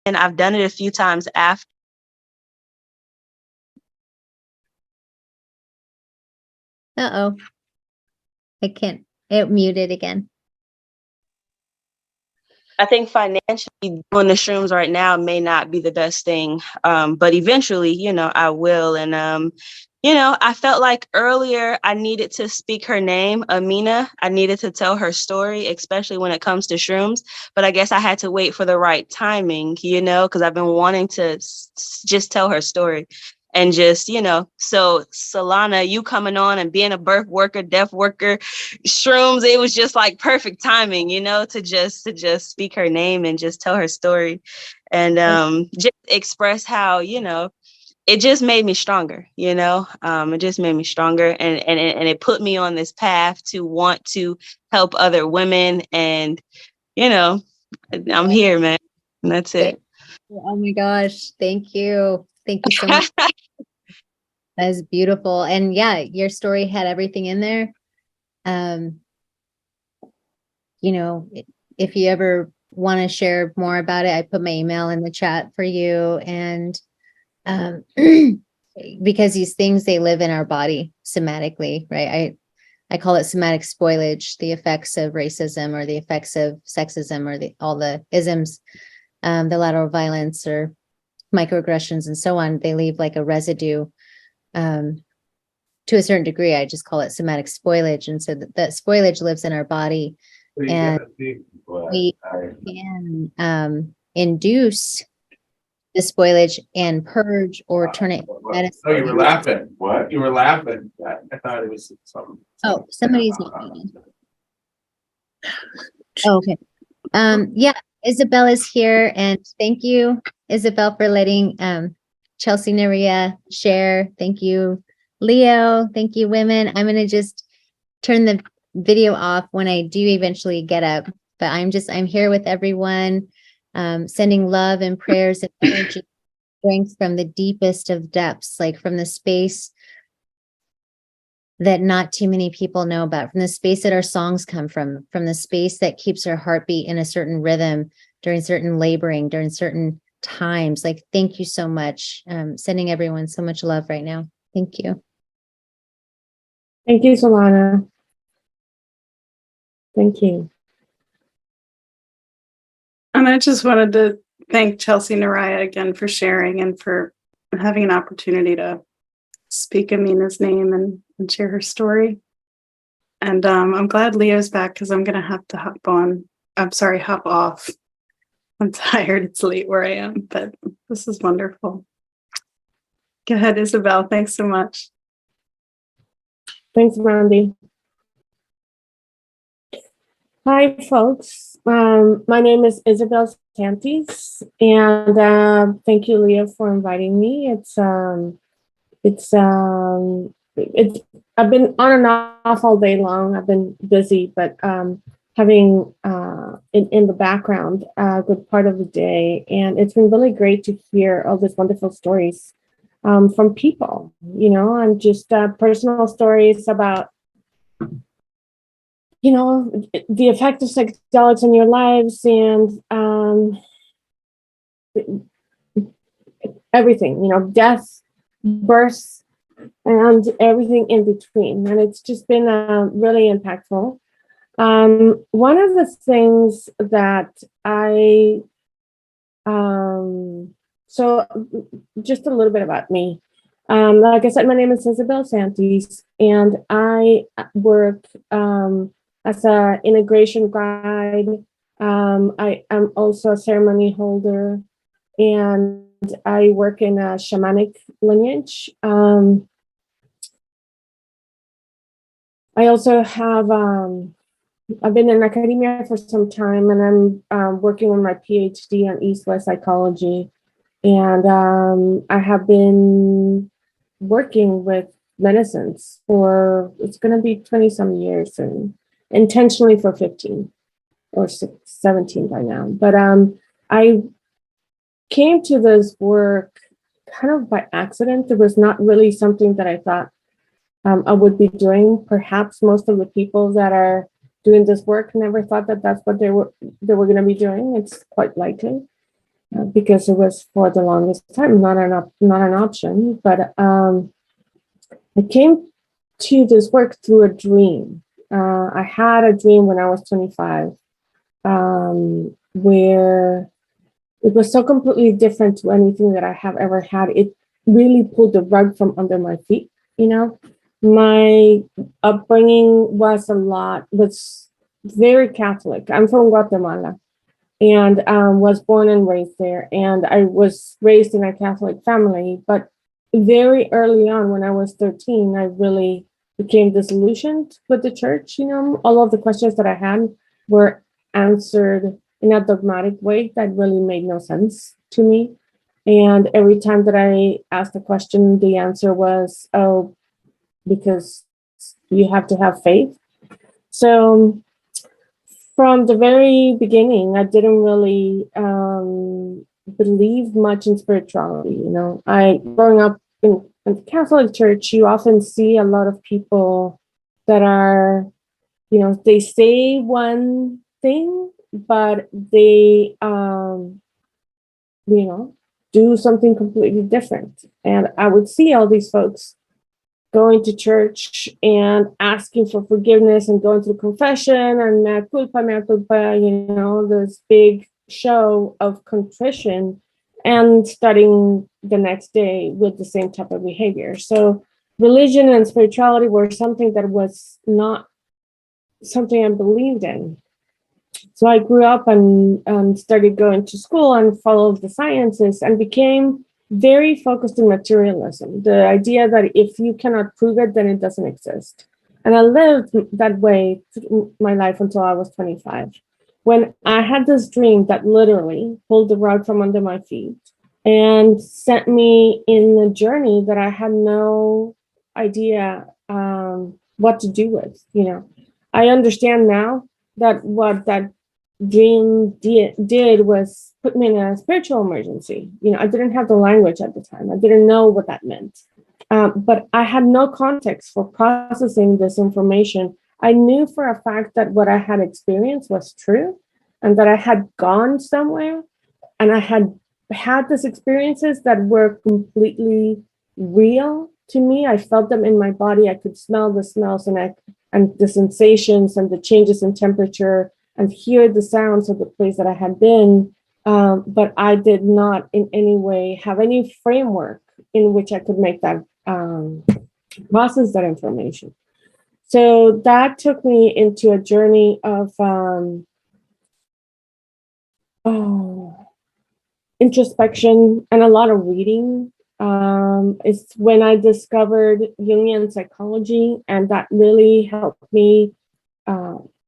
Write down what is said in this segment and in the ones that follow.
and I've done it a few times after. Uh-oh. I can't. It muted again. I think financially doing the shrooms right now may not be the best thing. But eventually, I will. And, I felt like earlier I needed to speak her name, Amina. I needed to tell her story, especially when it comes to shrooms. But I guess I had to wait for the right timing, because I've been wanting to just tell her story. And just, so Solana, you coming on and being a birth worker, death worker, shrooms, it was just like perfect timing, to just speak her name and just tell her story. And just express how, it just made me stronger, it just made me stronger, and it put me on this path to want to help other women. And, I'm here, man. And that's it. Oh my gosh. Thank you. Thank you so much. That is beautiful. And yeah, your story had everything in there. If you ever want to share more about it, I put my email in the chat for you. And because these things, they live in our body somatically, right? I call it somatic spoilage, the effects of racism or the effects of sexism or all the isms, the lateral violence or microaggressions and so on. They leave like a residue to a certain degree. I just call it somatic spoilage. And so that spoilage lives in our body, and we can induce the spoilage and purge or turn it. Oh, you were laughing. What? You were laughing. I thought it was something. Oh, somebody's not muted. Oh, okay. Yeah, Isabel is here, and thank you, Isabel, for letting Chelsea Naria share. Thank you, Leo. Thank you, women. I'm gonna just turn the video off when I do eventually get up, but I'm here with everyone, sending love and prayers and energy, strength from the deepest of depths, like from the space that not too many people know about, from the space that our songs come from the space that keeps our heartbeat in a certain rhythm during certain laboring, during certain times. Like, thank you so much. Sending everyone so much love right now. Thank you. Thank you, Solana. Thank you. And I just wanted to thank Chelsea Naraya again for sharing and for having an opportunity to speak Amina's name and share her story. And I'm glad Leo's back, because I'm going to have to hop off. I'm tired. It's late where I am, but this is wonderful. Go ahead, Isabel. Thanks so much. Thanks, Mandy. Hi, folks. My name is Isabel Santis, and thank you, Leo, for inviting me. I've been on and off all day long. I've been busy, but having in the background a good part of the day, and it's been really great to hear all these wonderful stories from people, and just personal stories about, the effect of psychedelics in your lives, and everything, death, birth, and everything in between. And it's just been really impactful. One of the things that so just a little bit about me. Like I said, my name is Isabel Santis, and I work as an integration guide. I am also a ceremony holder, and I work in a shamanic lineage. I also have, I've been in academia for some time, and I'm working on my PhD on East-West psychology. And I have been working with medicines for, it's going to be 20 some years, and intentionally for 15 or 17 by now. But I came to this work kind of by accident. It was not really something that I thought I would be doing. Perhaps most of the people that are doing this work never thought that that's what they were going to be doing. It's quite likely. because it was for the longest time not an option. But I came to this work through a dream. I had a dream when I was 25, where it was so completely different to anything that I have ever had. It really pulled the rug from under my feet. You know, my upbringing was very Catholic. I'm from Guatemala, and was born and raised there. And I was raised in a Catholic family, but very early on, when I was 13, I really became disillusioned with the church. You know, all of the questions that I had were answered in a dogmatic way that really made no sense to me. And every time that I asked a question, the answer was, oh, because you have to have faith. So from the very beginning, I didn't really believe much in spirituality. You know, growing up in the Catholic Church, you often see a lot of people that are, you know, they say one thing, but they, you know, do something completely different. And I would see all these folks going to church and asking for forgiveness and going through confession and mea culpa, you know, this big show of contrition, and starting the next day with the same type of behavior. So religion and spirituality were something that was not something I believed in. So I grew up and started going to school and followed the sciences and became very focused in materialism. The idea that if you cannot prove it, then it doesn't exist. And I lived that way through my life until I was 25, when I had this dream that literally pulled the rug from under my feet and sent me in a journey that I had no idea what to do with. You know, I understand now that what that dream did was put me in a spiritual emergency. You know, I didn't have the language at the time. I didn't know what that meant. But I had no context for processing this information. I knew for a fact that what I had experienced was true, and that I had gone somewhere and I had had these experiences that were completely real to me. I felt them in my body. I could smell the smells and the sensations and the changes in temperature and hear the sounds of the place that I had been. But I did not in any way have any framework in which I could make that process that information. So that took me into a journey of introspection and a lot of reading. It's when I discovered Jungian psychology, and that really helped me.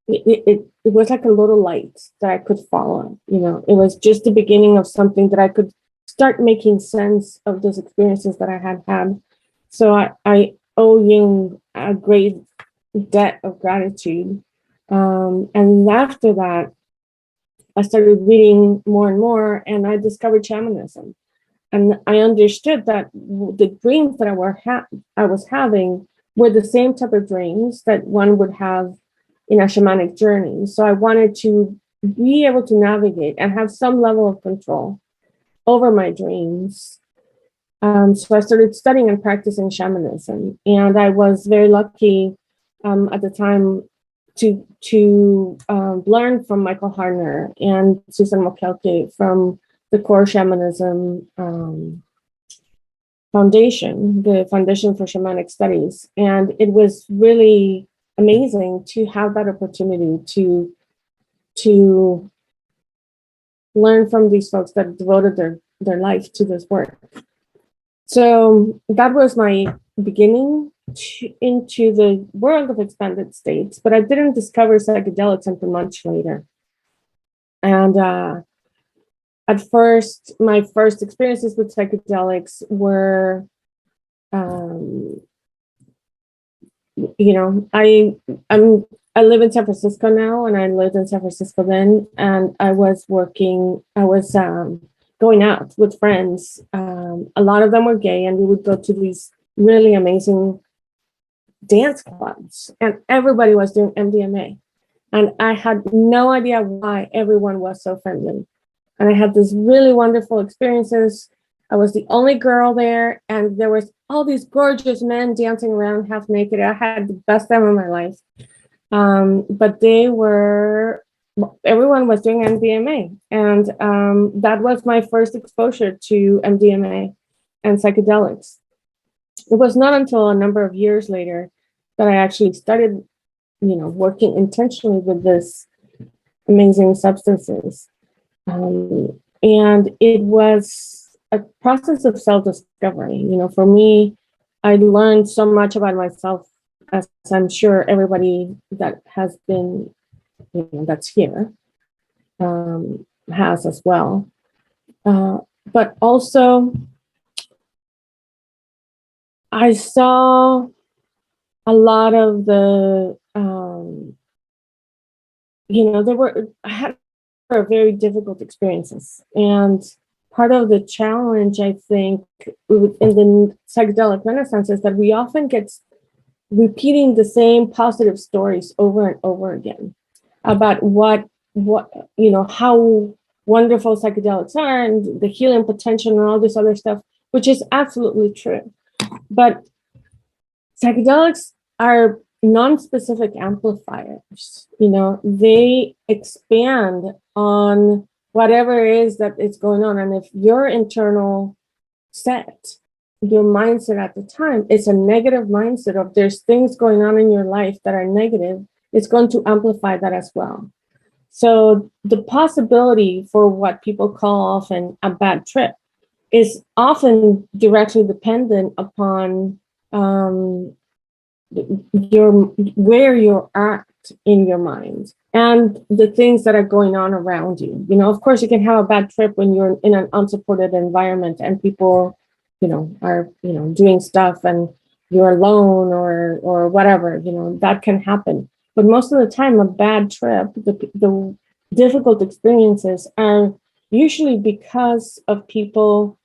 It was like a little light that I could follow. You know, it was just the beginning of something that I could start making sense of those experiences that I had had. So I owe Jung a great debt of gratitude. And after that, I started reading more and more, and I discovered shamanism. And I understood that the dreams that I was having were the same type of dreams that one would have in a shamanic journey. So I wanted to be able to navigate and have some level of control over my dreams. So I started studying and practicing shamanism. And I was very lucky at the time to learn from Michael Harner and Susan Mokelke from the Core Shamanism Foundation, the Foundation for Shamanic Studies. And it was really amazing to have that opportunity to learn from these folks that devoted their life to this work. So that was my beginning into the world of expanded states, but I didn't discover psychedelics until much later. And at first, my first experiences with psychedelics were, you know, I live in San Francisco now, and I lived in San Francisco then, and I was going out with friends. A lot of them were gay, and we would go to these really amazing dance clubs, and everybody was doing MDMA. And I had no idea why everyone was so friendly. And I had these really wonderful experiences. I was the only girl there, and there was all these gorgeous men dancing around half naked. I had the best time of my life. But everyone was doing MDMA. And that was my first exposure to MDMA and psychedelics. It was not until a number of years later that I actually started, working intentionally with this amazing substances. And it was a process of self-discovery. For me, I learned so much about myself, as I'm sure everybody that has been, that's here, has as well. But also, I saw a lot of the, I had very difficult experiences. And part of the challenge, I think, in the psychedelic renaissance is that we often get repeating the same positive stories over and over again about how wonderful psychedelics are and the healing potential and all this other stuff, which is absolutely true. But psychedelics are non-specific amplifiers. They expand on whatever it is that is going on. And if your internal set, your mindset at the time is a negative mindset of there's things going on in your life that are negative, it's going to amplify that as well. So the possibility for what people call often a bad trip is often directly dependent upon where you're at in your mind and the things that are going on around you. Of course, you can have a bad trip when you're in an unsupported environment and people, are, doing stuff and you're alone or whatever, that can happen. But most of the time, a bad trip, the difficult experiences are usually because of people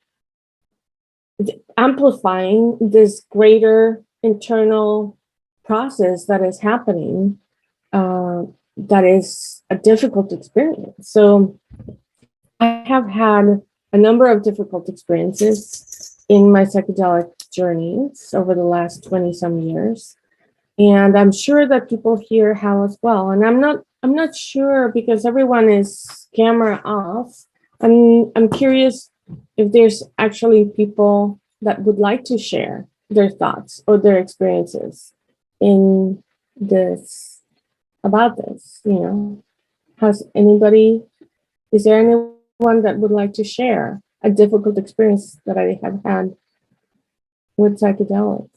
amplifying this greater internal process that is happening, that is a difficult experience. So I have had a number of difficult experiences in my psychedelic journeys over the last 20 some years. And I'm sure that people here have as well. And I'm not sure, because everyone is camera off. I'm curious if there's actually people that would like to share their thoughts or their experiences in this, about this, is there anyone that would like to share a difficult experience that I have had with psychedelics?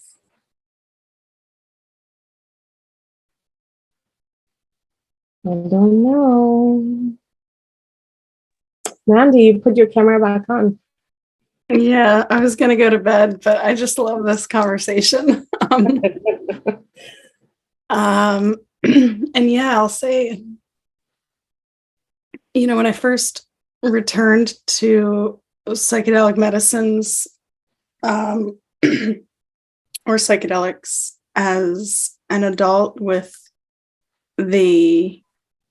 I don't know. Mandy, you put your camera back on. Yeah, I was going to go to bed, but I just love this conversation. And yeah, I'll say, when I first returned to psychedelic medicines, or psychedelics as an adult with the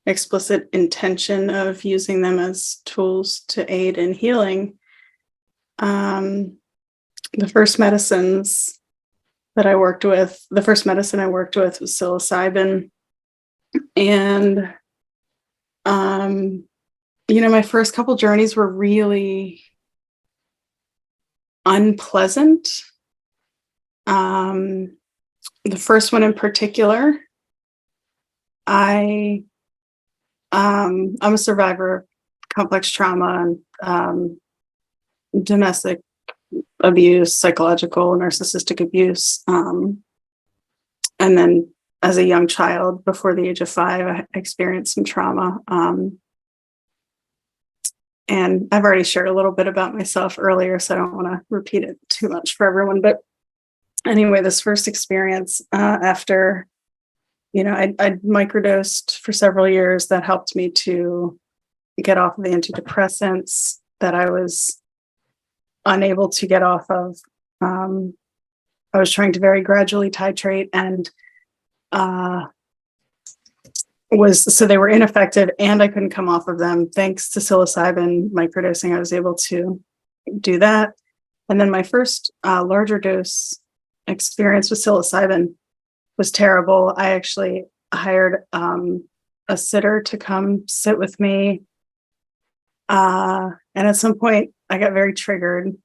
explicit intention of using them as tools to aid in healing, the first medicine I worked with was psilocybin. And, my first couple journeys were really unpleasant. The first one in particular, I'm a survivor of complex trauma and domestic abuse, psychological, narcissistic abuse. And then as a young child, before the age of 5, I experienced some trauma. And I've already shared a little bit about myself earlier, so I don't want to repeat it too much for everyone. But anyway, this first experience after, I'd microdosed for several years, that helped me to get off of the antidepressants that I was unable to get off of. I was trying to very gradually titrate, and so they were ineffective and I couldn't come off of them. Thanks to psilocybin microdosing, I was able to do that. And then my first larger dose experience with psilocybin was terrible. I actually hired a sitter to come sit with me. And at some point I got very triggered.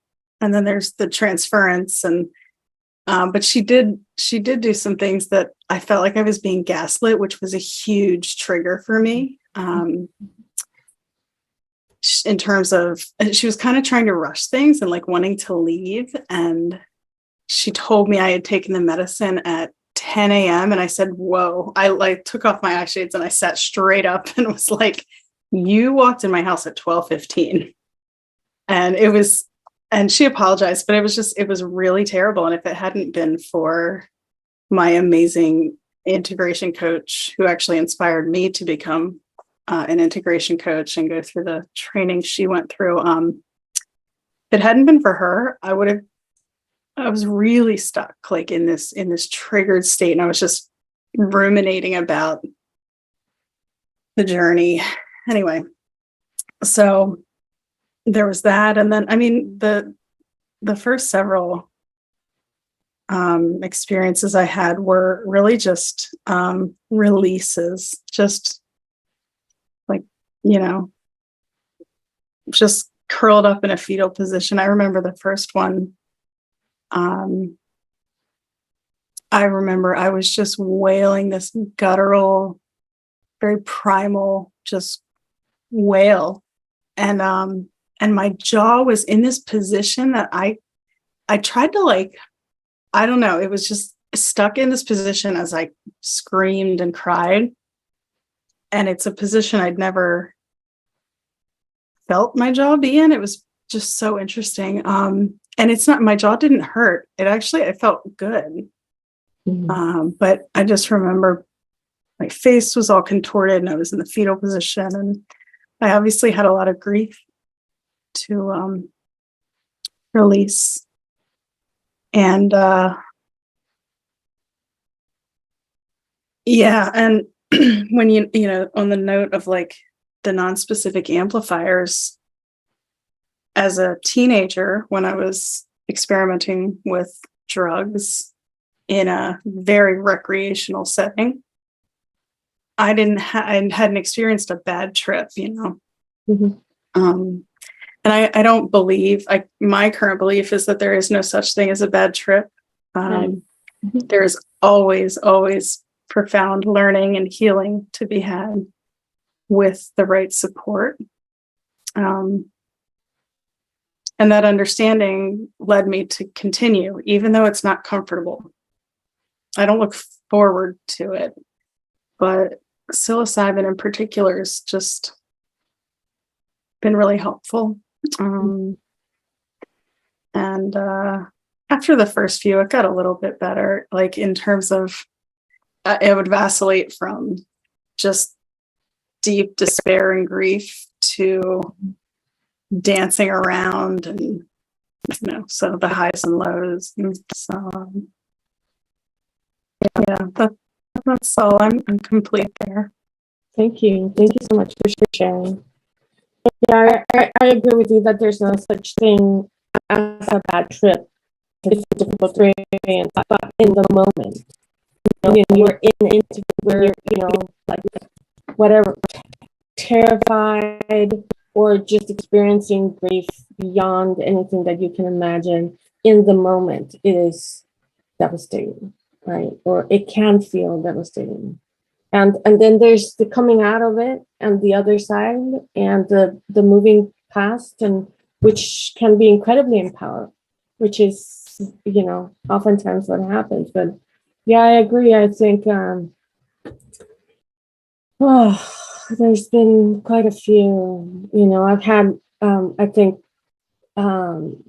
And then there's the transference, and but she did do some things that I felt like I was being gaslit, which was a huge trigger for me. In terms of, she was kind of trying to rush things and like wanting to leave. And she told me I had taken the medicine at 10 a.m. And I said, whoa, I like took off my eye shades and I sat straight up and was like, you walked in my house at 12:15. And she apologized, but it was really terrible. And if it hadn't been for my amazing integration coach, who actually inspired me to become an integration coach and go through the training she went through, if it hadn't been for her, I was really stuck like in this triggered state. And I was just ruminating about the journey. Anyway, so there was that. And then, I mean, the first several experiences I had were really just releases, just like, just curled up in a fetal position. I remember the first one. I remember I was just wailing this guttural, very primal, just wail. And my jaw was in this position that I tried to like, I don't know, it was just stuck in this position as I screamed and cried. And it's a position I'd never felt my jaw be in. It was just so interesting. And it's not, my jaw didn't hurt. I felt good. Mm-hmm. But I just remember my face was all contorted and I was in the fetal position. And I obviously had a lot of grief to release. And yeah, and when on the note of like the non-specific amplifiers, as a teenager, when I was experimenting with drugs in a very recreational setting, I hadn't experienced a bad trip, Mm-hmm. And I don't believe, my current belief is that there is no such thing as a bad trip. There's always, always profound learning and healing to be had with the right support. And that understanding led me to continue, even though it's not comfortable. I don't look forward to it, but psilocybin in particular has just been really helpful. And after the first few, it got a little bit better, like in terms of it would vacillate from just deep despair and grief to dancing around, and so the highs and lows. And so yeah, that's all. I'm complete there. Thank you so much for sharing. Yeah, I agree with you that there's no such thing as a bad trip. It's a difficult experience, but in the moment, when you're where like whatever, terrified or just experiencing grief beyond anything that you can imagine, in the moment, it is devastating, right? Or it can feel devastating. And then there's the coming out of it and the other side and the moving past, and which can be incredibly empowering, which is, oftentimes what happens. But yeah, I agree. I think there's been quite a few, I've had, I think one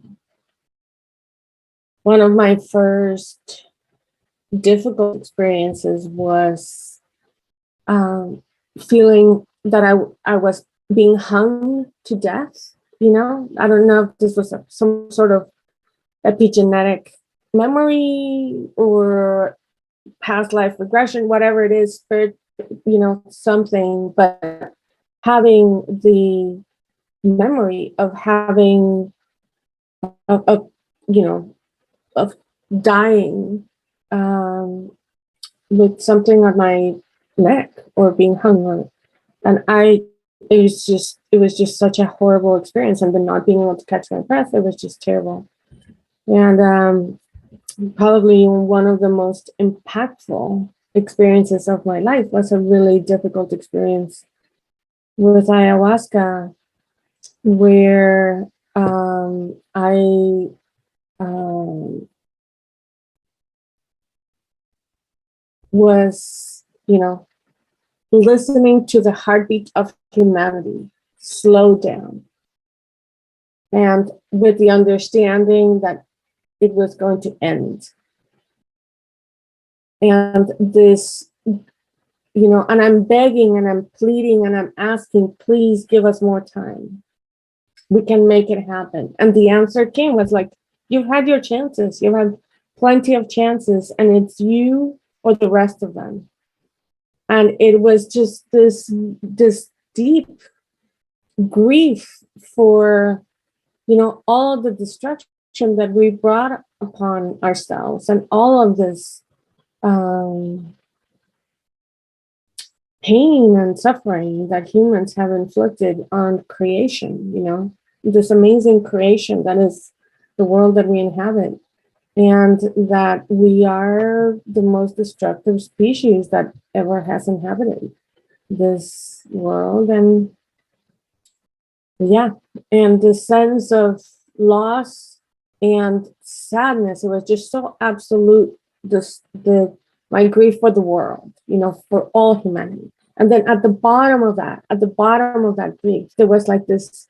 of my first difficult experiences was feeling that I was being hung to death. I don't know if this was some sort of epigenetic memory or past life regression, whatever it is, something, but having the memory of having of of dying with something on my neck or being hung on, and it was just such a horrible experience, and then not being able to catch my breath, it was just terrible. And probably one of the most impactful experiences of my life was a really difficult experience with ayahuasca, where I was, listening to the heartbeat of humanity slow down, and with the understanding that it was going to end. And this, and I'm begging and I'm pleading and I'm asking, please give us more time. We can make it happen. And the answer came was like, you've had your chances. You've had plenty of chances, and it's you or the rest of them. And it was just this deep grief for, all of the destruction that we brought upon ourselves, and all of this pain and suffering that humans have inflicted on creation, this amazing creation that is the world that we inhabit, and that we are the most destructive species that ever has inhabited this world. And yeah, and the sense of loss and sadness, it was just so absolute, my grief for the world, for all humanity. And then at the bottom of that grief, there was like this,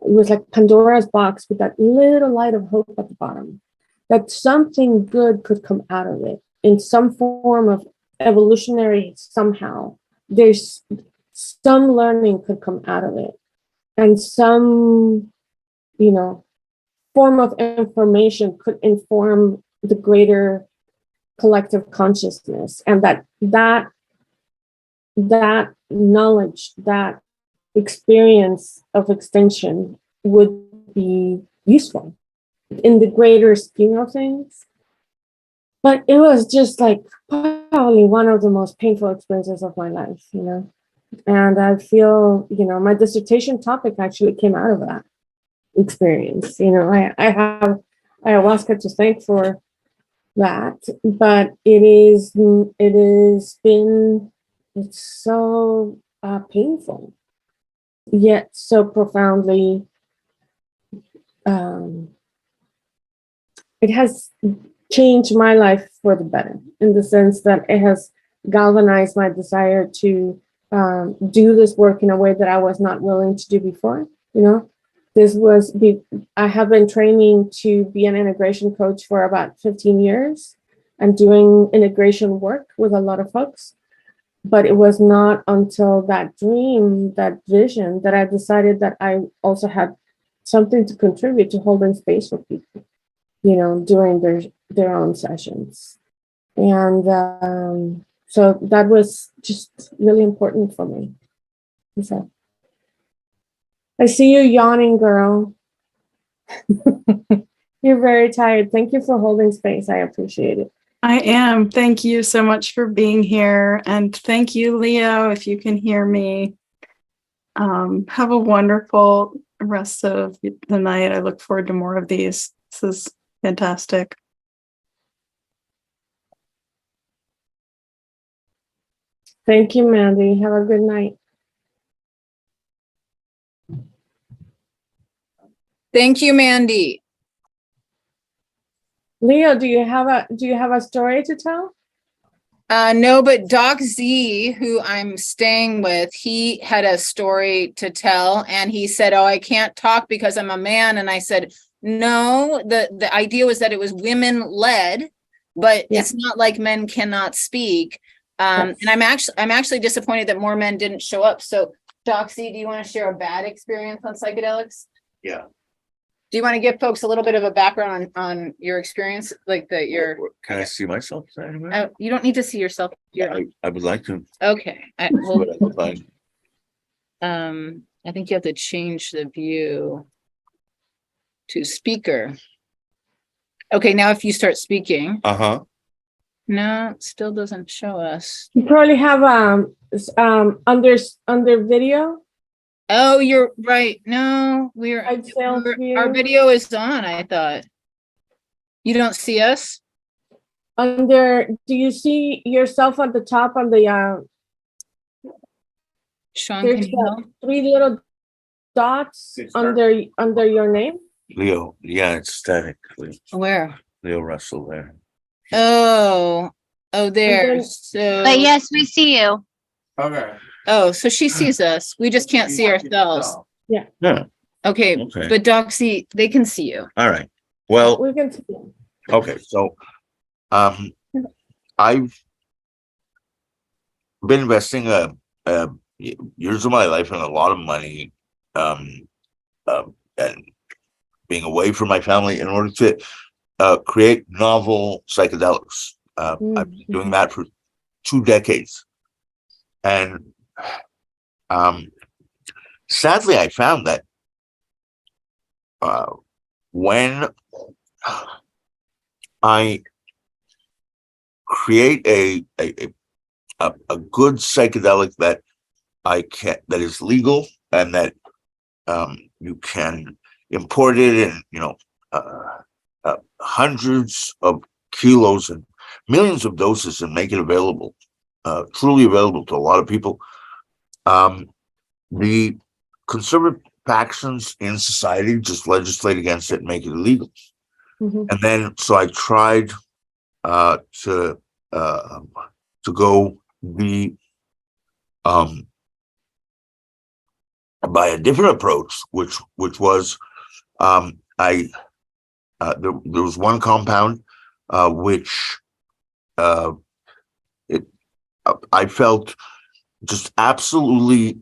it was like Pandora's box with that little light of hope at the bottom, that something good could come out of it in some form of evolutionary somehow. There's some learning could come out of it, and some, form of information could inform the greater collective consciousness, and that knowledge, that experience of extinction would be useful in the greater scheme of things. But it was just like probably one of the most painful experiences of my life, and I feel, my dissertation topic actually came out of that experience. I have ayahuasca to thank for that, but it's so painful, yet so profoundly, it has changed my life for the better, in the sense that it has galvanized my desire to do this work in a way that I was not willing to do before. I have been training to be an integration coach for about 15 years and doing integration work with a lot of folks. But it was not until that dream, that vision, that I decided that I also had something to contribute to holding space for people, during their own sessions. And so that was just really important for me. So I see you yawning, girl. You're very tired. Thank you for holding space. I appreciate it. I am. Thank you so much for being here. And thank you, Leo, if you can hear me. Have a wonderful rest of the night. I look forward to more of these. This is fantastic. Thank you, Mandy. Have a good night. Thank you, Mandy. Leo, do you have a story to tell? No, but Doc Z, who I'm staying with, he had a story to tell, and he said, "Oh, I can't talk because I'm a man." And I said, "No, the idea was that it was women led, but it's not like men cannot speak." And I'm actually disappointed that more men didn't show up. So, Doc Z, do you want to share a bad experience on psychedelics? Yeah. Do you want to give folks a little bit of a background on your experience, like your? Can I see myself anywhere? You don't need to see yourself. I would like to. Okay. See what I look like. I think you have to change the view to speaker. Okay, now if you start speaking. Uh-huh. No, it still doesn't show us. You probably have under video. Oh, you're right. No, our video is on, I thought. You don't see us? Do you see yourself at the top on the Sean, there's can you help? 3 little dots under your name? Leo, yeah, it's static. Where? Leo Russell there. Oh, there. So, But yes, we see you. Okay. oh, so she sees us. We just can't see ourselves. Yeah. Okay, Okay. but Doxy, they can see you. All right. Well, We can see you. okay. So, I've been investing years of my life and a lot of money, and being away from my family in order to create novel psychedelics. I've been doing that for 2 decades. And sadly, I found that when I create a good psychedelic that is legal and that you can import it in hundreds of kilos and millions of doses and make it available, truly available to a lot of people. The conservative factions in society just legislate against it and make it illegal. And then, so I tried to go by a different approach, which was there was one compound which I felt just absolutely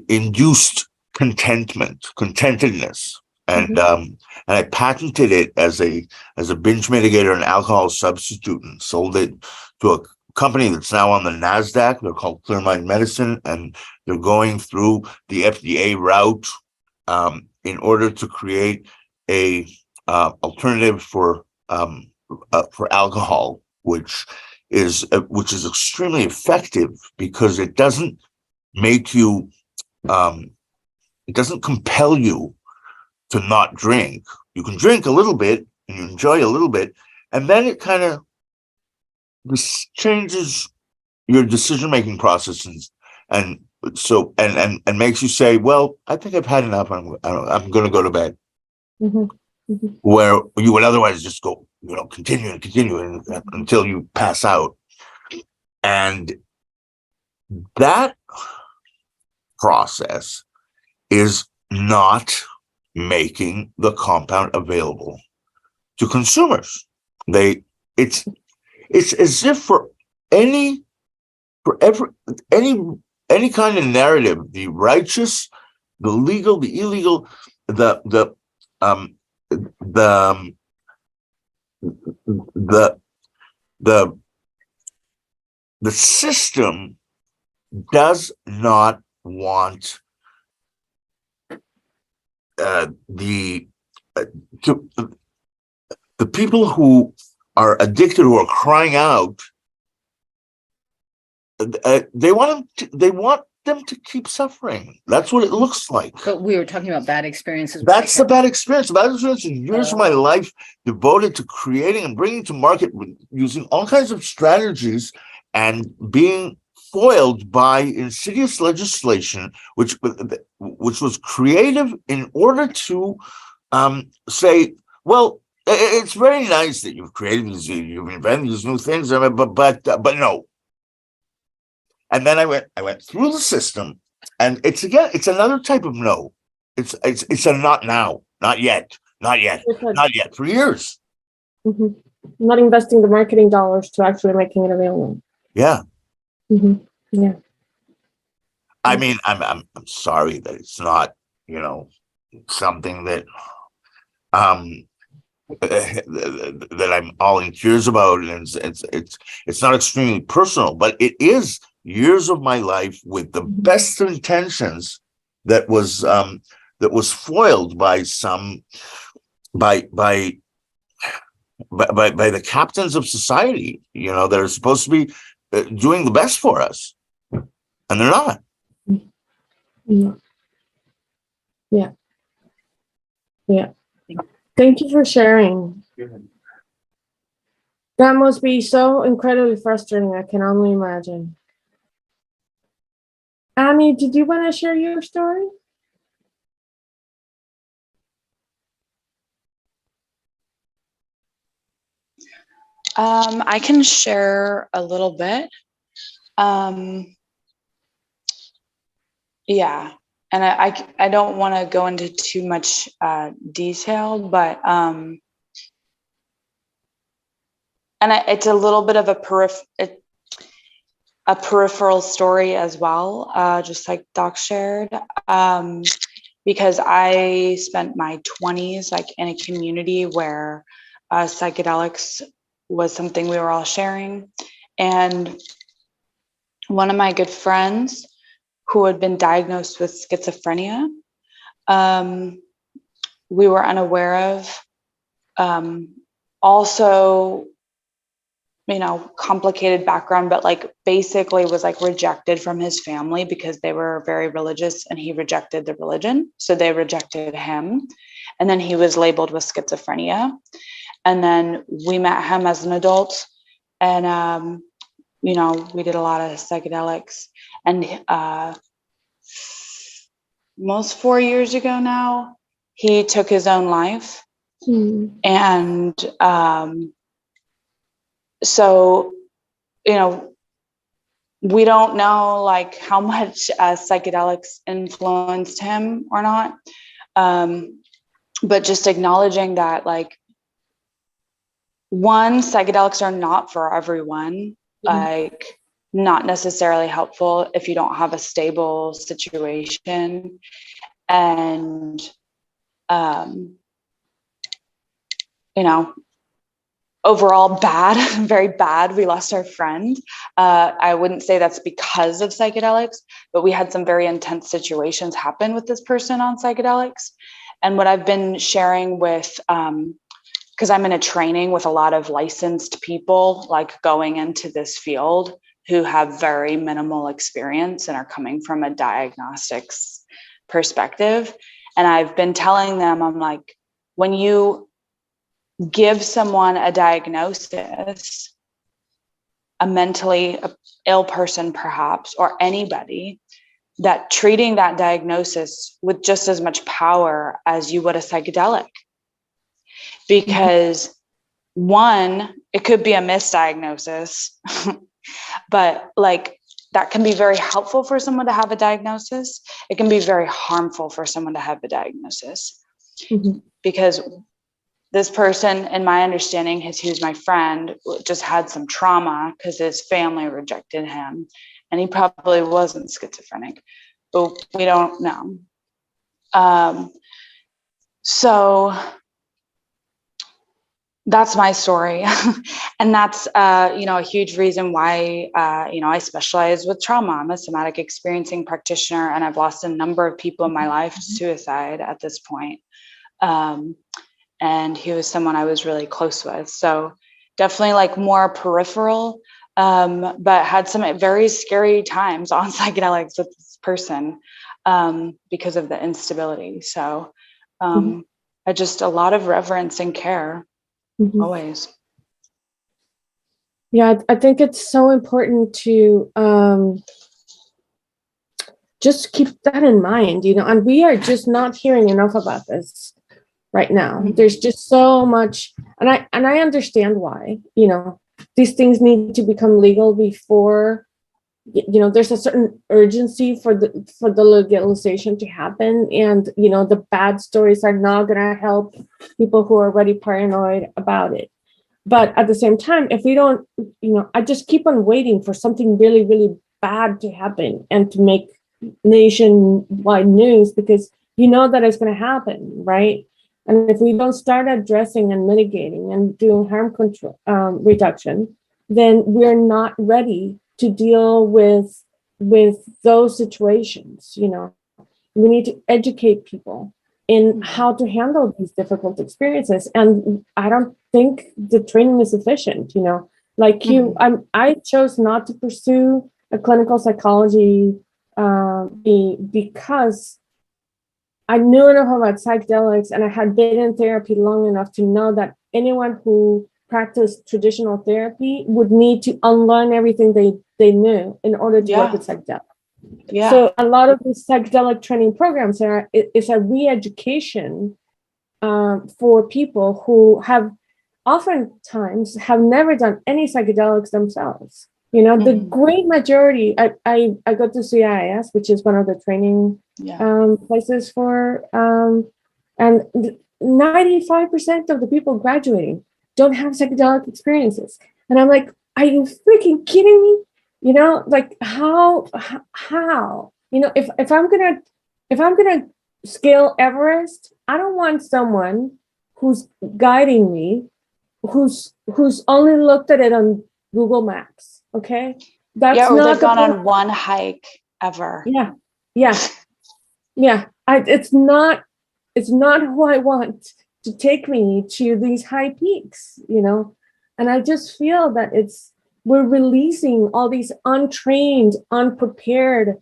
induced contentedness, and I patented it as a binge mitigator and alcohol substitute, and sold it to a company that's now on the NASDAQ. They're called Clear Mind Medicine, and they're going through the FDA route in order to create a alternative for alcohol, which is extremely effective because it doesn't make you it doesn't compel you to not drink. You can drink a little bit and you enjoy a little bit, and then it kind of changes your decision-making process, and makes you say, well, I think I've had enough. I'm going to go to bed. Where you would otherwise just go, continue until you pass out. And that process is not making the compound available to consumers. It's as if for any kind of narrative, the righteous, the legal, the illegal, the system does not want the people who are addicted, who are crying out. They want them to keep suffering. That's what it looks like. But we were talking about bad experiences. That's the bad experience. Bad experience is years of my life devoted to creating and bringing to market using all kinds of strategies and being foiled by insidious legislation, which was creative in order to say, well, it's very nice that you've created these, you've invented these new things, but no. And then I went through the system, and it's another type of no. It's a not now, not yet, not yet for years. Not investing the marketing dollars to actually making it available. Yeah. Yeah. I mean, I'm sorry that it's not, something that that I'm all in tears about, and it's not extremely personal, but it is years of my life with the best intentions that was foiled by the captains of society, that are supposed to be doing the best for us, and they're not. Yeah. Thank you for sharing. That must be so incredibly frustrating. I can only imagine. Annie, did you want to share your story? I can share a little bit. Yeah, and I don't want to go into too much detail, but it's a little bit of a peripheral story as well, just like Doc shared, because I spent my 20s like in a community where psychedelics was something we were all sharing. And one of my good friends who had been diagnosed with schizophrenia, we were unaware of. Also, complicated background, but like basically was like rejected from his family because they were very religious and he rejected the religion. So they rejected him. And then he was labeled with schizophrenia. And then we met him as an adult, and we did a lot of psychedelics. And almost 4 years ago now, he took his own life. And so, we don't know like how much psychedelics influenced him or not. But just acknowledging that, like, one, psychedelics are not for everyone, like not necessarily helpful if you don't have a stable situation. And, overall bad, very bad. We lost our friend. I wouldn't say that's because of psychedelics, but we had some very intense situations happen with this person on psychedelics. And what I've been sharing with, because I'm in a training with a lot of licensed people, like going into this field, who have very minimal experience and are coming from a diagnostics perspective. And I've been telling them, I'm like, when you give someone a diagnosis, a mentally ill person perhaps, or anybody, that treating that diagnosis with just as much power as you would a psychedelic. Because one, it could be a misdiagnosis, but like that can be very helpful for someone to have a diagnosis. It can be very harmful for someone to have a diagnosis. Because this person, in my understanding, who's my friend, just had some trauma because his family rejected him, and he probably wasn't schizophrenic, but we don't know. So that's my story. And that's, a huge reason why, I specialize with trauma. I'm a somatic experiencing practitioner, and I've lost a number of people in my life to suicide at this point. And he was someone I was really close with. So definitely like more peripheral, but had some very scary times on psychedelics with this person because of the instability. So I just, a lot of reverence and care always. Yeah, I think it's so important to just keep that in mind, and we are just not hearing enough about this right now. There's just so much, and I understand why, these things need to become legal before, there's a certain urgency for the legalization to happen. And, the bad stories are not going to help people who are already paranoid about it. But at the same time, if we don't, I just keep on waiting for something really, really bad to happen and to make nationwide news because you know that it's going to happen, right? And if we don't start addressing and mitigating and doing harm control reduction, then we're not ready to deal with those situations. You know, we need to educate people in how to handle these difficult experiences. And I don't think the training is sufficient. You know, like you, I chose not to pursue a clinical psychology because I knew enough about psychedelics and I had been in therapy long enough to know that anyone who practiced traditional therapy would need to unlearn everything they knew in order to work with psychedelics. Yeah. So a lot of these psychedelic training programs is a re-education for people who have oftentimes have never done any psychedelics themselves. You know, the great majority, I go to CIS, which is one of the training places for, and 95% of the people graduating don't have psychedelic experiences. And I'm like, are you freaking kidding me? You know, like how, you know, if I'm gonna scale Everest, I don't want someone who's guiding me, who's only looked at it on Google Maps. Okay, that's or not they've gone on one hike ever. It's not who I want to take me to these high peaks, you know. And I just feel that we're releasing all these untrained, unprepared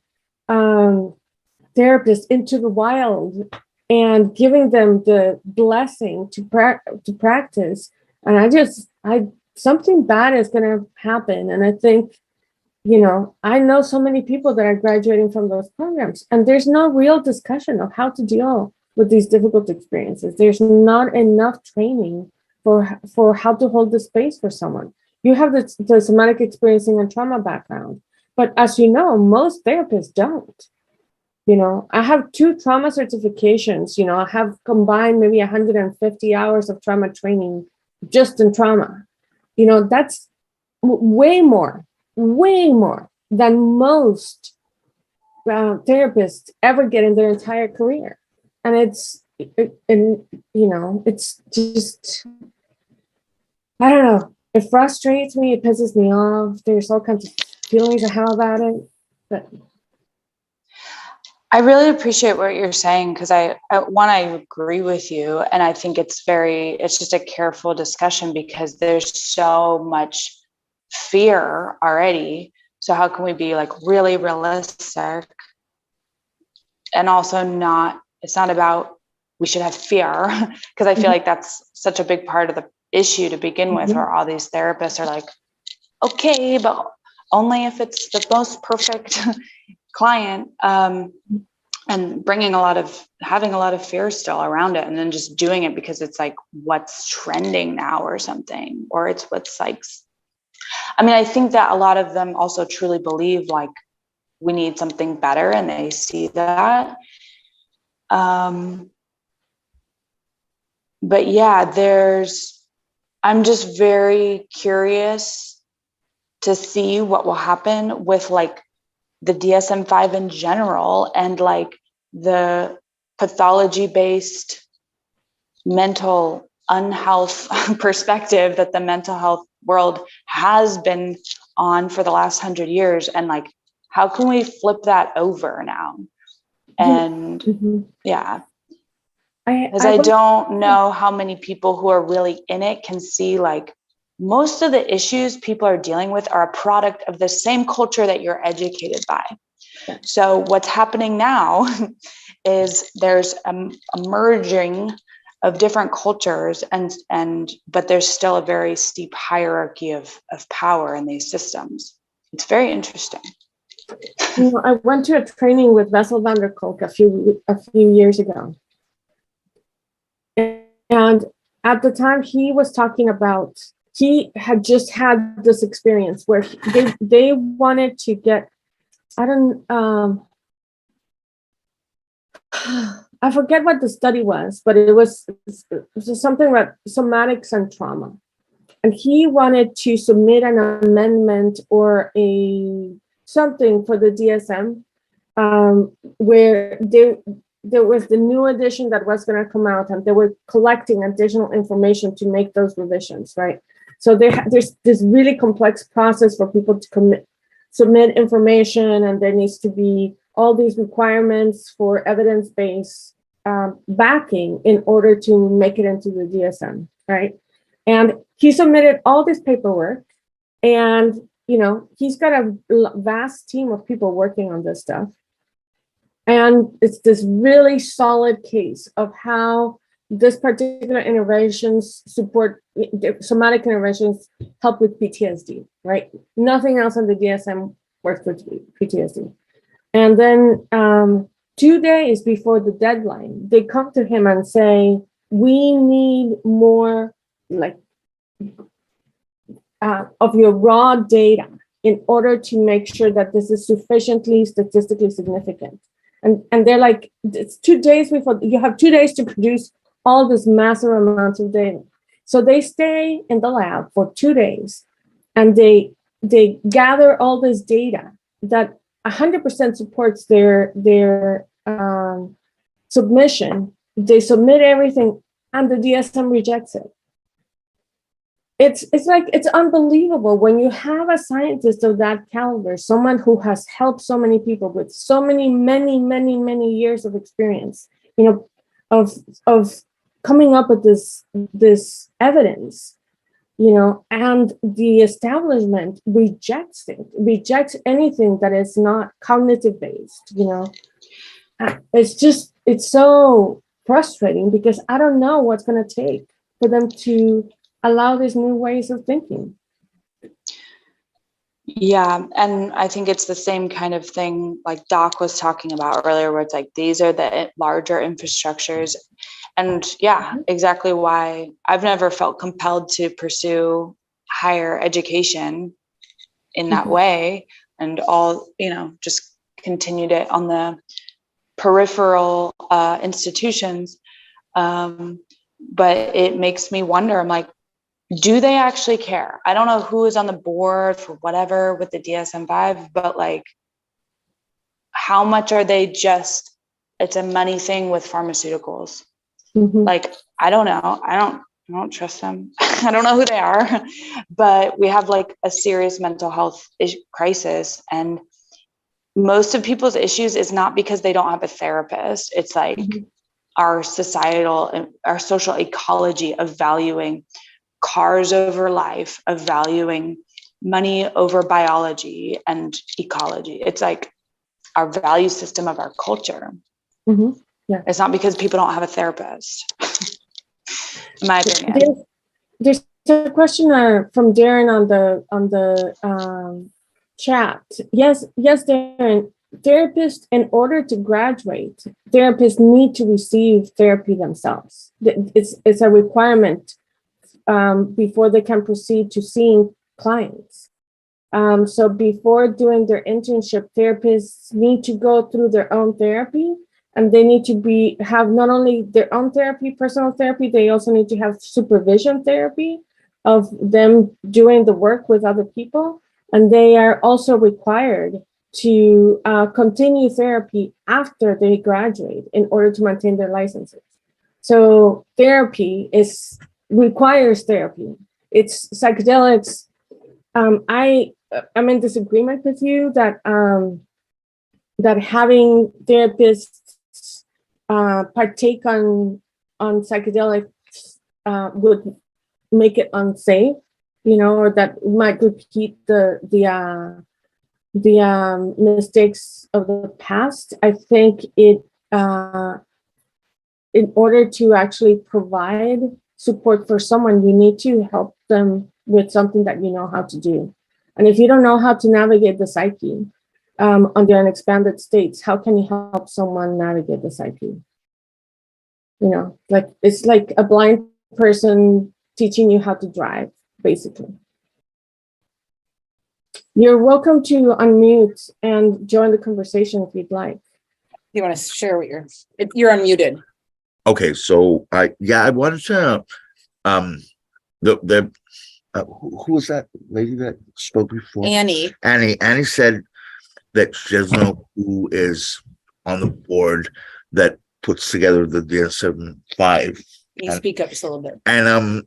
therapists into the wild and giving them the blessing to practice. And something bad is going to happen. And I think, you know, I know so many people that are graduating from those programs, and there's no real discussion of how to deal with these difficult experiences. There's not enough training for how to hold the space for someone. You have the somatic experiencing and trauma background, but as you know, most therapists don't. You know, I have 2 trauma certifications. You know, I have combined maybe 150 hours of trauma training just in trauma. You know, that's way more than most therapists ever get in their entire career. And you know, it's just, I don't know. It frustrates me. It pisses me off. There's all kinds of feelings I have about it. But I really appreciate what you're saying because I agree with you. And I think it's just a careful discussion because there's so much fear already. So how can we be like really realistic and also it's not about we should have fear because I feel like that's such a big part of the ip to begin with, where all these therapists are like, okay, but only if it's the most perfect client, and having a lot of fear still around it, and then just doing it because it's like what's trending now or something, or it's what psychs. I mean, I think that a lot of them also truly believe like we need something better, and they see that. But yeah, I'm just very curious to see what will happen with like the DSM-5 in general and like the pathology-based mental unhealth perspective that the mental health world has been on for the last 100 years. And like, how can we flip that over now? And yeah. Because I don't know how many people who are really in it can see like most of the issues people are dealing with are a product of the same culture that you're educated by. So what's happening now is there's a merging of different cultures but there's still a very steep hierarchy of power in these systems. It's very interesting. You know, I went to a training with Bessel van der Kolk a few years ago. And at the time he was talking about, he had just had this experience where they wanted to get, I forget what the study was, but it was something about somatics and trauma. And he wanted to submit an amendment or something for the DSM where there was the new edition that was going to come out, and they were collecting additional information to make those revisions, right? So there's this really complex process for people to submit information, and there needs to be all these requirements for evidence-based backing in order to make it into the DSM, right? And he submitted all this paperwork, and he's got a vast team of people working on this stuff. And it's this really solid case of how this particular interventions support somatic interventions help with PTSD, right? Nothing else on the DSM works with PTSD. And then 2 days before the deadline, they come to him and say, we need more of your raw data in order to make sure that this is sufficiently statistically significant. And they're like, it's 2 days before, you have 2 days to produce all this massive amounts of data. So they stay in the lab for 2 days, and they gather all this data that 100% supports their submission. They submit everything, and the DSM rejects it. It's unbelievable when you have a scientist of that caliber, someone who has helped so many people with so many years of experience, of coming up with this evidence, and the establishment rejects anything that is not cognitive based. It's so frustrating, because I don't know what's going to take for them to allow these new ways of thinking. Yeah, and I think it's the same kind of thing like Doc was talking about earlier, where it's like these are the larger infrastructures. And yeah, exactly why I've never felt compelled to pursue higher education in that way, and all, just continued it on the peripheral institutions. But it makes me wonder, I'm like, do they actually care? I don't know who is on the board for whatever with the DSM-5, but like, how much are they it's a money thing with pharmaceuticals. Mm-hmm. Like, I don't know. I don't trust them. I don't know who they are, but we have like a serious mental health crisis. And most of people's issues is not because they don't have a therapist. It's like our social ecology of valuing cars over life, of valuing money over biology and ecology. It's like our value system of our culture. Mm-hmm. Yeah. It's not because people don't have a therapist. In my opinion. There's a question from Darren on the chat. Yes, Darren. Therapists, in order to graduate, therapists need to receive therapy themselves. It's a requirement before they can proceed to seeing clients. So before doing their internship, therapists need to go through their own therapy, and they need to have not only their own therapy, personal therapy, they also need to have supervision therapy of them doing the work with other people. And they are also required to continue therapy after they graduate in order to maintain their licenses. So therapy requires therapy. It's psychedelics. I'm in disagreement with you that having therapists partake on psychedelics would make it unsafe, or that might repeat the mistakes of the past. I think in order to actually provide support for someone, you need to help them with something that you know how to do. And if you don't know how to navigate the psyche under an expanded states, how can you help someone navigate the psyche? It's like a blind person teaching you how to drive, basically. You're welcome to unmute and join the conversation if you'd like. You want to share what you're unmuted. Okay, so I wanted to who was that lady that spoke before? Annie Annie said that she doesn't know who is on the board that puts together the DSM-5. Can you speak up just a little bit? And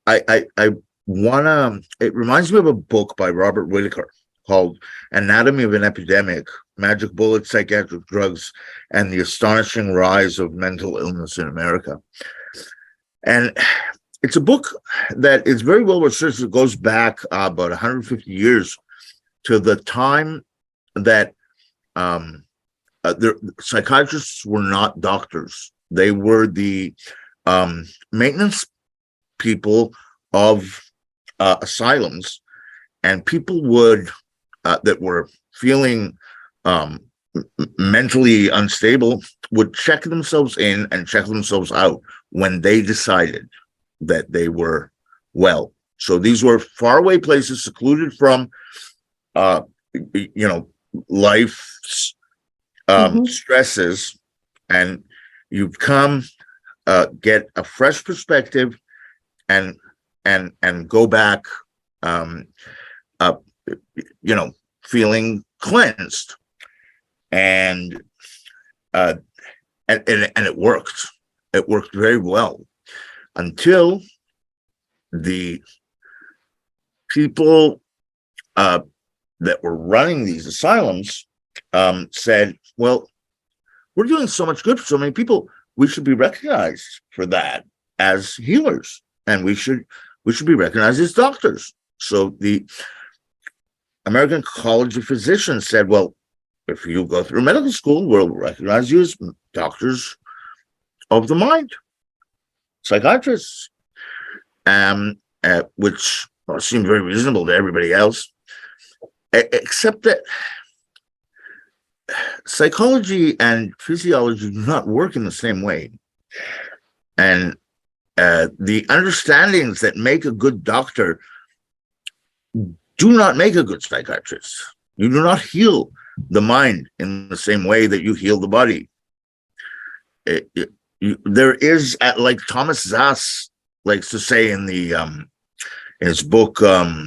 I wanna. It reminds me of a book by Robert Whitaker called "Anatomy of an Epidemic: Magic Bullets, Psychiatric Drugs, and the Astonishing Rise of Mental Illness in America." And it's a book that is very well researched. It goes back about 150 years to the time that psychiatrists were not doctors. They were the maintenance people of asylums, and people would that were feeling mentally unstable would check themselves in and check themselves out when they decided that they were well. So these were faraway places, secluded from life's stresses, and you'd come get a fresh perspective and go back feeling cleansed, and it worked. It worked very well until the people that were running these asylums said, well, we're doing so much good for so many people, we should be recognized for that as healers, and we should be recognized as doctors. So the American College of Physicians said, well, if you go through medical school, we'll recognize you as doctors of the mind, psychiatrists, which seemed very reasonable to everybody else, except that psychology and physiology do not work in the same way. And the understandings that make a good doctor do not make a good psychiatrist. You do not heal the mind in the same way that you heal the body. There is, like Thomas Zass likes to say in the in his book, the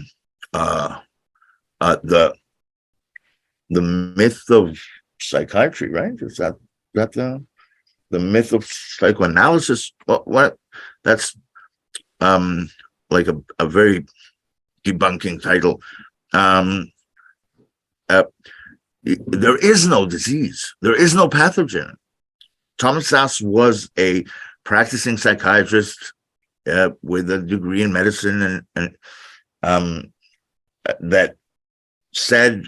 myth of psychiatry, right? Is that the myth of psychoanalysis? What? That's like a very debunking title. There is no disease. There is no pathogen. Thomas Zass was a practicing psychiatrist with a degree in medicine, and that said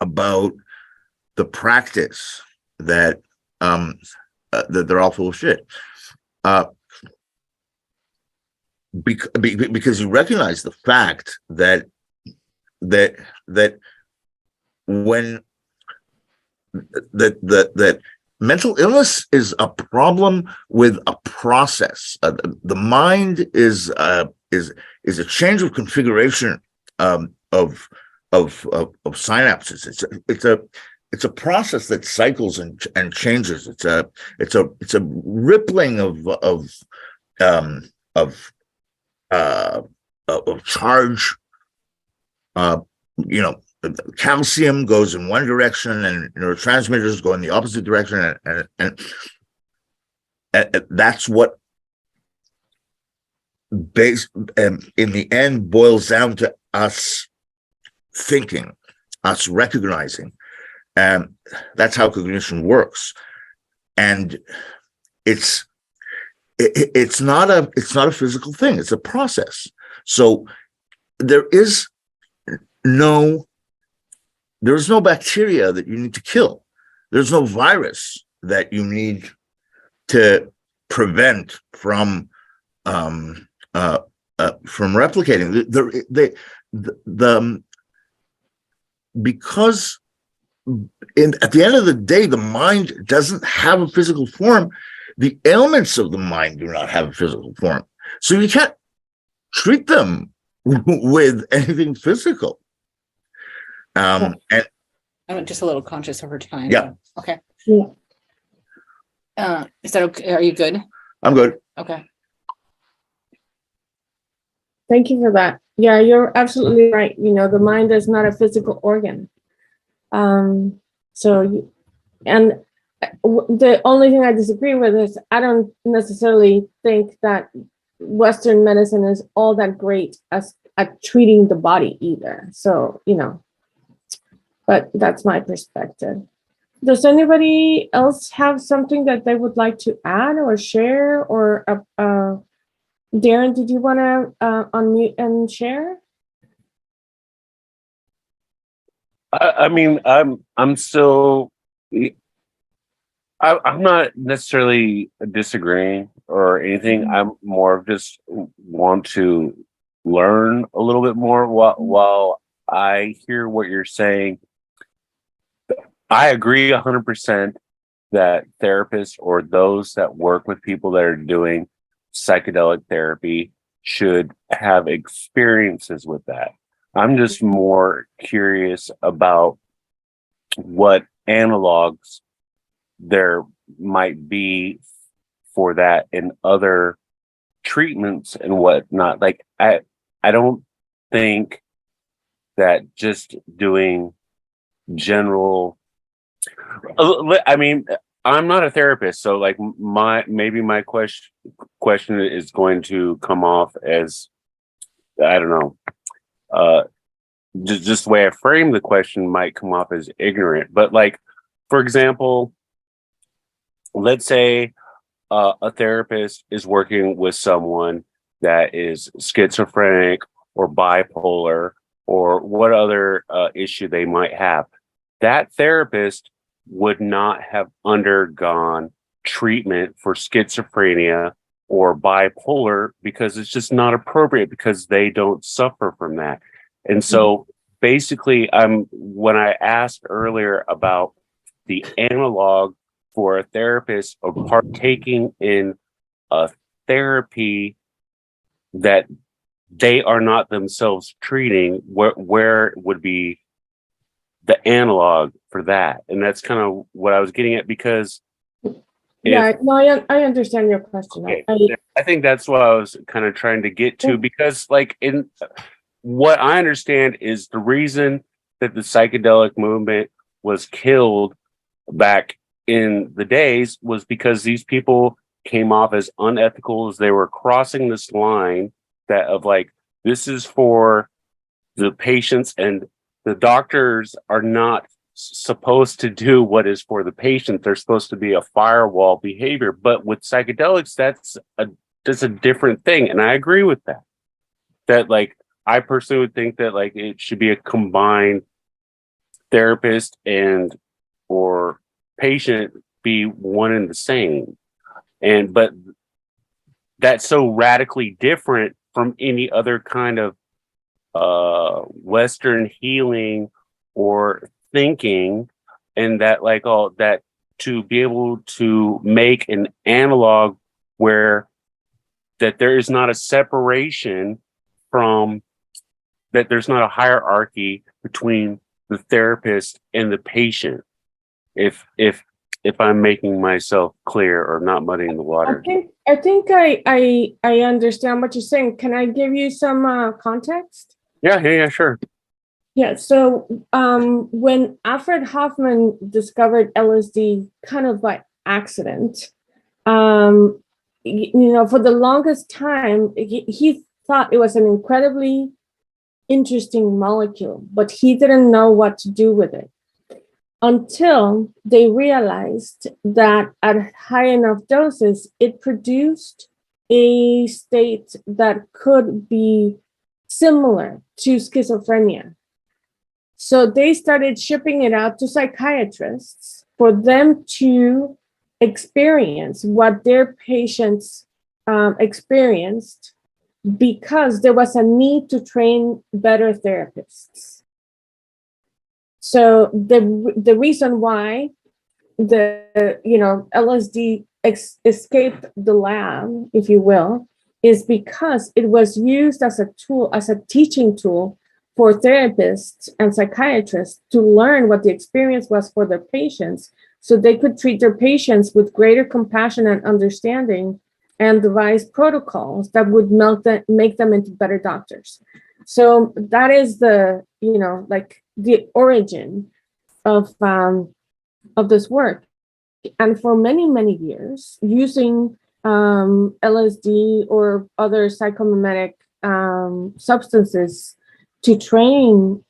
about the practice that that they're all full of shit. Because you recognize the fact that when that mental illness is a problem with a process. The mind is a change of configuration of synapses. It's a process that cycles and changes. It's a rippling of charge. Calcium goes in one direction, and neurotransmitters go in the opposite direction, and that's what in the end boils down to us thinking, us recognizing, and that's how cognition works. And it's not a physical thing; it's a process. So there is no bacteria that you need to kill. There's no virus that you need to prevent from replicating. Because at the end of the day, the mind doesn't have a physical form. The ailments of the mind do not have a physical form. So you can't treat them with anything physical. And I'm just a little conscious of her time. Yeah. Okay. Yeah. Is that okay? Are you good? I'm good. Okay. Thank you for that. Yeah, you're absolutely right. The mind is not a physical organ. And the only thing I disagree with is I don't necessarily think that Western medicine is all that great at treating the body either. So, but that's my perspective. Does anybody else have something that they would like to add or share? Or Darren, did you want to unmute and share? I mean, I'm still. I'm not necessarily disagreeing or anything. I'm more of just want to learn a little bit more while I hear what you're saying. I agree 100% that therapists or those that work with people that are doing psychedelic therapy should have experiences with that. I'm just more curious about what analogs there might be for that in other treatments and whatnot. Like I don't think that just doing general. I mean, I'm not a therapist, so like my question is going to come off as, I don't know, just the way I frame the question might come off as ignorant. But like, for example, let's say a therapist is working with someone that is schizophrenic or bipolar or what other issue they might have. That therapist would not have undergone treatment for schizophrenia or bipolar because it's just not appropriate, because they don't suffer from that. And so basically, when I asked earlier about the analog for a therapist of partaking in a therapy that they are not themselves treating, where would be the analog for that? And that's kind of what I was getting at, because I understand your question. Okay, I think that's what I was kind of trying to get to, because like in what I understand is the reason that the psychedelic movement was killed back in the days was because these people came off as unethical, as they were crossing this line that of like, this is for the patients and the doctors are not supposed to do what is for the patient. They're supposed to be a firewall behavior. But with psychedelics, that's a different thing. And I agree with that. That like, I personally would think that like it should be a combined therapist and or patient be one and the same. But that's so radically different from any other kind of Western healing or thinking, and that like all that to be able to make an analog where that there is not a separation from that, there's not a hierarchy between the therapist and the patient. If I'm making myself clear or not muddying the water. I think I understand what you're saying. Can I give you some context? Yeah, sure. Yeah, so when Alfred Hoffman discovered LSD kind of by accident, for the longest time, he thought it was an incredibly interesting molecule, but he didn't know what to do with it until they realized that at high enough doses, it produced a state that could be similar to schizophrenia. So they started shipping it out to psychiatrists for them to experience what their patients experienced, because there was a need to train better therapists. So the reason why the LSD escaped the lab, if you will, is because it was used as a tool, as a teaching tool for therapists and psychiatrists to learn what the experience was for their patients, so they could treat their patients with greater compassion and understanding and devise protocols that would make them into better doctors. So that is the origin of this work. And for many, many years, using LSD or other psychomimetic substances to train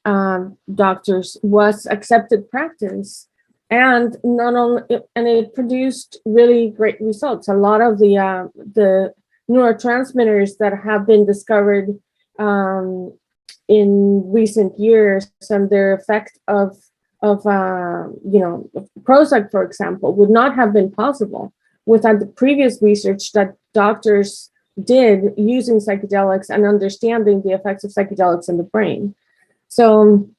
doctors was accepted practice, and not only and it produced really great results. A lot of the neurotransmitters that have been discovered in recent years and their effect of Prozac, for example, would not have been possible without the previous research that doctors did using psychedelics and understanding the effects of psychedelics in the brain. So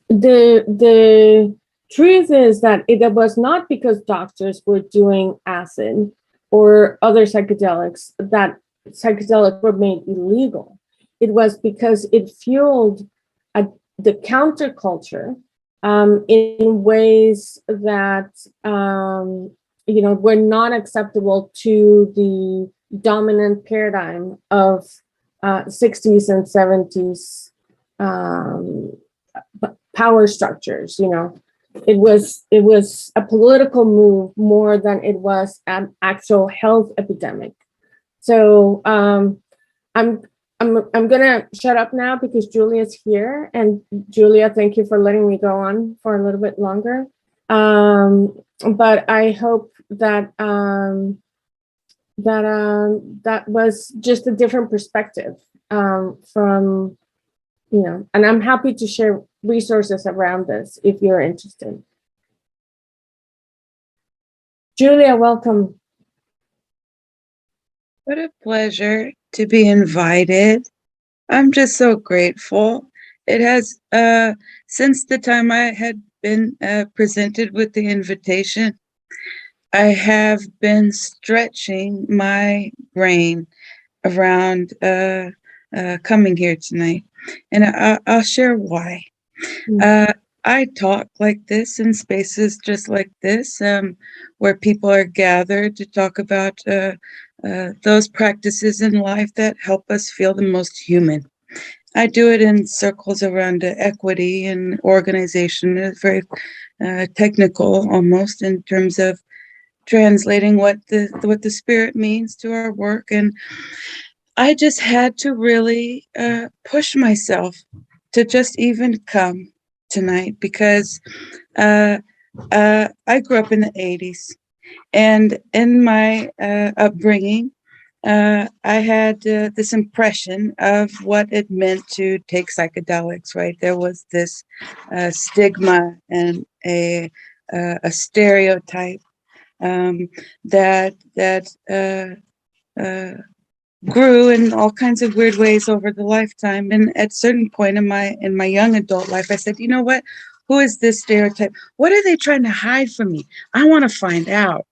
the truth is that it was not because doctors were doing acid or other psychedelics that psychedelics were made illegal. It was because it fueled the counterculture in ways that were not acceptable to the dominant paradigm of 60s and 70s power structures. It was a political move more than it was an actual health epidemic. So I'm gonna shut up now because Julia's here, and Julia, thank you for letting me go on for a little bit longer. But I hope that that was just a different perspective from, and I'm happy to share resources around this if you're interested. Julia, welcome. What a pleasure to be invited. I'm just so grateful. It has, since the time I had been presented with the invitation, I have been stretching my brain around coming here tonight. And I'll share why. I talk like this in spaces just like this, where people are gathered to talk about those practices in life that help us feel the most human. I do it in circles around equity and organization. It's very technical almost in terms of translating what the spirit means to our work. And I just had to really push myself to just even come tonight because I grew up in the 80s. And in my upbringing, I had this impression of what it meant to take psychedelics, right? There was this stigma and a stereotype that grew in all kinds of weird ways over the lifetime. And at a certain point in my young adult life, I said, you know what? Who is this stereotype? What are they trying to hide from me? I want to find out.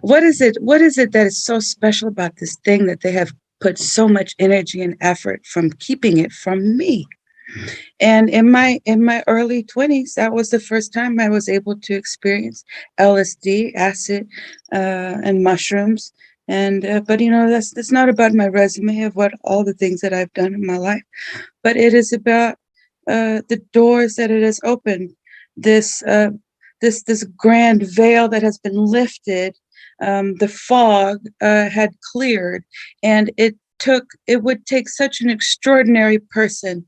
What is it that is so special about this thing that they have put so much energy and effort from keeping it from me? And in my early 20s, that was the first time I was able to experience LSD, acid, and mushrooms. And but that's not about my resume of what all the things that I've done in my life, but it is about the doors that it has opened. This grand veil that has been lifted, the fog had cleared, and it would take such an extraordinary person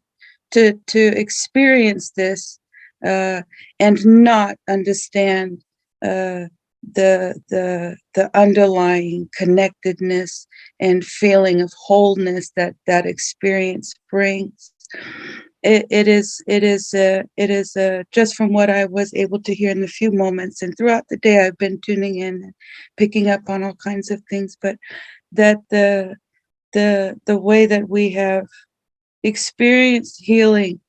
to experience this and not understand the underlying connectedness and feeling of wholeness that experience brings. It is just from what I was able to hear in the few moments, and throughout the day I've been tuning in and picking up on all kinds of things, but that the way that we have experienced healing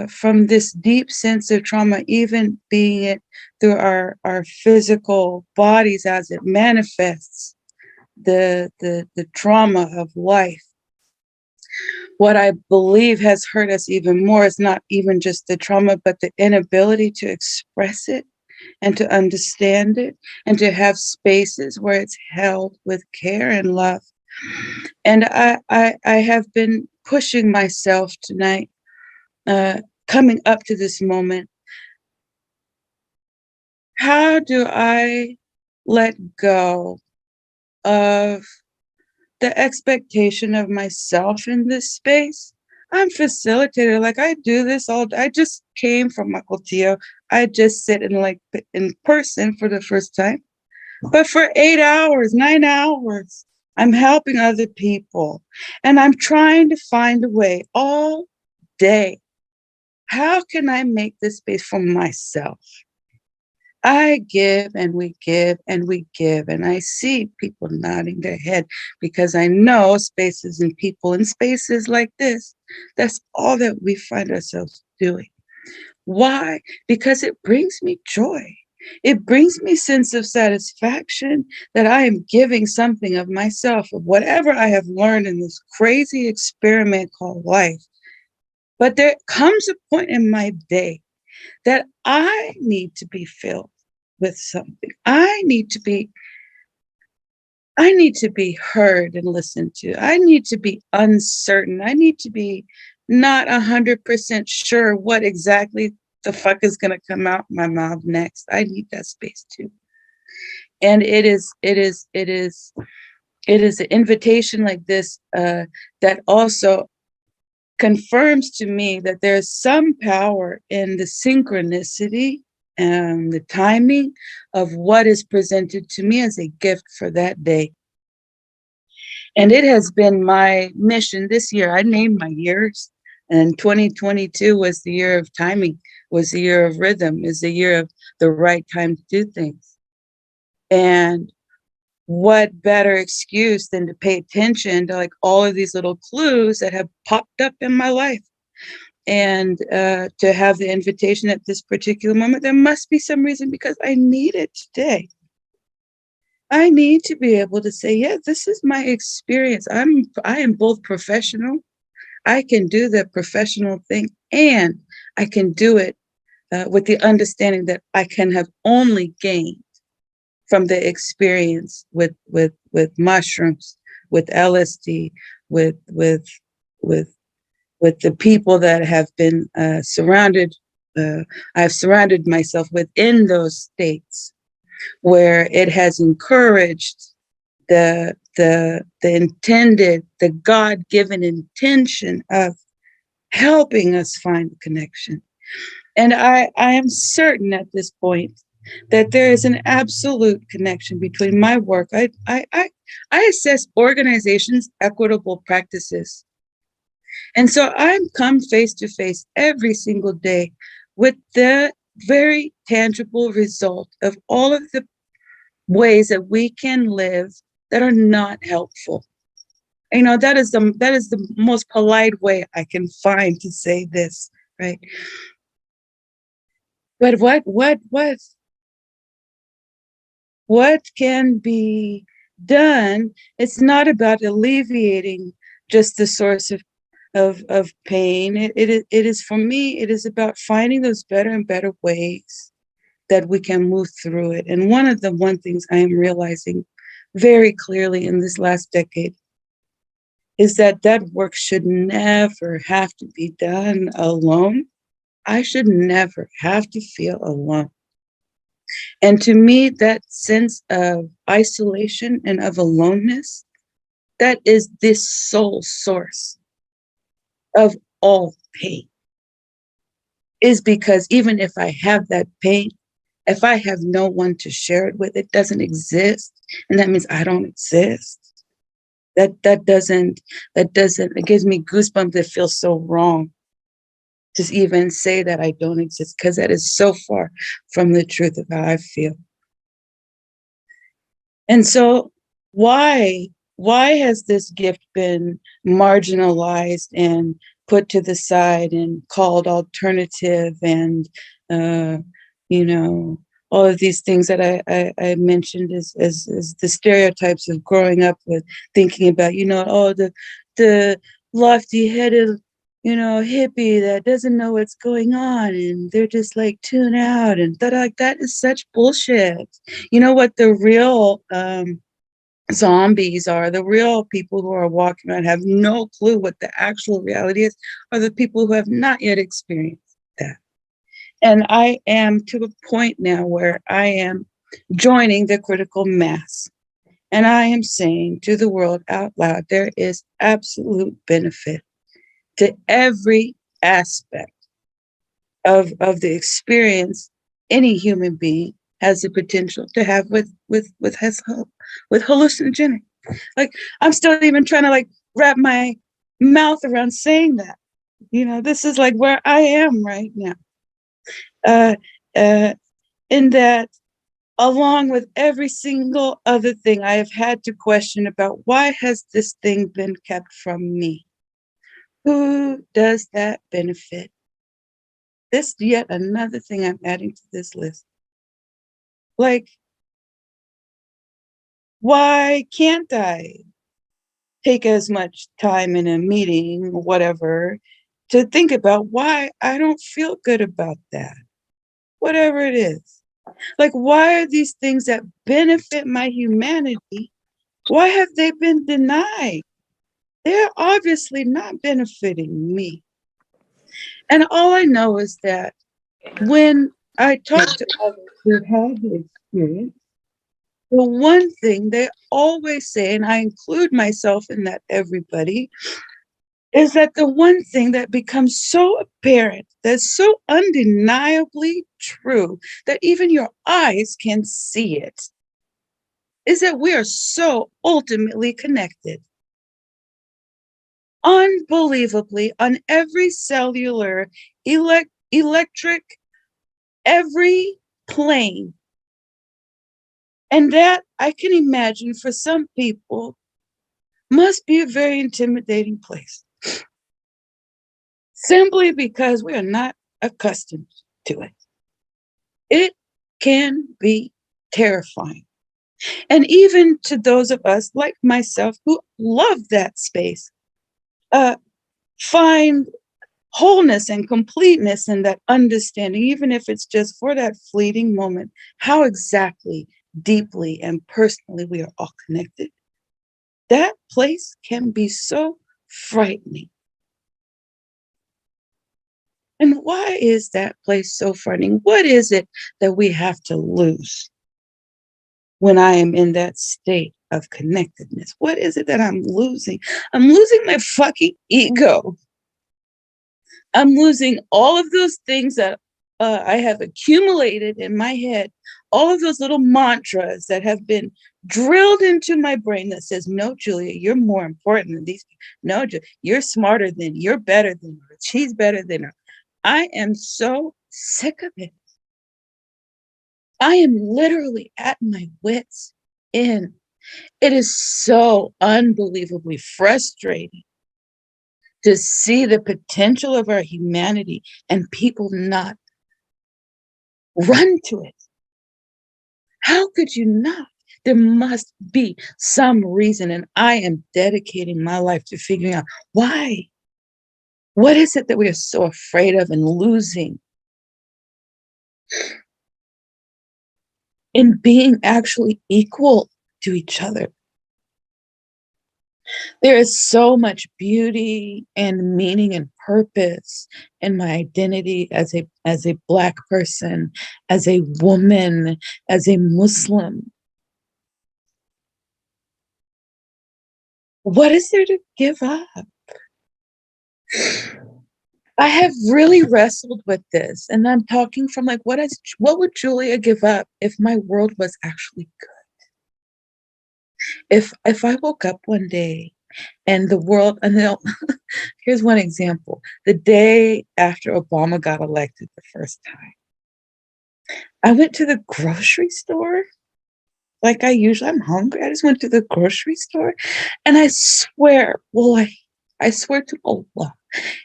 from this deep sense of trauma, even being it through our physical bodies as it manifests, the trauma of life. What I believe has hurt us even more is not even just the trauma, but the inability to express it and to understand it and to have spaces where it's held with care and love. And I have been pushing myself tonight, coming up to this moment, how do I let go of the expectation of myself in this space? I'm facilitator. Like I do this all. I just came from Uncle Tio. I just sit in person for the first time. But for 8 hours, 9 hours, I'm helping other people. And I'm trying to find a way all day. How can I make this space for myself? I give and we give and we give. And I see people nodding their head because I know spaces and people in spaces like this, that's all that we find ourselves doing. Why? Because it brings me joy. It brings me sense of satisfaction that I am giving something of myself, of whatever I have learned in this crazy experiment called life. But there comes a point in my day that I need to be filled with something. I need to be heard and listened to. I need to be uncertain. I need to be not 100% sure what exactly the fuck is going to come out my mouth next. I need that space too. And it is an invitation like this that also confirms to me that there's some power in the synchronicity and the timing of what is presented to me as a gift for that day. And it has been my mission this year. I named my years, and 2022 was the year of timing, was the year of rhythm, is the year of the right time to do things. And what better excuse than to pay attention to like all of these little clues that have popped up in my life, and to have the invitation at this particular moment. There must be some reason, because I need it today. I need to be able to say, yeah, this is my experience. I am both professional. I can do the professional thing, and I can do it with the understanding that I can have only gained from the experience with mushrooms, with LSD, with the people that have been surrounded. I've surrounded myself within those states where it has encouraged the intended, the God-given intention of helping us find connection. And I am certain at this point that there is an absolute connection between my work. I assess organizations' equitable practices. And so I'm come face to face every single day with the very tangible result of all of the ways that we can live that are not helpful. You know, that is the most polite way I can find to say this, right? But what can be done? It's not about alleviating just the source of pain. It is, for me, it is about finding those better and better ways that we can move through it. And one of the things I am realizing very clearly in this last decade is that work should never have to be done alone. I should never have to feel alone. And to me, that sense of isolation and of aloneness, that is the sole source of all pain. Is because even if I have that pain, if I have no one to share it with, it doesn't exist. And that means I don't exist. That doesn't, it gives me goosebumps. It feels so wrong to even say that I don't exist, because that is so far from the truth of how I feel. And so why has this gift been marginalized and put to the side and called alternative and, all of these things that I mentioned as the stereotypes of growing up with, thinking about, the lofty-headed, hippie that doesn't know what's going on, and they're just like tune out, and that is such bullshit. You know what the real zombies are, the real people who are walking around, have no clue what the actual reality is, are the people who have not yet experienced that. And I am to a point now where I am joining the critical mass. And I am saying to the world out loud, there is absolute benefit to every aspect of the experience any human being has the potential to have with hallucinogenic. Like, I'm still even trying to like wrap my mouth around saying that. This is like where I am right now. In that, along with every single other thing I have had to question about, why has this thing been kept from me? Who does that benefit? This yet another thing I'm adding to this list. Like, why can't I take as much time in a meeting, whatever, to think about why I don't feel good about that? Whatever it is. Like, why are these things that benefit my humanity, why have they been denied? They're obviously not benefiting me. And all I know is that when I talk to others who've had the experience, the one thing they always say, and I include myself in that, everybody, is that the one thing that becomes so apparent, that's so undeniably true, that even your eyes can see it, is that we are so ultimately connected. Unbelievably, on every cellular, electric, every plane. And that, I can imagine, for some people, must be a very intimidating place. Simply because we are not accustomed to it. It can be terrifying. And even to those of us like myself who love that space, find wholeness and completeness in that understanding, even if it's just for that fleeting moment, how exactly, deeply, and personally we are all connected. That place can be so frightening. And why is that place so frightening? What is it that we have to lose when I am in that state of connectedness? What is it that I'm losing? I'm losing my fucking ego. I'm losing all of those things that I have accumulated in my head, all of those little mantras that have been drilled into my brain that says, no, Julia, you're more important than these people. No, you're smarter than, you're better than her. She's better than her. I am so sick of it. I am literally at my wits' end. It is so unbelievably frustrating to see the potential of our humanity and people not run to it. How could you not? There must be some reason, and I am dedicating my life to figuring out why. What is it that we are so afraid of and losing in being actually equal to each other? There is so much beauty and meaning and purpose in my identity as a Black person, as a woman, as a Muslim. What is there to give up? I have really wrestled with this, and I'm talking from like, what would Julia give up if my world was actually good? If I woke up one day and the world, and here's one example. The day after Obama got elected the first time, I went to the grocery store. Like I'm hungry. I just went to the grocery store, and I swear, I swear to Allah,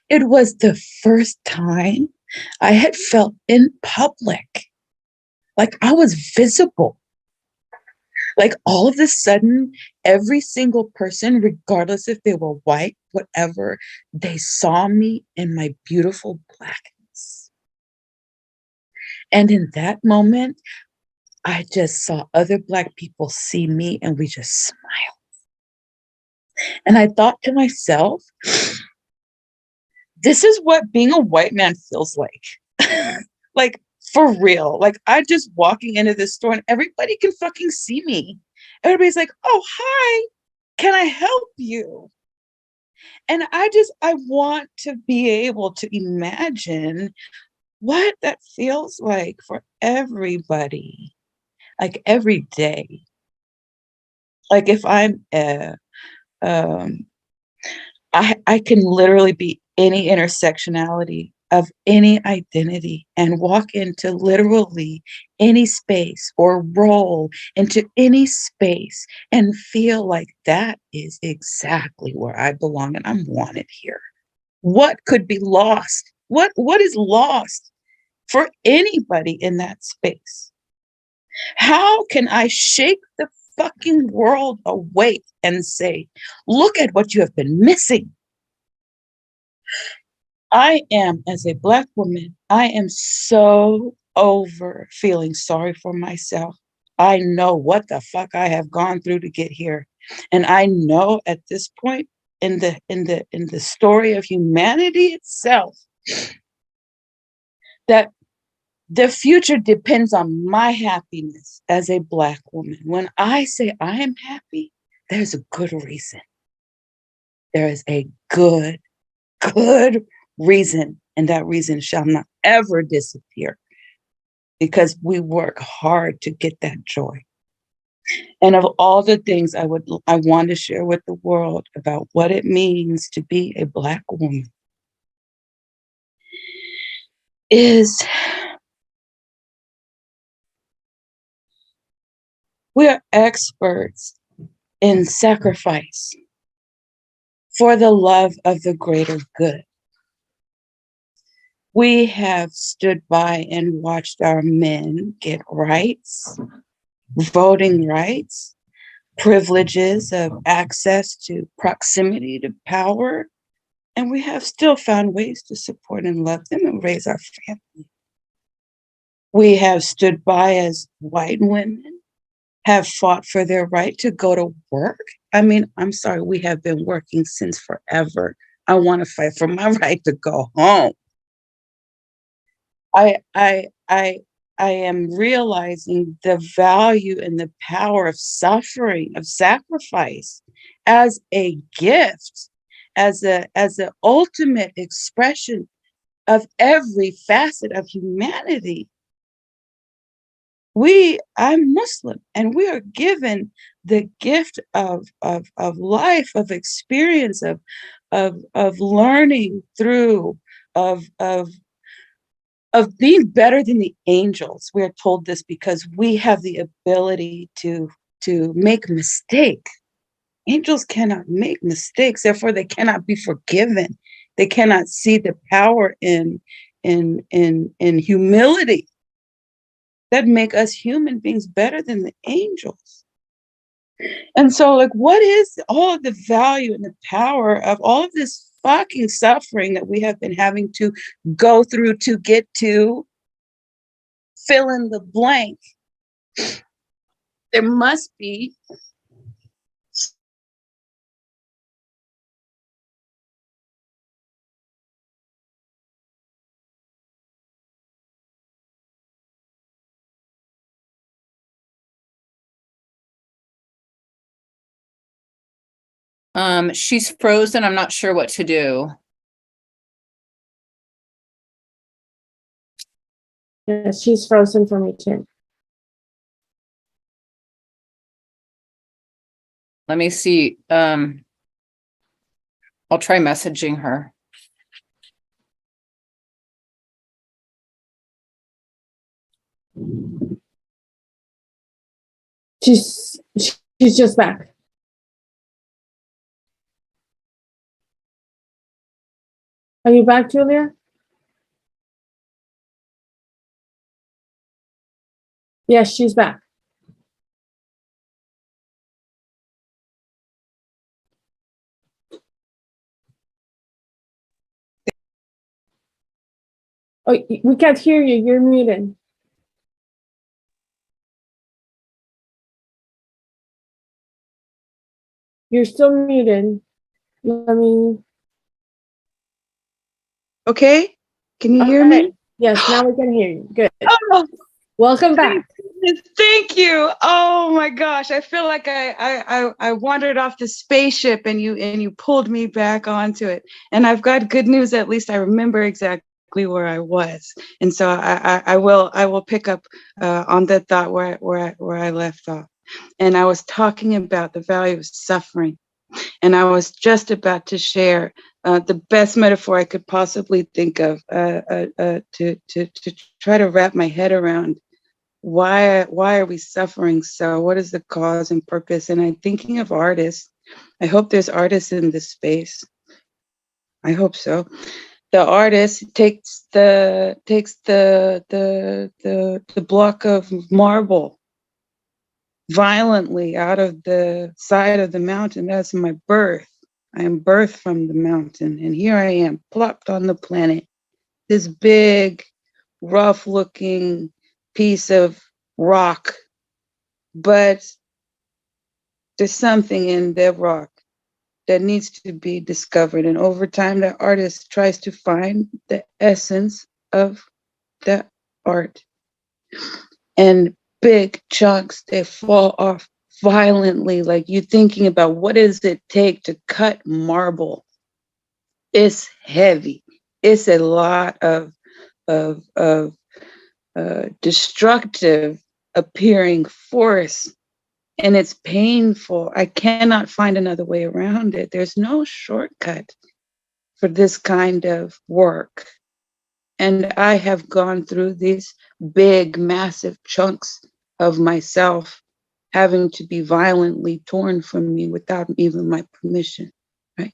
it was the first time I had felt in public, like I was visible. Like all of a sudden, every single person, regardless if they were white, whatever, they saw me in my beautiful Blackness. And in that moment, I just saw other Black people see me, and we just smiled. And I thought to myself, this is what being a white man feels like. Like, for real. Like, I just walking into this store and everybody can fucking see me. Everybody's like, oh, hi, can I help you? And I want to be able to imagine what that feels like for everybody, like every day. Like if I'm I can literally be any intersectionality of any identity and walk into literally any space or roll into any space and feel like that is exactly where I belong and I'm wanted here. What could be lost? What is lost for anybody in that space? How can I shake the fucking world awake and say, look at what you have been missing? I am, as a Black woman, I am so over feeling sorry for myself. I know what the fuck I have gone through to get here. And I know at this point in the story of humanity itself that the future depends on my happiness as a Black woman. When I say I am happy, there's a good reason. There is a good reason, and that reason shall not ever disappear because we work hard to get that joy. And of all the things I want to share with the world about what it means to be a Black woman is we are experts in sacrifice for the love of the greater good. We have stood by and watched our men get rights, voting rights, privileges of access to proximity to power, and we have still found ways to support and love them and raise our family. We have stood by as white women, have fought for their right to go to work. I mean, I'm sorry, we have been working since forever. I want to fight for my right to go home. I am realizing the value and the power of suffering, of sacrifice as a gift, as the ultimate expression of every facet of humanity. I'm Muslim, and we are given the gift of life, of experience, of learning through, of being better than the angels. We are told this because we have the ability to make mistake. Angels cannot make mistakes, therefore they cannot be forgiven. They cannot see the power in humility that make us human beings better than the angels. And so, like, what is all of the value and the power of all of this fucking suffering that we have been having to go through to get to fill in the blank? There must be she's frozen. I'm not sure what to do. Yeah, she's frozen for me too. Let me see. I'll try messaging her. She's just back. Are you back, Julia? Yes, she's back. Oh, we can't hear you. You're muted. You're still muted. Let me. okay. Can you hear Okay. me? Yes, now we can hear you. Good. Oh, Welcome back. thank you. Oh my gosh, I feel like I wandered off the spaceship and you pulled me back onto it. And I've got good news. At least I remember exactly where I was, and so I will pick up on that thought where I left off. And I was talking about the value of suffering. And I was just about to share the best metaphor I could possibly think of to try to wrap my head around why are we suffering so? What is the cause and purpose? And I'm thinking of artists. I hope there's artists in this space. I hope so. The artist takes the block of marble violently out of the side of the mountain. That's my birth. I am birthed from the mountain, and here I am, plopped on the planet. This big, rough-looking piece of rock, but there's something in that rock that needs to be discovered. And over time, the artist tries to find the essence of the art. And big chunks, they fall off violently, like you thinking about what does it take to cut marble. It's heavy. It's a lot of destructive appearing force, and it's painful. I cannot find another way around it. There's no shortcut for this kind of work. And I have gone through these big, massive chunks of myself having to be violently torn from me without even my permission, right?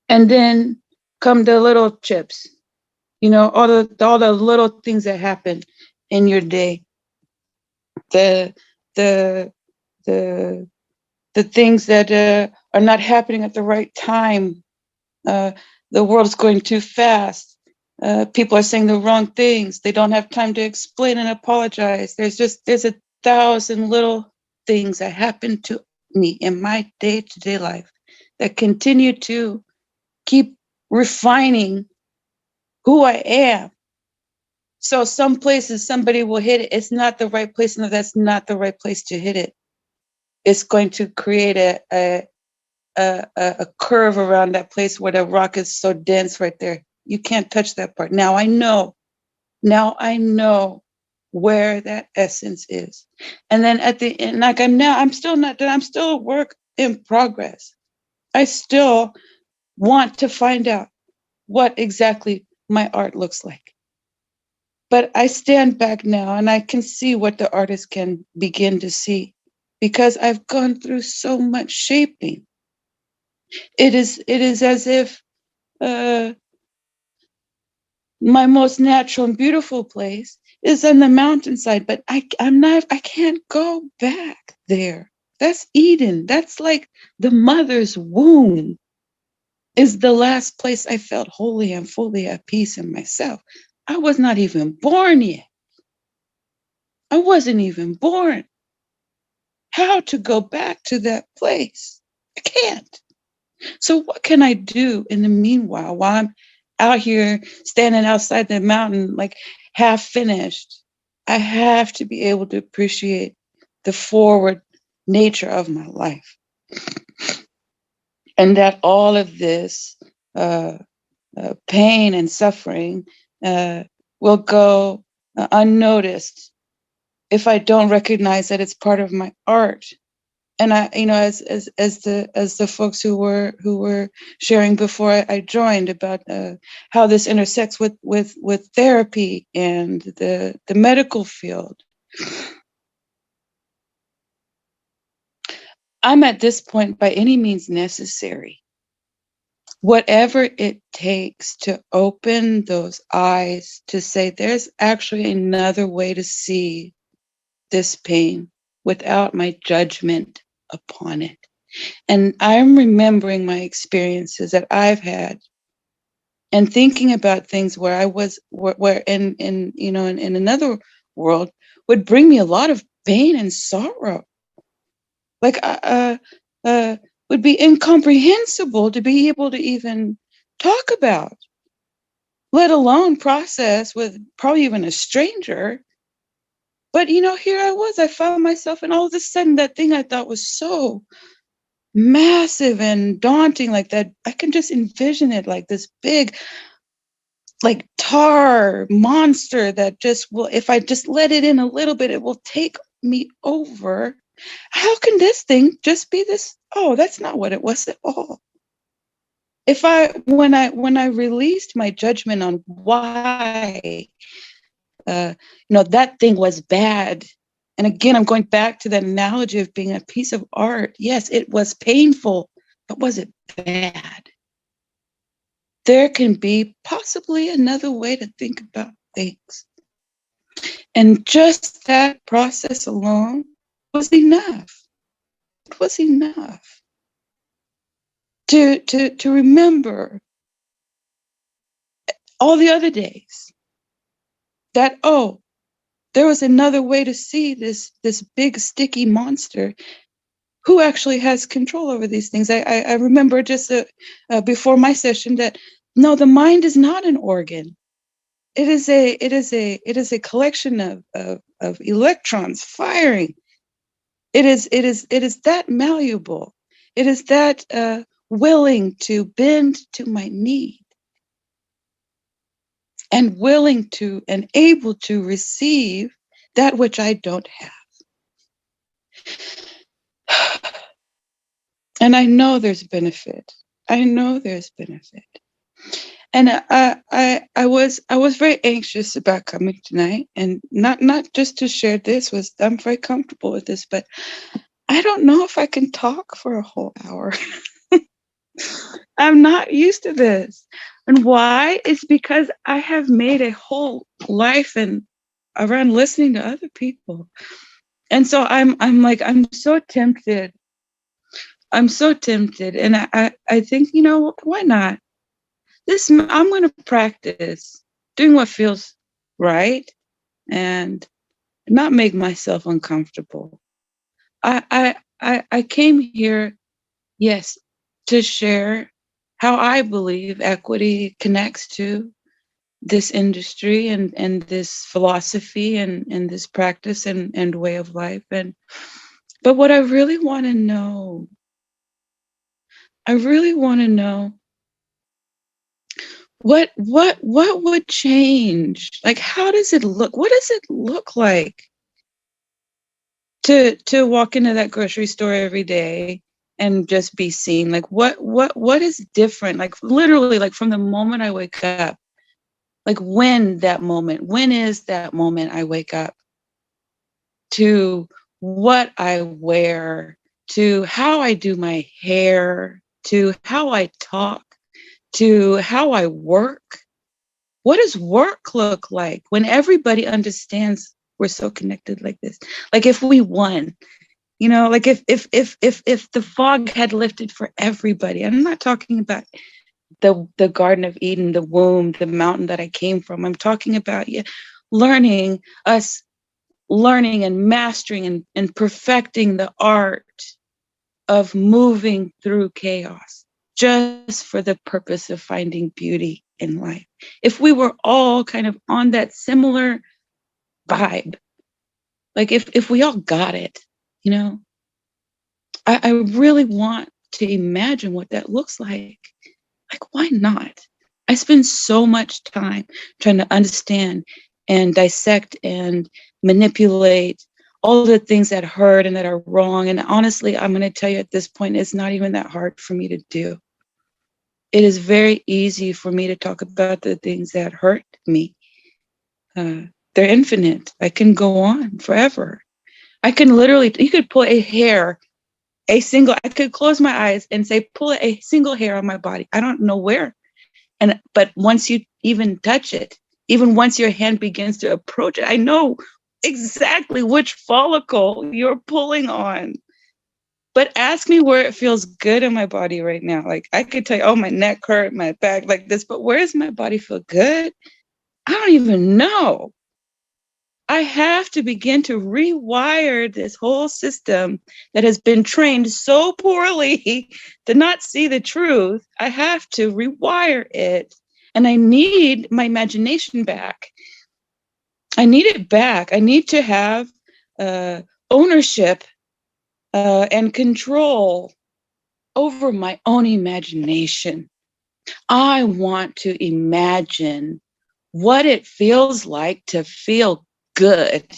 And then come the little chips, you know, all the little things that happen in your day, the things that are not happening at the right time. The world's going too fast. People are saying the wrong things. They don't have time to explain and apologize. There's 1,000 little things that happen to me in my day-to-day life that continue to keep refining who I am. So some places somebody will hit it. It's not the right place. No, that's not the right place to hit it. It's going to create a curve around that place where the rock is so dense right there. You can't touch that part. Now I know where that essence is. And then at the end, like I'm still not done. I'm still a work in progress. I still want to find out what exactly my art looks like. But I stand back now and I can see what the artist can begin to see because I've gone through so much shaping. It is as if my most natural and beautiful place is on the mountainside, but I can't go back there. That's Eden. That's like the mother's womb is the last place I felt wholly and fully at peace in myself. I was not even born yet. I wasn't even born. How to go back to that place? I can't. So what can I do in the meanwhile while I'm out here standing outside the mountain, like half finished? I have to be able to appreciate the forward nature of my life. And that all of this pain and suffering will go unnoticed if I don't recognize that it's part of my art. And I, you know, as the folks who were sharing before I joined about how this intersects with therapy and the medical field, I'm at this point by any means necessary. Whatever it takes to open those eyes to say there's actually another way to see this pain without my judgment upon it. And I'm remembering my experiences that I've had and thinking about things where I was, where in another world would bring me a lot of pain and sorrow. Like, would be incomprehensible to be able to even talk about. let alone process with probably even a stranger. But, here I was, I found myself, and all of a sudden, that thing I thought was so massive and daunting, like that, I can just envision it like this big, like tar monster that just will, if I just let it in a little bit, it will take me over. How can this thing just be this? Oh, that's not what it was at all. When I released my judgment on why, that thing was bad. And again, I'm going back to that analogy of being a piece of art. Yes, it was painful, but was it bad? There can be possibly another way to think about things. And just that process alone was enough. It was enough to remember all the other days that, oh, there was another way to see this big sticky monster who actually has control over these things. I remember just before my session that no, the mind is not an organ. It is a collection of electrons firing. It is that malleable. It is that willing to bend to my need, and willing to and able to receive that which I don't have. And I know there's benefit. I know there's benefit. And I was very anxious about coming tonight, and not just to share this. I'm very comfortable with this, but I don't know if I can talk for a whole hour. I'm not used to this. And why? It's because I have made a whole life and around listening to other people. And so I'm so tempted. I'm so tempted. And I think, why not? I'm going to practice doing what feels right and not make myself uncomfortable. I came here, yes, to share how I believe equity connects to this industry and this philosophy and this practice and way of life. But what I really want to know, what would change? Like, how does it look? What does it look like to walk into that grocery store every day and just be seen? Like, what is different? Like, literally, like from the moment I wake up, like when is that moment I wake up, to what I wear, to how I do my hair, to how I talk, to how I work. What does work look like when everybody understands we're so connected like this? Like if we won, like if the fog had lifted for everybody. I'm not talking about the Garden of Eden, the womb, the mountain that I came from. I'm talking about learning and mastering and perfecting the art of moving through chaos just for the purpose of finding beauty in life. If we were all kind of on that similar vibe, like if we all got it, I really want to imagine what that looks like. Like, why not? I spend so much time trying to understand and dissect and manipulate all the things that hurt and that are wrong. And honestly, I'm going to tell you at this point, it's not even that hard for me to do. It is very easy for me to talk about the things that hurt me. They're infinite. I can go on forever. I can literally, you could pull a hair, I could close my eyes and say, pull a single hair on my body. I don't know where. But once you even touch it, even once your hand begins to approach it, I know exactly which follicle you're pulling on. But ask me where it feels good in my body right now. Like I could tell you, oh, my neck hurt, my back like this, but where does my body feel good? I don't even know. I have to begin to rewire this whole system that has been trained so poorly to not see the truth. I have to rewire it and I need my imagination back. I need it back. I need to have ownership and control over my own imagination. I want to imagine what it feels like to feel good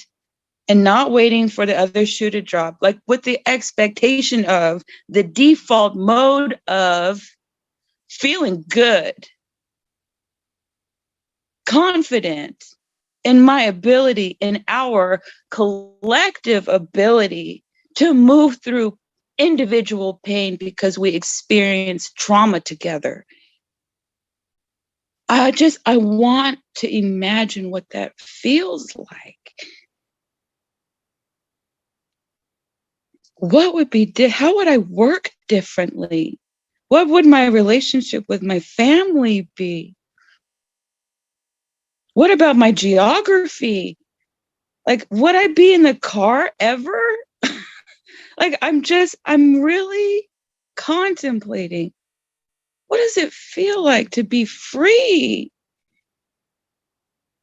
and not waiting for the other shoe to drop, like with the expectation of the default mode of feeling good, confident in my ability, in our collective ability to move through individual pain because we experience trauma together. I want to imagine what that feels like. What would be, how would I work differently? What would my relationship with my family be? What about my geography? Like, would I be in the car ever? Like, I'm really contemplating, what does it feel like to be free?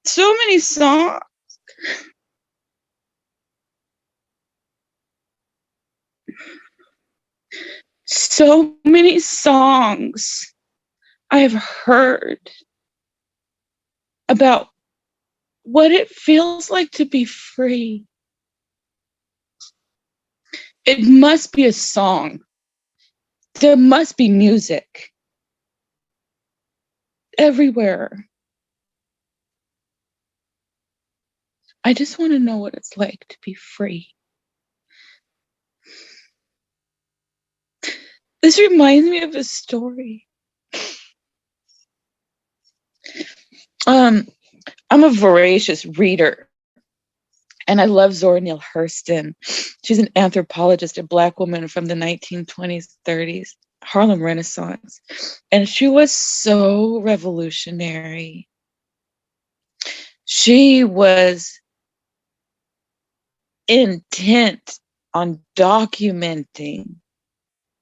So many songs. So many songs I've heard about what it feels like to be free. It must be a song. There must be music everywhere. I just want to know what it's like to be free. This reminds me of a story. I'm a voracious reader, and I love Zora Neale Hurston. She's an anthropologist, a Black woman from the 1920s, 30s, Harlem Renaissance. And she was so revolutionary. She was intent on documenting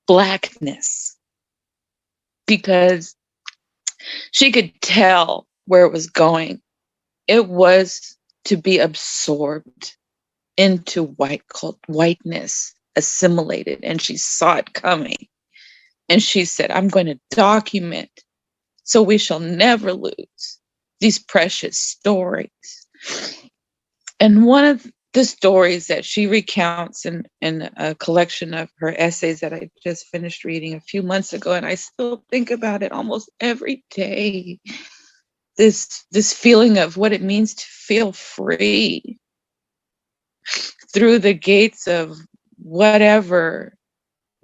Blackness because she could tell where it was going. It was to be absorbed into whiteness, assimilated, and she saw it coming. And she said, I'm going to document so we shall never lose these precious stories. And one of the stories that she recounts in a collection of her essays that I just finished reading a few months ago, and I still think about it almost every day, this feeling of what it means to feel free through the gates of whatever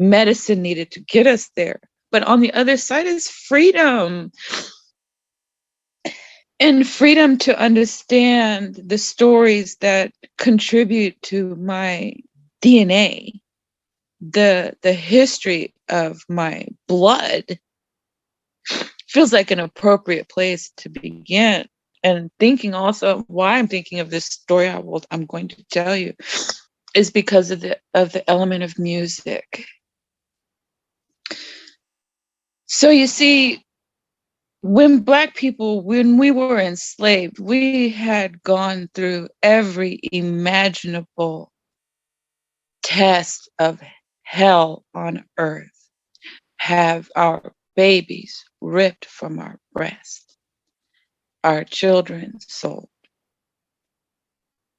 medicine needed to get us there. But on the other side is freedom. And freedom to understand the stories that contribute to my DNA, the history of my blood, feels like an appropriate place to begin. And thinking also why I'm thinking of this story I'm going to tell you is because of the element of music. So you see, when Black people, when we were enslaved, we had gone through every imaginable test of hell on earth, have our babies ripped from our breast, our children sold.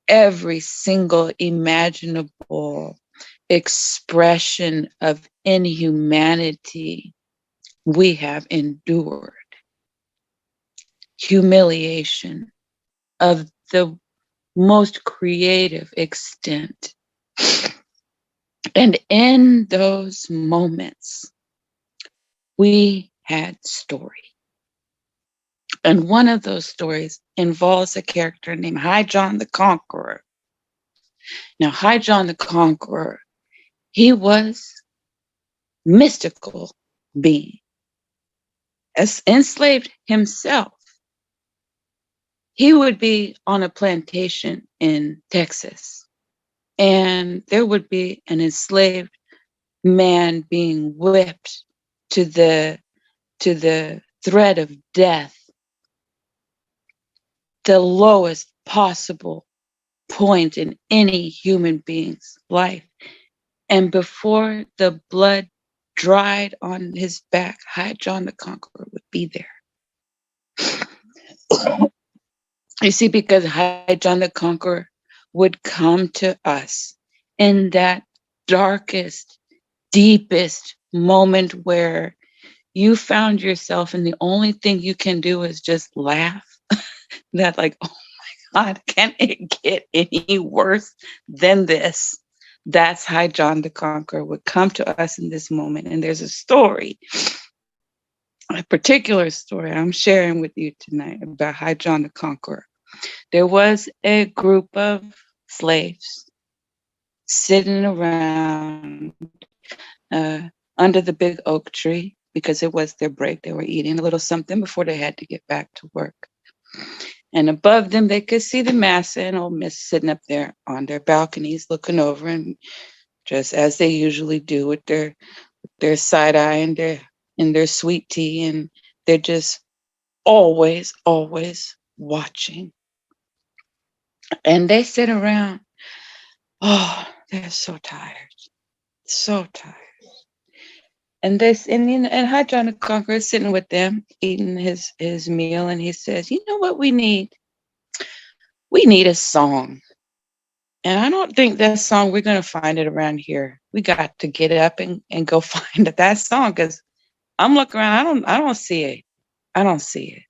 Every single imaginable expression of inhumanity we have endured. Humiliation of the most creative extent. And in those moments, we had story. And one of those stories involves a character named High John the Conqueror. Now, High John the Conqueror, he was mystical being, as enslaved himself. He would be on a plantation in Texas, and there would be an enslaved man being whipped to the threat of death the lowest possible point in any human being's life. And before the blood dried on his back, High John the Conqueror would be there. You see, because High John the Conqueror would come to us in that darkest, deepest moment where you found yourself and the only thing you can do is just laugh. That like, oh my God, can it get any worse than this? That's how John the Conqueror would come to us in this moment. And there's a story, a particular story I'm sharing with you tonight about High John the Conqueror. There was a group of slaves sitting around under the big oak tree because it was their break. They were eating a little something before they had to get back to work. And above them, they could see the massa and old Miss sitting up there on their balconies looking over, and just as they usually do with their side eye and their sweet tea, and they're just always watching. And they sit around. Oh, they're so tired. So tired. And High John the Conqueror is sitting with them, eating his meal, and he says, you know what we need? We need a song. And I don't think that song, we're going to find it around here. We got to get up and go find that song, because I'm looking around, I don't see it. I don't see it.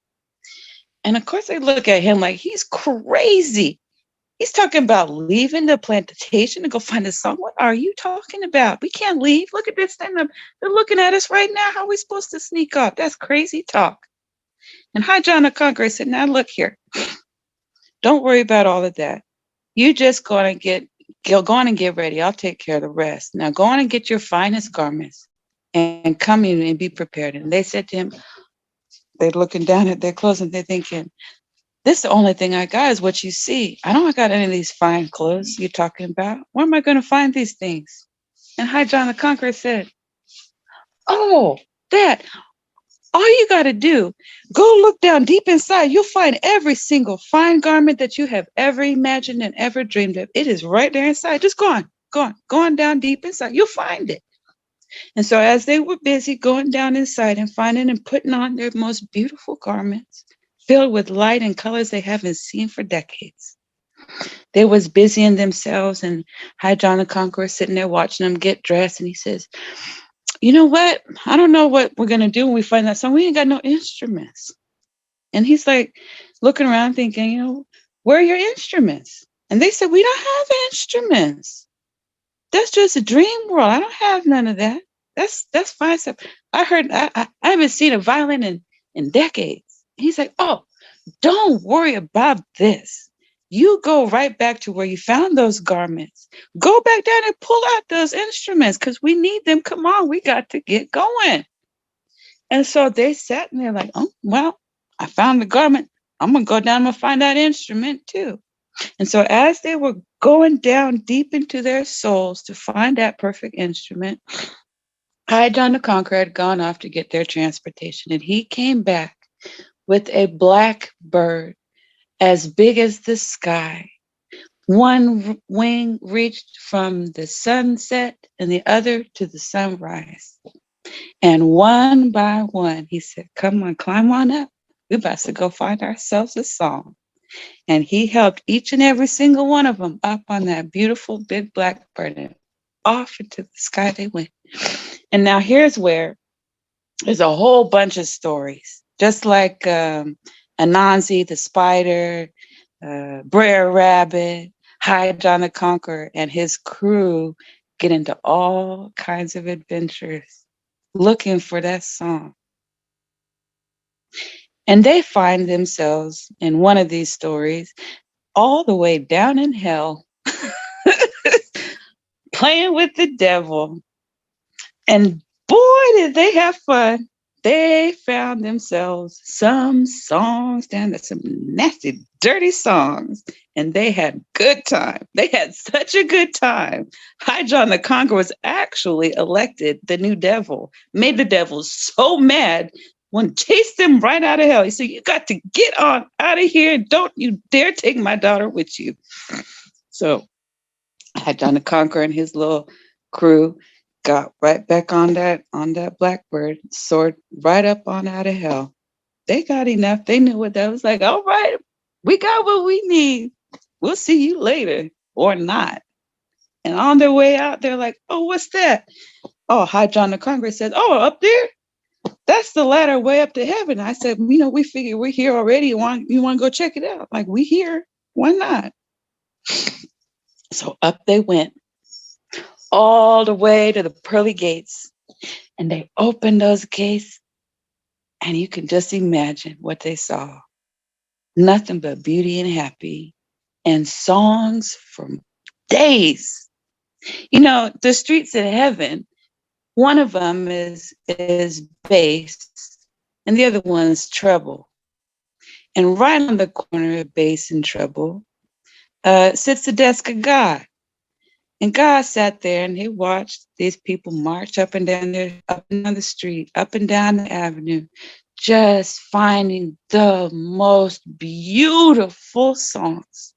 And of course they look at him like he's crazy. He's talking about leaving the plantation to go find a song. What are you talking about? We can't leave. Look at this thing. They're looking at us right now. How are we supposed to sneak off? That's crazy talk. And High John the Conqueror said, now look here. Don't worry about all of that. You just go on and get ready. I'll take care of the rest. Now go on and get your finest garments and come in and be prepared. And they said to him, they're looking down at their clothes and they're thinking, this is the only thing I got is what you see. I don't got any of these fine clothes you're talking about. Where am I going to find these things? And High John the Conqueror said, oh, that. All you got to do, go look down deep inside. You'll find every single fine garment that you have ever imagined and ever dreamed of. It is right there inside. Just go on down deep inside. You'll find it. And so as they were busy going down inside and finding and putting on their most beautiful garments, filled with light and colors they haven't seen for decades, they was busying themselves, and High John the Conqueror sitting there watching them get dressed. And he says, you know what? I don't know what we're going to do when we find that song. We ain't got no instruments. And he's like looking around thinking, you know, where are your instruments? And they said, we don't have instruments. That's just a dream world. I don't have none of that. That's fine stuff. I haven't seen a violin in decades. He's like, oh, don't worry about this. You go right back to where you found those garments. Go back down and pull out those instruments because we need them. Come on, we got to get going. And so they sat and they're like, oh, well, I found the garment. I'm going to go down and find that instrument too. And so as they were going down deep into their souls to find that perfect instrument, High John the Conqueror had gone off to get their transportation, and he came back with a black bird as big as the sky. One wing reached from the sunset and the other to the sunrise. And one by one, he said, come on, climb on up. We're about to go find ourselves a song. And he helped each and every single one of them up on that beautiful big black bird, and off into the sky they went. And now here's where there's a whole bunch of stories, just like Anansi the spider, Brer Rabbit, High John the Conqueror, and his crew get into all kinds of adventures looking for that song. And they find themselves in one of these stories all the way down in hell, playing with the devil. And boy, did they have fun. They found themselves some songs down there, some nasty, dirty songs, and they had good time. They had such a good time. High John the Conqueror was actually elected the new devil, made the devil so mad want to chase them right out of hell. He said, you got to get on out of here. Don't you dare take my daughter with you. So I had John the Conqueror and his little crew got right back on that blackbird, soared right up on out of hell. They got enough. They knew what that was like. All right, we got what we need. We'll see you later or not. And on their way out, they're like, oh, what's that? Oh, hi, John the Conqueror says, oh, up there? That's the ladder way up to heaven. I said, we figure we're here already. You want to go check it out? Like, we here. Why not? So up they went all the way to the pearly gates. And they opened those gates. And you can just imagine what they saw. Nothing but beauty and happy and songs for days. The streets of heaven, one of them is bass and the other one is treble. And right on the corner of bass and treble sits the desk of God. And God sat there and he watched these people march up and down the street, up and down the avenue, just finding the most beautiful songs.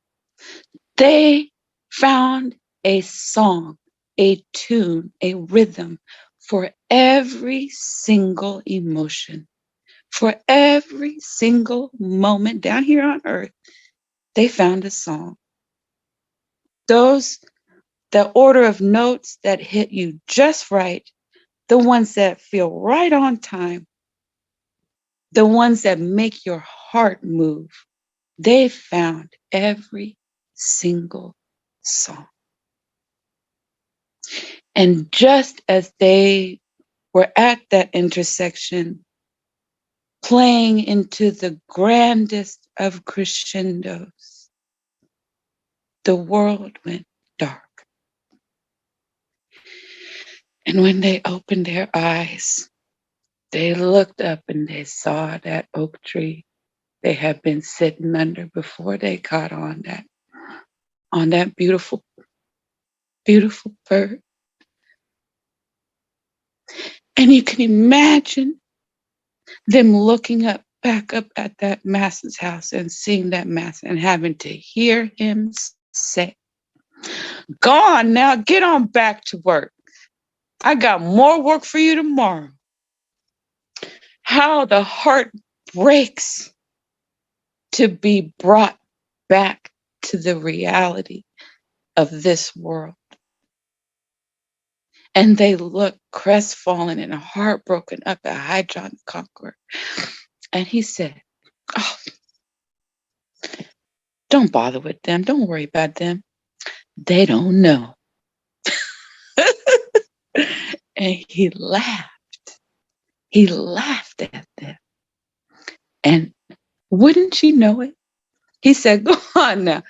They found a song, a tune, a rhythm for every single emotion, for every single moment down here on earth. They found a song. The order of notes that hit you just right, the ones that feel right on time, the ones that make your heart move, they found every single song. And just as they were at that intersection, playing into the grandest of crescendos, the world went dark. And when they opened their eyes, they looked up and they saw that oak tree they had been sitting under before they caught on that beautiful, beautiful bird. And you can imagine them looking back up at that Mason's house and seeing that Mason and having to hear him say, go on now, get on back to work. I got more work for you tomorrow. How the heart breaks to be brought back to the reality of this world. And they look crestfallen and heartbroken up at High John the Conqueror. And he said, oh, don't bother with them. Don't worry about them. They don't know. And he laughed. He laughed at them. And wouldn't you know it? He said, go on now.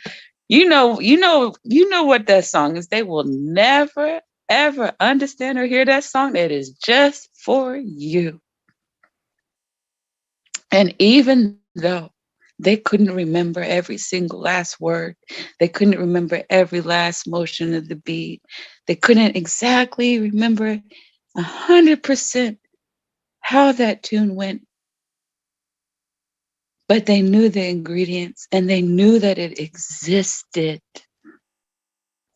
You know what that song is. They will never, ever understand or hear that song. It is just for you. And even though they couldn't remember every single last word, they couldn't remember every last motion of the beat, they couldn't exactly remember 100% how that tune went, but they knew the ingredients and they knew that it existed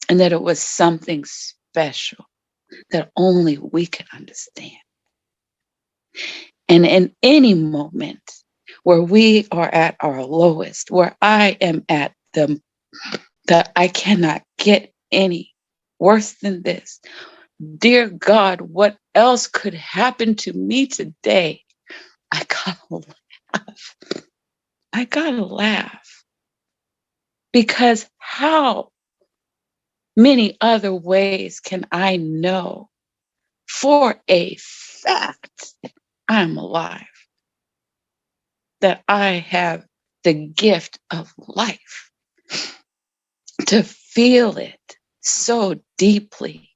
and that it was something special that only we can understand. And in any moment where we are at our lowest, where I am at the I cannot get any worse than this. Dear God, what else could happen to me today? I gotta laugh. I gotta laugh. Because how many other ways can I know for a fact I'm alive? That I have the gift of life to feel it so deeply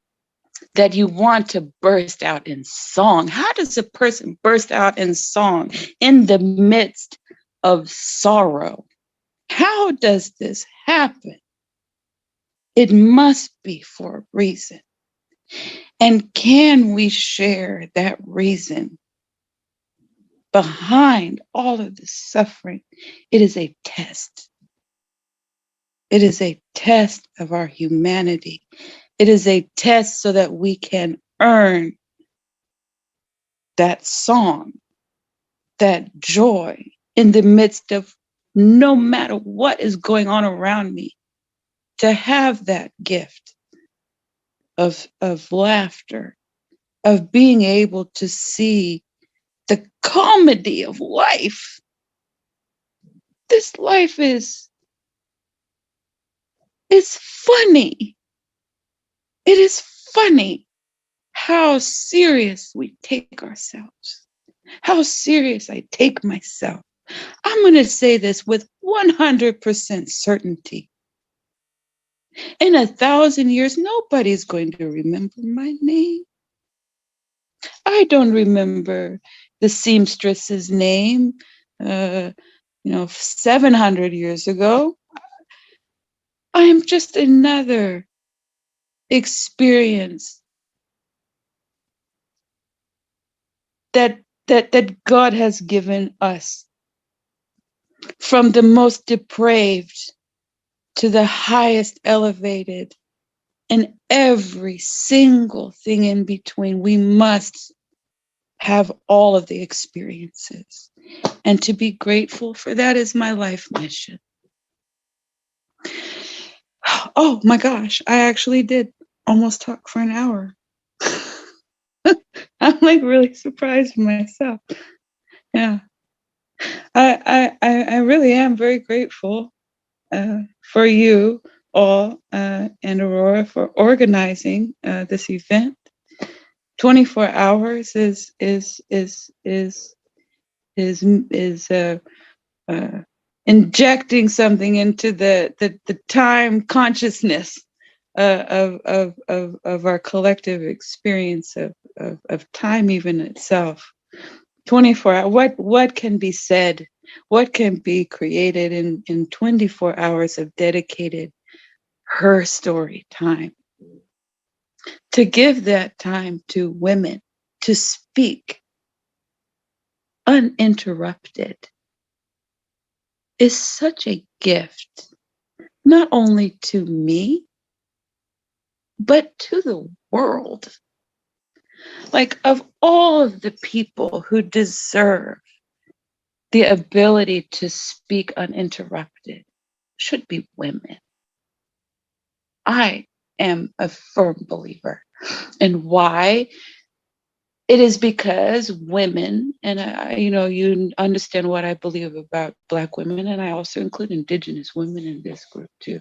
that you want to burst out in song. How does a person burst out in song in the midst of sorrow? How does this happen? It must be for a reason. And can we share that reason behind all of this suffering, it is a test. It is a test of our humanity. It is a test so that we can earn that song, that joy in the midst of no matter what is going on around me, to have that gift of laughter, of being able to see the comedy of life. This life is funny. It is funny how serious we take ourselves, how serious I take myself. I'm going to say this with 100% certainty. In 1,000 years, nobody's going to remember my name. I don't remember the seamstress's name, 700 years ago. I am just another experience that God has given us, from the most depraved to the highest elevated, and every single thing in between. We must have all of the experiences. And to be grateful for that is my life mission. Oh my gosh, I actually did almost talk for an hour. I'm like really surprised myself. Yeah. I really am very grateful for you all and Aurora for organizing this event. 24 hours is injecting something into the time consciousness of our collective experience of time even itself. 24 hours, what can be said, what can be created in 24 hours of dedicated Herstory time? To give that time to women to speak uninterrupted is such a gift, not only to me, but to the world. Like, of all of the people who deserve the ability to speak uninterrupted, should be women. I am a firm believer. And why? It is because women, and you understand what I believe about Black women, and I also include Indigenous women in this group too.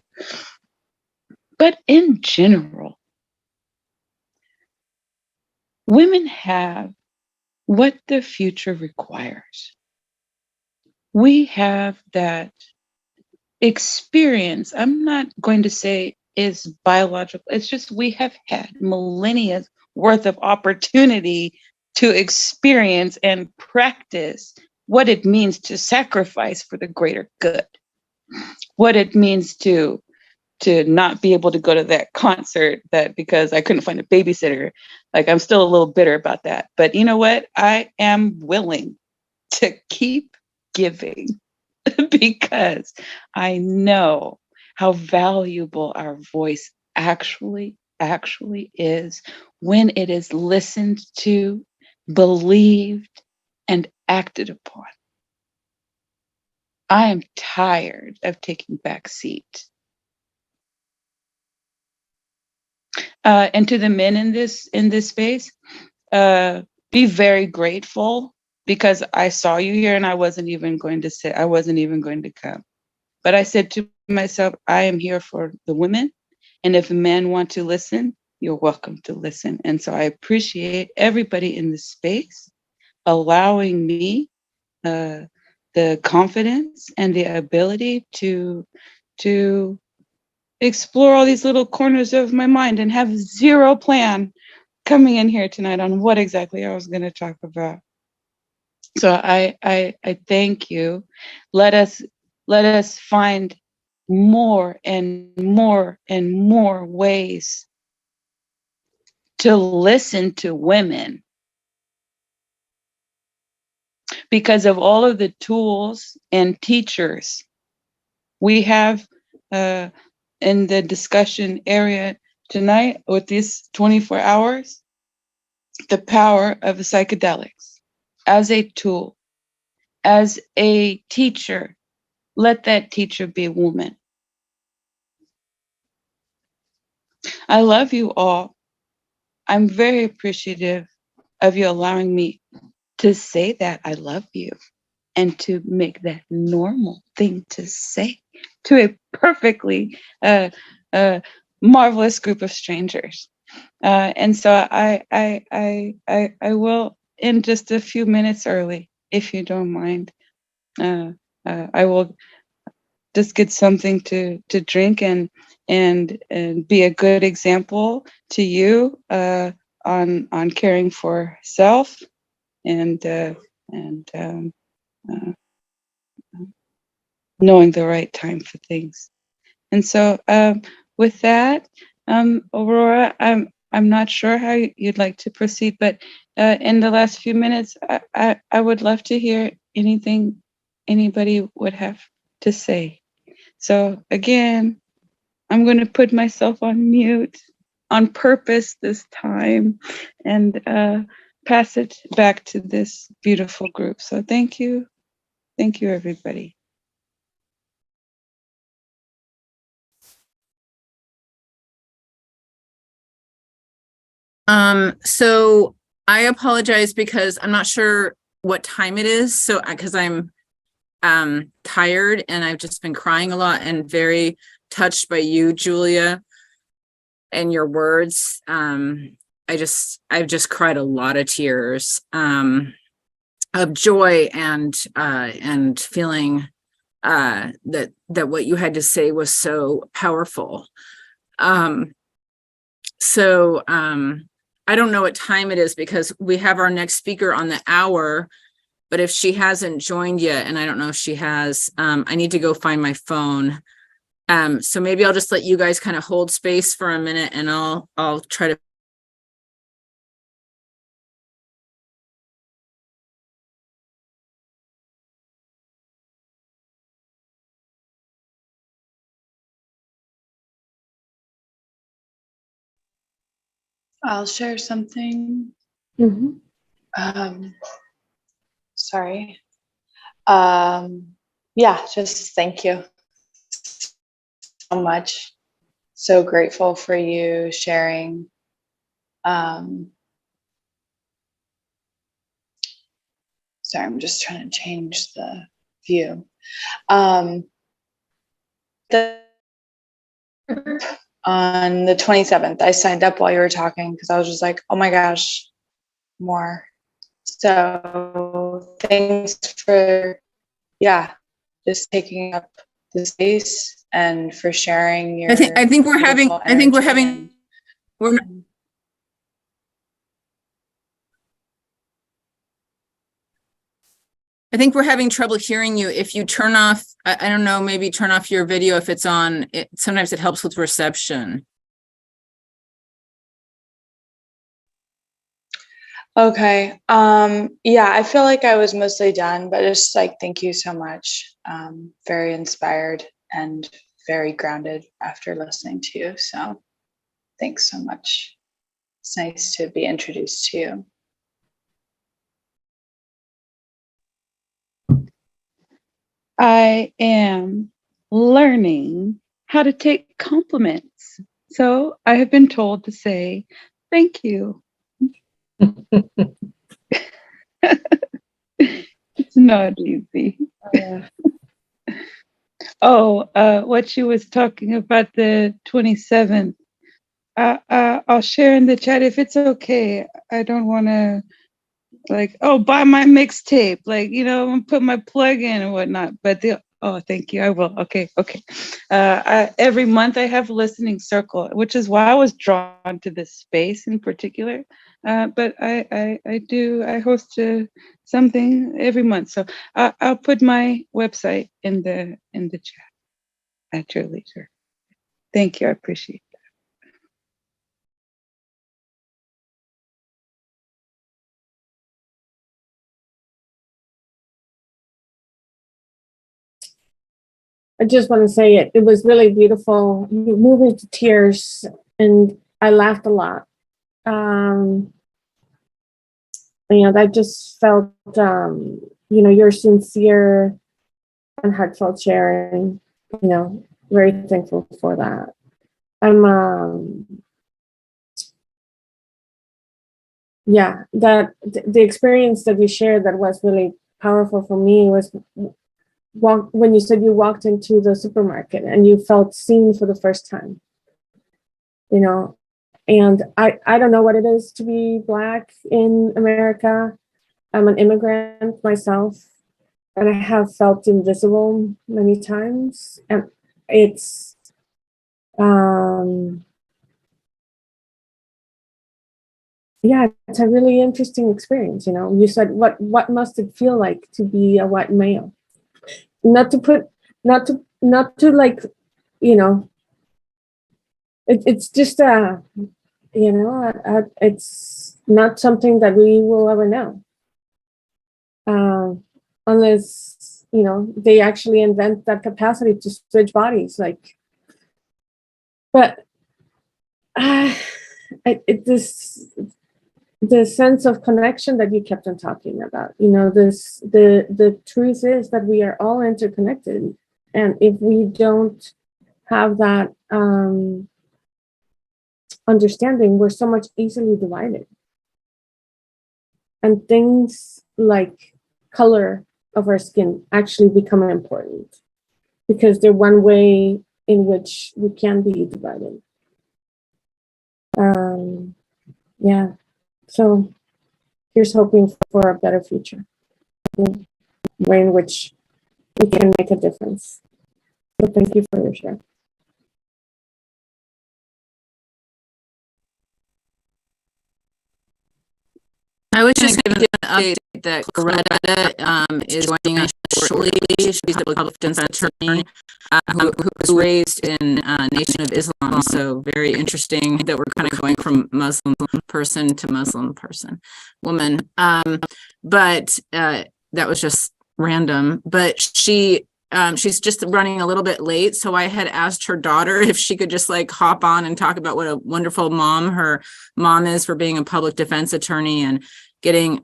But in general, women have what the future requires. We have that experience. I'm not going to say is biological. It's just we have had millennia worth of opportunity to experience and practice what it means to sacrifice for the greater good, what it means to not be able to go to that concert that because I couldn't find a babysitter. Like, I'm still a little bitter about that. But you know what? I am willing to keep giving because I know how valuable our voice actually is when it is listened to, believed, and acted upon. I am tired of taking back seat. And to the men in this space, be very grateful, because I saw you here and I wasn't even going to come. But I said to myself, I am here for the women. And if men want to listen, you're welcome to listen. And so I appreciate everybody in this space allowing me the confidence and the ability to explore all these little corners of my mind and have zero plan coming in here tonight on what exactly I was going to talk about. So I thank you. Let us find more and more and more ways to listen to women, because of all of the tools and teachers we have in the discussion area tonight with these 24 hours, the power of the psychedelics as a tool, as a teacher. Let that teacher be a woman. I love you all. I'm very appreciative of you allowing me to say that I love you and to make that normal thing to say to a perfectly marvelous group of strangers. And so I will end just a few minutes early, if you don't mind. I will just get something to drink and be a good example to you on caring for self and knowing the right time for things. And so with that, Aurora, I'm not sure how you'd like to proceed, but in the last few minutes, I would love to hear anything anybody would have to say. So again, I'm going to put myself on mute on purpose this time and pass it back to this beautiful group. So thank you. Thank you, everybody. So I apologize because I'm not sure what time it is. So because I'm tired and I've just been crying a lot and very touched by you, Julia, and your words. I've just cried a lot of tears of joy and feeling that what you had to say was so powerful. I don't know what time it is because we have our next speaker on the hour, but if she hasn't joined yet, and I don't know if she has, I need to go find my phone. So maybe I'll just let you guys kind of hold space for a minute and I'll try to. I'll share something. Sorry. Yeah, just thank you so much. So grateful for you sharing. Sorry, I'm just trying to change the view. On the 27th, I signed up while you were talking because I was just like, oh my gosh, more. So thanks for, just taking up the space and for sharing your. I think we're having trouble hearing you. If you turn off, I don't know, maybe turn off your video if it's on. Sometimes it helps with reception. Okay. Yeah, I feel like I was mostly done, but just like, thank you so much. Very inspired and very grounded after listening to you. So thanks so much. It's nice to be introduced to you. I am learning how to take compliments. So I have been told to say thank you. It's not easy. What she was talking about the 27th. I'll share in the chat if it's okay. I don't want to buy my mixtape, put my plug in and whatnot. But thank you. I will. Okay. Every month I have a listening circle, which is why I was drawn to this space in particular. But I host something every month. So I'll put my website in the chat at your leisure. Thank you. I appreciate it. I just want to say it was really beautiful. You moved me to tears, and I laughed a lot. And I just felt, your sincere and heartfelt sharing, very thankful for that. The experience that you shared that was really powerful for me was when you said you walked into the supermarket and you felt seen for the first time, and I don't know what it is to be Black in America. I'm an immigrant myself, and I have felt invisible many times. And it's, it's a really interesting experience. You said, what must it feel like to be a white male? Not to like, it's just it's not something that we will ever know, unless they actually invent that capacity to switch bodies. But the sense of connection that you kept on talking about, the truth is that we are all interconnected, and if we don't have that understanding, we're so much easily divided, and things like color of our skin actually become important because they're one way in which we can be divided. So here's hoping for a better future, way in which we can make a difference. So thank you for your share. I was just going to give an update that Greta is joining us shortly. She's a public defense attorney who was raised in Nation of Islam. So very interesting that we're kind of going from Muslim person to Muslim woman. But that was just random. But she's just running a little bit late. So I had asked her daughter if she could just hop on and talk about what a wonderful mom her mom is for being a public defense attorney and getting,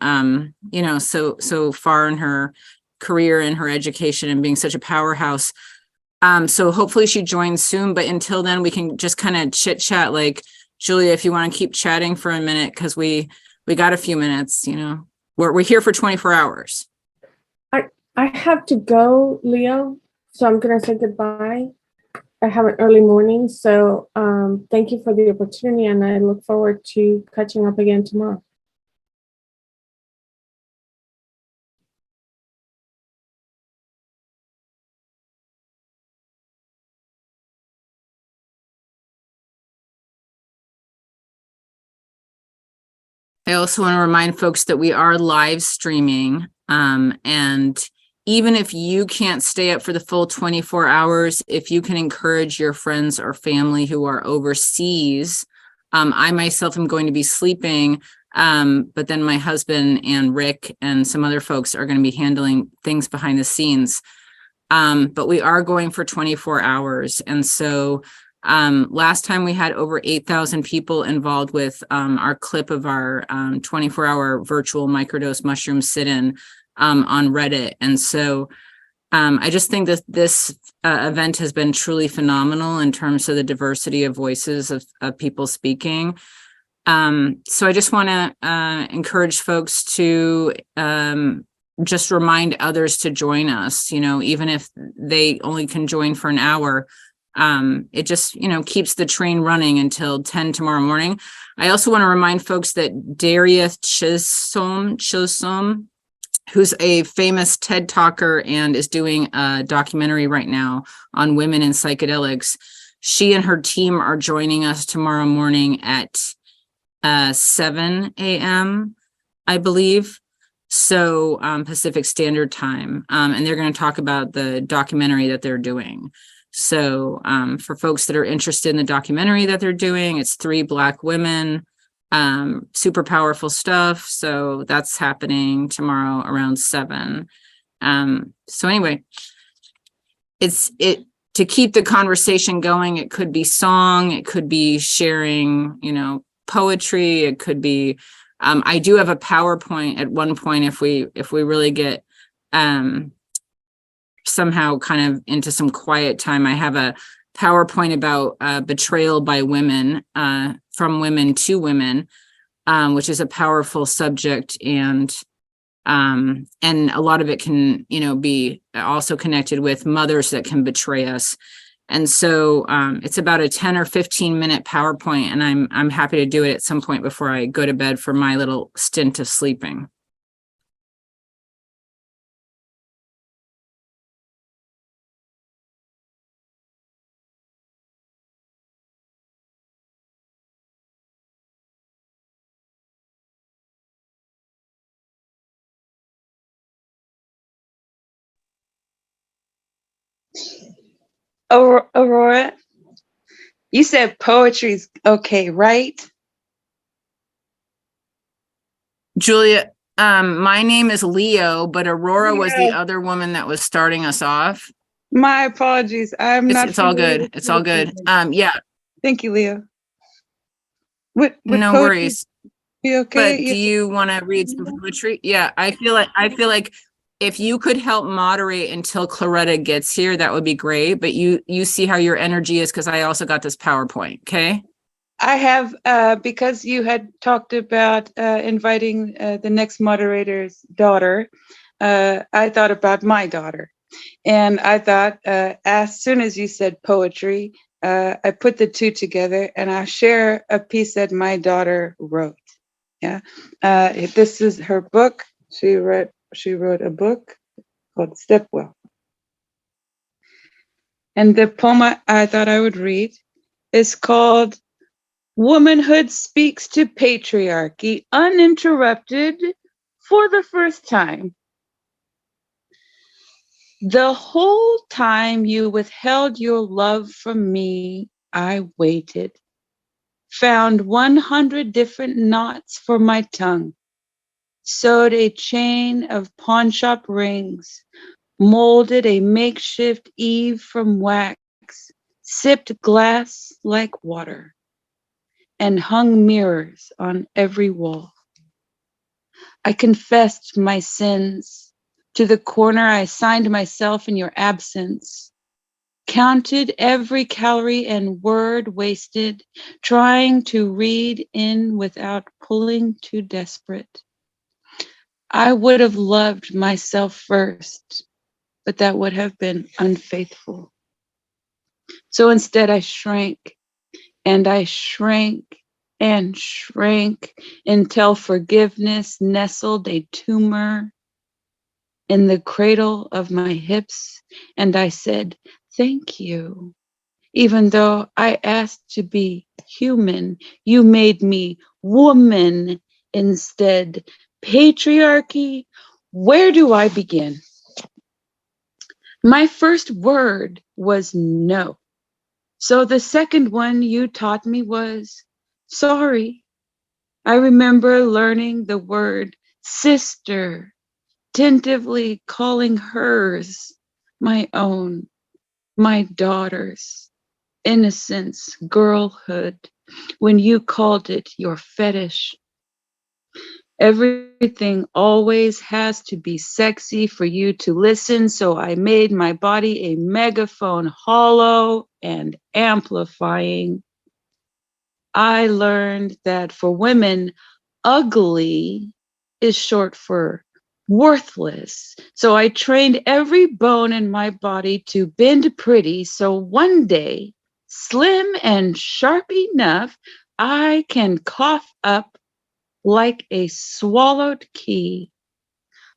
so far in her career and her education and being such a powerhouse. So hopefully she joins soon, but until then we can just kind of chit chat. Julia, if you want to keep chatting for a minute, because we got a few minutes, we're here for 24 hours. I have to go, Leo, so I'm going to say goodbye. I have an early morning, so thank you for the opportunity, and I look forward to catching up again tomorrow. I also want to remind folks that we are live streaming, and even if you can't stay up for the full 24 hours, if you can encourage your friends or family who are overseas, I myself am going to be sleeping, but then my husband and Rick and some other folks are going to be handling things behind the scenes. But we are going for 24 hours. And so last time we had over 8,000 people involved with our clip of our 24-hour virtual microdose mushroom sit-in on Reddit. And so I just think that this event has been truly phenomenal in terms of the diversity of voices of people speaking. So I just want to encourage folks to just remind others to join us, even if they only can join for an hour. It just, keeps the train running until 10 tomorrow morning. I also want to remind folks that Daria Chisom, who's a famous TED talker and is doing a documentary right now on women in psychedelics. She and her team are joining us tomorrow morning at 7 a.m., I believe. So Pacific Standard Time. And they're going to talk about the documentary that they're doing. So for folks that are interested in the documentary that they're doing, it's 3 Black women, super powerful stuff. So that's happening tomorrow around 7. So anyway, to keep the conversation going. It could be song, it could be sharing, poetry, it could be, I do have a PowerPoint at one point if we really get somehow kind of into some quiet time. I have a PowerPoint about betrayal by women, from women to women, which is a powerful subject, and a lot of it can, be also connected with mothers that can betray us. And so it's about a 10 or 15 minute PowerPoint, and I'm happy to do it at some point before I go to bed for my little stint of sleeping. Aurora, you said poetry's okay, right? Julia, my name is Leo, but Aurora was the other woman that was starting us off. My apologies. It's all good. It's all good. Yeah. Thank you, Leo. Would No poetry worries. be okay? But do you want to read some poetry? Yeah, I feel like if you could help moderate until Claretta gets here, that would be great. But you see how your energy is, because I also got this PowerPoint. Okay. I have, because you had talked about inviting the next moderator's daughter, I thought about my daughter. And I thought, as soon as you said poetry, I put the two together, and I'll share a piece that my daughter wrote. Yeah. This is her book. She wrote a book called Stepwell. And the poem I thought I would read is called Womanhood Speaks to Patriarchy Uninterrupted for the First Time. The whole time you withheld your love from me, I waited, found 100 different knots for my tongue, sewed a chain of pawnshop rings, molded a makeshift Eve from wax, sipped glass like water, and hung mirrors on every wall. I confessed my sins. To the corner I signed myself in your absence, counted every calorie and word wasted, trying to read in without pulling too desperate. I would have loved myself first, but that would have been unfaithful. So instead I shrank, and I shrank and shrank until forgiveness nestled a tumor in the cradle of my hips, and I said, thank you. Even though I asked to be human, you made me woman instead. Patriarchy, where do I begin? My first word was no. So the second one you taught me was sorry. I remember learning the word sister, tentatively calling hers my own, my daughter's, innocence, girlhood, when you called it your fetish. Everything always has to be sexy for you to listen, so I made my body a megaphone, hollow and amplifying. I learned that for women, ugly is short for worthless. So I trained every bone in my body to bend pretty, so one day, slim and sharp enough, I can cough up like a swallowed key,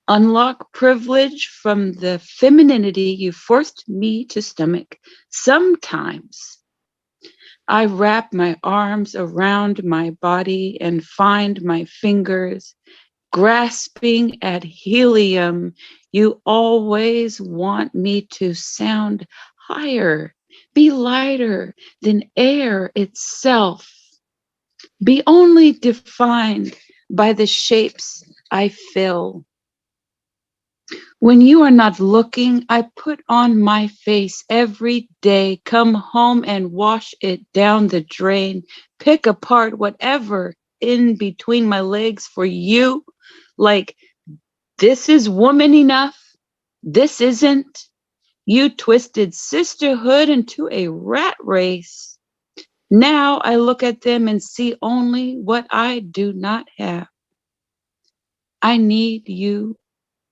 unlock privilege from the femininity you forced me to stomach. Sometimes I wrap my arms around my body and find my fingers grasping at helium. You always want me to sound higher, be lighter than air itself, be only defined by the shapes I fill. When you are not looking, I put on my face every day, come home and wash it down the drain, pick apart whatever in between my legs for you. Like, this is woman enough. This isn't. You twisted sisterhood into a rat race. Now I look at them and see only what I do not have. I need you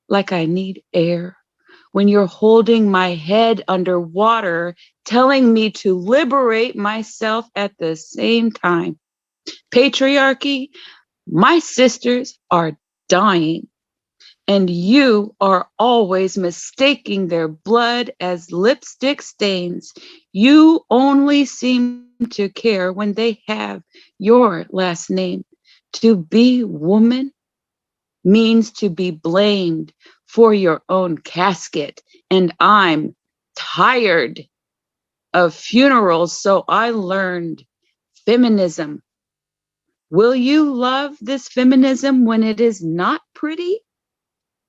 like I need air. When you're holding my head underwater, telling me to liberate myself at the same time. Patriarchy, my sisters are dying, and you are always mistaking their blood as lipstick stains. You only seem to care when they have your last name. To be woman means to be blamed for your own casket. And I'm tired of funerals, so I learned feminism. Will you love this feminism when it is not pretty?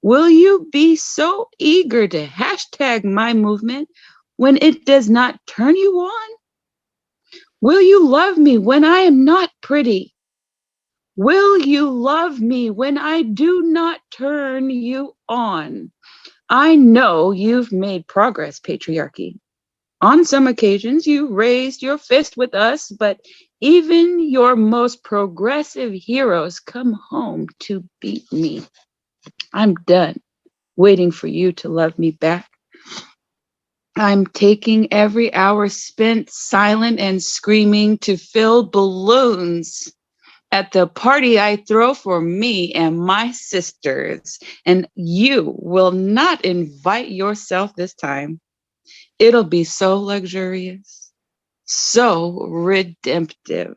Will you be so eager to hashtag my movement when it does not turn you on? Will you love me when I am not pretty? Will you love me when I do not turn you on? I know you've made progress, patriarchy. On some occasions, you raised your fist with us, but even your most progressive heroes come home to beat me. I'm done waiting for you to love me back. I'm taking every hour spent silent and screaming to fill balloons at the party I throw for me and my sisters, and you will not invite yourself this time. It'll be so luxurious, so redemptive.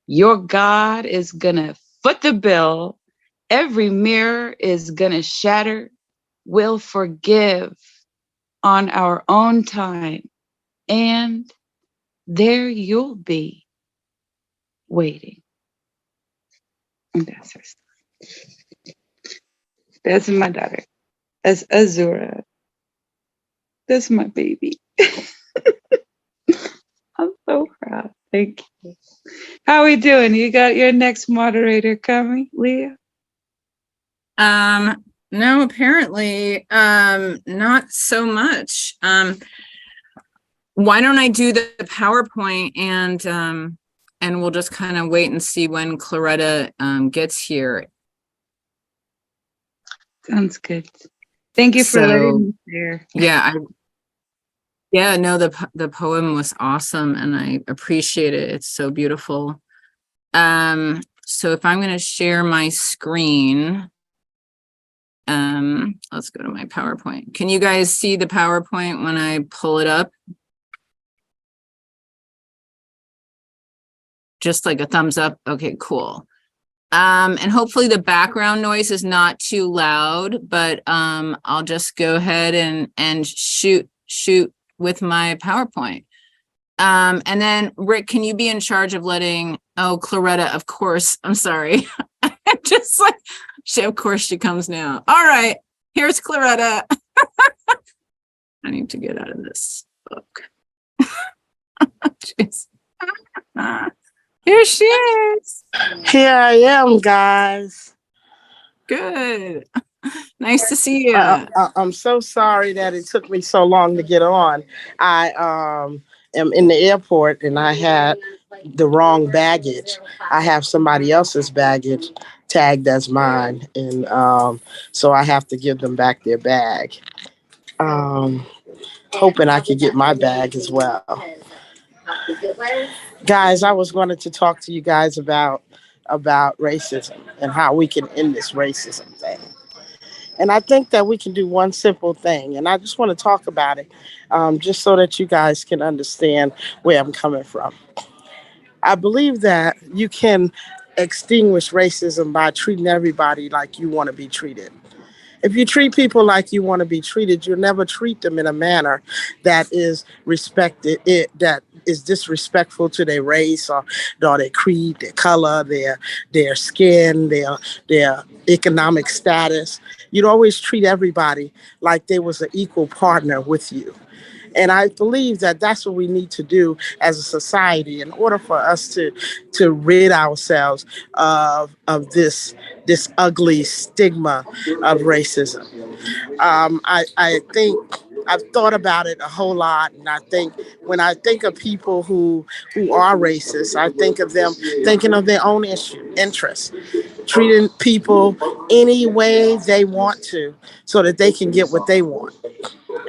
Your God is gonna foot the bill. Every mirror is gonna shatter. We'll forgive on our own time, and there you'll be waiting. And that's her story. That's my daughter. That's Azura. That's my baby. I'm so proud. Thank you. How are we doing? You got your next moderator coming, Leah? No, apparently, not so much. Why don't I do the PowerPoint and we'll just kind of wait and see when Claretta gets here. Sounds good. Thank you for letting me share. Yeah, no, the poem was awesome and I appreciate it. It's so beautiful. So if I'm going to share my screen, let's go to my PowerPoint. Can you guys see the PowerPoint when I pull it up? Just like a thumbs up. Okay, cool. And hopefully the background noise is not too loud, but I'll just go ahead and shoot with my PowerPoint. And then Rick, can you be in charge of letting, oh, Claretta, of course, I'm sorry. Just like, of course she comes now. All right, here's Claretta. I need to get out of this book. Jeez. Here she is. Here I am, guys. Good. Nice to see you. I'm so sorry that it took me so long to get on. I am in the airport and I had the wrong baggage. I have somebody else's baggage tagged as mine, and so I have to give them back their bag. Hoping I could get my bag as well. Guys, I was wanted to talk to you guys about racism and how we can end this racism thing. And I think that we can do one simple thing, and I just want to talk about it just so that you guys can understand where I'm coming from. I believe that you can extinguish racism by treating everybody like you want to be treated. If you treat people like you want to be treated, you'll never treat them in a manner that is that is disrespectful to their race or their creed, their color, their skin, their economic status. You'd always treat everybody like they was an equal partner with you. And I believe that that's what we need to do as a society in order for us to rid ourselves of this ugly stigma of racism. I think I've thought about it a whole lot, and I think when I think of people who are racist, I think of them thinking of their own interests, treating people any way they want to, so that they can get what they want,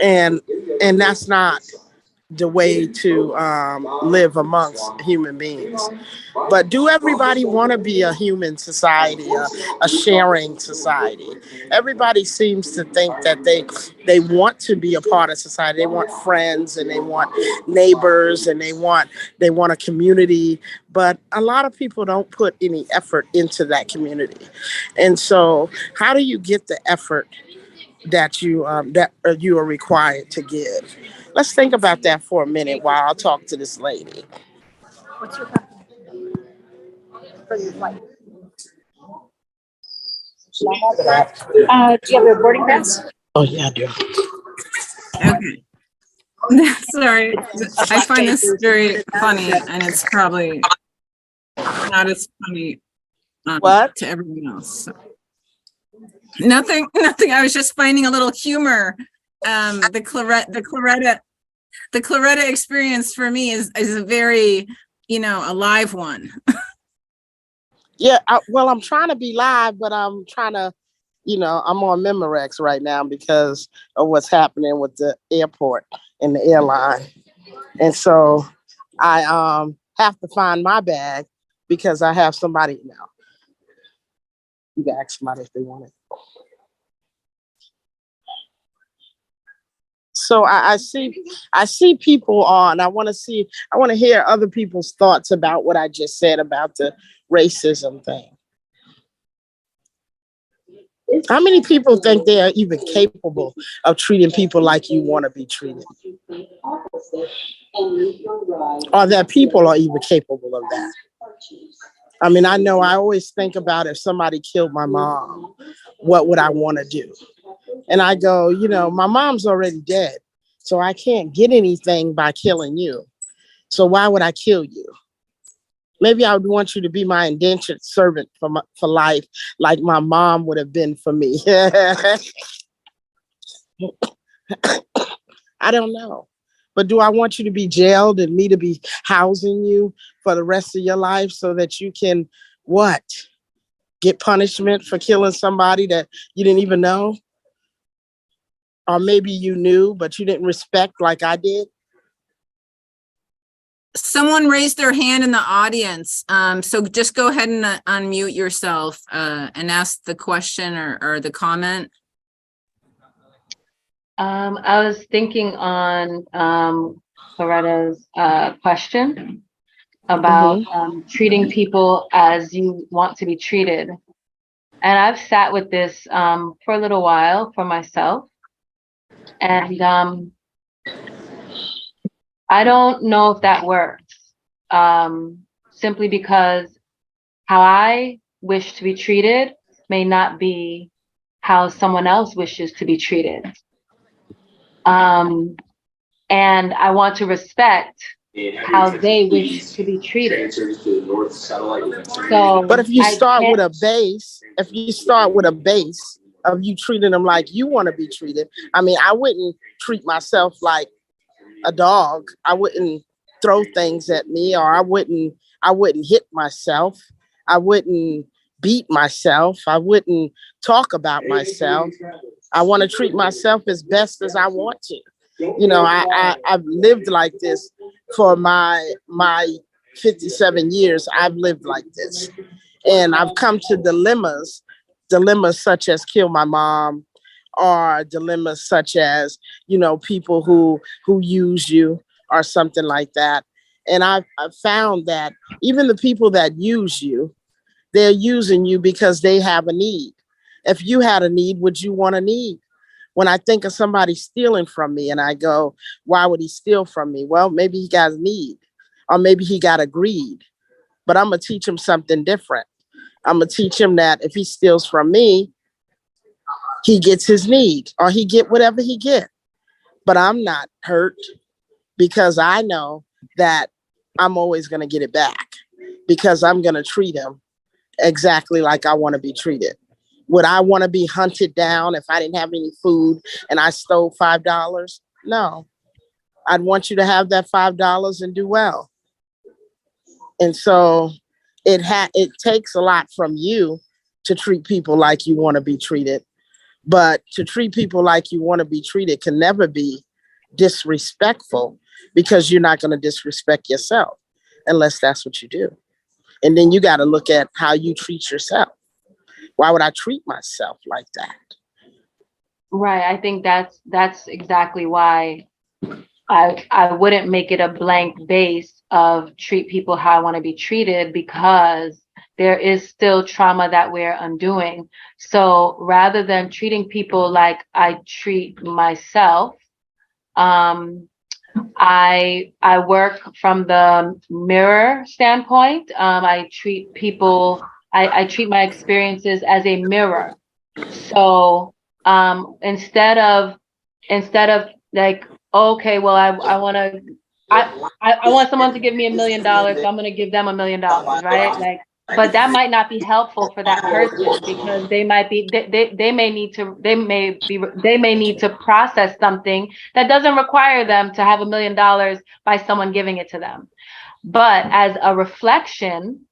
and that's not the way to live amongst human beings. But do everybody want to be a human society, a sharing society? Everybody seems to think that they want to be a part of society. They want friends and they want neighbors and they want a community. But a lot of people don't put any effort into that community. And so, how do you get the effort that you are required to give? Let's think about that for a minute while I talk to this lady. What's your flight? Do you have your boarding pass? Oh yeah, I do. Okay. Sorry, I find this very funny, and it's probably not as funny to everyone else. So. Nothing. I was just finding a little humor. The Claretta experience for me is a very, a live one. Yeah, I'm trying to be live, but I'm trying to, I'm on Memorex right now because of what's happening with the airport and the airline. And so I have to find my bag because I have somebody now. You can ask somebody if they want it. So I see people on. I want to hear other people's thoughts about what I just said about the racism thing. How many people think they are even capable of treating people like you want to be treated? Or that people are even capable of that? I mean, I know I always think about if somebody killed my mom, what would I want to do? And I go, my mom's already dead, so I can't get anything by killing you. So why would I kill you? Maybe I would want you to be my indentured servant for life, like my mom would have been for me. I don't know. But do I want you to be jailed and me to be housing you for the rest of your life so that you can, what? Get punishment for killing somebody that you didn't even know? Or maybe you knew, but you didn't respect like I did? Someone raised their hand in the audience. So just go ahead and unmute yourself and ask the question or the comment. I was thinking on Loretta's question about treating people as you want to be treated. And I've sat with this for a little while for myself. And I don't know if that works, simply because how I wish to be treated may not be how someone else wishes to be treated. And I want to respect how they wish to be treated. So, but if you start with a base, of you treating them like you want to be treated, I mean, I wouldn't treat myself like a dog. I wouldn't throw things at me, or I wouldn't hit myself. I wouldn't beat myself. I wouldn't talk about myself. I want to treat myself as best as I want to. I've lived like this for my 57 years. I've lived like this. And I've come to dilemmas such as kill my mom, or dilemmas such as, people who use you or something like that. And I've found that even the people that use you, they're using you because they have a need. If you had a need, would you want a need? When I think of somebody stealing from me and I go, why would he steal from me? Well, maybe he got a need, or maybe he got a greed, but I'm going to teach him something different. I'm going to teach him that if he steals from me, he gets his need, or he get whatever he get. But I'm not hurt because I know that I'm always going to get it back, because I'm going to treat him exactly like I want to be treated. Would I want to be hunted down if I didn't have any food and I stole $5? No. I'd want you to have that $5 and do well. And so it takes a lot from you to treat people like you want to be treated. But to treat people like you want to be treated can never be disrespectful, because you're not going to disrespect yourself unless that's what you do. And then you got to look at how you treat yourself. Why would I treat myself like that? Right. I think that's exactly why I wouldn't make it a blank base of treat people how I want to be treated, because there is still trauma that we're undoing. So rather than treating people like I treat myself, I work from the mirror standpoint. I treat people, I treat my experiences as a mirror. So instead of like, okay, well, I want someone to give me $1 million, so I'm going to give them $1 million, right? Like, but that might not be helpful for that person, because they may need to process something that doesn't require them to have $1 million by someone giving it to them. But as a reflection,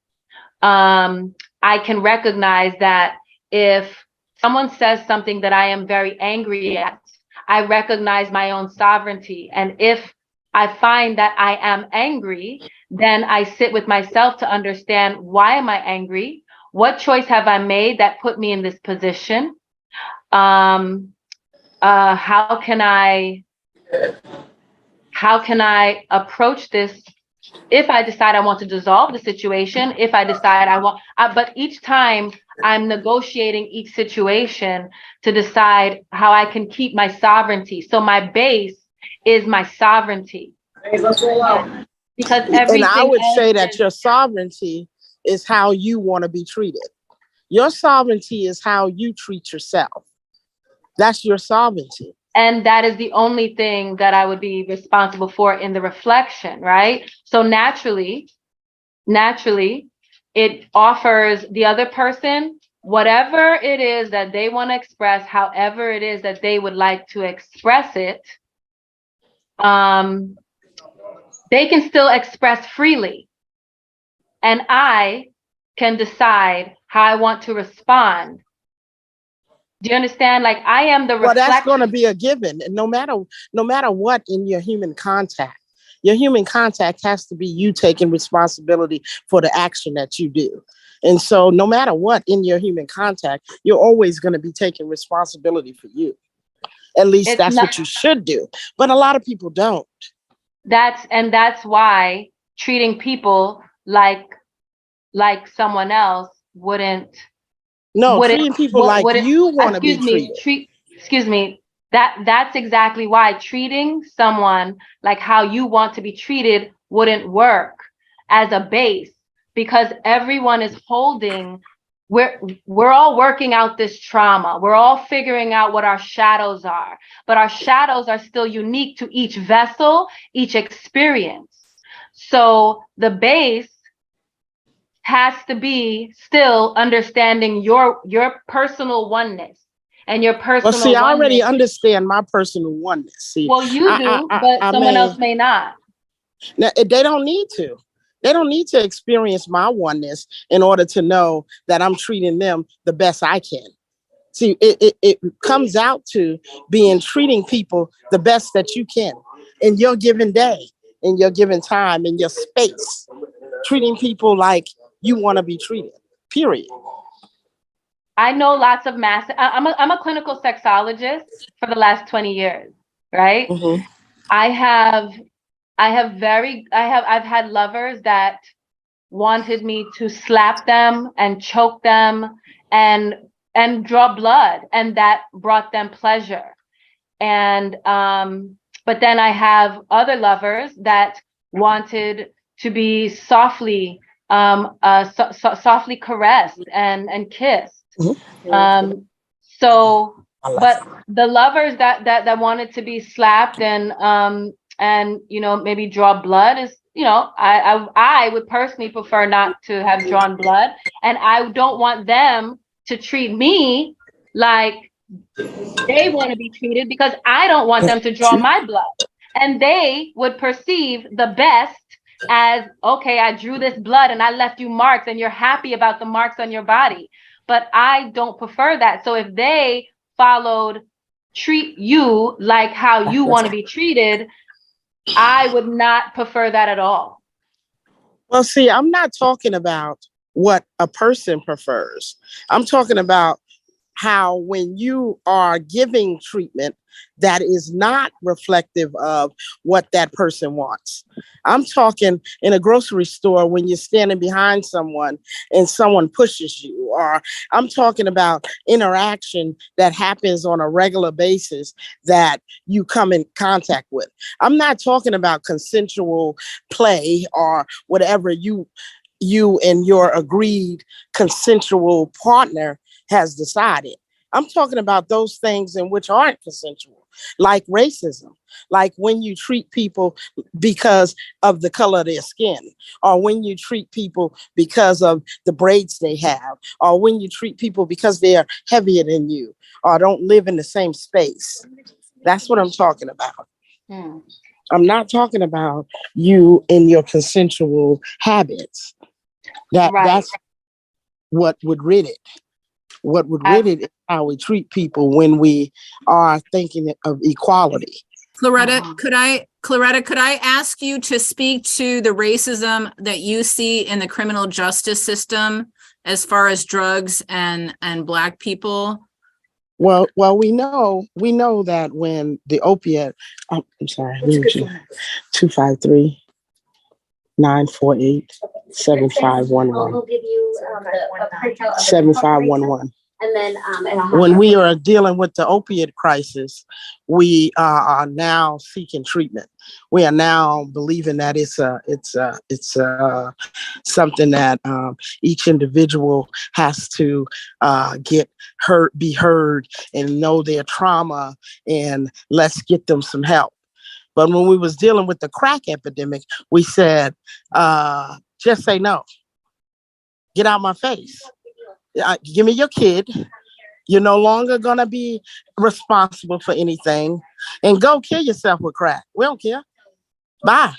I can recognize that if someone says something that I am very angry at, I recognize my own sovereignty. And if I find that I am angry, then I sit with myself to understand, why am I angry? What choice have I made that put me in this position? How can I approach this? If I decide I want to dissolve the situation, if I decide but each time I'm negotiating each situation to decide how I can keep my sovereignty. So my base is my sovereignty. Because everything. And I would say that is, your sovereignty is how you want to be treated. Your sovereignty is how you treat yourself. That's your sovereignty. And that is the only thing that I would be responsible for in the reflection, right? So naturally, it offers the other person whatever it is that they want to express, however it is that they would like to express it. They can still express freely. And I can decide how I want to respond. Do you understand? Like, I am the reflection. Well, that's going to be a given. And no matter what in your human contact has to be you taking responsibility for the action that you do. And so no matter what in your human contact, you're always going to be taking responsibility for you. At least that's what you should do. But a lot of people don't. That's why treating people like someone else wouldn't. Treating people like you want to be treated. Excuse me. That's exactly why treating someone like how you want to be treated wouldn't work as a base, because everyone is holding. We're all working out this trauma. We're all figuring out what our shadows are, but our shadows are still unique to each vessel, each experience. So the base has to be still understanding your personal oneness and your personal. Well, see, I already understand my personal oneness. See, well, you do, but someone else may not. Now, they don't need to. They don't need to experience my oneness in order to know that I'm treating them the best I can. See, it comes out to treating people the best that you can in your given day, in your given time, in your space. Treating people like you want to be treated, period. I know lots of I'm a clinical sexologist for the last 20 years, right? Mm-hmm. I've had lovers that wanted me to slap them and choke them and and draw blood, and that brought them pleasure. And but then I have other lovers that wanted to be softly softly caressed and kissed. So but the lovers that wanted to be slapped and you know, maybe draw blood is, you know, I would personally prefer not to have drawn blood, and I don't want them to treat me like they want to be treated, because I don't want them to draw my blood. And they would perceive the best as, okay, I drew this blood and I left you marks and you're happy about the marks on your body. But I don't prefer that. So if they followed treat you like how you want to be treated, I would not prefer that at all. Well, see, I'm not talking about what a person prefers. I'm talking about how when you are giving treatment that is not reflective of what that person wants. I'm talking in a grocery store when you're standing behind someone and someone pushes you, or I'm talking about interaction that happens on a regular basis that you come in contact with. I'm not talking about consensual play or whatever you and your agreed consensual partner has decided. I'm talking about those things in which aren't consensual, like racism, like when you treat people because of the color of their skin, or when you treat people because of the braids they have, or when you treat people because they are heavier than you, or don't live in the same space. That's what I'm talking about. I'm not talking about you and your consensual habits. That's what would rid it. What would rid it is how we treat people when we are thinking of equality. Claretta, could I ask you to speak to the racism that you see in the criminal justice system as far as drugs and Black people? Well, we know that when the opiate, I'm sorry, 253 948 7511. We'll give you 7511. And then when we are dealing with the opiate crisis, we are now seeking treatment. We are now believing that it's something that each individual has to be heard and know their trauma, and let's get them some help. But when we was dealing with the crack epidemic, we said, just say no. Get out my face. Give me your kid. You're no longer going to be responsible for anything. And go kill yourself with crack. We don't care. Bye.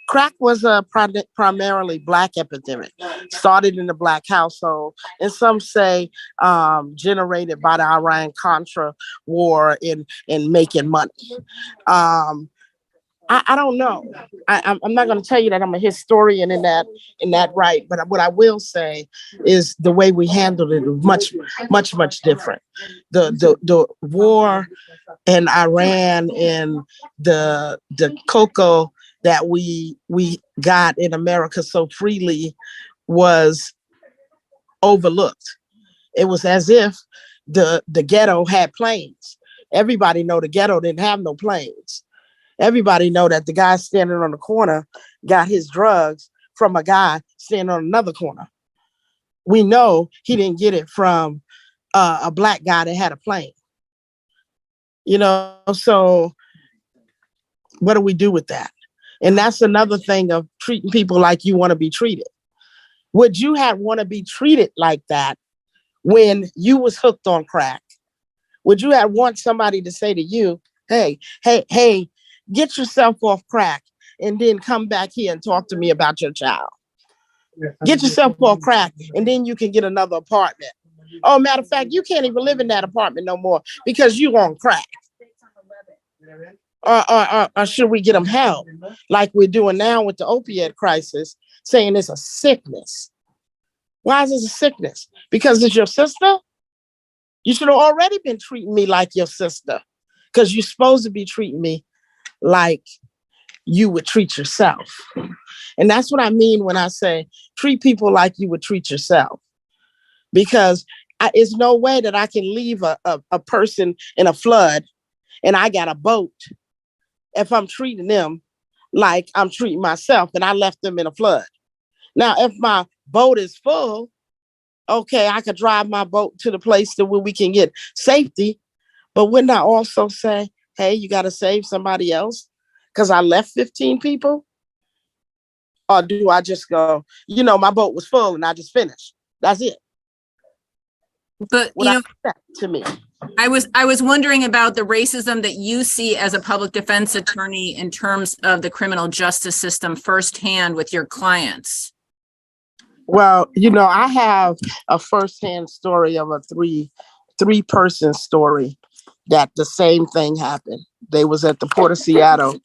Crack was a primarily Black epidemic. Started in the Black household. And some say generated by the Iran-Contra war in making money. I don't know. I'm not going to tell you that I'm a historian in that right, but what I will say is the way we handled it was much different. The war in Iran and the cocoa that we got in America so freely was overlooked. It was as if the ghetto had planes. Everybody know the ghetto didn't have no planes. Everybody know that the guy standing on the corner got his drugs from a guy standing on another corner. We know he didn't get it from a Black guy that had a plane. You know, so what do we do with that? And that's another thing of treating people like you want to be treated. Would you want to be treated like that when you was hooked on crack? Would you want somebody to say to you, hey, get yourself off crack and then come back here and talk to me about your child? Get yourself off crack and then you can get another apartment. Oh, matter of fact, you can't even live in that apartment no more because you on crack. Or should we get them help like we're doing now with the opiate crisis, saying it's a sickness? Why is this a sickness? Because it's your sister? You should have already been treating me like your sister, because you're supposed to be treating me like you would treat yourself. And that's what I mean when I say treat people like you would treat yourself. Because It's no way that I can leave a person in a flood and I got a boat if I'm treating them like I'm treating myself and I left them in a flood. Now, if my boat is full, okay, I could drive my boat to the place where we can get safety. But wouldn't I also say, hey, you got to save somebody else because I left 15 people? Or do I just go, my boat was full and I just finished? That's it. But, To me. I was wondering about the racism that you see as a public defense attorney in terms of the criminal justice system firsthand with your clients. Well, I have a firsthand story of a three-person story that the same thing happened. They was at the Port of Seattle,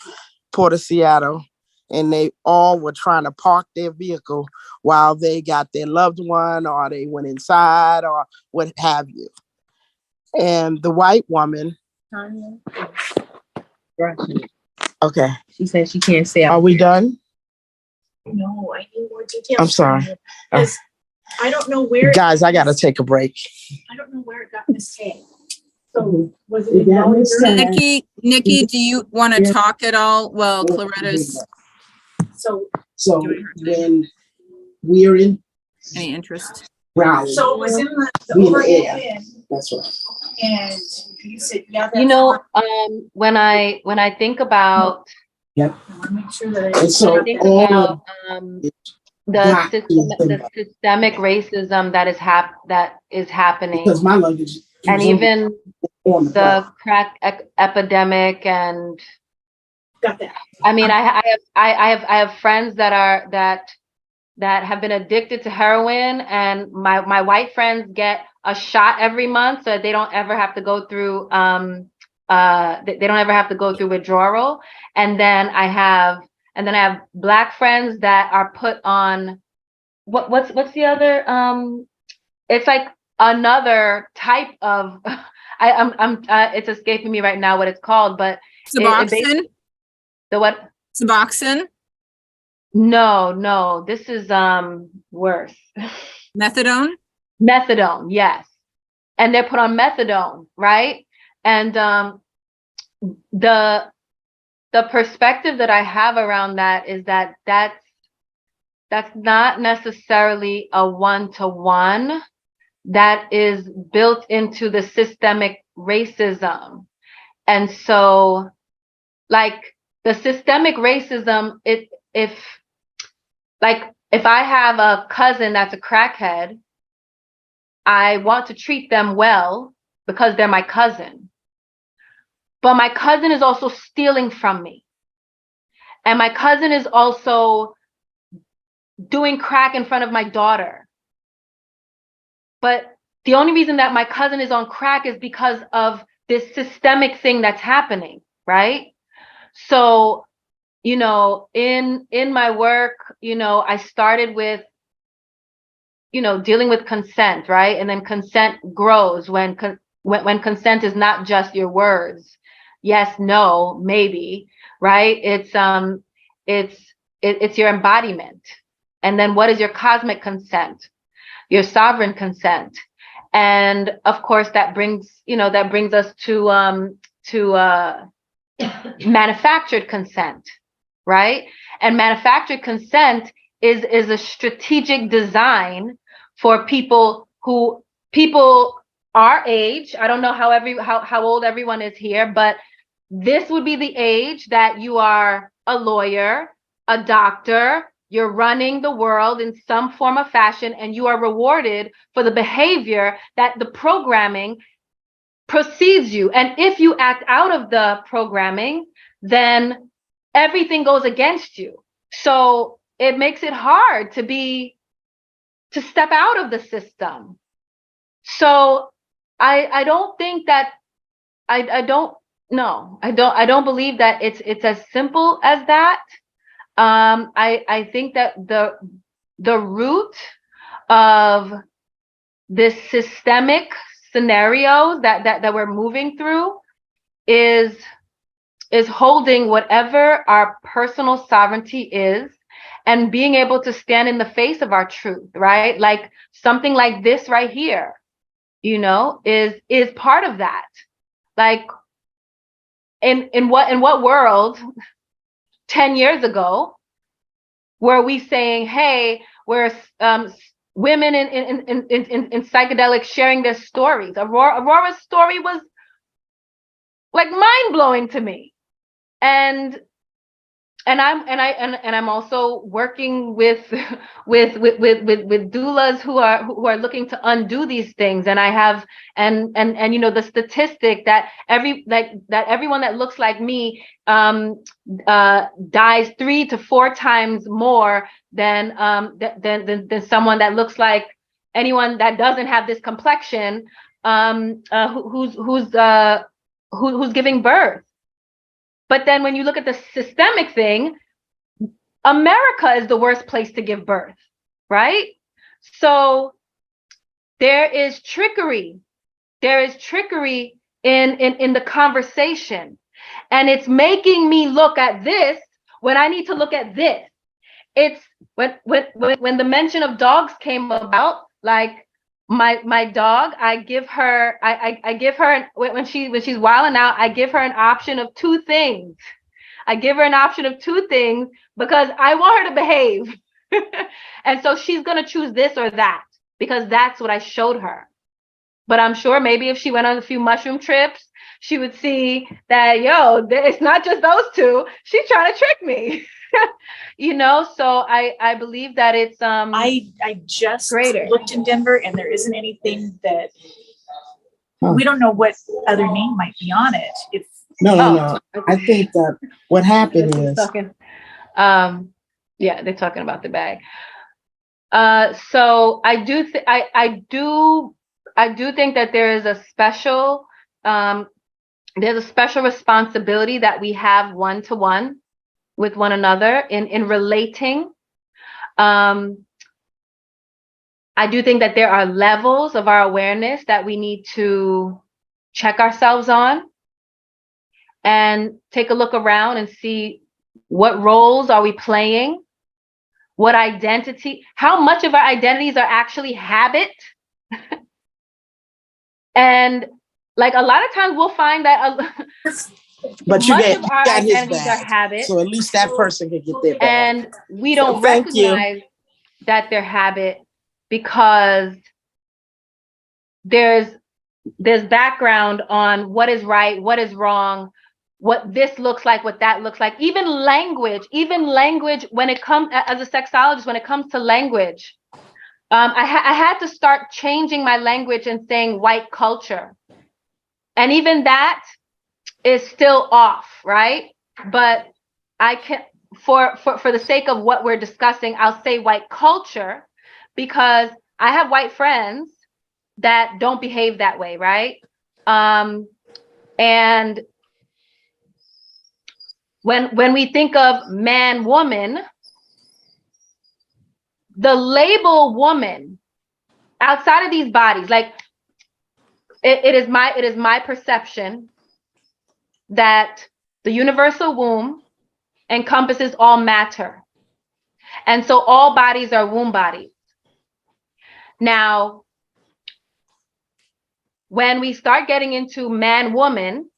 and they all were trying to park their vehicle while they got their loved one or they went inside or what have you. And the white woman. Okay. She said she can't say. Are we done? No, I need more details. I'm sorry. I don't know where. Guys, I got to take a break. I don't know where it got missing. So was it Nikki, do you want to talk at all? Well, Claretta's. So when we're in. Any interest? Rally. So it was in the overhead. That's right. And you said, yeah. When I think about. Yep. I want to make sure that And so I think about the systemic racism that is happening, because my luggage and even the crack epidemic, and got that. I mean, I have friends that have been addicted to heroin, and my white friends get a shot every month so that they don't ever have to go through they don't ever have to go through withdrawal. And then I have Black friends that are put on what's the other it's like another type of it's escaping me right now what it's called, but Suboxone? The what? Suboxone? No, this is worse. Methadone? Methadone, yes. And they're put on methadone, right? And the perspective that I have around that is that's not necessarily a one-to-one. That is built into the systemic racism. And so, like, the systemic racism, if I have a cousin that's a crackhead, I want to treat them well because they're my cousin. But my cousin is also stealing from me. And my cousin is also doing crack in front of my daughter. But the only reason that my cousin is on crack is because of this systemic thing that's happening, right? So, in my work, I started with, dealing with consent, right? And then consent grows when consent is not just your words. Yes, no, maybe, right? It's your embodiment. And then what is your cosmic consent? Your sovereign consent. And of course that brings us to manufactured consent, right? And manufactured consent is a strategic design for people our age. I don't know how old everyone is here, but this would be the age that you are a lawyer, a doctor, you're running the world in some form of fashion, and you are rewarded for the behavior that the programming precedes you. And if you act out of the programming, then everything goes against you. So it makes it hard to step out of the system. So I don't think that I don't believe that it's as simple as that. I think that the root of this systemic scenario that we're moving through is holding whatever our personal sovereignty is and being able to stand in the face of our truth, right? Like something like this right here. is part of that. Like in what world 10 years ago were we saying, hey, we're women in psychedelics sharing their stories? Aurora's story was like mind-blowing to me. And I'm also working with doulas who are looking to undo these things. And I have and the statistic that everyone that looks like me dies 3 to 4 times more than someone that looks like anyone that doesn't have this complexion, who's giving birth. But then when you look at the systemic thing, America is the worst place to give birth, right? So there is trickery. There is trickery in the conversation. And it's making me look at this when I need to look at this. It's when the mention of dogs came about, like my dog, I give her when she's wilding out, I give her an option of 2 things. I give her an option of 2 things because I want her to behave. And so she's going to choose this or that because that's what I showed her. But I'm sure maybe if she went on a few mushroom trips, she would see that, it's not just those 2. She's trying to trick me. So I believe that it's I just greater. Looked in Denver and there isn't anything that we don't know what other name might be on it. If No. I think that what happened is they're talking about the bag. So I do think that there is a special there's a special responsibility that we have one-to-one with one another in relating. I do think that there are levels of our awareness that we need to check ourselves on and take a look around and see what roles are we playing, what identity, how much of our identities are actually habit. And like a lot of times we'll find that but you much of our got his identities are bag, habit. so at least that person can get their bag. And we don't Thank you. recognize that they're habit because there's background on what is right, what is wrong, what this looks like, what that looks like. Even language when it comes, as a sexologist, when it comes to language, I had to start changing my language and saying white culture. And even that is still off, right? But I can, for the sake of what we're discussing, I'll say white culture because I have white friends that don't behave that way, right? And when we think of man, woman, the label woman outside of these bodies, like it is my perception that the universal womb encompasses all matter. And so all bodies are womb bodies. Now, when we start getting into man, woman,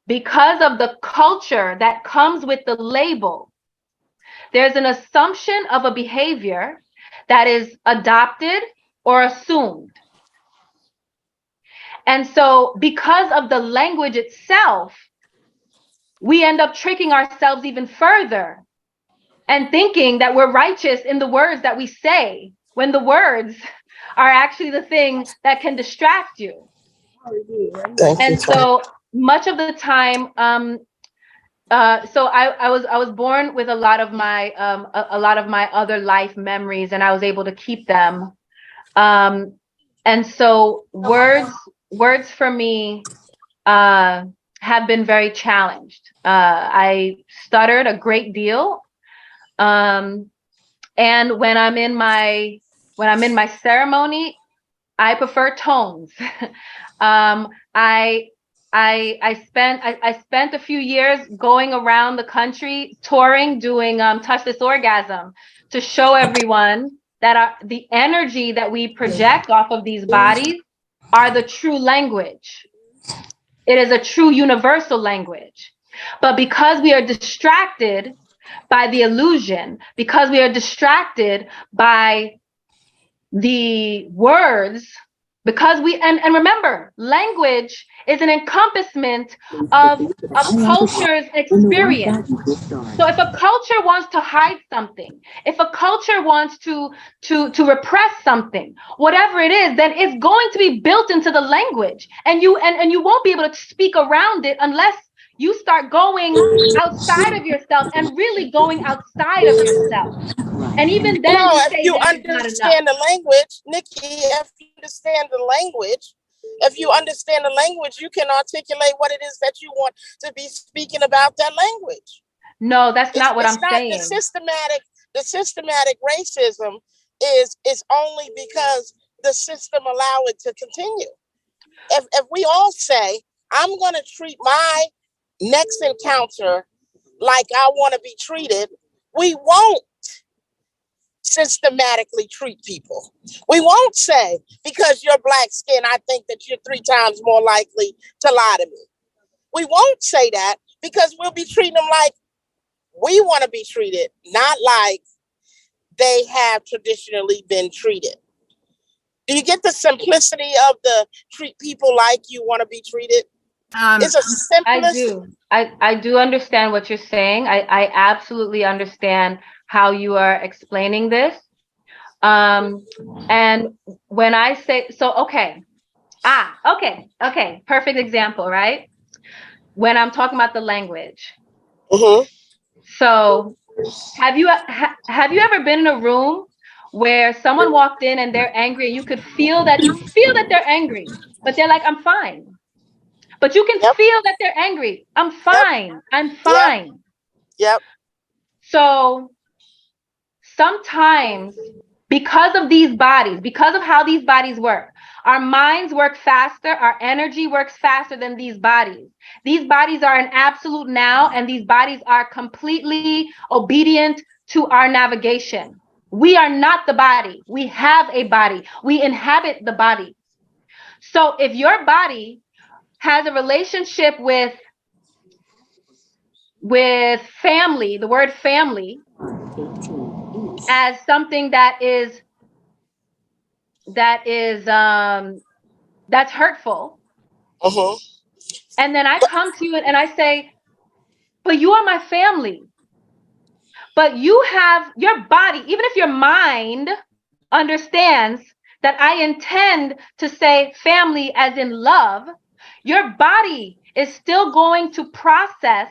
because of the culture that comes with the label, there's an assumption of a behavior that is adopted or assumed. And so because of the language itself, we end up tricking ourselves even further and thinking that we're righteous in the words that we say, when the words are actually the thing that can distract you. And so much of the time, so I was born with a lot of my other life memories, and I was able to keep them. And so words for me have been very challenged. I stuttered a great deal. And when I'm in my ceremony, I prefer tones. I spent a few years going around the country touring, doing Touch This Orgasm, to show everyone that are the energy that we project off of these bodies are the true language. It is a true universal language. But because we are distracted by the illusion, because we are distracted by the words, because and remember, language is an encompassment of a culture's experience. So if a culture wants to hide something, if a culture wants to repress something, whatever it is, then it's going to be built into the language, and you won't be able to speak around it unless you start going outside of yourself and really going outside of yourself. And even then, No, you if say you that is not enough. understand the language, Nikki, if you understand the language, you can articulate what it is that you want to be speaking about that language. No, that's not what I'm saying. The systematic racism is only because the system allow it to continue. If we all say, I'm going to treat my next encounter like I want to be treated, we won't systematically treat people. We won't say, because you're black skin, I think that you're 3 times more likely to lie to me. We won't say that because we'll be treating them like we want to be treated, not like they have traditionally been treated. Do you get the simplicity of the treat people like you want to be treated? It's a simplest. I do understand what you're saying. I absolutely understand how you are explaining this. And when I say, okay, perfect example, right? When I'm talking about the language. Mm-hmm. So have you ever been in a room where someone walked in and they're angry, and you feel that they're angry, but they're like, I'm fine. But you can feel that they're angry. I'm fine. I'm fine. Yep. So sometimes, because of these bodies, because of how these bodies work, our minds work faster, our energy works faster than these bodies. These bodies are an absolute now, and these bodies are completely obedient to our navigation. We are not the body. We have a body. We inhabit the body. So if your body has a relationship with family, the word family, as something that's hurtful. Uh-huh. And then I come to you and I say, but you are my family. But you have your body, even if your mind understands that I intend to say family as in love, your body is still going to process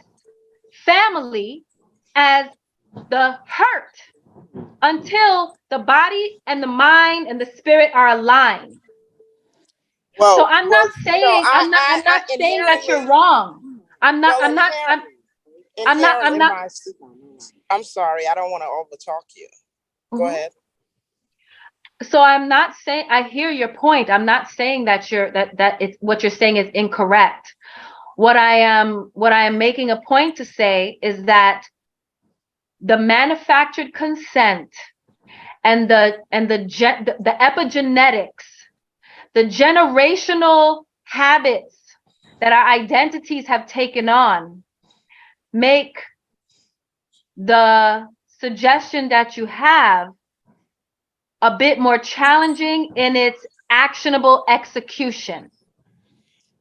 family as the hurt until the body and the mind and the spirit are aligned. Well, so I'm not saying I'm not saying that you're wrong. I'm sorry, I don't want to overtalk you. Go ahead. So I'm not saying, I hear your point. I'm not saying that it's what you're saying is incorrect. What I am making a point to say is that the manufactured consent and the epigenetics, the generational habits that our identities have taken on, make the suggestion that you have a bit more challenging in its actionable execution.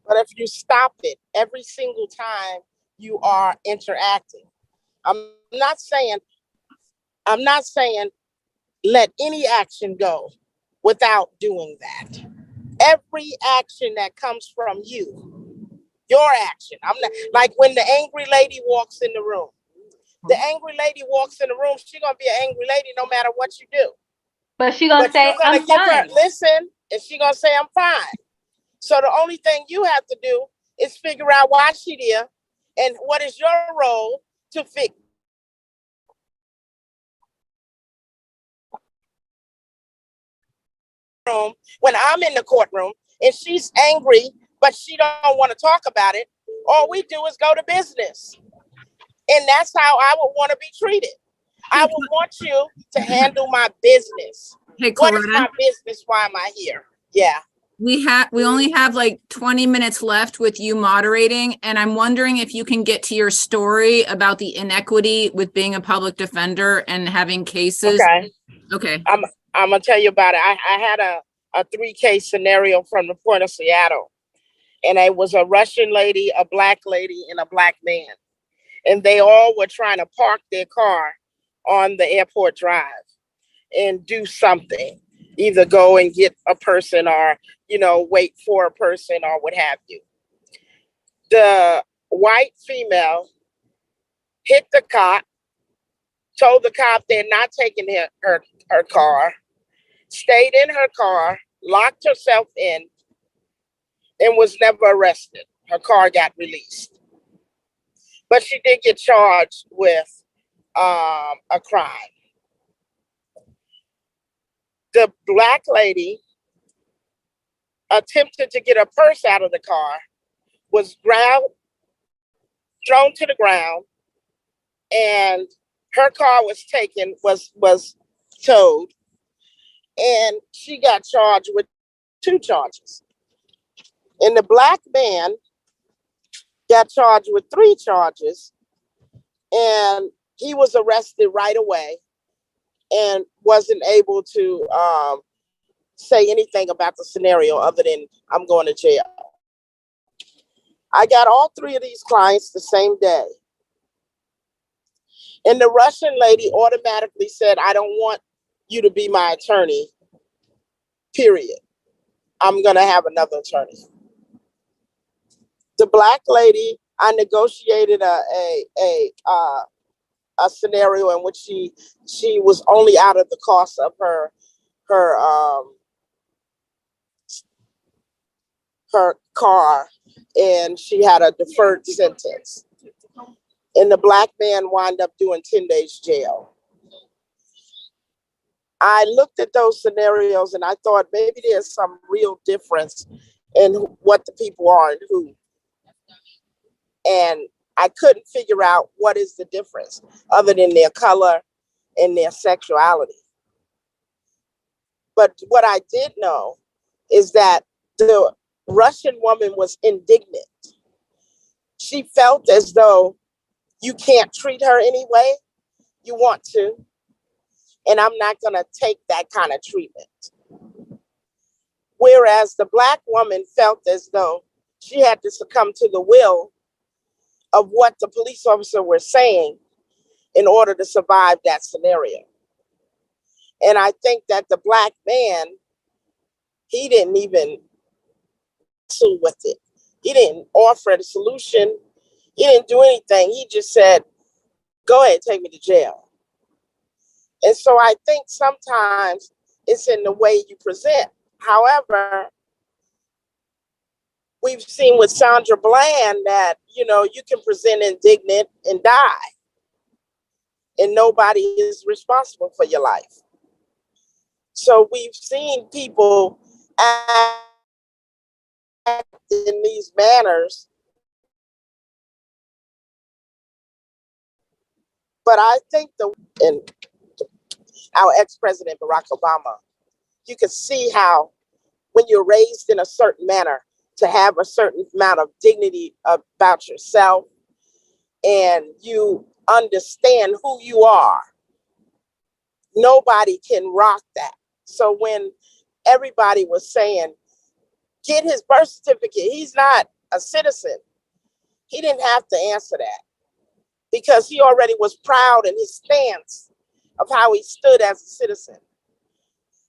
But if you stop it every single time you are interacting, I'm not saying let any action go without doing that. Every action that comes from you, your action. I'm not like when the angry lady walks in the room. The angry lady walks in the room, she's gonna be an angry lady no matter what you do. But she's gonna say, I'm fine. Listen, and she's gonna say, I'm fine. So the only thing you have to do is figure out why she's there and what is your role to fix. When I'm in the courtroom and she's angry, but she don't want to talk about it, all we do is go to business. And that's how I would want to be treated. I would want you to handle my business. Hey, What is Claretta, my business? Why am I here? Yeah. we only have like 20 minutes left with you moderating, and I'm wondering if you can get to your story about the inequity with being a public defender and having cases. Okay. Okay. I'm gonna tell you about it. I had a 3-case scenario from the Port of Seattle, and it was a Russian lady, a Black lady, and a Black man, and they all were trying to park their car on the airport drive and do something, either go and get a person or, wait for a person or what have you. The white female hit the cop, told the cop they're not taking her car, stayed in her car, locked herself in, and was never arrested. Her car got released. But she did get charged with a crime. The Black lady attempted to get her purse out of the car, was thrown to the ground, and her car was towed, and she got charged with 2 charges. And the Black man got charged with 3 charges, and he was arrested right away and wasn't able to say anything about the scenario other than I'm going to jail. I got all 3 of these clients the same day. And the Russian lady automatically said, I don't want you to be my attorney, period. I'm going to have another attorney. The Black lady, I negotiated a scenario in which she was only out of the cost of her car, and she had a deferred sentence. And the Black man wound up doing 10 days jail. I looked at those scenarios and I thought maybe there's some real difference in what the people are and who. And I couldn't figure out what is the difference other than their color and their sexuality. But what I did know is that the Russian woman was indignant. She felt as though you can't treat her any way you want to, and I'm not going to take that kind of treatment. Whereas the Black woman felt as though she had to succumb to the will of what the police officer were saying in order to survive that scenario. And I think that the Black man, he didn't even wrestle with it. He didn't offer the solution. He didn't do anything. He just said, go ahead, take me to jail. And so I think sometimes it's in the way you present. However, we've seen with Sandra Bland that, you can present indignant and die, and nobody is responsible for your life. So we've seen people act in these manners. But I think in our ex-president, Barack Obama, you can see how when you're raised in a certain manner, to have a certain amount of dignity about yourself, and you understand who you are, nobody can rock that. So when everybody was saying, get his birth certificate, he's not a citizen, he didn't have to answer that because he already was proud in his stance of how he stood as a citizen.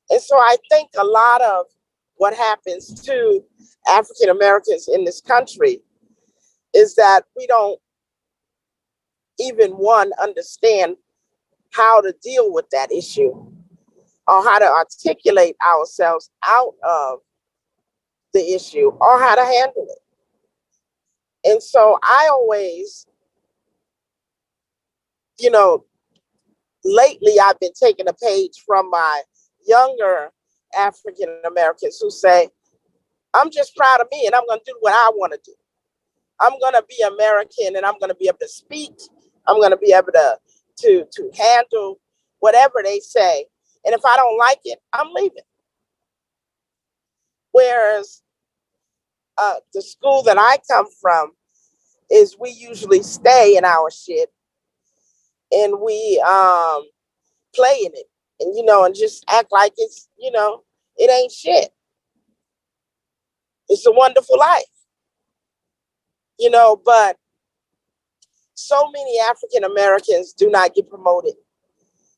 And so I think a lot of what happens to African Americans in this country is that we don't even understand how to deal with that issue or how to articulate ourselves out of the issue or how to handle it. And so I always, lately I've been taking a page from my younger African Americans who say, I'm just proud of me and I'm going to do what I want to do. I'm going to be American and I'm going to be able to speak. I'm going to be able to handle whatever they say And if I don't like it, I'm leaving. Whereas the school that I come from is we usually stay in our shit and we play in it and, and just act like it's, it ain't shit. It's a wonderful life, but so many African Americans do not get promoted.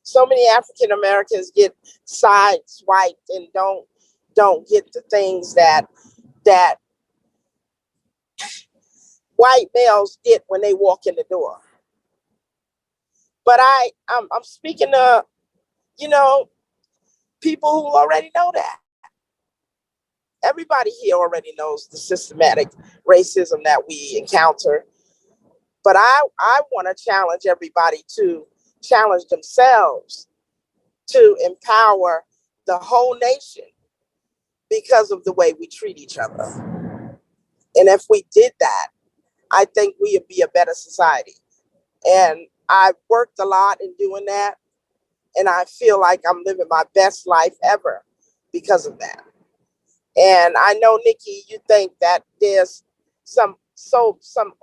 So many African Americans get sideswiped and don't get the things that white males get when they walk in the door. But I'm speaking to, people who already know that. Everybody here already knows the systematic racism that we encounter. But I want to challenge everybody to challenge themselves to empower the whole nation because of the way we treat each other. And if we did that, I think we would be a better society. And I've worked a lot in doing that. And I feel like I'm living my best life ever because of that. And I know, Nikki, you think that there's some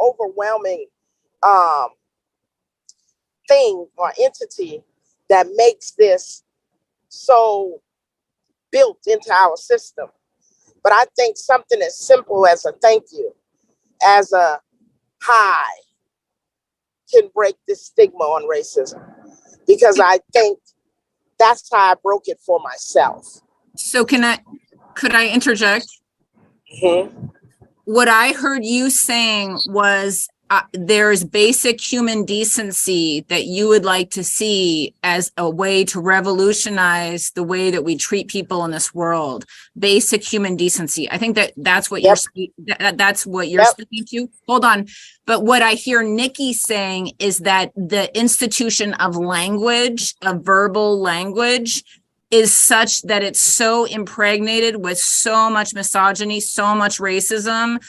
overwhelming thing or entity that makes this so built into our system. But I think something as simple as a thank you, as a hi, can break this stigma on racism. Because I think that's how I broke it for myself. So could I interject? Mm-hmm. What I heard you saying was there's basic human decency that you would like to see as a way to revolutionize the way that we treat people in this world. Basic human decency. I think that's what you're that's what you're speaking to. Hold on. But what I hear Nikki saying is that the institution of language, of verbal language, is such that it's so impregnated with so much misogyny, so much racism,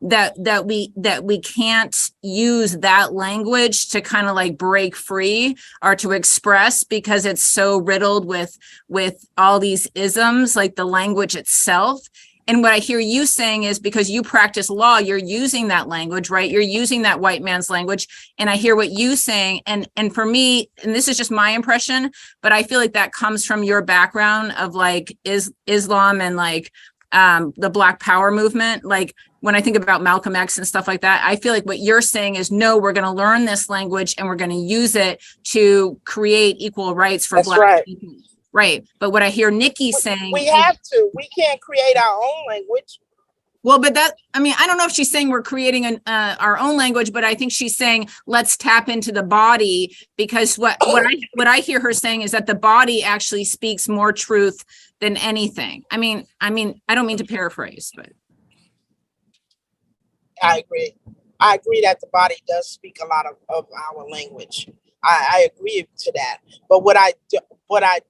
that we can't use that language to kind of like break free or to express, because it's so riddled with all these isms, like the language itself. And what I hear you saying is, because you practice law, you're using that language, right? You're using that white man's language. And I hear what you saying. And for me, and this is just my impression, but I feel like that comes from your background of like Islam and like the Black Power movement. Like when I think about Malcolm X and stuff like that, I feel like what you're saying is, no, we're going to learn this language and we're going to use it to create equal rights for Black people. Right. But what I hear Nikki saying, we have to. We can't create our own language. Well, but I don't know if she's saying we're creating our own language, but I think she's saying let's tap into the body, because what I hear her saying is that the body actually speaks more truth than anything. I mean, I don't mean to paraphrase, but I agree. I agree that the body does speak a lot of our language. I agree to that. But what I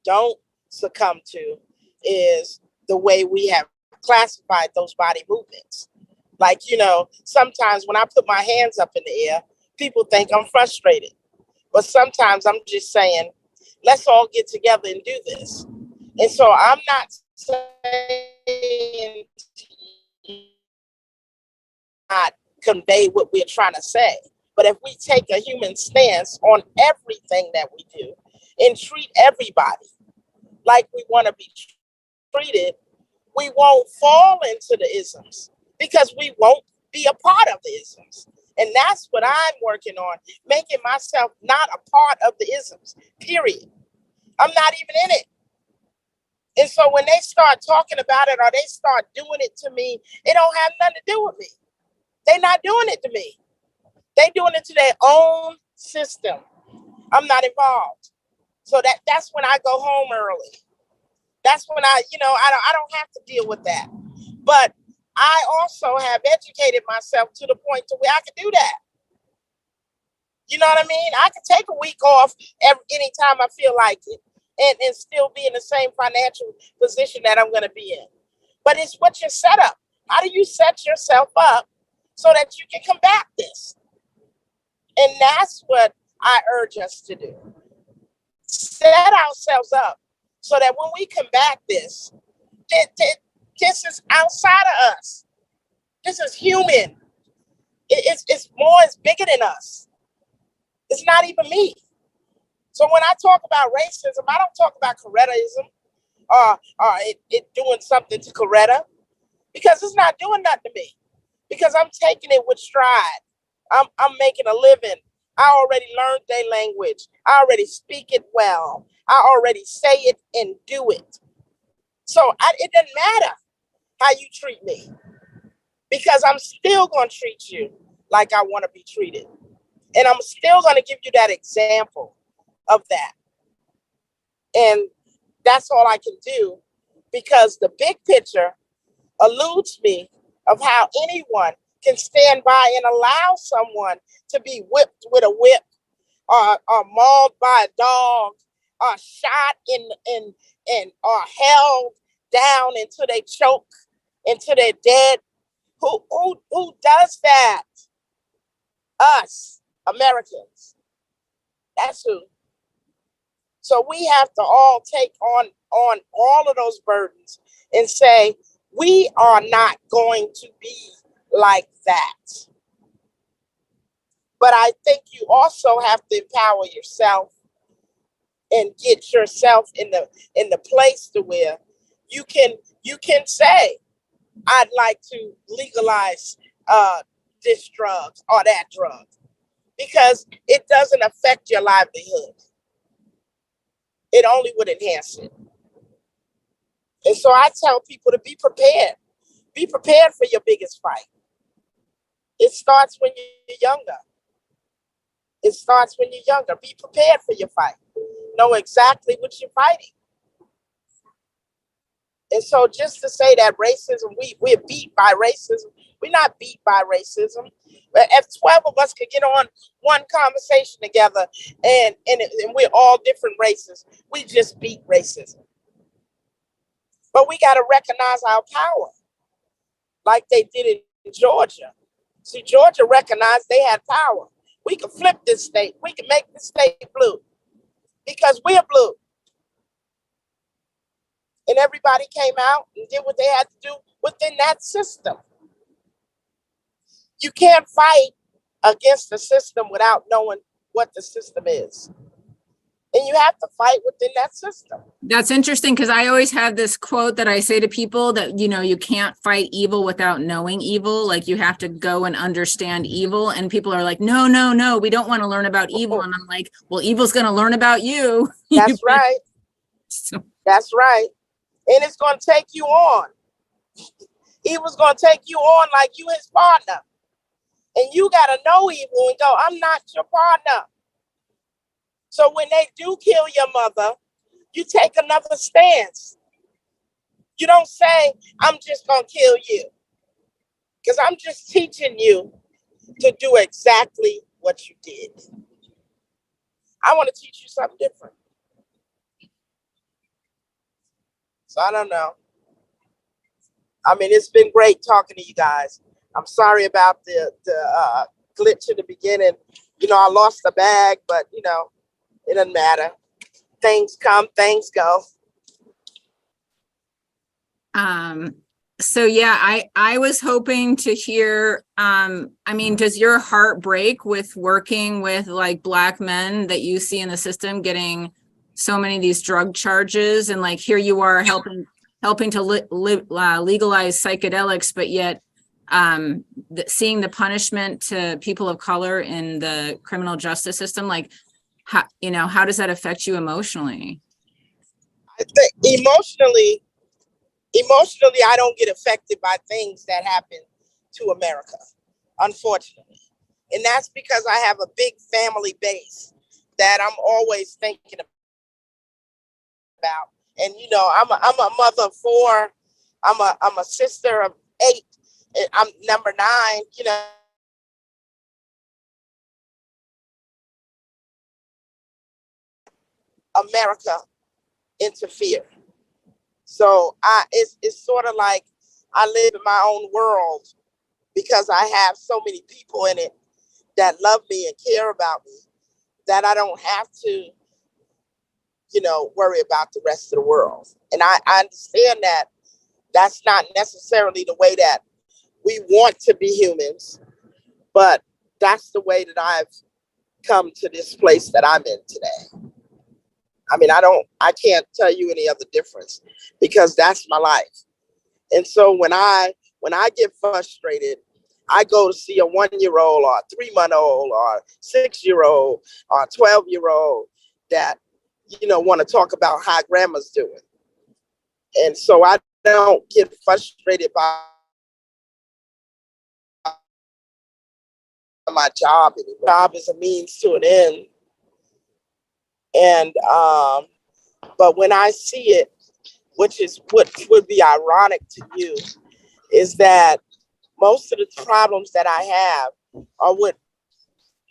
don't succumb to is the way we have classified those body movements. Like, sometimes when I put my hands up in the air, people think I'm frustrated. But sometimes I'm just saying, let's all get together and do this. And so I'm not saying not convey what we're trying to say. But if we take a human stance on everything that we do and treat everybody like we want to be treated, we won't fall into the isms, because we won't be a part of the isms. And that's what I'm working on, making myself not a part of the isms, period. I'm not even in it. And so when they start talking about it or they start doing it to me, it don't have nothing to do with me. They're not doing it to me. They're doing it to their own system. I'm not involved. So that's when I go home early. That's when I don't have to deal with that. But I also have educated myself to the point to where I can do that. You know what I mean? I can take a week off anytime I feel like it and still be in the same financial position that I'm going to be in. But it's what you're set up. How do you set yourself up so that you can combat this? And that's what I urge us to do. Set ourselves up so that when we combat this, this is outside of us. This is human. It's more, it's bigger than us. It's not even me. So when I talk about racism, I don't talk about Corettaism or it doing something to Coretta, because it's not doing nothing to me, because I'm taking it with stride. I'm making a living. I already learned their language. I already speak it well. I already say it and do it. So it doesn't matter how you treat me, because I'm still going to treat you like I want to be treated. And I'm still going to give you that example of that. And that's all I can do, because the big picture eludes me of how anyone can stand by and allow someone to be whipped with a whip, or mauled by a dog, or shot or held down until they choke, until they're dead. Who does that? Us, Americans. That's who. So we have to all take on all of those burdens and say, we are not going to be like that. But I think you also have to empower yourself and get yourself in the place to where you can say, I'd like to legalize this drug or that drug, because it doesn't affect your livelihood. It only would enhance it. And so I tell people to be prepared. Be prepared for your biggest fight. It starts when you're younger. It starts when you're younger. Be prepared for your fight. Know exactly what you're fighting. And so just to say that racism, we're beat by racism. We're not beat by racism. But if 12 of us could get on one conversation together and we're all different races, we just beat racism. But we got to recognize our power, like they did in Georgia. See, Georgia recognized they had power. We can flip this state. We can make this state blue, because we're blue. And everybody came out and did what they had to do within that system. You can't fight against the system without knowing what the system is. And you have to fight within that system. That's interesting, because I always have this quote that I say to people that, you can't fight evil without knowing evil. Like, you have to go and understand evil. And people are like, no, we don't want to learn about evil. And I'm like, well, evil's going to learn about you. That's right. So. That's right. And it's going to take you on. Evil's going to take you on like you his partner. And you got to know evil and go, I'm not your partner. So when they do kill your mother, you take another stance. You don't say, I'm just going to kill you. Because I'm just teaching you to do exactly what you did. I want to teach you something different. So I don't know. I mean, it's been great talking to you guys. I'm sorry about the glitch in the beginning. I lost the bag, but it doesn't matter. Things come, things go. So yeah, I was hoping to hear, does your heart break with working with like Black men that you see in the system getting so many of these drug charges, and like here you are helping to legalize psychedelics, but yet seeing the punishment to people of color in the criminal justice system, like how does that affect you emotionally? I think emotionally, I don't get affected by things that happen to America, unfortunately. And that's because I have a big family base that I'm always thinking about. And I'm a mother of 4. I'm a sister of 8. And I'm number 9. America interfere. So it's sort of like I live in my own world, because I have so many people in it that love me and care about me, that I don't have to worry about the rest of the world. And I understand that that's not necessarily the way that we want to be humans, but that's the way that I've come to this place that I'm in today. I mean, I can't tell you any other difference because that's my life. And so when I get frustrated, I go to see a 1-year-old or a 3-month-old or a 6-year-old or a 12-year-old that, want to talk about how grandma's doing. And so I don't get frustrated by my job anymore. Job is a means to an end. And, but when I see it, which is what would be ironic to you, is that most of the problems that I have are with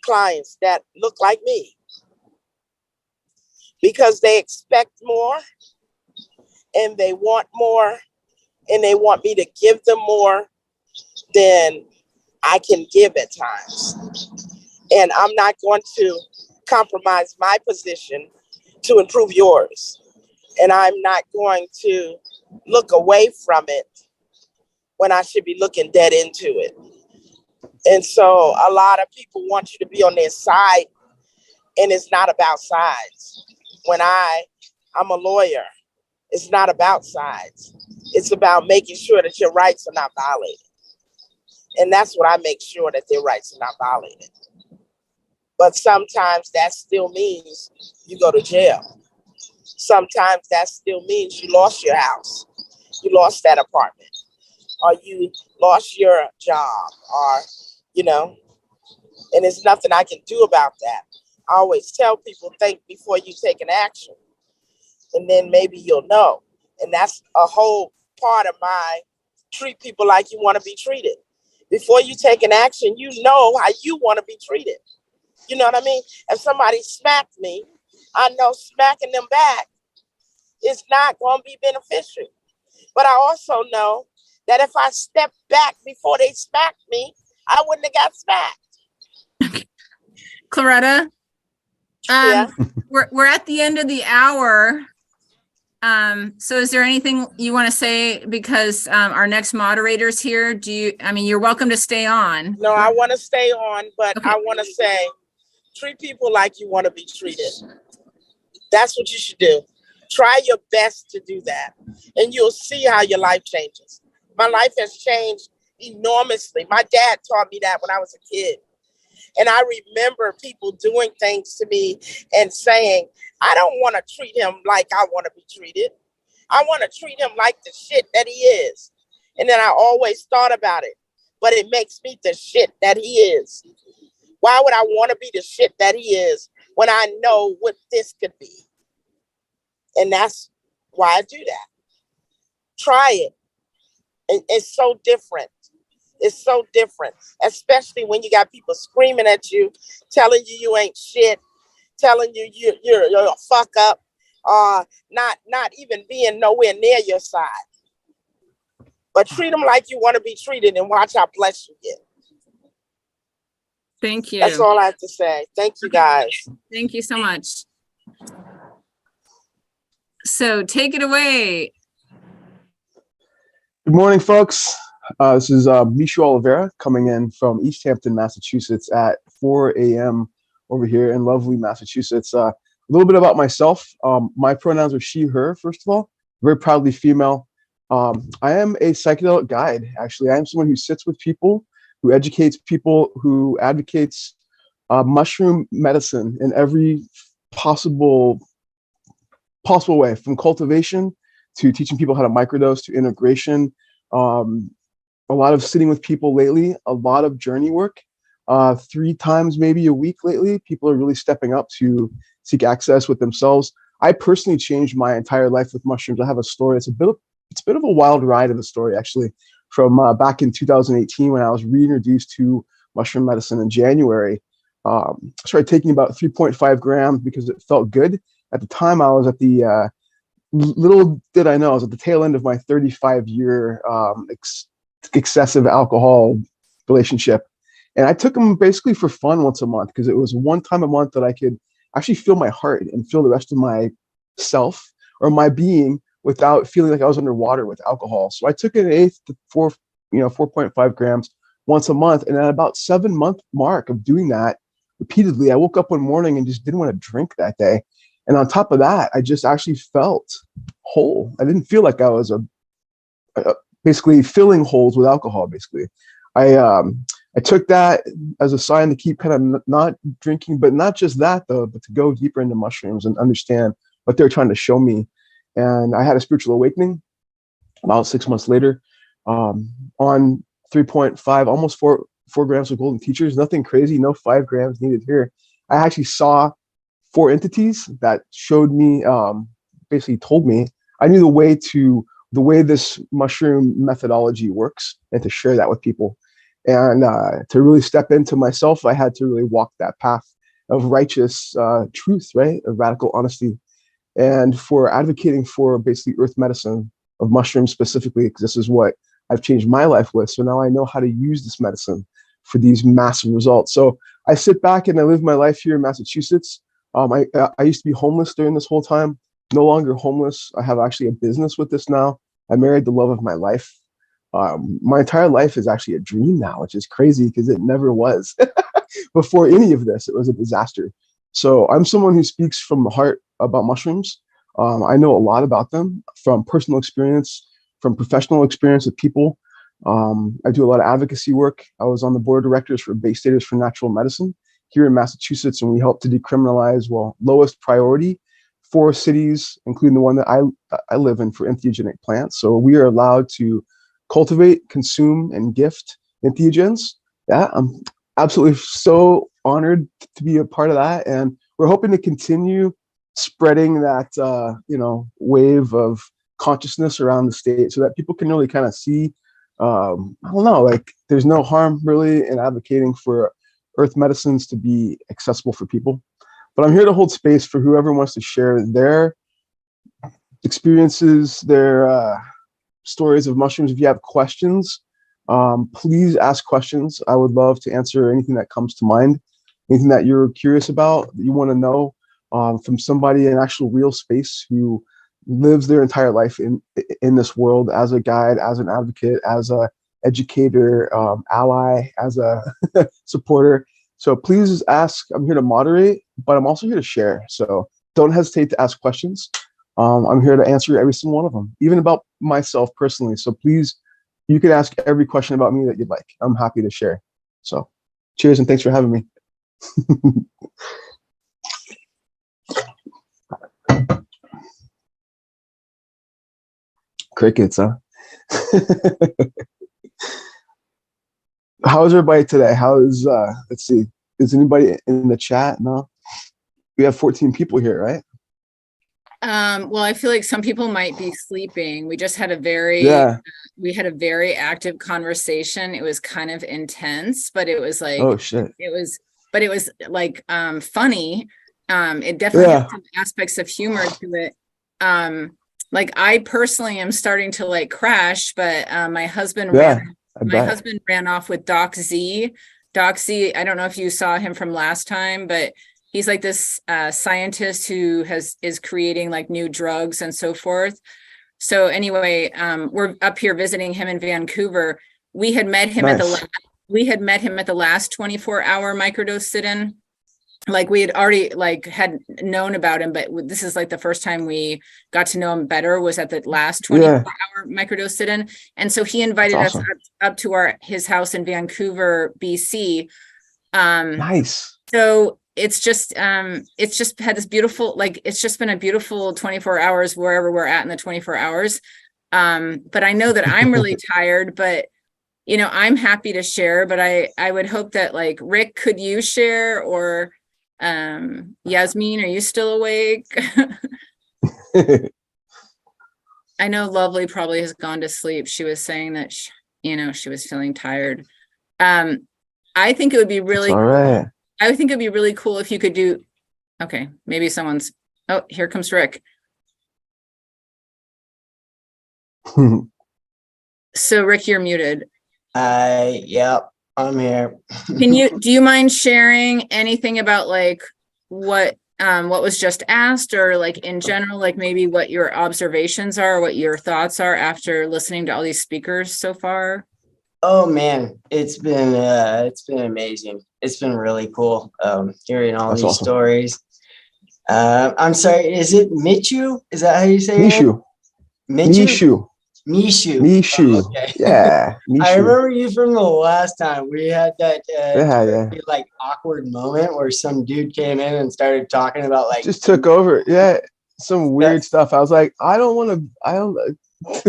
clients that look like me because they expect more and they want more and they want me to give them more than I can give at times. And I'm not going to compromise my position to improve yours. And I'm not going to look away from it when I should be looking dead into it. And so a lot of people want you to be on their side, and it's not about sides. When I'm a lawyer, it's not about sides. It's about making sure that your rights are not violated. And that's what I make sure, that their rights are not violated. But sometimes that still means you go to jail. Sometimes that still means you lost your house, you lost that apartment, or you lost your job, or, and there's nothing I can do about that. I always tell people, think before you take an action, and then maybe you'll know. And that's a whole part of my treat people like you want to be treated. Before you take an action, you know how you want to be treated. You know what I mean? If somebody smacked me, I know smacking them back is not going to be beneficial. But I also know that if I stepped back before they smacked me, I wouldn't have got smacked. Coretta, we're at the end of the hour. So is there anything you want to say, because our next moderator's here? You're welcome to stay on. No, I want to stay on, but okay. I want to say, treat people like you want to be treated. That's what you should do. Try your best to do that, and you'll see how your life changes. My life has changed enormously. My dad taught me that when I was a kid. And I remember people doing things to me and saying, I don't want to treat him like I want to be treated. I want to treat him like the shit that he is. And then I always thought about it, but it makes me the shit that he is. Why would I want to be the shit that he is when I know what this could be? And that's why I do that. Try it. And it's so different. It's so different, especially when you got people screaming at you, telling you you ain't shit, telling you you're a fuck up, not even being nowhere near your side. But treat them like you want to be treated, and watch how blessed you get. Thank you. That's all I have to say. Thank you, guys. Thank you so much. So take it away. Good morning, folks. This is Michu Oliveira coming in from East Hampton, Massachusetts at 4 a.m. over here in lovely Massachusetts. A little bit about myself. My pronouns are she, her, first of all. Very proudly female. I am a psychedelic guide, actually. I am someone who sits with people, who educates people, who advocates mushroom medicine in every possible way, from cultivation to teaching people how to microdose to integration. A lot of sitting with people lately, a lot of journey work, 3 times maybe a week lately. People are really stepping up to seek access with themselves. I personally changed my entire life with mushrooms. I have a story. It's a bit of a wild ride of a story, actually, from back in 2018 when I was reintroduced to mushroom medicine in January. I started taking about 3.5 grams because it felt good. At the time, I was at the little did I know, I was at the tail end of my 35-year excessive alcohol relationship. And I took them basically for fun once a month, because it was one time a month that I could actually feel my heart and feel the rest of my self or my being without feeling like I was underwater with alcohol. So I took an eighth to 4.5 grams once a month. And at about 7 month mark of doing that repeatedly, I woke up one morning and just didn't want to drink that day. And on top of that, I just actually felt whole. I didn't feel like I was basically filling holes with alcohol. Basically, I took that as a sign to keep kind of not drinking, but not just that though, but to go deeper into mushrooms and understand what they're trying to show me. And I had a spiritual awakening about 6 months later, on 3.5, almost 4 grams of golden teachers. Nothing crazy, no 5 grams needed here. I actually saw 4 entities that showed me, basically told me I knew the way this mushroom methodology works, and to share that with people. And to really step into myself, I had to really walk that path of righteous truth, right? Of radical honesty. And for advocating for basically earth medicine of mushrooms specifically, because this is what I've changed my life with. So now I know how to use this medicine for these massive results. So I sit back and I live my life here in Massachusetts. I used to be homeless during this whole time, no longer homeless. I have actually a business with this now. I married the love of my life. My entire life is actually a dream now, which is crazy because it never was. Before any of this, it was a disaster. So I'm someone who speaks from the heart about mushrooms. I know a lot about them from personal experience, from professional experience with people. I do a lot of advocacy work. I was on the board of directors for Bay Staters for Natural Medicine here in Massachusetts, and we help to decriminalize, lowest priority 4 cities, including the one that I live in, for entheogenic plants. So we are allowed to cultivate, consume, and gift entheogens. Yeah, I'm absolutely so honored to be a part of that, and we're hoping to continue spreading that wave of consciousness around the state so that people can really kind of see, I don't know, like there's no harm really in advocating for earth medicines to be accessible for people. But I'm here to hold space for whoever wants to share their experiences, their stories of mushrooms. If you have questions, please ask questions. I would love to answer anything that comes to mind, anything that you're curious about, that you want to know from somebody in actual real space who lives their entire life in this world as a guide, as an advocate, as a educator, ally, as a supporter. So please ask. I'm here to moderate, but I'm also here to share. So don't hesitate to ask questions. I'm here to answer every single one of them, even about myself personally. So please, you can ask every question about me that you'd like. I'm happy to share. So cheers and thanks for having me. Crickets, huh? How is everybody today? How is, let's see, is anybody in the chat? No? We have 14 people here, right? Well, I feel like some people might be sleeping. We just had a very active conversation. It was kind of intense, but it was like, oh shit. It was like, funny. It definitely has some aspects of humor to it. Like I personally am starting to like crash, but my husband ran off with Doc Z. Doc Z, I don't know if you saw him from last time, but he's like this scientist who is creating like new drugs and so forth. So anyway, we're up here visiting him in Vancouver. We had met him at the last 24-hour microdose sit-in. Like we had already had known about him, but this is like the first time we got to know him better was at the last 24-hour microdose sit-in. And so he invited us up to his house in Vancouver, BC. Nice. So it's just had this beautiful, it's just been a beautiful 24 hours wherever we're at in the 24 hours. But I know that I'm really tired, but I'm happy to share, but I would hope that Rick, could you share, or Yasmin, are you still awake? I know Lovely probably has gone to sleep. She was saying that she was feeling tired. I think it would be really cool. I think it'd be really cool if you could do, okay, maybe oh, here comes Rick. So Rick, you're muted. Yep, I'm here. Do you mind sharing anything about what what was just asked, or like in general, like maybe what your observations are, what your thoughts are after listening to all these speakers so far? Oh man, it's been amazing. It's been really cool hearing all That's these awesome. stories. I'm sorry, is it Michu? Is that how you say it? Mishu. Michu? Mishu. Mishu. Mishu. Okay. Yeah. I Mishu. remember you from the last time. We had that Yeah, yeah. very, like awkward moment where some dude came in and started talking about like Just took over. Yeah. Some weird stuff. I was like, I don't. yeah,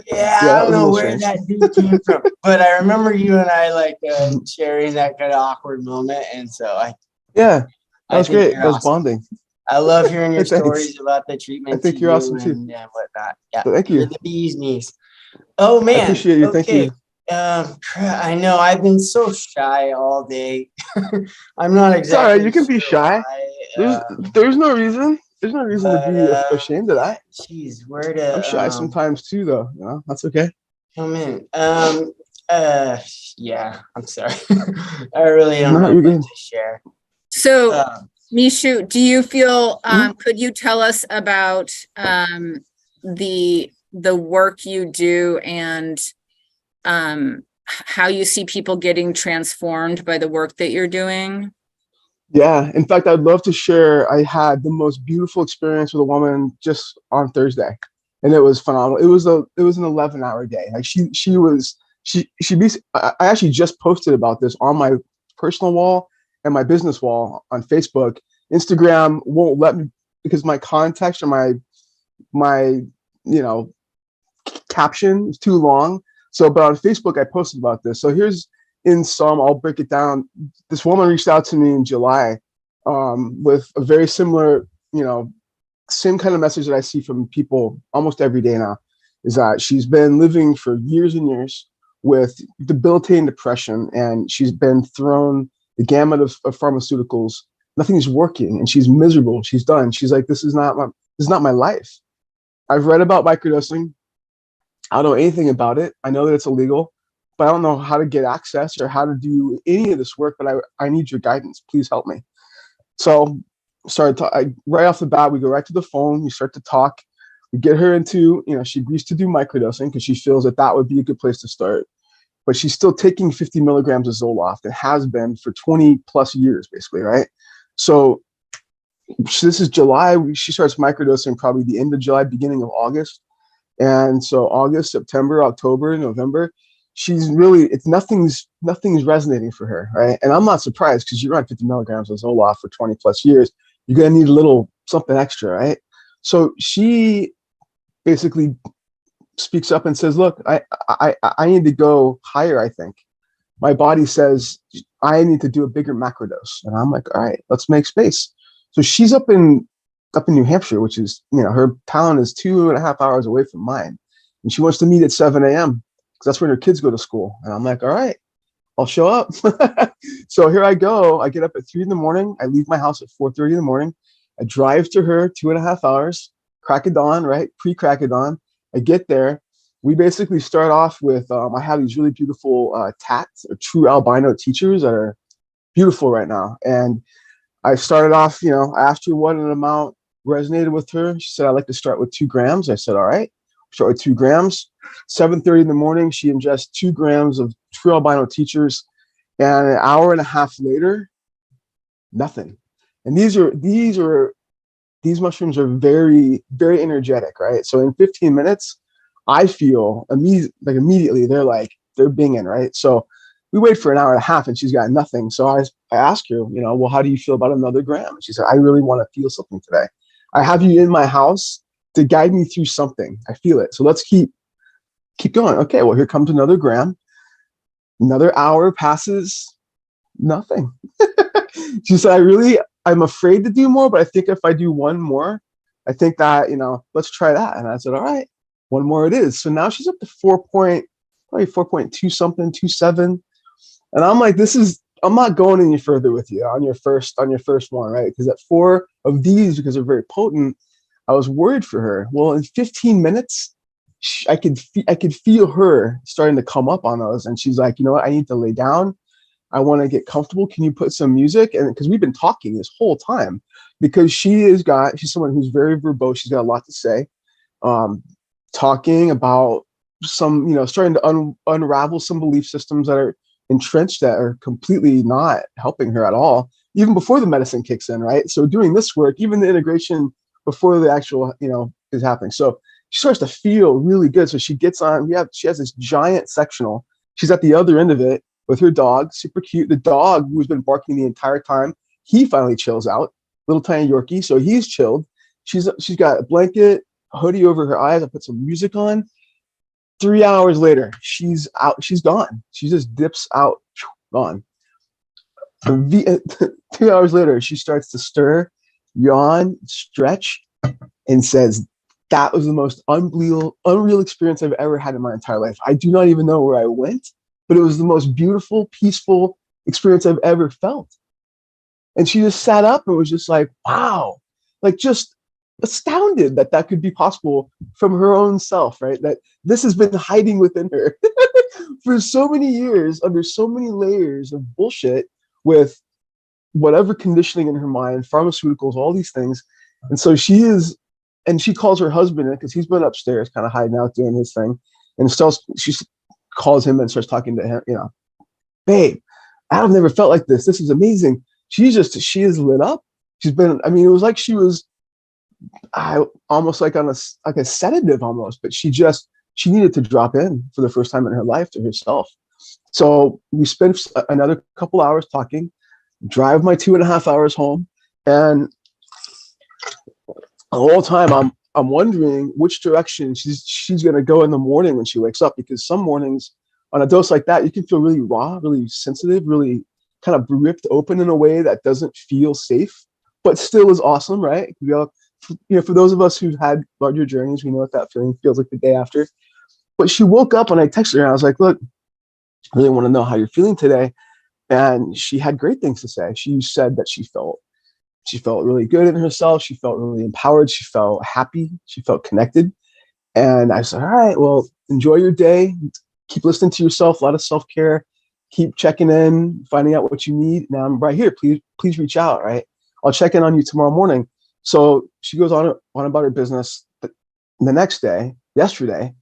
Yeah, I that don't was a know little where strange. that dude came from, but I remember you and I like sharing that kind of awkward moment, and so Yeah. That I was think great. you're That was awesome. bonding. I love hearing your Thanks. stories about the I treatment to think you're you awesome too. and whatnot. Yeah, Thank you're you. the bee's knees. Oh I man. appreciate you. Thank Okay. you. I know I've been so shy all day. I'm not It's all right. exactly You can be sure shy. why. There's no reason. There's no reason to But be ashamed of that. geez, where I'm to shy sometimes too, though. You know, that's okay. come in? Yeah, I'm sorry. I really don't No, know you're what good. to share. So, Mishu, do you feel, Mhm. could you tell us about the work you do and how you see people getting transformed by the work that you're doing? Yeah. In fact, I'd love to share. I had the most beautiful experience with a woman just on Thursday, and it was phenomenal. It was an 11-hour day. Like I actually just posted about this on my personal wall and my business wall on Facebook. Instagram won't let me because my context or my caption is too long. So, but on Facebook, I posted about this. So here's in sum, I'll break it down. This woman reached out to me in July with a very similar, same kind of message that I see from people almost every day now, is that she's been living for years and years with debilitating depression, and she's been thrown the gamut of pharmaceuticals. Nothing's working, and she's miserable. She's done. She's like, this is not my life. I've read about microdosing. I don't know anything about it. I know that it's illegal, but I don't know how to get access or how to do any of this work. But I need your guidance. Please help me. So right off the bat, we go right to the phone. We start to talk. We get her into, she agrees to do microdosing because she feels that would be a good place to start. But she's still taking 50 milligrams of Zoloft and has been for 20 plus years, basically, right? So this is July. She starts microdosing probably the end of July, beginning of August. And so August, September, October, November, nothing's resonating for her, right? And I'm not surprised because you're on 50 milligrams of Zoloft for 20 plus years. You're gonna need a little something extra, right? So she basically speaks up and says, "Look, I need to go higher. I think my body says I need to do a bigger macrodose." And I'm like, "All right, let's make space." So she's up in New Hampshire, which is, her town is 2.5 hours away from mine. And she wants to meet at 7 a.m. because that's when her kids go to school. And I'm like, all right, I'll show up. So here I go. I get up at 3 in the morning. I leave my house at 4:30 in the morning. I drive to her 2.5 hours, crack of dawn, right? Pre-crack of dawn. I get there. We basically start off with, I have these really beautiful tats, or true albino teachers that are beautiful right now. And I started off, I asked her what an amount resonated with her. She said, I'd like to start with 2 grams. I said, all right, start with 2 grams. 7:30 in the morning, she ingests 2 grams of true albino teachers. And an hour and a half later, nothing. And these mushrooms are very, very energetic, right? So in 15 minutes, I feel immediately they're binging, right? So we wait for an hour and a half and she's got nothing. So I asked her, well, how do you feel about another gram? She said, I really want to feel something today. I have you in my house to guide me through something. I feel it. So let's keep going. Okay, well, here comes another gram. Another hour passes, nothing. She said, I'm afraid to do more, but I think if I do one more, I think that, let's try that. And I said, all right, one more it is. So now she's up to probably 4.2 something, 2.7. And I'm like, I'm not going any further with you on your first one, right? Because at 4 of these, because they're very potent, I was worried for her. Well, in 15 minutes, I could feel her starting to come up on those. And she's like, you know what? I need to lay down. I want to get comfortable. Can you put some music? And because we've been talking this whole time, because she's someone who's very verbose. She's got a lot to say. Talking about some, starting to unravel some belief systems that are entrenched that are completely not helping her at all, even before the medicine kicks in, right? So doing this work, even the integration before the actual, is happening. So she starts to feel really good. So she gets on, she has this giant sectional. She's at the other end of it with her dog, super cute. The dog, who's been barking the entire time, he finally chills out, little tiny Yorkie. So he's chilled. She's got a blanket, a hoodie over her eyes. I put some music on. 3 hours later, she's out. She's gone. She just dips out, gone. 2 hours later, she starts to stir, yawn, stretch, and says, "That was the most unreal experience I've ever had in my entire life. I do not even know where I went, but it was the most beautiful, peaceful experience I've ever felt." And she just sat up and was just like, wow, like just astounded that that could be possible from her own self, right? That this has been hiding within her for so many years under so many layers of bullshit with whatever conditioning in her mind, pharmaceuticals, all these things. And so she calls her husband in because he's been upstairs kind of hiding out doing his thing. And she calls him and starts talking to him, babe, I've never felt like this. This is amazing. She is lit up. It was like she was almost like on a sedative almost, but she needed to drop in for the first time in her life to herself. So we spent another couple hours talking, drive my 2.5 hours home. And the whole time I'm wondering which direction she's going to go in the morning when she wakes up, because some mornings on a dose like that, you can feel really raw, really sensitive, really kind of ripped open in a way that doesn't feel safe, but still is awesome, right? For those of us who've had larger journeys, we know what that feeling feels like the day after. But she woke up and I texted her and I was like, look, I really want to know how you're feeling today. And she had great things to say. She said that she felt really good in herself. She felt really empowered. She felt happy. She felt connected. And I said, all right, well, enjoy your day. Keep listening to yourself, a lot of self-care. Keep checking in, finding out what you need. Now I'm right here. Please reach out, right? I'll check in on you tomorrow morning. So she goes on about her business. The next day, yesterday,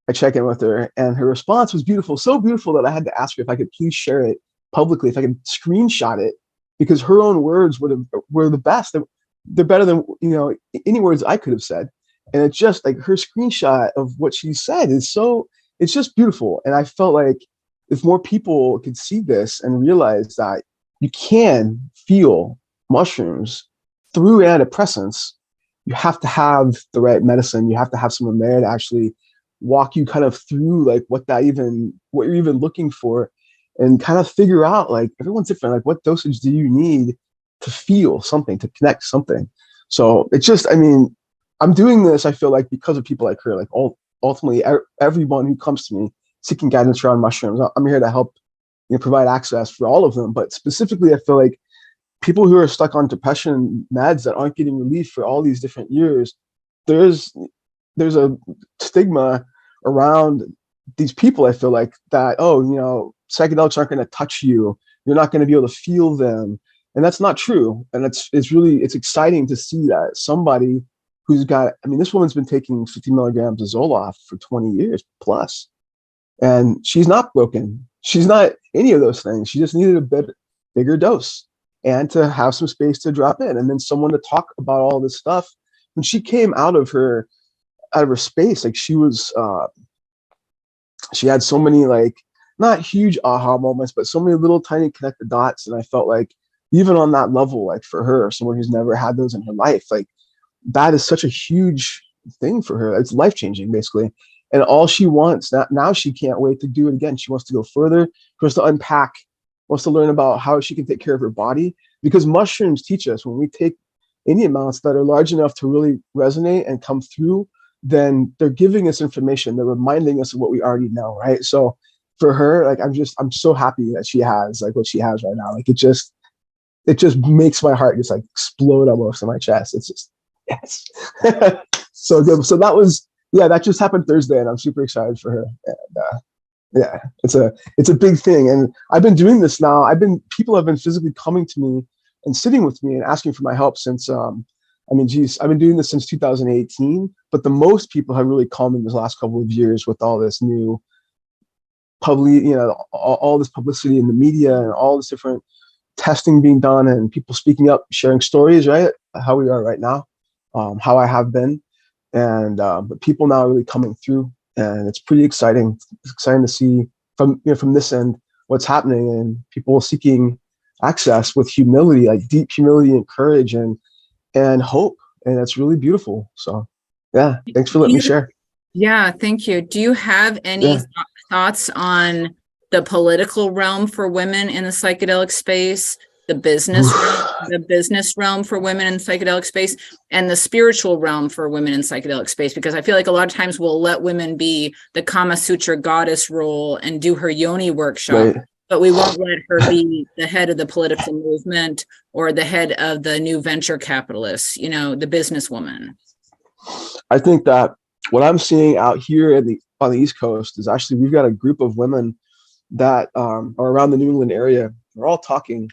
I check in with her and her response was beautiful. So beautiful that I had to ask her if I could please share it publicly, if I could screenshot it, because her own words were the best. They're better than any words I could have said. And it's just like her screenshot of what she said it's just beautiful. And I felt like if more people could see this and realize that you can feel mushrooms through antidepressants, you have to have the right medicine. You have to have someone there to actually walk you kind of through like what you're even looking for, and kind of figure out, like, everyone's different. Like, what dosage do you need to feel something, to connect something? So it's just, I'm doing this, I feel like, because of people like her. Like, ultimately, everyone who comes to me seeking guidance around mushrooms, I'm here to help provide access for all of them. But specifically, I feel like people who are stuck on depression meds that aren't getting relief for all these different years, there's a stigma around these people, I feel like, that, psychedelics aren't going to touch you. You're not going to be able to feel them. And that's not true. And it's exciting to see that somebody who's got, this woman's been taking 50 milligrams of Zoloft for 20 years plus, and she's not broken. She's not any of those things. She just needed a bigger dose and to have some space to drop in, and then someone to talk about all this stuff. When she came out of her space, like, she had so many, like, not huge aha moments, but so many little tiny connected dots. And I felt like even on that level, like, for her, someone who's never had those in her life, like, that is such a huge thing for her. It's life-changing, basically. And all she wants now, she can't wait to do it again. She wants to go further. She wants to unpack, wants to learn about how she can take care of her body, because mushrooms teach us, when we take any amounts that are large enough to really resonate and come through, then they're giving us information. They're reminding us of what we already know, right? So for her, like, I'm so happy that she has, like, what she has right now. Like, it just makes my heart just, like, explode almost in my chest. It's just, yes. So good. So that just happened Thursday, and I'm super excited for her. And Yeah, it's a big thing, and I've been doing this now. People have been physically coming to me and sitting with me and asking for my help since I mean, geez, I've been doing this since 2018, but the most people have really come in this last couple of years with all this new public, all this publicity in the media and all this different testing being done and people speaking up, sharing stories, right? How we are right now, how I have been, and but people now are really coming through, and it's pretty exciting. It's exciting to see from this end what's happening and people seeking access with humility, like deep humility and courage and hope, and it's really beautiful. So, yeah, thanks for letting me share. Yeah, thank you. Do you have any thoughts on the political realm for women in the psychedelic space, the business realm for women in the psychedelic space, and the spiritual realm for women in psychedelic space? Because I feel like a lot of times we'll let women be the Kama Sutra goddess role and do her yoni workshop, but we won't let her be the head of the political movement or the head of the new venture capitalists, the businesswoman. I think that what I'm seeing out here on the East Coast is actually we've got a group of women that are around the New England area. We're all talking.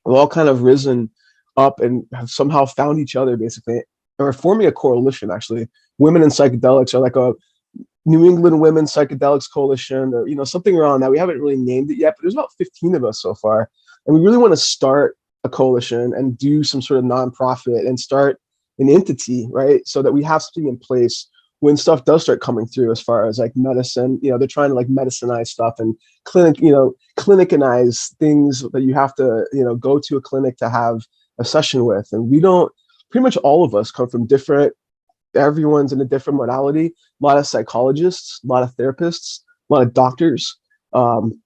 We've all kind of risen up and have somehow found each other, basically. And we're forming a coalition, actually. Women in Psychedelics are like a New England Women Psychedelics Coalition, or something around that. We haven't really named it yet, but there's about 15 of us so far. And we really want to start a coalition and do some sort of nonprofit and start an entity, right? So that we have something in place when stuff does start coming through, as far as like medicine, they're trying to like medicinize stuff and clinicanize things that you have to, go to a clinic to have a session with. And pretty much all of us come from everyone's in a different modality. A lot of psychologists, a lot of therapists, a lot of doctors,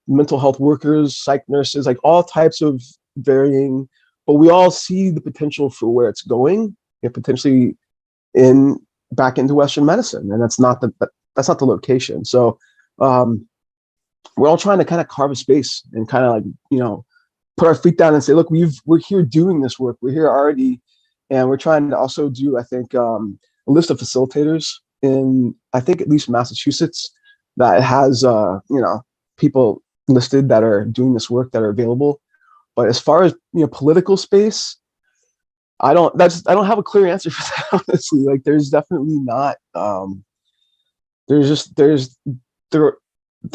mental health workers, psych nurses, like all types of varying, but we all see the potential for where it's going, potentially back into Western medicine, and that's not the location. So we're all trying to kind of carve a space and kind of like put our feet down and say, look, we're here doing this work, we're here already, and we're trying to also do, I think, a list of facilitators in, I think, at least Massachusetts, that has people listed that are doing this work that are available. But as far as political space, I don't have a clear answer for that, honestly. Like, there's definitely not. There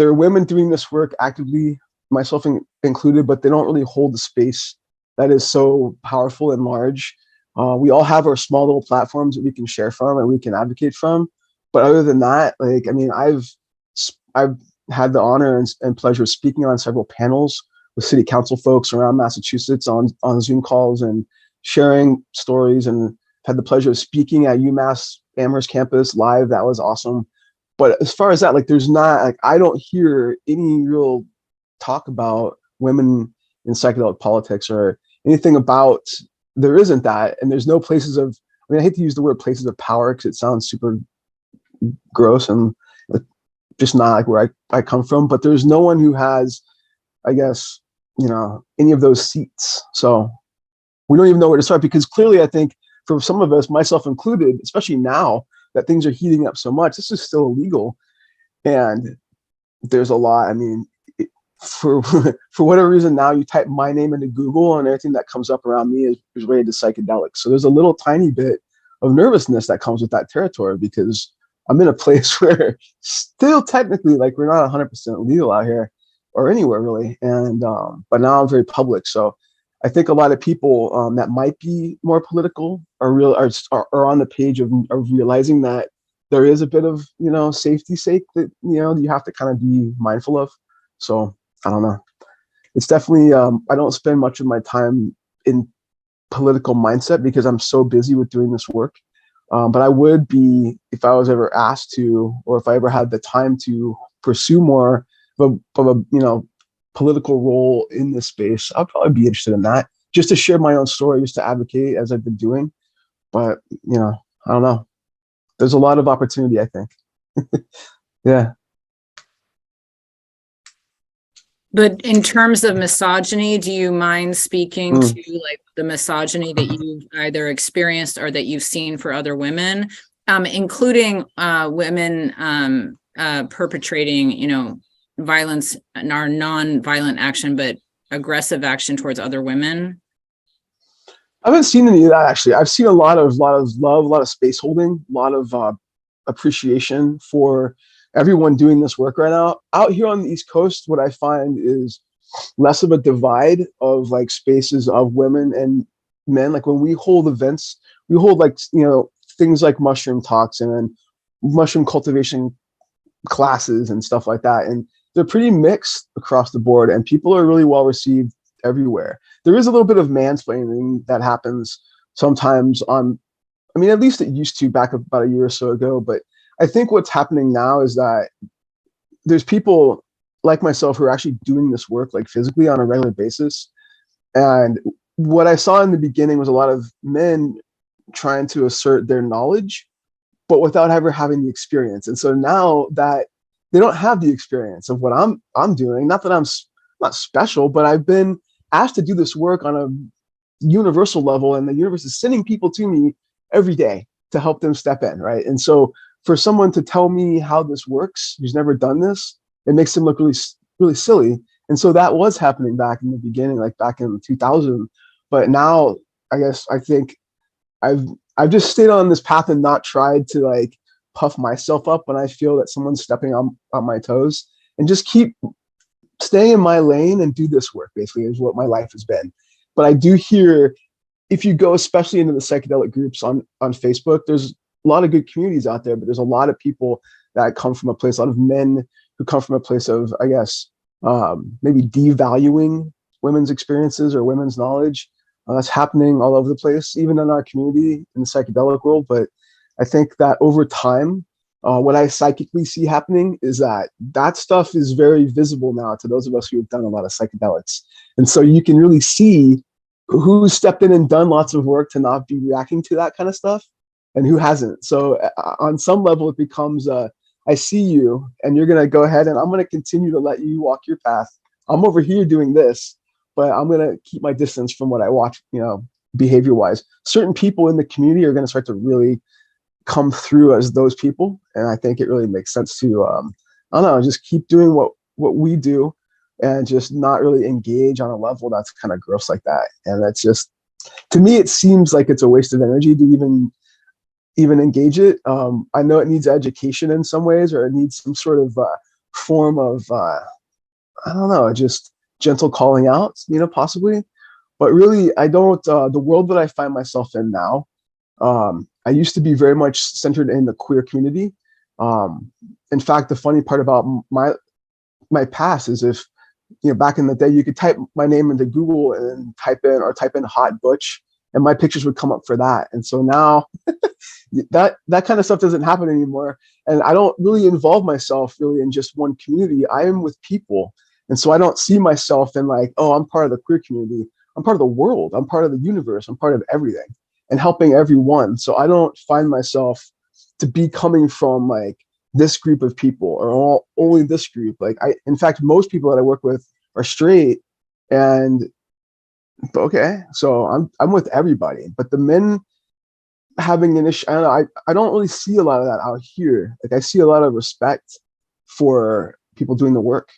are women doing this work actively, myself included, but they don't really hold the space that is so powerful and large. We all have our small little platforms that we can share from and we can advocate from. But other than that, like, I mean, I've had the honor and pleasure of speaking on several panels with city council folks around Massachusetts on Zoom calls and sharing stories, and had the pleasure of speaking at UMass Amherst campus live. That was awesome. But as far as that, like, there's not, like, I don't hear any real talk about women in psychedelic politics or anything about, there isn't that. And there's no places of, I mean, I hate to use the word places of power because it sounds super gross and just not like where I come from, but there's no one who has, I guess, any of those seats. So we don't even know where to start, because clearly, I think for some of us, myself included, especially now that things are heating up so much, this is still illegal. And there's a lot, I mean, for whatever reason, now you type my name into Google and everything that comes up around me is related to psychedelics. So there's a little tiny bit of nervousness that comes with that territory, because I'm in a place where still technically, like, we're not 100% legal out here or anywhere really. And, but now I'm very public. So I think a lot of people that might be more political are on the page of realizing that there is a bit of, safety sake that, you have to kind of be mindful of. So I don't know. It's definitely, I don't spend much of my time in political mindset because I'm so busy with doing this work. But I would be, if I was ever asked to, or if I ever had the time to pursue more of a political role in this space, I'd probably be interested in that, just to share my own story, just to advocate as I've been doing. But, I don't know. There's a lot of opportunity, I think. Yeah. But in terms of misogyny, do you mind speaking to like the misogyny that you've either experienced or that you've seen for other women, including women perpetrating, violence and our non-violent action, but aggressive action towards other women? I haven't seen any of that actually. I've seen a lot of love, a lot of space holding, a lot of appreciation for everyone doing this work right now. Out here on the East Coast, what I find is less of a divide of like spaces of women and men. Like when we hold events, we hold like, you know, things like mushroom talks and mushroom cultivation classes and stuff like that. And they're pretty mixed across the board, and people are really well received everywhere. There is a little bit of mansplaining that happens sometimes on, I mean, at least it used to back about a year or so ago, but I think what's happening now is that there's people like myself who are actually doing this work like physically on a regular basis. And what I saw in the beginning was a lot of men trying to assert their knowledge, but without ever having the experience. And so now that they don't have the experience of what I'm doing, not that I'm not special, but I've been asked to do this work on a universal level, and the universe is sending people to me every day to help them step in, right? And so for someone to tell me how this works, who's never done this, it makes them look really, really silly. And so that was happening back in the beginning, like back in 2000. But now, I think I've just stayed on this path and not tried to like puff myself up when I feel that someone's stepping on my toes, and just keep staying in my lane and do this work, basically, is what my life has been. But I do hear, if you go especially into the psychedelic groups on Facebook, there's a lot of good communities out there, but there's a lot of people that come from a place, a lot of men who come from a place of, I guess, maybe devaluing women's experiences or women's knowledge. That's happening all over the place, even in our community in the psychedelic world. But I think that over time, what I psychically see happening is that stuff is very visible now to those of us who have done a lot of psychedelics. And so you can really see who stepped in and done lots of work to not be reacting to that kind of stuff and who hasn't. So on some level, it becomes, I see you and you're going to go ahead and I'm going to continue to let you walk your path. I'm over here doing this, but I'm going to keep my distance from what I watch, you know, behavior wise. Certain people in the community are going to start to really come through as those people. And I think it really makes sense to, I don't know, just keep doing what we do and just not really engage on a level that's kind of gross like that. And that's just, to me, it seems like it's a waste of energy to even engage it. I know it needs education in some ways, or it needs some sort of form of, I don't know, just gentle calling out, you know, possibly. But really, I don't, the world that I find myself in now, I used to be very much centered in the queer community. In fact, the funny part about my past is, if, you know, back in the day, you could type my name into Google and type in hot butch, and my pictures would come up for that. And so now that kind of stuff doesn't happen anymore. And I don't really involve myself really in just one community. I am with people. And so I don't see myself in like, oh, I'm part of the queer community. I'm part of the world. I'm part of the universe. I'm part of everything and helping everyone. So I don't find myself to be coming from like this group of people or only this group. Like in fact, most people that I work with are straight, and okay, so I'm with everybody. But the men having an issue, I don't know, I don't really see a lot of that out here. Like I see a lot of respect for people doing the work.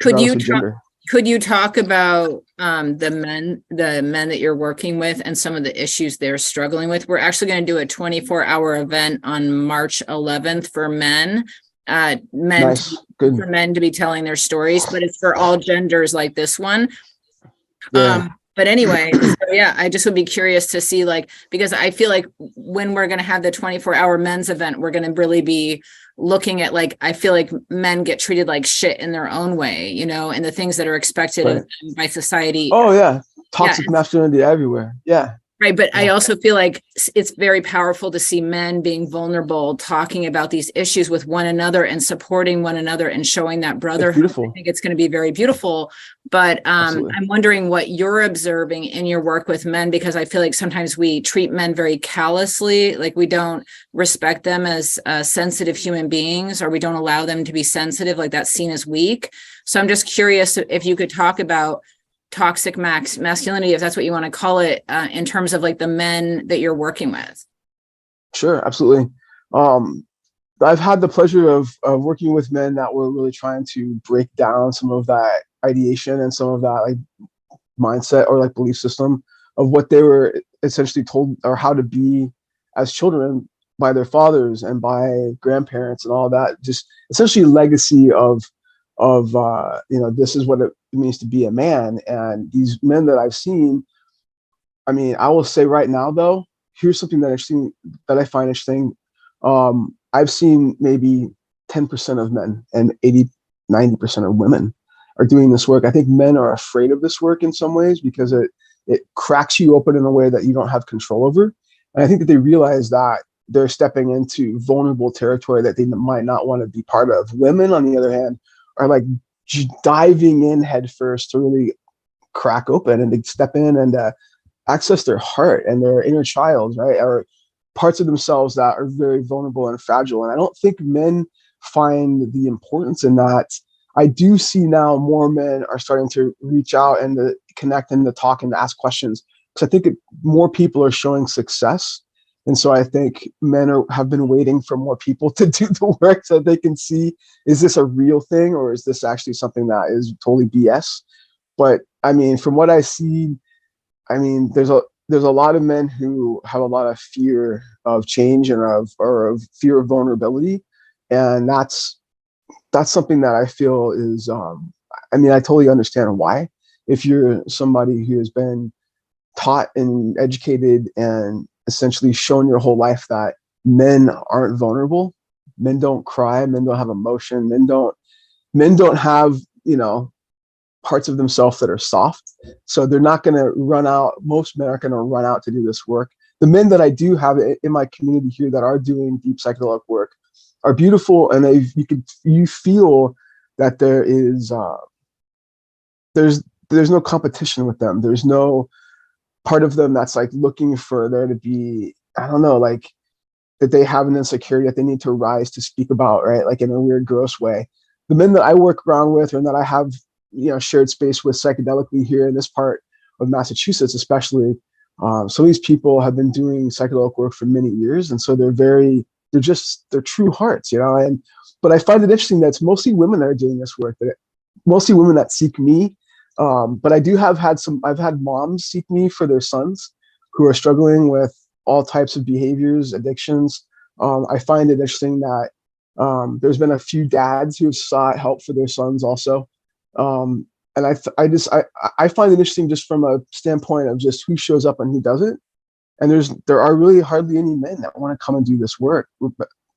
Could you talk about the men that you're working with and some of the issues they're struggling with? We're actually going to do a 24-hour event on March 11th for men. Nice. Good. For men to be telling their stories, but it's for all genders like this one. Yeah. But anyway, so yeah, I just would be curious to see, like, because I feel like when we're going to have the 24-hour men's event, we're going to really be looking at, like, I feel like men get treated like shit in their own way, you know, and the things that are expected of them by society. Oh yeah. Toxic masculinity everywhere. Yeah. Right. But I also feel like it's very powerful to see men being vulnerable, talking about these issues with one another and supporting one another and showing that brotherhood. I think it's going to be very beautiful. But I'm wondering what you're observing in your work with men, because I feel like sometimes we treat men very callously, like we don't respect them as sensitive human beings, or we don't allow them to be sensitive, like that's seen as weak. So I'm just curious if you could talk about toxic masculinity, if that's what you want to call it, in terms of like the men that you're working with. Sure, absolutely. I've had the pleasure of working with men that were really trying to break down some of that ideation and some of that like mindset or like belief system of what they were essentially told or how to be as children by their fathers and by grandparents and all that. Just essentially legacy of this is what it means to be a man. And these men that I've seen, I mean, I will say right now though, here's something that I find interesting. I've seen maybe 10% of men and 80-90% of women are doing this work. I think men are afraid of this work in some ways because it cracks you open in a way that you don't have control over. And I think that they realize that they're stepping into vulnerable territory that they might not want to be part of. Women, on the other hand, are like diving in headfirst to really crack open and to step in and access their heart and their inner child, right? Or parts of themselves that are very vulnerable and fragile. And I don't think men find the importance in that. I do see now more men are starting to reach out and to connect and to talk and to ask questions. Because I think more people are showing success. And so I think men have been waiting for more people to do the work so they can see, is this a real thing or is this actually something that is totally BS? But I mean, from what I see, I mean, there's a lot of men who have a lot of fear of change and of fear of vulnerability. And that's something that I feel is, I mean, I totally understand why. If you're somebody who has been taught and educated and essentially shown your whole life that men aren't vulnerable, men don't cry, men don't have emotion, men don't have, parts of themselves that are soft. So they're not going to run out. Most men aren't going to run out to do this work. The men that I do have in my community here that are doing deep psychedelic work are beautiful, and you feel that there is there's no competition with them. There's no part of them that's like looking for there to be, I don't know, like that they have an insecurity that they need to rise to speak about, right? Like in a weird, gross way. The men that I work around with and that I have shared space with psychedelically here in this part of Massachusetts, especially, some of these people have been doing psychedelic work for many years, and so they're true hearts, but I find it interesting that it's mostly women that are doing this work, mostly women that seek me. But I've had moms seek me for their sons who are struggling with all types of behaviors, addictions. I find it interesting that there's been a few dads who have sought help for their sons also. And I find it interesting just from a standpoint of just who shows up and who doesn't. And there are really hardly any men that want to come and do this work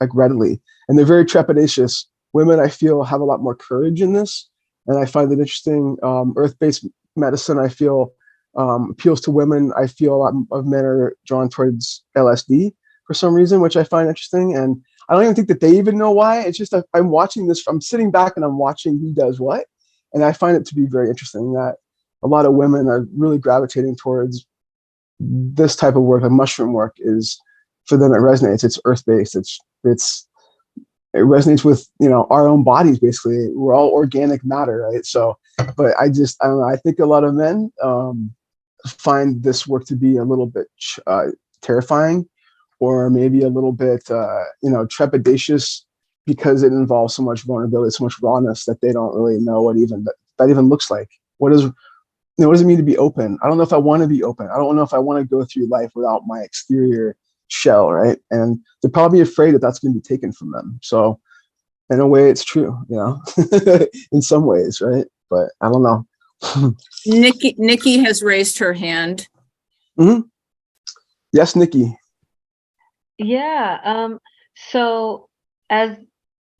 like readily. And they're very trepidatious. Women, I feel, have a lot more courage in this. And I find it interesting. Earth-based medicine, I feel, appeals to women. I feel a lot of men are drawn towards LSD for some reason, which I find interesting. And I don't even think that they even know why. It's just I'm watching this. I'm sitting back and I'm watching who does what. And I find it to be very interesting that a lot of women are really gravitating towards this type of work. Like mushroom work is, for them, it resonates. It's earth-based. It resonates with, our own bodies, basically. We're all organic matter, right? So, but I don't know. I think a lot of men find this work to be a little bit terrifying, or maybe a little bit, trepidatious, because it involves so much vulnerability, so much rawness that they don't really know what that even looks like. What does it mean to be open? I don't know if I want to be open. I don't know if I want to go through life without my exterior shell, right? And they're probably afraid that that's going to be taken from them. So in a way, it's true, in some ways, right? But I don't know. Nikki has raised her hand. Mm-hmm. Yes, Nikki. Yeah. So as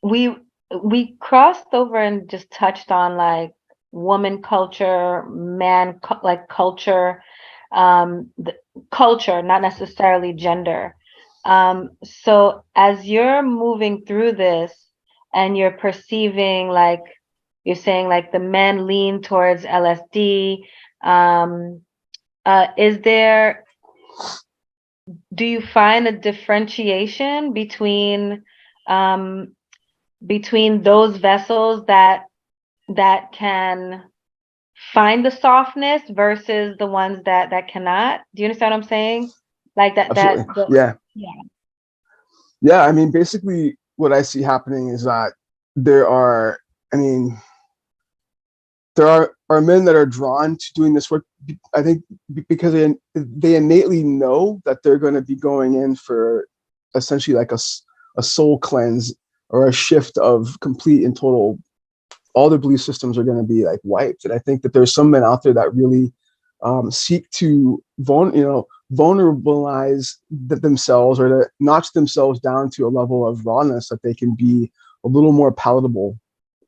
we crossed over and just touched on like woman culture, man culture, the culture, not necessarily gender. So as you're moving through this and you're perceiving, like you're saying, like the men lean towards LSD, do you find a differentiation between those vessels that can find the softness versus the ones that cannot? Do you understand what I'm saying? Like that. Absolutely. Yeah. I mean, basically, what I see happening is that there are, I mean, there are men that are drawn to doing this work, I think, because they innately know that they're going to be going in for essentially like a soul cleanse or a shift of complete and total, all their belief systems are going to be like wiped. And I think that there's some men out there that really seek to vulnerabilize themselves, or to notch themselves down to a level of rawness that they can be a little more palatable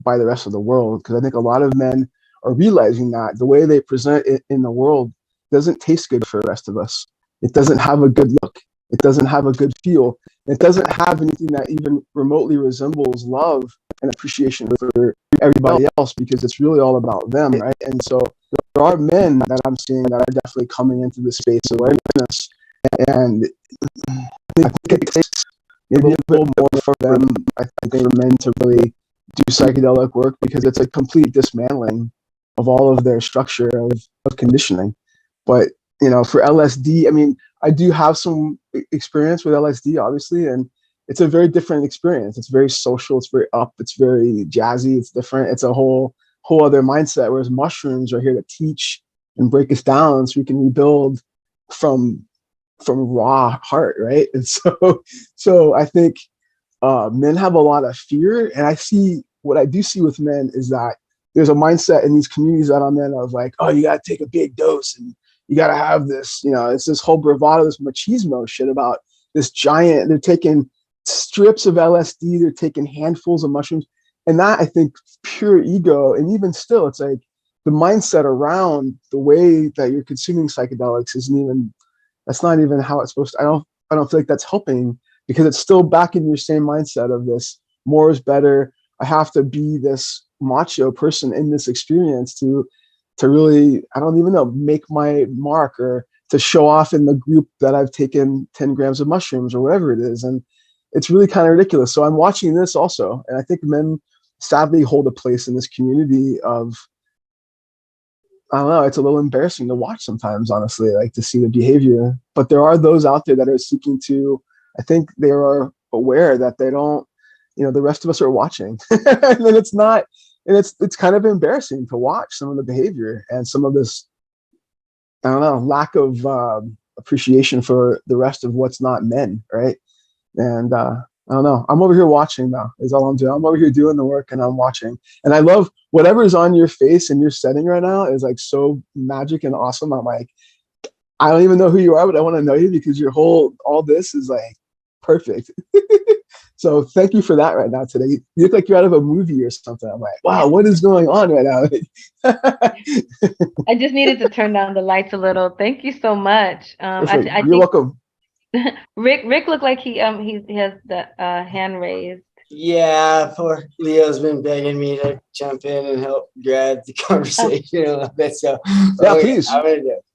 by the rest of the world. Because I think a lot of men are realizing that the way they present it in the world doesn't taste good for the rest of us. It doesn't have a good look. It doesn't have a good feel. It doesn't have anything that even remotely resembles love and appreciation for everybody else, because it's really all about them, right? And so there are men that I'm seeing that are definitely coming into the space of awareness, and I think it takes maybe a little more for them, I think, for men to really do psychedelic work, because it's a complete dismantling of all of their structure of conditioning. But, you know, for LSD, I mean, I do have some experience with LSD, obviously, and it's a very different experience. It's very social, it's very up, it's very jazzy, it's different. It's a whole other mindset, whereas mushrooms are here to teach and break us down so we can rebuild from raw heart, right? And so I think men have a lot of fear, and what I do see with men is that there's a mindset in these communities that I'm in of like, oh, you gotta take a big dose and you gotta have this, you know, it's this whole bravado, this machismo shit about this giant, they're taking strips of LSD, they're taking handfuls of mushrooms. And that, I think, pure ego. And even still, it's like the mindset around the way that you're consuming psychedelics that's not even how it's supposed to. I don't feel like that's helping, because it's still back in your same mindset of this more is better. I have to be this macho person in this experience to really, I don't even know, make my mark, or to show off in the group that I've taken 10 grams of mushrooms or whatever it is. And it's really kind of ridiculous. So I'm watching this also. And I think men sadly hold a place in this community of, I don't know, it's a little embarrassing to watch sometimes, honestly, like to see the behavior. But there are those out there that are seeking to, I think they are aware that they don't, you know, the rest of us are watching. And then it's not, and it's kind of embarrassing to watch some of the behavior and some of this, I don't know, lack of appreciation for the rest of what's not men, right? And I don't know, I'm over here watching now, is all I'm doing. I'm over here doing the work and I'm watching. And I love whatever's on your face and your setting right now is like so magic and awesome. I'm like, I don't even know who you are, but I want to know you, because all this is like perfect. So thank you for that right now today. You look like you're out of a movie or something. I'm like, wow, what is going on right now? I just needed to turn down the lights a little. Thank you so much. You're welcome. Rick looked like he has the hand raised. Yeah, poor Leo's been begging me to jump in and help guide the conversation a little bit. So yeah, please. I'm gonna do it.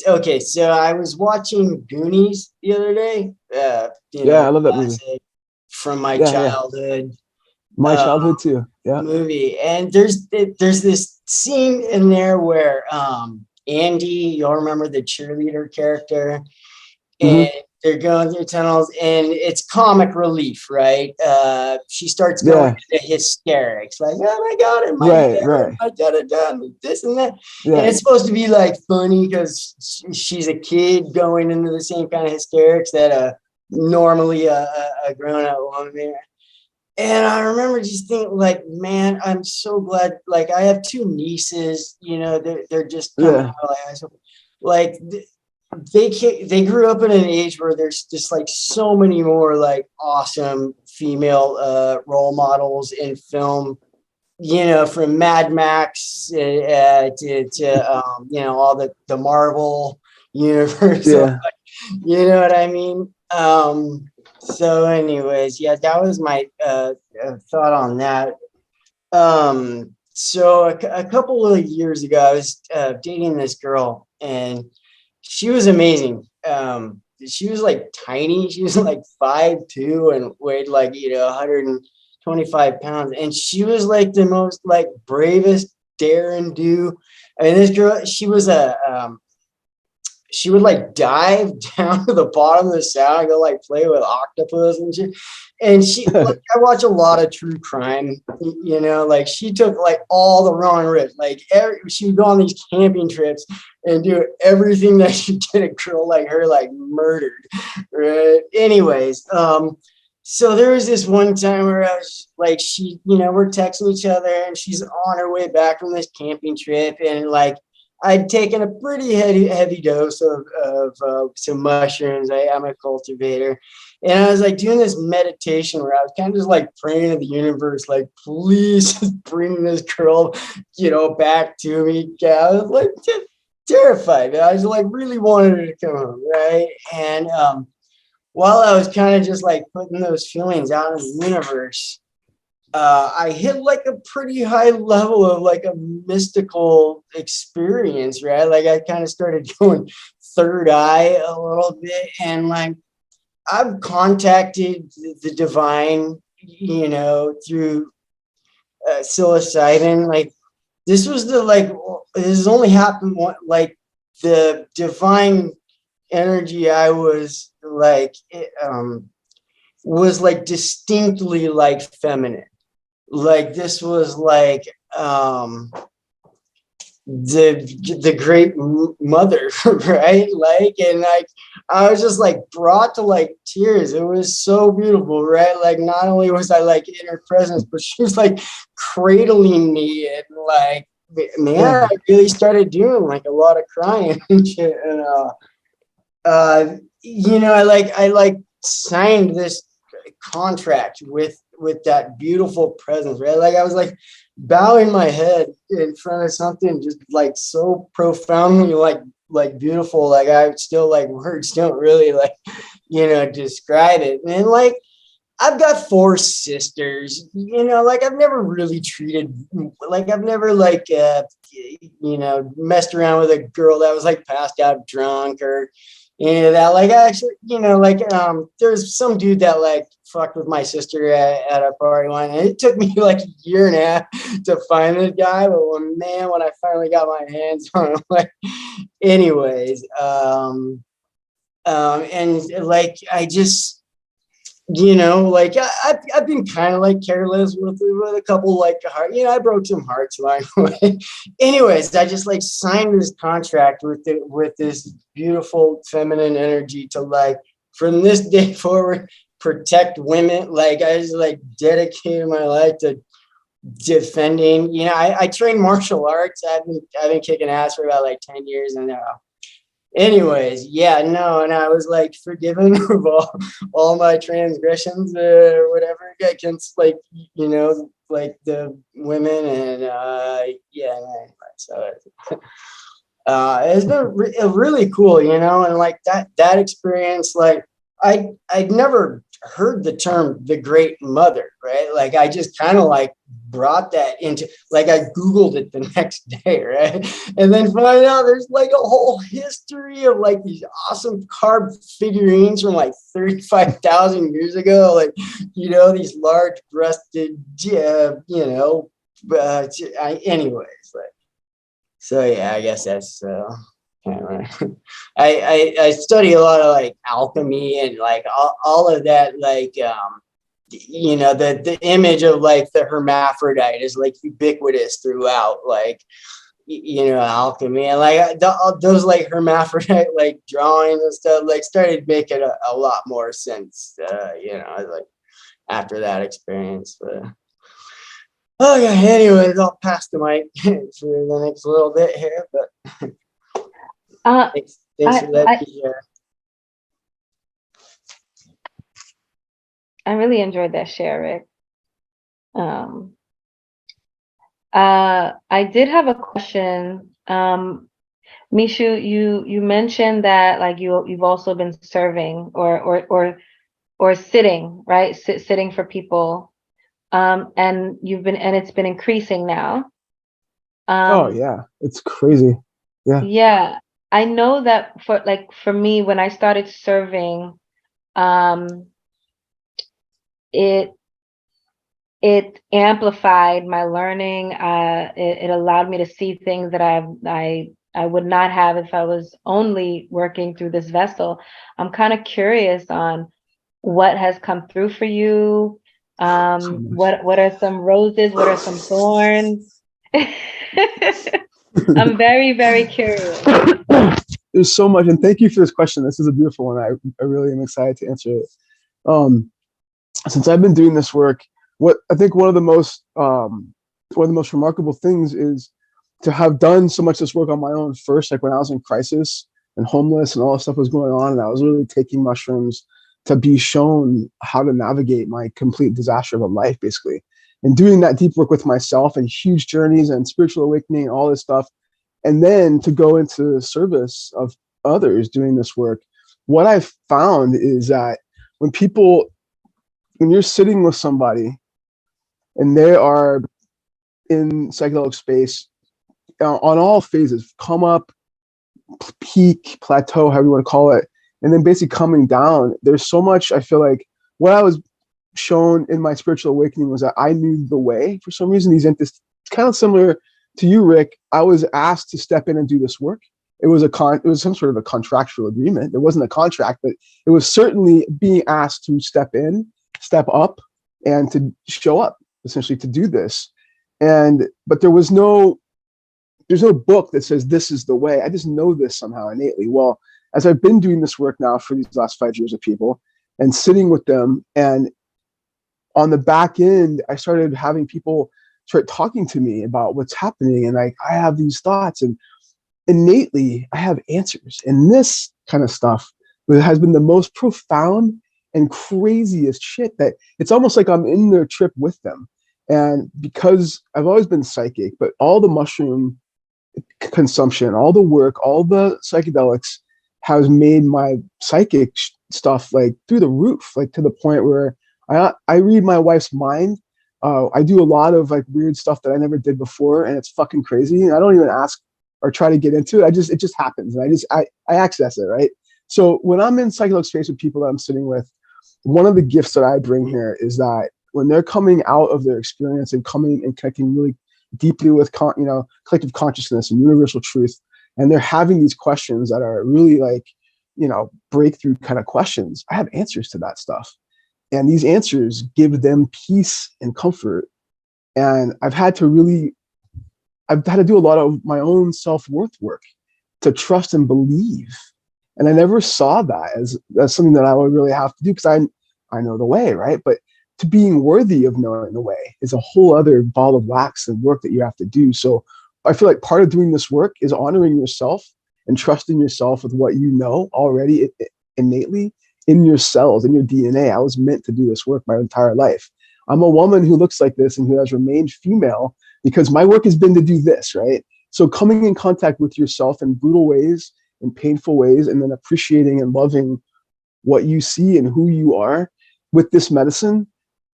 Okay, so I was watching Goonies the other day. I love that movie. From my childhood. My childhood too. Yeah. Movie. And there's this scene in there where Andy, y'all remember the cheerleader character? And they're going through tunnels, and it's comic relief, right? She starts going into hysterics, like, oh my God, and I done this and that. Yeah. And it's supposed to be like funny because she's a kid going into the same kind of hysterics that normally a grown-up woman. And I remember just thinking, like, man, I'm so glad. Like, I have two nieces, you know, they're just coming out of high school. Like, they grew up in an age where there's just like so many more like awesome female role models in film, you know, from Mad Max to you know, all the Marvel universe. Yeah. You know what I mean? So anyways, yeah, that was my thought on that. So a couple of years ago, I was dating this girl, and she was amazing. She was like tiny. She was like 5'2" and weighed like, you know, 125 pounds. And she was like the most like bravest dare and do. I mean, this girl, she was she would like dive down to the bottom of the sound and go like play with octopus and shit. And she, like, I watch a lot of true crime, you know, like she took like all the wrong risks. Like she would go on these camping trips and do everything that she did a girl like her like murdered. Right. Anyways, so there was this one time where I was like, she, you know, we're texting each other and she's on her way back from this camping trip, and like I'd taken a pretty heavy dose of some mushrooms. I'm a cultivator. And I was like doing this meditation where I was kind of just like praying to the universe, like, please bring this girl, you know, back to me. Yeah, I was like terrified. I was like really wanted her to come home, right? And while I was kind of just like putting those feelings out in the universe, I hit like a pretty high level of like a mystical experience, right? Like I kind of started going third eye a little bit, and like I've contacted the divine, you know, through psilocybin. Like this was the like this has only happened one, like the divine energy I was like distinctly like feminine. Like this was like the great mother, right? Like, and like I was just like brought to like tears. It was so beautiful, right? Like not only was I like in her presence, but she was like cradling me, and like man, I really started doing like a lot of crying and shit. And you know, I like signed this contract with that beautiful presence, right? Like I was like bowing my head in front of something just like so profoundly like beautiful. Like I still like words don't really like, you know, describe it. And like I've got 4 sisters, you know, like I've never really treated, like I've never like you know, messed around with a girl that was like passed out drunk or any of that. Like I actually, you know, like there's some dude that like fucked with my sister at a party one, and it took me like a year and a half to find this guy. But when I finally got my hands on him, like, anyways, and like I just, you know, like I've been kind of like careless with a couple like heart, you know, I broke some hearts along the way. Anyways, I just like signed this contract with this beautiful feminine energy to like from this day forward protect women. Like I just like dedicated my life to defending. You know, I trained martial arts. I've been kicking ass for about like 10 years, and anyways, yeah, no, and I was like forgiven of all my transgressions or whatever against like, you know, like the women, and yeah, anyway, so it's been really cool, you know, and like that experience, like I'd never heard the term the great mother, right? Like I just kind of like brought that into, like I Googled it the next day, right? And then find out there's like a whole history of like these awesome carved figurines from like 35,000 years ago. Like, you know, these large breasted, you know, anyways, like, so yeah, I guess that's, I study a lot of like alchemy and like all of that, like you know, the image of like the hermaphrodite is like ubiquitous throughout like, you know, alchemy, and like those like hermaphrodite like drawings and stuff like started making a lot more sense, you know, like after that experience. But oh yeah, anyways, I'll pass the mic for the next little bit here, but thanks for letting me share. I really enjoyed that share, Rick. I did have a question. Mishu, you mentioned that like you've also been serving or sitting, right? Sitting for people. And it's been increasing now. Oh yeah, it's crazy. Yeah. Yeah. I know that for me, when I started serving, it amplified my learning. It allowed me to see things that I I would not have if I was only working through this vessel. I'm kind of curious on what has come through for you. What are some roses? What are some thorns? I'm very, very curious. There's so much, and thank you for this question. This is a beautiful one. I really am excited to answer it. Since I've been doing this work, what I think one of the most remarkable things is to have done so much of this work on my own first, like when I was in crisis and homeless and all this stuff was going on, and I was really taking mushrooms to be shown how to navigate my complete disaster of a life, basically. And doing that deep work with myself and huge journeys and spiritual awakening and all this stuff. And then to go into the service of others doing this work, what I've found is that when you're sitting with somebody and they are in psychedelic space on all phases, come up, peak, plateau, however you want to call it, and then basically coming down, there's so much, I feel like what I was shown in my spiritual awakening was that I knew the way for some reason. It's kind of similar to you, Rick. I was asked to step in and do this work. It was some sort of a contractual agreement. It wasn't a contract, but it was certainly being asked to step in, step up, and to show up, essentially, to do this. But there's no book that says this is the way. I just know this somehow innately. Well, as I've been doing this work now for these last 5 years with people and sitting with them, and on the back end, I started having people start talking to me about what's happening. And I have these thoughts, and innately I have answers. And this kind of stuff has been the most profound and craziest shit that it's almost like I'm in their trip with them. And because I've always been psychic, but all the mushroom consumption, all the work, all the psychedelics has made my psychic stuff like through the roof, like to the point where I read my wife's mind. I do a lot of like weird stuff that I never did before, and it's fucking crazy. And I don't even ask or try to get into it. It just happens, and I access it, right? So when I'm in psychedelic space with people that I'm sitting with, one of the gifts that I bring here is that when they're coming out of their experience and coming and connecting really deeply with collective consciousness and universal truth, and they're having these questions that are really like, breakthrough kind of questions, I have answers to that stuff. And these answers give them peace and comfort. And I've had to do a lot of my own self-worth work to trust and believe. And I never saw that as something that I would really have to do, because I know the way, right? But to being worthy of knowing the way is a whole other ball of wax and work that you have to do. So I feel like part of doing this work is honoring yourself and trusting yourself with what you know already innately in your cells, in your DNA. I was meant to do this work my entire life. I'm a woman who looks like this and who has remained female because my work has been to do this, right? So coming in contact with yourself in brutal ways, in painful ways, and then appreciating and loving what you see and who you are with this medicine,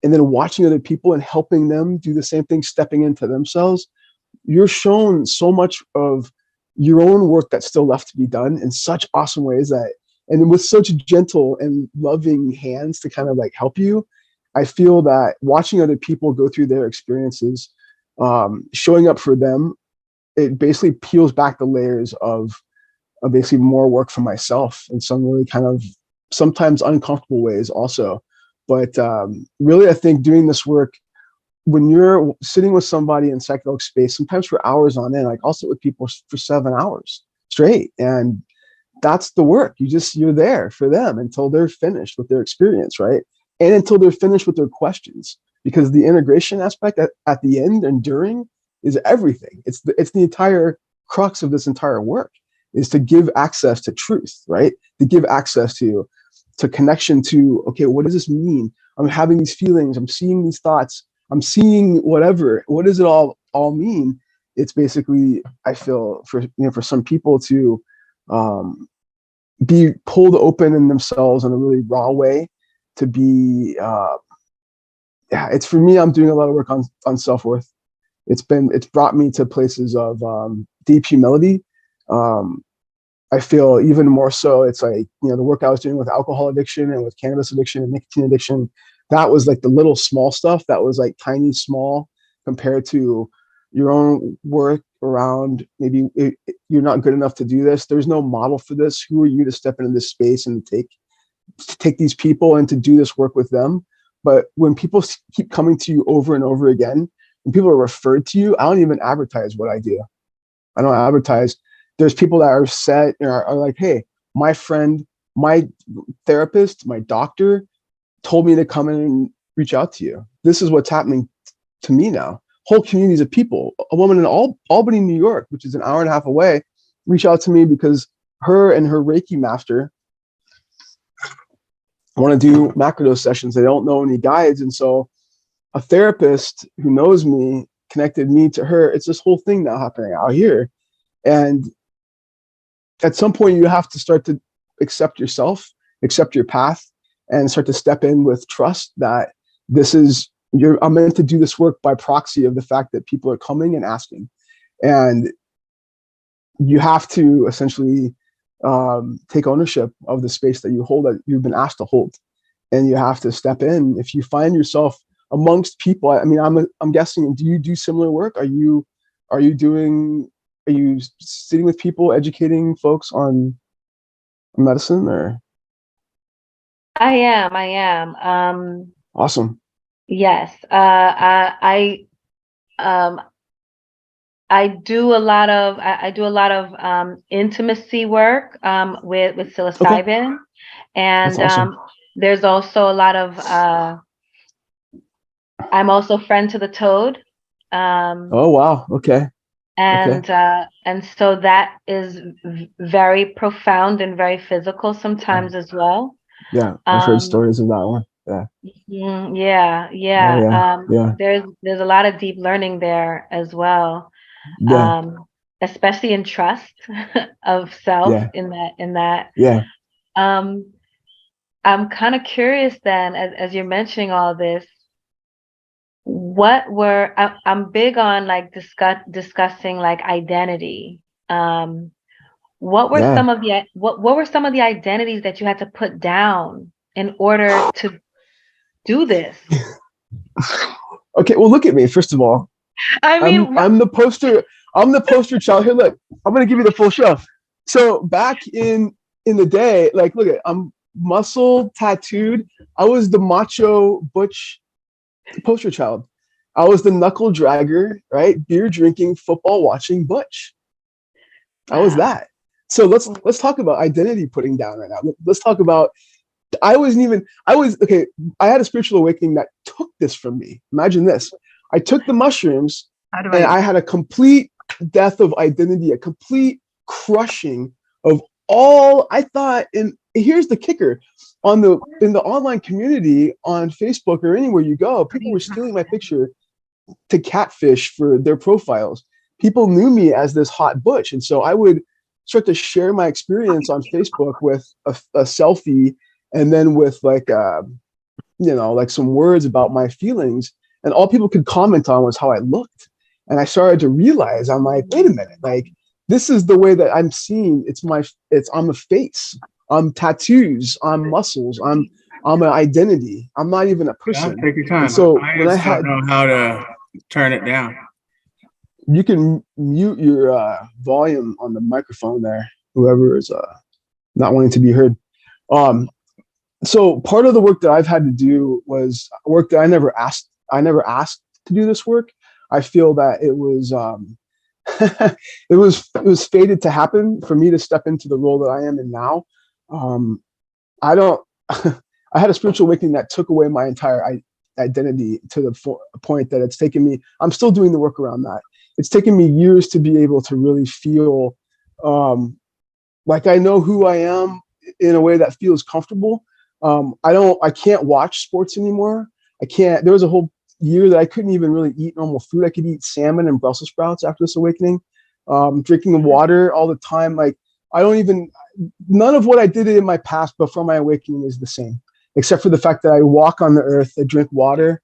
and then watching other people and helping them do the same thing, stepping into themselves, you're shown so much of your own work that's still left to be done in such awesome ways and with such gentle and loving hands to kind of like help you. I feel that watching other people go through their experiences, showing up for them, it basically peels back the layers of basically more work for myself in some really kind of sometimes uncomfortable ways also. But really, I think doing this work, when you're sitting with somebody in psychedelic space, sometimes for hours on end, like I'll sit with people for 7 hours straight. And that's the work. You're there for them until they're finished with their experience, right? And until they're finished with their questions, because the integration aspect at the end and during is everything. It's the entire crux of this entire work, is to give access to truth, right? To give access to connection to, okay, what does this mean? I'm having these feelings. I'm seeing these thoughts. I'm seeing whatever. What does it all mean? It's basically, I feel for some people to be pulled open in themselves in a really raw way, to be, it's for me, I'm doing a lot of work on self-worth. It's brought me to places of deep humility. I feel even more so, it's like, the work I was doing with alcohol addiction and with cannabis addiction and nicotine addiction, that was like the little small stuff that was like tiny small compared to your own work around, maybe you're not good enough to do this. There's no model for this. Who are you to step into this space and take these people and to do this work with them? But when people keep coming to you over and over again, when people are referred to you, I don't even advertise what I do. I don't advertise. There's people that are set are like, hey, my friend, my therapist, my doctor told me to come in and reach out to you. This is what's happening to me now. Whole communities of people. A woman in Albany, New York, which is an hour and a half away, reached out to me because her and her Reiki master want to do macrodose sessions. They don't know any guides. And so a therapist who knows me connected me to her. It's this whole thing now happening out here. And at some point you have to start to accept yourself, accept your path, and start to step in with trust that I'm meant to do this work by proxy of the fact that people are coming and asking. And you have to essentially take ownership of the space that you hold, that you've been asked to hold. And you have to step in. If you find yourself amongst people, I mean, I'm guessing, do you do similar work? Are you sitting with people, educating folks on medicine, or? I am. Awesome. Yes. I do a lot of intimacy work with psilocybin, Okay. and That's awesome. there's also a lot of I'm also friend to the toad. Oh wow. Okay. And Okay. and so that is very profound and very physical sometimes as well. Yeah, I've heard stories of that one. Yeah. Yeah. Oh yeah. Yeah. There's a lot of deep learning there as well. Yeah. Especially in trust of self Yeah. in that. Yeah. I'm kind of curious then, as you're mentioning all this, I'm big on like discussing like identity. What were Yeah. some of the identities that you had to put down in order to do this? Okay. Well, look at me. First of all, I mean, I'm the poster child. Here, look. I'm gonna give you the full show. So back in the day, like, look at, I'm muscle tattooed. I was the macho butch poster child. I was the knuckle dragger, right? Beer drinking, football watching butch. I was that. So let's talk about identity putting down right now. Let's talk about, I had a spiritual awakening that took this from me. Imagine this. I took the mushrooms and I had a complete death of identity, a complete crushing of all I thought. And here's the kicker. In the online community on Facebook or anywhere you go, people were stealing my picture to catfish for their profiles. People knew me as this hot butch. And so I would start to share my experience on Facebook with a selfie, and then with like some words about my feelings. And all people could comment on was how I looked. And I started to realize, I'm like, wait a minute, like, this is the way that I'm seen. I'm a face. I'm tattoos. I'm muscles. I'm an identity. I'm not even a person. Yeah, take your time. And so I when just don't know how to turn it down. You can mute your volume on the microphone there, whoever is not wanting to be heard. So part of the work that I've had to do was work that I never asked to do this work. I feel that it was it was fated to happen for me to step into the role that I am in now. I had a spiritual awakening that took away my entire identity to the point that it's taken me, I'm still doing the work around that. It's taken me years to be able to really feel like I know who I am in a way that feels comfortable. I can't watch sports anymore. There was a whole year that I couldn't even really eat normal food. I could eat salmon and Brussels sprouts after this awakening. Drinking water all the time. Like, none of what I did in my past before my awakening is the same, except for the fact that I walk on the earth, I drink water,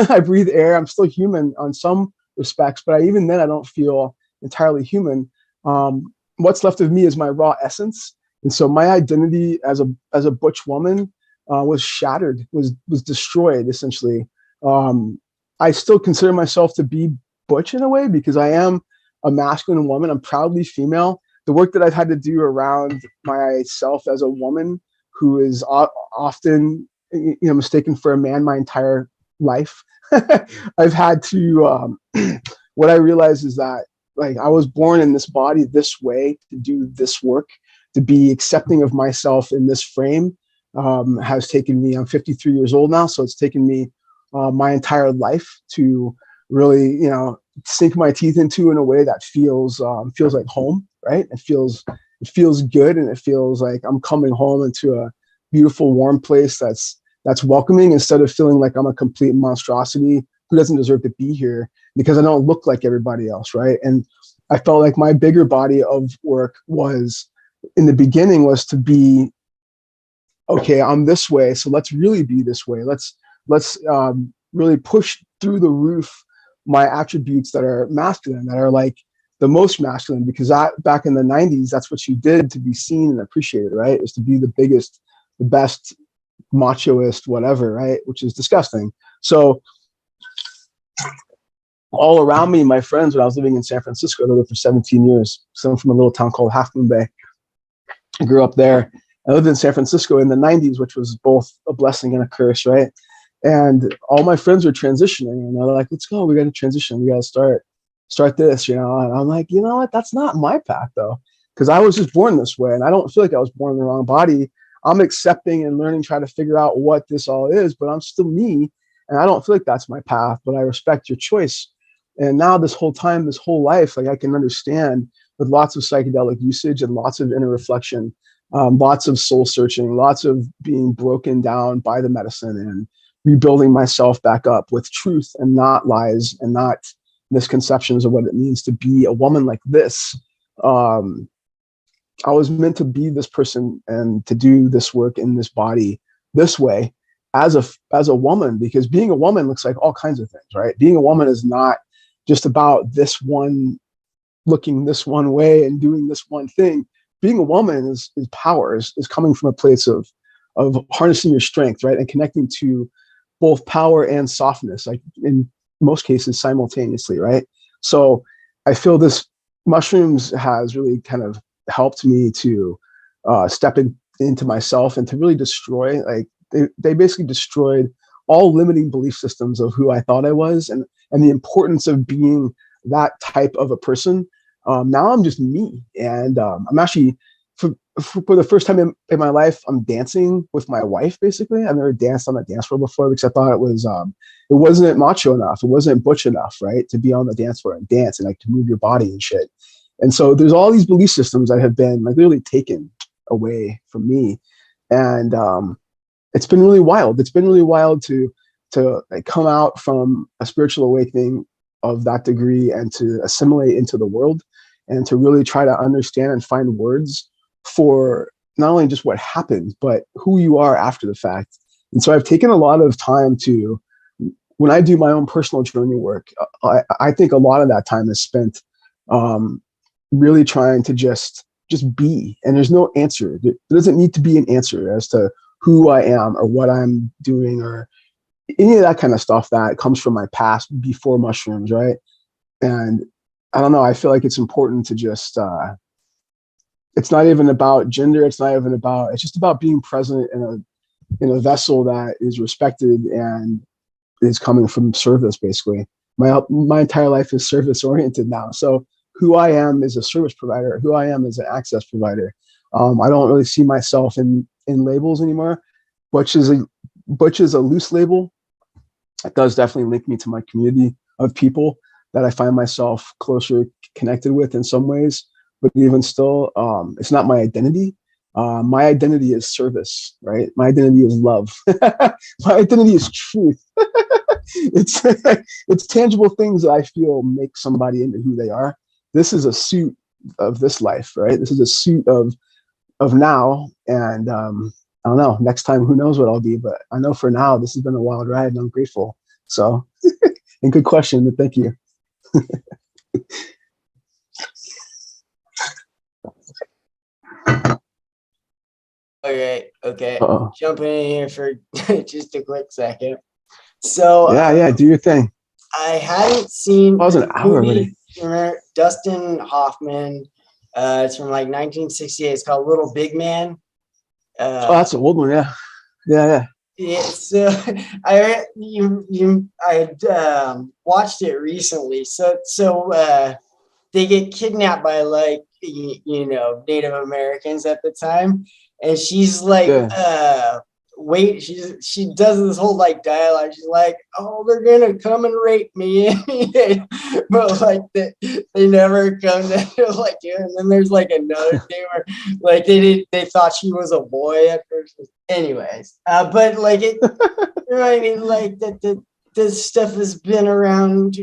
I breathe air. I'm still human on some respects, but even then I don't feel entirely human. What's left of me is my raw essence. And so my identity as a butch woman was shattered, was destroyed essentially. I still consider myself to be butch in a way, because I am a masculine woman. I'm proudly female. The work that I've had to do around myself as a woman who is often, mistaken for a man my entire life. I've had to, what I realize is that, like, I was born in this body this way to do this work, to be accepting of myself in this frame, has taken me, I'm 53 years old now, so it's taken me my entire life to really, sink my teeth into in a way that feels like home, right? It feels good, and it feels like I'm coming home into a beautiful, warm place that's welcoming, instead of feeling like I'm a complete monstrosity who doesn't deserve to be here because I don't look like everybody else, right? And I felt like my bigger body of work was, in the beginning, was to be, okay, I'm this way, so let's really be this way. Let's really push through the roof my attributes that are masculine, that are like the most masculine, because back in the 90s, that's what you did to be seen and appreciated, right? Is to be the biggest, the best, machoist, whatever, right? Which is disgusting. So all around me, my friends, when I was living in San Francisco, I lived there for 17 years. So I'm from a little town called Half Moon Bay. I grew up there. I lived in San Francisco in the 90s, which was both a blessing and a curse, right? And all my friends were transitioning, and they're like, let's go, we got to transition. We got to start this, And I'm like, you know what? That's not my path, though, because I was just born this way, and I don't feel like I was born in the wrong body. I'm accepting and learning, trying to figure out what this all is, but I'm still me, and I don't feel like that's my path, but I respect your choice. And now this whole time, this whole life, like, I can understand, with lots of psychedelic usage and lots of inner reflection, lots of soul searching, lots of being broken down by the medicine and rebuilding myself back up with truth and not lies and not misconceptions of what it means to be a woman like this. I was meant to be this person and to do this work in this body this way as a woman, because being a woman looks like all kinds of things, right? Being a woman is not just about this one, looking this one way and doing this one thing. Being a woman is power, is coming from a place of harnessing your strength, right? And connecting to both power and softness, like in most cases simultaneously, right? So I feel this mushrooms has really kind of helped me to step into myself and to really destroy, like, they basically destroyed all limiting belief systems of who I thought I was, and the importance of being that type of a person. Now I'm just me, and I'm actually, for the first time in my life, I'm dancing with my wife. Basically, I've never danced on the dance floor before because I thought it wasn't macho enough, it wasn't butch enough, right, to be on the dance floor and dance and like to move your body and shit. And so there's all these belief systems that have been like literally taken away from me, and it's been really wild. It's been really wild to like come out from a spiritual awakening of that degree and to assimilate into the world and to really try to understand and find words for not only just what happened, but who you are after the fact. And so I've taken a lot of time to, when I do my own personal journey work, I think a lot of that time is spent really trying to just be. And there's no answer. There doesn't need to be an answer as to who I am or what I'm doing or any of that kind of stuff that comes from my past before mushrooms, right? And I don't know, I feel like it's important to just, it's not even about gender, it's just about being present in a vessel that is respected and is coming from service, basically. My entire life is service oriented now. So who I am is a service provider, who I am is an access provider. I don't really see myself in labels anymore. Butch is a loose label. It does definitely link me to my community of people that I find myself closer connected with in some ways. But even still, it's not my identity. My identity is service, right? My identity is love. My identity is truth. It's tangible things that I feel make somebody into who they are. This is a suit of this life, right? This is a suit of now. And I don't know, next time, who knows what I'll be, but I know for now, this has been a wild ride and I'm grateful. So, and good question, but thank you. Okay. Uh-oh. Jumping in here for just a quick second. So yeah, do your thing. I hadn't seen That was an hour already. remember Dustin Hoffman. It's from like 1968. It's called Little Big Man. Oh, that's an old one. Yeah. Yeah, so I watched it recently. So they get kidnapped by like Native Americans at the time, and she's like wait, she does this whole like dialogue. She's like, oh, they're gonna come and rape me. But like they never come to like do it. And then there's like another thing where like they thought she was a boy at first. Anyways, but like it, you know what I mean? Like that this stuff has been around,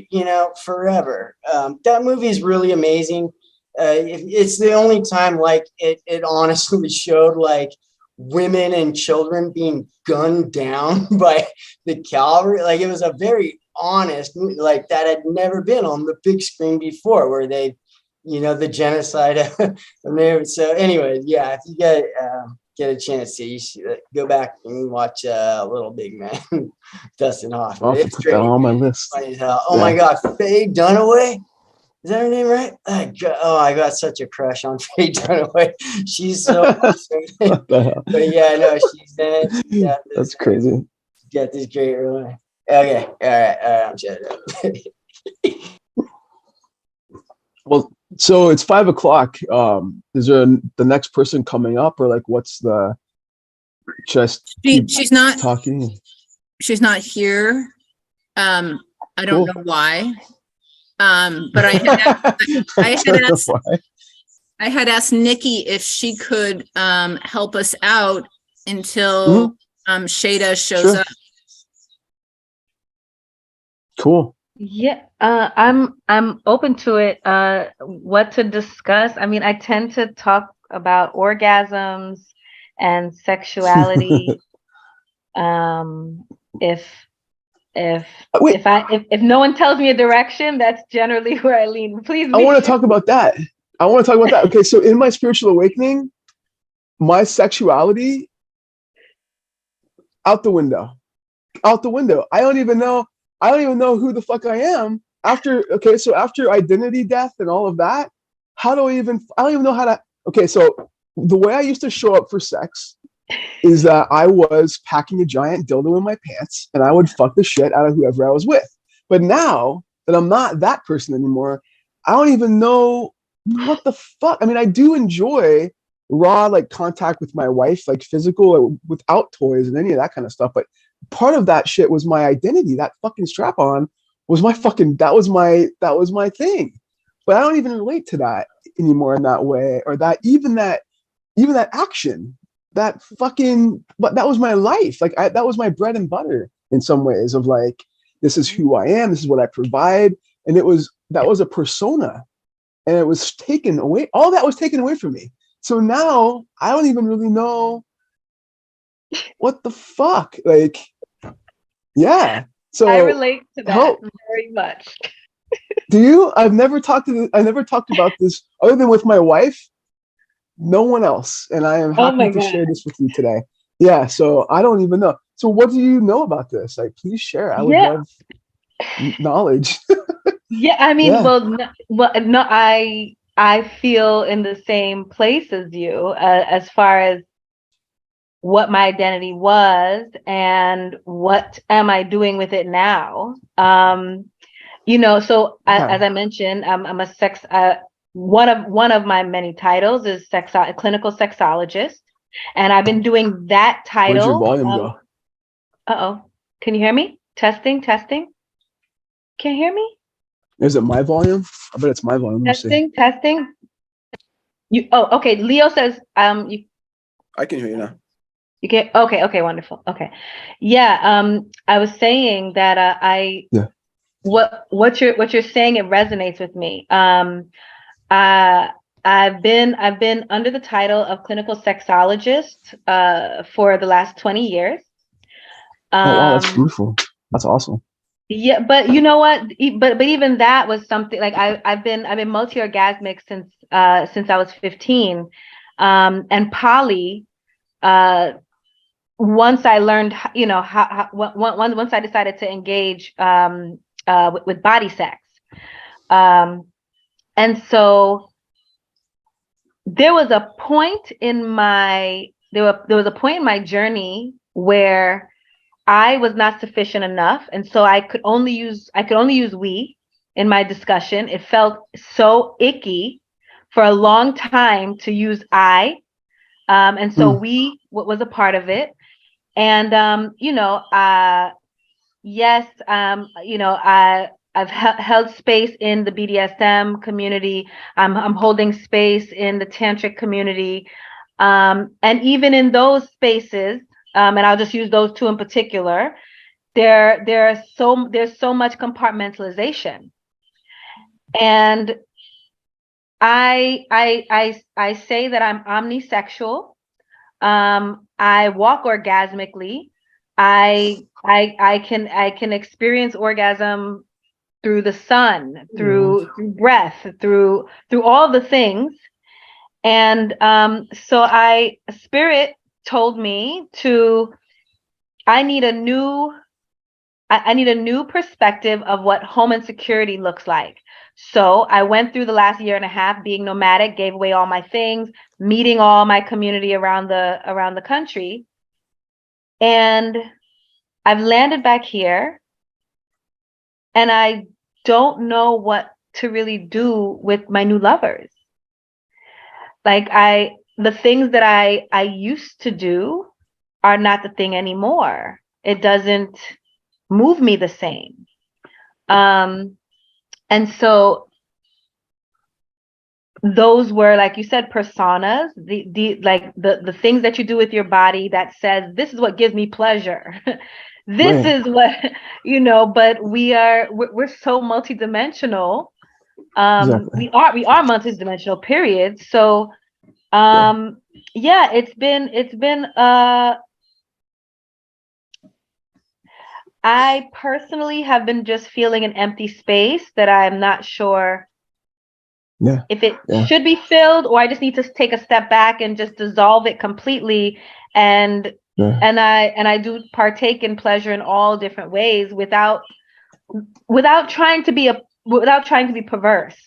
forever. That movie is really amazing. It's the only time like it honestly showed like women and children being gunned down by the cavalry. Like it was a very honest movie, like that had never been on the big screen before, where they, the genocide. So anyway, yeah, if you get a chance to, you should go back and watch Little Big Man. Dustin Hoffman. I'll have to It's put great. that on my list. Funny as hell. Oh my God, Faye Dunaway. Is that her name, right? I got such a crush on Faye Dunaway. She's so awesome. But yeah, no, she's in it. Yeah, That's crazy. Got this great role. Okay, all right, I'm shut up. Well, so it's 5:00. Is there the next person coming up, or like what's the just she's not talking? She's not here. I don't know why. But I had asked Nikki if she could help us out until Shada shows up. Cool. Yeah, I'm open to it. What to discuss? I mean, I tend to talk about orgasms and sexuality. If no one tells me a direction, that's generally where I lean. Please. I want to talk about that. Okay, so in my spiritual awakening, my sexuality out the window. I don't even know who the fuck I am after identity death and all of that. I don't even know how to. Okay, so the way I used to show up for sex is that I was packing a giant dildo in my pants and I would fuck the shit out of whoever I was with. But now that I'm not that person anymore, I don't even know what the fuck. I mean, I do enjoy raw like contact with my wife, like physical, without toys and any of that kind of stuff. But part of that shit was my identity. That fucking strap on was my fucking, that was my thing. But I don't even relate to that anymore in that way, or that action. That fucking, but that was my life. Like that was my bread and butter in some ways, of like, this is who I am. This is what I provide. And that was a persona, and it was taken away. All that was taken away from me. So now I don't even really know what the fuck, like, yeah. So I relate to that very much. Do you? I never talked about this other than with my wife. No one else, and I am happy to share this with you today. Yeah, so I don't even know. So what do you know about this? Like, please share. I would love knowledge. Yeah, I mean, I feel in the same place as you as far as what my identity was and what am I doing with it now. So as I mentioned, I'm a sex. One of my many titles is clinical sexologist, and I've been doing that title. Where's your volume go? Can you hear me? Testing. Can't hear me? Is it my volume? I bet it's my volume. Testing. Okay. Leo says you. I can hear you now. You can. Okay. Wonderful. Okay. Yeah. I was saying that what you're saying, it resonates with me. I've been under the title of clinical sexologist for the last 20 years. Oh wow, that's beautiful. That's awesome. Yeah, but you know what? But even that was something like I've been multi-orgasmic since I was 15, and poly. Once I learned, once I decided to engage with body sex. And so there was a point in my journey where I was not sufficient enough, and so I could only use we in my discussion. It felt so icky for a long time to use I, and so we was a part of it. And yes, I've held space in the BDSM community. I'm holding space in the tantric community, and even in those spaces, and I'll just use those two in particular. There's so much compartmentalization, and I say that I'm omnisexual. I walk orgasmically. I can experience orgasm through the sun, through breath, through all the things. And so Spirit told me I need a new perspective of what home insecurity looks like. So I went through the last year and a half being nomadic, gave away all my things, meeting all my community around the country. And I've landed back here, and I don't know what to really do with my new lovers. Like the things that I used to do are not the thing anymore. It doesn't move me the same. And so those were, like you said, personas, the things that you do with your body that says, this is what gives me pleasure. This is what, but we're so multidimensional. Exactly. We are multidimensional, period. So it's been I personally have been just feeling an empty space that I'm not sure if it should be filled, or I just need to take a step back and just dissolve it completely. And I do partake in pleasure in all different ways without trying to be perverse,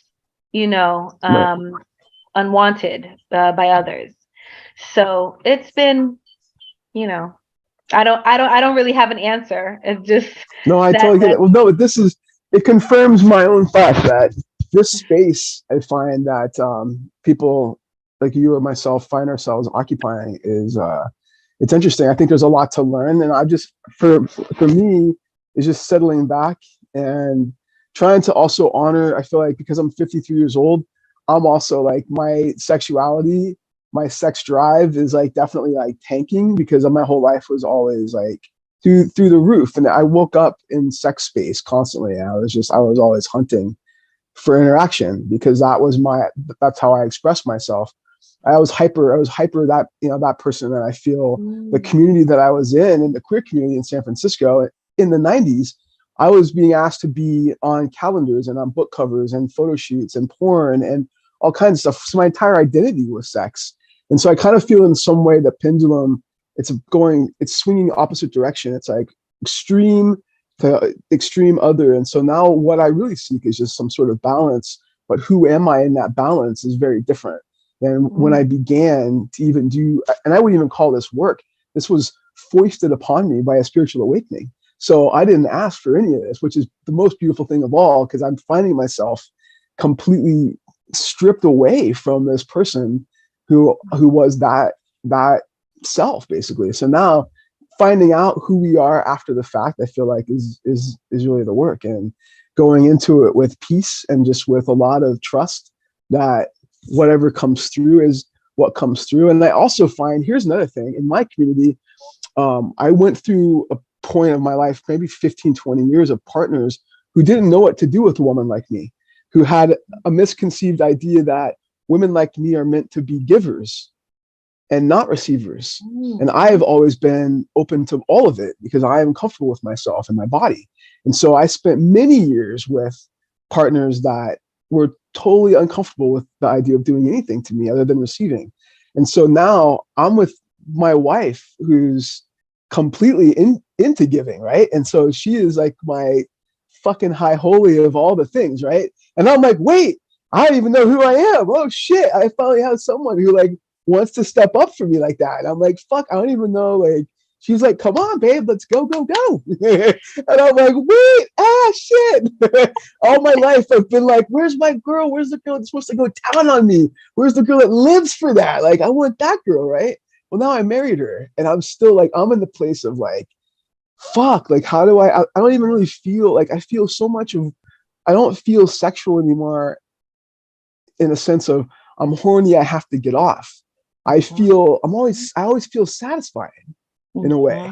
unwanted by others. So it's been, I don't really have an answer. It's just no, I totally get it. Well, no, it confirms my own thought that this space, I find that people like you or myself find ourselves occupying is it's interesting. I think there's a lot to learn, and I just for me is just settling back and trying to also honor. I feel like because I'm 53 years old, I'm also like my sexuality, my sex drive is like definitely like tanking because my whole life was always like through the roof, and I woke up in sex space constantly. I was always hunting for interaction because that's how I expressed myself. I was hyper that, that person that I feel the community that I was in the queer community in San Francisco in the 90s, I was being asked to be on calendars and on book covers and photo shoots and porn and all kinds of stuff. So my entire identity was sex. And so I kind of feel in some way the pendulum, it's swinging opposite direction. It's like extreme to extreme other. And so now what I really seek is just some sort of balance, but who am I in that balance is very different than when I began to even do, and I wouldn't even call this work. This was foisted upon me by a spiritual awakening. So I didn't ask for any of this, which is the most beautiful thing of all, because I'm finding myself completely stripped away from this person who was that self, basically. So now finding out who we are after the fact, I feel like is really the work, and going into it with peace and just with a lot of trust that whatever comes through is what comes through. And I also find, here's another thing, in my community, I went through a point of my life, maybe 15, 20 years of partners who didn't know what to do with a woman like me, who had a misconceived idea that women like me are meant to be givers and not receivers. And I have always been open to all of it because I am comfortable with myself and my body. And so I spent many years with partners that were totally uncomfortable with the idea of doing anything to me other than receiving. And so now I'm with my wife who's completely into giving, right? And so she is like my fucking high holy of all the things, right? And I'm like, wait, I don't even know who I am. Oh shit. I finally have someone who like wants to step up for me like that. And I'm like, fuck, I don't even know. Like, she's like, come on, babe, let's go, go, go. And I'm like, wait, shit. All my life I've been like, where's my girl? Where's the girl that's supposed to go down on me? Where's the girl that lives for that? Like, I want that girl, right? Well, now I married her and I'm still like, I'm in the place of like, fuck, like, how do I don't even really feel like I feel so much of, I don't feel sexual anymore in a sense of I'm horny, I have to get off. I always feel satisfied in a way.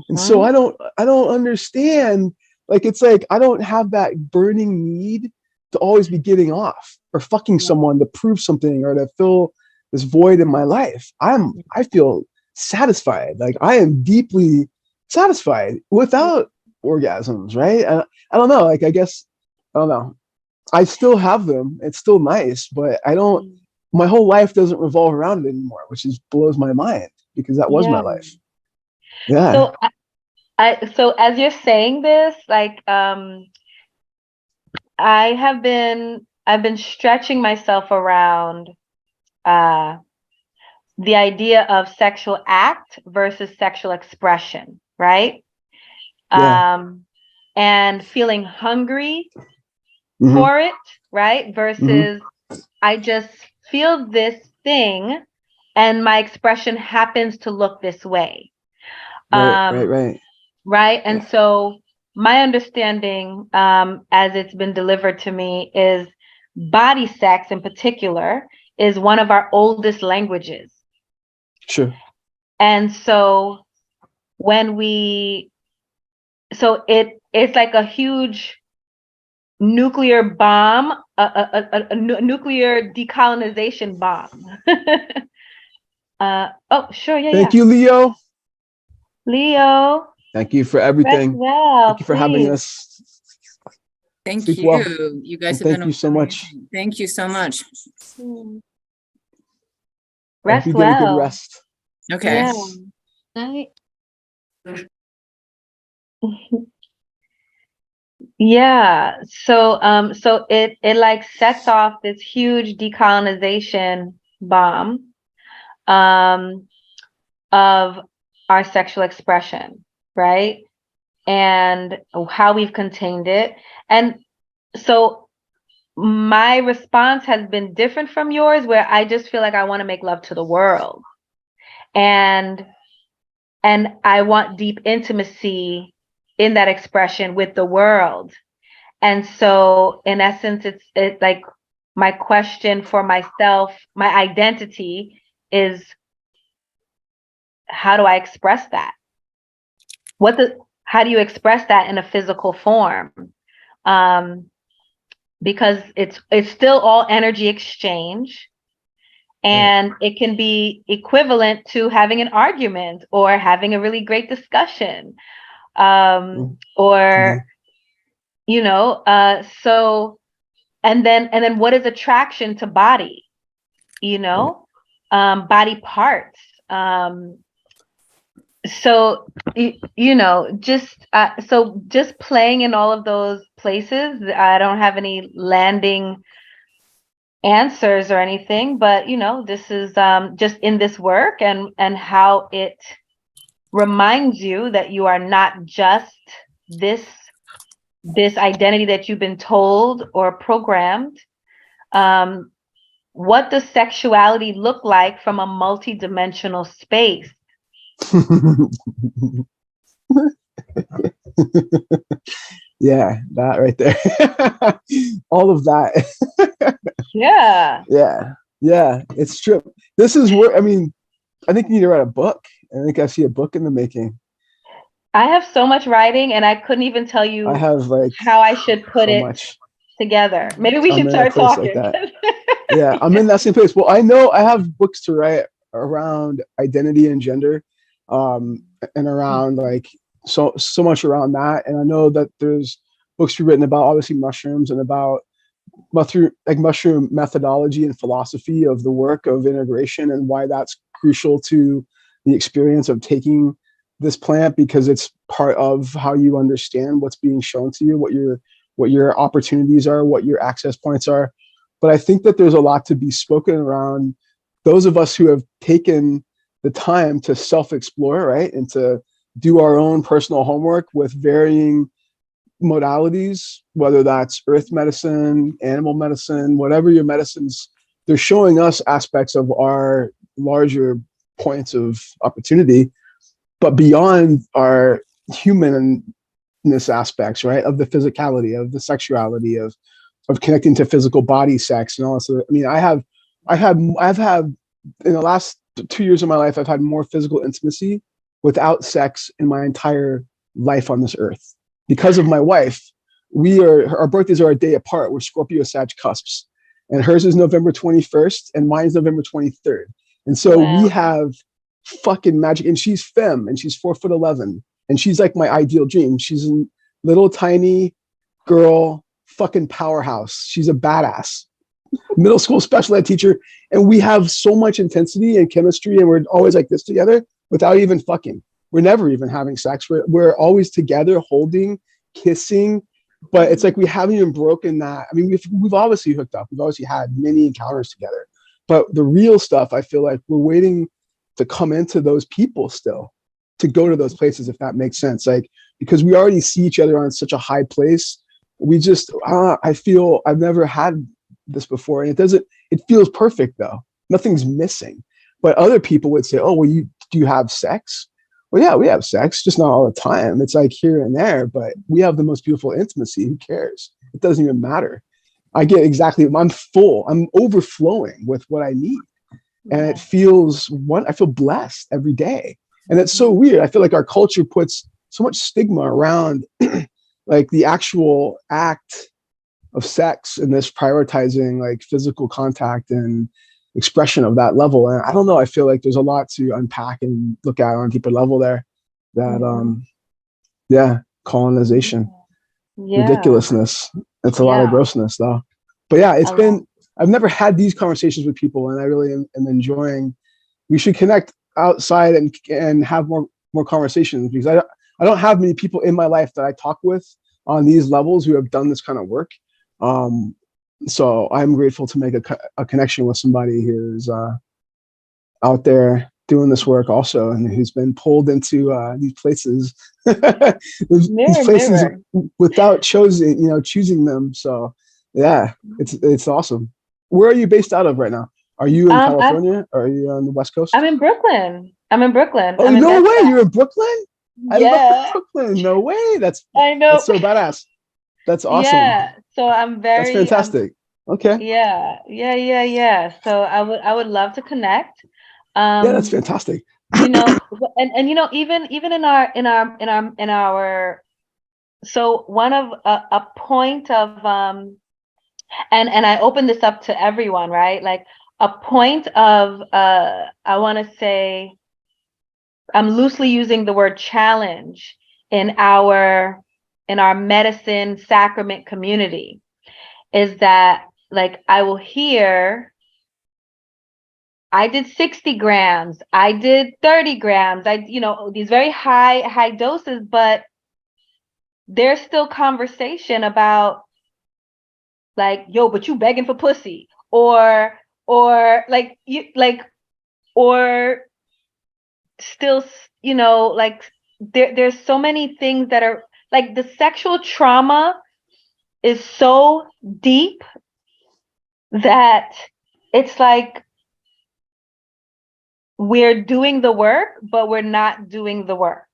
And so I don't understand, like, it's like, I don't have that burning need to always be getting off or fucking someone to prove something or to fill this void in my life. I feel satisfied. Like, I am deeply satisfied without orgasms, right? I don't know. Like, I guess, I don't know. I still have them. It's still nice, but my whole life doesn't revolve around it anymore, which blows my mind because that was my life. Yeah. So so as you're saying this, like, I've been stretching myself around the idea of sexual act versus sexual expression, right? Yeah. And feeling hungry for it, right? Versus I just feel this thing and my expression happens to look this way. Right. Right. And so my understanding, as it's been delivered to me, is body sex in particular is one of our oldest languages. Sure. And so it's like a huge nuclear bomb, a nuclear decolonization bomb. Oh, sure. Yeah. Thank you, Leo. Leo. Thank you for everything. Well, thank you for having us. Thank Sleep you. well. You guys And have thank been you so much. amazing. Thank you so much. Rest you get a good well. rest. Okay. Yeah. Night. Yeah. So it like sets off this huge decolonization bomb of our sexual expression, right? And how we've contained it. And so my response has been different from yours, where I just feel like I want to make love to the world. And I want deep intimacy in that expression with the world. And so in essence, it's like my question for myself, my identity is, how do I express that? How do you express that in a physical form? Because it's still all energy exchange. And it can be equivalent to having an argument or having a really great discussion. Or, you know, so, and then what is attraction to body, you know, body parts. So, you know, just playing in all of those places, I don't have any landing answers or anything, but you know, this is just in this work and how it reminds you that you are not just this identity that you've been told or programmed. What does sexuality look like from a multi-dimensional space? Yeah, that right there. All of that. Yeah. Yeah, it's true. This is where, I mean, I think you need to write a book. I think I see a book in the making. I have so much writing and I couldn't even tell you I have like how I should put so it much together. Maybe we should I'm in a start place talking. like that. Yeah, I'm in that same place. Well, I know I have books to write around identity and gender, and around like so much around that. And I know that there's books to be written about obviously mushrooms and about mushroom methodology and philosophy of the work of integration and why that's crucial to the experience of taking this plant, because it's part of how you understand what's being shown to you, what your opportunities are, what your access points are, but I think that there's a lot to be spoken around those of us who have taken the time to self-explore, right? And to do our own personal homework with varying modalities, whether that's earth medicine, animal medicine, whatever your medicines, they're showing us aspects of our larger points of opportunity, but beyond our humanness aspects, right? Of the physicality, of the sexuality, of connecting to physical body, sex, and all this. I mean, I've had in the last 2 years of my life, I've had more physical intimacy without sex in my entire life on this earth. Because of my wife, our birthdays are a day apart. We're Scorpio Sag cusps, and hers is November 21st and mine's November 23rd. And so we have fucking magic, and she's femme, and she's 4'11", and she's like my ideal dream. She's a little tiny girl, fucking powerhouse. She's a badass middle school special ed teacher, and we have so much intensity and chemistry, and we're always like this together without even fucking. We're never even having sex. We're always together, holding, kissing, but it's like we haven't even broken that. I mean, we've obviously hooked up. We've obviously had many encounters together, but the real stuff, I feel like we're waiting to come into those people still, to go to those places, if that makes sense. Like, because we already see each other on such a high place. We just, I feel I've never had this before, and it feels perfect though. Nothing's missing. But other people would say, oh, well, do you have sex? Well, yeah, we have sex, just not all the time. It's like here and there, but we have the most beautiful intimacy. Who cares? It doesn't even matter. I'm full. I'm overflowing with what I need. And it feels I feel blessed every day. And it's so weird. I feel like our culture puts so much stigma around like the actual act of sex and this prioritizing like physical contact and expression of that level. And I don't know, I feel like there's a lot to unpack and look at on a deeper level there. That colonization, ridiculousness. It's a lot of grossness though. But yeah, I've never had these conversations with people, and I really am enjoying. We should connect outside and have more conversations, because I don't have many people in my life that I talk with on these levels who have done this kind of work. So I'm grateful to make a connection with somebody who's out there doing this work also, and who's been pulled into these places, these places without choosing them. So yeah, it's awesome. Where are you based out of right now? Are you in California? Or are you on the West Coast? I'm in Brooklyn. Oh, no way! You're in Brooklyn? I love Brooklyn. No way! I know. That's so badass. That's awesome. Yeah. So I'm very. That's fantastic. Okay. Yeah. So I would love to connect. Yeah, that's fantastic. And even in our so one of a point of and I open this up to everyone, right? Like a point of I want to say, I'm loosely using the word challenge in our medicine sacrament community, is that like I will hear, I did 60 grams, I did 30 grams, these very high doses, but there's still conversation about like, yo, but you begging for pussy, or still, like there's so many things that are like, the sexual trauma is so deep that it's like we're doing the work, but we're not doing the work.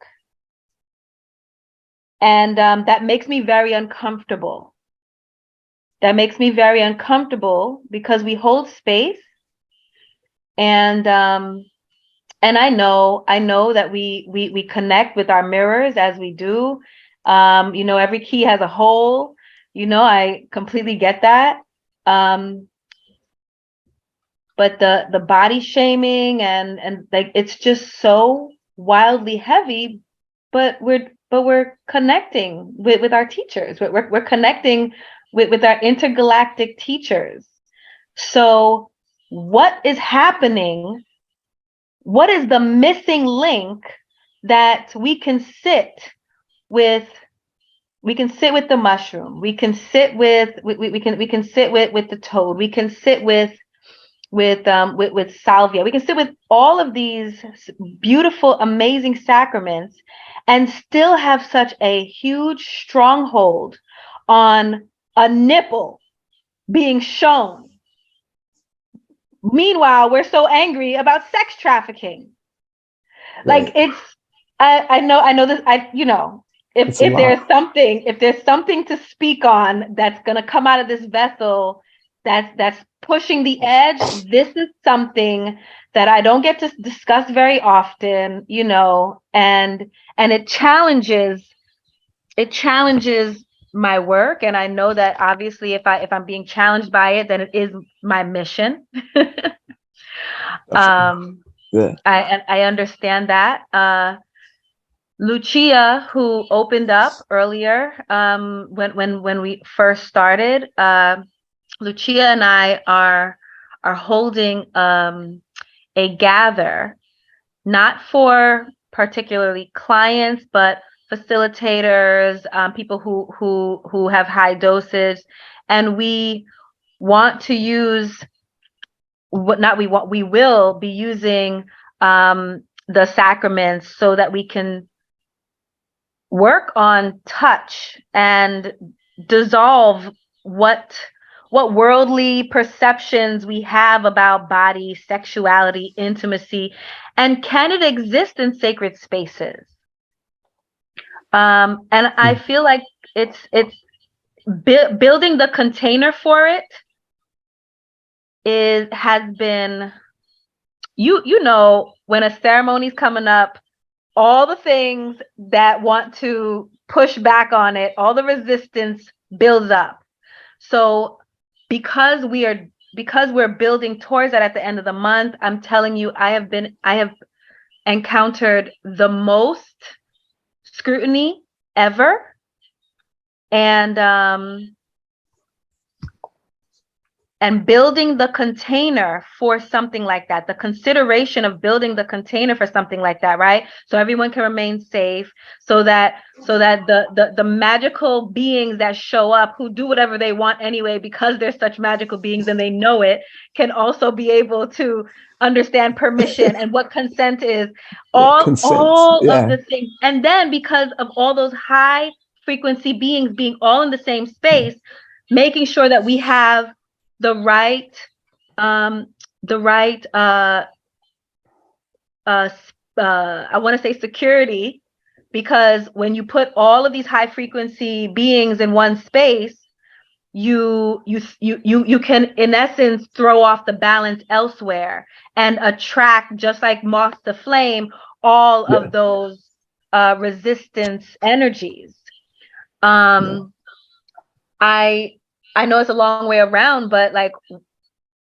And that makes me very uncomfortable. Because we hold space, and I know that we connect with our mirrors as we do. Every key has a hole. I completely get that. But the body shaming and like, it's just so wildly heavy. But we're connecting with our teachers. We're connecting with our intergalactic teachers. So what is happening? What is the missing link that we can sit with we can sit with the mushroom. We can sit with we can sit with the toad. We can sit with salvia. We can sit with all of these beautiful, amazing sacraments and still have such a huge stronghold on a nipple being shown. Meanwhile, we're so angry about sex trafficking. Right. Like I know this, if there's something to speak on that's going to come out of this vessel that's pushing the edge, this is something that I don't get to discuss very often, and it challenges my work. And I know that obviously if I'm being challenged by it, then it is my mission. Yeah. I understand that. Lucia, who opened up earlier, when we first started, Lucia and I are holding a gather, not for particularly clients, but facilitators, people who have high doses, and we want to use we will be using the sacraments so that we can work on touch and dissolve what worldly perceptions we have about body, sexuality, intimacy, and can it exist in sacred spaces? And I feel like it's building the container for it has been, when a ceremony's coming up, all the things that want to push back on it, all the resistance builds up. So because we're building towards that at the end of the month, I'm telling you, I have encountered the most scrutiny ever. And building the container for something like that, the consideration of building the container for something like that, right? So everyone can remain safe, so that the magical beings that show up, who do whatever they want anyway, because they're such magical beings and they know it, can also be able to understand permission and what consent is, all of the things. And then because of all those high frequency beings being all in the same space, making sure that we have the right I want to say security, because when you put all of these high frequency beings in one space, you can in essence throw off the balance elsewhere and attract, just like moth to flame, all of those resistance energies. I know it's a long way around, but like,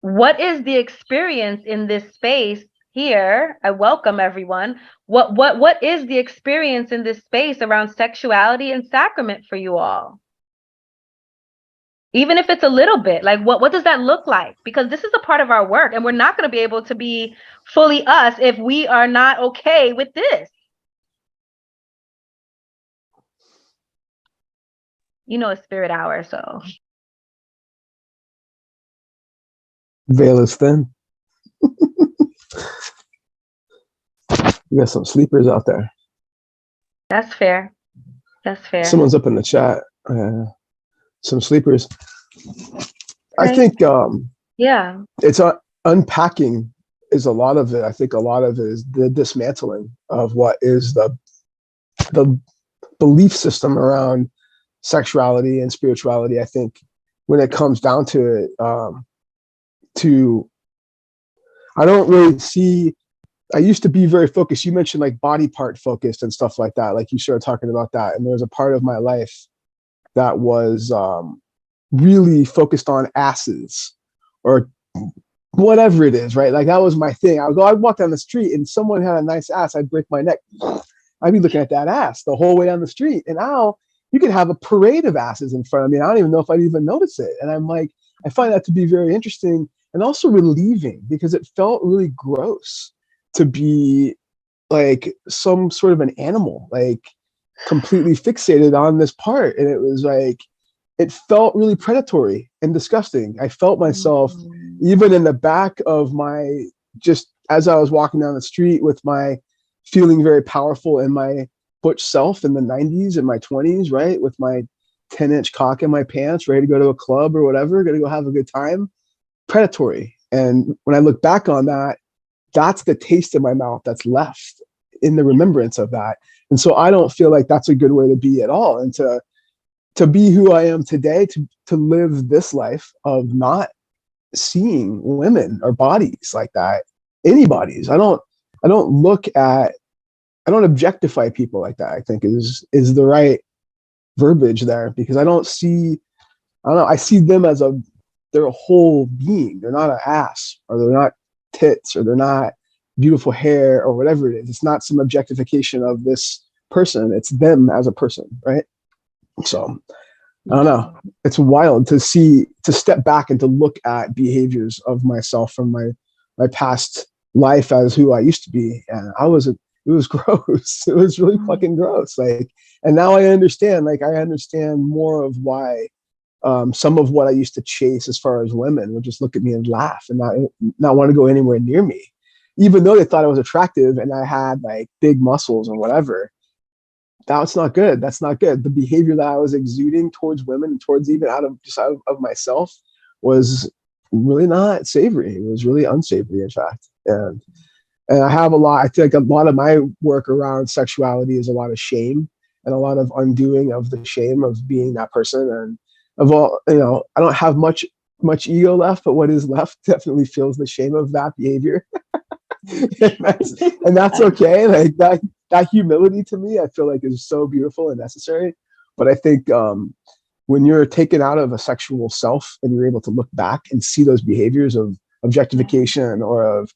what is the experience in this space here? I welcome everyone. What is the experience in this space around sexuality and sacrament for you all? Even if it's a little bit, like what does that look like? Because this is a part of our work, and we're not going to be able to be fully us if we are not okay with this. It's spirit hour, so. Veil is thin. We got some sleepers out there. That's fair. Someone's up in the chat. Some sleepers. I think it's unpacking is a lot of it. I think a lot of it is the dismantling of what is the belief system around sexuality and spirituality. I think when it comes down to it, I don't really see, I used to be very focused. You mentioned like body part focused and stuff like that. Like you started talking about that. And there was a part of my life that was really focused on asses or whatever it is, right? Like that was my thing. I'd walk down the street and someone had a nice ass, I'd break my neck. I'd be looking at that ass the whole way down the street. And now you could have a parade of asses in front of me. And I don't even know if I'd even notice it. And I'm like, I find that to be very interesting and also relieving, because it felt really gross to be like some sort of an animal. Like completely fixated on this part, and it was like, it felt really predatory and disgusting. I felt myself even in the back of my, just as I was walking down the street with my feeling very powerful in my butch self in the 90s and my 20s, right? With my 10-inch cock in my pants, ready to go to a club or whatever, gonna go have a good time. Predatory. And when I look back on that, that's the taste in my mouth that's left in the remembrance of that. And so I don't feel like that's a good way to be at all. And to be who I am today, to live this life of not seeing women or bodies like that, any bodies. I don't objectify people like that, I think is the right verbiage there, because I don't know, I see them as they're a whole being. They're not an ass, or they're not tits, or they're not beautiful hair, or whatever it is. It's not some objectification of this person. It's them as a person, right? So I don't know. It's wild to step back and to look at behaviors of myself from my past life as who I used to be. And it was gross. It was really fucking gross. Like, and now I understand more of why some of what I used to chase as far as women would just look at me and laugh and not want to go anywhere near me, even though they thought I was attractive and I had like big muscles or whatever. That's not good. That's not good. The behavior that I was exuding towards women, towards even out of myself, was really not savory. It was really unsavory, in fact. And I think a lot of my work around sexuality is a lot of shame and a lot of undoing of the shame of being that person. And of all, I don't have much ego left, but what is left definitely feels the shame of that behavior. and that's okay. Like that humility to me, I feel like is so beautiful and necessary. But I think when you're taken out of a sexual self and you're able to look back and see those behaviors of objectification or of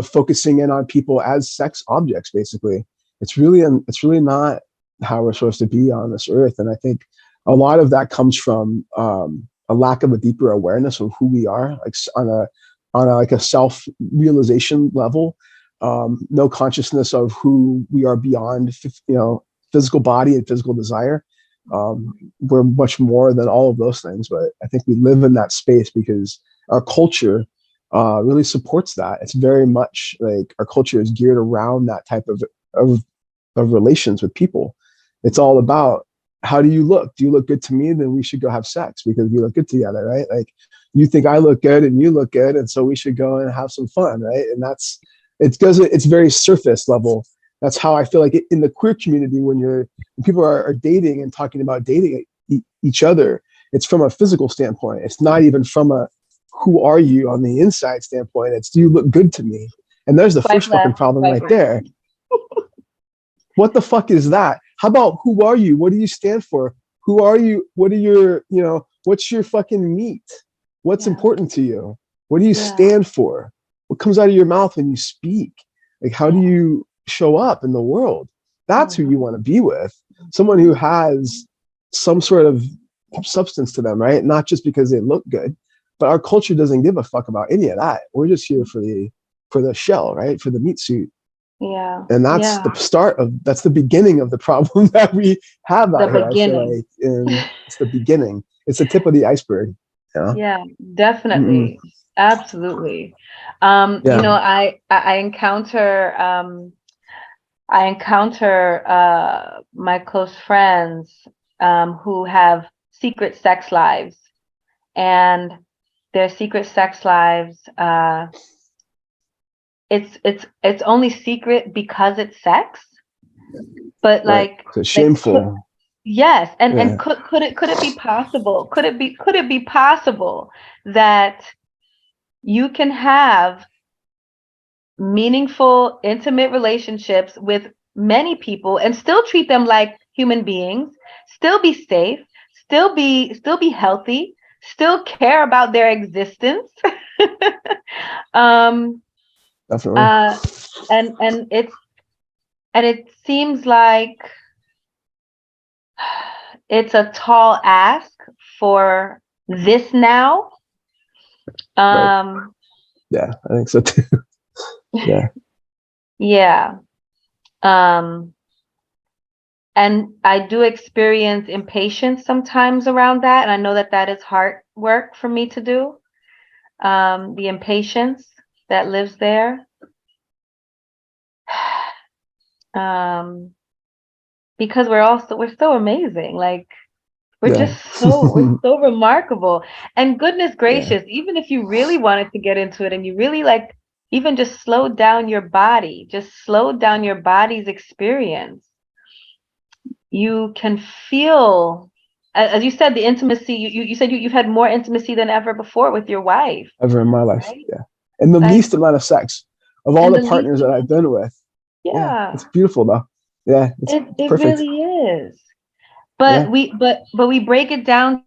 focusing in on people as sex objects, basically, it's really not how we're supposed to be on this earth. And I think a lot of that comes from a lack of a deeper awareness of who we are, like on a self-realization level, no consciousness of who we are beyond, physical body and physical desire. We're much more than all of those things, but I think we live in that space because our culture really supports that. It's very much like our culture is geared around that type of relations with people. It's all about, how do you look? Do you look good to me? Then we should go have sex because we look good together, right? Like, you think I look good and you look good, and so we should go and have some fun, right? And it's very surface level. That's how I feel like in the queer community, when people are dating and talking about dating each other, it's from a physical standpoint. It's not even from a who are you on the inside standpoint. It's, do you look good to me? And there's the first fucking problem right there. What the fuck is that? How about who are you? What do you stand for? Who are you? What are your, what's your fucking meat? What's important to you? What do you stand for? What comes out of your mouth when you speak? Like, how do you show up in the world? That's who you want to be with. Someone who has some sort of substance to them, right? Not just because they look good, but our culture doesn't give a fuck about any of that. We're just here for the shell, right? For the meat suit. Yeah. And that's that's the beginning of the problem that we have out here. I feel like, and it's the beginning. It's the tip of the iceberg. Yeah, definitely. Absolutely. I encounter my close friends who have secret sex lives, and their secret sex lives, it's only secret because it's sex, but like, so it's shameful. Yes, and could it be possible? Could it be possible that you can have meaningful, intimate relationships with many people and still treat them like human beings, still be safe, still be healthy, still care about their existence? Definitely. And it seems like it's a tall ask for this now. Right. Yeah, I think so too. Yeah. Yeah. And I do experience impatience sometimes around that. And I know that that is hard work for me to do. The impatience that lives there. Because we're so amazing. Like we're Yeah. just we're so remarkable. And goodness gracious, even if you really wanted to get into it and you really like even just slow down your body, just slow down your body's experience, you can feel, as you said, the intimacy. You said you've had more intimacy than ever before with your wife. Ever in my life. Right? Yeah. And the Like, least amount of sex of all and the the partners least, that I've been with. yeah, It's beautiful though. Yeah. It's it perfect. really is. Yeah. But we break it down.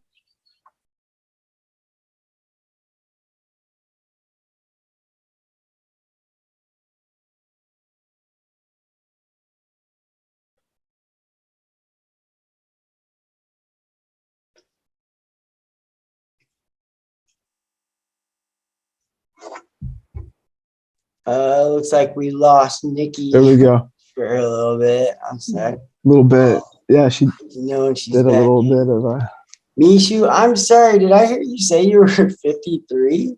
Looks like we lost Nikki There we go. for a little bit. I'm sorry. A little bit. Yeah, she She's did a back little in. bit of a. Mishu, I'm sorry. Did I hear you say you were 53?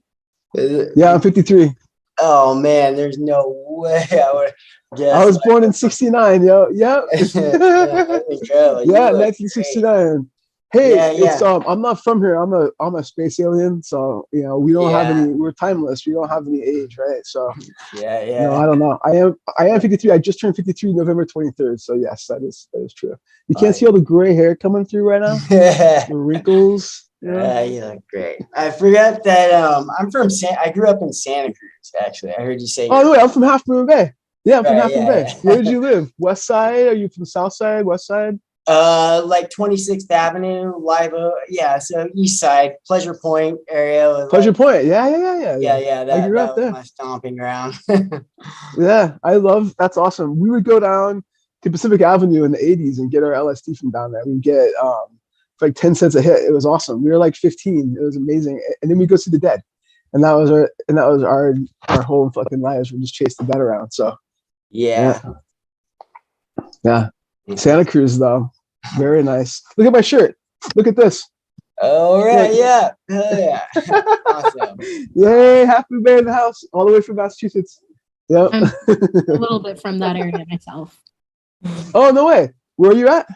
Yeah, I'm 53. Oh man, there's no way I would guess. I was born in 69, yo. Yep. Incredible. Yeah, 1969. Hey, Yeah, it's yeah. I'm not from here. I'm a space alien, so we don't have Yeah. any. We're timeless. We don't have any age, right? So Yeah, yeah. I don't know. I am 53. I just turned 53 November 23rd. So yes, that is true. You can't see all the gray hair coming through right now. The wrinkles. Yeah, you look great. I forgot that I grew up in Santa Cruz, actually. I heard you say Oh, wait, I'm from Half Moon Bay. Yeah, I'm from Half Moon Bay. yeah. Where did you live? West Side? Are you from South Side? West Side? Like 26th Avenue, Live Oak. Yeah, so East Side, Pleasure Point area. Was Pleasure like, Point. Yeah. Yeah, I grew up that was there. my stomping ground. Yeah, that's awesome. We would go down to Pacific Avenue in the 80s and get our LSD from down there. We'd get for like 10 cents a hit. It was awesome. We were like 15. It was amazing. And then we go see the Dead. And that was our whole fucking lives. We just chased the Dead around. So Yeah. Santa Cruz though. Very nice. Look at my shirt. Look at this. All right, yeah. Hell yeah. Awesome. Yay, Happy Bay in the house, all the way from Massachusetts. Yep. I'm a little bit from that area myself. Oh, no way. Where are you at?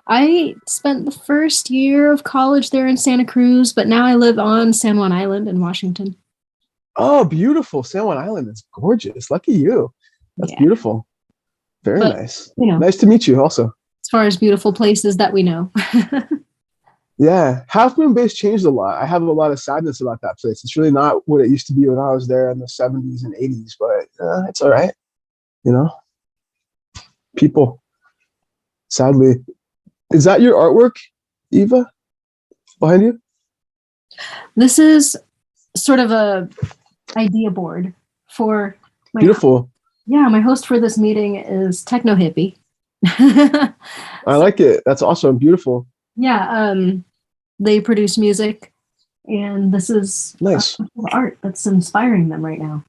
I spent the first year of college there in Santa Cruz, but now I live on San Juan Island in Washington. Oh, beautiful. San Juan Island is gorgeous. Lucky you. That's beautiful. Very nice. Nice to meet you also. As far as beautiful places that we know. Yeah. Half Moon Bay's changed a lot. I have a lot of sadness about that place. It's really not what it used to be when I was there in the 70s and 80s, but it's all right. People, sadly. Is that your artwork, Eva, behind you? This is sort of a idea board for my Beautiful. My host for this meeting is Techno Hippie. I like it. That's awesome. Beautiful. Yeah, they produce music, and this is nice art that's inspiring them right now.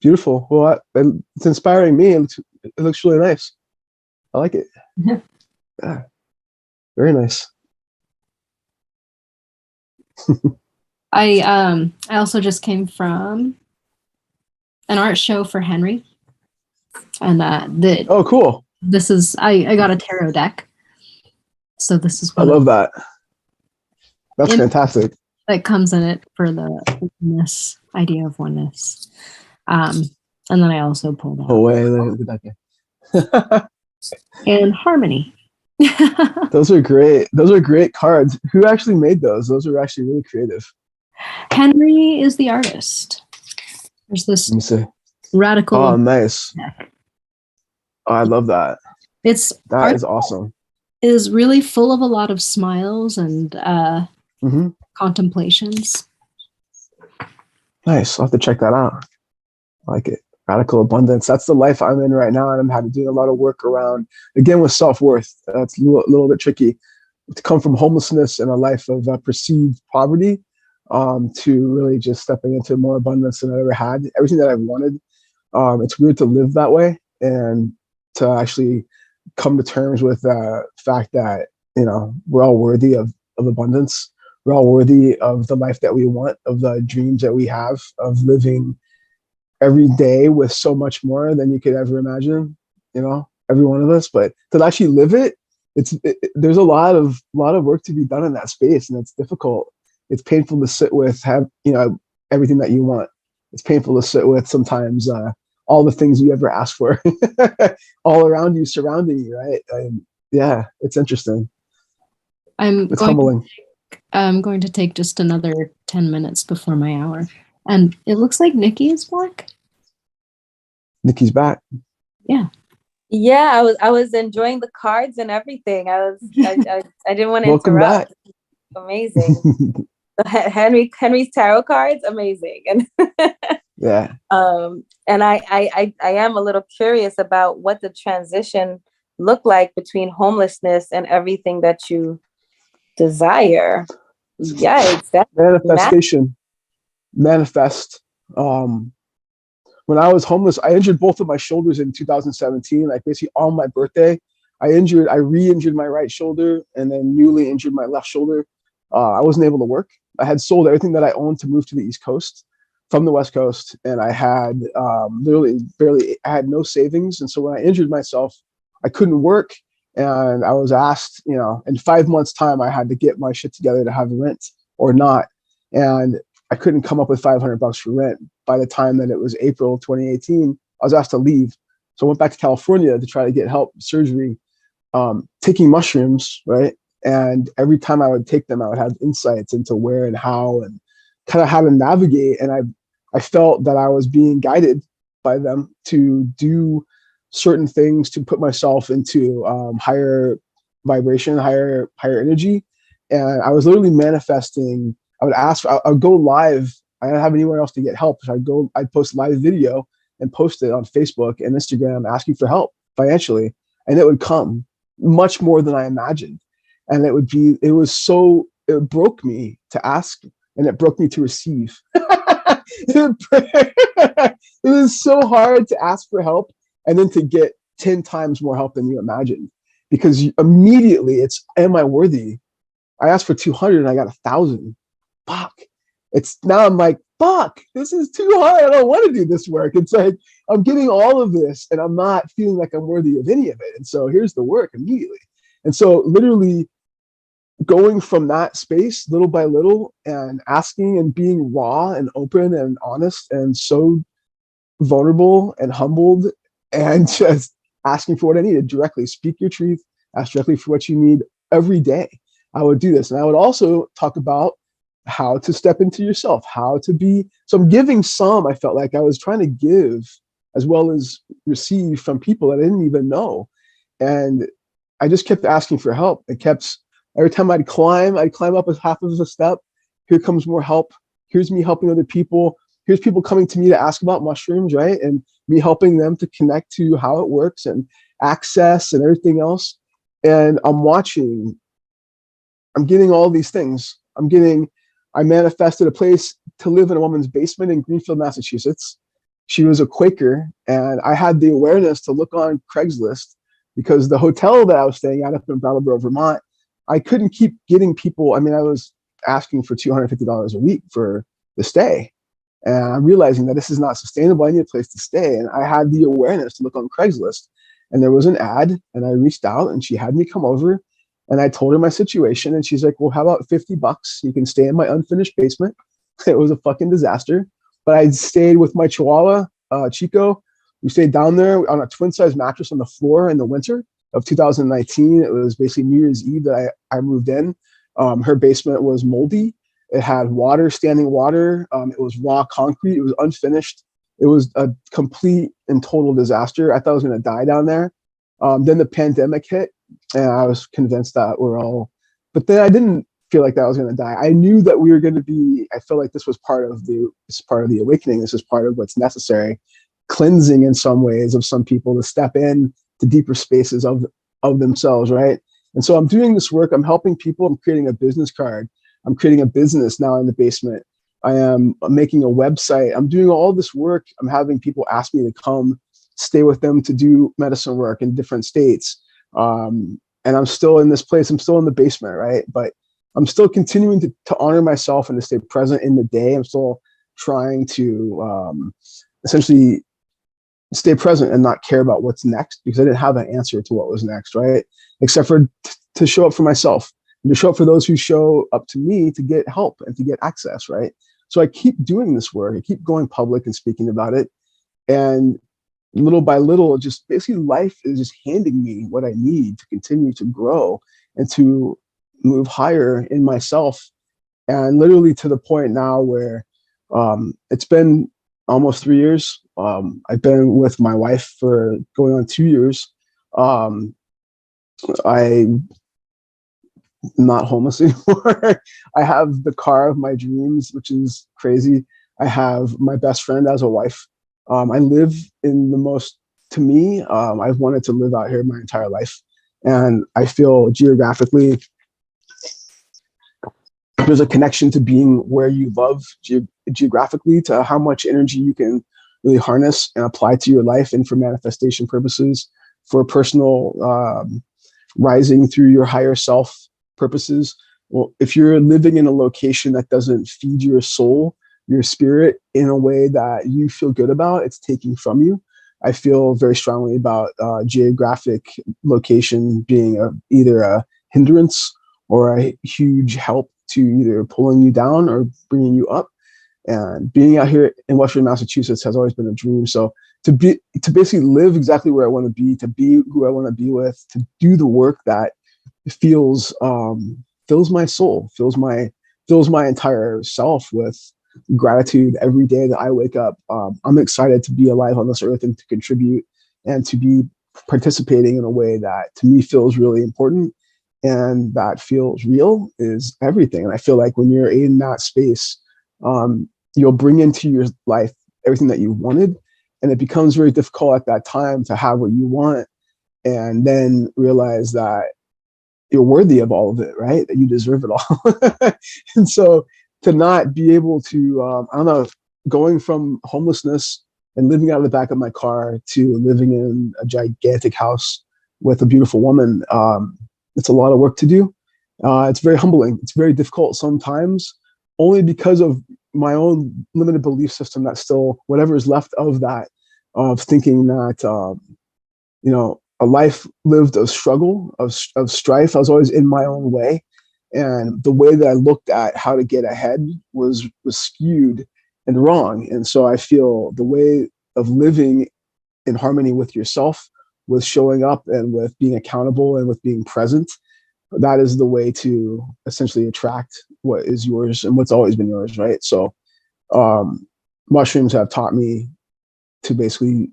Beautiful. Well, it's inspiring me, and it looks really nice. I like it. Yeah. Very nice. I also just came from an art show for Henry, and oh, cool. This is I got a tarot deck, so this is I love that. That's fantastic. That comes in it for the oneness idea of oneness, and then I also pulled out. Oh wait, look at that guy. And harmony. Those are great. Those are great cards. Who actually made those? Those are actually really creative. Henry is the artist. There's this radical. Oh, nice. Oh, I love that. That is awesome. Is really full of a lot of smiles and contemplations. Nice. I'll have to check that out. I like it. Radical abundance. That's the life I'm in right now, and I'm having to do a lot of work around, again, with self-worth. That's a little bit tricky to come from homelessness and a life of perceived poverty to really just stepping into more abundance than I ever had. Everything that I've wanted. It's weird to live that way and to actually come to terms with the fact that, we're all worthy of abundance. We're all worthy of the life that we want, of the dreams that we have, of living every day with so much more than you could ever imagine, every one of us. But to actually live it, there's a lot of work to be done in that space, and it's difficult. It's painful to sit with, have, everything that you want. It's painful to sit with sometimes all the things you ever asked for all around you, surrounding you, right? Yeah, it's interesting. It's humbling. I'm going to take just another 10 minutes before my hour. And it looks like Nikki is back. Nikki's back. Yeah. Yeah, I was enjoying the cards and everything. I didn't want to Welcome interrupt. back. Amazing. Henry's tarot cards, amazing. And yeah. And I am a little curious about what the transition looked like between homelessness and everything that you desire. Yikes, that's Manifestation. Manifest. When I was homeless, I injured both of my shoulders in 2017. Like basically on my birthday, I re-injured my right shoulder and then newly injured my left shoulder. I wasn't able to work. I had sold everything that I owned to move to the East Coast from the West Coast. And I had I had no savings. And so when I injured myself, I couldn't work. And I was asked, in 5 months' time, I had to get my shit together to have rent or not. And I couldn't come up with $500 for rent. By the time that it was April 2018, I was asked to leave. So I went back to California to try to get help, surgery, taking mushrooms, right? And every time I would take them, I would have insights into where and how and kind of how to navigate. And I felt that I was being guided by them to do certain things to put myself into higher vibration, higher energy. And I was literally manifesting. I would go live. I didn't have anywhere else to get help. So I'd post live video and post it on Facebook and Instagram asking for help financially. And it would come much more than I imagined. And it broke me to ask and it broke me to receive. It was so hard to ask for help and then to get 10 times more help than you imagined, because immediately it's, am I worthy? I asked for 200 and I got 1,000. Fuck. Now I'm like, fuck, this is too hard. I don't want to do this work. It's like, I'm getting all of this and I'm not feeling like I'm worthy of any of it. And so here's the work immediately. And so literally going from that space little by little and asking and being raw and open and honest and so vulnerable and humbled and just asking for what I needed directly. Speak your truth, ask directly for what you need every day. I would do this. And I would also talk about how to step into yourself, how to be. So I'm giving some, I felt like I was trying to give as well as receive from people that I didn't even know. And I just kept asking for help. Every time I'd climb up a half of a step. Here comes more help. Here's me helping other people. Here's people coming to me to ask about mushrooms, right? And me helping them to connect to how it works and access and everything else. And I'm getting all these things. I manifested a place to live in a woman's basement in Greenfield, Massachusetts. She was a Quaker, and I had the awareness to look on Craigslist because the hotel that I was staying at up in Brattleboro, Vermont, I couldn't keep getting people. I mean, I was asking for $250 a week for the stay. And I'm realizing that this is not sustainable. I need a place to stay. And I had the awareness to look on Craigslist. And there was an ad, and I reached out, and she had me come over. And I told her my situation, and she's like, well, how about $50? You can stay in my unfinished basement. It was a fucking disaster. But I stayed with my Chihuahua, Chico. We stayed down there on a twin-size mattress on the floor in the winter of 2019. It was basically New Year's Eve that I moved in. Her basement was moldy. It had standing water. It was raw concrete. It was unfinished. It was a complete and total disaster. I thought I was going to die down there. Then the pandemic hit. And I was convinced that but then I didn't feel like that I was going to die. I knew that we were going to I felt like this was part of the awakening. This is part of what's necessary. Cleansing in some ways of some people to step in to deeper spaces of themselves, right? And so I'm doing this work. I'm helping people. I'm creating a business card. I'm creating a business now in the basement. I'm making a website. I'm doing all this work. I'm having people ask me to come stay with them to do medicine work in different states. And I'm still in this place. I'm still in the basement, right? But I'm still continuing to honor myself and to stay present in the day. I'm still trying to essentially stay present and not care about what's next, because I didn't have an answer to what was next, right? Except for to show up for myself and to show up for those who show up to me to get help and to get access, right? So I keep doing this work. I keep going public and speaking about it. And little by little, just basically life is just handing me what I need to continue to grow and to move higher in myself. And literally to the point now where it's been almost 3 years. I've been with my wife for going on 2 years. I'm not homeless anymore. I have the car of my dreams, which is crazy. I have my best friend as a wife. I live in the most, to me, I've wanted to live out here my entire life. And I feel geographically, there's a connection to being where you love geographically, to how much energy you can really harness and apply to your life, and for manifestation purposes, for personal rising through your higher self purposes. Well, if you're living in a location that doesn't feed your soul, your spirit in a way that you feel good about, it's taking from you. I feel very strongly about geographic location being either a hindrance or a huge help to either pulling you down or bringing you up. And being out here in Western Massachusetts has always been a dream. So to basically live exactly where I want to be who I want to be with, to do the work that fills my soul, fills my entire self with gratitude every day that I wake up. I'm excited to be alive on this earth and to contribute and to be participating in a way that to me feels really important and that feels real is everything. And I feel like when you're in that space, you'll bring into your life everything that you wanted. And it becomes very difficult at that time to have what you want and then realize that you're worthy of all of it, right? That you deserve it all. And so to not be able to, I don't know, going from homelessness and living out of the back of my car to living in a gigantic house with a beautiful woman, it's a lot of work to do. It's very humbling. It's very difficult sometimes, only because of my own limited belief system that still, whatever is left of that, of thinking that, a life lived of struggle, of strife. I was always in my own way. And the way that I looked at how to get ahead was skewed and wrong. And so I feel the way of living in harmony with yourself, with showing up and with being accountable and with being present, that is the way to essentially attract what is yours and what's always been yours, right? So mushrooms have taught me to basically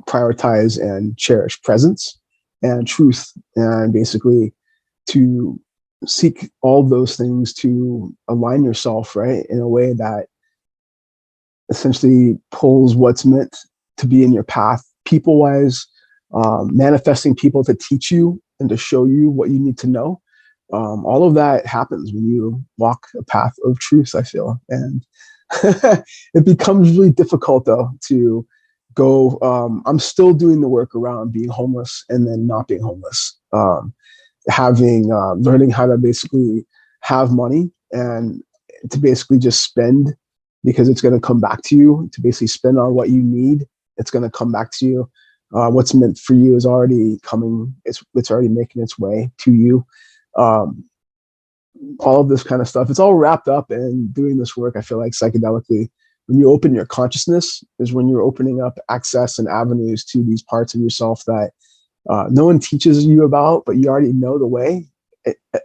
prioritize and cherish presence and truth, and basically to seek all those things to align yourself, right, in a way that essentially pulls what's meant to be in your path, people-wise, manifesting people to teach you and to show you what you need to know. All of that happens when you walk a path of truth, I feel. And it becomes really difficult, though, to go. I'm still doing the work around being homeless and then not being homeless. Learning how to basically have money and to basically just spend, because it's going to come back to you, to basically spend on what you need. It's going to come back to you. What's meant for you is already coming. It's already making its way to you. All of this kind of stuff, it's all wrapped up in doing this work. I feel like psychedelically, when you open your consciousness is when you're opening up access and avenues to these parts of yourself that no one teaches you about, but you already know the way.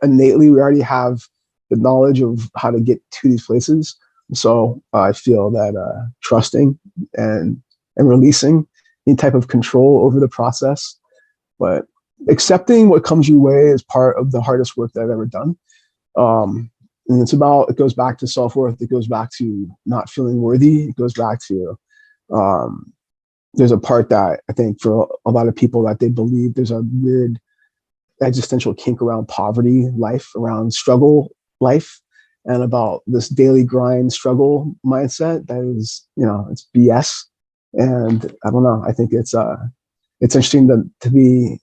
Innately, we already have the knowledge of how to get to these places. So I feel that trusting and releasing any type of control over the process, but accepting what comes your way is part of the hardest work that I've ever done. And it goes back to self-worth. It goes back to not feeling worthy. It goes back to, there's a part that I think for a lot of people that they believe there's a weird existential kink around poverty life, around struggle life, and about this daily grind struggle mindset that is, it's BS. And I don't know, I think it's interesting to be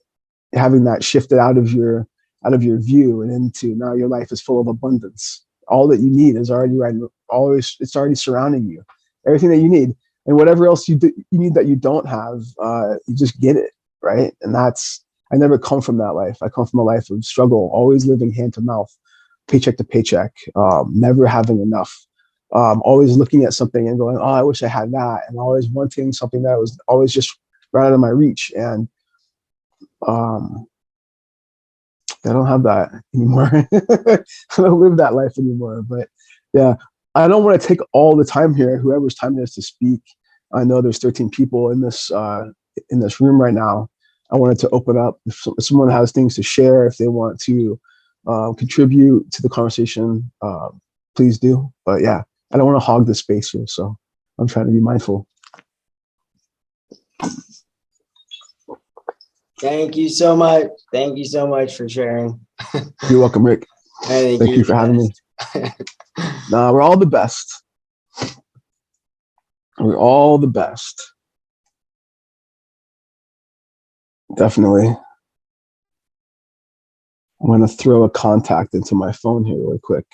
having that shifted out of your view and into now your life is full of abundance. All that you need is already right. Always, it's already surrounding you. Everything that you need, and whatever else you need that you don't have, you just get it, right? And I never come from that life. I come from a life of struggle, always living hand to mouth, paycheck to paycheck, never having enough. Always looking at something and going, oh, I wish I had that, and always wanting something that was always just right out of my reach. And I don't have that anymore. I don't live that life anymore. But yeah, I don't want to take all the time here, whoever's time it is to speak. I know there's 13 people in this room right now. I wanted to open up if someone has things to share, if they want to contribute to the conversation, please do. But yeah, I don't want to hog the space here, so I'm trying to be mindful. Thank you so much. Thank you so much for sharing. You're welcome, Rick. Thank you for having me. Nah, we're all the best. We're all the best. Definitely. I'm going to throw a contact into my phone here really quick.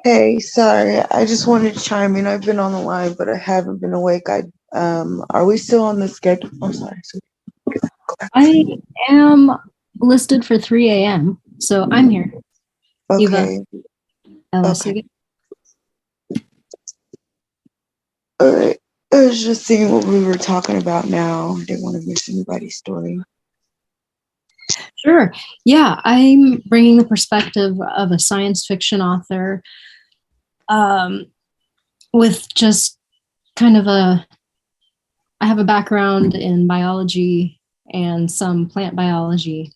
Hey, sorry, I just wanted to chime in. I've been on the line, but I haven't been awake. Are we still on the schedule? I'm sorry. I am listed for 3 a.m., so I'm here. Okay. Okay. All right. I was just seeing what we were talking about now. I didn't want to miss anybody's story. Sure. Yeah, I'm bringing the perspective of a science fiction author with just kind of I have a background in biology and some plant biology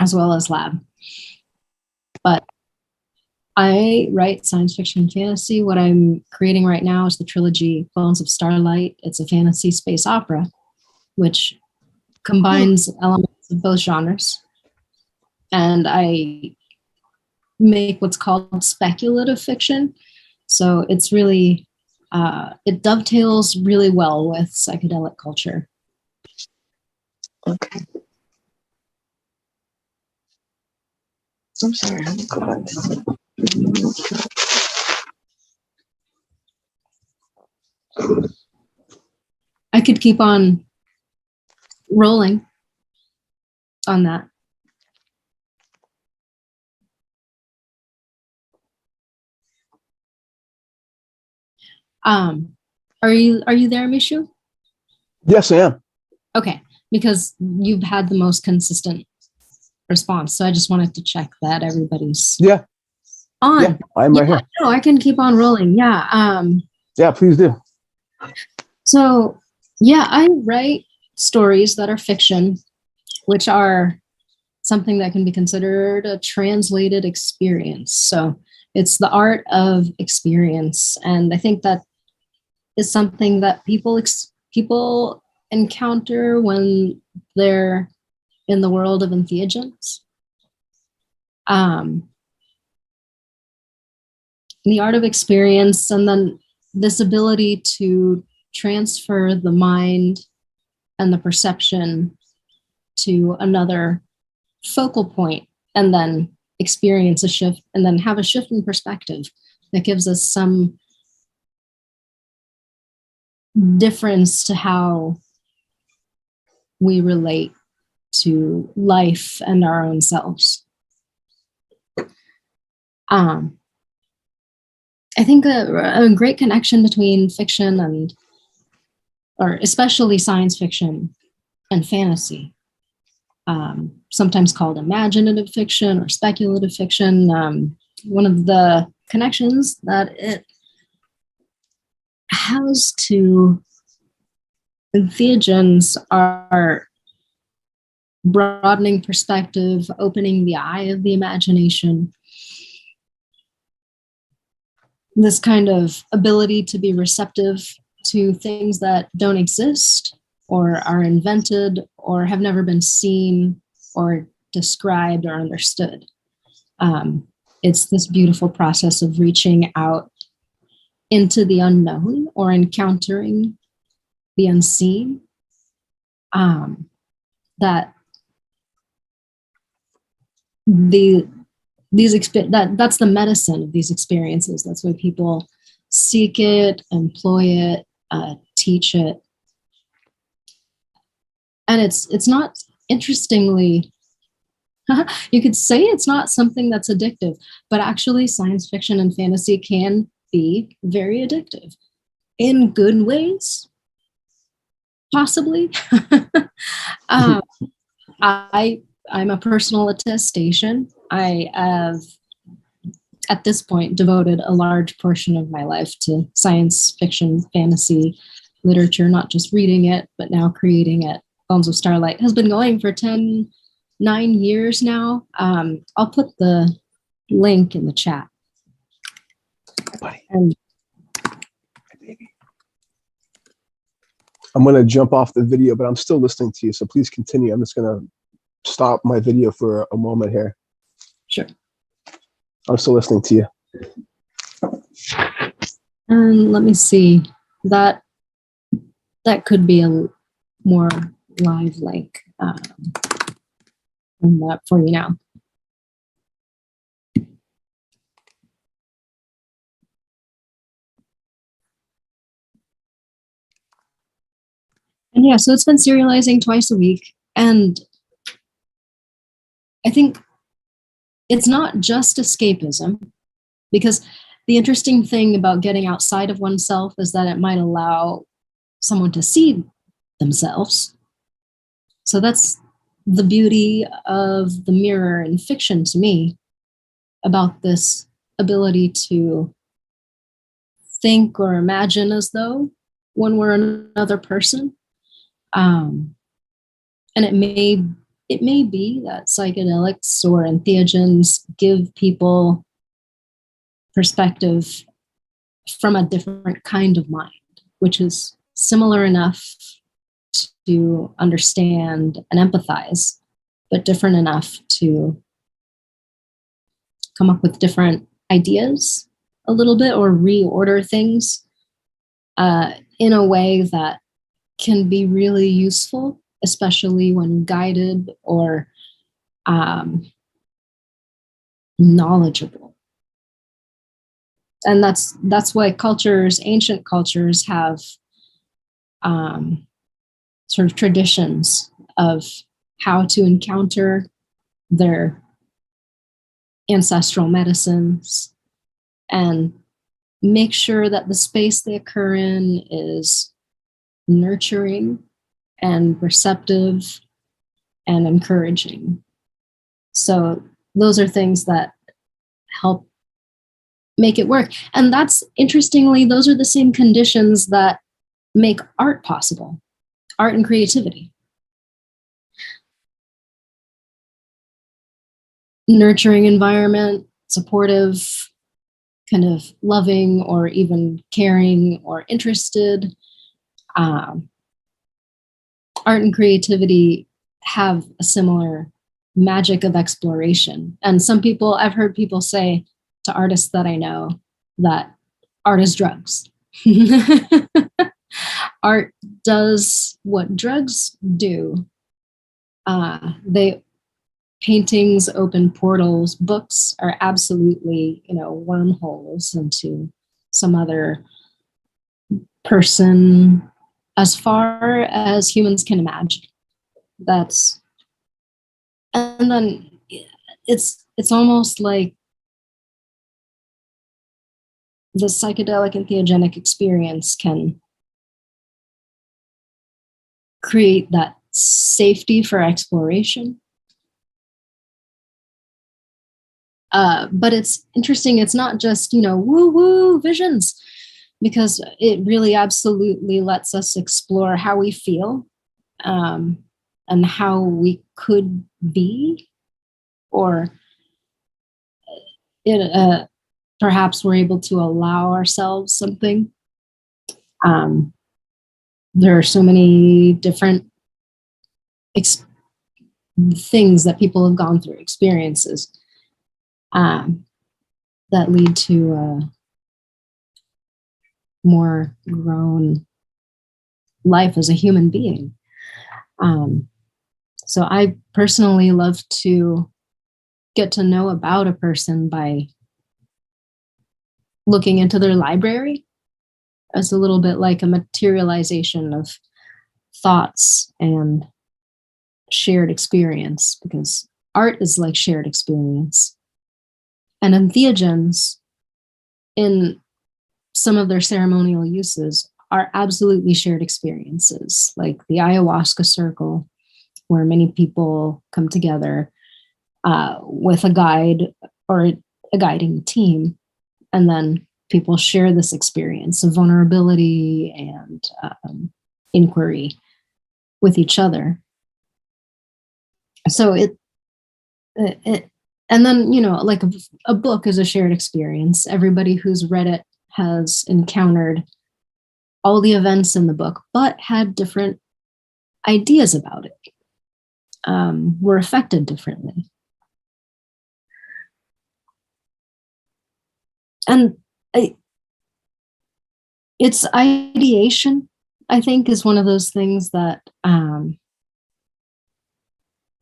as well as lab. But I write science fiction and fantasy. What I'm creating right now is the trilogy Bones of Starlight. It's a fantasy space opera, which combines elements of both genres. And I make what's called speculative fiction. So it's really, it dovetails really well with psychedelic culture. Okay. I'm sorry, let me go back to I could keep on rolling on that. Are you there, Mishu? Yes, I am. Okay, because you've had the most consistent response, so I just wanted to check that everybody's on. Yeah, I'm right here. No, I can keep on rolling. Yeah. Yeah, please do. So yeah, I write stories that are fiction, which are something that can be considered a translated experience. So it's the art of experience, and I think that is something that people encounter when they're in the world of entheogens. The art of experience, and then this ability to transfer the mind and the perception to another focal point, and then experience a shift, and then have a shift in perspective that gives us some difference to how we relate to life and our own selves. I think a great connection between fiction or especially science fiction and fantasy, sometimes called imaginative fiction or speculative fiction. One of the connections that it has to entheogens are broadening perspective, opening the eye of the imagination, this kind of ability to be receptive to things that don't exist or are invented or have never been seen or described or understood. It's this beautiful process of reaching out into the unknown or encountering the unseen that that's the medicine of these experiences. That's why people seek it, employ it, teach it. And it's not, interestingly, you could say it's not something that's addictive, but actually science fiction and fantasy can be very addictive in good ways, possibly. I'm a personal attestation. I have, at this point, devoted a large portion of my life to science fiction, fantasy literature, not just reading it, but now creating it. Bones of Starlight has been going for 9 years now. I'll put the link in the chat. And I'm going to jump off the video, but I'm still listening to you, so please continue. I'm just going to stop my video for a moment here. Sure. I'm still listening to you. And let me see. That could be a more live link. That for you now. And yeah, so it's been serializing twice a week. And I think it's not just escapism, because the interesting thing about getting outside of oneself is that it might allow someone to see themselves. So that's the beauty of the mirror in fiction to me, about this ability to think or imagine as though one were another person. And it may be that psychedelics or entheogens give people perspective from a different kind of mind, which is similar enough to understand and empathize, but different enough to come up with different ideas a little bit, or reorder things in a way that can be really useful, especially when guided or knowledgeable. And that's why ancient cultures have sort of traditions of how to encounter their ancestral medicines and make sure that the space they occur in is nurturing and receptive and encouraging. So those are things that help make it work. And that's, interestingly, those are the same conditions that make art possible, art and creativity. Nurturing environment, supportive, kind of loving or even caring or interested. Art and creativity have a similar magic of exploration. And I've heard people say to artists that I know that art is drugs. Art does what drugs do. Paintings open portals. Books are absolutely, wormholes into some other person as far as humans can imagine. And then it's almost like the psychedelic and theogenic experience can create that safety for exploration. But it's interesting, it's not just, woo-woo visions, because it really absolutely lets us explore how we feel and how we could be, or perhaps we're able to allow ourselves something. There are so many different things that people have gone through, experiences that lead to a more grown life as a human being. So I personally love to get to know about a person by looking into their library as a little bit like a materialization of thoughts and shared experience, because art is like shared experience. And entheogens, in some of their ceremonial uses, are absolutely shared experiences, like the ayahuasca circle, where many people come together with a guide or a guiding team, and then people share this experience of vulnerability and inquiry with each other. So it and then, you know, like a book is a shared experience. Everybody who's read it has encountered all the events in the book, but had different ideas about it, were affected differently. And it's ideation, I think, is one of those things that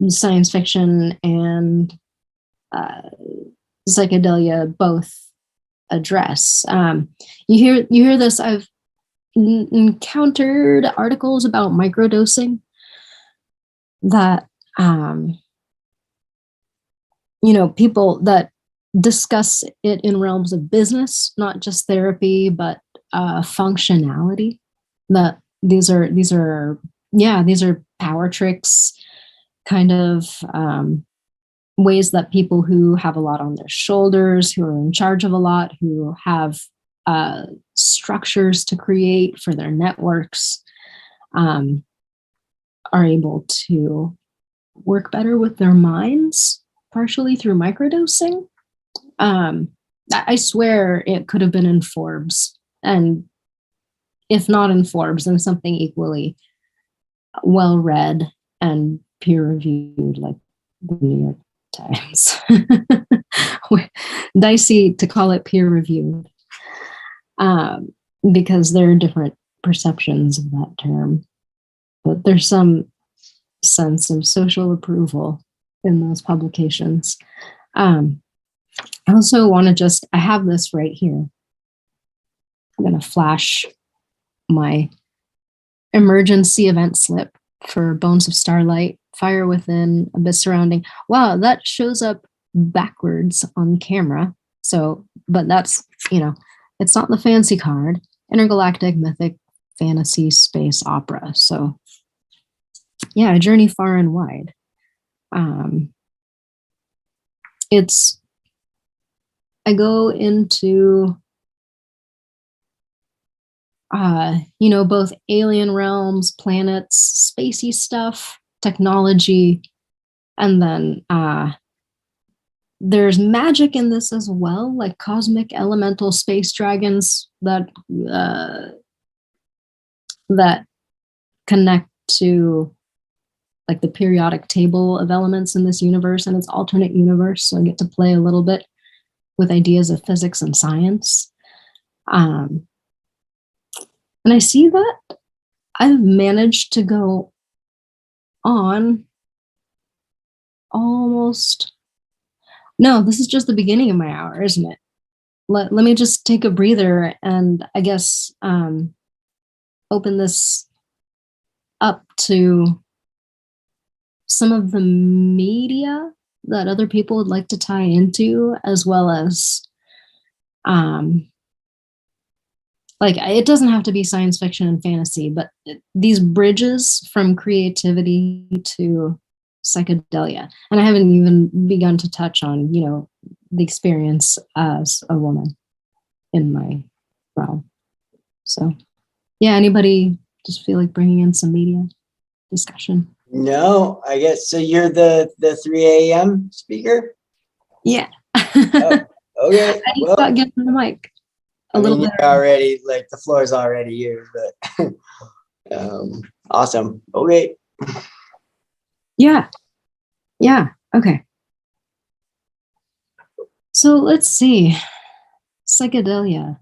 science fiction and psychedelia both address. You hear this. I've encountered articles about microdosing that you know, people that discuss it in realms of business, not just therapy, but functionality. That these are power tricks, kind of ways that people who have a lot on their shoulders, who are in charge of a lot, who have structures to create for their networks, are able to work better with their minds, partially through microdosing. I swear it could have been in Forbes, and if not in Forbes, then something equally well read and peer reviewed, like the New York Times. Dicey to call it peer reviewed, because there are different perceptions of that term, but there's some sense of social approval in those publications. I also want to I have this right here. I'm going to flash my emergency event slip for Bones of Starlight, Fire Within, Abyss Surrounding. Wow, that shows up backwards on camera. So, but that's, you know, it's not the fancy card. Intergalactic, mythic, fantasy, space, opera. So, yeah, a journey far and wide. I go into, you know, both alien realms, planets, spacey stuff, technology, and then there's magic in this as well, like cosmic elemental space dragons that that connect to like the periodic table of elements in this universe and its alternate universe. So I get to play a little bit with ideas of physics and science. And I see that I've managed to go on almost, no, this is just the beginning of my hour, isn't it? Let me just take a breather and I guess open this up to some of the media that other people would like to tie into, as well as like, it doesn't have to be science fiction and fantasy, but these bridges from creativity to psychedelia. And I haven't even begun to touch on, you know, the experience as a woman in my realm. So yeah, anybody just feel like bringing in some media discussion? No, I guess so. You're the 3 a.m. speaker. Yeah. Oh, okay. I just got given the mic a little bit already. Like the floor is already yours, but awesome. Okay. Yeah. Okay. So let's see. Psychedelia.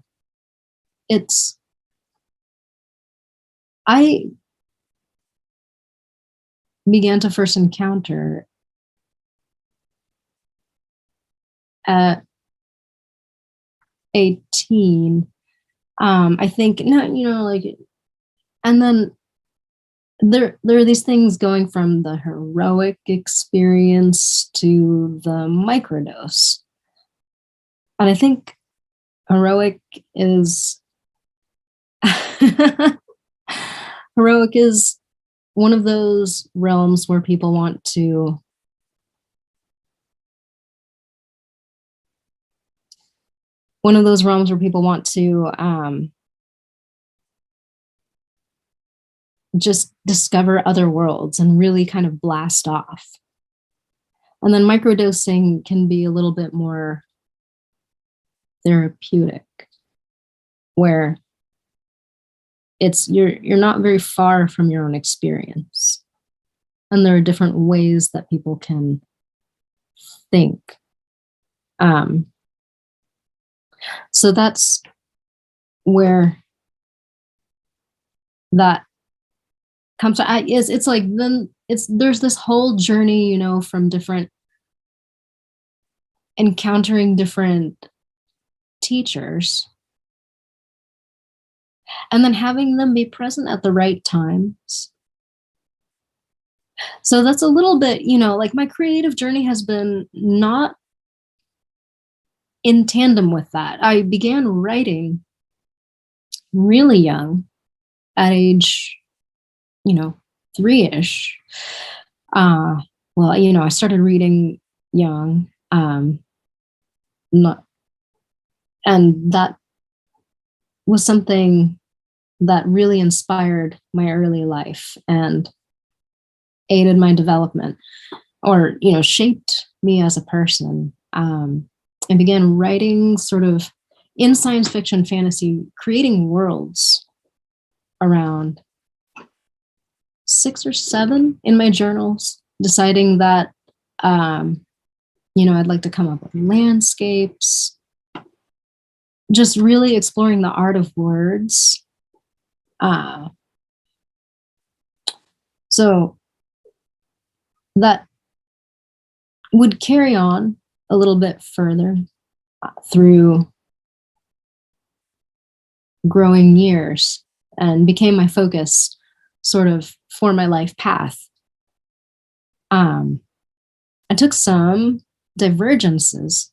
began to first encounter at 18, I think, no, like, and then there are these things going from the heroic experience to the microdose. And I think heroic is heroic is one of those realms where people want to just discover other worlds and really kind of blast off. And then microdosing can be a little bit more therapeutic, where you're not very far from your own experience. And there are different ways that people can think. So that's where that comes to. It's like, then there's this whole journey, from encountering different teachers, and then having them be present at the right times. So that's a little bit, like, my creative journey has been not in tandem with that. I began writing really young, at age, 3-ish. I started reading young, and that was something that really inspired my early life and aided my development, or, shaped me as a person. I began writing sort of in science fiction, fantasy, creating worlds around 6 or 7 in my journals, deciding that, I'd like to come up with landscapes, just really exploring the art of words. So that would carry on a little bit further through growing years and became my focus sort of for my life path. I took some divergences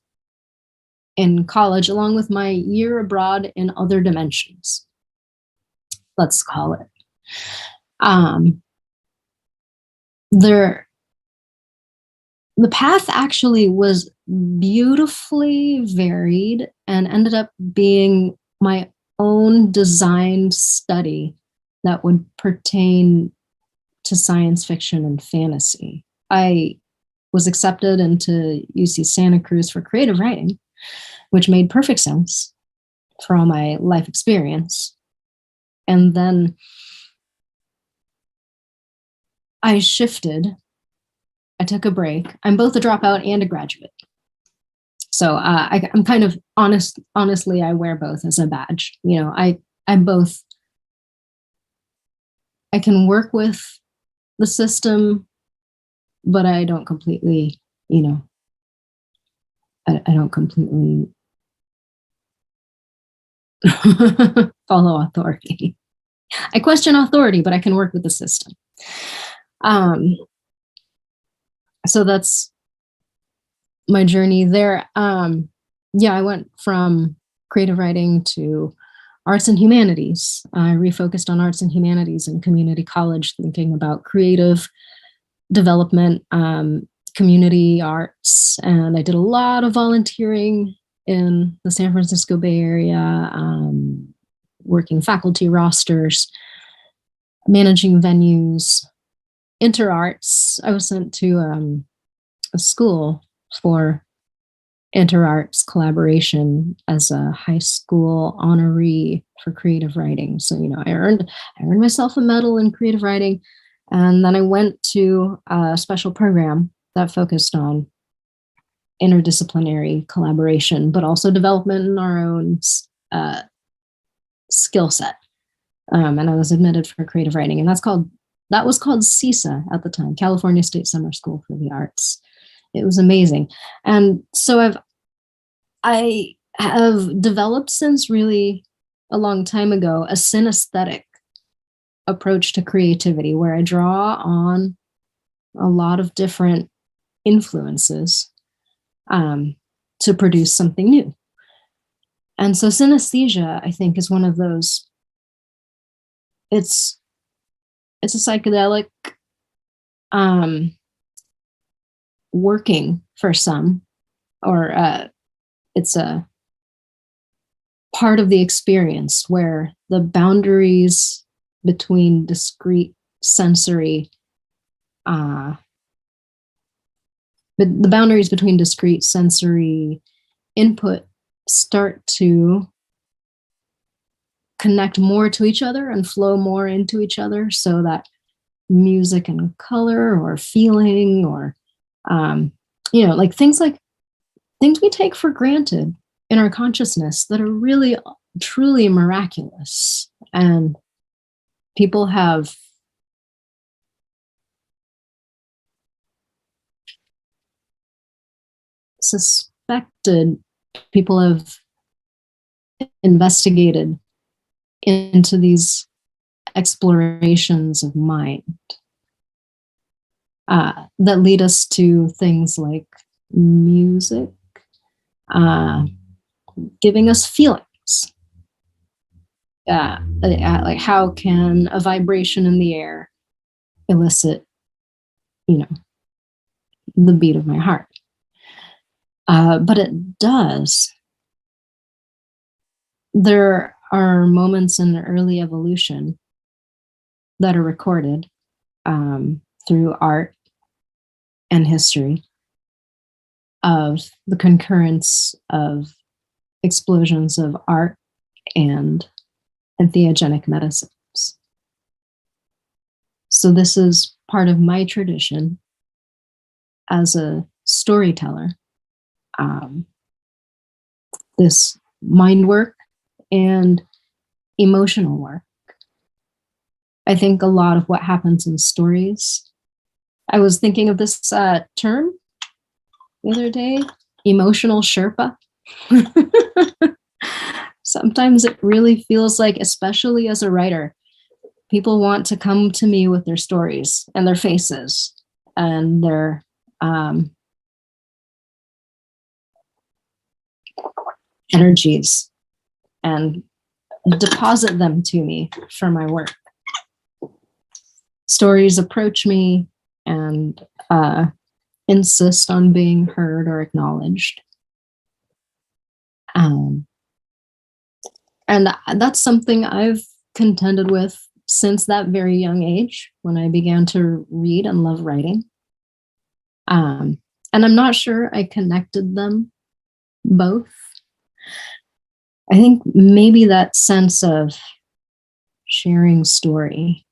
in college along with my year abroad in other dimensions, let's call it. The path actually was beautifully varied and ended up being my own designed study that would pertain to science fiction and fantasy. I was accepted into UC Santa Cruz for creative writing, which made perfect sense for all my life experience. And then I shifted. I took a break. I'm both a dropout and a graduate. So I'm kind of honestly, I wear both as a badge. I'm both. I can work with the system, but I don't completely, I don't completely follow authority. I question authority, but I can work with the system. So that's my journey there. I went from creative writing to arts and humanities. I refocused on arts and humanities in community college, thinking about creative development, community arts. And I did a lot of volunteering in the San Francisco Bay Area, working faculty rosters, managing venues, interarts. I was sent to a school for interarts collaboration as a high school honoree for creative writing. So, I earned myself a medal in creative writing. And then I went to a special program that focused on interdisciplinary collaboration, but also development in our own skill set. And I was admitted for creative writing, and that's called That was called CISA at the time, California State Summer School for the Arts. It was amazing. And so I have developed since really a long time ago a synesthetic approach to creativity where I draw on a lot of different influences to produce something new. And so synesthesia, I think, is one of those. It's a psychedelic working for some, or it's a part of the experience where the boundaries between discrete sensory but the boundaries between discrete sensory input start to connect more to each other and flow more into each other, so that music and color or feeling or like things we take for granted in our consciousness that are really truly miraculous, and people have suspected, people have investigated into these explorations of mind that lead us to things like music, giving us feelings. Like how can a vibration in the air elicit, the beat of my heart? But it does. There are moments in early evolution that are recorded through art and history of the concurrence of explosions of art and entheogenic medicines. So this is part of my tradition as a storyteller. This mind work and emotional work. I think a lot of what happens in stories, I was thinking of this term the other day, emotional Sherpa. Sometimes it really feels like, especially as a writer, people want to come to me with their stories and their faces and their energies and deposit them to me for my work. Stories approach me and insist on being heard or acknowledged. And that's something I've contended with since that very young age, when I began to read and love writing. And I'm not sure I connected them both. I think maybe that sense of sharing story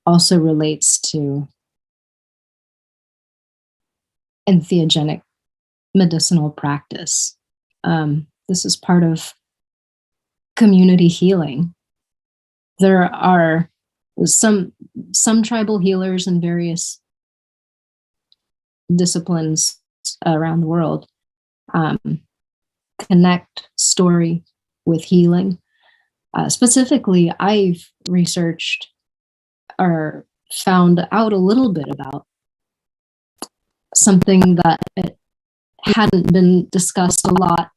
also relates to entheogenic medicinal practice. This is part of community healing. There are some tribal healers in various disciplines around the world connect story with healing. Specifically, I've researched or found out a little bit about something that it hadn't been discussed a lot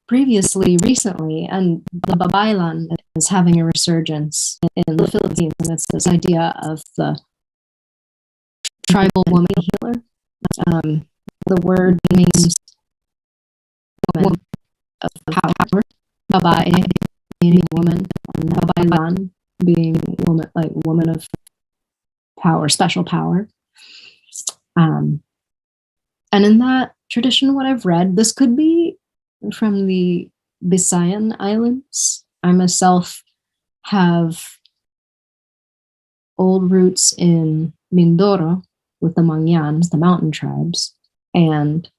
previously, recently, and the Babaylan is having a resurgence in the Philippines, and it's this idea of the tribal woman healer. The word means woman of power, Babae meaning woman, and Babaylan being woman, like woman of power, special power. And in that tradition, what I've read, this could be from the Visayan Islands. I myself have old roots in Mindoro with the Mangyans, the mountain tribes, and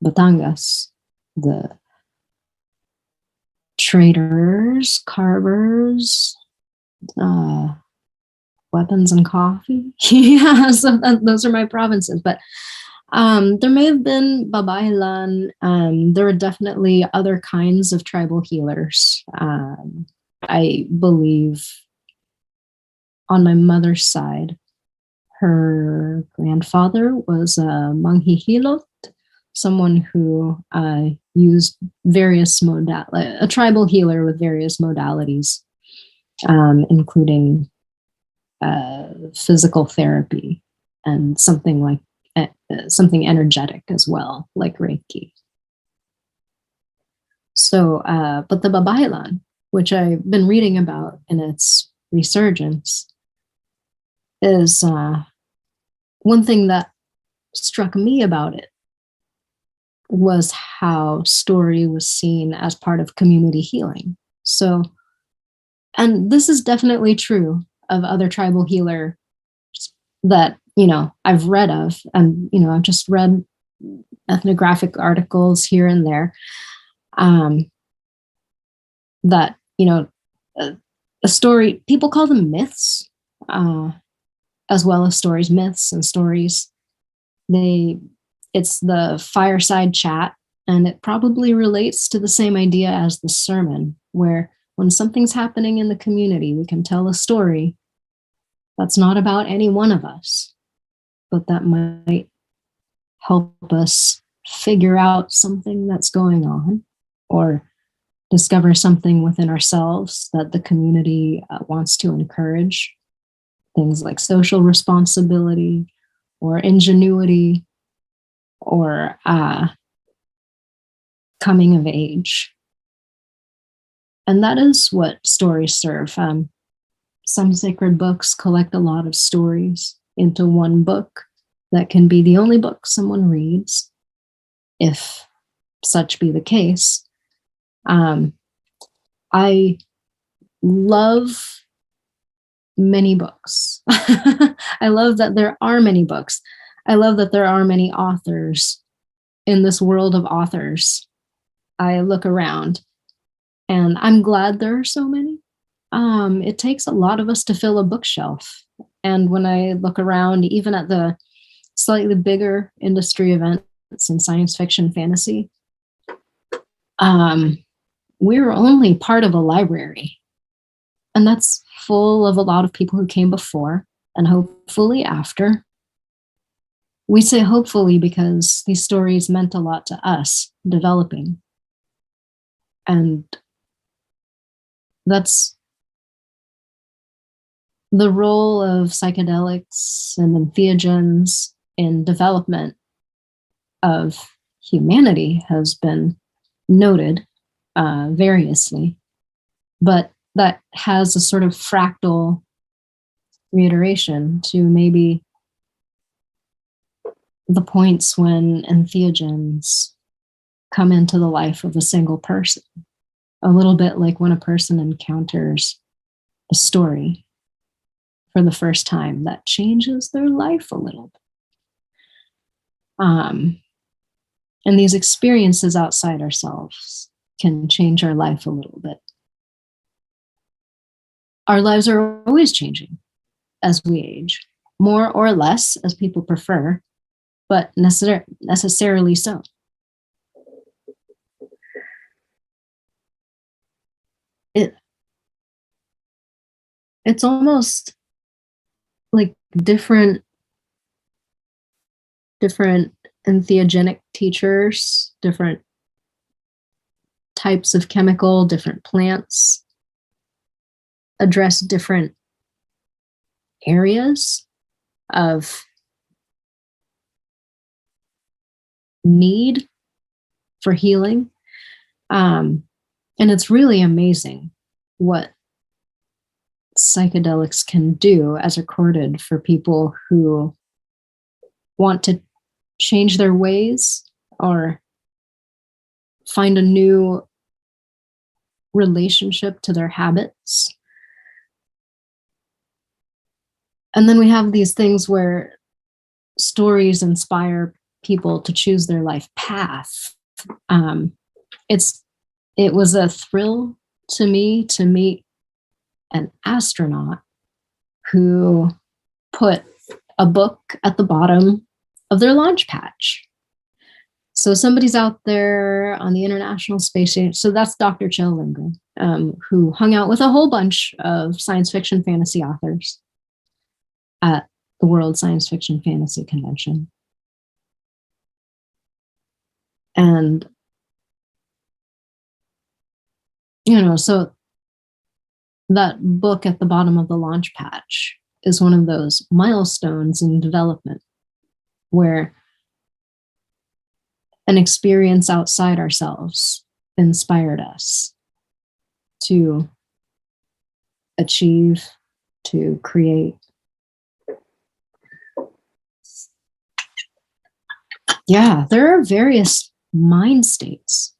Batangas, the traders, carvers, weapons and coffee. Yeah, so those are my provinces. But there may have been Babaylan. There are definitely other kinds of tribal healers. I believe on my mother's side, her grandfather was a Manghihilot, someone who used various a tribal healer with various modalities, including physical therapy and something energetic as well, like Reiki. So, but the Babaylan, which I've been reading about in its resurgence, is one thing that struck me about it was how story was seen as part of community healing. So, and this is definitely true of other tribal healers that, I've read of, and, I've just read ethnographic articles here and there, that, a story, people call them myths, as well as stories, myths and stories. It's the fireside chat, and it probably relates to the same idea as the sermon, where when something's happening in the community, we can tell a story that's not about any one of us, but that might help us figure out something that's going on, or discover something within ourselves that the community wants to encourage. Things like social responsibility or ingenuity or coming of age. And that is what stories serve. Some sacred books collect a lot of stories into one book that can be the only book someone reads, if such be the case. I love many books. I love that there are many books. I love that there are many authors in this world of authors. I look around and I'm glad there are so many. It takes a lot of us to fill a bookshelf. And when I look around, even at the slightly bigger industry events in science fiction, fantasy, we're only part of a library. And that's full of a lot of people who came before and hopefully after. We say hopefully because these stories meant a lot to us developing. And that's the role of psychedelics and entheogens in development of humanity has been noted variously, but that has a sort of fractal reiteration to maybe the points when entheogens come into the life of a single person, a little bit like when a person encounters a story for the first time that changes their life a little bit. And these experiences outside ourselves can change our life a little bit. Our lives are always changing as we age, more or less as people prefer, but necessarily so. It's almost like different entheogenic teachers, different types of chemical, different plants address different areas of need for healing. And it's really amazing what psychedelics can do as recorded for people who want to change their ways or find a new relationship to their habits. And then we have these things where stories inspire people to choose their life path. It was a thrill to me to meet an astronaut who put a book at the bottom of their launch patch. So somebody's out there on the International Space Station. So that's Dr. Kjell Lindgren, who hung out with a whole bunch of science fiction fantasy authors at the World Science Fiction Fantasy Convention. And, so that book at the bottom of the launch patch is one of those milestones in development where an experience outside ourselves inspired us to achieve, to create. Yeah, there are various mind states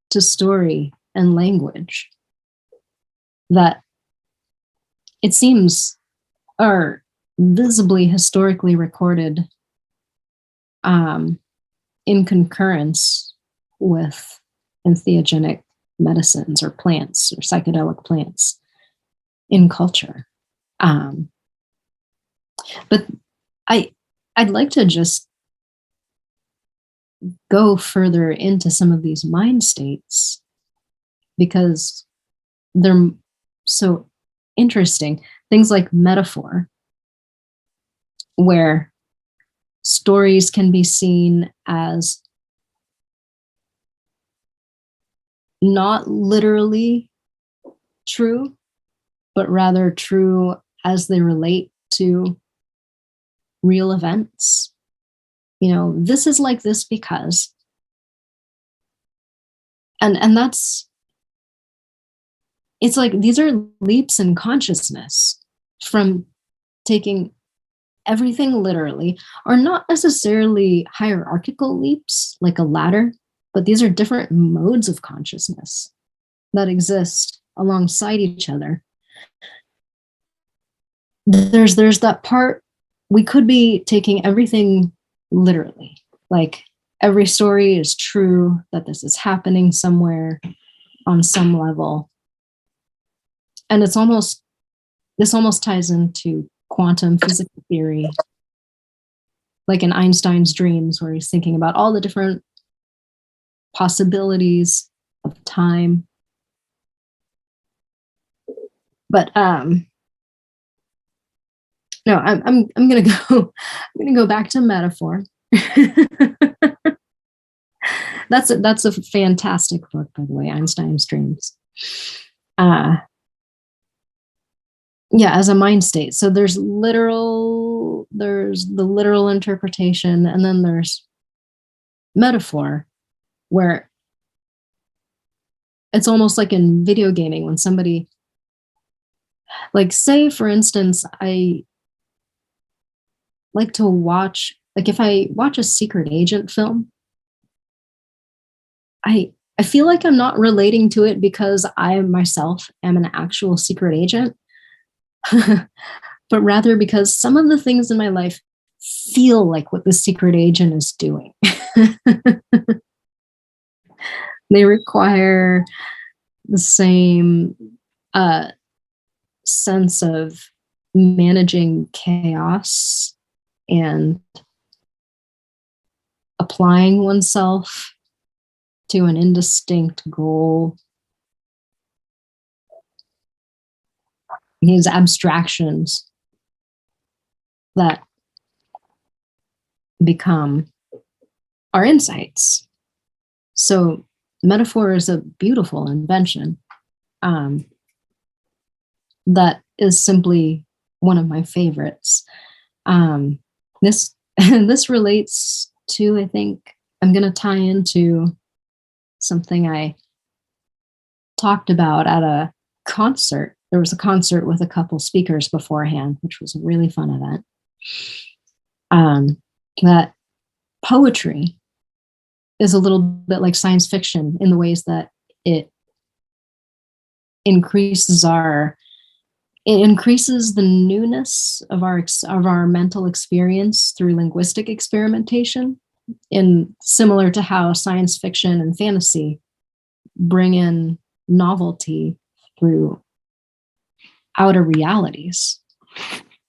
to story and language that it seems are visibly historically recorded in concurrence with entheogenic medicines or plants or psychedelic plants in culture. But I'd like to just go further into some of these mind states because they're so interesting. Things like metaphor, where stories can be seen as not literally true, but rather true as they relate to real events. This is like this because, and that's, it's like these are leaps in consciousness from taking everything literally, or not necessarily hierarchical leaps like a ladder, but these are different modes of consciousness that exist alongside each other. There's that part, we could be taking everything literally, like every story is true, that this is happening somewhere on some level. And this almost ties into quantum physical theory, like in Einstein's dreams, where he's thinking about all the different possibilities of time. But no, I'm gonna go back to metaphor. That's a fantastic book, by the way, Einstein's dreams. Yeah, as a mind state. So there's the literal interpretation, and then there's metaphor, where it's almost like in video gaming when somebody, like, say for instance, I like to watch, like if I watch a secret agent film, I feel like I'm not relating to it because I myself am an actual secret agent. But rather because some of the things in my life feel like what the secret agent is doing. They require the same sense of managing chaos and applying oneself to an indistinct goal. These abstractions that become our insights. So metaphor is a beautiful invention that is simply one of my favorites. This relates to, I think, I'm going to tie into something I talked about at a concert. There was a concert with a couple speakers beforehand, which was a really fun event. That poetry is a little bit like science fiction in the ways that it increases the newness of our mental experience through linguistic experimentation, in similar to how science fiction and fantasy bring in novelty through outer realities.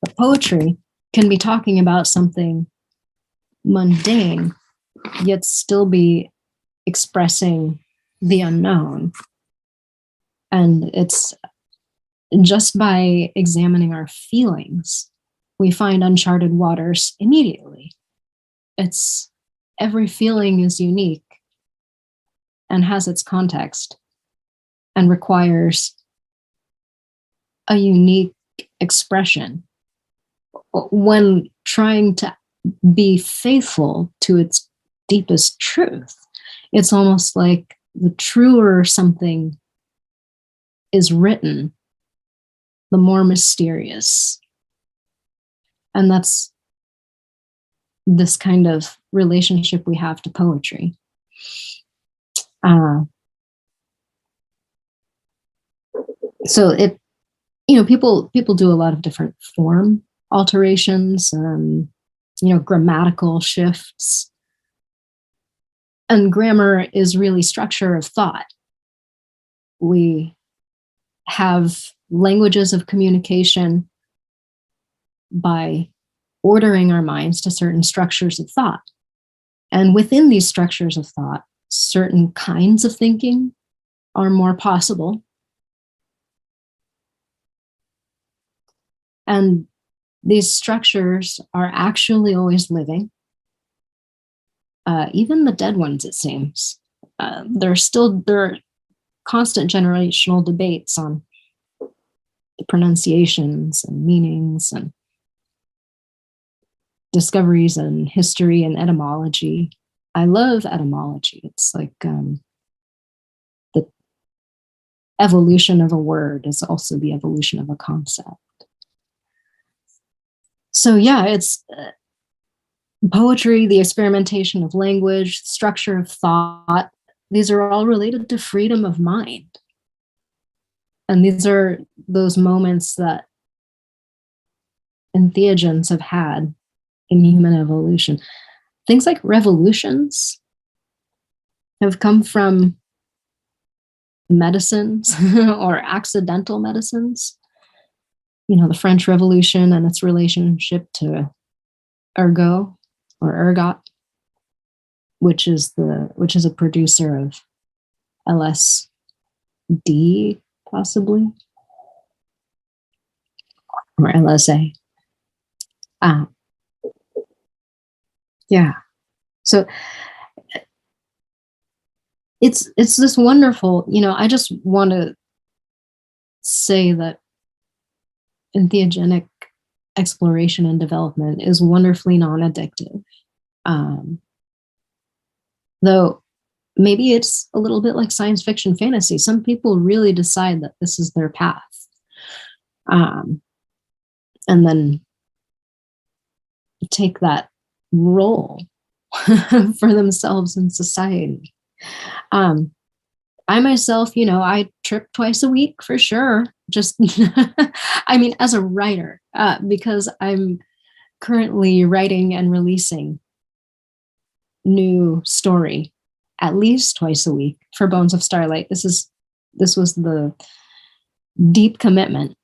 But poetry can be talking about something mundane, yet still be expressing the unknown. And it's just by examining our feelings, we find uncharted waters immediately. It's every feeling is unique and has its context and requires a unique expression. When trying to be faithful to its deepest truth, it's almost like the truer something is written, the more mysterious. And that's this kind of relationship we have to poetry. So it, people do a lot of different form alterations, grammatical shifts. And grammar is really structure of thought. We have languages of communication by ordering our minds to certain structures of thought. And within these structures of thought, certain kinds of thinking are more possible. And these structures are actually always living. Even the dead ones, it seems. There are constant generational debates on the pronunciations and meanings and discoveries in history and etymology. I love etymology. It's like the evolution of a word is also the evolution of a concept. So yeah, it's poetry, the experimentation of language, structure of thought. These are all related to freedom of mind. And these are those moments that entheogens have had in human evolution. Things like revolutions have come from medicines or accidental medicines. The French Revolution and its relationship to ergot, which is a producer of LSD, possibly, or LSA. Yeah. So it's this wonderful, I just want to say that entheogenic exploration and development is wonderfully non-addictive. Though maybe it's a little bit like science fiction fantasy. Some people really decide that this is their path. And then take that role for themselves in society. I myself, I trip twice a week for sure. Just, as a writer, because I'm currently writing and releasing new story at least twice a week for Bones of Starlight. This was the deep commitment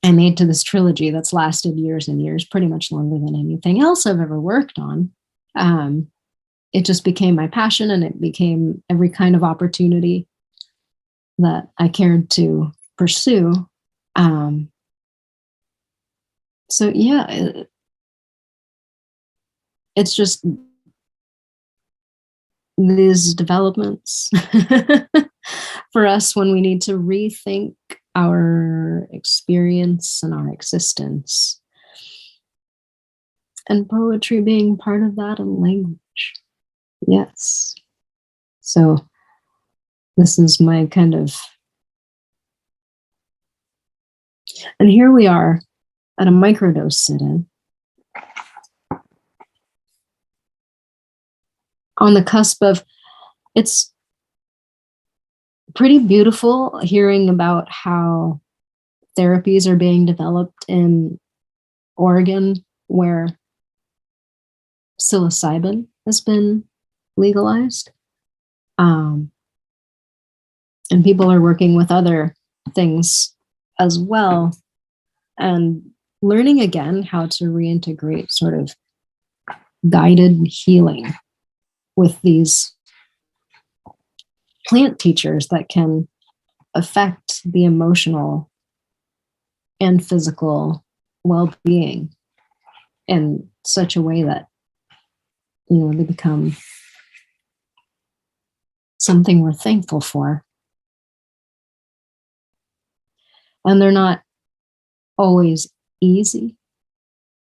I made to this trilogy that's lasted years and years, pretty much longer than anything else I've ever worked on. It just became my passion, and it became every kind of opportunity that I cared to pursue. So yeah, it's just these developments for us when we need to rethink our experience and our existence. And poetry being part of that, and language. Yes. So this is my kind of, and here we are at a microdose sit-in on the cusp of, it's pretty beautiful hearing about how therapies are being developed in Oregon, where psilocybin has been legalized. And people are working with other things as well. And learning again how to reintegrate sort of guided healing with these plant teachers that can affect the emotional and physical well-being in such a way that, you know, they become something we're thankful for. And they're not always easy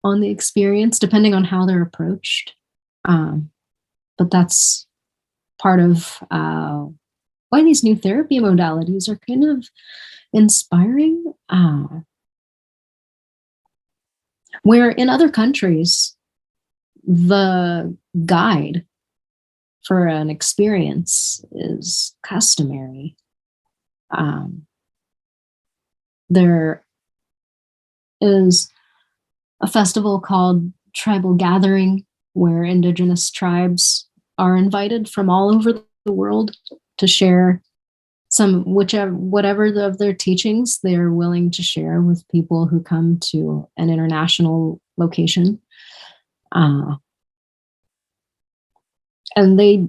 on the experience, depending on how they're approached. But that's part of why these new therapy modalities are kind of inspiring. Where in other countries, the guide for an experience is customary. There is a festival called Tribal Gathering, where indigenous tribes are invited from all over the world to share whatever of their teachings they're willing to share with people who come to an international location. And they,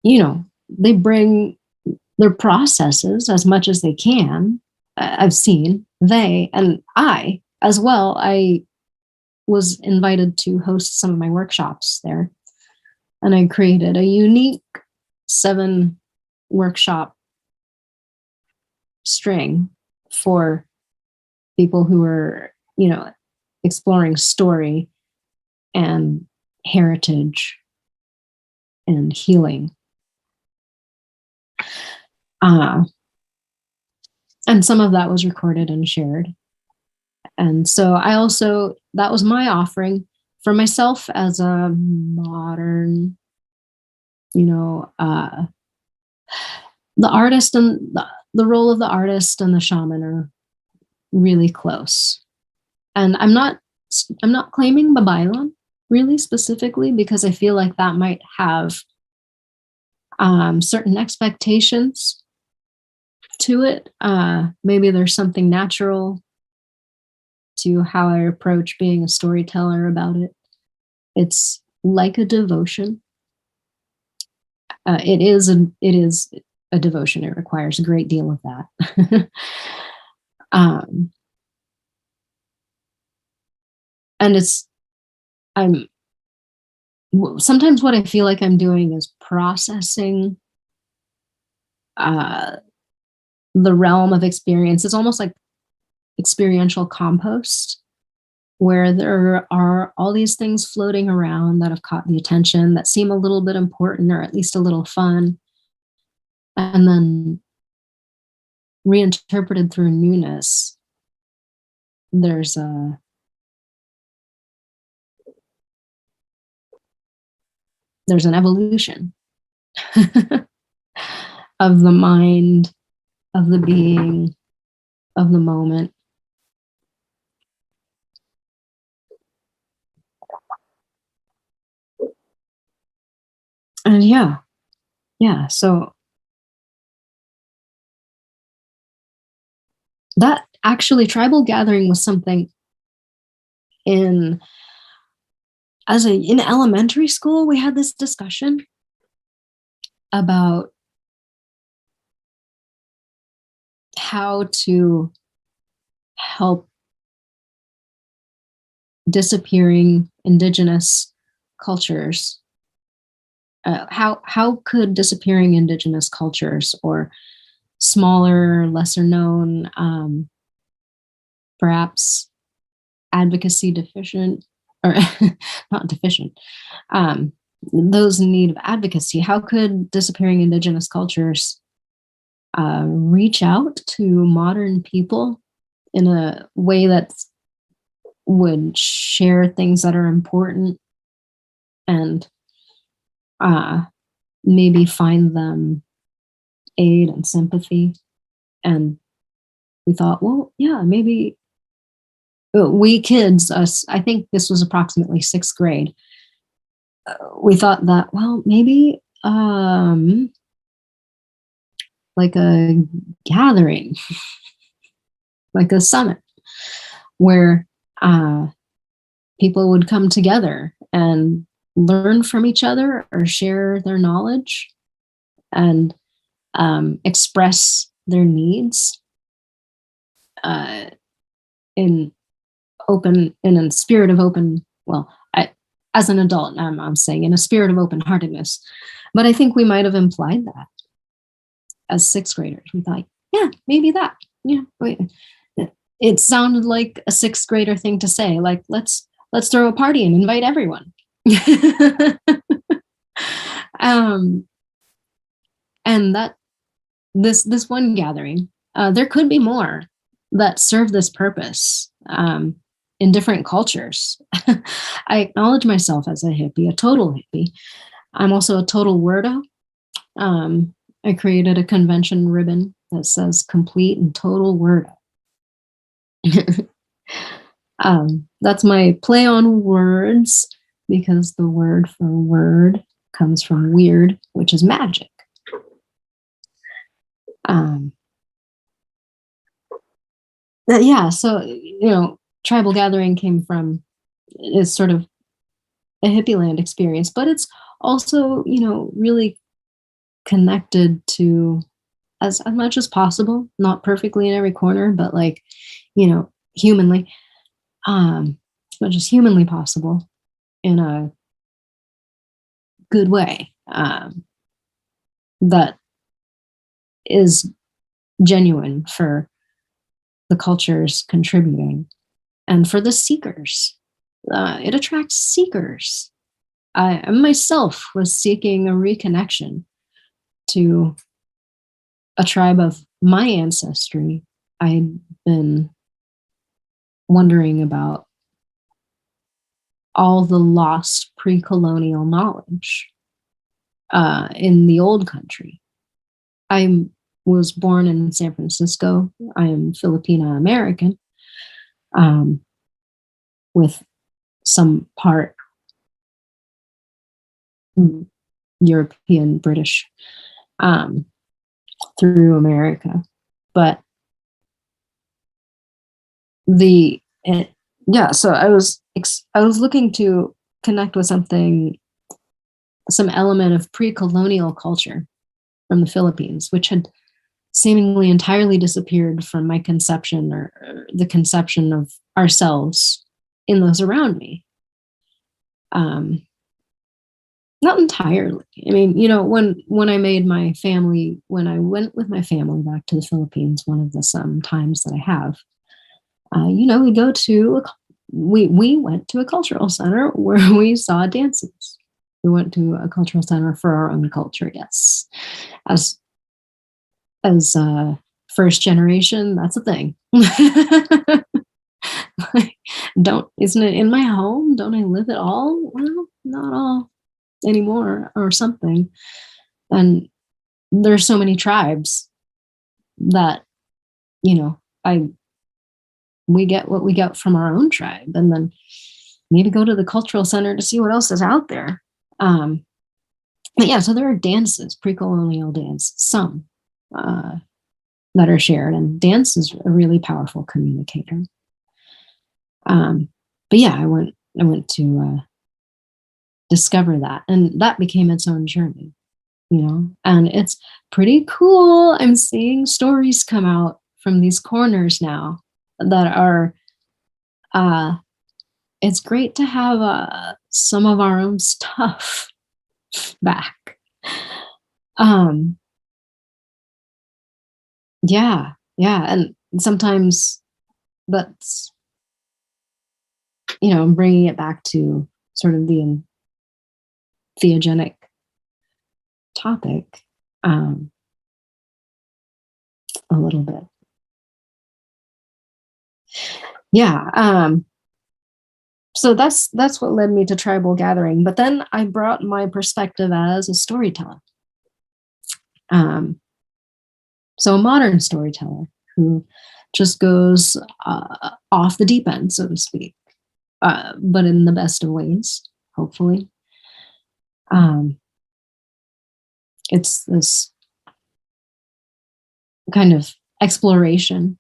you know, they bring their processes as much as they can. I've seen they, and I as well, I was invited to host some of my workshops there. And I created a unique 7 workshop string for people who are, you know, exploring story and heritage and healing. And some of that was recorded and shared. And so I also, that was my offering for myself as a modern, you know, the artist and the role of the artist and the shaman are really close. And I'm not claiming Babaylan really specifically, because I feel like that might have certain expectations to it. Maybe there's something natural to how I approach being a storyteller about it. It's like a devotion. It is a devotion. It requires a great deal of that. And sometimes what I feel like I'm doing is processing the realm of experience. It's almost like experiential compost, where there are all these things floating around that have caught the attention, that seem a little bit important or at least a little fun, and then reinterpreted through newness. There's an evolution of the mind, of the being, of the moment. And yeah, so that actually, tribal gathering was something in elementary school. We had this discussion about how to help disappearing indigenous cultures. How could disappearing indigenous cultures, or smaller, lesser known, perhaps advocacy deficient, or not deficient, those in need of advocacy, how could disappearing indigenous cultures reach out to modern people in a way that would share things that are important and maybe find them aid and sympathy? And we thought, well, yeah, maybe we kids, I think this was approximately 6th grade, we thought that, well, maybe like a gathering, like a summit where people would come together and learn from each other or share their knowledge and express their needs in a spirit of open, well, as an adult, I'm saying in a spirit of open-heartedness. But I think we might have implied that as sixth graders. We thought, yeah, maybe that. Yeah, it sounded like a sixth grader thing to say. Like, let's throw a party and invite everyone. And that this one gathering, there could be more that serve this purpose. In different cultures. I acknowledge myself as a hippie, a total hippie. I'm also a total wordo. I created a convention ribbon that says complete and total wordo. That's my play on words, because the word for word comes from weird, which is magic. Yeah, so, tribal gathering is sort of a hippie land experience, but it's also, really connected to as much as possible, not perfectly in every corner, but like, humanly, as much as humanly possible in a good way, that is genuine for the cultures contributing. And for the seekers, it attracts seekers. I myself was seeking a reconnection to a tribe of my ancestry. I'd been wondering about all the lost pre-colonial knowledge in the old country. I was born in San Francisco. I am Filipino American. With some part European, British, through America. But so I was looking to connect with some element of pre-colonial culture from the Philippines, which had seemingly entirely disappeared from my conception or the conception of ourselves in those around me. Not entirely. I mean, when I made my family, when I went with my family back to the Philippines, one of the some times that I have, we went to a cultural center where we saw dances. We went to a cultural center for our own culture, yes. As first generation, that's a thing. Isn't it in my home? Don't I live at all? Well, not all anymore, or something. And there's so many tribes that, we get what we get from our own tribe, and then maybe go to the cultural center to see what else is out there. But yeah, so there are dances, pre-colonial dances, some that are shared, and dance is a really powerful communicator. But yeah, I went to discover that, and that became its own journey, and it's pretty cool. I'm seeing stories come out from these corners now that are, it's great to have some of our own stuff back. Yeah, and sometimes that's, bringing it back to sort of the theogenic topic a little bit. Yeah. So that's what led me to tribal gathering. But then I brought my perspective as a storyteller. So a modern storyteller who just goes off the deep end, so to speak, but in the best of ways, hopefully. It's this kind of exploration.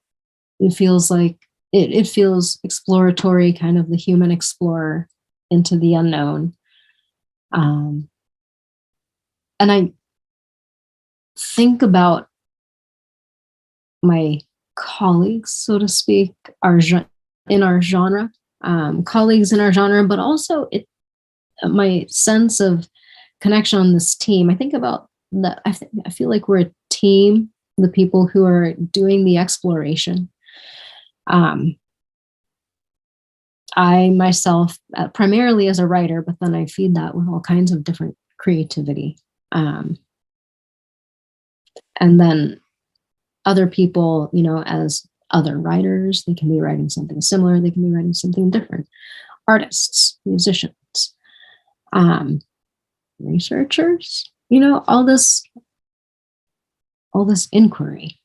It feels like it feels exploratory, kind of the human explorer into the unknown. And I think about my colleagues, so to speak, in our genre, colleagues in our genre, but also my sense of connection on this team. I think about that. I feel like we're a team, the people who are doing the exploration. I myself, primarily as a writer, but then I feed that with all kinds of different creativity. And then other people, as other writers, they can be writing something similar, they can be writing something different. Artists, musicians, researchers, all this inquiry.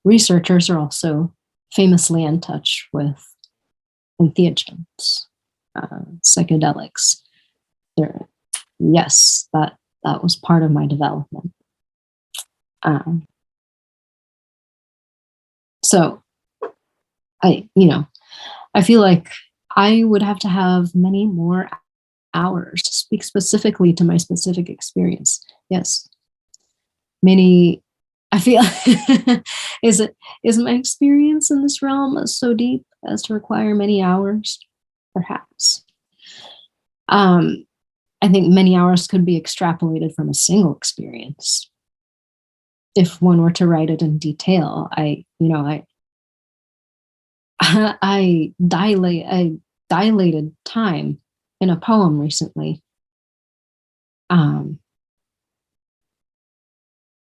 Researchers are also famously in touch with entheogens, psychedelics. Yes, that was part of my development. So I feel like I would have to have many more hours to speak specifically to my specific experience. Yes. I feel is my experience in this realm so deep as to require many hours? Perhaps. I think many hours could be extrapolated from a single experience. If one were to write it in detail, I dilated time in a poem recently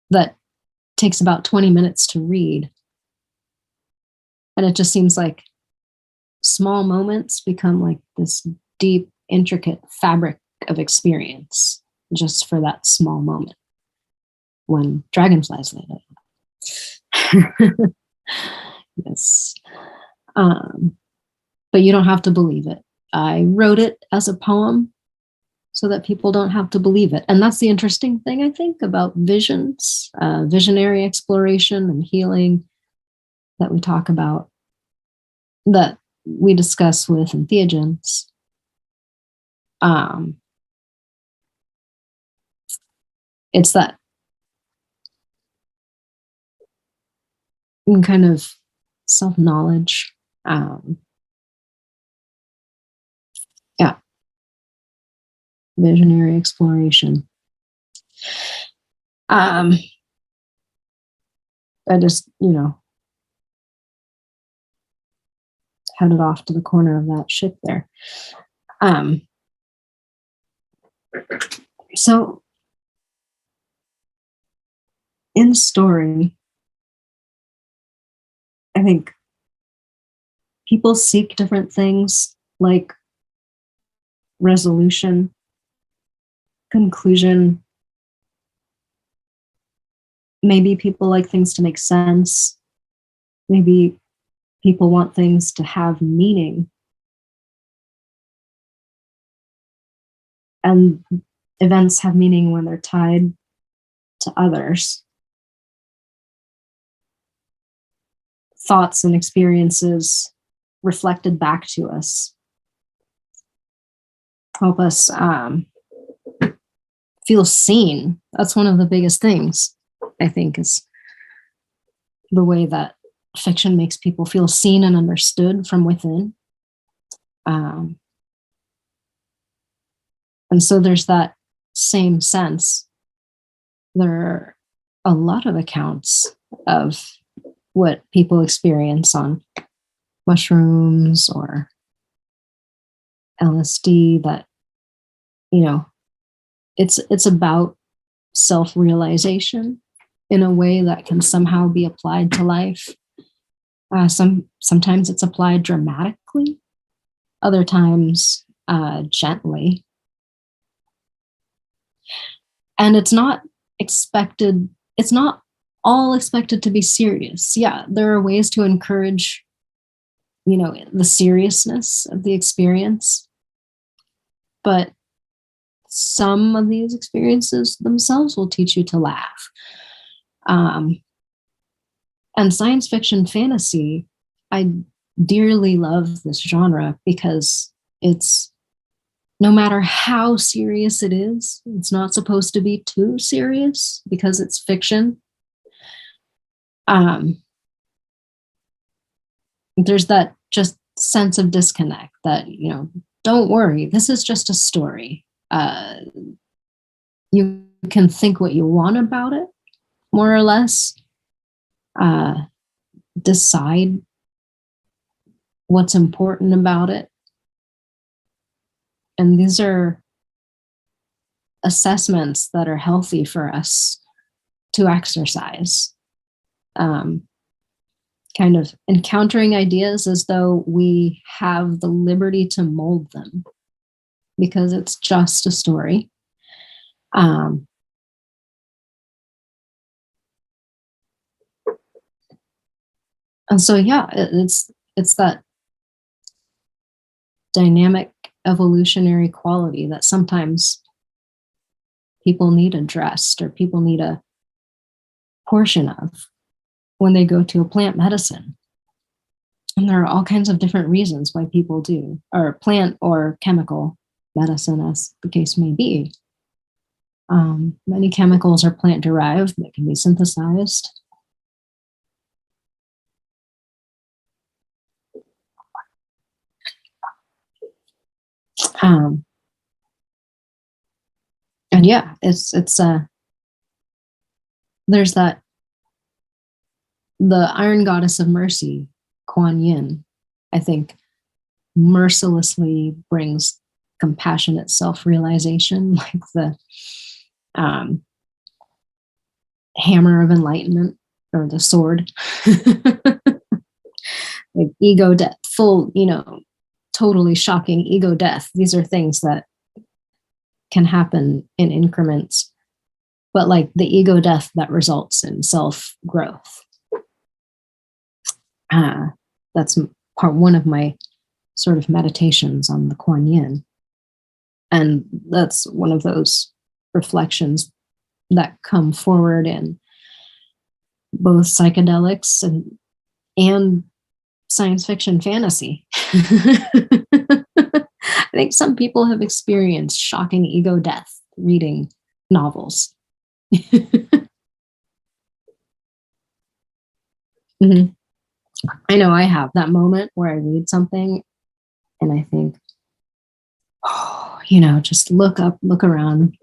that takes about 20 minutes to read. And it just seems like small moments become like this deep, intricate fabric of experience just for that small moment when dragonflies light up. Yes. But you don't have to believe it. I wrote it as a poem so that people don't have to believe it. And that's the interesting thing, I think, about visions, visionary exploration and healing that we talk about, that we discuss with entheogens. It's that kind of self-knowledge. Visionary exploration. I just, headed off to the corner of that ship there. So in the story, I think people seek different things like resolution, conclusion. Maybe people like things to make sense. Maybe people want things to have meaning. And events have meaning when they're tied to others. Thoughts and experiences reflected back to us help us feel seen. That's one of the biggest things, I think, is the way that fiction makes people feel seen and understood from within. And so there's that same sense. There are a lot of accounts of what people experience on mushrooms or LSD that, it's about self-realization in a way that can somehow be applied to life. Sometimes it's applied dramatically, other times gently. And it's not all expected to be serious. Yeah, there are ways to encourage, the seriousness of the experience. But some of these experiences themselves will teach you to laugh. And science fiction fantasy I dearly love this genre because it's, no matter how serious it is, it's not supposed to be too serious because it's fiction. There's that just sense of disconnect that, you know, don't worry, this is just a story. You can think what you want about it, more or less. Decide what's important about it. And these are assessments that are healthy for us to exercise. Kind of encountering ideas as though we have the liberty to mold them because it's just a story. And so, yeah, it's that dynamic evolutionary quality that sometimes people need addressed or people need a portion of when they go to a plant medicine. And there are all kinds of different reasons why people do, or plant or chemical medicine, as the case may be. Many chemicals are plant derived that can be synthesized. And yeah, it's there's that, the Iron Goddess of Mercy, Kuan Yin, I think mercilessly brings compassionate self-realization, like the hammer of enlightenment or the sword. Like ego death, full, you know, totally shocking ego death. These are things that can happen in increments, but like the ego death that results in self-growth. That's one of my sort of meditations on the Kuan Yin. And that's one of those reflections that come forward in both psychedelics and science fiction fantasy. I think some people have experienced shocking ego death reading novels. Mm-hmm. I know I have that moment where I read something and I think, oh, you know, just look around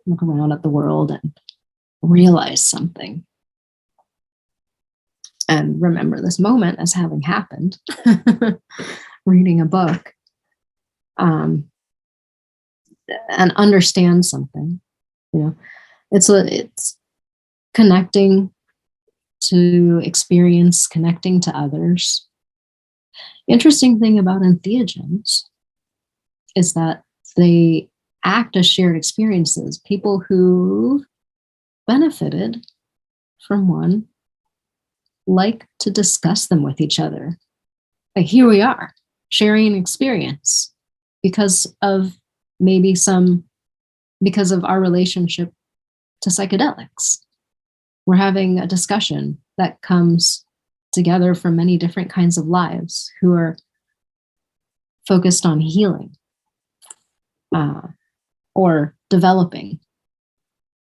at the world and realize something. And remember this moment as having happened, reading a book, and understand something. You know, it's connecting to experience, connecting to others. Interesting thing about entheogens is that they act as shared experiences. People who benefited from one like to discuss them with each other. Like, here we are sharing an experience because of because of our relationship to psychedelics. We're having a discussion that comes together from many different kinds of lives who are focused on healing, or developing,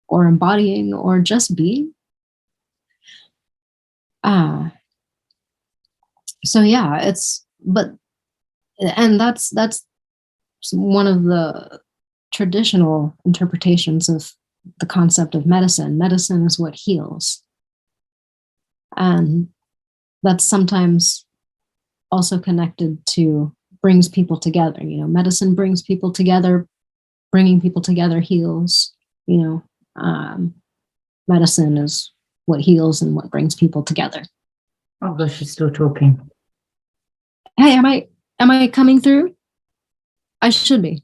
or embodying, or just being. So yeah, that's one of the traditional interpretations of the concept of medicine. Medicine is what heals. And that's sometimes also connected to brings people together. You know, medicine brings people together, bringing people together heals. You know, medicine is what heals and what brings people together. Oh gosh, she's still talking. Hey, am I coming through? I should be.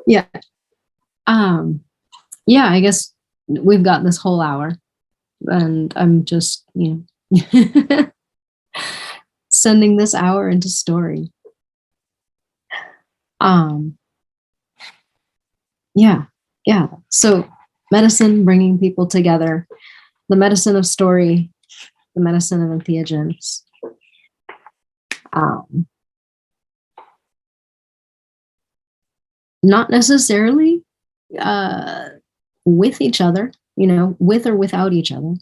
Yeah. Yeah, I guess we've got this whole hour and I'm just, you know, sending this hour into story. Yeah. So medicine bringing people together, the medicine of story the medicine of entheogens. Not necessarily with each other, you know, with or without each other,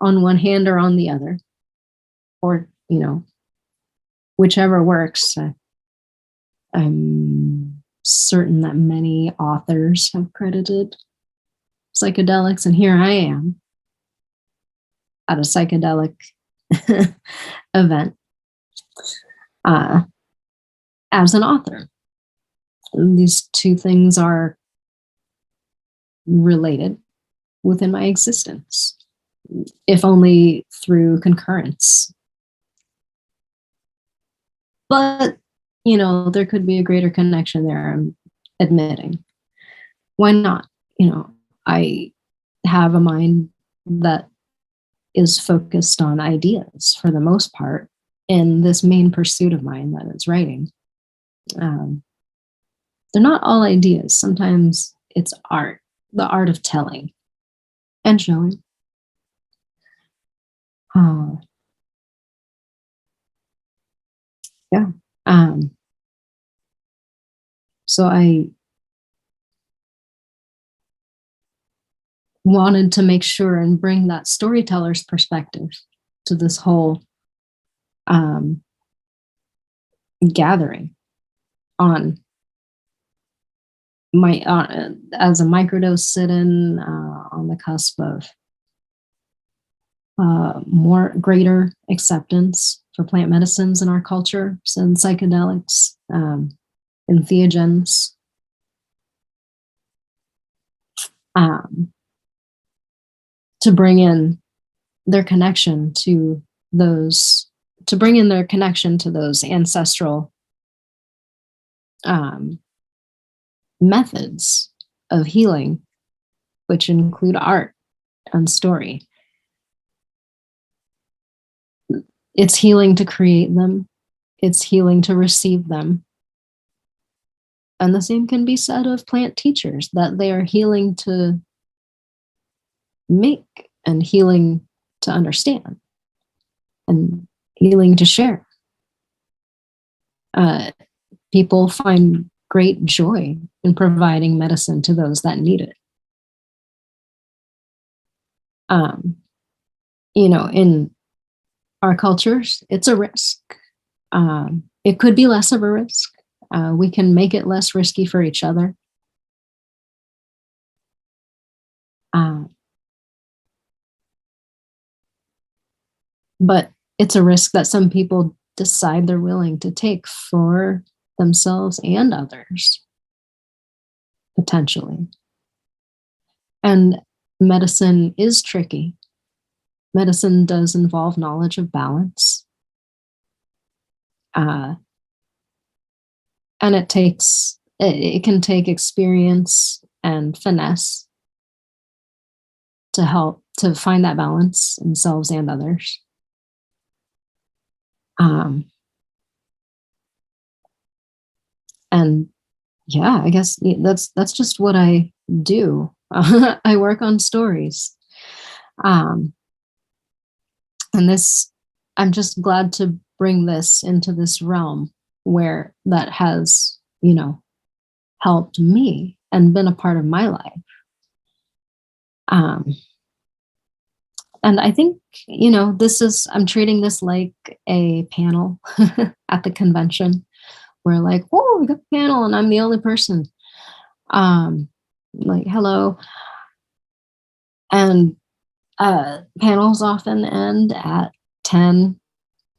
on one hand or on the other, or, you know, whichever works. I'm certain that many authors have credited psychedelics, and here I am at a psychedelic event as an author. These two things are related within my existence, if only through concurrence. But, you know, there could be a greater connection there, I'm admitting. Why not? You know, I have a mind that is focused on ideas for the most part in this main pursuit of mine that is writing. They're not all ideas. Sometimes it's art, the art of telling and showing. Yeah. So I wanted to make sure and bring that storyteller's perspective to this whole gathering on my as a microdose sit-in on the cusp of more greater acceptance for plant medicines in our culture, and psychedelics, entheogens, to bring in their connection to those, ancestral methods of healing, which include art and story. It's healing to create them. It's healing to receive them. And the same can be said of plant teachers, that they are healing to make and healing to understand and healing to share. People find great joy in providing medicine to those that need it. You know, in our cultures, it's a risk. It could be less of a risk. We can make it less risky for each other. But it's a risk that some people decide they're willing to take for themselves and others, potentially. And medicine is tricky. Medicine does involve knowledge of balance. And it can take experience and finesse to help to find that balance themselves and others. And yeah, I guess that's just what I do. I work on stories. And this, I'm just glad to bring this into this realm where that has, you know, helped me and been a part of my life. And I think, you know, I'm treating this like a panel at the convention. We're like, whoa, we got a panel and I'm the only person. Like, hello. And panels often end at 10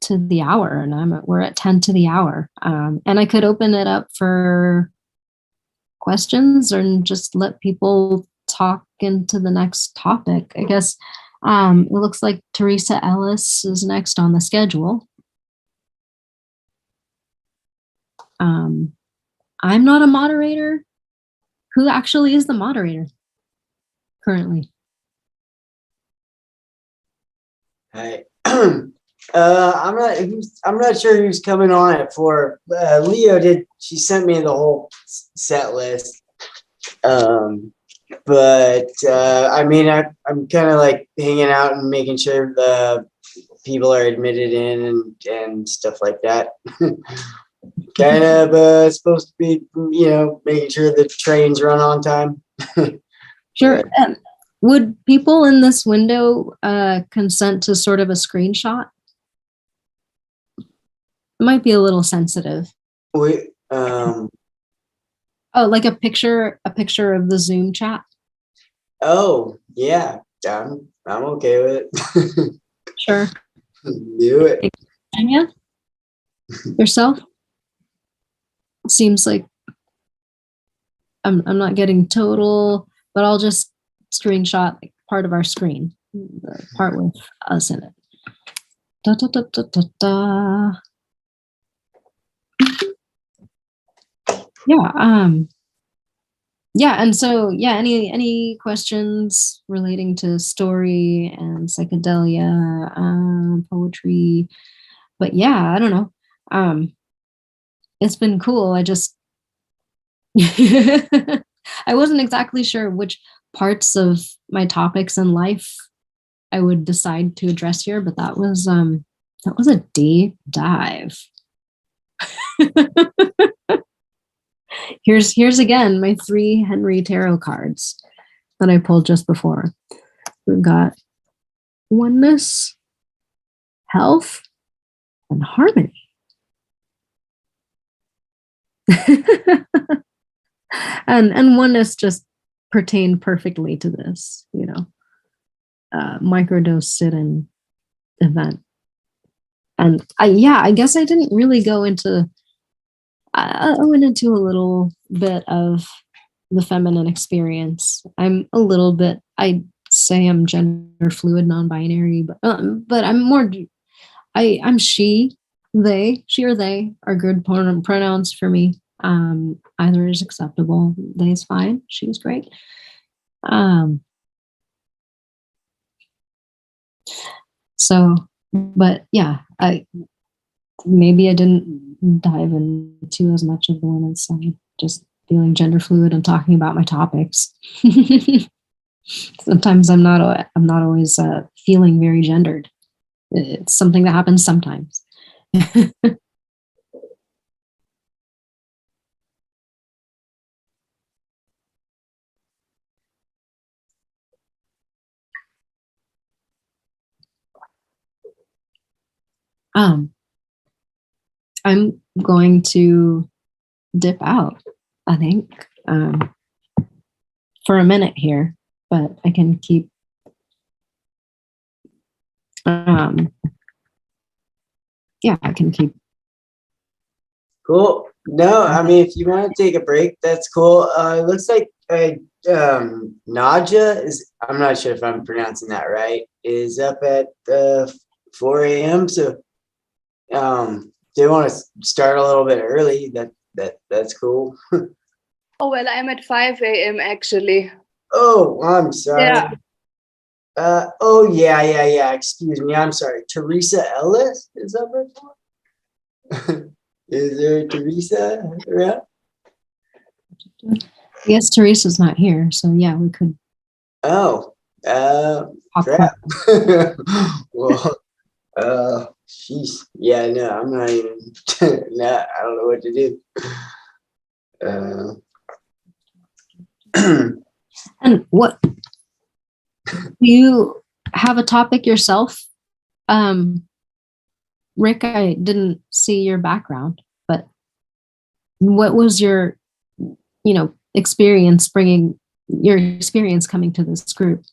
to the hour, and we're at 10 to the hour. And I could open it up for questions and just let people talk into the next topic. I guess it looks like Teresa Ellis is next on the schedule. I'm not a moderator. Who actually is the moderator currently? Hey, I'm not sure who's coming on it for. Leo did. She sent me the whole set list. But I mean, I'm kind of like hanging out and making sure the people are admitted in and stuff like that. Kind of supposed to be, making sure the trains run on time. Sure. Would people in this window consent to sort of a screenshot? It might be a little sensitive. Wait, oh, like a picture of the Zoom chat. Oh yeah, I'm okay with it. Sure. Do it. Anya, yourself? Seems like I'm not getting total, but I'll just screenshot like part of our screen, the part with us in it. Da, da, da, da, da, da. Yeah, and so any questions relating to story and psychedelia, poetry, but yeah, I don't know. It's been cool. I just I wasn't exactly sure which parts of my topics in life I would decide to address here, but that was a deep dive. Here's again my 3 Henry tarot cards that I pulled just before. We've got oneness, health, and harmony. and oneness just pertained perfectly to this, microdose sit-in event. And I guess I didn't really go into. I went into a little bit of the feminine experience. I'm a little bit. I say I'm gender fluid, non-binary, but I'm more. I'm she, they, she or they are good pronouns for me. Either is acceptable. They is fine. She's great. So, but yeah, maybe I didn't dive into as much of the women's side, just feeling gender fluid and talking about my topics. Sometimes I'm not always feeling very gendered. It's something that happens sometimes. I'm going to dip out, I think, for a minute here, but I can keep. I can keep. Cool. No, I mean, if you want to take a break, that's cool. It looks like Naja is, I'm not sure if I'm pronouncing that right, is up at 4 a.m. So they want to start a little bit early. That's cool. Oh, well, I'm at 5 a.m. actually. Oh, I'm sorry. Yeah. Oh, yeah. Excuse me. I'm sorry. Teresa Ellis is up at 4? Is there Teresa around? Yes, Teresa's not here, so yeah, we could. Oh, crap. Well, sheesh. Yeah, no, I'm not even. No, I don't know what to do. And what? Do you have a topic yourself? Rick, I didn't see your background, but what was your, experience coming to this group?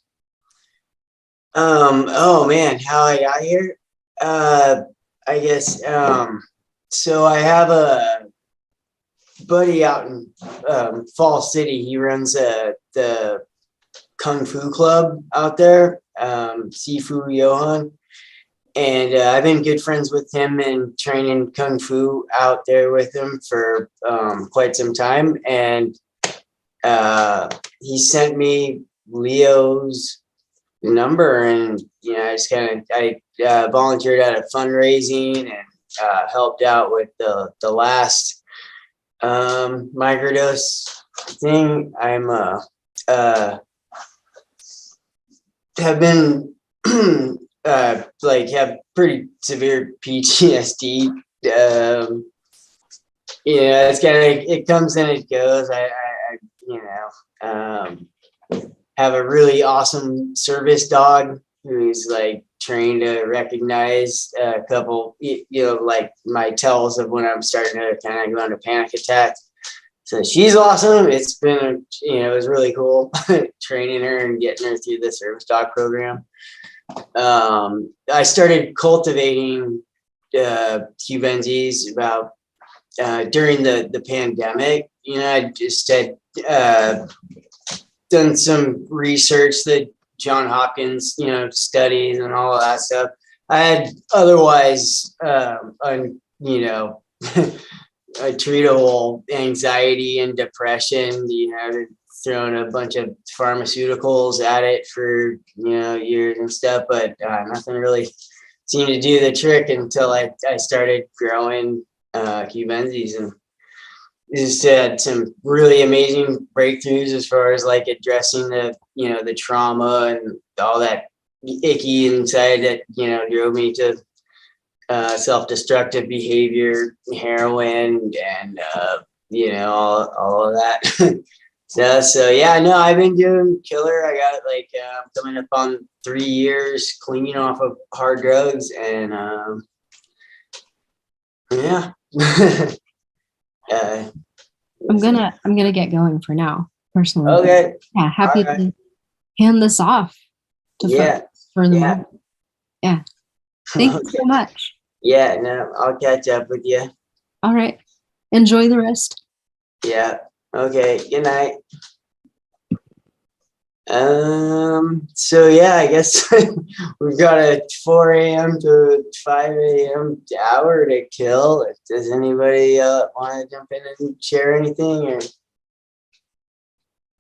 Oh man, how I got here? I guess, so I have a buddy out in Fall City. He runs the Kung Fu club out there, Sifu Johan. And I've been good friends with him and training Kung Fu out there with him for quite some time. And he sent me Leo's number, and I volunteered at a fundraising and helped out with the last microdose thing. I'm have been like have pretty severe PTSD. It's kind of, it comes and it goes. I have a really awesome service dog who's like trained to recognize a couple, like my tells of when I'm starting to kind of go into panic attacks. So she's awesome. It's been, it was really cool training her and getting her through the service dog program. I started cultivating Cubensis about during the pandemic. I just had done some research that John Hopkins, studies and all of that stuff. I had otherwise, treatable anxiety and depression, thrown a bunch of pharmaceuticals at it for, years and stuff, but nothing really seemed to do the trick until I started growing Cubensis, and just had some really amazing breakthroughs as far as like addressing the trauma and all that icky inside that, drove me to self-destructive behavior, heroin, and all of that. So yeah, no, I've been doing killer. I got like coming up on 3 years clean off of hard drugs, and yeah. I'm gonna get going for now, personally. Okay. Yeah, happy to hand this off to folks for the moment. Yeah. Thank you so much. Yeah, no, I'll catch up with you. All right. Enjoy the rest. Yeah. Okay. Good night. So yeah, I guess we've got a 4 a.m. to 5 a.m. hour to kill. Does anybody want to jump in and share anything, or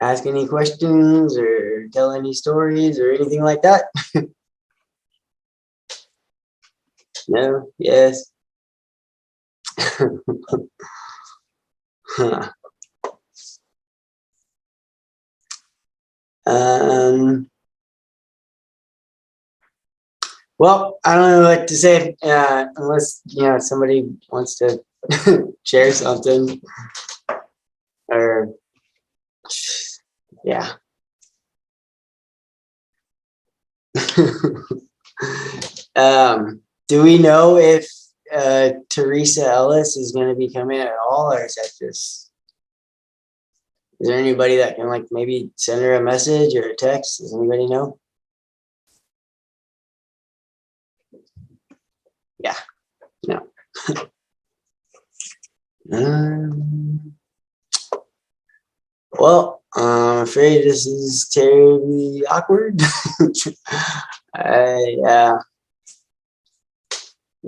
ask any questions, or tell any stories, or anything like that? No? Yes? Huh. Well, I don't know what to say, unless somebody wants to share something, or yeah. Do we know if Teresa Ellis is going to be coming at all, or is that just? Is there anybody that can like maybe send her a message or a text? Does anybody know? Yeah. No. Well, I'm afraid this is terribly awkward.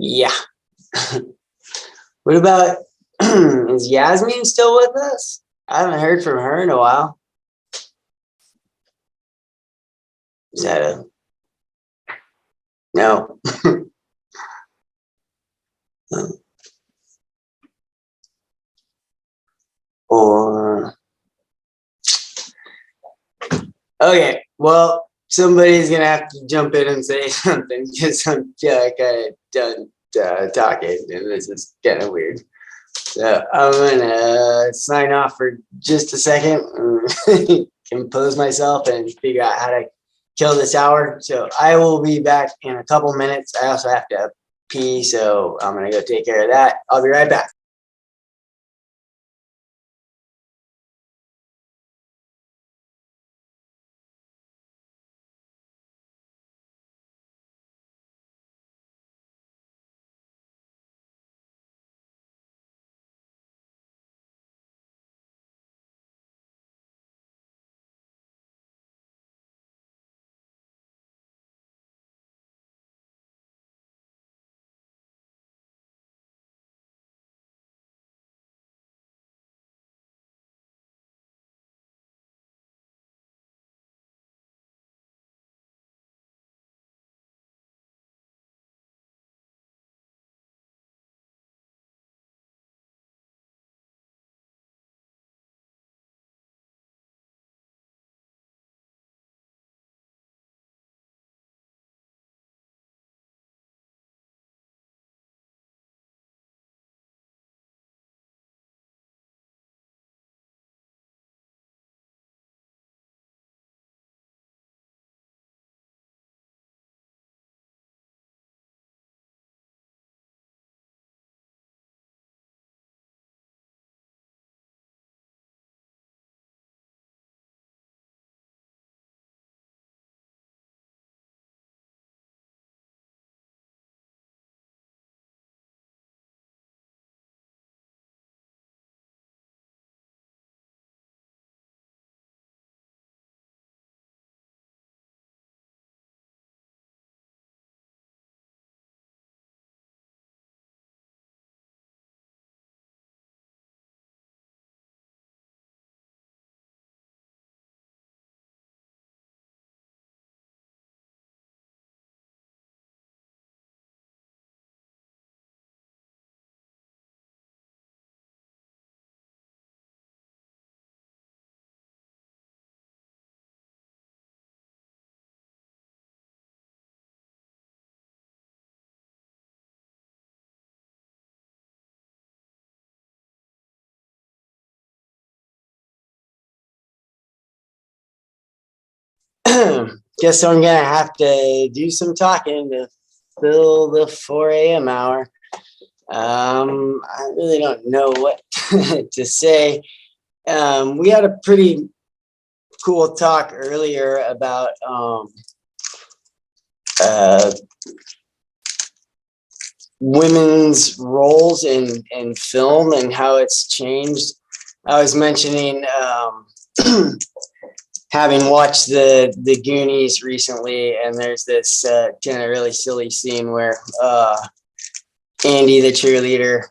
Yeah. What about, is Yasmin still with us? I haven't heard from her in a while. Is that a no? Or okay, well, somebody's gonna have to jump in and say something, because I'm kind of done talking, and this is kind of weird. So I'm gonna sign off for just a second, compose myself, and figure out how to kill this hour. So I will be back in a couple minutes. I also have to pee, so I'm gonna go take care of that. I'll be right back. guess I'm gonna have to do some talking to fill the 4 a.m. hour. I really don't know what to say. We had a pretty cool talk earlier about women's roles in film and how it's changed. I was mentioning having watched the Goonies recently, and there's this kind of really silly scene where Andy, the cheerleader,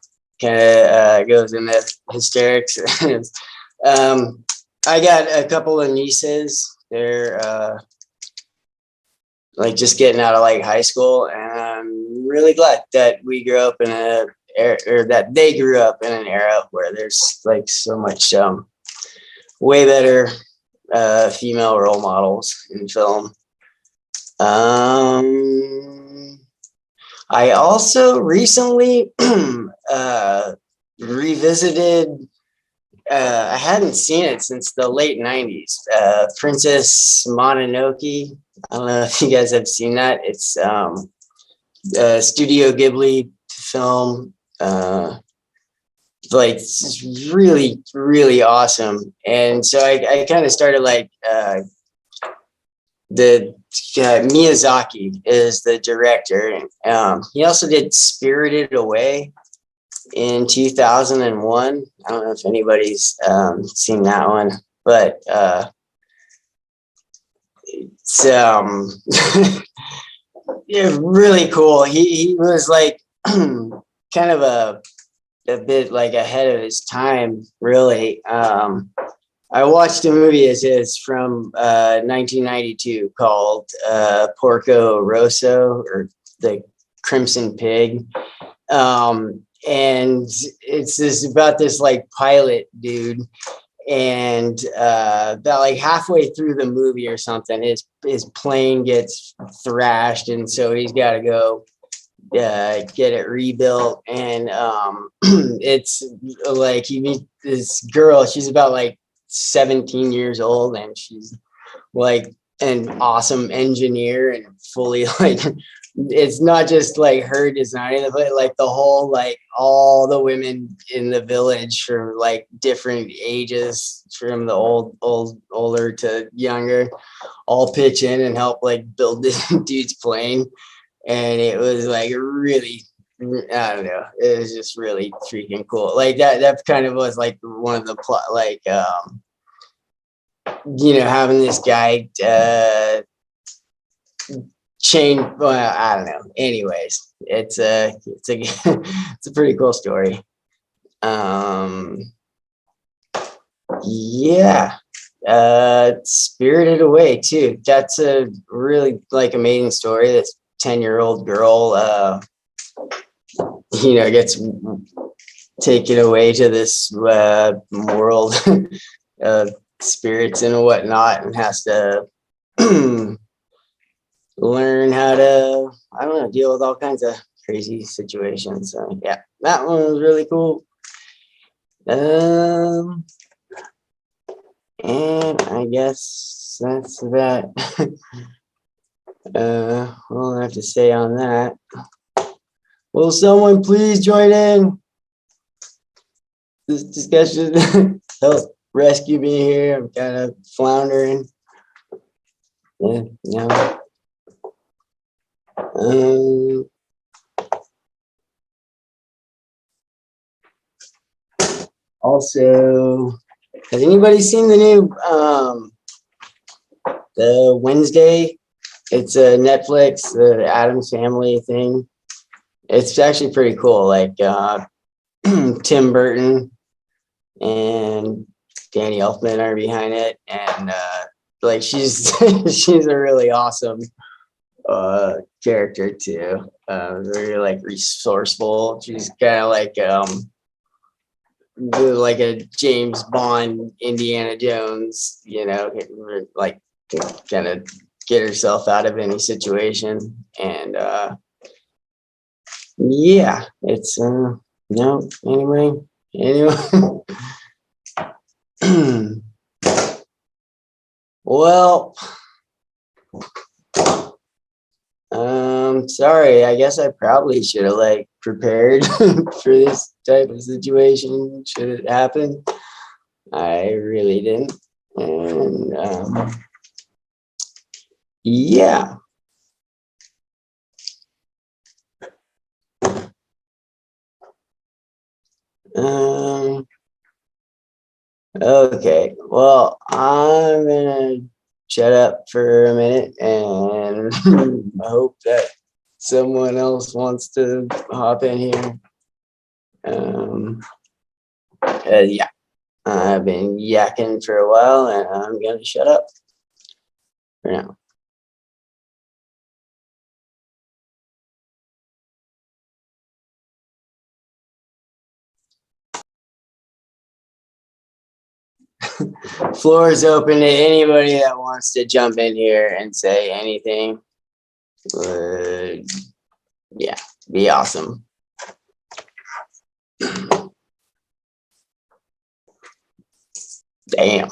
kind of goes into hysterics. I got a couple of nieces. They're like just getting out of like high school, and I'm really glad that we grew up in or that they grew up in an era where there's like so much way better female role models in film. I also recently revisited, I hadn't seen it since the late 90s, Princess Mononoke. I don't know if you guys have seen that. It's Studio Ghibli film. Like, it's really, really awesome. And so I kind of started like Miyazaki is the director. He also did Spirited Away in 2001. I don't know if anybody's seen that one, but it's yeah, really cool. He was like kind of a bit like ahead of his time, really. I watched a movie as is from 1992 called Porco Rosso, or the Crimson Pig. And it's about this like pilot dude, and about like halfway through the movie or something, his plane gets thrashed, and so he's got to go get it rebuilt. And it's like he meets this girl. She's about like 17 years old, and she's like an awesome engineer and fully like, it's not just like her designing it, but like the whole, like all the women in the village from like different ages, from the older to younger, all pitch in and help like build this dude's plane. And it was like really, I don't know, it was just really freaking cool. Like that kind of was like one of the plot, like you know, having this guy change, well, I don't know. Anyways, it's a it's a pretty cool story. Yeah. Spirited Away too. That's a really like amazing story. This 10-year-old girl you know, gets taken away to this world of spirits and whatnot, and has to learn how to, I don't know, deal with all kinds of crazy situations. So yeah, that one was really cool. And I guess that's that. All I have to say on that. Will someone please join in this discussion? Help rescue me here. I'm kind of floundering. Yeah, no. Also, has anybody seen the new the Wednesday? It's a Netflix, the Addams Family thing. It's actually pretty cool. Like Tim Burton and Danny Elfman are behind it, and like she's she's a really awesome character too. Very like resourceful. She's kind of like a James Bond, Indiana Jones, you know, like kind of get herself out of any situation. And yeah, it's no, anyway. Well, Sorry, I guess I probably should have like prepared for this type of situation should it happen. I really didn't. And yeah. Okay, well, I'm gonna shut up for a minute and I hope that someone else wants to hop in here. Yeah, I've been yakking for a while and I'm gonna shut up for now. Floor is open to anybody that wants to jump in here and say anything. Yeah, be awesome. Damn.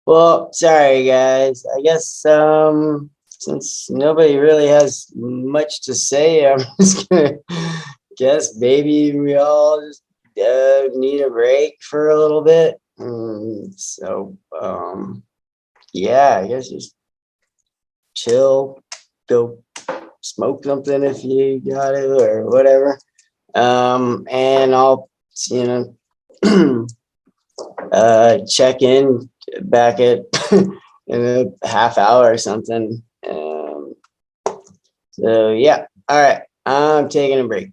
Well, sorry guys. I guess since nobody really has much to say, I'm just gonna guess maybe we all just need a break for a little bit. So yeah, I guess just chill, go smoke something if you got it or whatever. And I'll check in back at in a half hour or something. So yeah, all right, I'm taking a break.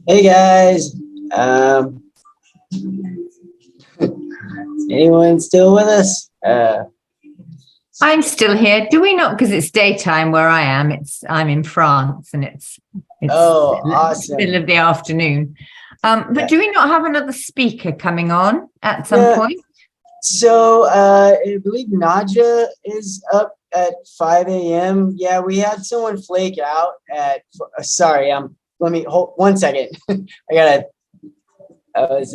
Hey guys, anyone still with us? I'm still here. Do we not? Because it's daytime where I am. I'm in France, and it's oh, awesome. middle of the afternoon. But do we not have another speaker coming on at some point? So I believe Naja is up at 5 a.m. Yeah, we had someone flake out at. Sorry, let me hold 1 second. I was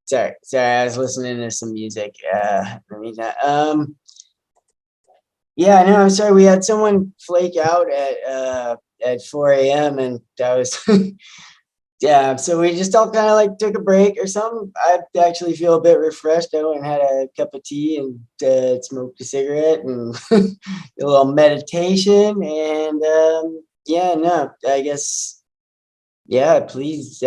sorry, I was listening to some music. Yeah, no, I'm sorry. We had someone flake out at 4 a.m. and that was yeah. So we just all kind of like took a break or something. I actually feel a bit refreshed. I went and had a cup of tea and smoked a cigarette and a little meditation. And yeah, no, I guess yeah. Please,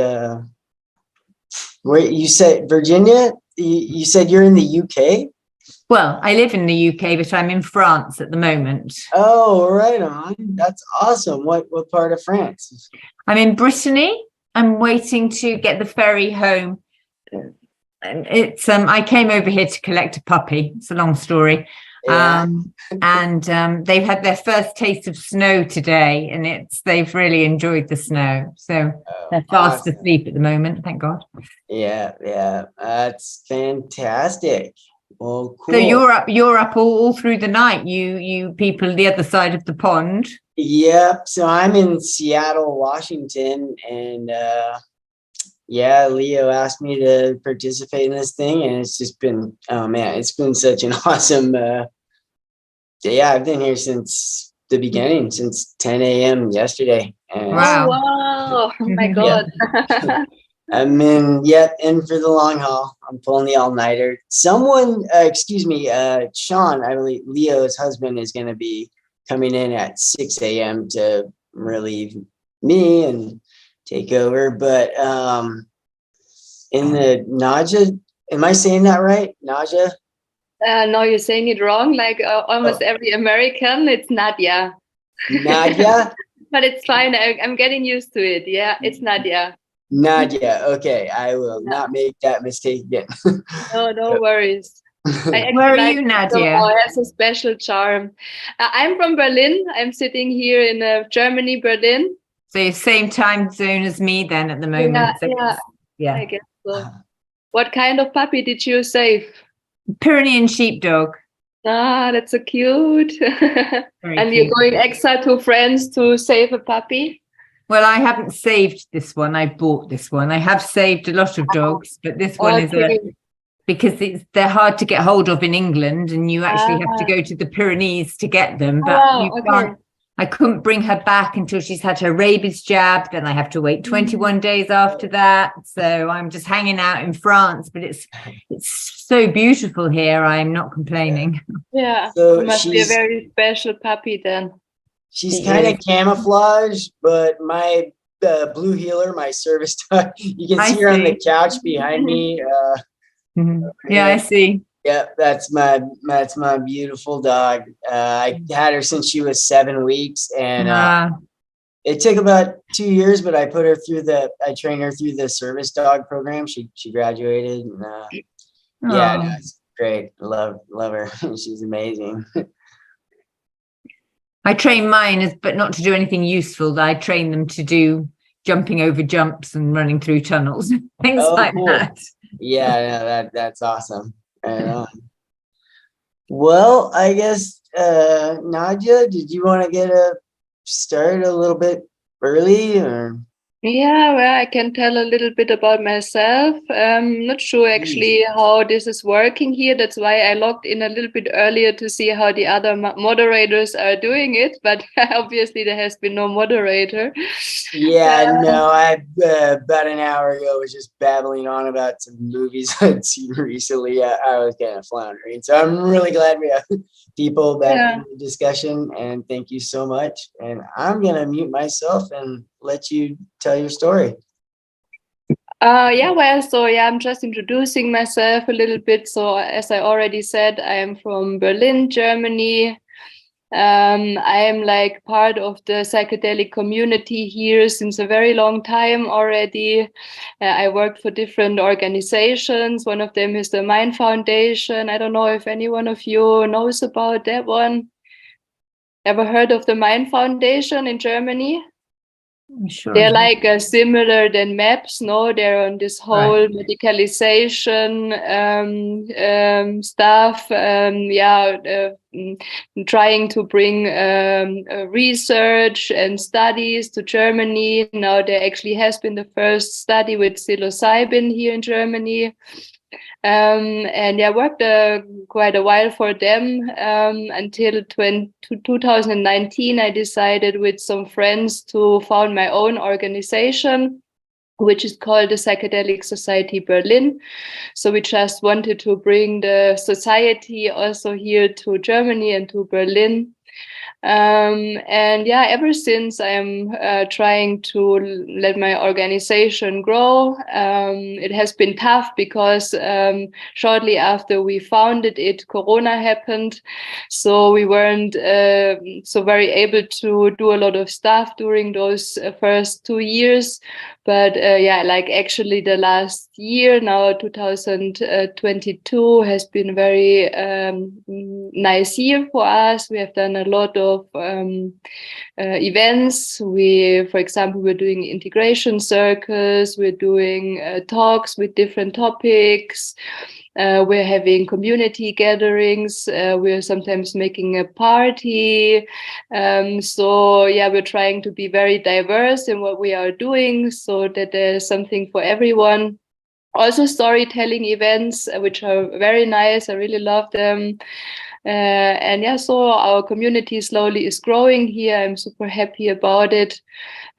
where you said Virginia? You said you're in the UK? Well, I live in the UK, but I'm in France at the moment. Oh, right on. That's awesome. What part of France? I'm in Brittany. I'm waiting to get the ferry home. And it's I came over here to collect a puppy. It's a long story. Yeah. And they've had their first taste of snow today, and they've really enjoyed the snow. So they're fast asleep at the moment, thank God. Yeah, that's fantastic. Well, cool. So you're up all through the night. You people the other side of the pond. Yeah. So I'm in Seattle, Washington, and yeah, Leo asked me to participate in this thing, and it's just been it's been such an awesome. Yeah, I've been here since the beginning, since 10 a.m. yesterday. And wow! Oh my God. I'm in for the long haul. I'm pulling the all-nighter. Someone, excuse me, Sean, I believe Leo's husband is going to be coming in at 6 a.m. to relieve me and take over. But in the Naja, am I saying that right? Naja? No, you're saying it wrong. Like almost every American, it's Nadia. Nadia? But it's fine. I'm getting used to it. Yeah, it's Nadia. Nadia. Okay, I will not make that mistake again. No worries. Where are you, Nadia? It has a special charm. I'm from Berlin. I'm sitting here in Germany, Berlin. So same time zone as me then at the moment. Yeah. I guess so. What kind of puppy did you save? Pyrenean sheepdog. Ah, that's so cute. And you're going extra to France to save a puppy? Well, I haven't saved this one. I bought this one. I have saved a lot of dogs, but this one is because they're hard to get hold of in England, and you actually have to go to the Pyrenees to get them. But can't. I couldn't bring her back until she's had her rabies jab. Then I have to wait 21 days after that. So I'm just hanging out in France, but it's so beautiful here. I'm not complaining. Yeah, so it must be a very special puppy then. She's kind of camouflage, but my blue healer, my service dog, you can see her on the couch behind me. Yeah, I see. Yeah, that's my beautiful dog. I had her since she was 7 weeks, and it took about 2 years, but I trained her through the service dog program. She graduated, and no, it's great. Love her. She's amazing. I train mine but not to do anything useful. I train them to do jumping over jumps and running through tunnels, things like that. Yeah, that's awesome. Well, I guess Nadia, did you want to get started a little bit early, or? Yeah, well, I can tell a little bit about myself. I'm not sure actually how this is working here. That's why I logged in a little bit earlier to see how the other moderators are doing it. But obviously there has been no moderator. Yeah, no, I about an hour ago was just babbling on about some movies I'd seen recently. I was kind of floundering. So I'm really glad we have people back in the discussion, and thank you so much. And I'm going to mute myself and let you tell your story. I'm just introducing myself a little bit. So as I already said, I am from Berlin, Germany. I'm like part of the psychedelic community here since a very long time already. I worked for different organizations. One of them is the Mind Foundation. I don't know if any one of you knows about that one. Ever heard of the Mind Foundation in Germany? Sure. They're like similar than MAPS, no? They're on this whole medicalization stuff. Trying to bring research and studies to Germany. Now there actually has been the first study with psilocybin here in Germany. And I worked quite a while for them until 2019. I decided with some friends to found my own organization, which is called the Psychedelic Society Berlin. So we just wanted to bring the society also here to Germany and to Berlin. Ever since I'm trying to let my organization grow. It has been tough because shortly after we founded it, Corona happened. So we weren't so very able to do a lot of stuff during those first 2 years. But actually the last year now, 2022 has been a very nice year for us. We have done a lot of events. For example, we're doing integration circles. We're doing talks with different topics. We're having community gatherings. We're sometimes making a party. We're trying to be very diverse in what we are doing so that there's something for everyone. Also storytelling events, which are very nice. I really love them. So our community slowly is growing here. I'm super happy about it.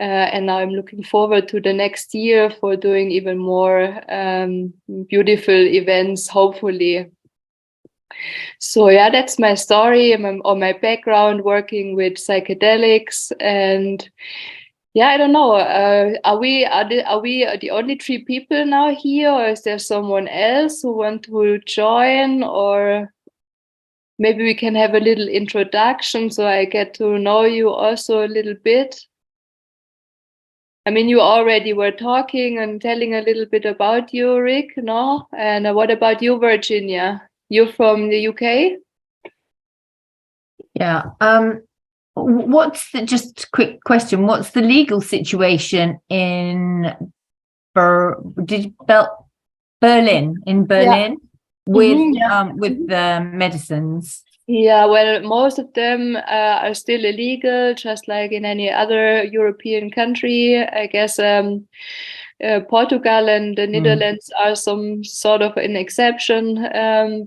And now I'm looking forward to the next year for doing even more beautiful events, hopefully. So that's my story or my background working with psychedelics. And I don't know. Are we the only 3 people now here, or is there someone else who want to join? Or maybe we can have a little introduction so I get to know you also a little bit. I mean, you already were talking and telling a little bit about you, Rick, no? And what about you, Virginia? You're from the UK? Yeah. Just a quick question. What's the legal situation in Berlin? With the medicines? Yeah, well, most of them are still illegal, just like in any other European country. I guess Portugal and the Netherlands are some sort of an exception,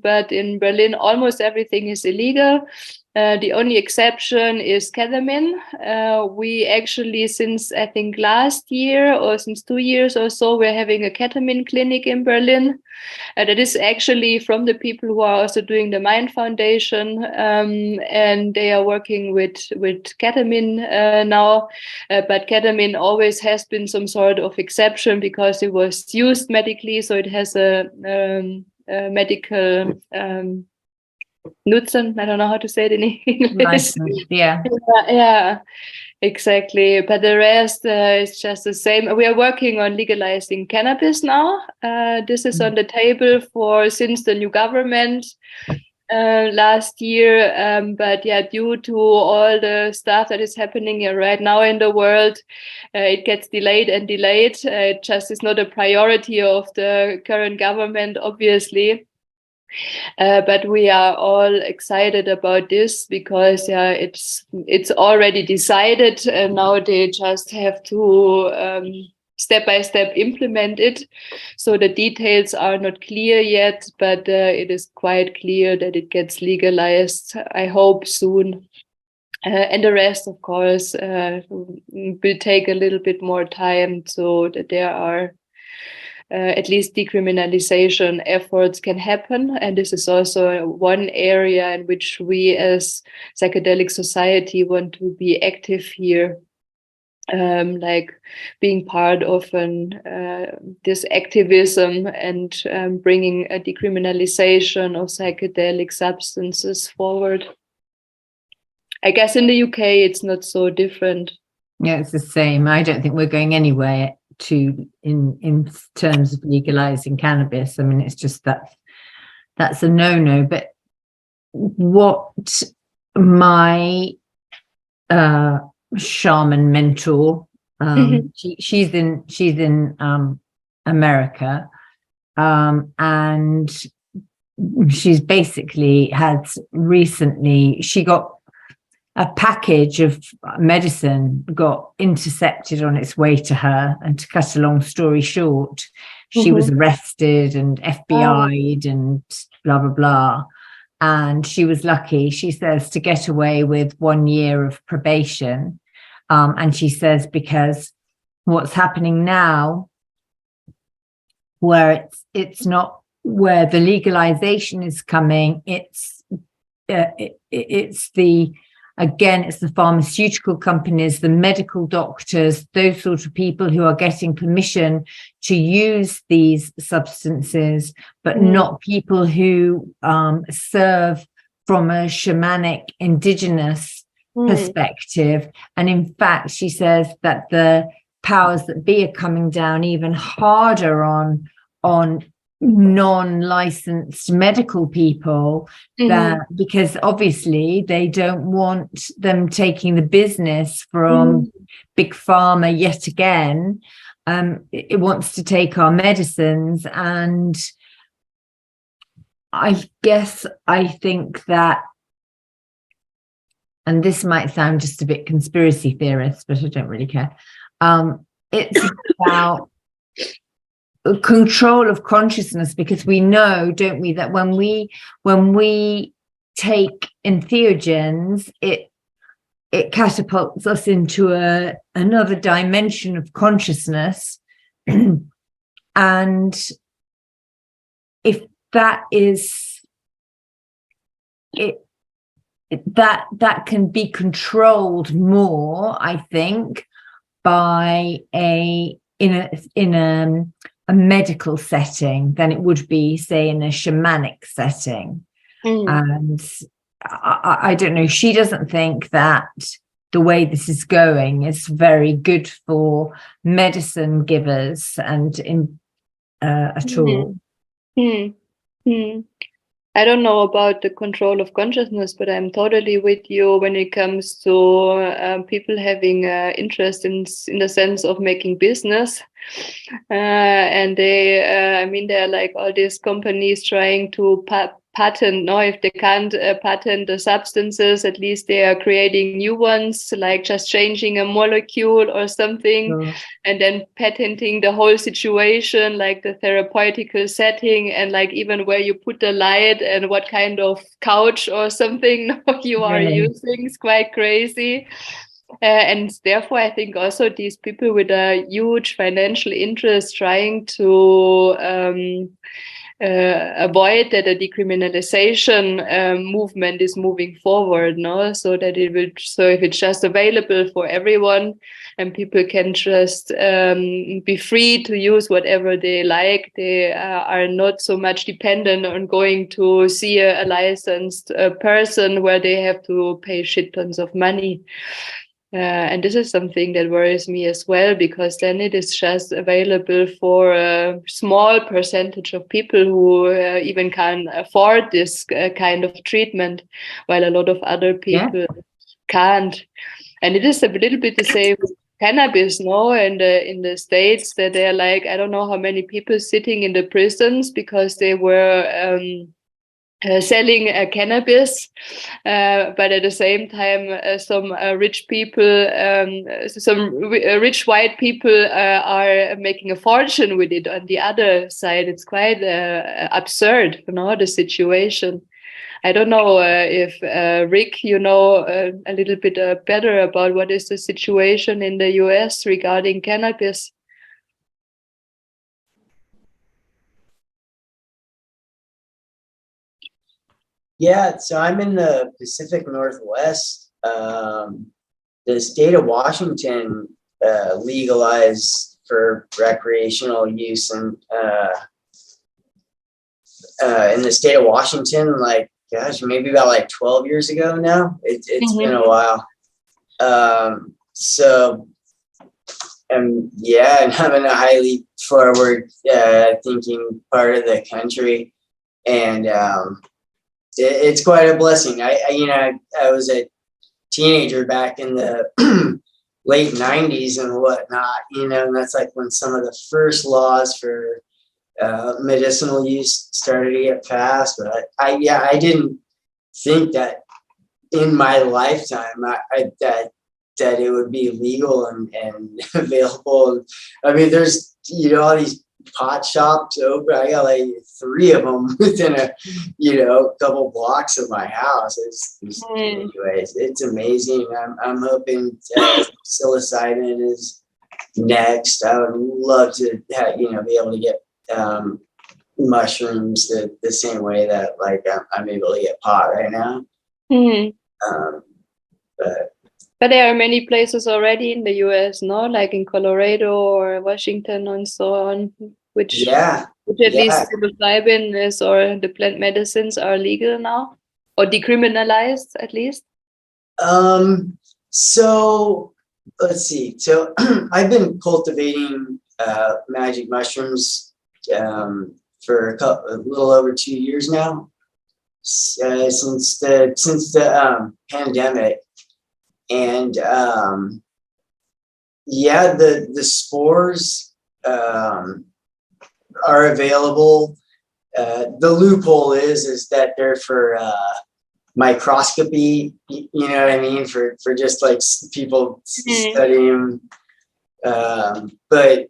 but in Berlin, almost everything is illegal. The only exception is ketamine. We actually, since I think last year or since 2 years or so, we're having a ketamine clinic in Berlin. That is actually from the people who are also doing the Mind Foundation, and they are working with ketamine now. But ketamine always has been some sort of exception because it was used medically, so it has a medical Nutzen. I don't know how to say it in English. License, yeah. Yeah, exactly. But the rest is just the same. We are working on legalizing cannabis now. This is on the table since the new government last year. But due to all the stuff that is happening right now in the world, it gets delayed and delayed. It just is not a priority of the current government, obviously. But we are all excited about this because it's already decided, and now they just have to step by step implement it. So the details are not clear yet, but it is quite clear that it gets legalized, I hope, soon. And the rest, of course, will take a little bit more time so that there are at least decriminalization efforts can happen. And this is also one area in which we as Psychedelic Society want to be active here, like being part of this activism and bringing a decriminalization of psychedelic substances forward. I guess in the UK it's not so different. Yeah, it's the same. I don't think we're going anywhere in terms of legalizing cannabis. I mean, it's just that's a no-no. But what my shaman mentor, she's in America, and she's basically she got a package of medicine got intercepted on its way to her, and to cut a long story short, she was arrested and FBI'd and blah blah blah, and she was lucky, she says, to get away with 1 year of probation, and she says because what's happening now, where it's not where the legalization is coming, it's the pharmaceutical companies, the medical doctors, those sort of people who are getting permission to use these substances, but not people who serve from a shamanic indigenous perspective. And in fact, she says that the powers that be are coming down even harder on non-licensed medical people, because obviously they don't want them taking the business from big pharma yet again. It wants to take our medicines, and I think that, and this might sound just a bit conspiracy theorist, but I don't really care. It's about control of consciousness, because we know, don't we, that when we take entheogens, it catapults us into another dimension of consciousness. And if that is it, that can be controlled more, I think, by in a medical setting than it would be, say, in a shamanic setting. And I don't know, she doesn't think that the way this is going is very good for medicine givers and at all. I don't know about the control of consciousness, but I'm totally with you when it comes to people having interest in the sense of making business. And there are like all these companies trying to patent. No, if they can't patent the substances, at least they are creating new ones, like just changing a molecule or something, and then patenting the whole situation, like the therapeutical setting, and like even where you put the light and what kind of couch or something you are using. It's quite crazy. And therefore, I think also these people with a huge financial interest trying to avoid that a decriminalization movement is moving forward, no? So that if it's just available for everyone and people can just be free to use whatever they like, they are not so much dependent on going to see a licensed person where they have to pay shit tons of money. And this is something that worries me as well, because then it is just available for a small percentage of people who even can afford this kind of treatment, while a lot of other people can't. And it is a little bit the same with cannabis, no? And in the States, that they're like, I don't know how many people sitting in the prisons because they were selling cannabis, but at the same time, some rich people, rich white people are making a fortune with it. On the other side, it's quite absurd, the situation. I don't know if Rick, you know a little bit better about what is the situation in the US regarding cannabis. Yeah, so I'm in the Pacific Northwest. The state of Washington legalized for recreational use, and in the state of Washington, like gosh, maybe about like 12 years ago now. It's been a while. So, yeah, and I'm in a highly forward thinking part of the country, and it's quite a blessing. I was a teenager back in the late 90s and whatnot, and that's like when some of the first laws for medicinal use started to get passed. But I didn't think that in my lifetime that it would be legal and available. I mean, there's all these pot shops open. I got like 3 of them within a couple blocks of my house. Anyways, it's amazing. I'm hoping psilocybin is next. I would love to be able to get mushrooms the same way that like I'm able to get pot right now. But there are many places already in the US, no? Like in Colorado or Washington and so on, which at least psilocybin is, or the plant medicines are legal now, or decriminalized at least. So let's see. So I've been cultivating magic mushrooms for a little over 2 years now, since the pandemic. And the spores are available. The loophole is that they're for microscopy, you know what I mean, for just like people studying. But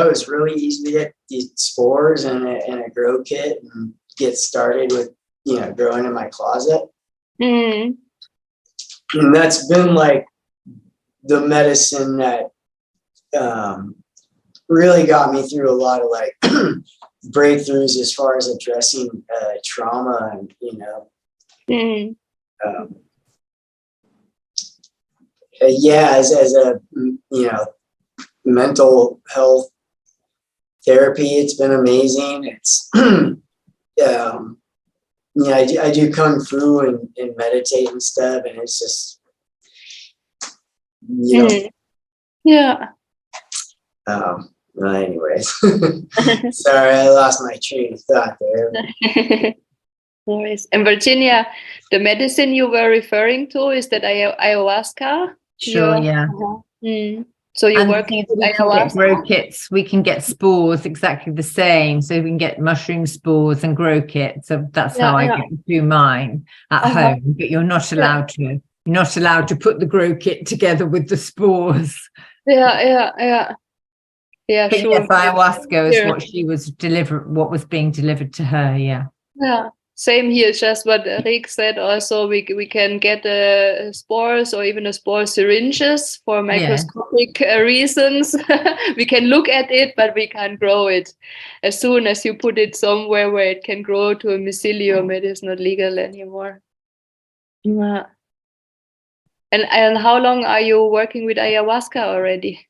it's really easy to get these spores in a grow kit and get started with growing in my closet. And that's been like the medicine that really got me through a lot of like breakthroughs as far as addressing trauma and as a mental health therapy, it's been amazing. It's I do kung fu and meditate and stuff, and it's just well, anyways, sorry, I lost my train of thought there. No worries. And Virginia, the medicine you were referring to, is that ayahuasca? Sure, yeah. So you're And working with we can get grow kits, we can get spores exactly the same. So we can get mushroom spores and grow kits. So that's how I get through mine at home. But you're not allowed to. You're not allowed to put the grow kit together with the spores. Yeah, but sure. yes, ayahuasca is what was being delivered to her. Yeah. Same here, just what Rick said. Also, we can get spores or even spore syringes for microscopic reasons. We can look at it, but we can't grow it. As soon as you put it somewhere where it can grow to a mycelium, it is not legal anymore. And how long are you working with ayahuasca already?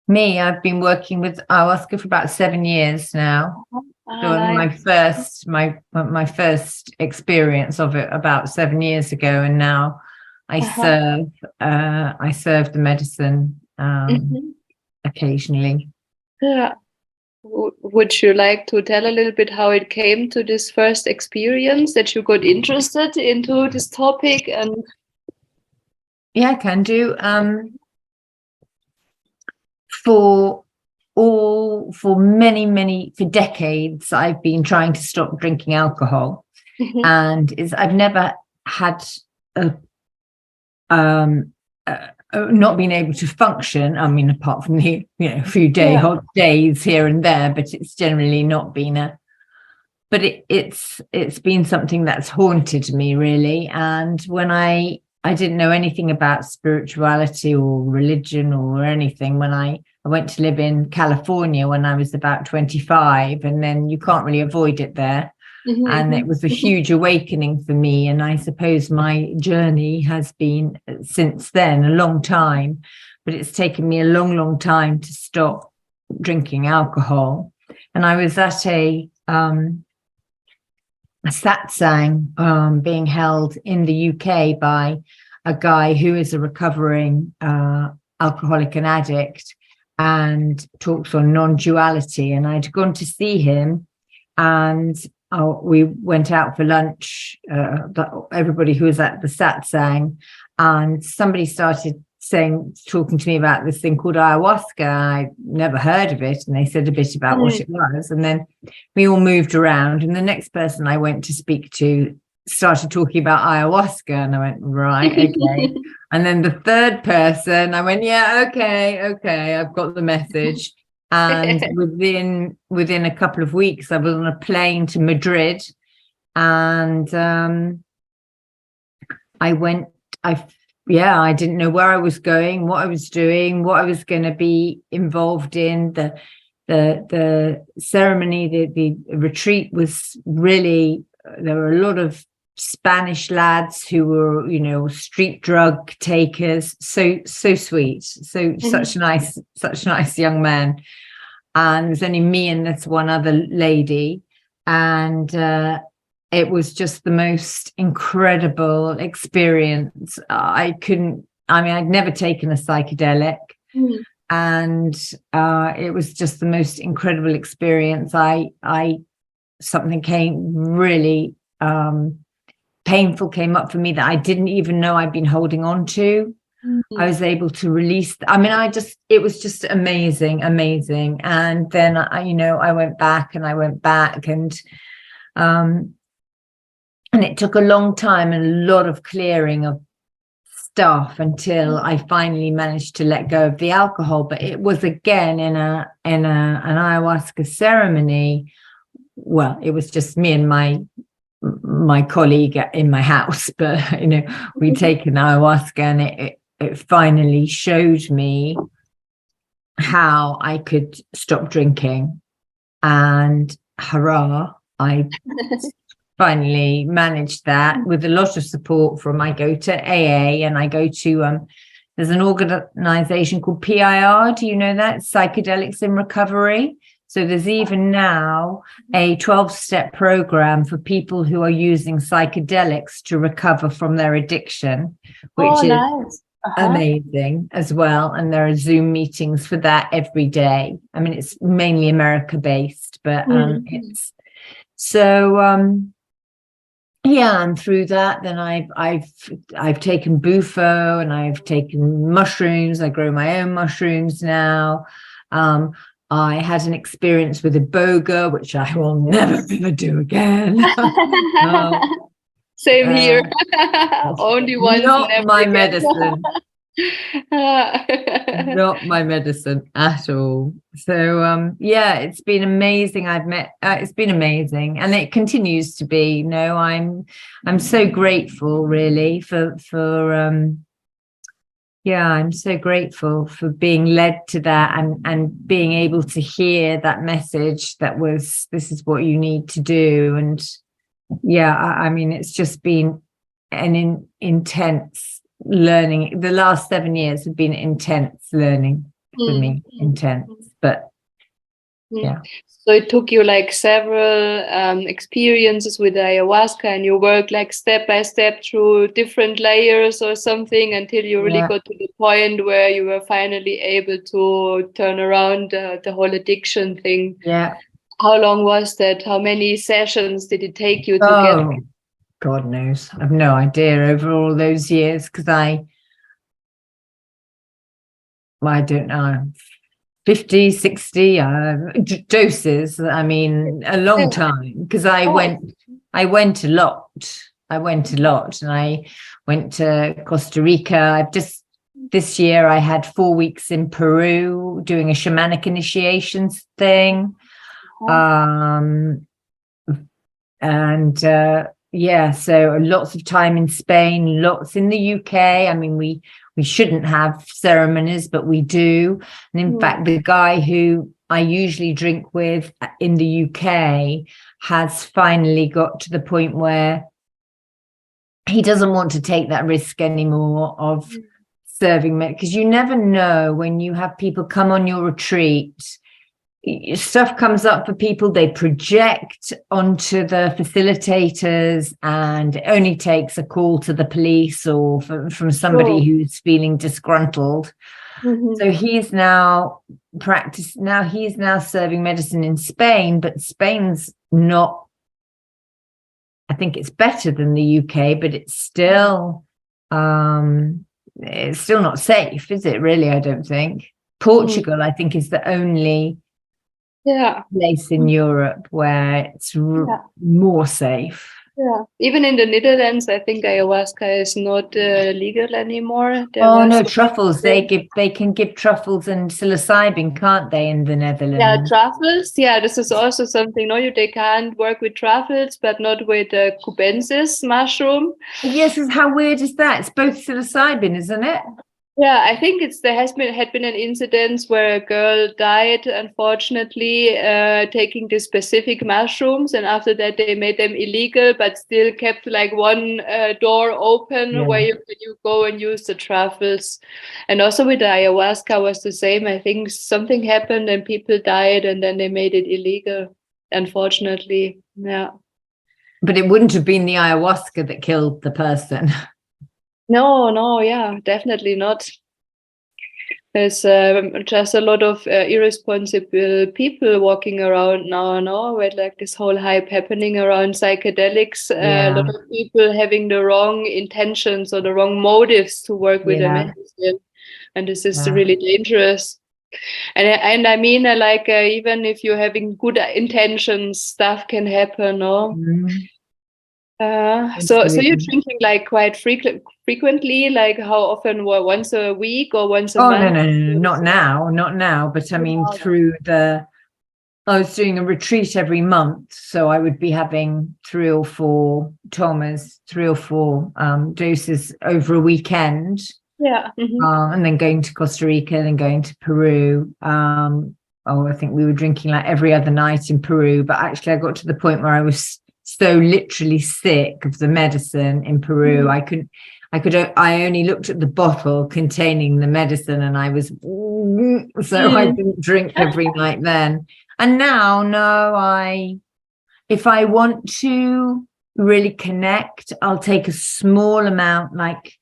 Me, I've been working with ayahuasca for about 7 years now. Nice. My first experience of it about 7 years ago, and now I serve the medicine occasionally. Yeah. Would you like to tell a little bit how it came to this first experience, that you got interested into this topic? And I can do. For decades, I've been trying to stop drinking alcohol, and I've never had not been able to function. I mean, apart from the few hot days here and there, but it's generally not been But it's been something that's haunted me really, and when I didn't know anything about spirituality or religion or anything when I went to live in California when I was about 25, and then you can't really avoid it there. And it was a huge awakening for me. And I suppose my journey has been since then a long time, but it's taken me a long, long time to stop drinking alcohol. And I was at a a satsang being held in the UK by a guy who is a recovering alcoholic and addict, and talks on non-duality. And I'd gone to see him, and we went out for lunch, everybody who was at the satsang, and somebody started talking to me about this thing called ayahuasca. I'd never heard of it, and they said a bit about what it was, and then we all moved around, and the next person I went to speak to started talking about ayahuasca, and I went, right, okay. And then the third person, I went, yeah, okay, I've got the message. And within a couple of weeks, I was on a plane to Madrid, and I didn't know where I was going, what I was doing, what I was going to be involved in. The ceremony, the retreat was really, there were a lot of Spanish lads who were, you know, street drug takers, so sweet, such nice young men. And there's only me and this one other lady, and it was just the most incredible experience. I'd never taken a psychedelic, and it was just the most incredible experience. Something came really painful came up for me that I didn't even know I'd been holding on to. I was able to release. It was just amazing. And then I went back, and it took a long time and a lot of clearing of stuff until I finally managed to let go of the alcohol. But it was again in an ayahuasca ceremony. Well, it was just me and my colleague in my house, but we'd taken ayahuasca, and it finally showed me how I could stop drinking. And hurrah, I finally managed that with a lot of support from, I go to AA, and I go to there's an organization called PIR. Do you know that? Psychedelics in Recovery. So there's even now a 12-step program for people who are using psychedelics to recover from their addiction, which is amazing as well. And there are Zoom meetings for that every day. I mean, it's mainly America based, but it's so and through that, then I've taken bufo, and I've taken mushrooms. I grow my own mushrooms now. I had an experience with iboga, which I will never ever do again. Same here. Only once. Not my medicine. Not my medicine at all. So it's been amazing. It's been amazing, and it continues to be. I'm so grateful, really, for I'm so grateful for being led to that, and being able to hear that message that was, this is what you need to do. And it's just been an intense learning. The last 7 years have been intense learning for me, but So it took you like several experiences with ayahuasca, and you worked like step by step through different layers or something until you really got to the point where you were finally able to turn around the whole addiction thing. Yeah. How long was that? How many sessions did it take you to get? God knows. I've no idea over all those years, because I don't know. 50, 60 doses. I mean, a long time, because I went a lot. And I went to Costa Rica. This year I had 4 weeks in Peru doing a shamanic initiations thing. So lots of time in Spain, lots in the UK. I mean, we shouldn't have ceremonies, but we do. And in fact, the guy who I usually drink with in the UK has finally got to the point where he doesn't want to take that risk anymore of serving, because you never know when you have people come on your retreat stuff comes up for people, they project onto the facilitators, and it only takes a call to the police or from somebody who's feeling disgruntled. So he's now he's now serving medicine in Spain, but Spain's not, I think it's better than the UK, but it's still not safe, is it really? I don't think. Portugal, I think, is the only place in Europe where it's more safe. Yeah, even in the Netherlands, I think ayahuasca is not legal anymore. No, truffles. They can give truffles and psilocybin, can't they, in the Netherlands? Yeah, truffles. Yeah, this is also something. No, they can't work with truffles, but not with the cubensis mushroom. Yes, how weird is that? It's both psilocybin, isn't it? Yeah, I think had been an incident where a girl died, unfortunately, taking the specific mushrooms, and after that they made them illegal, but still kept like one door open where you go and use the truffles. And also with the ayahuasca was the same. I think something happened and people died, and then they made it illegal, unfortunately. Yeah. But it wouldn't have been the ayahuasca that killed the person. No, yeah, definitely not. There's just a lot of irresponsible people walking around now, with like this whole hype happening around psychedelics. A lot of people having the wrong intentions or the wrong motives to work with the medicine, and this is really dangerous. And I mean, like even if you're having good intentions, stuff can happen, no? So you're drinking like quite frequently, like how often? Once a week or once a month? No, not now. But I mean, I was doing a retreat every month, so I would be having 3 or 4 doses over a weekend. Yeah. And then going to Costa Rica, and then going to Peru. I think we were drinking like every other night in Peru, but actually I got to the point where I was so literally sick of the medicine in Peru. I only looked at the bottle containing the medicine, and I was so I didn't drink every night then. And now, no, if I want to really connect, I'll take a small amount. Like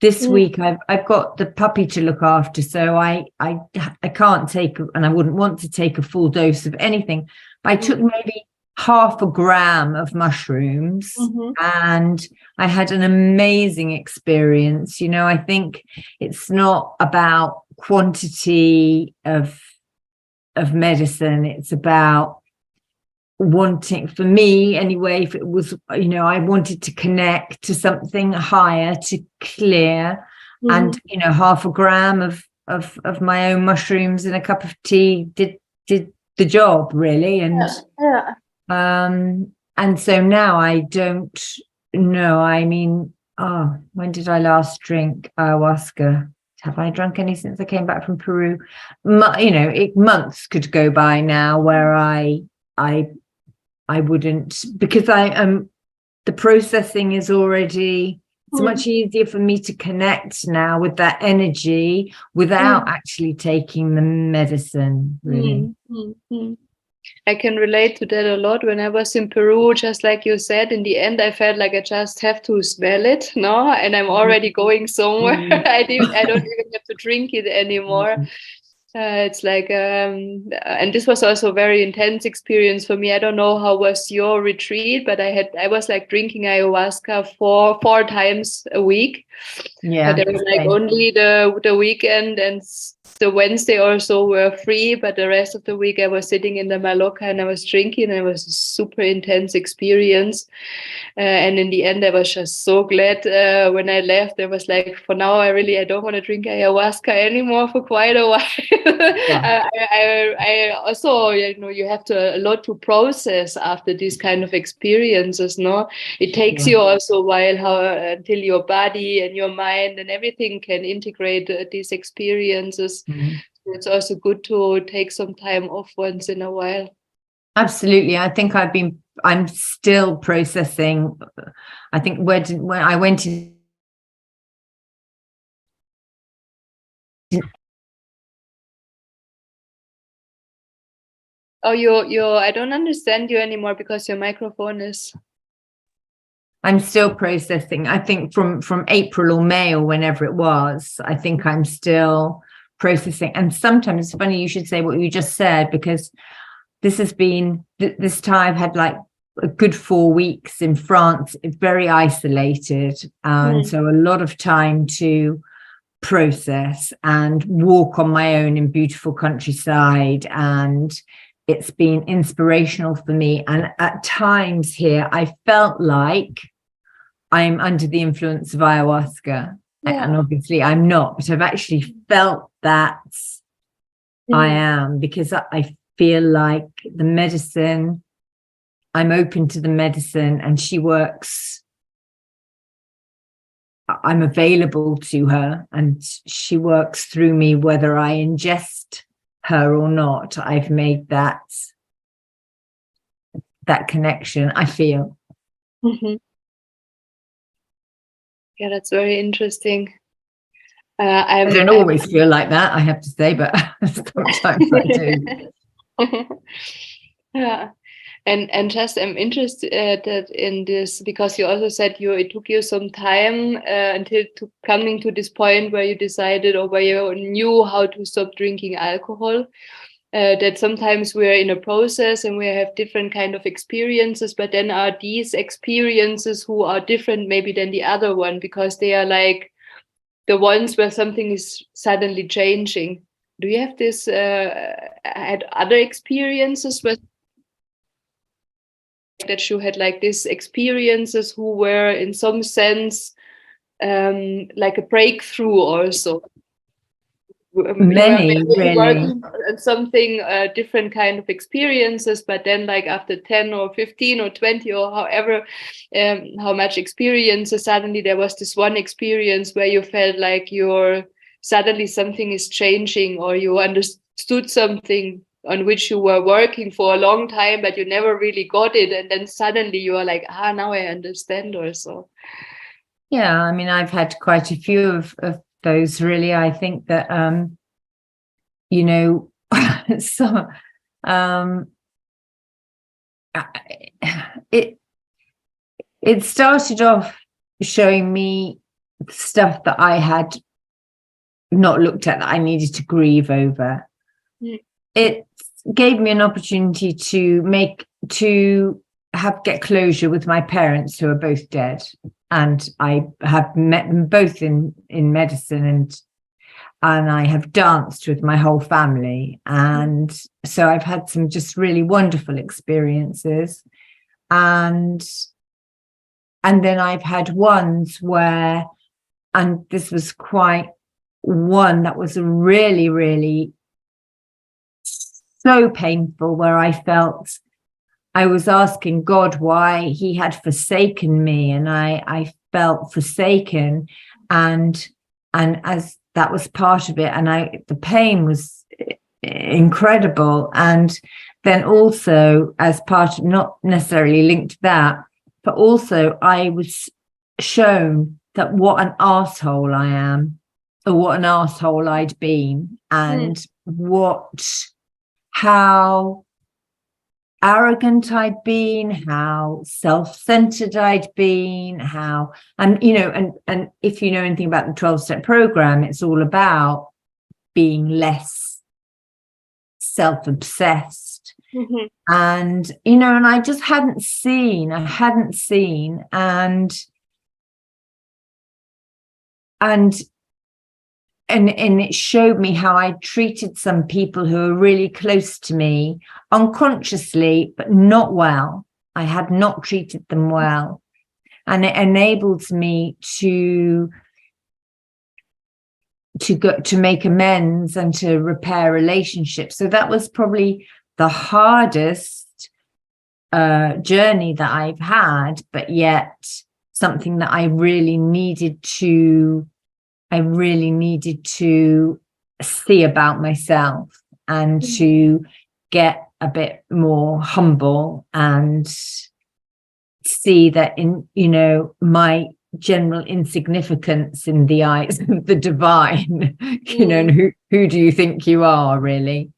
this week, I've got the puppy to look after, so I can't take, and I wouldn't want to take a full dose of anything. But I took maybe half a gram of mushrooms, and I had an amazing experience. I think it's not about quantity of medicine, it's about wanting, for me anyway, if it was, I wanted to connect to something higher, to clear, and half a gram of my own mushrooms in a cup of tea did the job, really. And and so now I don't know. I mean, when did I last drink ayahuasca? Have I drunk any since I came back from Peru? Months could go by now where I wouldn't, because the processing is already, it's much easier for me to connect now with that energy without actually taking the medicine, really. I can relate to that a lot. When I was in Peru, just like you said, in the end, I felt like I just have to smell it, no? And I'm already going somewhere. I don't even have to drink it anymore. It's like, and this was also a very intense experience for me. I don't know how was your retreat, but I was like drinking ayahuasca 4 times a week. Yeah, but there was like only the weekend and the Wednesday or so were free, but the rest of the week I was sitting in the Maloca and I was drinking, and it was a super intense experience. And in the end, I was just so glad when I left. I was like, for now, I don't want to drink ayahuasca anymore for quite a while. I also, you have a lot to process after these kind of experiences. No, it takes you also a while until your body and your mind and everything can integrate these experiences. So it's also good to take some time off once in a while. Absolutely. I think I'm still processing. I think when I went in Oh, I don't understand you anymore because your microphone is. I'm still processing. I think from April or May or whenever it was, I think I'm still processing. And sometimes it's funny you should say what you just said, because this has been, this time I've had like a good 4 weeks in France. It's very isolated. And so a lot of time to process and walk on my own in beautiful countryside. And it's been inspirational for me. And at times here, I felt like I'm under the influence of ayahuasca. Yeah. And obviously I'm not, but I've actually felt that I am, because I feel like the medicine, I'm open to the medicine, and she works, I'm available to her, and she works through me whether I ingest her or not. I've made that connection, I feel. Yeah, that's very interesting. I don't always feel like that, I have to say, but sometimes I do. Yeah. And just I'm interested in this because you also said it took you some time until coming to this point where you decided, or where you knew how to stop drinking alcohol. That sometimes we're in a process and we have different kind of experiences, but then are these experiences who are different maybe than the other one, because they are like the ones where something is suddenly changing. Do you have this had other experiences where that you had like these experiences who were in some sense like a breakthrough also? Many, really. Something different kind of experiences, but then like after 10 or 15 or 20 or however how much experiences, suddenly there was this one experience where you felt like suddenly something is changing, or you understood something on which you were working for a long time, but you never really got it, and then suddenly you are like, now I understand also. Yeah, I mean, I've had quite a few of those, really. I think that you know, so it started off showing me stuff that I had not looked at, that I needed to grieve over. It gave me an opportunity to get closure with my parents, who are both dead, and I have met them both in medicine, and I have danced with my whole family, and so I've had some just really wonderful experiences, and then I've had ones where, and this was quite one that was really, really so painful, where I felt I was asking God why he had forsaken me, and I felt forsaken, and as that was part of it, and the pain was incredible. And then also, as part of, not necessarily linked to that, but also I was shown that what an arsehole I am, or what an arsehole I'd been, and how arrogant I'd been, how self-centered I'd been, and if you know anything about the 12-step program, it's all about being less self-obsessed. And and I just hadn't seen, and it showed me how I treated some people who are really close to me unconsciously, but not well. I had not treated them well. And it enabled me to make amends and to repair relationships. So that was probably the hardest journey that I've had, but yet something that I really needed to see about myself, and to get a bit more humble and see that in my general insignificance in the eyes of the divine, and who do you think you are, really?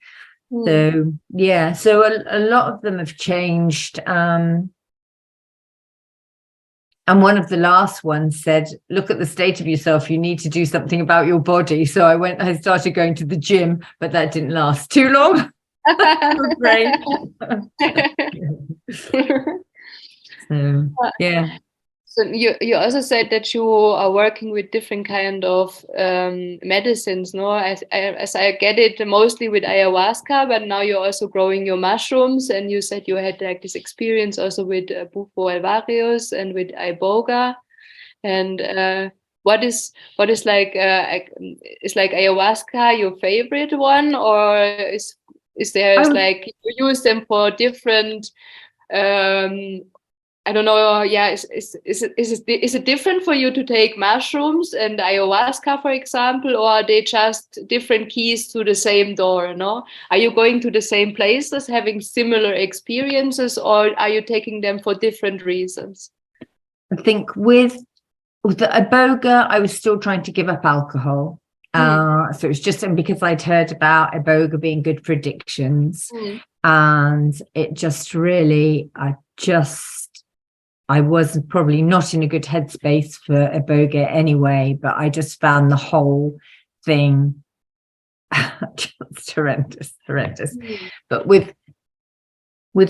So yeah, so a lot of them have changed. And one of the last ones said, look at the state of yourself, you need to do something about your body. So I started going to the gym, but that didn't last too long. I'm afraid. So yeah. So you also said that you are working with different kind of medicines, no? As I get it, mostly with ayahuasca, but now you're also growing your mushrooms, and you said you had like this experience also with Bufo alvarius and with iboga, and what is like is like ayahuasca your favorite one, or is there like you use them for different I don't know. Yeah, is it different for you to take mushrooms and ayahuasca, for example, or are they just different keys to the same door? No, are you going to the same places, having similar experiences, or are you taking them for different reasons? I think with the iboga, I was still trying to give up alcohol. So it was just because I'd heard about iboga being good for addictions, and it just really, I was probably not in a good headspace for iboga anyway, but I just found the whole thing just horrendous. But with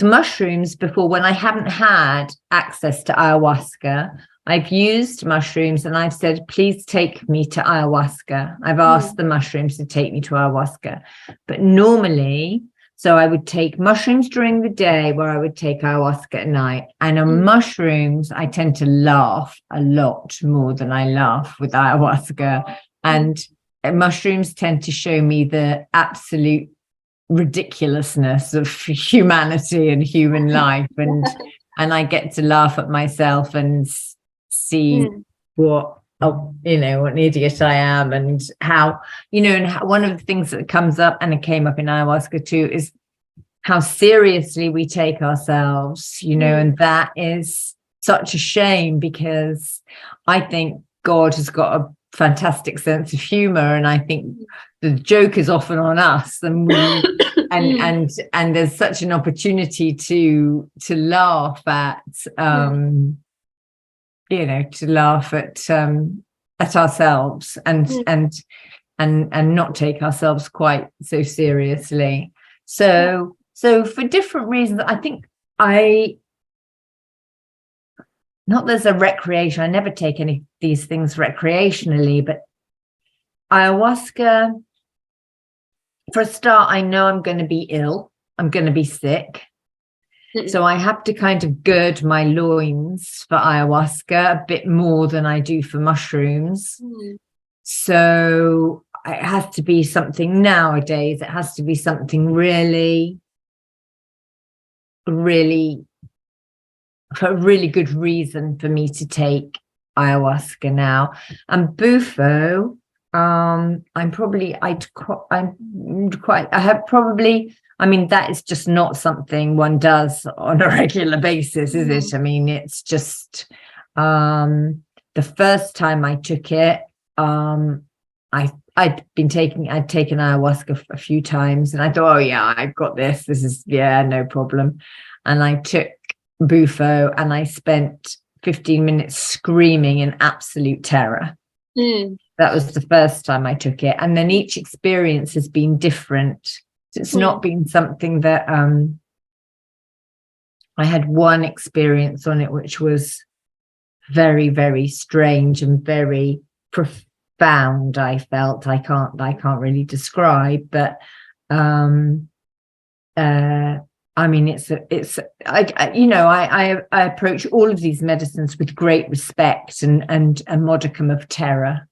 mushrooms before, when I haven't had access to ayahuasca, I've used mushrooms and I've said, please take me to ayahuasca. I've asked the mushrooms to take me to ayahuasca. But normally, so I would take mushrooms during the day, where I would take ayahuasca at night. And on mushrooms, I tend to laugh a lot more than I laugh with ayahuasca. And mushrooms tend to show me the absolute ridiculousness of humanity and human life. And I get to laugh at myself and see what an idiot I am, and how, and how, one of the things that comes up, and it came up in ayahuasca too, is how seriously we take ourselves, and that is such a shame, because I think God has got a fantastic sense of humor, and I think the joke is often on us, and we and there's such an opportunity to laugh at to laugh at ourselves and not take ourselves quite so seriously. So for different reasons, I think not there's a recreation. I never take any of these things recreationally, but ayahuasca, for a start, I know I'm going to be ill. I'm going to be sick. So I have to kind of gird my loins for ayahuasca a bit more than I do for mushrooms. So it has to be something nowadays. It has to be something really, really, for a really good reason for me to take ayahuasca now. And Bufo, that is just not something one does on a regular basis, is it? I mean, it's just the first time I took it, I'd taken ayahuasca a few times, and I thought, oh yeah, I've got this. This is, no problem. And I took Bufo, and I spent 15 minutes screaming in absolute terror. That was the first time I took it. And then each experience has been different. So it's not been something that I had one experience on it, which was very, very strange and very profound. I felt I can't really describe, but I mean, I approach all of these medicines with great respect and a modicum of terror.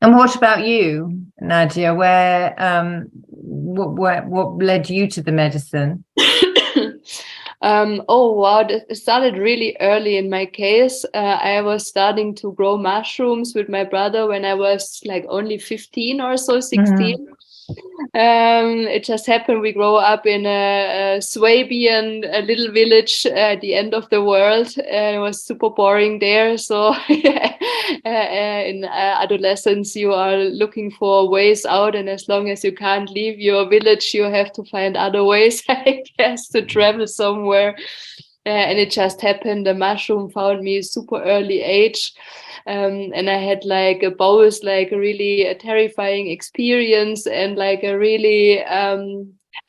And what about you, Nadia? What led you to the medicine? Oh wow, it started really early in my case. I was starting to grow mushrooms with my brother when I was like only 15 or so, 16. It just happened. We grow up in a Swabian, a little village at the end of the world. It was super boring there. So in adolescence, you are looking for ways out. And as long as you can't leave your village, you have to find other ways, I guess, to travel somewhere. And it just happened. The mushroom found me super early age. And I had like both like a really terrifying experience and like a really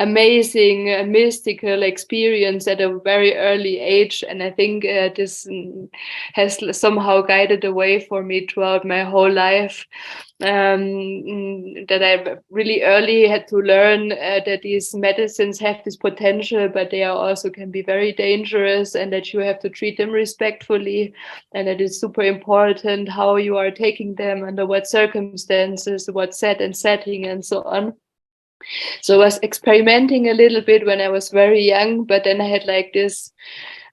amazing mystical experience at a very early age. And I think this has somehow guided the way for me throughout my whole life. That I really early had to learn that these medicines have this potential, but they are also can be very dangerous, and that you have to treat them respectfully, and it is super important how you are taking them, under what circumstances, what set and setting, and so on. So I was experimenting a little bit when I was very young, but then I had like this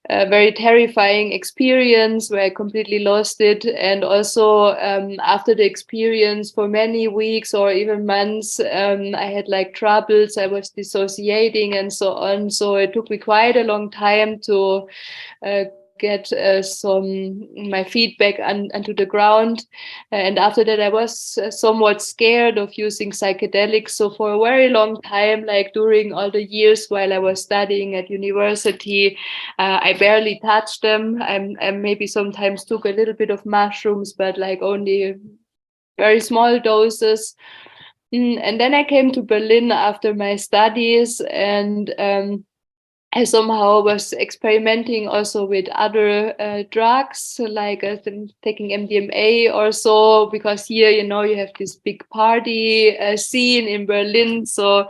very terrifying experience where I completely lost it. And also after the experience for many weeks or even months, I had like troubles. I was dissociating and so on. So it took me quite a long time to get my feet back onto the ground. And after that, I was somewhat scared of using psychedelics. So for a very long time, like during all the years while I was studying at university, I barely touched them. I maybe sometimes took a little bit of mushrooms, but like only very small doses. And then I came to Berlin after my studies, and I somehow was experimenting also with other drugs, like taking MDMA or so, because here, you know, you have this big party scene in Berlin. So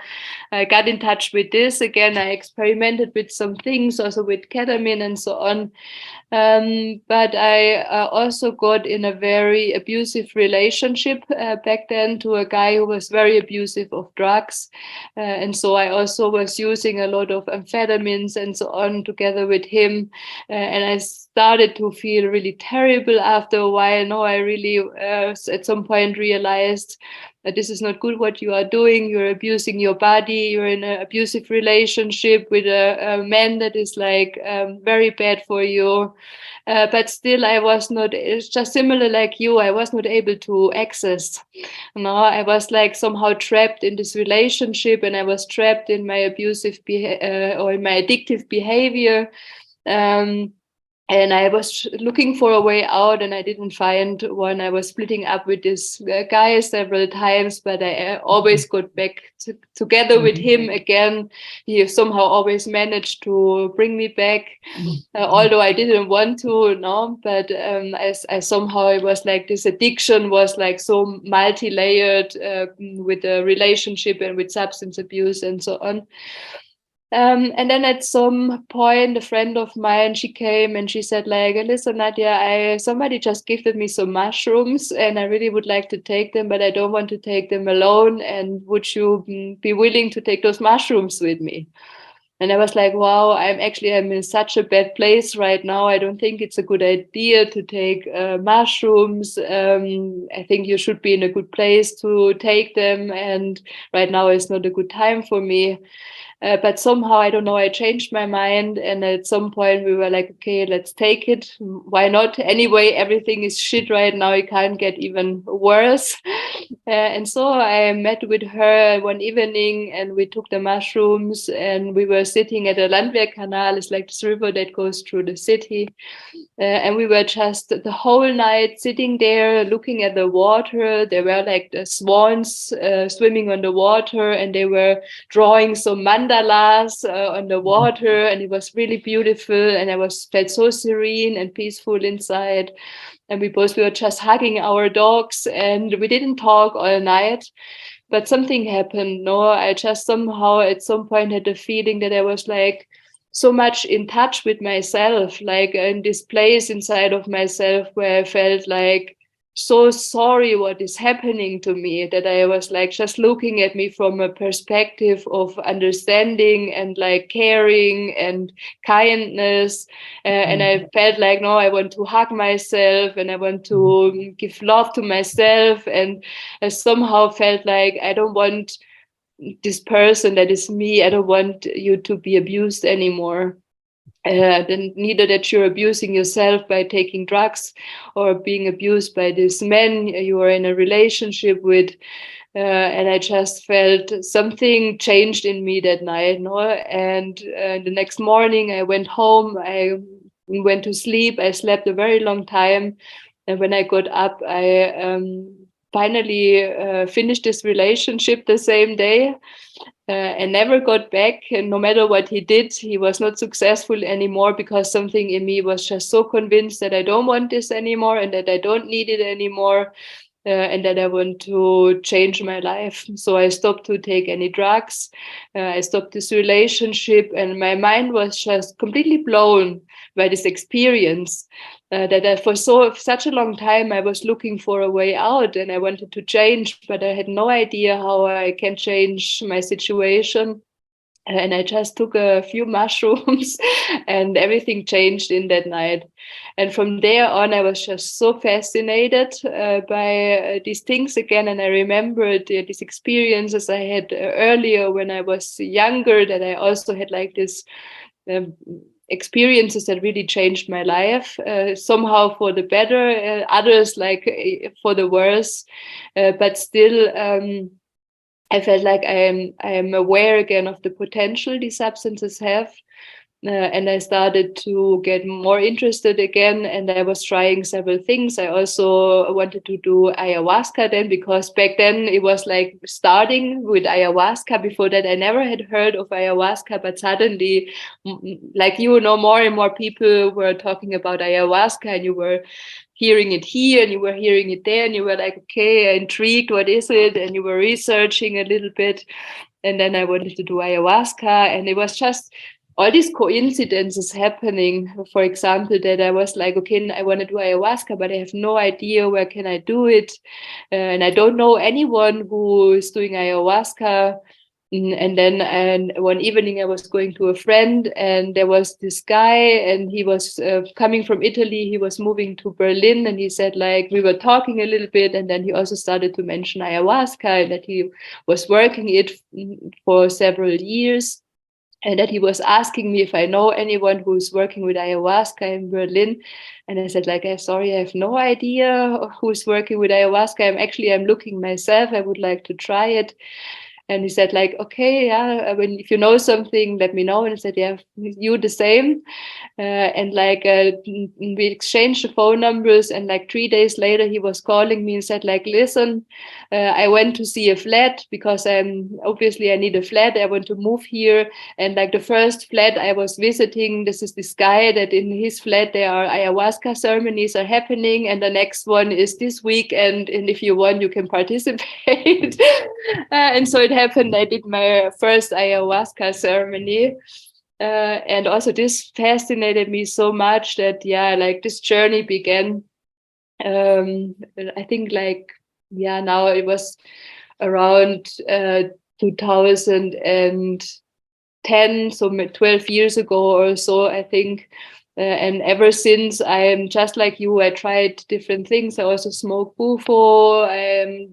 I got in touch with this again. I experimented with some things, also with ketamine and so on. But I also got in a very abusive relationship back then to a guy who was very abusive of drugs. And so I also was using a lot of amphetamines and so on together with him. And I started to feel really terrible after a while. No, I really at some point realized that this is not good what you are doing. You're abusing your body. You're in an abusive relationship with a man that is like very bad for you. But still, I was not, it's just similar like you, I was not able to access. No, I was like somehow trapped in this relationship, and I was trapped in my abusive or in my addictive behavior. And I was looking for a way out, and I didn't find one. I was splitting up with this guy several times, but I always got back together with him again. He somehow always managed to bring me back, although I didn't want to, no. But I somehow, it was like this addiction was like so multi-layered with the relationship and with substance abuse and so on. And then at some point, a friend of mine, she came and she said, like, listen, Nadia, somebody just gifted me some mushrooms and I really would like to take them, but I don't want to take them alone. And would you be willing to take those mushrooms with me? And I was like, wow, I'm in such a bad place right now. I don't think it's a good idea to take mushrooms. I think you should be in a good place to take them. And right now is not a good time for me. But somehow, I don't know, I changed my mind. And at some point we were like, okay, let's take it. Why not? Anyway, everything is shit right now. It can't get even worse. And so I met with her one evening and we took the mushrooms and we were sitting at a Landwehrkanal. It's like this river that goes through the city. And we were just the whole night sitting there looking at the water. There were like the swans swimming on the water, and they were drawing some mandalas on the water, and it was really beautiful. And I felt so serene and peaceful inside. And we were just hugging our dogs, and we didn't talk all night. But something happened. No, I just somehow at some point had the feeling that I was like so much in touch with myself, like in this place inside of myself where I felt like so sorry what is happening to me, that I was like just looking at me from a perspective of understanding and like caring and kindness. And I felt like, no, I want to hug myself and I want to give love to myself. And I somehow felt like I don't want this person that is me, I don't want you to be abused anymore. Then neither that you're abusing yourself by taking drugs or being abused by this man you are in a relationship with. And I just felt something changed in me that night. No? And the next morning I went home, I went to sleep, I slept a very long time. And when I got up, I finally finished this relationship the same day. And never got back. And no matter what he did, he was not successful anymore, because something in me was just so convinced that I don't want this anymore and that I don't need it anymore. And that I want to change my life. So I stopped to take any drugs. I stopped this relationship, and my mind was just completely blown by this experience. That I, for such a long time, I was looking for a way out, and I wanted to change, but I had no idea how I can change my situation. And I just took a few mushrooms and everything changed in that night. And from there on, I was just so fascinated by these things again. And I remembered these experiences I had earlier when I was younger, that I also had like this experiences that really changed my life, somehow for the better, others like for the worse, but still I felt like I am aware again of the potential these substances have. And I started to get more interested again, and I was trying several things. I also wanted to do ayahuasca then, because back then it was like starting with ayahuasca. Before that, I never had heard of ayahuasca, but suddenly, like, more and more people were talking about ayahuasca, and you were hearing it here and you were hearing it there, and you were like, okay, intrigued, what is it? And you were researching a little bit. And then I wanted to do ayahuasca, and it was just all these coincidences happening. For example, that I was like, okay, I want to do ayahuasca, but I have no idea where can I do it. And I don't know anyone who is doing ayahuasca. And then one evening I was going to a friend, and there was this guy, and he was coming from Italy. He was moving to Berlin, and he said, like, we were talking a little bit, and then he also started to mention ayahuasca, and that he was working it for several years. And that he was asking me if I know anyone who's working with ayahuasca in Berlin. And I said, like, sorry, I have no idea who's working with ayahuasca. I'm looking myself. I would like to try it. And he said, like, okay, yeah, if you know something, let me know. And I said, yeah, you the same. And we exchanged the phone numbers. And like 3 days later, he was calling me and said, like, listen, I went to see a flat because obviously I need a flat. I want to move here. And like the first flat I was visiting, this is this guy that in his flat, there are ayahuasca ceremonies are happening. And the next one is this week. And if you want, you can participate. And so it happened. I did my first ayahuasca ceremony. And also this fascinated me so much that, like this journey began. I think now it was around 2010, so 12 years ago or so, I think. And ever since, I am just like you. I tried different things. I also smoked bufo. I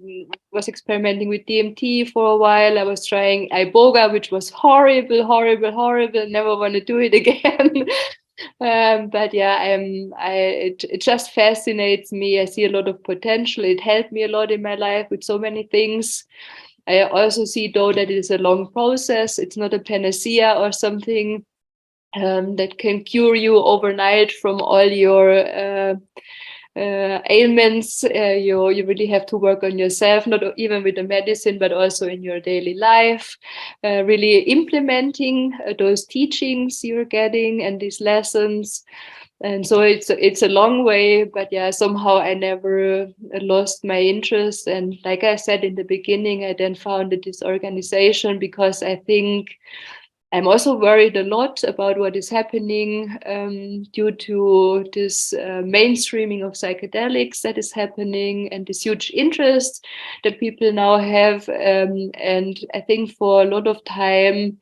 was experimenting with DMT for a while. I was trying iboga, which was horrible. Never want to do it again. But it just fascinates me. I see a lot of potential. It helped me a lot in my life with so many things. I also see, though, that it is a long process. It's not a panacea or something that can cure you overnight from all your ailments. You really have to work on yourself, not even with the medicine, but also in your daily life, really implementing those teachings you're getting and these lessons. And so it's a long way, but somehow I never lost my interest. And like I said in the beginning, I then founded this organization because I think I'm also worried a lot about what is happening due to this mainstreaming of psychedelics that is happening, and this huge interest that people now have. And I think for a lot of time,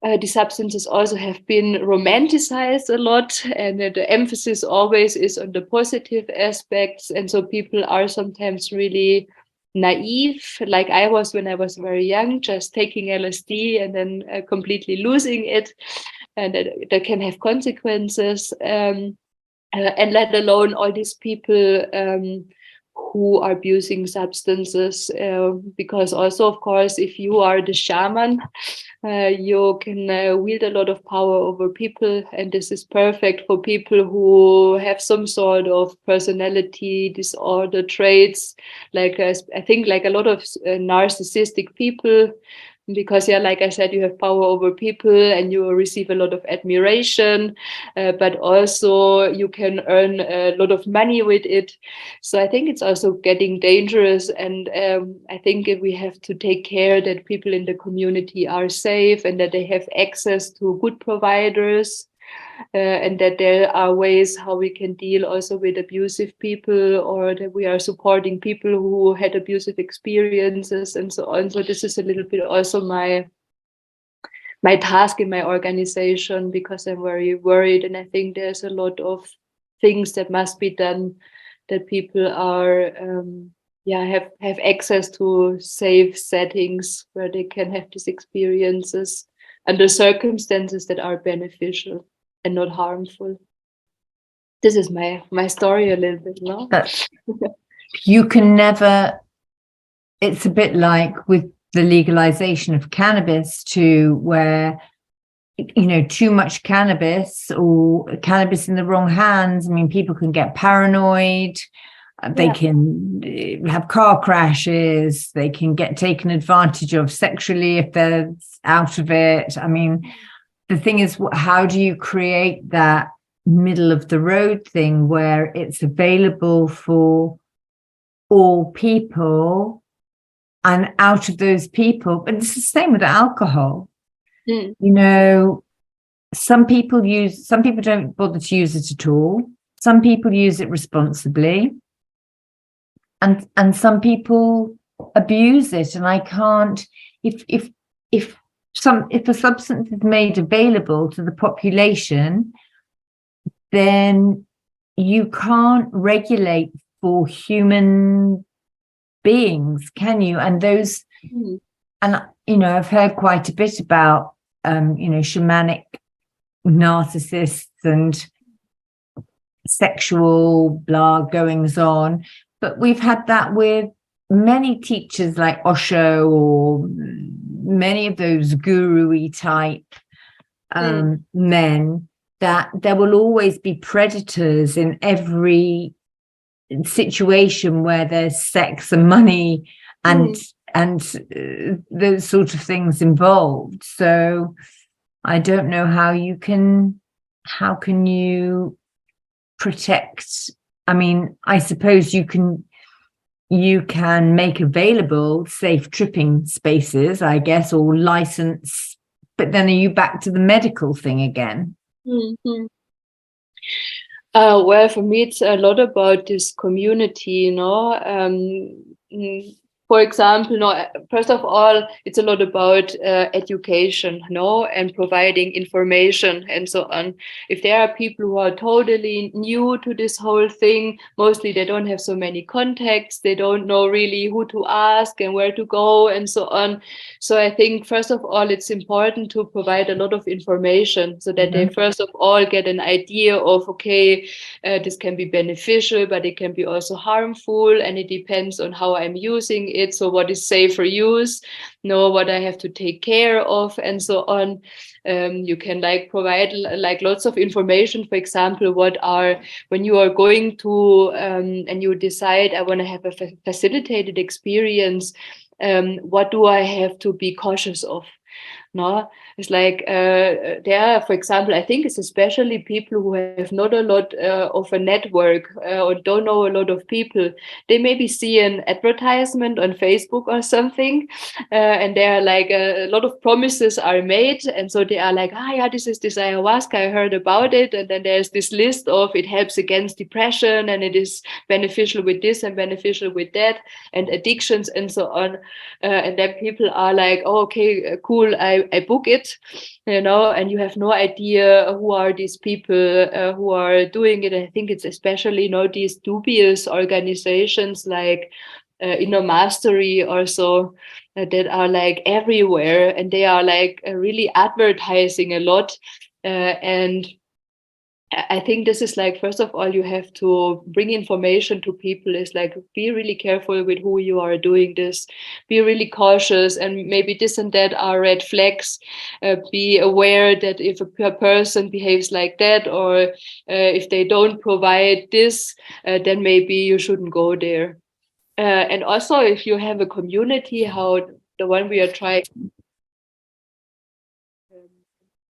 the substances also have been romanticized a lot, and the emphasis always is on the positive aspects. And so people are sometimes really naive like I was when I was very young, just taking LSD and then completely losing it, and that can have consequences, and let alone all these people who are abusing substances, because also, of course, if you are the shaman, you can wield a lot of power over people, and this is perfect for people who have some sort of personality disorder traits, like I think like a lot of narcissistic people, because like I said, you have power over people and you receive a lot of admiration, but also you can earn a lot of money with it. So I think it's also getting dangerous, and I think we have to take care that people in the community are safe and that they have access to good providers, and that there are ways how we can deal also with abusive people, or that we are supporting people who had abusive experiences and so on. So this is a little bit also my task in my organization, because I'm very worried, and I think there's a lot of things that must be done, that people are have access to safe settings where they can have these experiences under circumstances that are beneficial and not harmful. This is my story a little bit, no? You can never, it's a bit like with the legalization of cannabis too, where, you know, too much cannabis or cannabis in the wrong hands, I mean, people can get paranoid, they can have car crashes, they can get taken advantage of sexually if they're out of it. I mean, the thing is, how do you create that middle of the road thing where it's available for all people, and out of those people, but it's the same with alcohol. You know, some people don't bother to use it at all. Some people use it responsibly, and some people abuse it. And I can't, if a substance is made available to the population, then you can't regulate for human beings, can you? And those, and you know, I've heard quite a bit about you know, shamanic narcissists and sexual blah goings on, but we've had that with many teachers like Osho, or many of those guru-y type men, that there will always be predators in every situation where there's sex and money and those sort of things involved. So I don't know how can you protect. I mean, I suppose you can make available safe tripping spaces, I guess, or license, but then are you back to the medical thing again? Well, for me, it's a lot about this community, you know. For example, first of all, it's a lot about education, and providing information and so on. If there are people who are totally new to this whole thing, mostly they don't have so many contacts, they don't know really who to ask and where to go and so on. So I think, first of all, it's important to provide a lot of information so that they first of all get an idea of, okay, this can be beneficial, but it can be also harmful, and it depends on how I'm using it. So what is safe for use, what I have to take care of, and so on. You can provide lots of information. For example, when you are going to and you decide, I want to have a facilitated experience, what do I have to be cautious of? It's like there, for example, I think it's especially people who have not a lot of a network or don't know a lot of people. They maybe see an advertisement on Facebook or something, and there are a lot of promises are made, and so they are like, this is this ayahuasca, I heard about it, and then there's this list of it helps against depression, and it is beneficial with this and beneficial with that, and addictions and so on, and then people are like, oh, okay, cool, I book it, and you have no idea who are these people who are doing it. I think it's especially these dubious organizations like inner mastery also, that are like everywhere, and they are like really advertising a lot. And I think this is like, first of all, you have to bring information to people. Is like, be really careful with who you are doing this. Be really cautious, and maybe this and that are red flags. Be aware that if a person behaves like that, or if they don't provide this, then maybe you shouldn't go there. And also, if you have a community, how the one we are trying.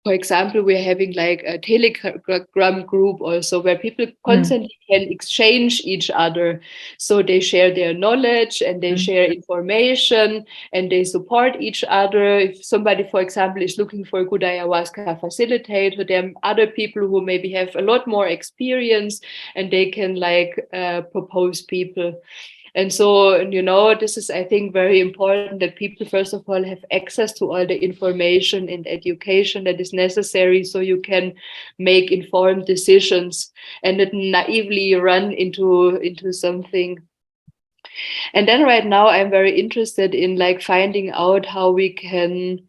For example, we're having like a Telegram group also, where people constantly can exchange each other. So they share their knowledge, and they share information, and they support each other. If somebody, for example, is looking for a good ayahuasca facilitator, there are other people who maybe have a lot more experience, and they can like propose people. And so, you know, this is, I think, very important that people, first of all, have access to all the information and education that is necessary, so you can make informed decisions and not naively run into something. And then right now, I'm very interested in like finding out how we can,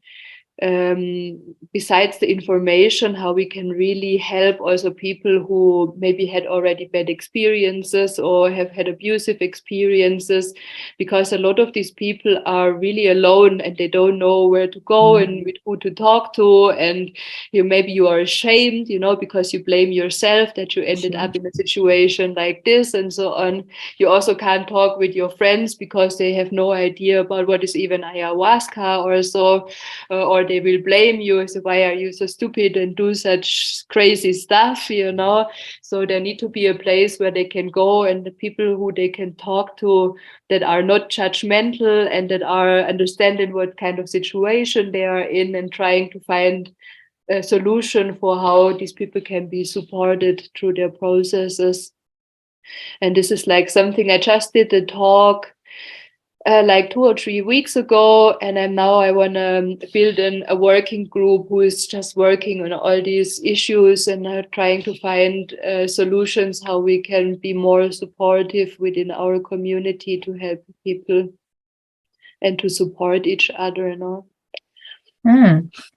besides the information, how we can really help also people who maybe had already bad experiences or have had abusive experiences, because a lot of these people are really alone, and they don't know where to go and with who to talk to, and maybe you are ashamed, you know, because you blame yourself that you ended up in a situation like this, and so on. You also can't talk with your friends because they have no idea about what is even ayahuasca or so, or they will blame you. So why are you so stupid and do such crazy stuff, you know? So there need to be a place where they can go, and the people who they can talk to that are not judgmental and that are understanding what kind of situation they are in, and trying to find a solution for how these people can be supported through their processes. And this is like something I just did a talk like 2 or 3 weeks ago, and I want to build a working group who is just working on all these issues and trying to find solutions how we can be more supportive within our community to help people and to support each other, you know.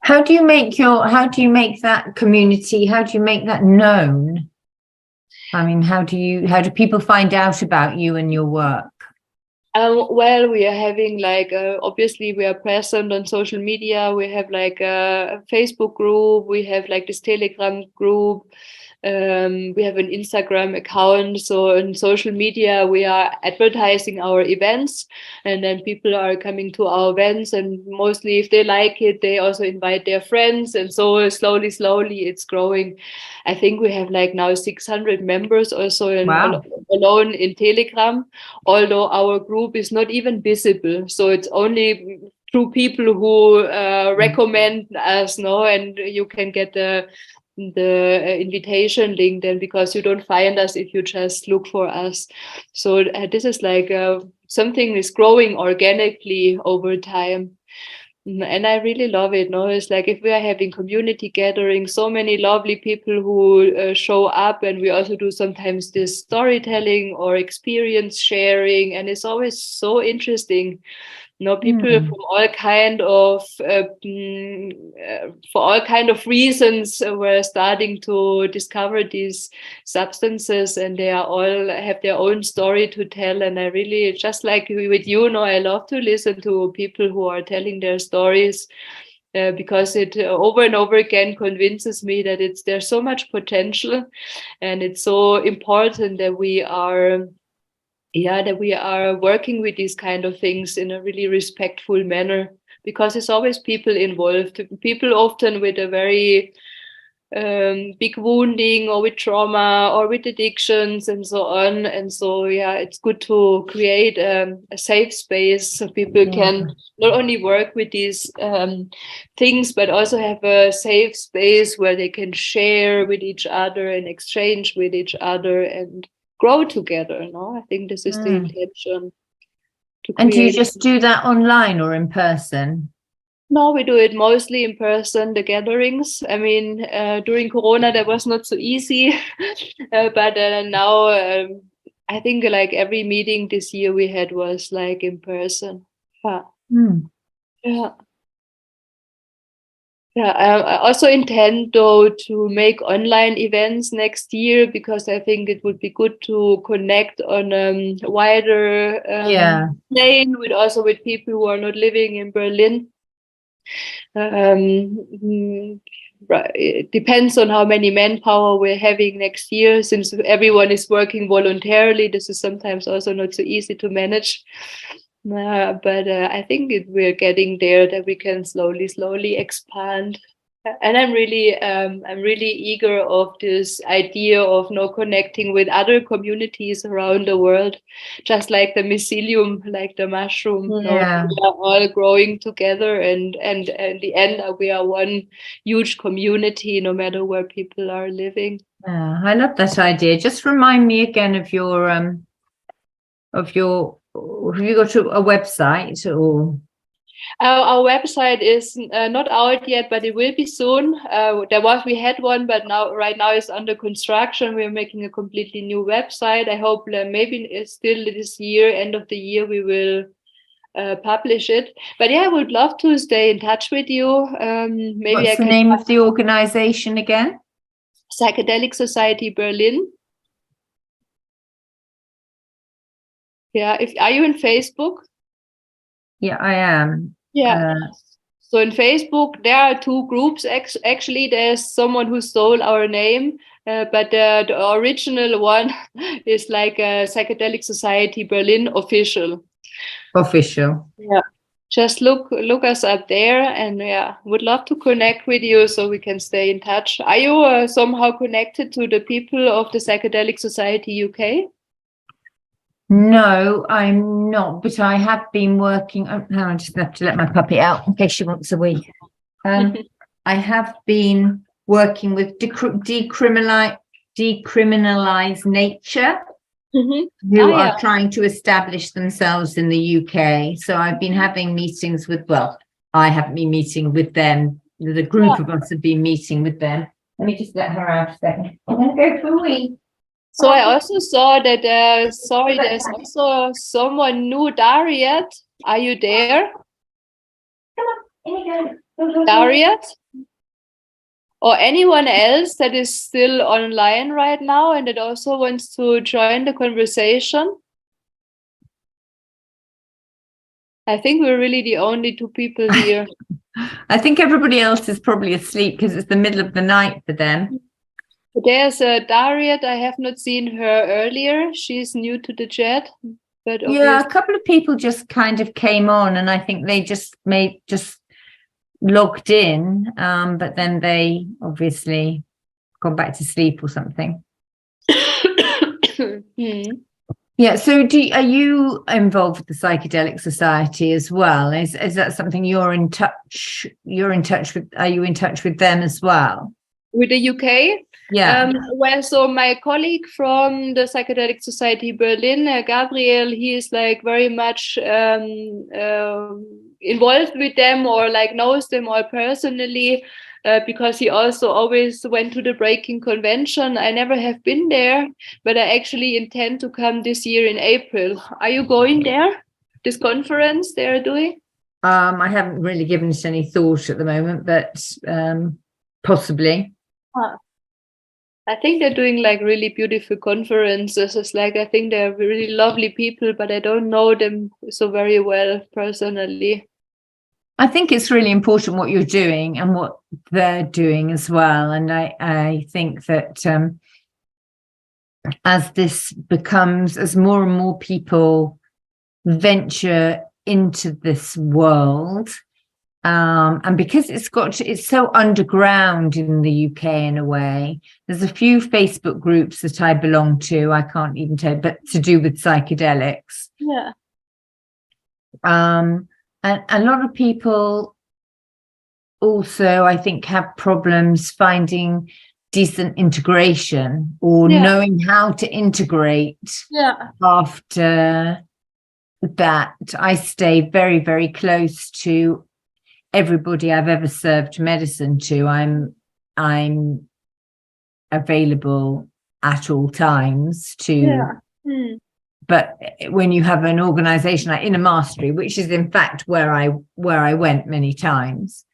How do you make that community, how do you make that known? I mean, how do people find out about you and your work? Well, we are having like, obviously we are present on social media. We have like a Facebook group. We have like this Telegram group. We have an Instagram account. So on social media, we are advertising our events, and then people are coming to our events, and mostly if they like it, they also invite their friends. And so slowly it's growing. I think we have like now 600 members or so alone in Telegram, although our group is not even visible. So it's only through people who recommend us, no, and you can get the invitation link then, because you don't find us if you just look for us. So this is like something is growing organically over time. And I really love it. No, it's like if we are having community gatherings, so many lovely people who show up, and we also do sometimes this storytelling or experience sharing, and it's always so interesting. You know, people from all kind of for all kind of reasons were starting to discover these substances, and they are all have their own story to tell. And I really, just like with you, know, I love to listen to people who are telling their stories, because it over and over again convinces me that there's so much potential, and it's so important that we are working with these kind of things in a really respectful manner, because it's always people involved, people often with a very big wounding or with trauma or with addictions and so on. And so, it's good to create a safe space so people can not only work with these things, but also have a safe space where they can share with each other and exchange with each other and grow together. No, I think this is the intention. And do you just do that online or in person? No, we do it mostly in person, the gatherings. I mean, during Corona, that was not so easy, but now I I think like every meeting this year we had was like in person. Yeah. Yeah. Yeah, I also intend though to make online events next year because I think it would be good to connect on a wider plane with people who are not living in Berlin. Right. It depends on how many manpower we're having next year. Since everyone is working voluntarily, this is sometimes also not so easy to manage. But I think we're getting there, that we can slowly expand. And I'm really eager of this idea of connecting with other communities around the world, just like the mycelium, like the mushroom. Yeah. We are all growing together, and in the end, we are one huge community, no matter where people are living. I love that idea. Just remind me again of your have you got a website or? Our website is not out yet, but it will be soon. We had one, but right now it's under construction. We're making a completely new website. I hope maybe still this year, end of the year, we will publish it. But yeah, I would love to stay in touch with you. Maybe What's the name of the organization again? Psychedelic Society Berlin. Yeah, are you in Facebook? Yeah, I am. Yeah. So in Facebook, there are two groups. Actually, there's someone who stole our name, but the original one is like a Psychedelic Society Berlin official. Official. Yeah. Just look us up there, and yeah, would love to connect with you so we can stay in touch. Are you somehow connected to the people of the Psychedelic Society UK? No, I'm not, but I have been working. Oh, no, I just have to let my puppy out in case she wants a wee. I have been working with decriminalize nature, who are trying to establish themselves in the UK. So I've been having meetings with, I haven't been meeting with them. The group of us have been meeting with them. Let me just let her out a second. I'm going to go for a wee. So I also saw that, there's also someone new, Dariet. Are you there? Come on, in you go. Dariet? Or anyone else that is still online right now and that also wants to join the conversation? I think we're really the only two people here. I think everybody else is probably asleep because it's the middle of the night for them. There's Dariet. I have not seen her earlier. She's new to the chat. But yeah, a couple of people just kind of came on, and I think they just logged in, but then they obviously gone back to sleep or something. Yeah. So, are you involved with the Psychedelic Society as well? Is that something you're in touch? With? Are you in touch with them as well? With the UK? Yeah. So my colleague from the Psychedelic Society Berlin, Gabriel, he is like very much involved with them, or like knows them all personally, because he also always went to the Breaking Convention. I never have been there, but I actually intend to come this year in April. Are you going there? This conference they're doing? I haven't really given it any thought at the moment, but possibly. I think they're doing like really beautiful conferences. It's like, I think they're really lovely people, but I don't know them so very well personally. I think it's really important what you're doing and what they're doing as well. And I think that as more and more people venture into this world, and because it's so underground in the UK in a way, there's a few Facebook groups that I belong to. I can't even tell, but to do with psychedelics. Yeah. And a lot of people also, I think, have problems finding decent integration or knowing how to integrate. Yeah. After that, I stay very, very close to everybody I've ever served medicine to. I'm available at all times to but when you have an organization like Inner Mastery, which is in fact where I went many times,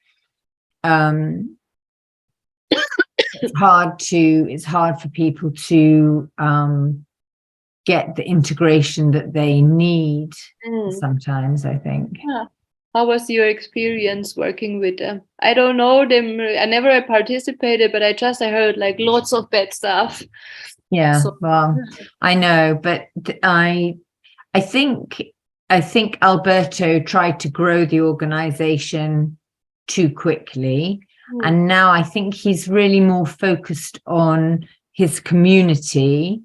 it's hard for people to get the integration that they need sometimes, I think. Yeah. How was your experience working with them? I don't know them. I never participated, but I heard like lots of bad stuff. Yeah, well, I know, but I think Alberto tried to grow the organization too quickly. And now I think he's really more focused on his community.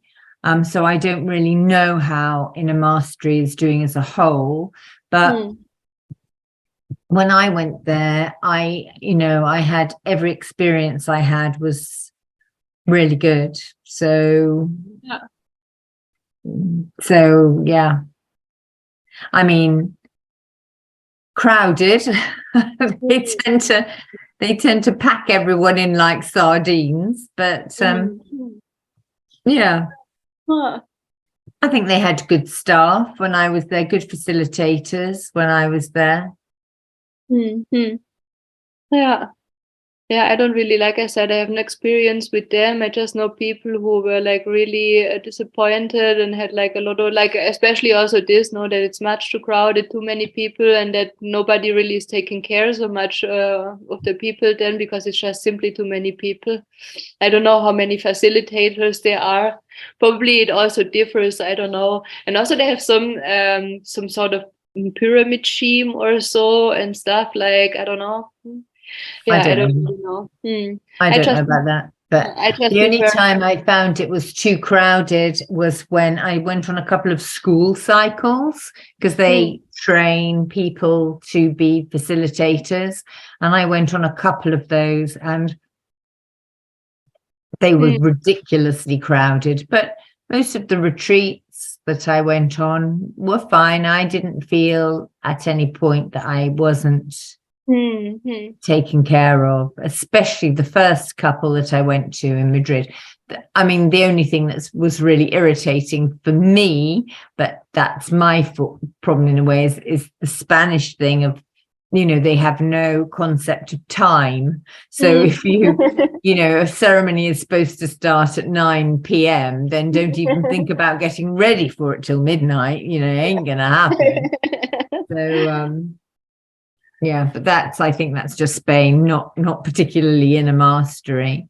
So I don't really know how Inner Mastery is doing as a whole. But when I went there, I had every experience I had was really good. So yeah. I mean, crowded. They tend to pack everyone in like sardines, but yeah. I think they had good staff when I was there, good facilitators when I was there. Yeah, I don't really, like I said, I have no experience with them. I just know people who were like really disappointed and had like a lot of like, especially also this, that it's much too crowded, too many people, and that nobody really is taking care so much of the people then, because it's just simply too many people. I don't know how many facilitators there are. Probably it also differs. I don't know. And also they have some sort of pyramid scheme or so and stuff like, I don't know. Yeah, I don't really know. I don't know about that. But the only time I found it was too crowded was when I went on a couple of school cycles, because they train people to be facilitators. And I went on a couple of those and they were ridiculously crowded. But most of the retreats that I went on were fine. I didn't feel at any point that I wasn't taken care of, especially the first couple that I went to in Madrid. I mean, the only thing that was really irritating for me, but that's my problem in a way, is the Spanish thing of, they have no concept of time. So if a ceremony is supposed to start at 9 p.m, then don't even think about getting ready for it till midnight. It ain't gonna happen. So yeah, but I think that's just Spain, not particularly Inner Mastery.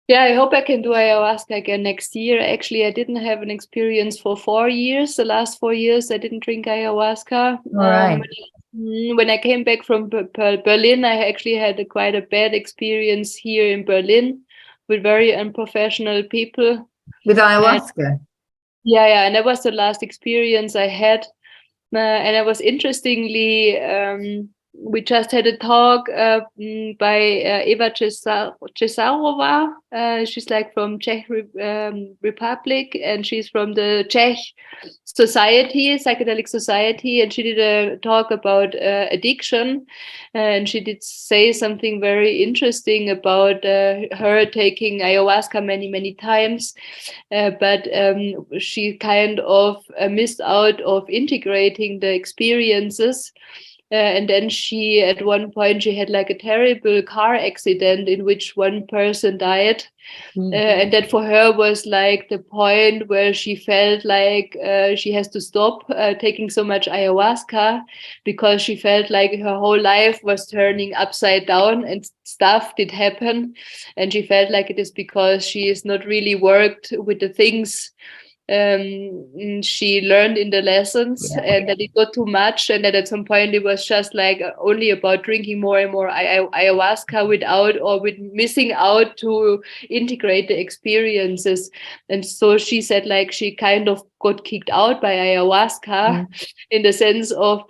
Yeah, I hope I can do ayahuasca again next year. Actually, I didn't have an experience for 4 years. The last 4 years, I didn't drink ayahuasca. When I came back from Berlin, I actually had quite a bad experience here in Berlin with very unprofessional people. With ayahuasca? Yeah, and that was the last experience I had. And it was interestingly, we just had a talk by Eva Cesarova. She's like from Czech Republic, and she's from the Czech Society, Psychedelic Society, and she did a talk about addiction, and she did say something very interesting about her taking ayahuasca many times, but she kind of missed out of integrating the experiences. And then at one point, she had like a terrible car accident in which one person died. And that for her was like the point where she felt like she has to stop taking so much ayahuasca, because she felt like her whole life was turning upside down and stuff did happen. And she felt like it is because she is not really worked with the things she learned in the lessons, and that it got too much, and that at some point it was just like only about drinking more and more ayahuasca with missing out to integrate the experiences. And so she said like she kind of got kicked out by ayahuasca in the sense of,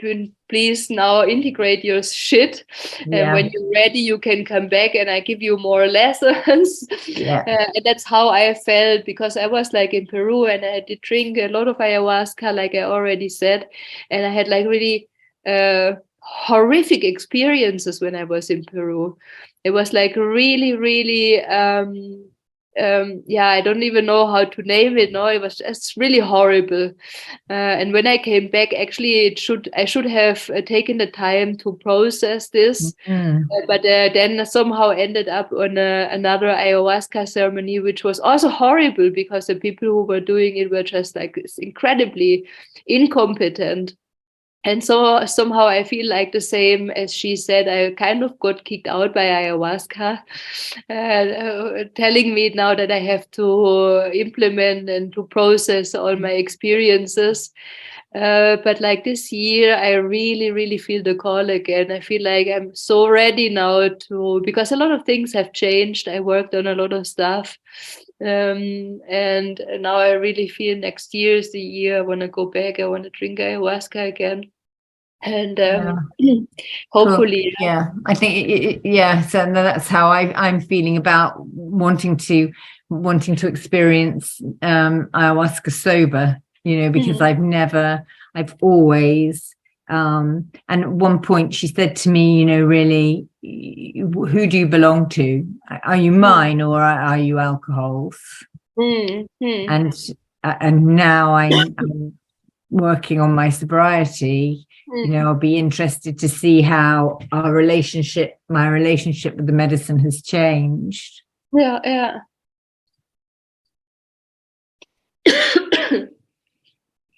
please now integrate your shit, and when you're ready you can come back and I give you more lessons. And that's how I felt, because I was like in Peru and I did drink a lot of ayahuasca, like I already said, and I had like really horrific experiences when I was in Peru. It was like really yeah, I don't even know how to name it. No, it was just really horrible. And when I came back, actually, I should have taken the time to process this. But then somehow ended up on another ayahuasca ceremony, which was also horrible because the people who were doing it were just like incredibly incompetent. And so somehow I feel like the same as she said, I kind of got kicked out by ayahuasca, telling me now that I have to implement and to process all my experiences. But like this year, I really, really feel the call again. I feel like I'm so ready now because a lot of things have changed. I worked on a lot of stuff. And now I really feel next year is the year I want to go back. I want to drink ayahuasca again. And hopefully, yeah, I think yeah. So that's how I'm feeling about wanting to experience ayahuasca sober. Because I've always. And at one point she said to me, really, who do you belong to? Are you mine or are you alcohol's? And now I'm working on my sobriety. I'll be interested to see how my relationship with the medicine has changed. Yeah.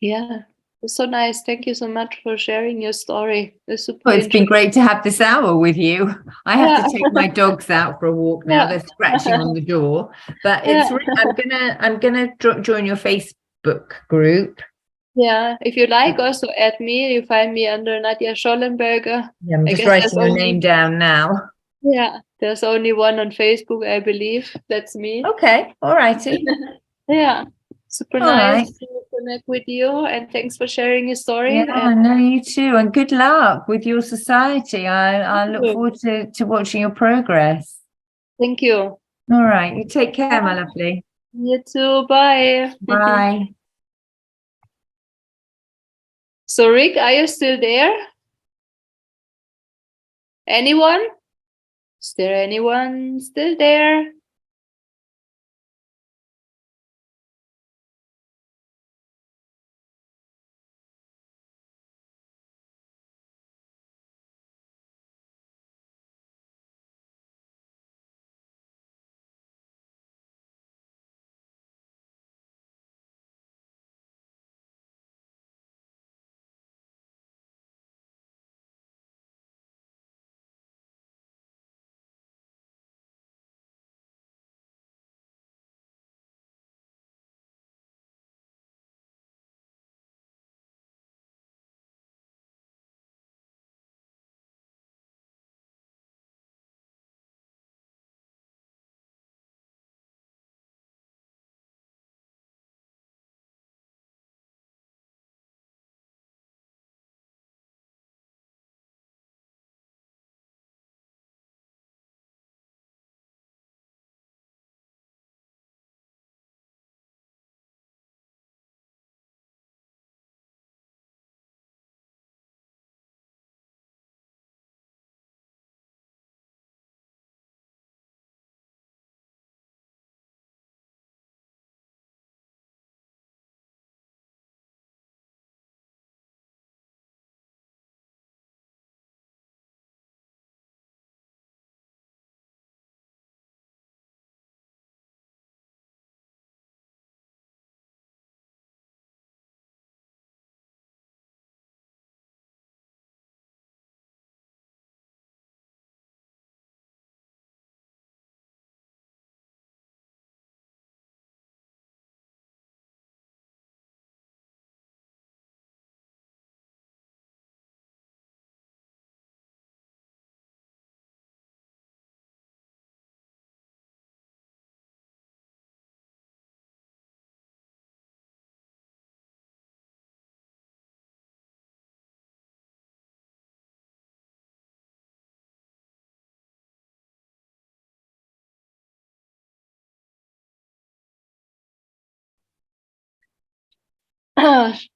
Yeah, it's so nice. Thank you so much for sharing your story. It's super Well, it's been great to have this hour with you. I have to take my dogs out for a walk now. They're scratching on the door, but it's I'm gonna join your Facebook group. Yeah, if you like, also add me. You find me under Nadia Schollenberger. Yeah, I'm just writing your name down now. Yeah, there's only one on Facebook, I believe. That's me. Okay, all righty. Yeah, super All nice right. to connect with you, and thanks for sharing your story. Yeah, no, you too, and good luck with your society. I look forward to watching your progress. Thank you. All right, you take care, my lovely. You too. Bye. Bye. So, Rick, are you still there? Anyone? Is there anyone still there?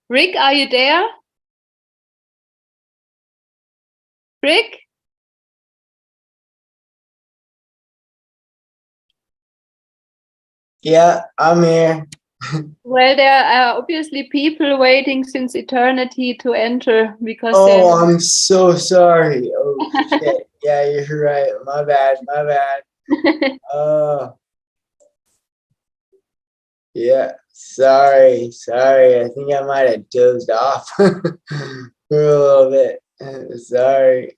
Rick, are you there? Rick? Yeah, I'm here. Well, there are obviously people waiting since eternity to enter because Oh, I'm so sorry. Oh shit. Yeah, you're right. My bad. My bad. Yeah. Sorry. Sorry. I think I might have dozed off for a little bit. Sorry.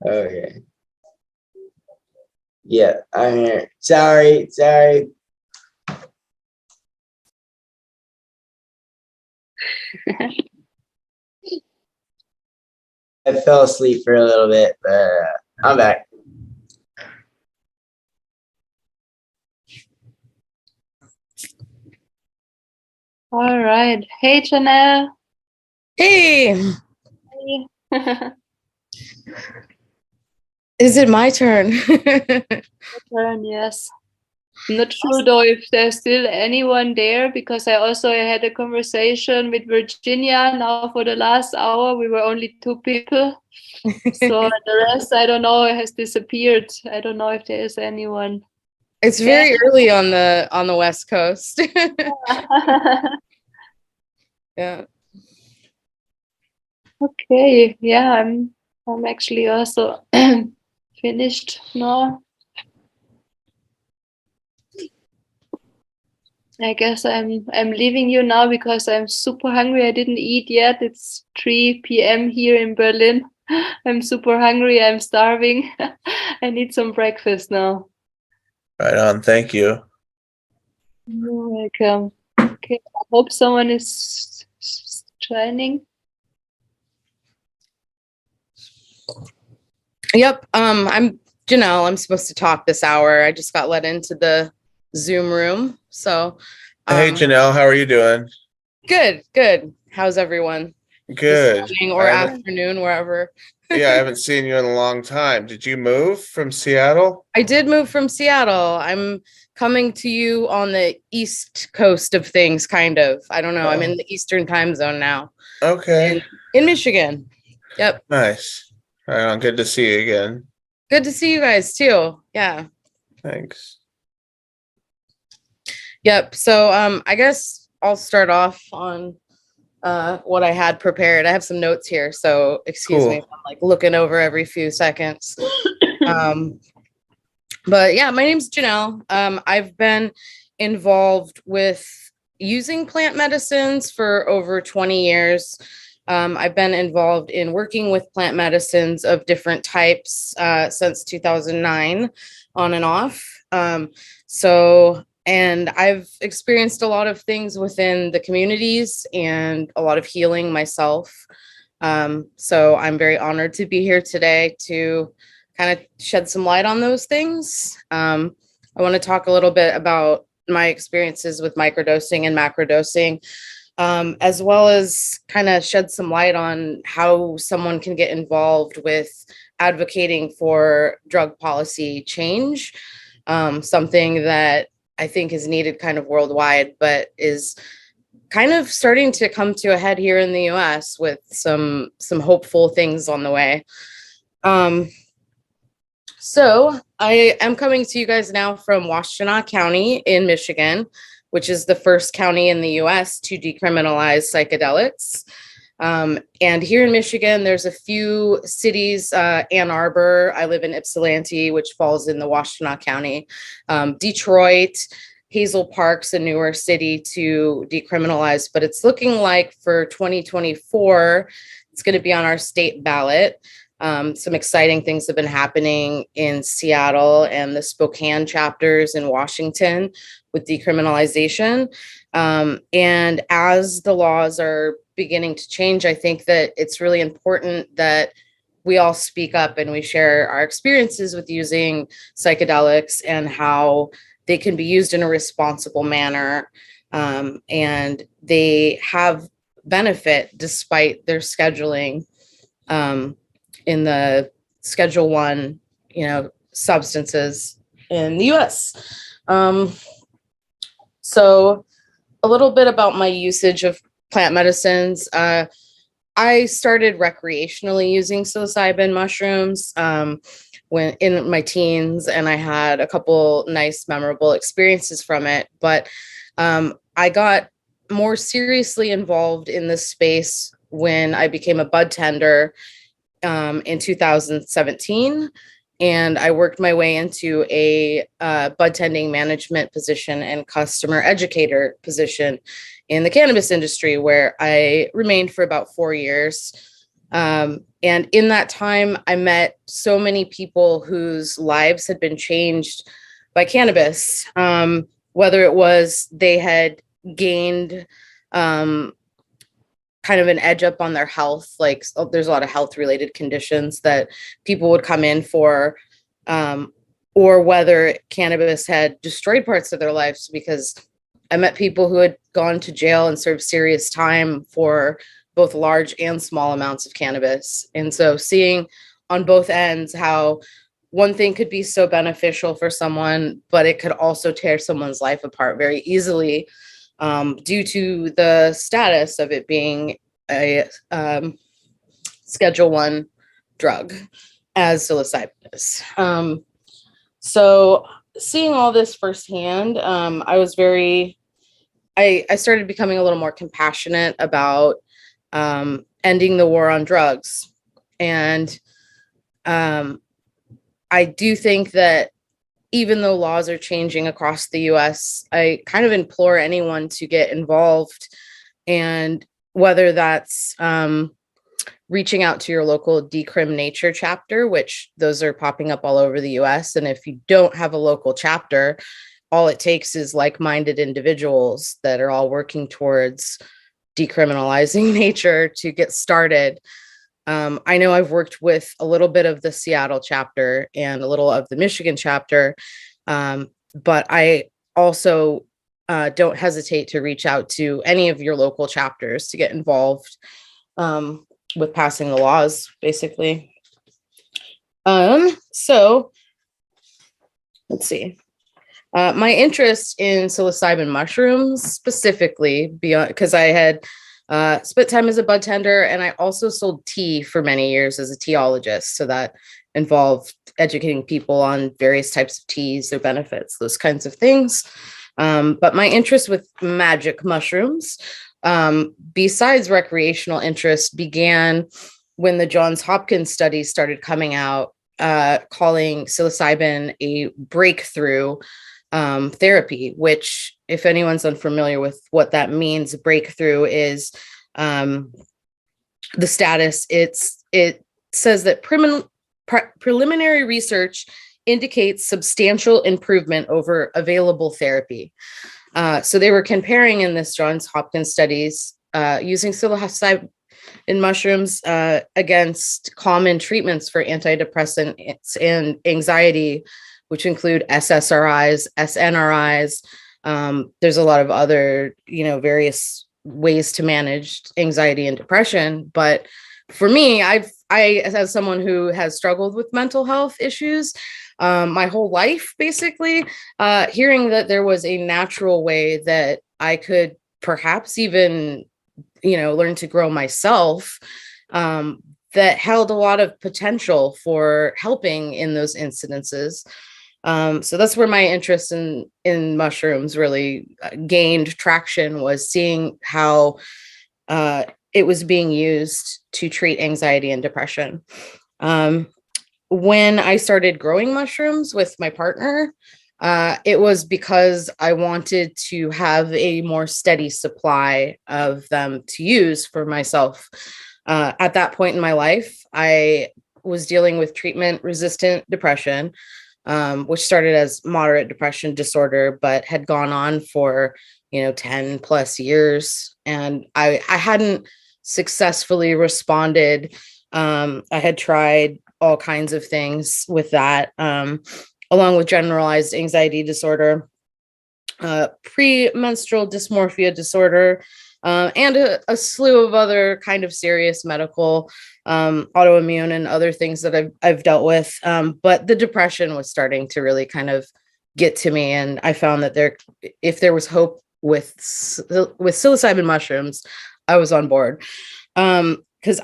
Okay. Yeah, I'm here. Sorry. Sorry. I fell asleep for a little bit, but I'm back. All right. Hey, Janelle. Hey, Hey. is it my turn? Turn, yes. I'm not sure though if there's still anyone there because I also had a conversation with Virginia now for the last hour. We were only 2 people. So the rest, I don't know, has disappeared. I don't know if there is anyone. It's very early on the West Coast. Yeah. Okay. Yeah, I'm actually also finished now. I guess I'm leaving you now because I'm super hungry. I didn't eat yet. It's 3 p.m. here in Berlin. I'm super hungry. I'm starving. I need some breakfast now. Right on. Thank you. You're welcome. Okay. I hope someone is joining. Yep. I'm Janelle. I'm supposed to talk this hour. I just got let into the Zoom room. So Hey, Janelle, how are you doing? good, good. How's everyone? Good. This morning or afternoon, wherever. Yeah, I haven't seen you in a long time. Did you move from Seattle? I did move from Seattle. I'm coming to you on the East Coast of things, kind of. I don't know. I'm in the Eastern time zone now. Okay. In Michigan. Yep. Nice. Right on. Good to see you again. Good to see you guys too. Yeah. Thanks. Yep. So I guess I'll start off on what I had prepared. I have some notes here, so excuse me if I'm like looking over every few seconds. But yeah, my name's Janelle. I've been involved with using plant medicines for over 20 years. I've been involved in working with plant medicines of different types since 2009, on and off. And I've experienced a lot of things within the communities and a lot of healing myself. So I'm very honored to be here today to kind of shed some light on those things. I want to talk a little bit about my experiences with microdosing and macrodosing, as well as kind of shed some light on how someone can get involved with advocating for drug policy change, something that I think is needed kind of worldwide, but is kind of starting to come to a head here in the US with some hopeful things on the way. So I am coming to you guys now from Washtenaw County in Michigan, which is the first county in the US to decriminalize psychedelics. And here in Michigan, there's a few cities, Ann Arbor, I live in Ypsilanti, which falls in the Washtenaw County, Detroit, Hazel Park's a newer city to decriminalize, but it's looking like for 2024, it's going to be on our state ballot. Some exciting things have been happening in Seattle and the Spokane chapters in Washington with decriminalization. And as the laws are beginning to change, I think that it's really important that we all speak up and we share our experiences with using psychedelics and how they can be used in a responsible manner. And they have benefit despite their scheduling in the Schedule I, substances in the US. So a little bit about my usage of plant medicines. I started recreationally using psilocybin mushrooms when in my teens, and I had a couple nice, memorable experiences from it. But I got more seriously involved in this space when I became a bud tender in 2017. And I worked my way into a bud tending management position and customer educator position in the cannabis industry, where I remained for about 4 years. And in that time, I met so many people whose lives had been changed by cannabis, whether it was they had gained kind of an edge up on their health. Like there's a lot of health related conditions that people would come in for, or whether cannabis had destroyed parts of their lives, because I met people who had gone to jail and served serious time for both large and small amounts of cannabis. And so seeing on both ends how one thing could be so beneficial for someone, but it could also tear someone's life apart very easily, due to the status of it being a Schedule I drug, as psilocybin is. So seeing all this firsthand, I started becoming a little more compassionate about ending the war on drugs. And I do think that even though laws are changing across the US, I kind of implore anyone to get involved, and whether that's reaching out to your local Decrim Nature chapter, which those are popping up all over the US. And if you don't have a local chapter, all it takes is like-minded individuals that are all working towards decriminalizing nature to get started. I know I've worked with a little bit of the Seattle chapter and a little of the Michigan chapter, but I also don't hesitate to reach out to any of your local chapters to get involved with passing the laws, basically. So let's see. My interest in psilocybin mushrooms specifically, beyond because I had spent time as a bud tender, and I also sold tea for many years as a teologist. So that involved educating people on various types of teas, their benefits, those kinds of things. But my interest with magic mushrooms, besides recreational interest, began when the Johns Hopkins studies started coming out, calling psilocybin a breakthrough therapy, which, if anyone's unfamiliar with what that means, breakthrough is the status. It says that preliminary research indicates substantial improvement over available therapy. So they were comparing in this Johns Hopkins studies using psilocybin mushrooms against common treatments for antidepressants and anxiety, which include SSRIs, SNRIs. There's a lot of other, various ways to manage anxiety and depression. But for me, as someone who has struggled with mental health issues my whole life, basically, hearing that there was a natural way that I could perhaps even, learn to grow myself, that held a lot of potential for helping in those incidences. So that's where my interest in mushrooms really gained traction, was seeing how it was being used to treat anxiety and depression. When I started growing mushrooms with my partner, it was because I wanted to have a more steady supply of them to use for myself. At that point in my life, I was dealing with treatment-resistant depression, which started as moderate depression disorder, but had gone on for, 10 plus years. And I hadn't successfully responded. I had tried all kinds of things with that, along with generalized anxiety disorder, premenstrual dysmorphia disorder, and a slew of other kind of serious medical, autoimmune and other things that I've dealt with. But the depression was starting to really kind of get to me. And I found that if there was hope with psilocybin mushrooms, I was on board. Because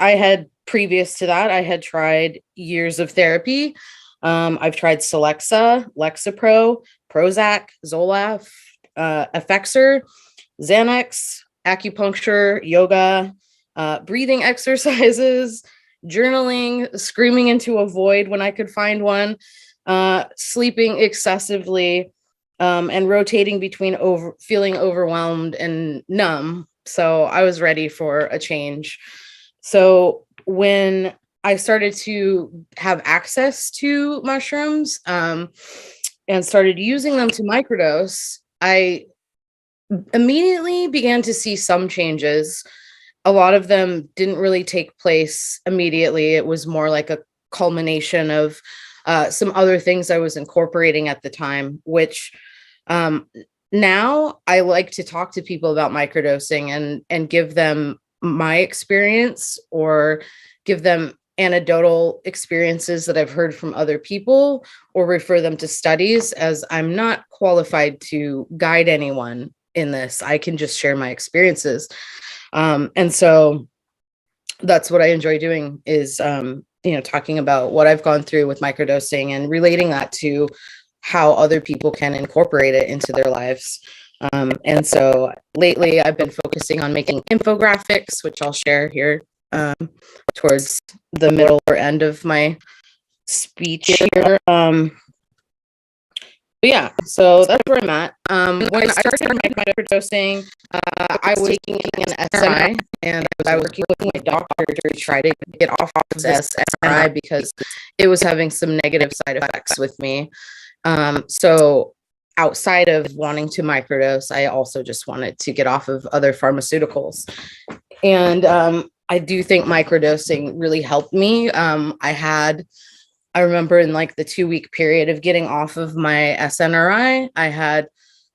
previous to that, I had tried years of therapy, I've tried Celexa, Lexapro, Prozac, Zoloft, Effexor, Xanax, acupuncture, yoga, breathing exercises, journaling, screaming into a void when I could find one, sleeping excessively, and rotating between feeling overwhelmed and numb. So I was ready for a change. So when I started to have access to mushrooms, and started using them to microdose, I immediately began to see some changes. A lot of them didn't really take place immediately. It was more like a culmination of some other things I was incorporating at the time, which now I like to talk to people about microdosing and give them my experience, or give them anecdotal experiences that I've heard from other people, or refer them to studies, as I'm not qualified to guide anyone in this. I can just share my experiences. And so that's what I enjoy doing, is, talking about what I've gone through with microdosing and relating that to how other people can incorporate it into their lives. And so lately I've been focusing on making infographics, which I'll share here towards the middle or end of my speech here. But yeah, so that's where I'm at. When I started microdosing, I was taking an SNRI, and I was working with my doctor to try to get off this SNRI because it was having some negative side effects with me. So outside of wanting to microdose, I also just wanted to get off of other pharmaceuticals. And I do think microdosing really helped me. I remember in like the 2-week period of getting off of my SNRI, I had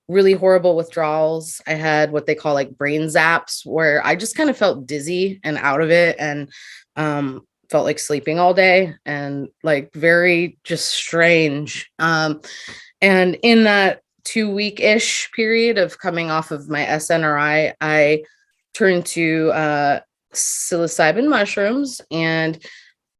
really horrible withdrawals. I had what they call like brain zaps, where I just kind of felt dizzy and out of it, and felt like sleeping all day, and like very just strange. And in that 2-week-ish period of coming off of my SNRI, I turned to psilocybin mushrooms, and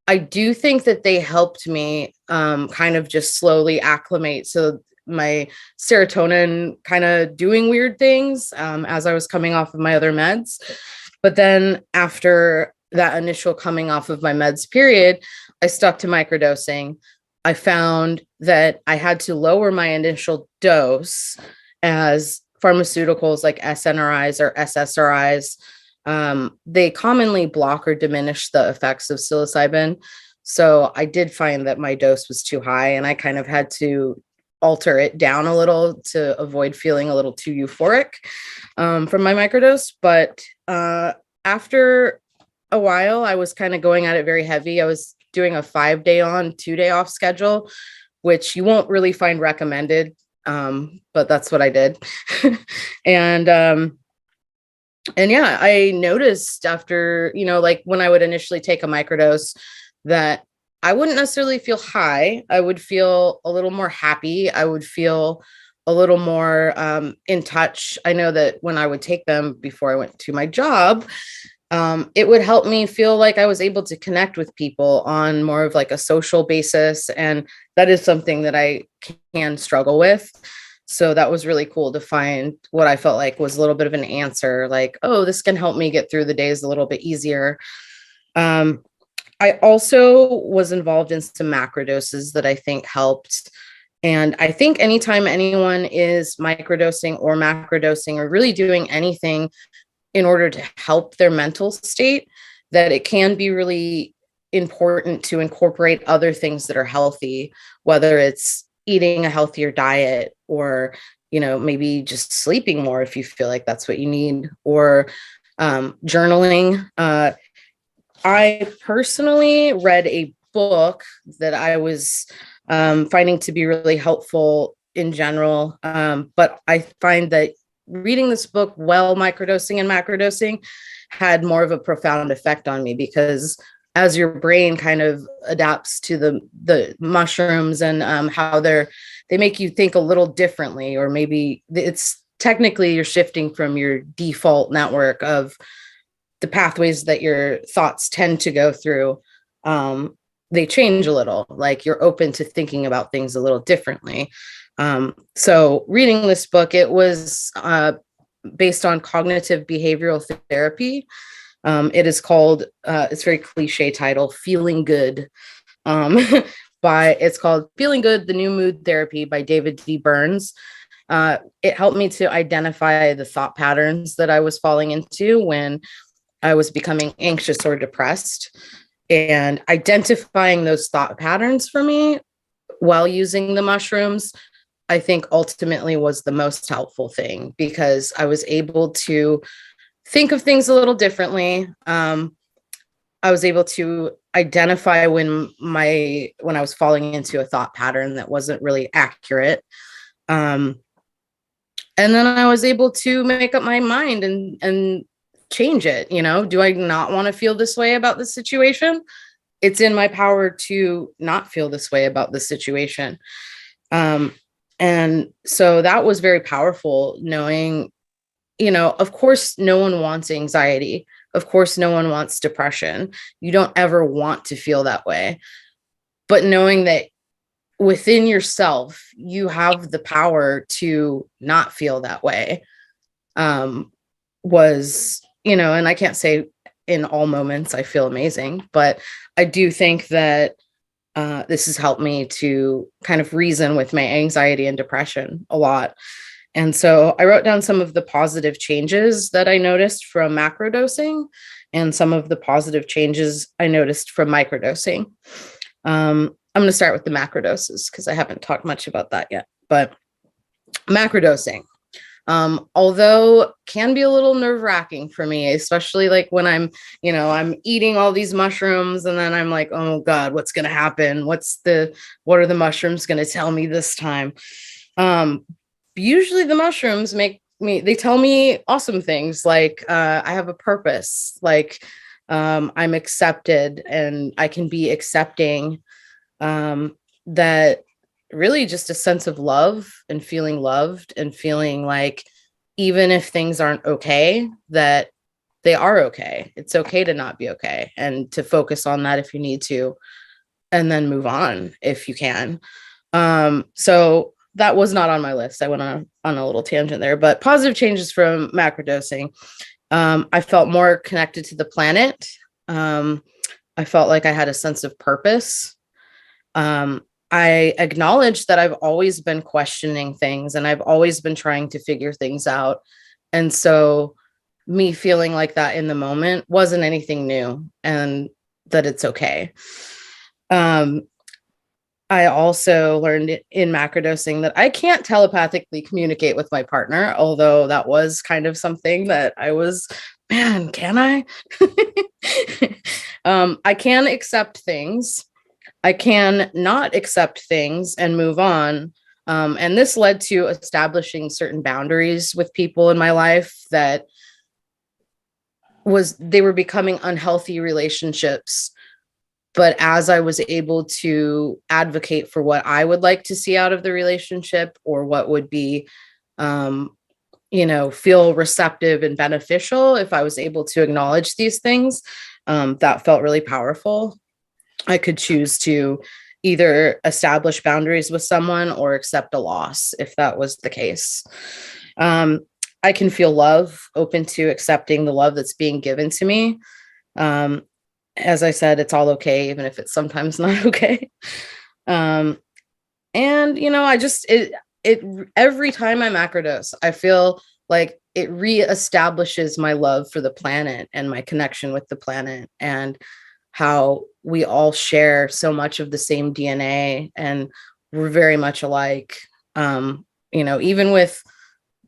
I do think that they helped me kind of just slowly acclimate to my serotonin kind of doing weird things as I was coming off of my other meds. But then after that initial coming off of my meds period, I stuck to microdosing. I found that I had to lower my initial dose, as pharmaceuticals like SNRIs or SSRIs, they commonly block or diminish the effects of psilocybin. So I did find that my dose was too high, and I kind of had to alter it down a little to avoid feeling a little too euphoric from my microdose. But after a while, I was kind of going at it very heavy. I was doing a 5-day on, 2-day off schedule, which you won't really find recommended, but that's what I did. And yeah, I noticed after, like when I would initially take a microdose, that I wouldn't necessarily feel high. I would feel a little more happy. I would feel a little more in touch. I know that when I would take them before I went to my job, it would help me feel like I was able to connect with people on more of like a social basis. And that is something that I can struggle with. So that was really cool to find what I felt like was a little bit of an answer, like, oh, this can help me get through the days a little bit easier. I also was involved in some macrodoses that I think helped. And I think anytime anyone is microdosing or macrodosing or really doing anything in order to help their mental state, that it can be really important to incorporate other things that are healthy, whether it's eating a healthier diet, or maybe just sleeping more if you feel like that's what you need, or journaling. I personally read a book that I was finding to be really helpful in general, but I find that reading this book while microdosing and macrodosing had more of a profound effect on me, because as your brain kind of adapts to the mushrooms and how they make you think a little differently, or maybe it's technically you're shifting from your default network of the pathways that your thoughts tend to go through. they change a little, like you're open to thinking about things a little differently. So reading this book, it was based on cognitive behavioral therapy. It is called, it's very cliche title, Feeling Good. It's called Feeling Good, The New Mood Therapy by David D. Burns. It helped me to identify the thought patterns that I was falling into when I was becoming anxious or depressed, and identifying those thought patterns for me while using the mushrooms, I think ultimately was the most helpful thing, because I was able to think of things a little differently. I was able to identify when I was falling into a thought pattern that wasn't really accurate. And then I was able to make up my mind and change it. Do I not want to feel this way about this situation? It's in my power to not feel this way about this situation. And so that was very powerful, knowing, of course, no one wants anxiety. Of course, no one wants depression. You don't ever want to feel that way. But knowing that within yourself, you have the power to not feel that way, was, and I can't say in all moments I feel amazing, but I do think that this has helped me to kind of reason with my anxiety and depression a lot. And so I wrote down some of the positive changes that I noticed from macrodosing and some of the positive changes I noticed from microdosing. I'm going to start with the macrodoses because I haven't talked much about that yet. But macrodosing, although can be a little nerve-wracking for me, especially like when I'm eating all these mushrooms and then I'm like, oh God, what's going to happen? What are the mushrooms going to tell me this time? Usually the mushrooms they tell me awesome things, like I have a purpose, like I'm accepted and I can be accepting, that really just a sense of love and feeling loved and feeling like even if things aren't okay, that they are okay. It's okay to not be okay and to focus on that if you need to, and then move on if you can. So that was not on my list. I went on a little tangent there, but positive changes from macrodosing. I felt more connected to the planet. I felt like I had a sense of purpose. I acknowledged that I've always been questioning things and I've always been trying to figure things out. And so me feeling like that in the moment wasn't anything new, and that it's okay. I also learned in macrodosing that I can't telepathically communicate with my partner, although that was kind of something that I was, man, can I? I can accept things. I can not accept things and move on. And this led to establishing certain boundaries with people in my life that they were becoming unhealthy relationships. But as I was able to advocate for what I would like to see out of the relationship, or what would be, feel receptive and beneficial, if I was able to acknowledge these things, that felt really powerful. I could choose to either establish boundaries with someone or accept a loss if that was the case. I can feel love, open to accepting the love that's being given to me. As I said, it's all okay, even if it's sometimes not okay. And, every time I macrodose, I feel like it reestablishes my love for the planet and my connection with the planet, and how we all share so much of the same DNA and we're very much alike. Even with,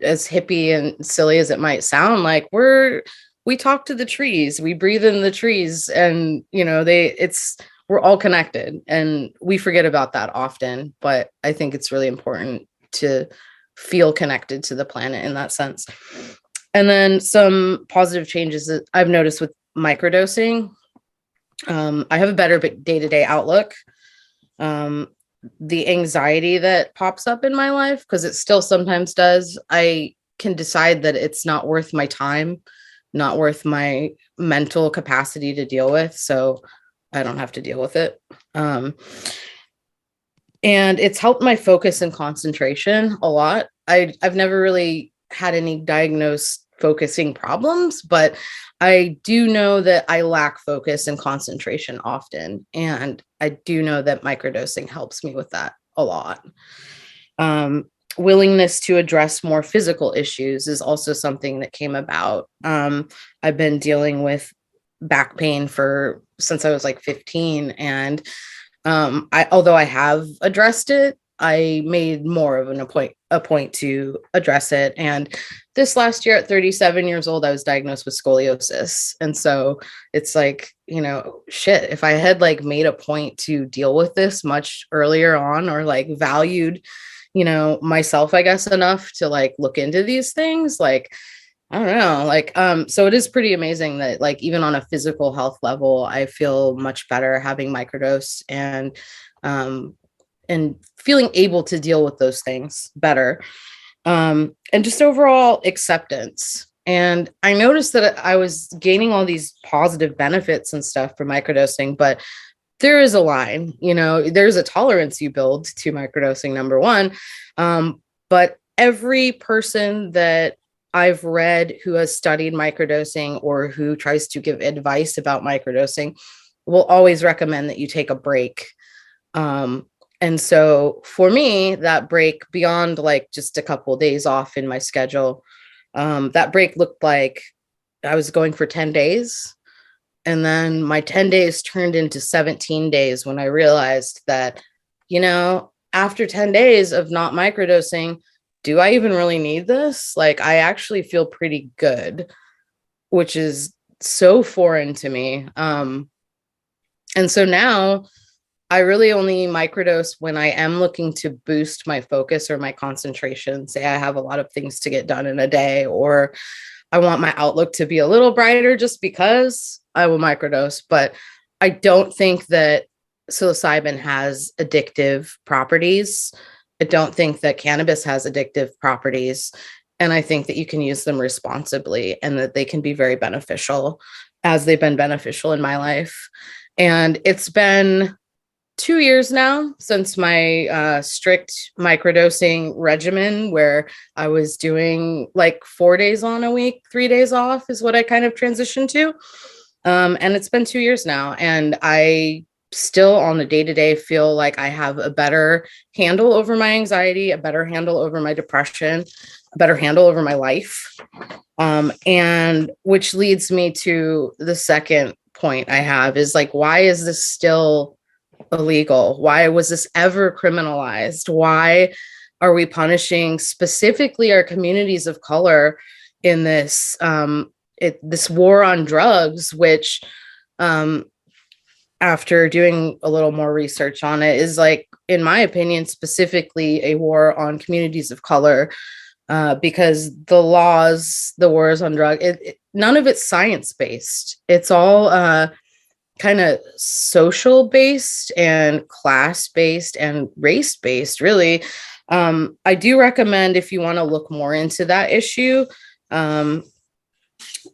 as hippie and silly as it might sound, like we talk to the trees, we breathe in the trees, and we're all connected, and we forget about that often, but I think it's really important to feel connected to the planet in that sense. And then some positive changes that I've noticed with microdosing. I have a better day-to-day outlook. The anxiety that pops up in my life, because it still sometimes does, I can decide that it's not worth my time, not worth my mental capacity to deal with. So I don't have to deal with it. And it's helped my focus and concentration a lot. I've never really had any diagnosed focusing problems, but I do know that I lack focus and concentration often. And I do know that microdosing helps me with that a lot. Willingness to address more physical issues is also something that came about. I've been dealing with back pain since I was like 15, and although I have addressed it, I made more of a point to address it. And this last year at 37 years old, I was diagnosed with scoliosis. And so it's like, shit, if I had like made a point to deal with this much earlier on, or like valued, myself, I guess, enough to like look into these things, like, I don't know, like, so it is pretty amazing that like, even on a physical health level, I feel much better having microdose and feeling able to deal with those things better. And just overall acceptance. And I noticed that I was gaining all these positive benefits and stuff from microdosing, but there is a line, there's a tolerance you build to microdosing, number one. But every person that I've read who has studied microdosing or who tries to give advice about microdosing will always recommend that you take a break. And so for me, that break, beyond like just a couple of days off in my schedule, that break looked like I was going for 10 days. And then my 10 days turned into 17 days when I realized that, after 10 days of not microdosing, do I even really need this? Like, I actually feel pretty good, which is so foreign to me. And so now I really only microdose when I am looking to boost my focus or my concentration. Say I have a lot of things to get done in a day, or I want my outlook to be a little brighter, just because I will microdose. But I don't think that psilocybin has addictive properties. I don't think that cannabis has addictive properties. And I think that you can use them responsibly and that they can be very beneficial, as they've been beneficial in my life. And it's been 2 years now since my strict microdosing regimen, where I was doing like 4 days on a week, 3 days off is what I kind of transitioned to. And it's been 2 years now. And I still on the day-to-day feel like I have a better handle over my anxiety, a better handle over my depression, a better handle over my life. And which leads me to the second point I have is like, why is this still illegal? Why was this ever criminalized? Why are we punishing specifically our communities of color in this this war on drugs, which after doing a little more research on it is, like, in my opinion, specifically a war on communities of color, because the laws, the wars on drug, none of it's science-based. It's all kind of social based and class based and race based, really. I do recommend, if you want to look more into that issue,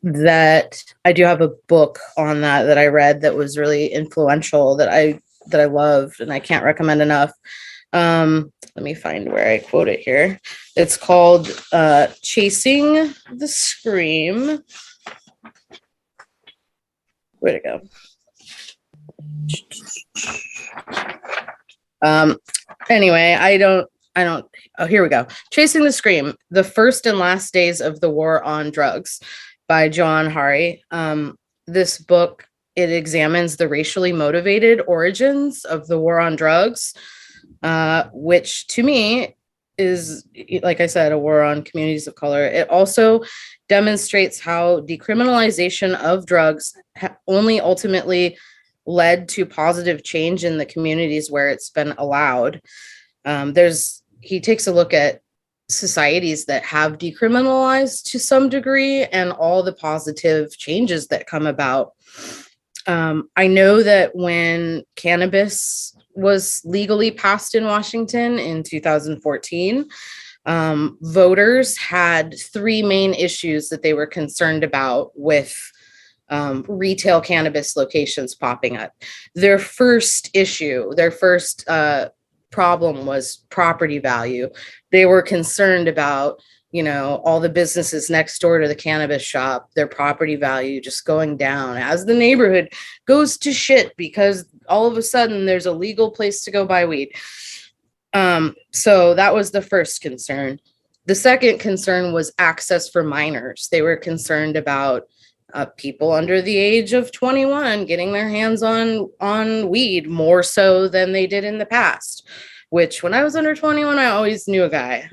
that I do have a book on that I read that was really influential, that I loved, and I can't recommend enough. Let me find where I quote it here. It's called Chasing the Scream. Where'd it go? Anyway, I don't, oh, here we go. Chasing the Scream, The First and Last Days of the War on Drugs by John Hari. This book, it examines the racially motivated origins of the war on drugs, which to me is, like I said, a war on communities of color. It also demonstrates how decriminalization of drugs only ultimately led to positive change in the communities where it's been allowed. He takes a look at societies that have decriminalized to some degree and all the positive changes that come about. I know that when cannabis was legally passed in Washington in 2014, voters had three main issues that they were concerned about with retail cannabis locations popping up. Their first problem was property value. They were concerned about, all the businesses next door to the cannabis shop, their property value just going down as the neighborhood goes to shit because all of a sudden there's a legal place to go buy weed. So that was the first concern. The second concern was access for minors. They were concerned about people under the age of 21 getting their hands on weed more so than they did in the past, which when I was under 21, I always knew a guy.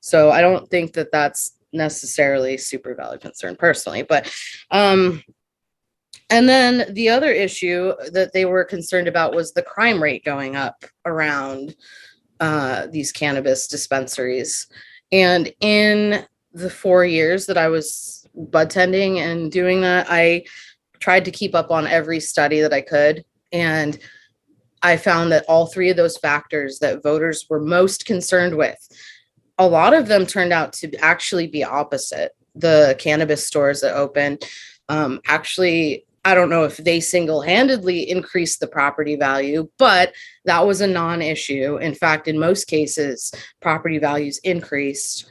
So I don't think that that's necessarily super valid concern personally, but and then the other issue that they were concerned about was the crime rate going up around these cannabis dispensaries. And in the 4 years that I was bud tending and doing that, I tried to keep up on every study that I could. And I found that all three of those factors that voters were most concerned with, a lot of them turned out to actually be opposite. The cannabis stores that opened, actually, I don't know if they single-handedly increased the property value, but that was a non-issue. In fact, in most cases, property values increased.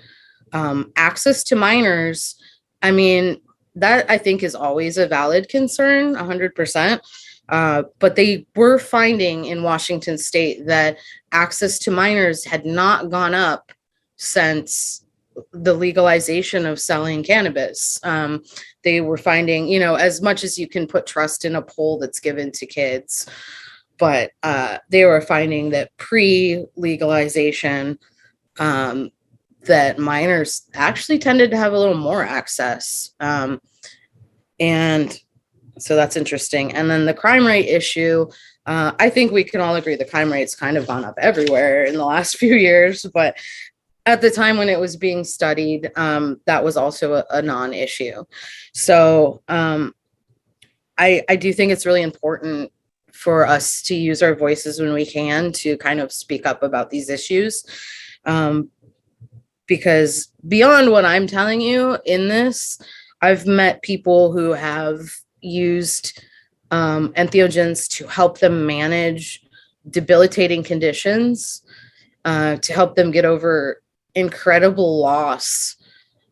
Access to minors, I mean, that I think is always a valid concern, 100%. But they were finding in Washington state that access to minors had not gone up since the legalization of selling cannabis. They were finding, as much as you can put trust in a poll that's given to kids, but they were finding that pre-legalization, that minors actually tended to have a little more access. And so that's interesting. And then the crime rate issue, I think we can all agree the crime rate's kind of gone up everywhere in the last few years, but at the time when it was being studied, that was also a non-issue. So I do think it's really important for us to use our voices when we can to kind of speak up about these issues. Because beyond what I'm telling you in this, I've met people who have used entheogens to help them manage debilitating conditions, to help them get over incredible loss.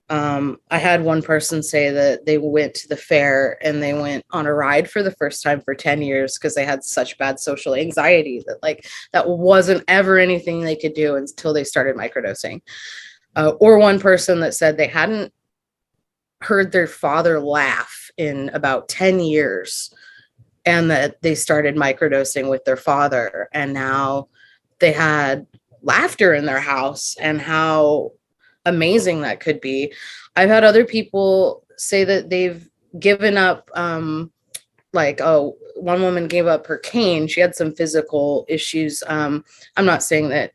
I had one person say that they went to the fair and they went on a ride for the first time for 10 years because they had such bad social anxiety that that wasn't ever anything they could do until they started microdosing. Or one person that said they hadn't heard their father laugh in about 10 years and that they started microdosing with their father, and now they had laughter in their house and how amazing that could be. I've had other people say that they've given up, one woman gave up her cane. She had some physical issues. I'm not saying that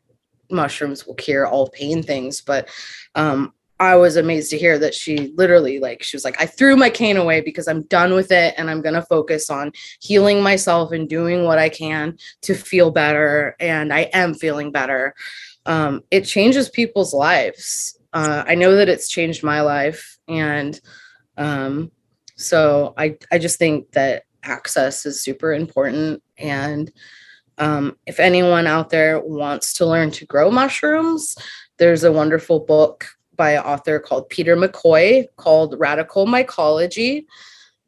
mushrooms will cure all pain things, but I was amazed to hear that she literally she was like, I threw my cane away because I'm done with it and I'm going to focus on healing myself and doing what I can to feel better. And I am feeling better. It changes people's lives. I know that it's changed my life. And so I just think that access is super important. And if anyone out there wants to learn to grow mushrooms, there's a wonderful book by an author called Peter McCoy called Radical Mycology.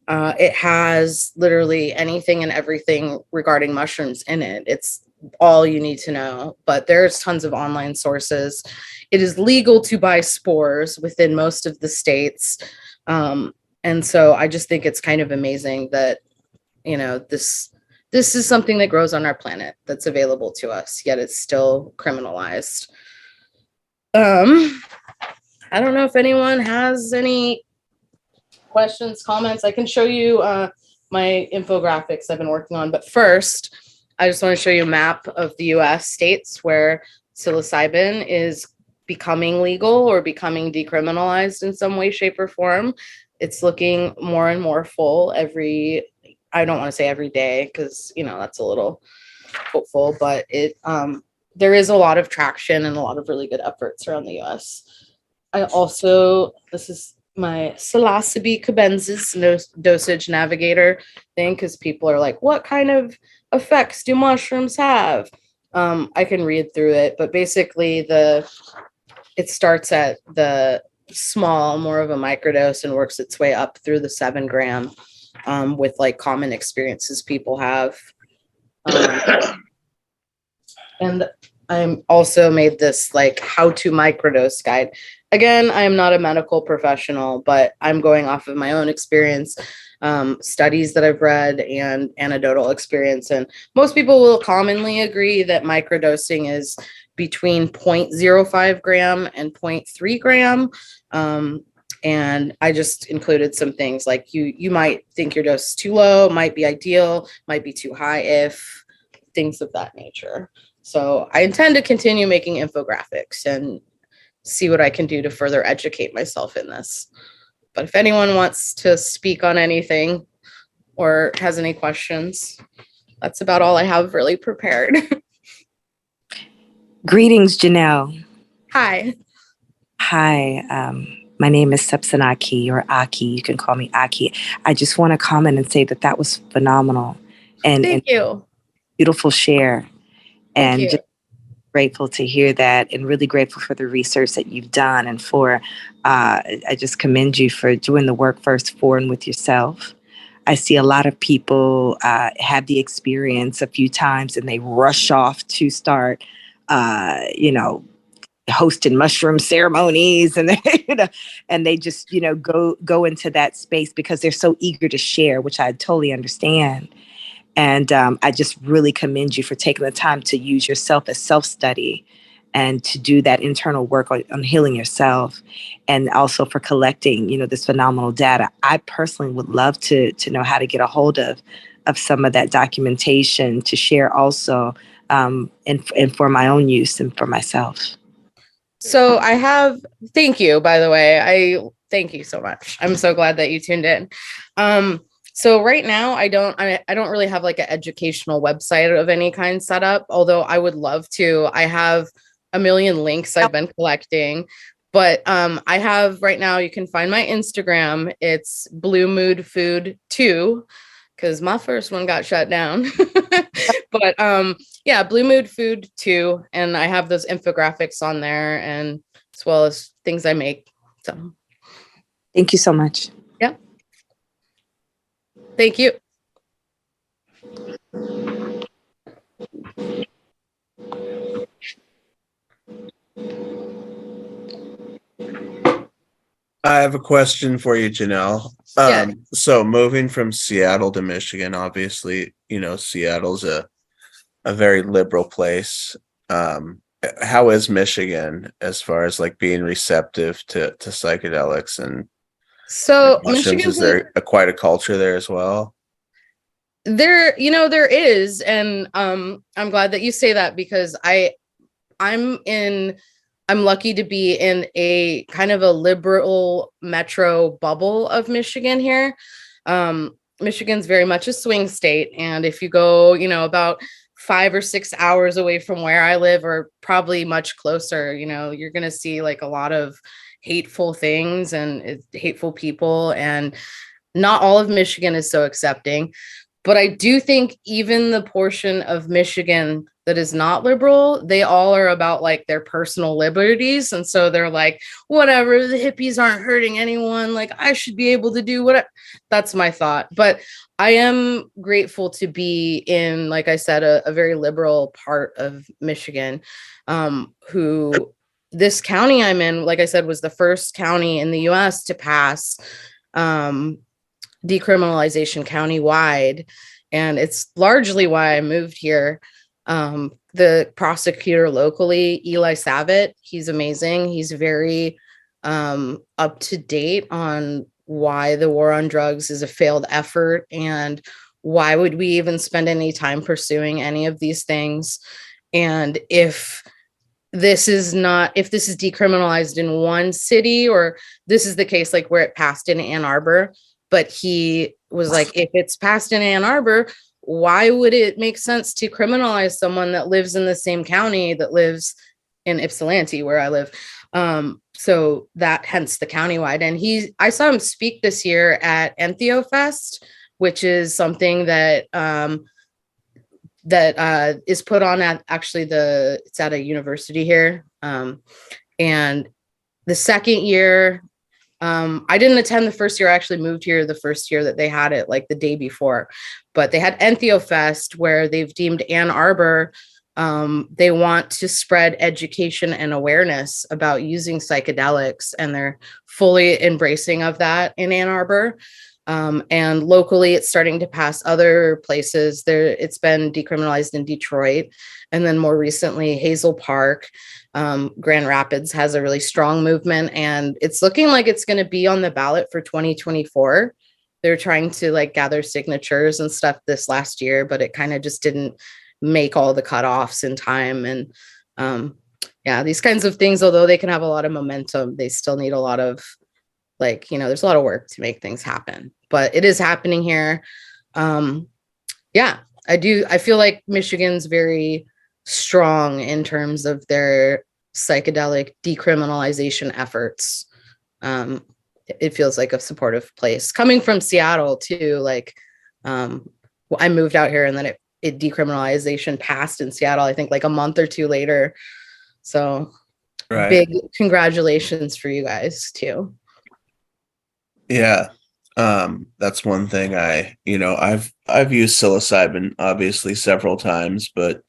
It has literally anything and everything regarding mushrooms in it. It's all you need to know, but there's tons of online sources. It is legal to buy spores within most of the states. And so I just think it's kind of amazing that, this is something that grows on our planet that's available to us, yet it's still criminalized. I don't know if anyone has any questions, comments. I can show you my infographics I've been working on, but first, I just want to show you a map of the US states where psilocybin is becoming legal or becoming decriminalized in some way, shape, or form. It's looking more and more full I don't want to say every day because, that's a little hopeful, but there is a lot of traction and a lot of really good efforts around the US. This is my psilocybe cabensis dosage navigator thing, because people are like, what kind of effects do mushrooms have? I can read through it, but basically it starts at the small, more of a microdose, and works its way up through the 7 gram with like common experiences people have. And I'm also made this like how to microdose guide. Again, I am not a medical professional, but I'm going off of my own experience, studies that I've read, and anecdotal experience. And most people will commonly agree that microdosing is between 0.05 gram and 0.3 gram. And I just included some things like you might think your dose is too low, might be ideal, might be too high if, things of that nature. So I intend to continue making infographics and see what I can do to further educate myself in this. But if anyone wants to speak on anything or has any questions, that's about all I have really prepared. Greetings, Janelle. Hi. Hi, my name is Sepsanaki, or Aki. You can call me Aki. I just want to comment and say that was phenomenal. And Thank you. Beautiful share. Thank And you. just grateful to hear that, and really grateful for the research that you've done, and for I just commend you for doing the work first for and with yourself. I see a lot of people have the experience a few times and they rush off to start hosting mushroom ceremonies, and they just go into that space because they're so eager to share, which I totally understand. And I just really commend you for taking the time to use yourself as self-study and to do that internal work on healing yourself, and also for collecting, this phenomenal data. I personally would love to know how to get a hold of some of that documentation to share also, and for my own use and for myself. So thank you, by the way. Thank you so much. I'm so glad that you tuned in. So right now I don't really have like an educational website of any kind set up, although I would love to. I have a million links I've been collecting, but I have right now, you can find my Instagram. It's Blue Mood Food 2, because my first one got shut down. But yeah, Blue Mood Food 2, and I have those infographics on there, and as well as things I make. So thank you so much. Yeah. Thank you. I have a question for you, Janelle. So moving from Seattle to Michigan, obviously, Seattle's a very liberal place. How is Michigan as far as like being receptive to psychedelics and so mushrooms? Is there quite a culture there as well? There is, and I'm glad that you say that, because I'm lucky to be in a kind of a liberal metro bubble of Michigan here. Michigan's very much a swing state, and if you go, about 5 or 6 hours away from where I live, or probably much closer, you're going to see like a lot of hateful things and hateful people, and not all of Michigan is so accepting. But I do think even the portion of Michigan that is not liberal, they all are about like their personal liberties. And so they're like, whatever, the hippies aren't hurting anyone. Like I should be able to do what that's my thought. But I am grateful to be in, like I said, a very liberal part of Michigan, who this county I'm in, like I said, was the first county in the US to pass decriminalization countywide. And it's largely why I moved here. The prosecutor locally, Eli Savitt, he's amazing. He's very up to date on why the war on drugs is a failed effort, and why would we even spend any time pursuing any of these things. And if this is decriminalized in one city, or this is the case like where it passed in Ann Arbor, but he was like, if it's passed in Ann Arbor, why would it make sense to criminalize someone that lives in the same county that lives in Ypsilanti, where I live? So that hence the countywide. And I saw him speak this year at EntheoFest, which is something that is put on at it's at a university here. And the second year, I didn't attend the first year. I actually moved here the first year that they had it, like the day before. But they had EntheoFest, where they've deemed Ann Arbor. They want to spread education and awareness about using psychedelics, and they're fully embracing of that in Ann Arbor. And locally, it's starting to pass other places. It's been decriminalized in Detroit, and then more recently, Hazel Park. Grand Rapids has a really strong movement, and it's looking like it's going to be on the ballot for 2024. They're trying to like gather signatures and stuff this last year, but it kind of just didn't make all the cutoffs in time. And yeah, these kinds of things, although they can have a lot of momentum, they still need a lot of there's a lot of work to make things happen, but it is happening here. Yeah, I feel like Michigan's very strong in terms of their psychedelic decriminalization efforts. It feels like a supportive place. Coming from Seattle too, I moved out here and then it decriminalization passed in Seattle, I think like a month or two later. So right. Big congratulations for you guys too. Yeah. That's one thing I've used psilocybin obviously several times, but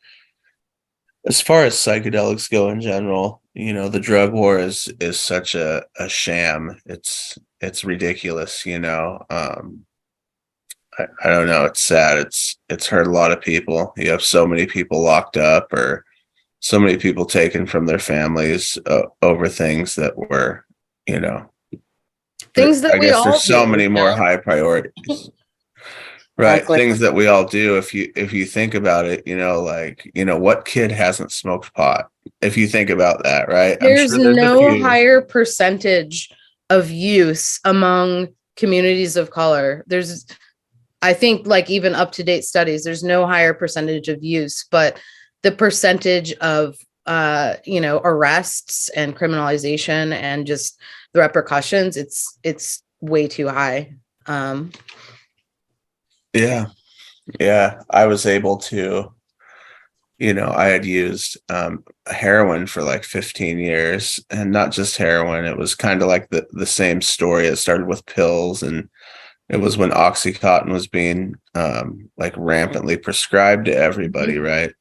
as far as psychedelics go in general, the drug war is such a sham. It's ridiculous, I don't know. It's sad. It's hurt a lot of people. You have so many people locked up, or so many people taken from their families over things that were, things that I guess there's so many more high priorities. Right. Exactly. Things that we all do. If you think about it, what kid hasn't smoked pot? If you think about that, right? There's no higher percentage of use among communities of color. I think like even up-to-date studies, there's no higher percentage of use, but the percentage of, arrests and criminalization and just the repercussions, it's way too high. Yeah. I was able to, I had used heroin for like 15 years, and not just heroin. It was kind of like the same story. It started with pills, and it was when Oxycontin was being rampantly prescribed to everybody, right?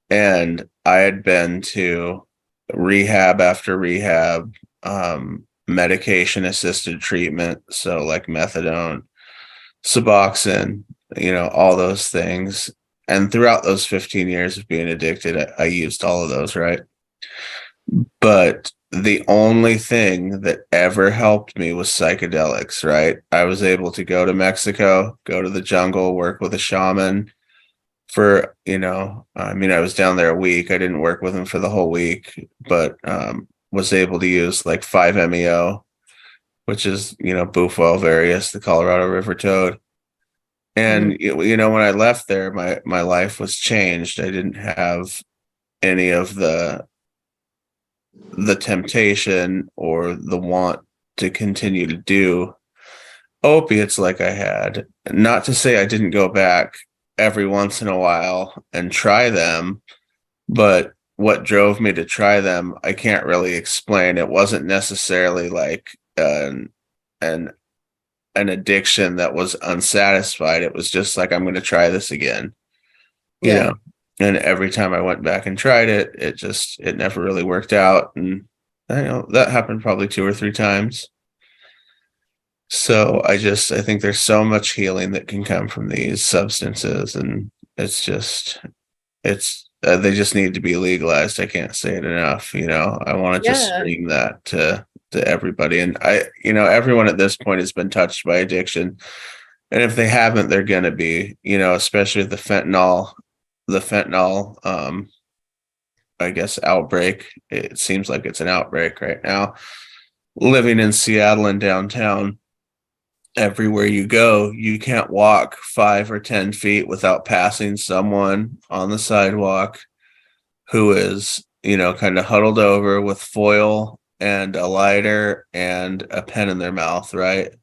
And I had been to rehab after rehab, medication assisted treatment, so like methadone, Suboxone, all those things. And throughout those 15 years of being addicted, I used all of those, right? But the only thing that ever helped me was psychedelics, right? I was able to go to Mexico, go to the jungle, work with a shaman for, I was down there a week. I didn't work with him for the whole week, but was able to use like 5-MeO, which is, Bufo various, the Colorado River toad. And, when I left there, my life was changed. I didn't have any of the temptation or the want to continue to do opiates like I had. Not to say I didn't go back every once in a while and try them, but what drove me to try them, I can't really explain. It wasn't necessarily like an addiction that was unsatisfied. It was just like, I'm going to try this again, you know. And every time I went back and tried it, it never really worked out. And that happened probably 2 or 3 times. So I think there's so much healing that can come from these substances, and they just need to be legalized. I can't say it enough. I want to just scream that to everybody. And everyone at this point has been touched by addiction. And if they haven't, they're going to be, especially the fentanyl, I guess, outbreak. It seems like it's an outbreak right now. Living in Seattle and downtown, everywhere you go, you can't walk 5 or 10 feet without passing someone on the sidewalk who is kind of huddled over with foil and a lighter and a pen in their mouth, right?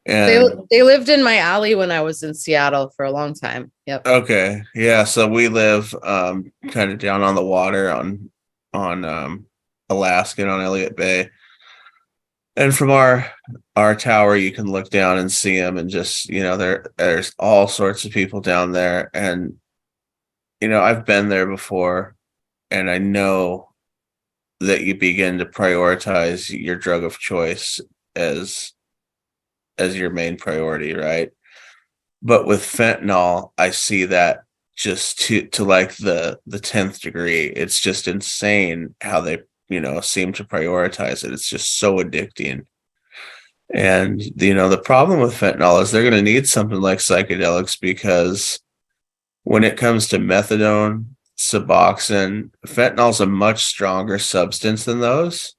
And they lived in my alley when I was in Seattle for a long time. Yep. okay, yeah. So we live kind of down on the water on Alaska, on Elliott Bay, and from our tower, you can look down and see them, and just there's all sorts of people down there, and I've been there before, and I know that you begin to prioritize your drug of choice as your main priority, right? But with fentanyl, I see that just to like the 10th degree. It's just insane how they seem to prioritize it. It's just so addicting. And the problem with fentanyl is they're going to need something like psychedelics, because when it comes to methadone, Suboxone, fentanyl is a much stronger substance than those.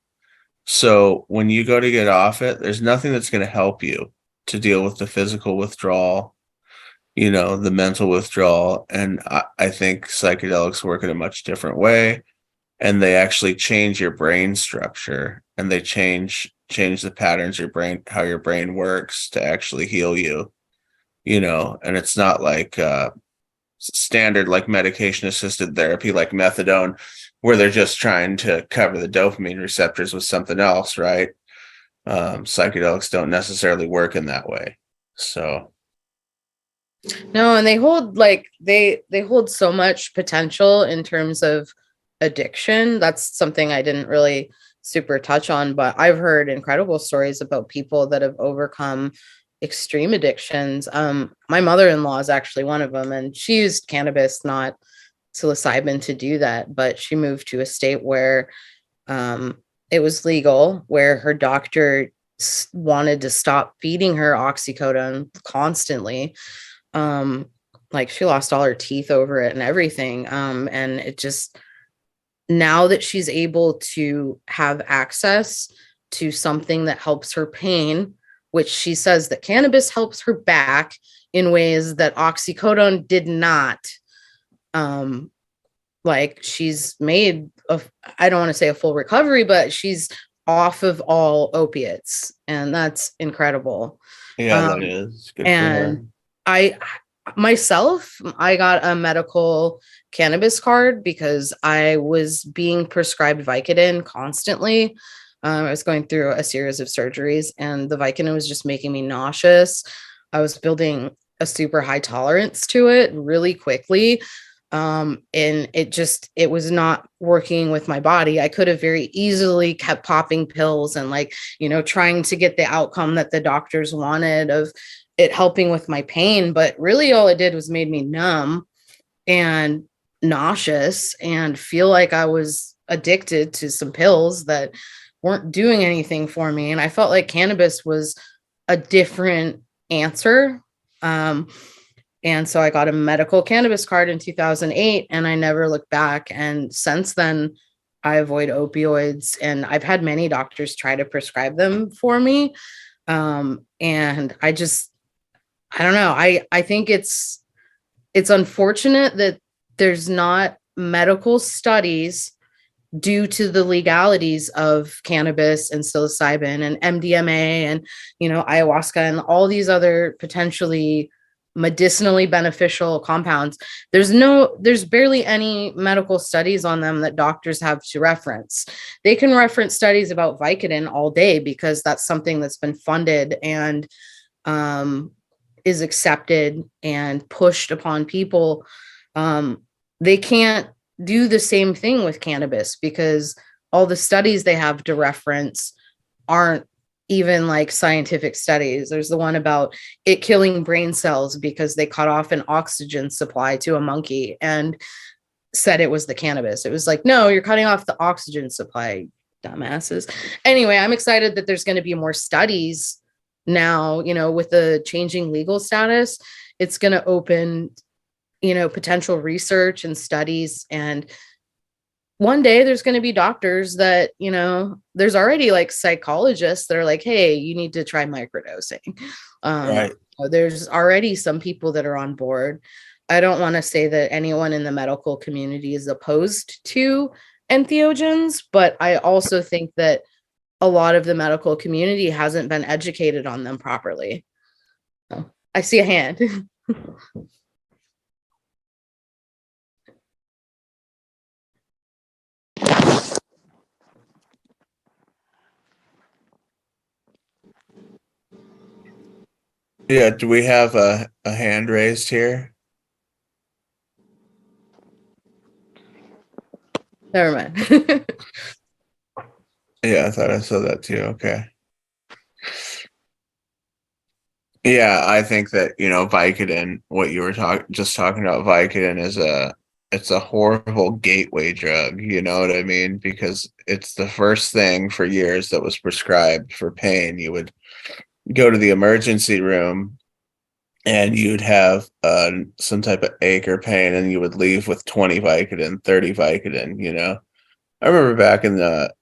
So when you go to get off it, there's nothing that's going to help you to deal with the physical withdrawal, the mental withdrawal. And I think psychedelics work in a much different way, and they actually change your brain structure, and they change the patterns how your brain works to actually heal you, and it's not like standard like medication assisted therapy like methadone, where they're just trying to cover the dopamine receptors with something else, right? Psychedelics don't necessarily work in that way. So no, and they hold they hold so much potential in terms of addiction. That's something I didn't really super touch on, but I've heard incredible stories about people that have overcome extreme addictions. My mother-in-law is actually one of them, and she used cannabis, not psilocybin, to do that, but she moved to a state where it was legal, where her doctor wanted to stop feeding her oxycodone constantly. Like she lost all her teeth over it and everything. And it just, now that she's able to have access to something that helps her pain, which she says that cannabis helps her back in ways that oxycodone did not. Like she's made I don't want to say a full recovery, but she's off of all opiates, and that's incredible. Yeah, that is good. And I got a medical cannabis card because I was being prescribed Vicodin constantly. I was going through a series of surgeries, and the Vicodin was just making me nauseous. I was building a super high tolerance to it really quickly. And it was not working with my body. I could have very easily kept popping pills and trying to get the outcome that the doctors wanted of it helping with my pain. But really all it did was made me numb and nauseous and feel like I was addicted to some pills that weren't doing anything for me. And I felt like cannabis was a different answer. And so I got a medical cannabis card in 2008, and I never looked back. And since then, I avoid opioids, and I've had many doctors try to prescribe them for me. And I don't know. I think it's unfortunate that there's not medical studies due to the legalities of cannabis and psilocybin and MDMA and, ayahuasca and all these other potentially medicinally beneficial compounds. There's barely any medical studies on them that doctors have to reference. They can reference studies about Vicodin all day because that's something that's been funded and is accepted and pushed upon people. They can't do the same thing with cannabis because all the studies they have to reference aren't even like scientific studies. There's the one about it killing brain cells because they cut off an oxygen supply to a monkey and said it was the cannabis. It was like, no, you're cutting off the oxygen supply, dumbasses. Anyway, I'm excited that there's going to be more studies now, with the changing legal status. It's going to open potential research and studies. And one day there's going to be doctors that, there's already like psychologists that are like, hey, you need to try microdosing. Right. There's already some people that are on board. I don't want to say that anyone in the medical community is opposed to entheogens, but I also think that a lot of the medical community hasn't been educated on them properly. So, I see a hand. Yeah, do we have a hand raised here? Never mind. Yeah, I thought I saw that too. Okay. Yeah, I think that, Vicodin, what you were talking about, Vicodin it's a horrible gateway drug, you know what I mean? Because it's the first thing for years that was prescribed for pain. You would go to the emergency room and you'd have some type of ache or pain, and you would leave with 20 Vicodin, 30 Vicodin. I remember back in the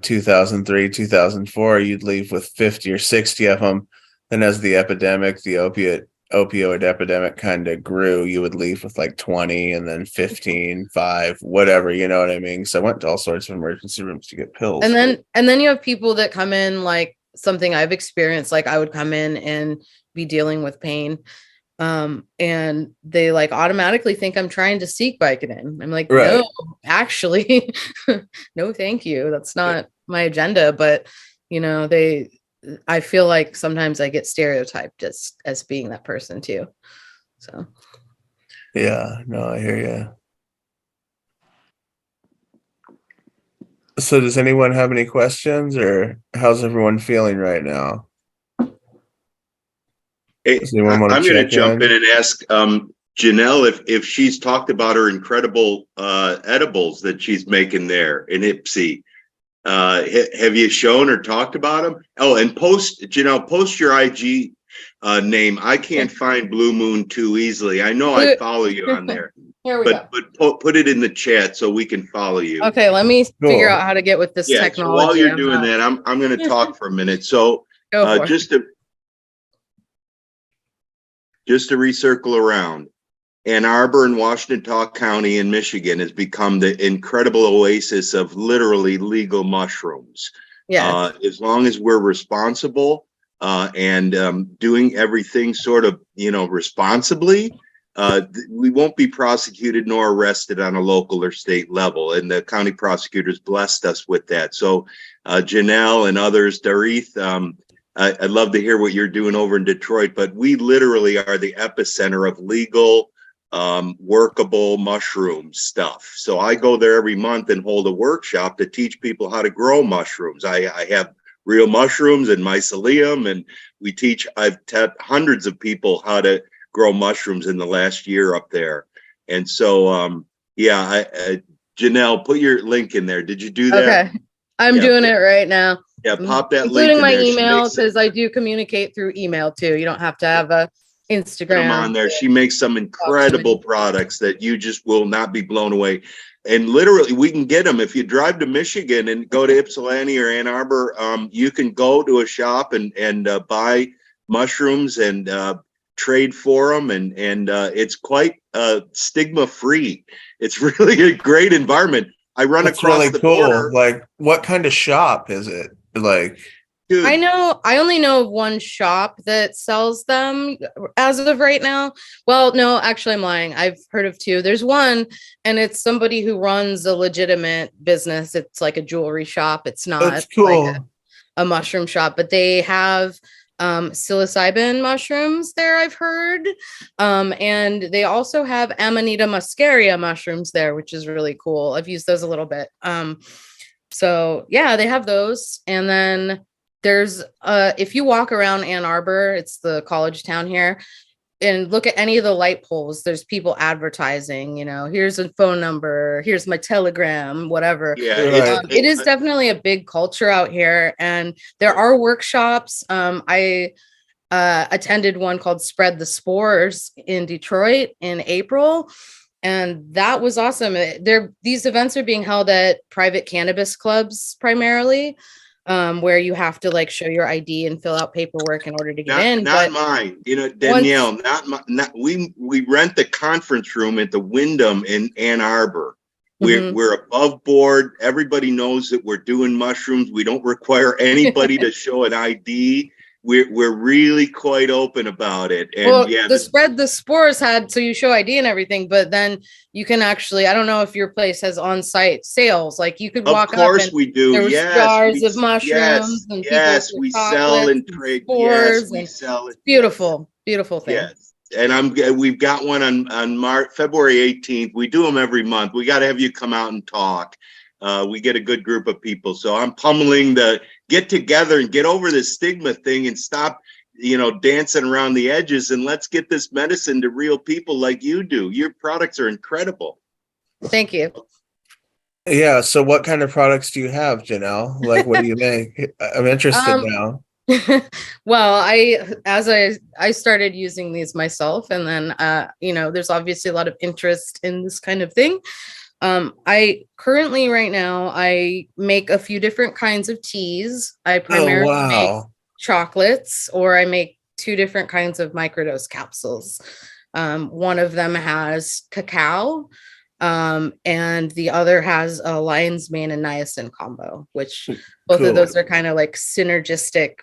2003, 2004, you'd leave with 50 or 60 of them. Then as the opioid epidemic kind of grew, you would leave with like 20, and then 15, 5, whatever, you know what I mean? So I went to all sorts of emergency rooms to get pills. And then you have people that come in, like something I've experienced, like I would come in and be dealing with pain. And they like automatically think I'm trying to seek Vicodin. I'm like, Right. No, actually, no, thank you. That's not my agenda. But I feel like sometimes I get stereotyped as being that person too. So Yeah, no, I hear you. So does anyone have any questions, or how's everyone feeling right now? Hey, Does anyone want to I'm going to check jump in and ask Janelle if she's talked about her incredible edibles that she's making there in Ipsy. Have you shown or talked about them? Oh, and post your IG name. I can't find Blue Moon too easily. I know I follow you on there. Here we go. But put it in the chat so we can follow you. Okay, let me figure out how to get with this technology. So while you're doing that, I'm going to talk for a minute. So just to recircle around, Ann Arbor and Washington County in Michigan has become the incredible oasis of literally legal mushrooms. Yes. As long as we're responsible and doing everything sort of, responsibly, we won't be prosecuted nor arrested on a local or state level. And the county prosecutors blessed us with that. So Janelle and others, Darith, I'd love to hear what you're doing over in Detroit, but we literally are the epicenter of legal, workable mushroom stuff. So I go there every month and hold a workshop to teach people how to grow mushrooms. I have real mushrooms and mycelium, and I've taught hundreds of people how to grow mushrooms in the last year up there. And so, Janelle, put your link in there. Did you do that? Okay, I'm doing it right now. Yeah, pop that link including in my there. email, because I do communicate through email too. You don't have to have a Instagram. Come on there. She makes some incredible products that you just will not be blown away. And literally, we can get them. If you drive to Michigan and go to Ypsilanti or Ann Arbor, you can go to a shop and buy mushrooms and trade for them. And it's quite stigma free. It's really a great environment. I run That's across really the cool. border. Like, what kind of shop is it? Like, dude, I only know of one shop that sells them as of right now. Well, no, actually I'm lying. I've heard of two. There's one, and it's somebody who runs a legitimate business. It's like a jewelry shop. It's not cool. like a mushroom shop, but they have psilocybin mushrooms there, I've heard. And they also have Amanita muscaria mushrooms there, which is really cool. I've used those a little bit. So yeah, they have those. And then there's if you walk around Ann Arbor, it's the college town here, and look at any of the light poles, there's people advertising, here's a phone number, here's my Telegram, whatever. Yeah, it is definitely a big culture out here, and there are workshops. I attended one called Spread the Spores in Detroit in April, and that was awesome. These events are being held at private cannabis clubs primarily, where you have to like show your ID and fill out paperwork in order to get in. Not mine, Danielle. We rent the conference room at the Wyndham in Ann Arbor, We're above board. Everybody knows that we're doing mushrooms. We don't require anybody to show an ID. We're really quite open about it. And well, yeah, the spores had, so you show ID and everything, but then you can actually, I don't know if your place has on-site sales. Like you could walk up and we do. there was Yes, jars of mushrooms and yes, people we with sell and chocolates trade. spores Yes, we and sell it. beautiful, beautiful thing. Yes. And we've got one on February 18th. We do them every month. We got to have you come out and talk. We get a good group of people. So I'm pummeling the get together and get over this stigma thing and stop, dancing around the edges, and let's get this medicine to real people like you do. Your products are incredible. Thank you. Yeah. So what kind of products do you have, Janelle? Like, what do you make? I'm interested now. Well, I started using these myself, and then there's obviously a lot of interest in this kind of thing. I currently right now I make a few different kinds of teas. I primarily make chocolates, or I make 2 different kinds of microdose capsules. One of them has cacao, and the other has a lion's mane and niacin combo, which both of those are kind of like synergistic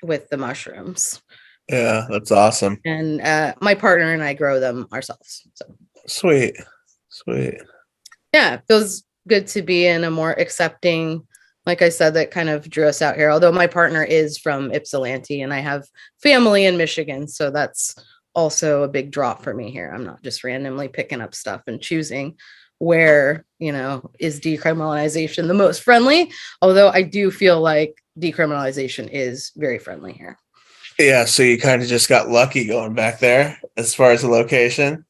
with the mushrooms. Yeah, that's awesome. And my partner and I grow them ourselves. So sweet. Yeah, it feels good to be in a more accepting, like I said, that kind of drew us out here. Although my partner is from Ypsilanti and I have family in Michigan, so that's also a big draw for me here. I'm not just randomly picking up stuff and choosing where, is decriminalization the most friendly? Although I do feel like decriminalization is very friendly here. Yeah, so you kind of just got lucky going back there as far as the location.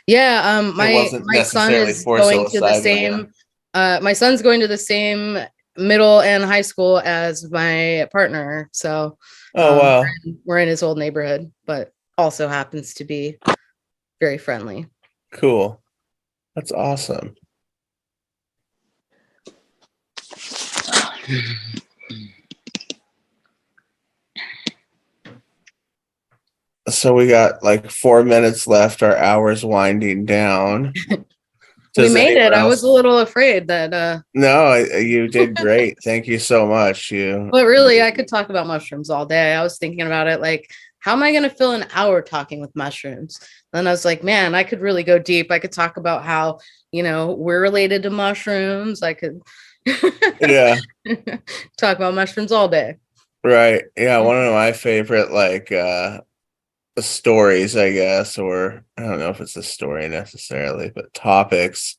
Yeah, my son is going to the same. My son's going to the same middle and high school as my partner, so wow, we're in his old neighborhood, but also happens to be very friendly. Cool, that's awesome. So we got like 4 minutes left. Our hour's winding down. We made it. I was a little afraid that No, you did great. Thank you so much. But really, I could talk about mushrooms all day. I was thinking about it like, how am I going to fill an hour talking with mushrooms? Then I was like, man, I could really go deep. I could talk about how, we're related to mushrooms. I could talk about mushrooms all day. Right. Yeah. One of my favorite, stories, I guess, or I don't know if it's a story necessarily, but topics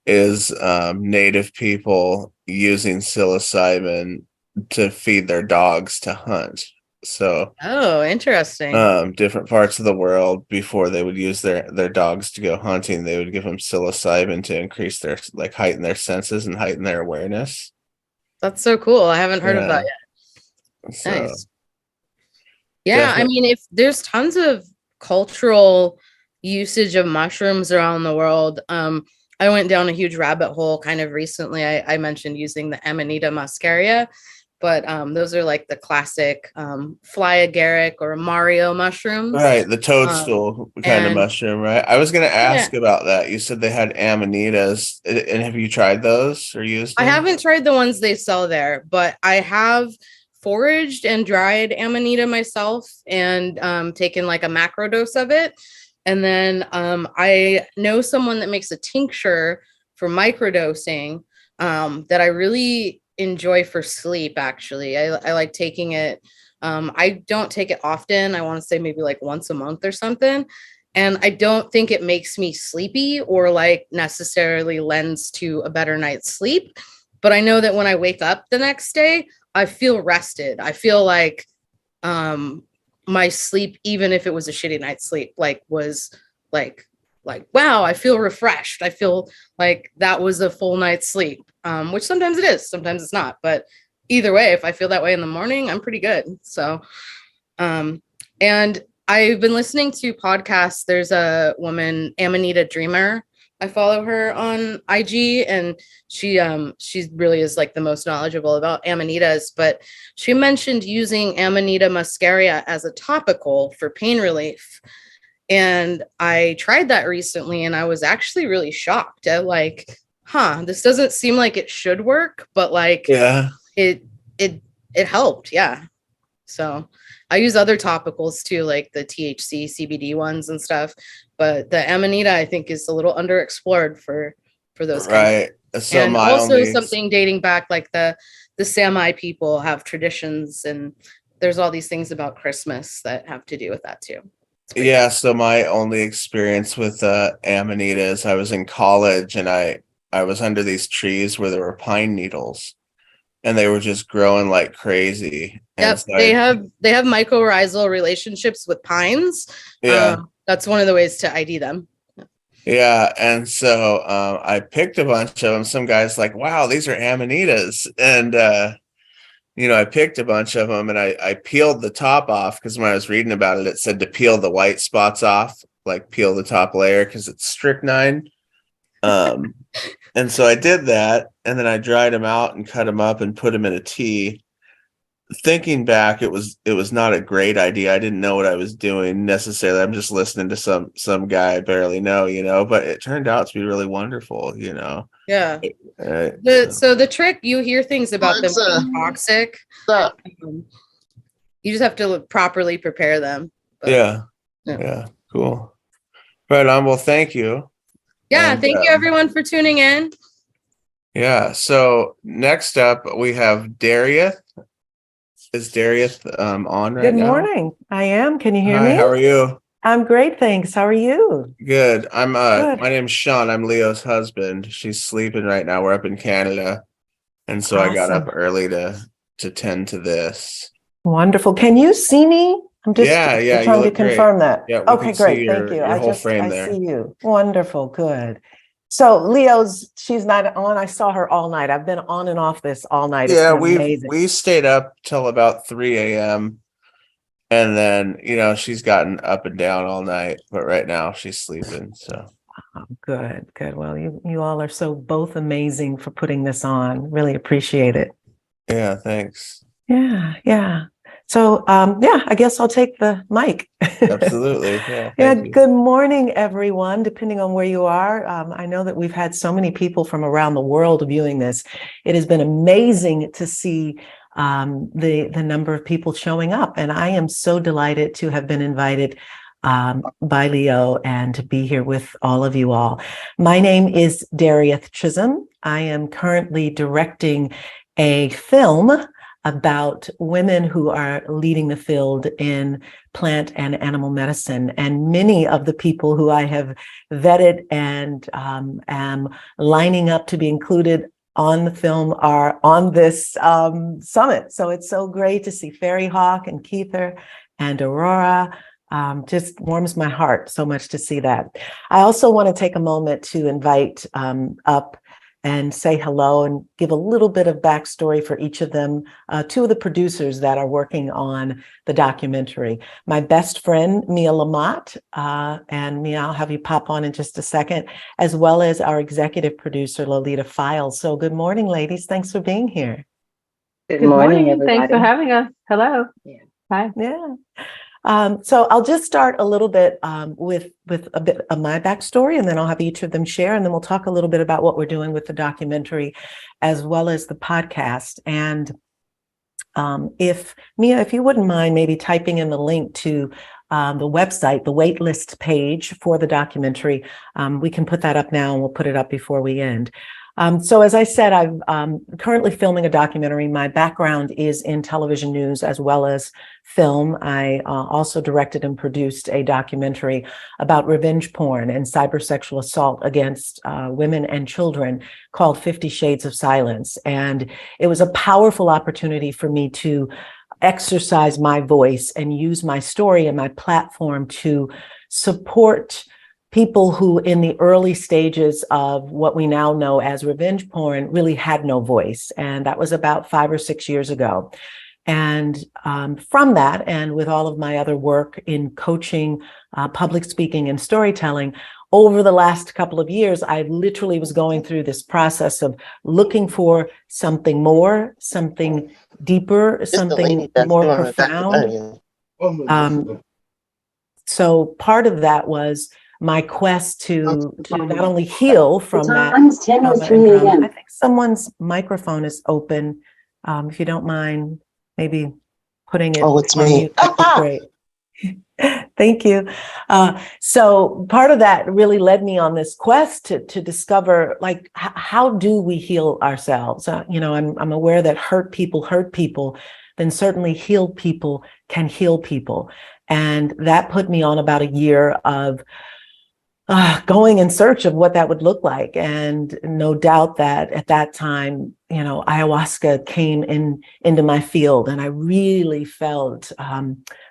is native people using psilocybin to feed their dogs to hunt. So interesting. Different parts of the world, before they would use their dogs to go hunting, they would give them psilocybin to increase their heighten their senses and heighten their awareness. That's so cool. I haven't heard of that yet. So, nice. Yeah, I mean, if there's tons of cultural usage of mushrooms around the world. I went down a huge rabbit hole kind of recently. I mentioned using the Amanita muscaria, but those are like the classic fly agaric or Mario mushrooms. Right, the toadstool kind of mushroom, right? I was going to ask about that. You said they had Amanitas, and have you tried those or used them? I haven't tried the ones they sell there, but I have foraged and dried Amanita myself and taken like a macro dose of it. And then I know someone that makes a tincture for microdosing that I really enjoy for sleep, actually. I like taking it. I don't take it often. I want to say maybe like once a month or something. And I don't think it makes me sleepy or like necessarily lends to a better night's sleep. But I know that when I wake up the next day, I feel rested. I feel like my sleep, even if it was a shitty night's sleep, like was like, wow, I feel refreshed. I feel like that was a full night's sleep, which sometimes it is, sometimes it's not. But either way, if I feel that way in the morning, I'm pretty good. So, and I've been listening to podcasts. There's a woman, Amanita Dreamer. I follow her on IG, and she really is like the most knowledgeable about Amanitas, but she mentioned using Amanita muscaria as a topical for pain relief. And I tried that recently, and I was actually really shocked at like this doesn't seem like it should work, but like it helped. Yeah. So I use other topicals too, like the THC, CBD ones and stuff. But the Amanita, I think, is a little underexplored for those kinds. Right. So and also something dating back, like the Sami people have traditions, and there's all these things about Christmas that have to do with that too. Yeah. So my only experience with Amanita is I was in college and I was under these trees where there were pine needles, and they were just growing like crazy. Yep, so they have mycorrhizal relationships with pines. Yeah. That's one of the ways to ID them. Yeah, and so I picked a bunch of them. Some guys like, wow, these are Amanitas. And, I picked a bunch of them and I peeled the top off because when I was reading about it, it said to peel the white spots off, like peel the top layer because it's strychnine. And so I did that, and then I dried them out and cut them up and put them in a tea. Thinking back, it was not a great idea. I didn't know what I was doing necessarily. I'm just listening to some guy I barely know, but it turned out to be really wonderful, Yeah. So the trick, you hear things about them being toxic. You just have to properly prepare them. Yeah. Cool. Right on. Well, thank you. Yeah. And, thank you everyone for tuning in. Yeah. So next up we have Darius. Is Darius on right now? Good morning. I am. Can you hear me? Hi, how are you? I'm great, thanks. How are you? Good. I'm Good. My name's Sean. I'm Leo's husband. She's sleeping right now. We're up in Canada. And so I got up early to tend to this. Wonderful. Can you see me? I'm just trying to confirm that. Yeah, okay, great. Thank you. I see you. Wonderful. Good. So Leo's, she's not on. I saw her all night. I've been on and off this all night. Yeah, we stayed up till about 3 a.m. And then, she's gotten up and down all night, but right now she's sleeping. So good. Well, you all are so both amazing for putting this on. Really appreciate it. Yeah, thanks. Yeah. So, I guess I'll take the mic. Absolutely. Yeah. Good morning, everyone, depending on where you are. I know that we've had so many people from around the world viewing this. It has been amazing to see the number of people showing up. And I am so delighted to have been invited by Leo and to be here with all of you all. My name is Darius Chisholm. I am currently directing a film about women who are leading the field in plant and animal medicine. And many of the people who I have vetted and am lining up to be included on the film are on this summit. So it's so great to see Fairy Hawk and Keither and Aurora. Just warms my heart so much to see that. I also want to take a moment to invite up and say hello and give a little bit of backstory for each of them. Two of the producers that are working on the documentary. My best friend, Mia Lamott, and Mia, I'll have you pop on in just a second, as well as our executive producer, Lolita Files. So good morning, ladies. Thanks for being here. Good morning, everybody. Thanks for having us. Hello. Hi. Yeah. So I'll just start a little bit with a bit of my backstory, and then I'll have each of them share, and then we'll talk a little bit about what we're doing with the documentary as well as the podcast. And if Mia, if you wouldn't mind maybe typing in the link to the website, the waitlist page for the documentary, we can put that up now and we'll put it up before we end. So as I said, I'm currently filming a documentary. My background is in television news as well as film. I also directed and produced a documentary about revenge porn and cybersexual assault against women and children called 50 Shades of Silence. And it was a powerful opportunity for me to exercise my voice and use my story and my platform to support people who in the early stages of what we now know as revenge porn really had no voice. And that was about 5 or 6 years ago. And from that, and with all of my other work in coaching, public speaking and storytelling, over the last couple of years, I literally was going through this process of looking for something more, something deeper, something more profound. So part of that was my quest to not only heal from that time's trauma 10:03 and trauma. a.m. I think someone's microphone is open. If you don't mind, maybe putting it it's on me. mute, that'd be great. Thank you. So part of that really led me on this quest to discover, like, how do we heal ourselves? I'm aware that hurt people, then certainly healed people can heal people. And that put me on about a year of going in search of what that would look like. And no doubt that at that time, ayahuasca came into my field, and I really felt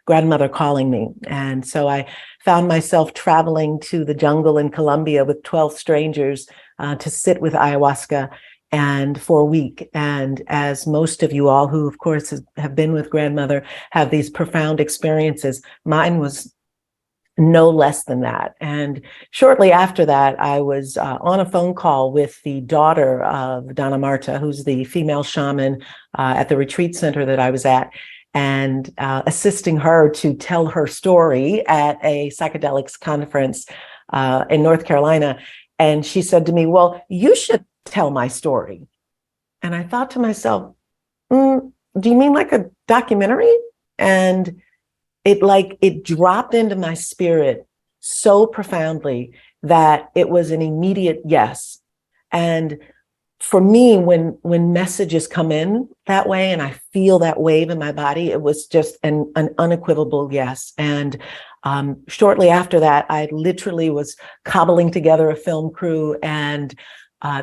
grandmother calling me. And so I found myself traveling to the jungle in Colombia with 12 strangers to sit with ayahuasca and for a week. And as most of you all who, of course, have been with grandmother have these profound experiences, mine was no less than that. And shortly after that, I was on a phone call with the daughter of Donna Marta, who's the female shaman at the retreat center that I was at, and assisting her to tell her story at a psychedelics conference in North Carolina. And she said to me, "Well, you should tell my story." And I thought to myself, do you mean like a documentary? And it dropped into my spirit so profoundly that it was an immediate yes. And for me, when messages come in that way and I feel that wave in my body, it was just an unequivocal yes. And shortly after that, I literally was cobbling together a film crew and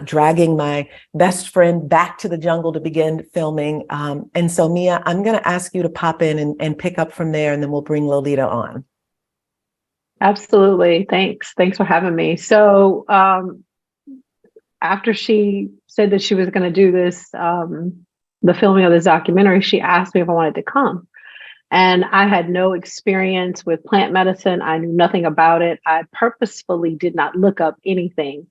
dragging my best friend back to the jungle to begin filming. And so, Mia, I'm going to ask you to pop in and pick up from there, and then we'll bring Lolita on. Absolutely. Thanks for having me. So after she said that she was going to do this, the filming of this documentary, she asked me if I wanted to come. And I had no experience with plant medicine. I knew nothing about it. I purposefully did not look up anything.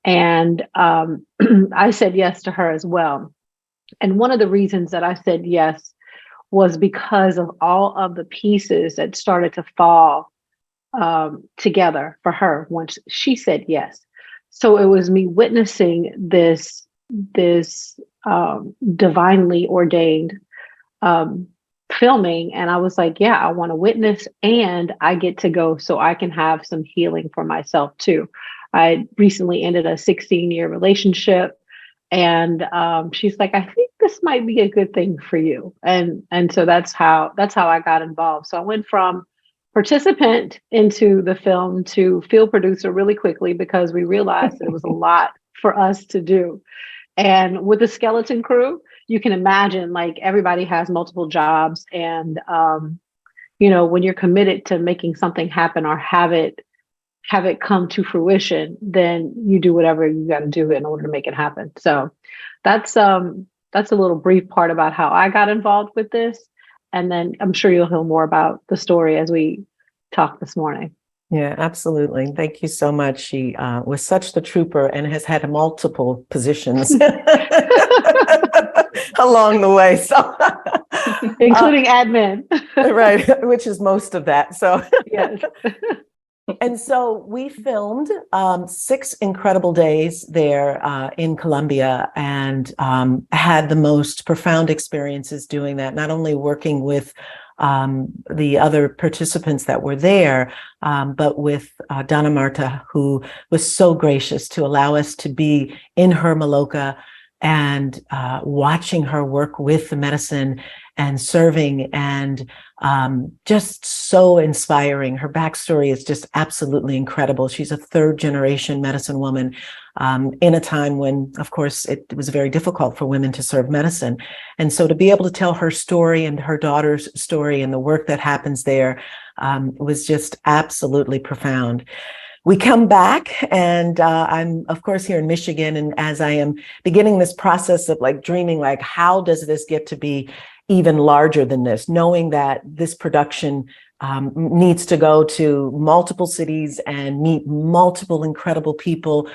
And I said yes to her as well. And one of the reasons that I said yes was because of all of the pieces that started to fall together for her once she said yes. So it was me witnessing this divinely ordained filming. And I was like, yeah, I want to witness, and I get to go so I can have some healing for myself too. I recently ended a 16-year relationship, and she's like, I think this might be a good thing for you. And so that's how I got involved. So I went from participant into the film to field producer really quickly, because we realized that it was a lot for us to do. And with the skeleton crew, you can imagine, like, everybody has multiple jobs, and when you're committed to making something happen or have it come to fruition, then you do whatever you got to do in order to make it happen. So that's a little brief part about how I got involved with this. And then I'm sure you'll hear more about the story as we talk this morning. Yeah, absolutely. Thank you so much. She was such the trooper and has had multiple positions along the way. So including admin. Right, which is most of that. So yes. And so we filmed 6 incredible days there in Colombia, and had the most profound experiences doing that, not only working with the other participants that were there, but with Donna Marta, who was so gracious to allow us to be in her maloca and watching her work with the medicine and serving, and just so inspiring. Her backstory is just absolutely incredible. She's a 3rd-generation medicine woman in a time when, of course, it was very difficult for women to serve medicine. And so to be able to tell her story and her daughter's story and the work that happens there was just absolutely profound. We come back, and I'm, of course, here in Michigan. And as I am beginning this process of dreaming, how does this get to be even larger than this, knowing that this production needs to go to multiple cities and meet multiple incredible people,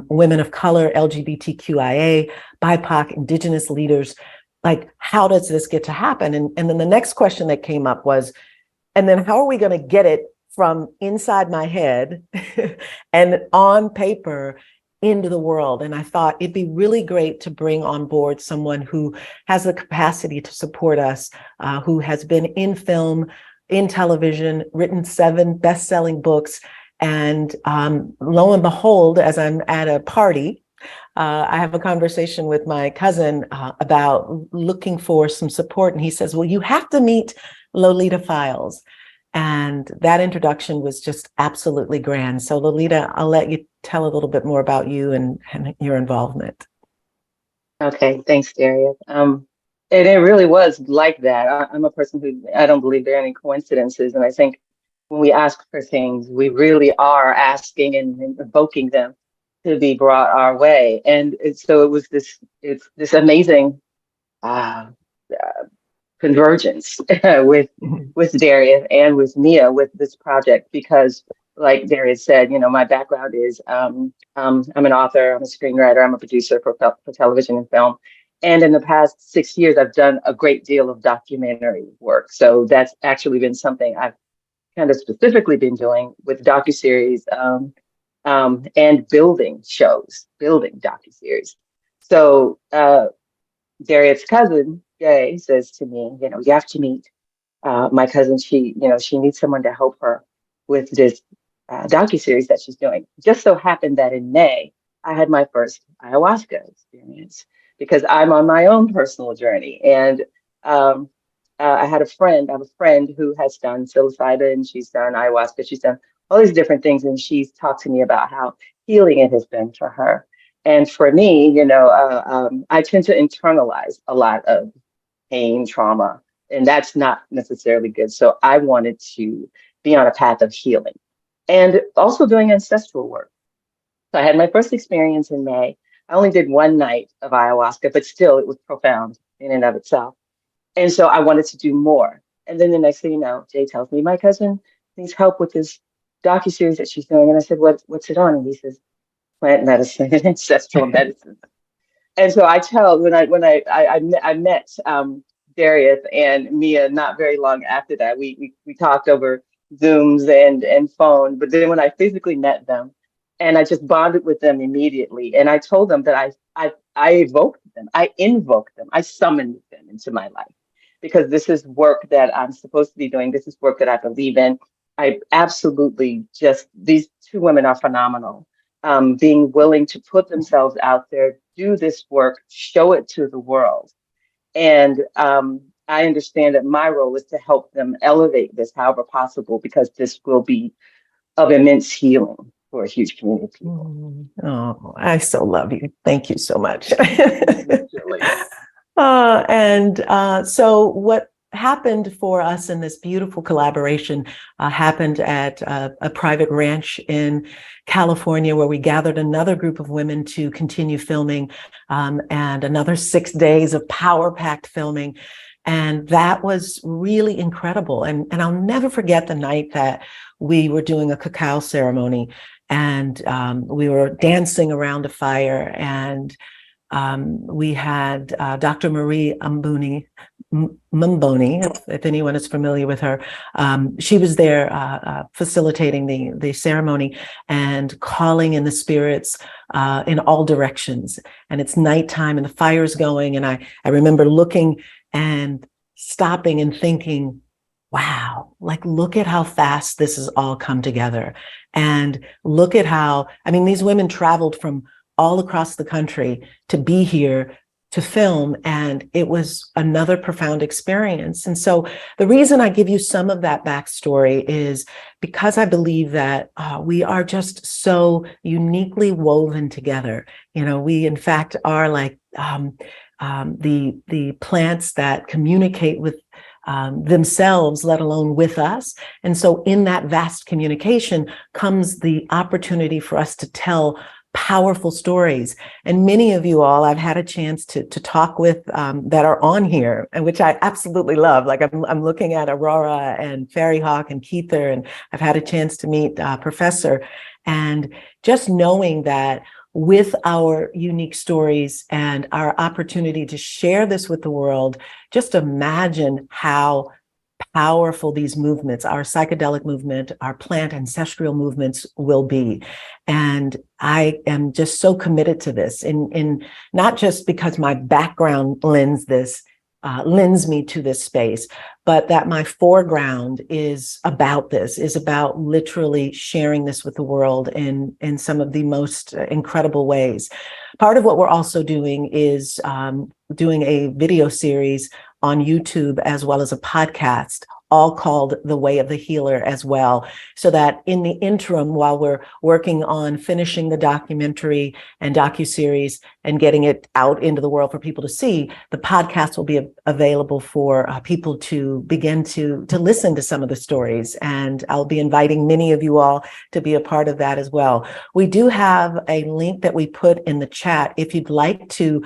women of color, LGBTQIA, BIPOC, Indigenous leaders. How does this get to happen? And then the next question that came up was, and then how are we going to get it from inside my head and on paper into the world. And I thought it'd be really great to bring on board someone who has the capacity to support us, who has been in film, in television, written 7 best-selling books. And lo and behold, as I'm at a party, I have a conversation with my cousin about looking for some support. And he says, well, you have to meet Lolita Files. And that introduction was just absolutely grand. So Lolita, I'll let you tell a little bit more about you and your involvement. Okay, thanks, Darius. And it really was like that. I'm a person who, I don't believe there are any coincidences. And I think when we ask for things, we really are asking and invoking them to be brought our way. And so it was this amazing convergence with Darius and with Mia with this project, because like Darius said, you know, my background is I'm an author, I'm a screenwriter, I'm a producer for television and film. And in the past 6 years, I've done a great deal of documentary work. So that's actually been something I've kind of specifically been doing with docuseries and building docuseries. So Darius' cousin, Jay, says to me, you know, you have to meet my cousin. She needs someone to help her with this docuseries that she's doing. Just so happened that in May, I had my first ayahuasca experience because I'm on my own personal journey. And I have a friend who has done psilocybin, she's done ayahuasca, she's done all these different things. And she's talked to me about how healing it has been for her. And for me, you know, I tend to internalize a lot of pain, trauma, and that's not necessarily good. So I wanted to be on a path of healing and also doing ancestral work. So I had my first experience in May. I only did 1 night of ayahuasca, but still it was profound in and of itself. And so I wanted to do more. And then the next thing you know, Jay tells me, my cousin needs help with this docuseries that she's doing. And I said, what's it on? And he says, plant medicine and ancestral medicine. And so I tell when I met Darius and Mia not very long after that. We talked over Zooms and phone, but then when I physically met them, and I just bonded with them immediately, and I told them that I evoked them, I invoked them, I summoned them into my life, because this is work that I'm supposed to be doing. This is work that I believe in. I absolutely these 2 women are phenomenal. Being willing to put themselves out there, do this work, show it to the world. And I understand that my role is to help them elevate this however possible, because this will be of immense healing for a huge community of people. Oh, I so love you. Thank you so much. So what happened for us in this beautiful collaboration happened at a private ranch in California, where we gathered another group of women to continue filming, and another 6 days of power-packed filming. And that was really incredible. And I'll never forget the night that we were doing a cacao ceremony, and we were dancing around a fire, and we had Dr. Marie Mumboni, if anyone is familiar with her. She was there facilitating the ceremony and calling in the spirits in all directions. And it's nighttime and the fire's going. And I remember looking and stopping and thinking, wow, like, look at how fast this has all come together. And look at how, I mean, these women traveled from all across the country to be here to film, and it was another profound experience. And so the reason I give you some of that backstory is because I believe that we are just so uniquely woven together. You know, we in fact are like the plants that communicate with themselves, let alone with us. And so in that vast communication comes the opportunity for us to tell powerful stories. And many of you all I've had a chance to talk with that are on here, and which I absolutely love. Like I'm looking at Aurora and Fairy Hawk and Keither, and I've had a chance to meet Professor. And just knowing that with our unique stories and our opportunity to share this with the world, just imagine how powerful these movements, our psychedelic movement, our plant ancestral movements will be. And I am just so committed to this, in not just because my background lends me to this space, but that my foreground is about this, is about literally sharing this with the world in some of the most incredible ways. Part of what we're also doing is doing a video series on YouTube as well as a podcast, all called The Way of the Healer as well, so that in the interim, while we're working on finishing the documentary and docuseries and getting it out into the world for people to see, the podcast will be available for people to begin to listen to some of the stories. And I'll be inviting many of you all to be a part of that as well. We do have a link that we put in the chat if you'd like to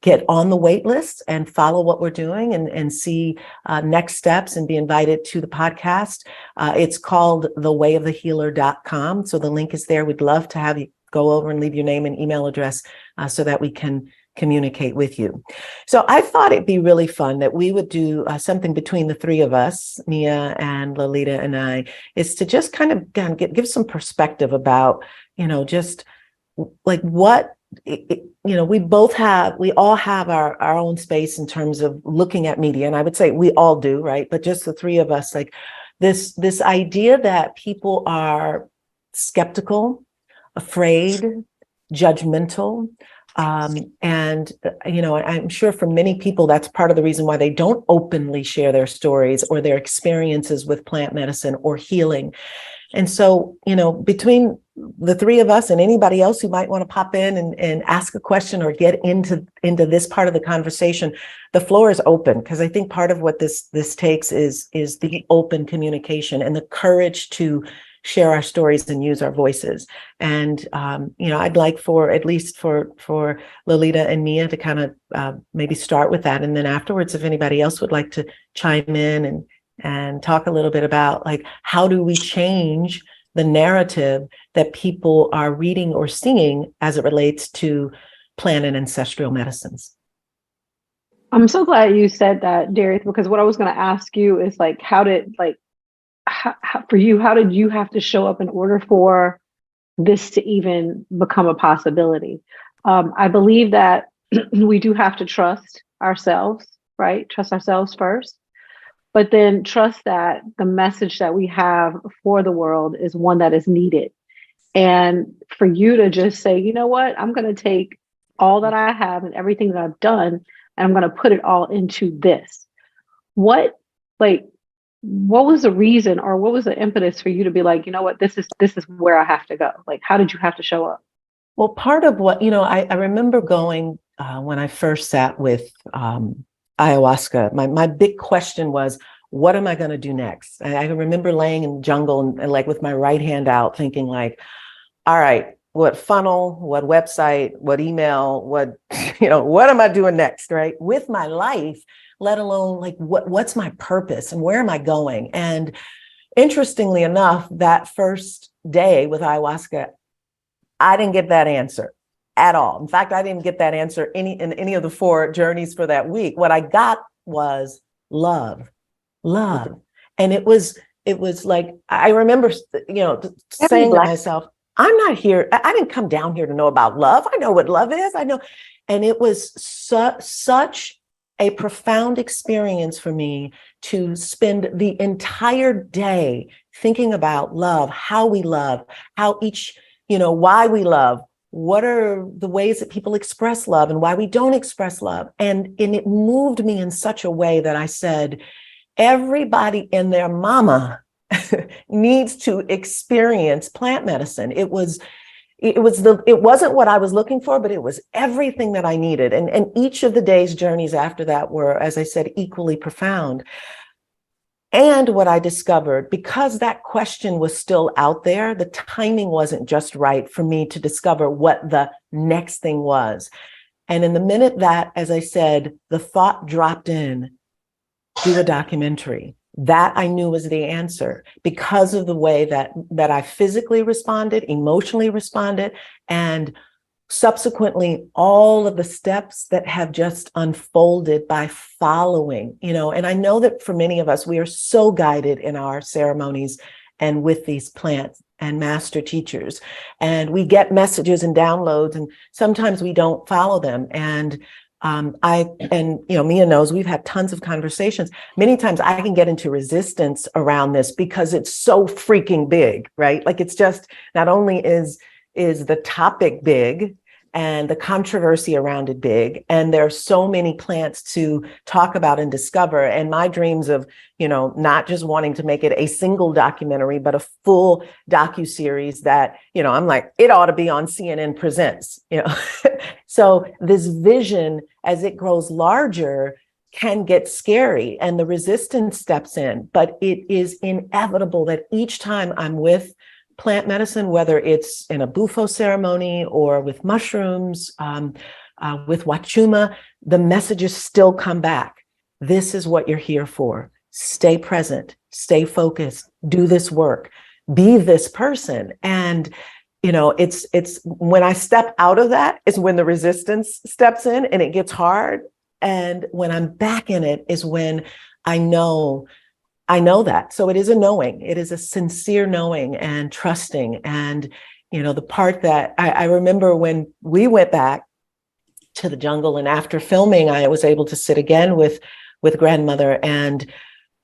get on the wait list and follow what we're doing and see next steps and be invited to the podcast. It's called thewayofthehealer.com. So the link is there. We'd love to have you go over and leave your name and email address so that we can communicate with you. So I thought it'd be really fun that we would do something between the three of us, Mia and Lolita and I, is to just kind of give some perspective about, just like what, we all have our own space in terms of looking at media. And I would say we all do, right? But just the three of us, like this idea that people are skeptical, afraid, judgmental. And I'm sure for many people, that's part of the reason why they don't openly share their stories or their experiences with plant medicine or healing. And so, between the three of us and anybody else who might want to pop in and ask a question or get into this part of the conversation, the floor is open, because I think part of what this takes is the open communication and the courage to share our stories and use our voices. And, I'd like for at least for Lolita and Mia to kind of maybe start with that. And then afterwards, if anybody else would like to chime in and talk a little bit about, like, how do we change the narrative that people are reading or seeing as it relates to plant and ancestral medicines? I'm so glad you said that, Darius, because what I was going to ask you is, like, how did you have to show up in order for this to even become a possibility? I believe that we do have to trust ourselves, right? Trust ourselves first, but then trust that the message that we have for the world is one that is needed. And for you to just say, you know what, I'm going to take all that I have and everything that I've done, and I'm going to put it all into this. What was the reason, or what was the impetus for you to be like, you know what, this is where I have to go? Like, how did you have to show up? Well, part of what, I remember going when I first sat with ayahuasca, my big question was, what am I going to do next? I remember laying in the jungle and like with my right hand out thinking like, all right, what funnel, what website, what email, what am I doing next, right? With my life, let alone like what's my purpose and where am I going? And interestingly enough, that first day with ayahuasca, I didn't get that answer at all. In fact, I didn't get that answer in any of the 4 journeys for that week. What I got was love. And it was like, I remember, saying to myself, I'm not here. I didn't come down here to know about love. I know what love is. I know. And it was such a profound experience for me to spend the entire day thinking about love, how we love, how each, why we love, what are the ways that people express love and why we don't express love. And it moved me in such a way that I said, everybody and their mama needs to experience plant medicine. It wasn't what I was looking for, but it was everything that I needed. And each of the day's journeys after that were, as I said, equally profound. And what I discovered, because that question was still out there, the timing wasn't just right for me to discover what the next thing was. And in the minute that, as I said, the thought dropped in, do a documentary, that I knew was the answer, because of the way that I physically responded, emotionally responded, and subsequently, all of the steps that have just unfolded by following, and I know that for many of us, we are so guided in our ceremonies and with these plants and master teachers, and we get messages and downloads, and sometimes we don't follow them. And Mia knows we've had tons of conversations. Many times I can get into resistance around this because it's so freaking big, right? Like, it's just, not only is the topic big and the controversy around it big, and there are so many plants to talk about and discover. And my dreams of, not just wanting to make it a single documentary, but a full docuseries that, I'm like, it ought to be on CNN Presents, So this vision, as it grows larger, can get scary and the resistance steps in, but it is inevitable that each time I'm with plant medicine, whether it's in a bufo ceremony or with mushrooms, with wachuma, the messages still come back. This is what you're here for. Stay present, stay focused, do this work, be this person. And, it's when I step out of that is when the resistance steps in and it gets hard. And when I'm back in it is when I know that. So it is a knowing, it is a sincere knowing and trusting. And, the part that I remember when we went back to the jungle, and after filming, I was able to sit again with grandmother. And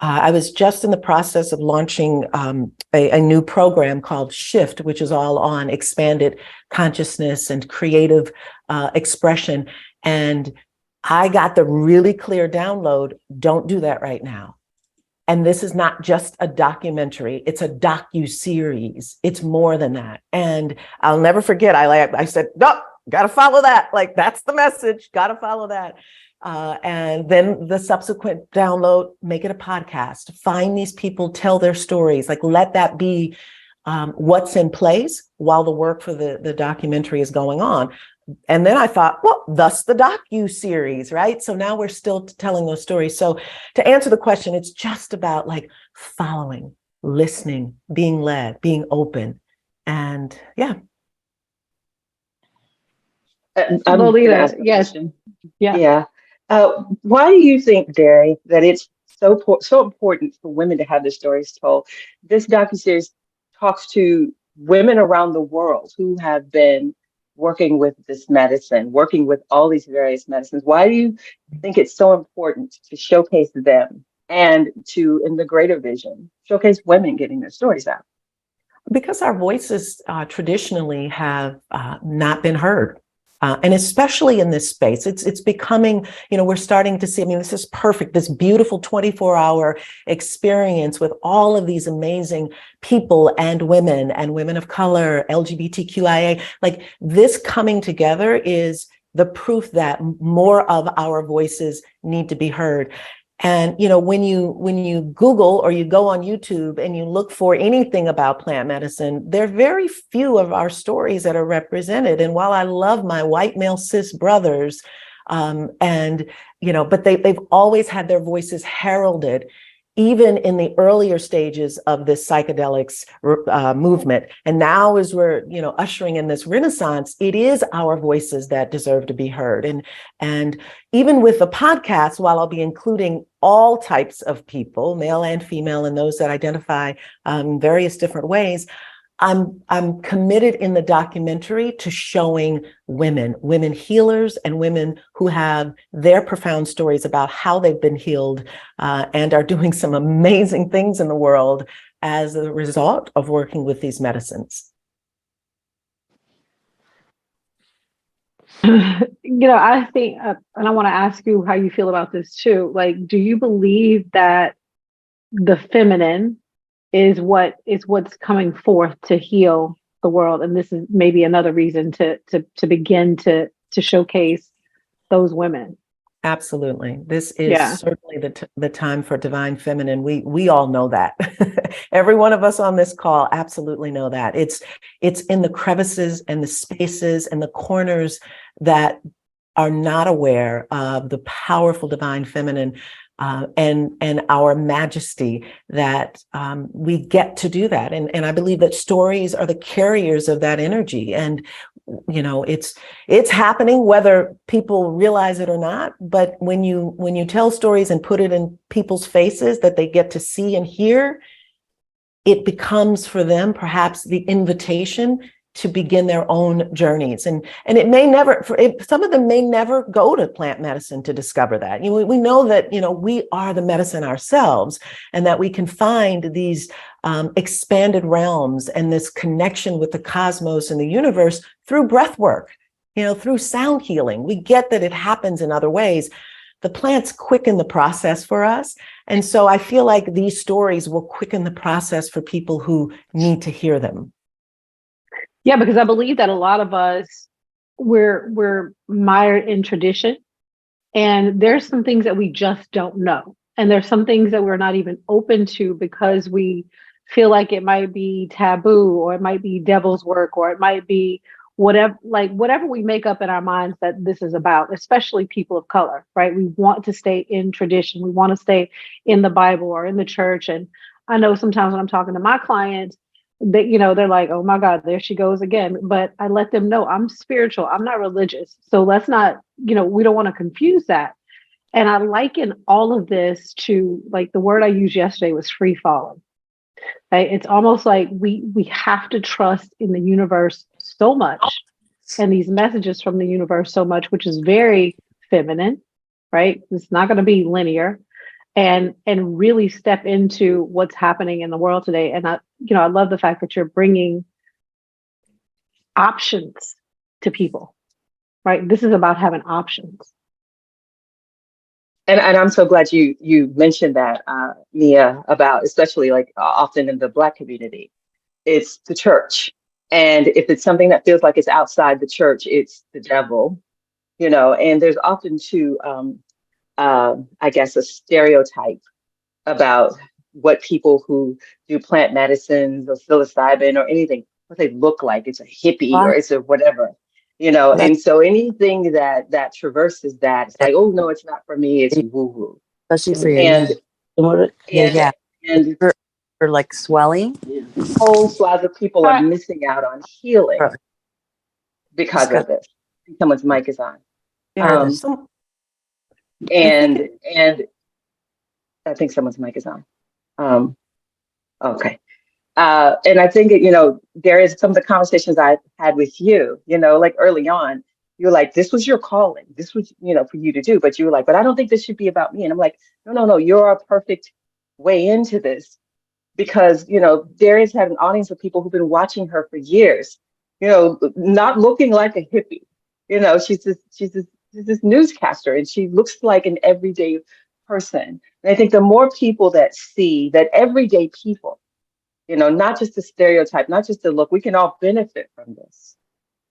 I was just in the process of launching a new program called Shift, which is all on expanded consciousness and creative expression. And I got the really clear download, don't do that right now. And this is not just a documentary, it's a docu-series. It's more than that. And I'll never forget, I said, no, gotta follow that. Like, that's the message, gotta follow that. And then the subsequent download, make it a podcast, find these people, tell their stories, like, let that be what's in place while the work for the documentary is going on. And then I thought, well, thus the docu-series, right? So now we're still telling those stories. So to answer the question, it's just about like following, listening, being led, being open. And yeah. Lolita, yes. Yeah. Why do you think, Derry, that it's so important for women to have their stories told? This docuseries talks to women around the world who have been working with this medicine, working with all these various medicines. Why do you think it's so important to showcase them and to, in the greater vision, showcase women getting their stories out? Because our voices traditionally have not been heard. And especially in this space, it's becoming, we're starting to see, this is perfect, this beautiful 24-hour experience with all of these amazing people and women of color, LGBTQIA, like this coming together is the proof that more of our voices need to be heard. And, when you Google or you go on YouTube and you look for anything about plant medicine, there are very few of our stories that are represented. And while I love my white male cis brothers, but they've always had their voices heralded, even in the earlier stages of this psychedelics movement. And now as we're, ushering in this renaissance, it is our voices that deserve to be heard. And even with the podcast, while I'll be including all types of people, male and female, and those that identify various different ways, I'm committed in the documentary to showing women healers and women who have their profound stories about how they've been healed and are doing some amazing things in the world as a result of working with these medicines. I think, and I want to ask you how you feel about this too. Like, do you believe that the feminine is what's coming forth to heal the world? And this is maybe another reason to begin to showcase those women. Absolutely. This is certainly the time for divine feminine. We all know that. Every one of us on this call absolutely know that. It's in the crevices and the spaces and the corners that are not aware of the powerful divine feminine and our majesty that we get to do that. And I believe that stories are the carriers of that energy. And, you know, it's happening whether people realize it or not. But when you tell stories and put it in people's faces that they get to see and hear, it becomes for them perhaps the invitation to begin their own journeys. And it may never, some of them may never go to plant medicine to discover that. You know, we know that, you know, we are the medicine ourselves, and that we can find these expanded realms and this connection with the cosmos and the universe through breath work, you know, through sound healing. We get that it happens in other ways. The plants quicken the process for us. And so I feel like these stories will quicken the process for people who need to hear them. Yeah, because I believe that a lot of us, we're mired in tradition, and there's some things that we just don't know. And there's some things that we're not even open to because we feel like it might be taboo, or it might be devil's work, or it might be whatever we make up in our minds that this is about, especially people of color, right? We want to stay in tradition. We want to stay in the Bible or in the church. And I know sometimes when I'm talking to my clients, that, you know, they're like, oh my God, there she goes again. But I let them know I'm spiritual. I'm not religious. So let's not, you know, we don't want to confuse that. And I liken all of this to, like, the word I used yesterday was free falling. Right? It's almost like we have to trust in the universe so much, and these messages from the universe so much, which is very feminine, right? It's not going to be linear. And really step into what's happening in the world today. And I love the fact that you're bringing options to people, right? This is about having options. And I'm so glad you mentioned that, Mia, about especially like often in the Black community, it's the church. And if it's something that feels like it's outside the church, it's the devil, you know. And there's often too, I guess, a stereotype about what people who do plant medicines or psilocybin or anything, what they look like. It's a hippie or it's a whatever, you know. And so anything that traverses that, it's like, oh no, it's not for me. It's woo woo. Especially for your and for like swelling. Whole swaths of people are missing out on healing because of this. Someone's mic is on. And I think someone's mic is on. Okay. And I think, you know, there is some of the conversations I've had with you, you know, like early on, you're like, this was your calling. This was, you know, for you to do. But you were like, but I don't think this should be about me. And I'm like, no, you're a perfect way into this. Because, you know, Darius had an audience of people who've been watching her for years, you know, not looking like a hippie. You know, she's this newscaster, and she looks like an everyday person. And I think the more people that see that everyday people, you know, not just the stereotype, not just the look, we can all benefit from this.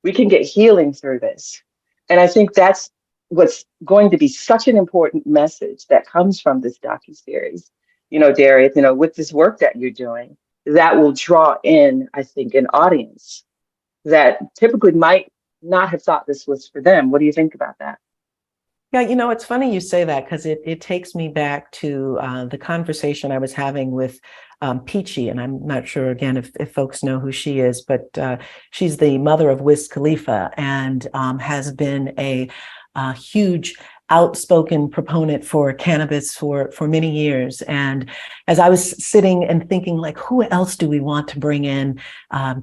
We can get healing through this. And I think that's what's going to be such an important message that comes from this docuseries. You know, Darius, you know, with this work that you're doing, that will draw in, I think, an audience that typically might not have thought this was for them. What do you think about that? Yeah, you know, it's funny you say that, because it takes me back to the conversation I was having with Peachy, and I'm not sure, again, if folks know who she is, but she's the mother of Wiz Khalifa, and has been a huge outspoken proponent for cannabis for many years. And as I was sitting and thinking, like, who else do we want to bring in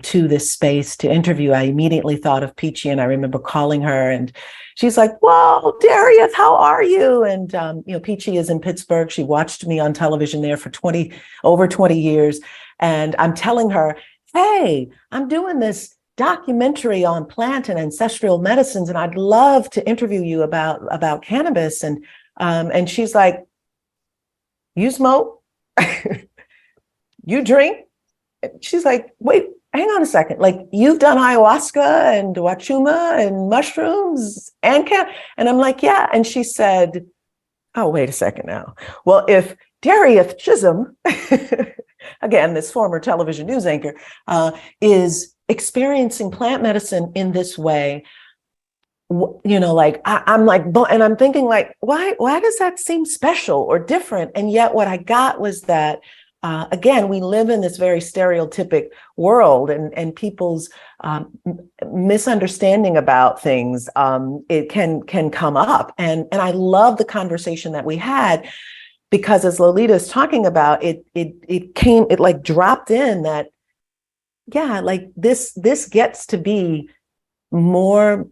to this space to interview, I immediately thought of Peachy, and I remember calling her, and she's like, well, Darius, how are you? And, you know, Peachy is in Pittsburgh. She watched me on television there for over 20 years. And I'm telling her, hey, I'm doing this documentary on plant and ancestral medicines, and I'd love to interview you about cannabis. And she's like, you smoke? You drink? She's like, wait, hang on a second. Like, you've done ayahuasca and wachuma and mushrooms and and I'm like, yeah. And she said, oh, wait a second now. Well, if Darius Chisholm, again, this former television news anchor, is experiencing plant medicine in this way, like I'm like, and I'm thinking like, why does that seem special or different? And yet what I got was that, again, we live in this very stereotypic world, and people's misunderstanding about things, it can come up. And I love the conversation that we had, because as Lolita is talking about, it like dropped in that, yeah, like this gets to be more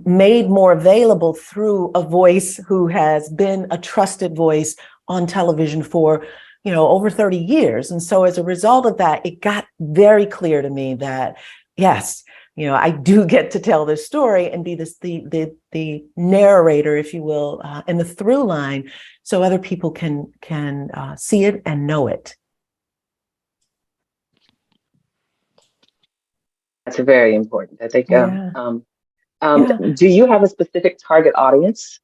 made more available through a voice who has been a trusted voice on television for, over 30 years. And so as a result of that, it got very clear to me that, yes, I do get to tell this story and be the narrator, if you will, and the through line, so other people can see it and know it. That's very important. I think. Yeah. Do you have a specific target audience?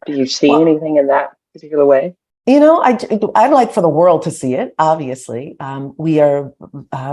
Do you see anything in that particular way? I'd like for the world to see it, obviously. We are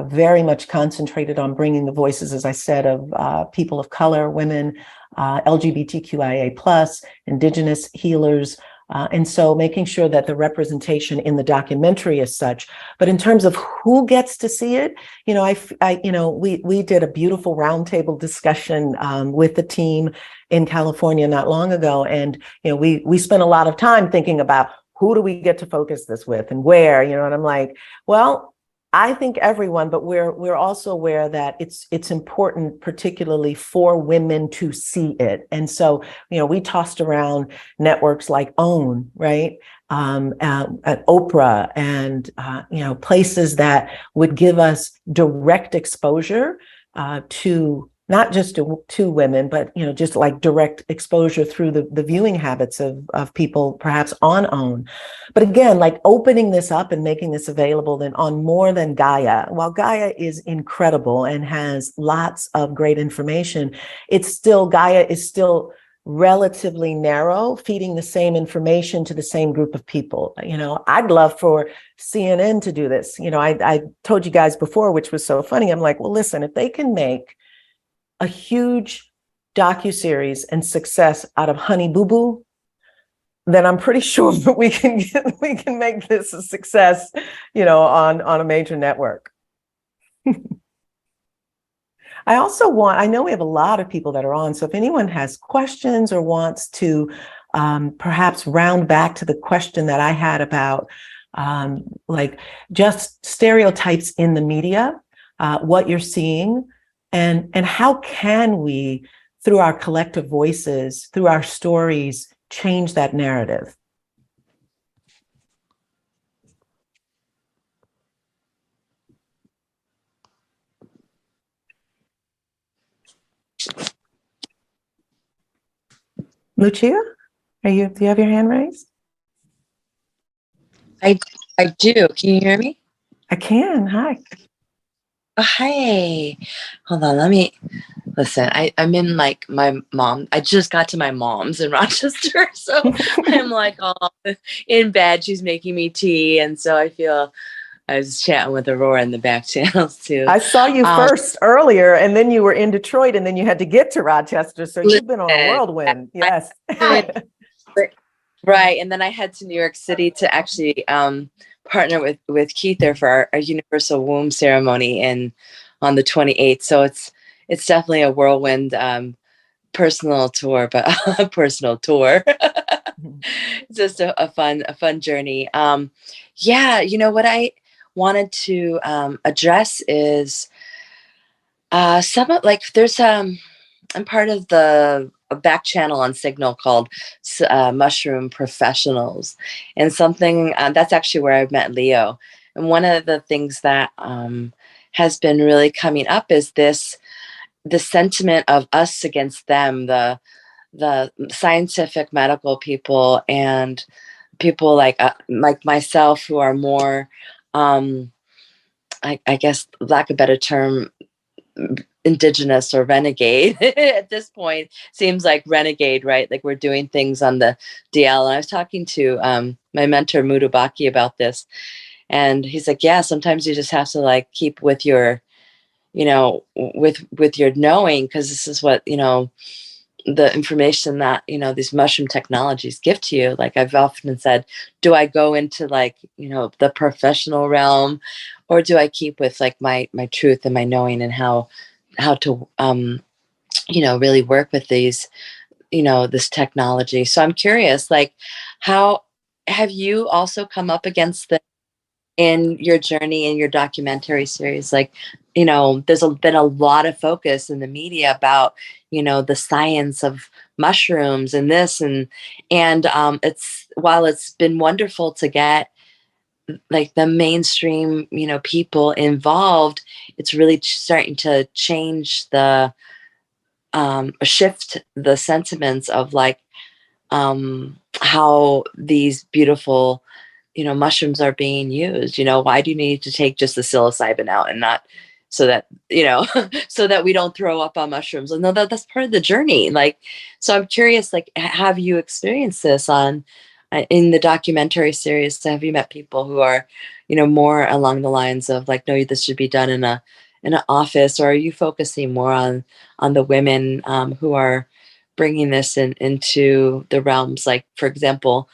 very much concentrated on bringing the voices, as I said, of people of color, women, LGBTQIA+, Indigenous healers, and so making sure that the representation in the documentary is such. But in terms of who gets to see it, we did a beautiful roundtable discussion with the team in California not long ago, and we spent a lot of time thinking about who do we get to focus this with and where, and I'm like, well, I think everyone, but we're also aware that it's important, particularly for women, to see it. And so, we tossed around networks like OWN, right? At Oprah, and places that would give us direct exposure to not just to women, but just like direct exposure through the viewing habits of people perhaps on OWN. But again, like opening this up and making this available then on more than Gaia. While Gaia is incredible and has lots of great information, Gaia is still relatively narrow, feeding the same information to the same group of people. I'd love for CNN to do this. I told you guys before, which was so funny. I'm like, well, listen, if they can make a huge docuseries and success out of Honey Boo Boo, then I'm pretty sure that we can make this a success, on a major network. I know we have a lot of people that are on, so if anyone has questions or wants to perhaps round back to the question that I had about like just stereotypes in the media, what you're seeing, and how can we, through our collective voices, through our stories, change that narrative? Lucia, do you have your hand raised? I do. Can you hear me? I can. Hi. Oh, hi. Hold on. Let me listen. I'm in like my mom. I just got to my mom's in Rochester. So I'm like all in bed. She's making me tea. And so I was chatting with Aurora in the back channels too. I saw you first earlier, and then you were in Detroit, and then you had to get to Rochester. So you've been on a whirlwind. Yes. Right. And then I head to New York City to actually partner with Keith there for our universal womb ceremony on the 28th. So it's definitely a whirlwind personal tour, but a personal tour. It's just a fun journey. What I wanted to address is I'm part of a back channel on Signal called Mushroom Professionals, and something that's actually where I met Leo. And one of the things that has been really coming up is the sentiment of us against them, the scientific medical people and people like myself who are more, I guess, lack of a better term, indigenous or renegade at this point. Seems like renegade, right? Like we're doing things on the DL. And I was talking to my mentor Mudubaki about this, and he's like, yeah, sometimes you just have to like keep with your with your knowing, because this is what, the information that, these mushroom technologies give to you. Like I've often said, do I go into like, the professional realm, or do I keep with like my truth and my knowing, and how to, really work with these, this technology. So I'm curious, like, how have you also come up against this in your journey, in your documentary series? Like, there's been a lot of focus in the media about, the science of mushrooms and this, and it's, while it's been wonderful to get like the mainstream, people involved, it's really starting to change the shift the sentiments of like how these beautiful, mushrooms are being used. Why do you need to take just the psilocybin out and not, so that, so that we don't throw up on mushrooms? And no, that's part of the journey. Like, so I'm curious, like, have you experienced this in the documentary series? So have you met people who are, more along the lines of like, no, this should be done in an office, or are you focusing more on the women who are bringing this into the realms? Like, for example,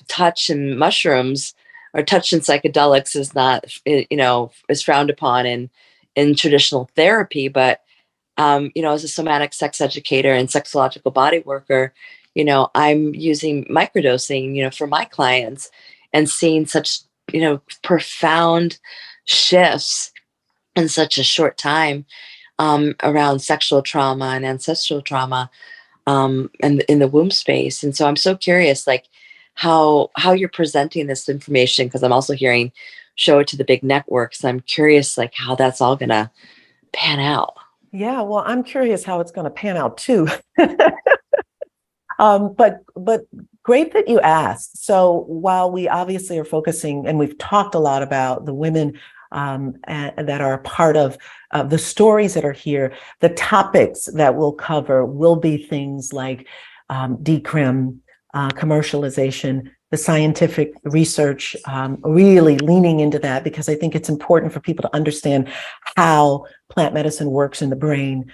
touch and mushrooms, or touch and psychedelics is not, is frowned upon in traditional therapy. But, as a somatic sex educator and sexological body worker, I'm using microdosing, for my clients, and seeing such, profound shifts in such a short time around sexual trauma and ancestral trauma, and in the womb space. And so I'm so curious, like, how you're presenting this information, because I'm also hearing show it to the big networks. I'm curious, like, how that's all gonna pan out. Yeah, well, I'm curious how it's going to pan out too. But great that you asked. So while we obviously are focusing, and we've talked a lot about the women and that are a part of the stories that are here, the topics that we'll cover will be things like decrim, commercialization, the scientific research, really leaning into that, because I think it's important for people to understand how plant medicine works in the brain.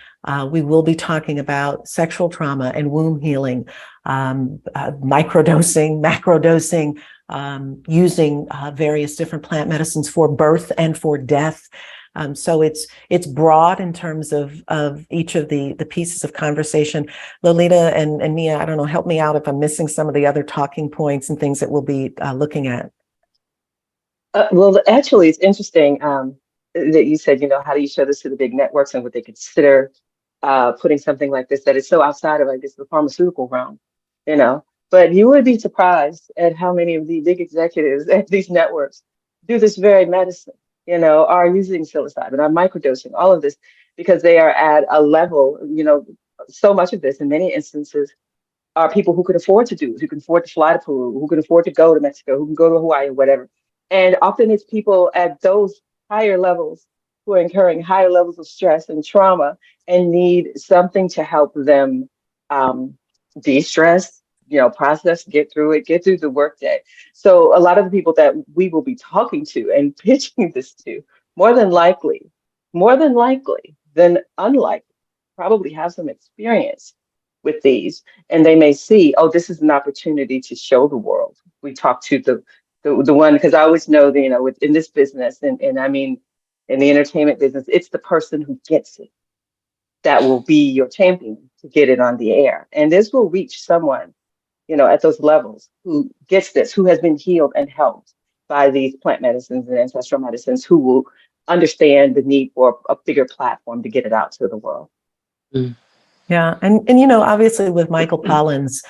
We will be talking about sexual trauma and womb healing, microdosing, macrodosing, using various different plant medicines for birth and for death. So it's broad in terms of each of the pieces of conversation. Lolita and Mia, I don't know, help me out if I'm missing some of the other talking points and things that we'll be looking at. Well, actually, it's interesting that you said, how do you show this to the big networks and would they consider putting something like this that is so outside of, I guess, the pharmaceutical realm, But you would be surprised at how many of the big executives at these networks do this very medicine, are using psilocybin, are microdosing, all of this, because they are at a level, so much of this in many instances are people who could afford to do it, who can afford to fly to Peru, who can afford to go to Mexico, who can go to Hawaii, whatever. And often it's people at those higher levels who are incurring higher levels of stress and trauma and need something to help them de-stress, process, get through the workday. So a lot of the people that we will be talking to and pitching this to, more than likely than unlikely, probably have some experience with these, and they may see, oh, this is an opportunity to show the world. We talk to the one, because I always know that, within this business, and I mean, in the entertainment business, it's the person who gets it that will be your champion to get it on the air. And this will reach someone, at those levels, who gets this, who has been healed and helped by these plant medicines and ancestral medicines, who will understand the need for a bigger platform to get it out to the world. Mm. Yeah. And obviously with Michael Pollan's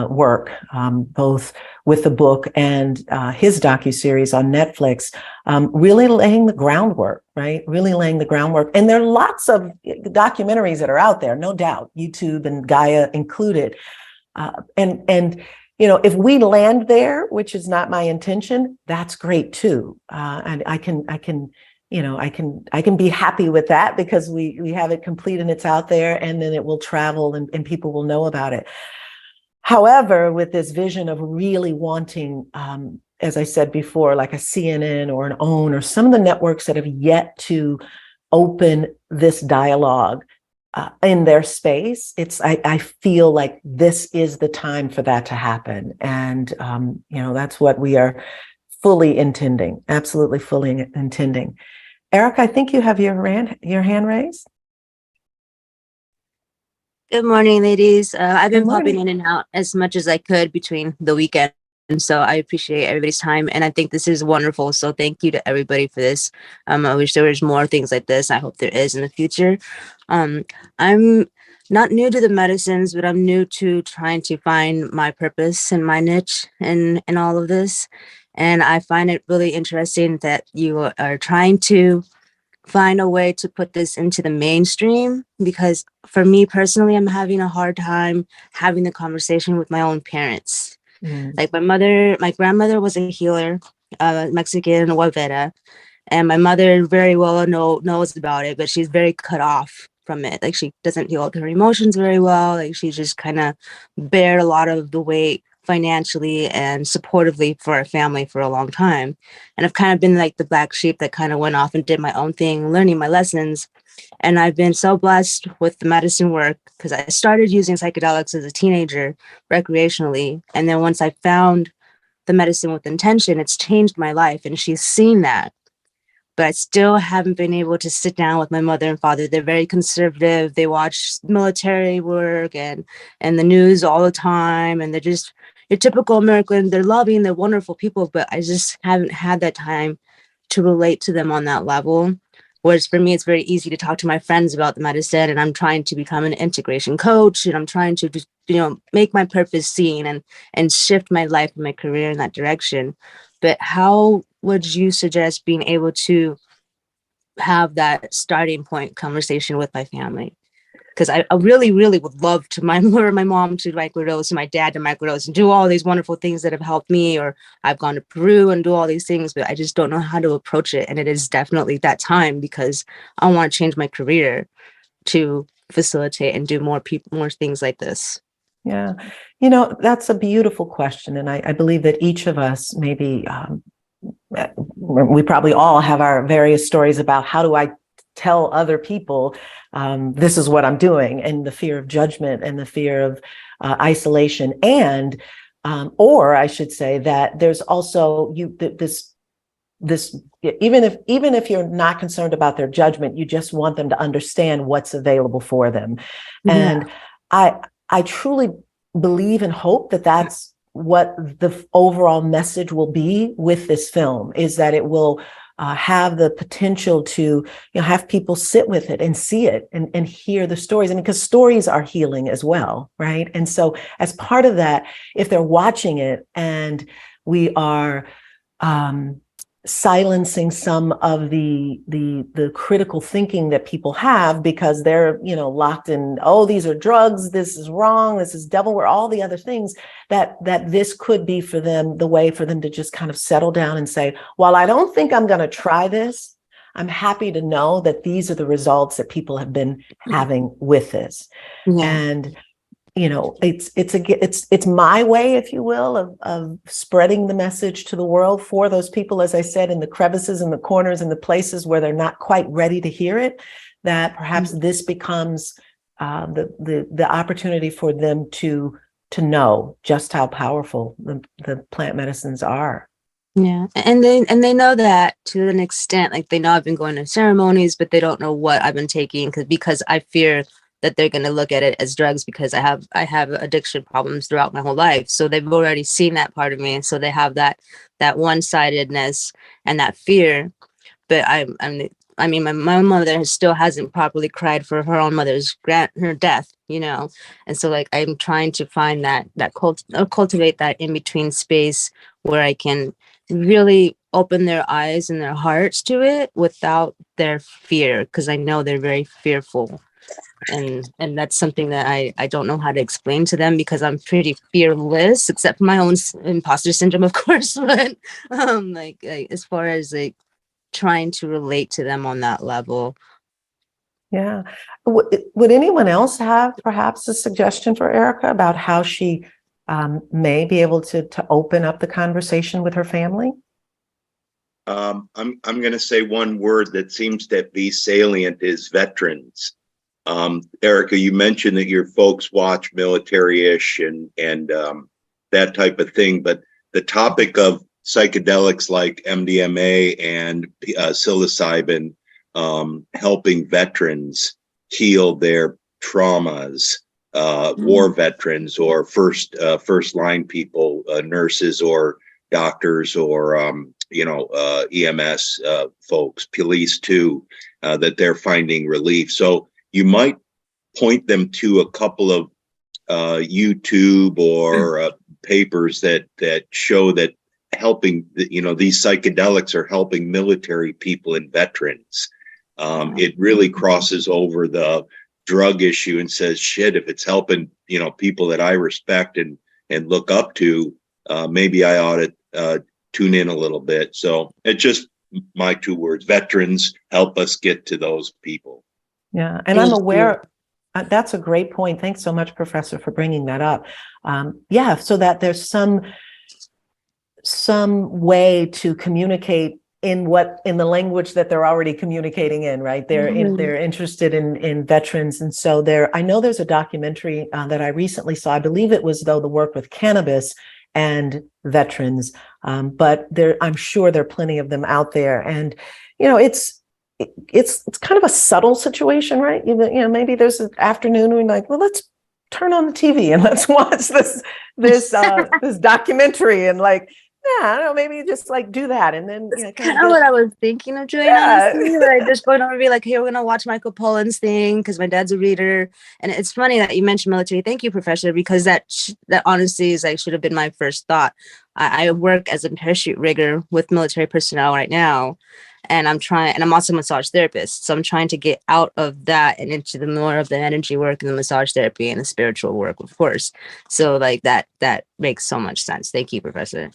work, both with the book and his docuseries on Netflix, really laying the groundwork, right? Really laying the groundwork. And there are lots of documentaries that are out there, no doubt, YouTube and Gaia included. And if we land there, which is not my intention, that's great too. And I can be happy with that, because we have it complete and it's out there, and then it will travel and people will know about it. However, with this vision of really wanting, as I said before, like a CNN or an OWN or some of the networks that have yet to open this dialogue in their space, I feel like this is the time for that to happen. And, that's what we are fully intending, absolutely fully intending. Eric, I think you have your hand raised. Good morning, ladies. I've been popping in and out as much as I could between the weekend. And so I appreciate everybody's time. And I think this is wonderful. So thank you to everybody for this. I wish there was more things like this. I hope there is in the future. I'm not new to the medicines, but I'm new to trying to find my purpose and my niche in all of this. And I find it really interesting that you are trying to find a way to put this into the mainstream, because for me personally, I'm having a hard time having the conversation with my own parents. Like my grandmother was a healer, Mexican Huavera, and my mother very well knows about it, but she's very cut off from it. Like she doesn't deal with her emotions very well. Like she just kind of bear a lot of the weight financially and supportively for our family for a long time. And I've kind of been like the black sheep that kind of went off and did my own thing, learning my lessons. And I've been so blessed with the medicine work because I started using psychedelics as a teenager recreationally. And then once I found the medicine with intention, it's changed my life. And she's seen that. But I still haven't been able to sit down with my mother and father. They're very conservative. They watch military work and the news all the time. And they're just your typical American. They're loving, they're wonderful people, but I just haven't had that time to relate to them on that level. Whereas for me, it's very easy to talk to my friends about the medicine, and I'm trying to become an integration coach, and I'm trying to just, make my purpose seen and shift my life and my career in that direction. But how would you suggest being able to have that starting point conversation with my family? Because I really, really would love to lure my mom to microdose and my dad to microdose and do all these wonderful things that have helped me, or I've gone to Peru and do all these things, but I just don't know how to approach it. And it is definitely that time because I want to change my career to facilitate and do more things like this. Yeah, that's a beautiful question. And I believe that each of us maybe, we probably all have our various stories about how do I tell other people this is what I'm doing, and the fear of judgment and the fear of isolation. And or I should say that there's also this even if you're not concerned about their judgment, you just want them to understand what's available for them. Yeah. And I truly believe and hope that that's what the overall message will be with this film, is that it will have the potential to have people sit with it and see it and hear the stories. And because stories are healing as well, right? And so as part of that, if they're watching it and we are silencing some of the critical thinking that people have because they're locked in, oh, these are drugs, this is wrong, this is devilware, all the other things, that this could be for them the way for them to just kind of settle down and say, while I don't think I'm going to try this, I'm happy to know that these are the results that people have been having with this. Yeah. And it's my way, if you will, of spreading the message to the world for those people, as I said, in the crevices and the corners and the places where they're not quite ready to hear it, that perhaps this becomes the opportunity for them to know just how powerful the plant medicines are. Yeah. And they know that to an extent, like they know I've been going to ceremonies, but they don't know what I've been taking because I fear that they're going to look at it as drugs, because I have addiction problems throughout my whole life. So they've already seen that part of me. And so they have that one-sidedness and that fear. But my mother still hasn't properly cried for her own mother's her death, And so like, I'm trying to find cultivate that in-between space where I can really open their eyes and their hearts to it without their fear. Cause I know they're very fearful. And that's something that I don't know how to explain to them, because I'm pretty fearless, except for my own imposter syndrome, of course. But like as far as like trying to relate to them on that level. Yeah. Would anyone else have perhaps a suggestion for Erica about how she may be able to open up the conversation with her family? I'm going to say one word that seems to be salient is veterans. Erica, you mentioned that your folks watch military-ish and that type of thing, but the topic of psychedelics like MDMA and psilocybin helping veterans heal their traumas, war veterans or first line people, nurses or doctors or EMS folks, police too, that they're finding relief. So you might point them to a couple of YouTube or papers that show that helping, these psychedelics are helping military people and veterans. It really crosses over the drug issue and says, shit, if it's helping, people that I respect and look up to, maybe I ought to tune in a little bit. So it's just my 2 words. Veterans help us get to those people. Yeah, and I'm aware. That's a great point. Thanks so much, Professor, for bringing that up. Yeah, so that there's some way to communicate in the language that they're already communicating in, right? They're interested in veterans, and so I know there's a documentary that I recently saw. I believe it was the work with cannabis and veterans, but I'm sure there are plenty of them out there, and it's kind of a subtle situation, right? Maybe there's an afternoon when like, well, let's turn on the TV and let's watch this documentary, and like, yeah, I don't know, maybe just like do that, and then kind of what I was thinking of doing. Yeah. Honestly, like just going over and be like, hey, we're gonna watch Michael Pollan's thing because my dad's a reader, and it's funny that you mentioned military. Thank you, Professor, because that honestly is should have been my first thought. I work as a parachute rigger with military personnel right now, and I'm also a massage therapist, so I'm trying to get out of that and into the more of the energy work and the massage therapy and the spiritual work, of course. So like that makes so much sense. Thank you, Professor.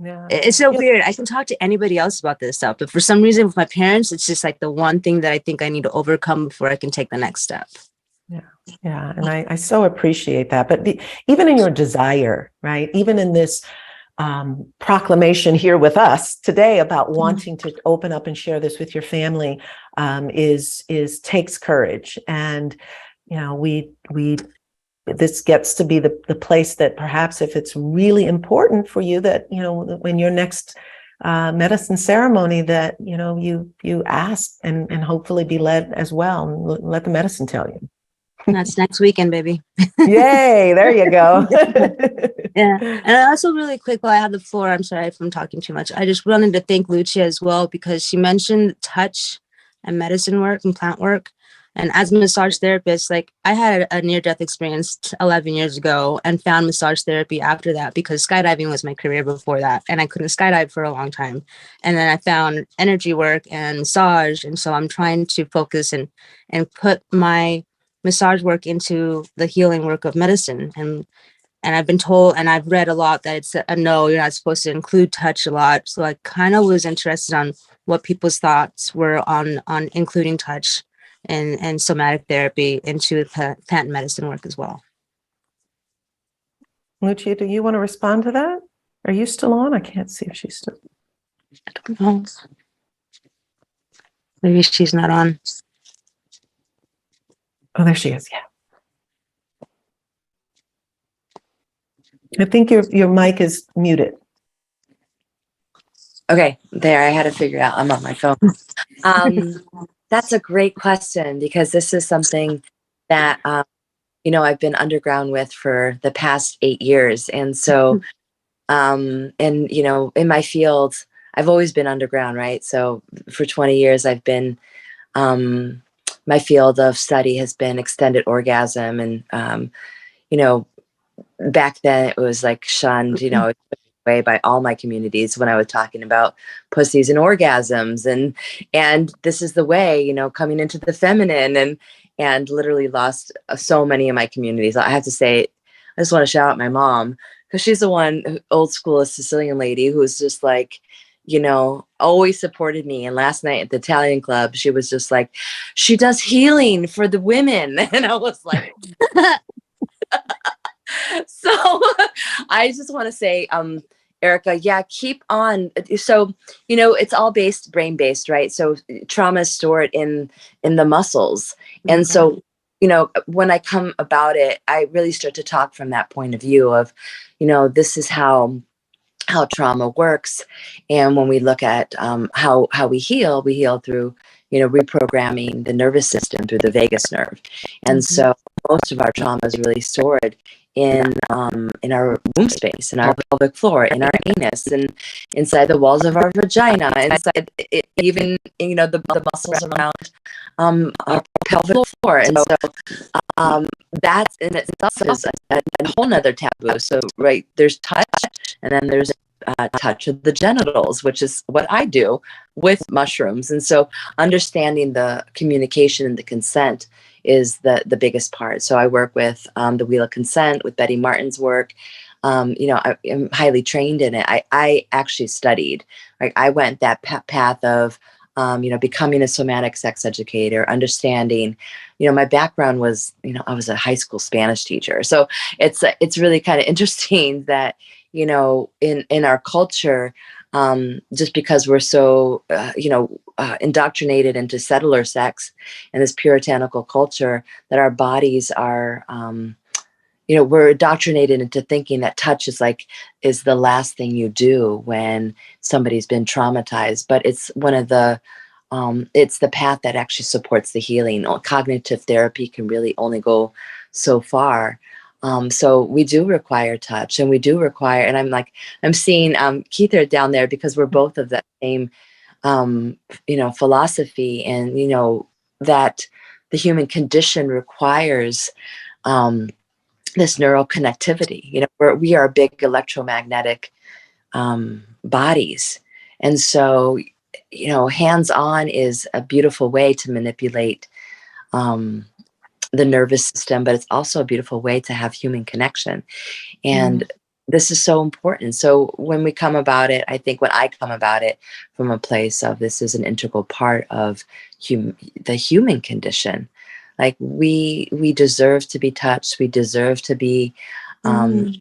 Yeah. It's so weird. I can talk to anybody else about this stuff, but for some reason with my parents, it's just like the one thing that I think I need to overcome before I can take the next step. Yeah. And I so appreciate that. But even in your desire, right? Even in this proclamation here with us today about wanting to open up and share this with your family takes courage. And, this gets to be the place that perhaps if it's really important for you that, when your next medicine ceremony that, you ask and hopefully be led as well, and let the medicine tell you. That's next weekend, baby. Yay, there you go. Yeah. And I also really quick, while I have the floor, I'm sorry if I'm talking too much. I just wanted to thank Lucia as well, because she mentioned touch and medicine work and plant work. And as a massage therapist, like I had a near-death experience 11 years ago and found massage therapy after that because skydiving was my career before that. And I couldn't skydive for a long time. And then I found energy work and massage. And so I'm trying to focus and put my massage work into the healing work of medicine. And I've been told, and I've read a lot that it's a no, you're not supposed to include touch a lot. So I kind of was interested on what people's thoughts were on including touch and somatic therapy into plant medicine work as well. Lucia, do you want to respond to that? Are you still on? I can't see if she's still. I don't know. Maybe she's not on. Oh, there she is. Yeah. I think your mic is muted. Okay, there. I had to figure out. I'm on my phone. That's a great question, because this is something that I've been underground with for the past 8 years, and so in my field, I've always been underground, right? So for 20 years, I've been my field of study has been extended orgasm, and back then it was like shunned, away by all my communities when I was talking about pussies and orgasms, and this is the way, coming into the feminine, and literally lost so many of my communities. I have to say, I just want to shout out my mom, because she's the one old school Sicilian lady who's just like, always supported me. And last night at the Italian club, she was just like, she does healing for the women. And I was like, so I just want to say, Erica. Yeah, keep on. So, it's all brain based, right? So trauma is stored in the muscles. And so, when I come about it, I really start to talk from that point of view of, this is how trauma works. And when we look at how we heal through, reprogramming the nervous system through the vagus nerve. And so most of our trauma is really stored in our womb space, in our pelvic floor, in our anus, and inside the walls of our vagina, inside even the muscles around our pelvic floor. And so that in itself is a whole nother taboo. So right, there's touch, and then there's touch of the genitals, which is what I do with mushrooms. And so understanding the communication and the consent is the biggest part. So I work with the Wheel of Consent, with Betty Martin's work. I am highly trained in it. I actually studied, right? I went that path of, becoming a somatic sex educator, understanding, my background was, I was a high school Spanish teacher. So it's really kind of interesting that, in our culture, just because we're so, indoctrinated into settler sex and this puritanical culture, that our bodies are, we're indoctrinated into thinking that touch is the last thing you do when somebody's been traumatized. But it's one of it's the path that actually supports the healing. Cognitive therapy can really only go so far. So we do require touch, and we do require, and I'm seeing Keitha down there because we're both of that same, philosophy, and, that the human condition requires this neural connectivity. We are big electromagnetic bodies. And so, hands-on is a beautiful way to manipulate the nervous system, but it's also a beautiful way to have human connection. And this is so important. So when we come about it, I think when I come about it from a place of this is an integral part of the human condition, like we deserve to be touched. We deserve to be that,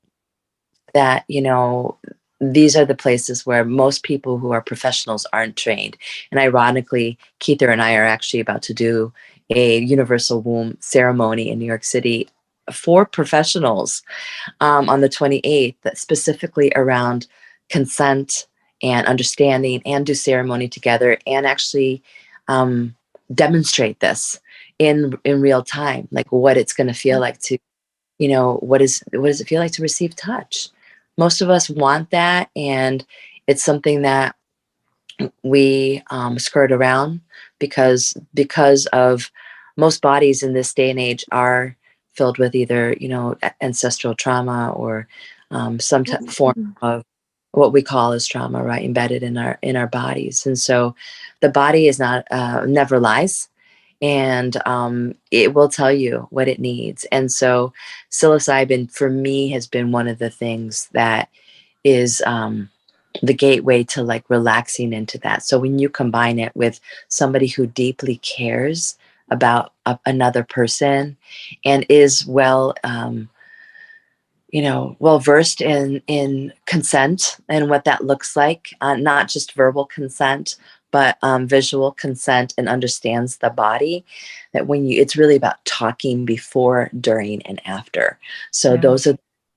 these are the places where most people who are professionals aren't trained. And ironically, Keitha and I are actually about to do a universal womb ceremony in New York City for professionals on the 28th, specifically around consent and understanding, and do ceremony together, and actually demonstrate this in real time, like what it's going to feel like to, what does it feel like to receive touch? Most of us want that, and it's something that we skirt around because of most bodies in this day and age are filled with either, ancestral trauma or some form of what we call as trauma, right, embedded in our bodies. And so the body is not never lies, and it will tell you what it needs. And so psilocybin for me has been one of the things that is the gateway to like relaxing into that. So when you combine it with somebody who deeply cares about another person and is well versed in consent and what that looks like, not just verbal consent, but visual consent, and understands the body, that it's really about talking before, during, and after. So those are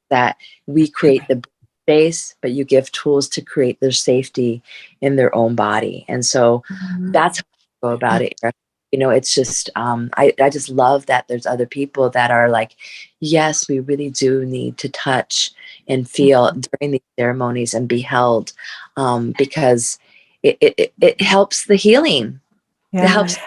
that we create the space, but you give tools to create their safety in their own body. And so that's how I go about it. It's just, I just love that there's other people that are like, yes, we really do need to touch and feel during these ceremonies and be held, because it helps the healing. Yeah. It helps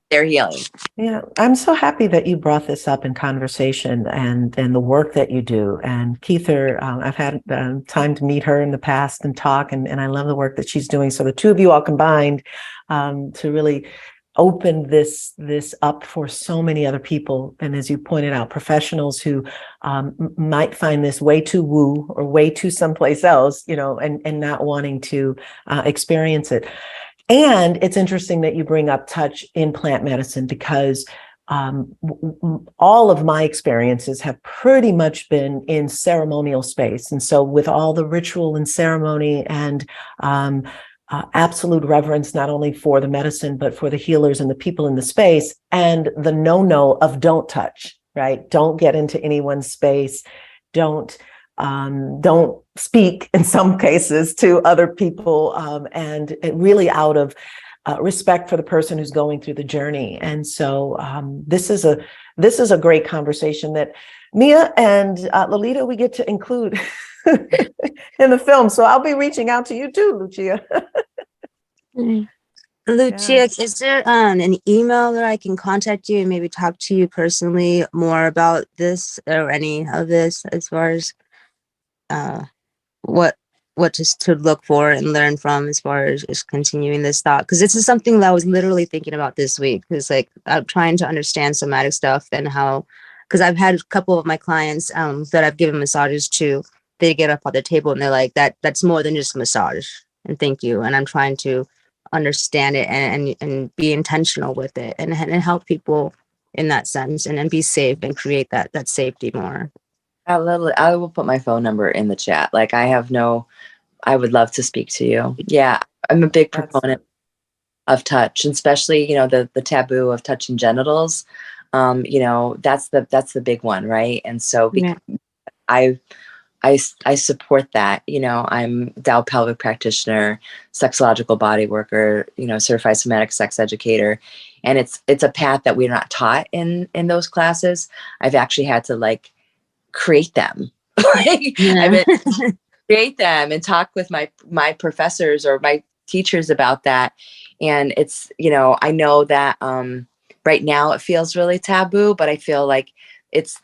their healing. Yeah, I'm so happy that you brought this up in conversation and the work that you do. And Keitha, I've had time to meet her in the past and talk, and I love the work that she's doing. So the two of you all combined to really open this up for so many other people. And as you pointed out, professionals who might find this way too woo or way too someplace else, and not wanting to experience it. And it's interesting that you bring up touch in plant medicine, because all of my experiences have pretty much been in ceremonial space. And so with all the ritual and ceremony and absolute reverence, not only for the medicine, but for the healers and the people in the space, and the no of don't touch, right? Don't get into anyone's space. Don't speak in some cases to other people, and it really out of respect for the person who's going through the journey. And so this is a great conversation that Mia and Lolita, we get to include in the film. So I'll be reaching out to you too, Lucia. Lucia, Yeah. is there an email that I can contact you and maybe talk to you personally more about this or any of this, as far as what just to look for and learn from, as far as just continuing this thought? Because this is something that I was literally thinking about this week. Because like I'm trying to understand somatic stuff and how, because I've had a couple of my clients that I've given massages to, they get up on the table and they're like, that's more than just a massage, and thank you. And I'm trying to understand it and be intentional with it and help people in that sense, and then be safe and create that safety more. I will put my phone number in the chat. Like I would love to speak to you. Yeah, I'm a big proponent of touch, and especially, the taboo of touching genitals. That's the big one, right? And so I support that. I'm Tao pelvic practitioner, sexological body worker, certified somatic sex educator. And it's a path that we're not taught in those classes. I've actually had to create them. I've been create them and talk with my professors or my teachers about that. And it's, I know that right now it feels really taboo, but I feel like it's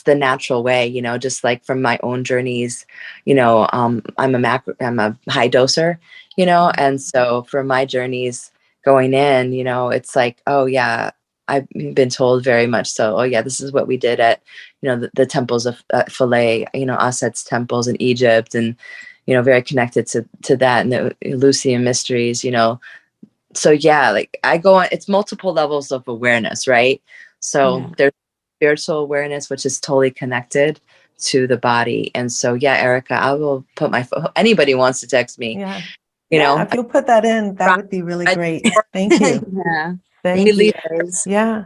the natural way, just like from my own journeys, I'm a high doser, and so for my journeys going in, it's like, oh yeah, I've been told very much so, oh yeah, this is what we did at, the temples of Philae, Aset's temples in Egypt, and, very connected to that and the Eleusinian mysteries, so yeah, I go on, it's multiple levels of awareness, right? So there's spiritual awareness, which is totally connected to the body. And so, yeah, Erica, I will put my phone, anybody wants to text me, if you'll put that in, that would be really great. Thank you. Yeah. Thank you. Yeah.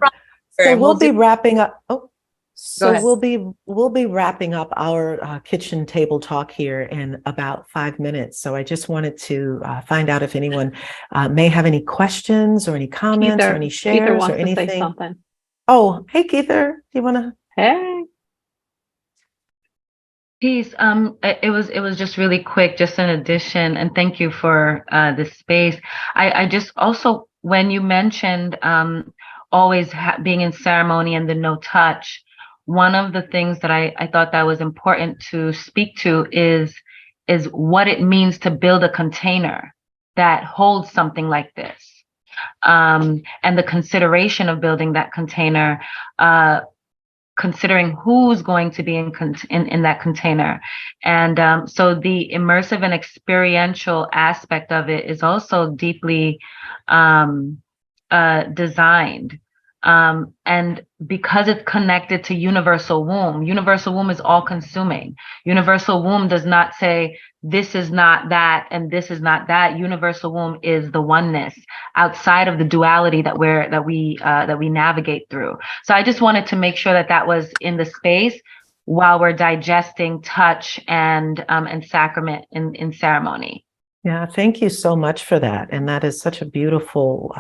So we'll be wrapping up. Oh, so we'll be wrapping up our kitchen table talk here in about 5 minutes. So I just wanted to find out if anyone may have any questions or any comments or any shares or anything. To say something. Oh, hey, Keither, do you want to? Hey. Peace. It was just really quick, just an addition, and thank you for this space. I just also, when you mentioned always being in ceremony and the no touch, one of the things that I thought that was important to speak to is what it means to build a container that holds something like this, and the consideration of building that container. Considering who's going to be in that container. And so the immersive and experiential aspect of it is also deeply designed. And because it's connected to universal womb is all consuming. Universal womb does not say, this is not that and this is not that. Universal womb is the oneness outside of the duality that we navigate through. So I just wanted to make sure that was in the space while we're digesting touch and sacrament in ceremony. Yeah, thank you so much for that. And that is such a beautiful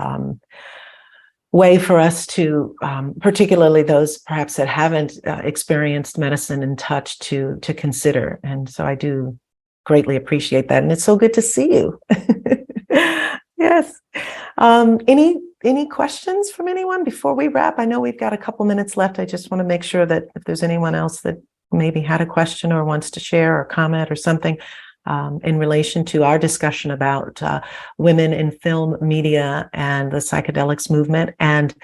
way for us to, particularly those perhaps that haven't experienced medicine and touch, to consider. And so I do greatly appreciate that. And it's so good to see you. Yes. Any questions from anyone before we wrap? I know we've got a couple minutes left. I just want to make sure that if there's anyone else that maybe had a question or wants to share or comment or something in relation to our discussion about women in film media and the psychedelics movement and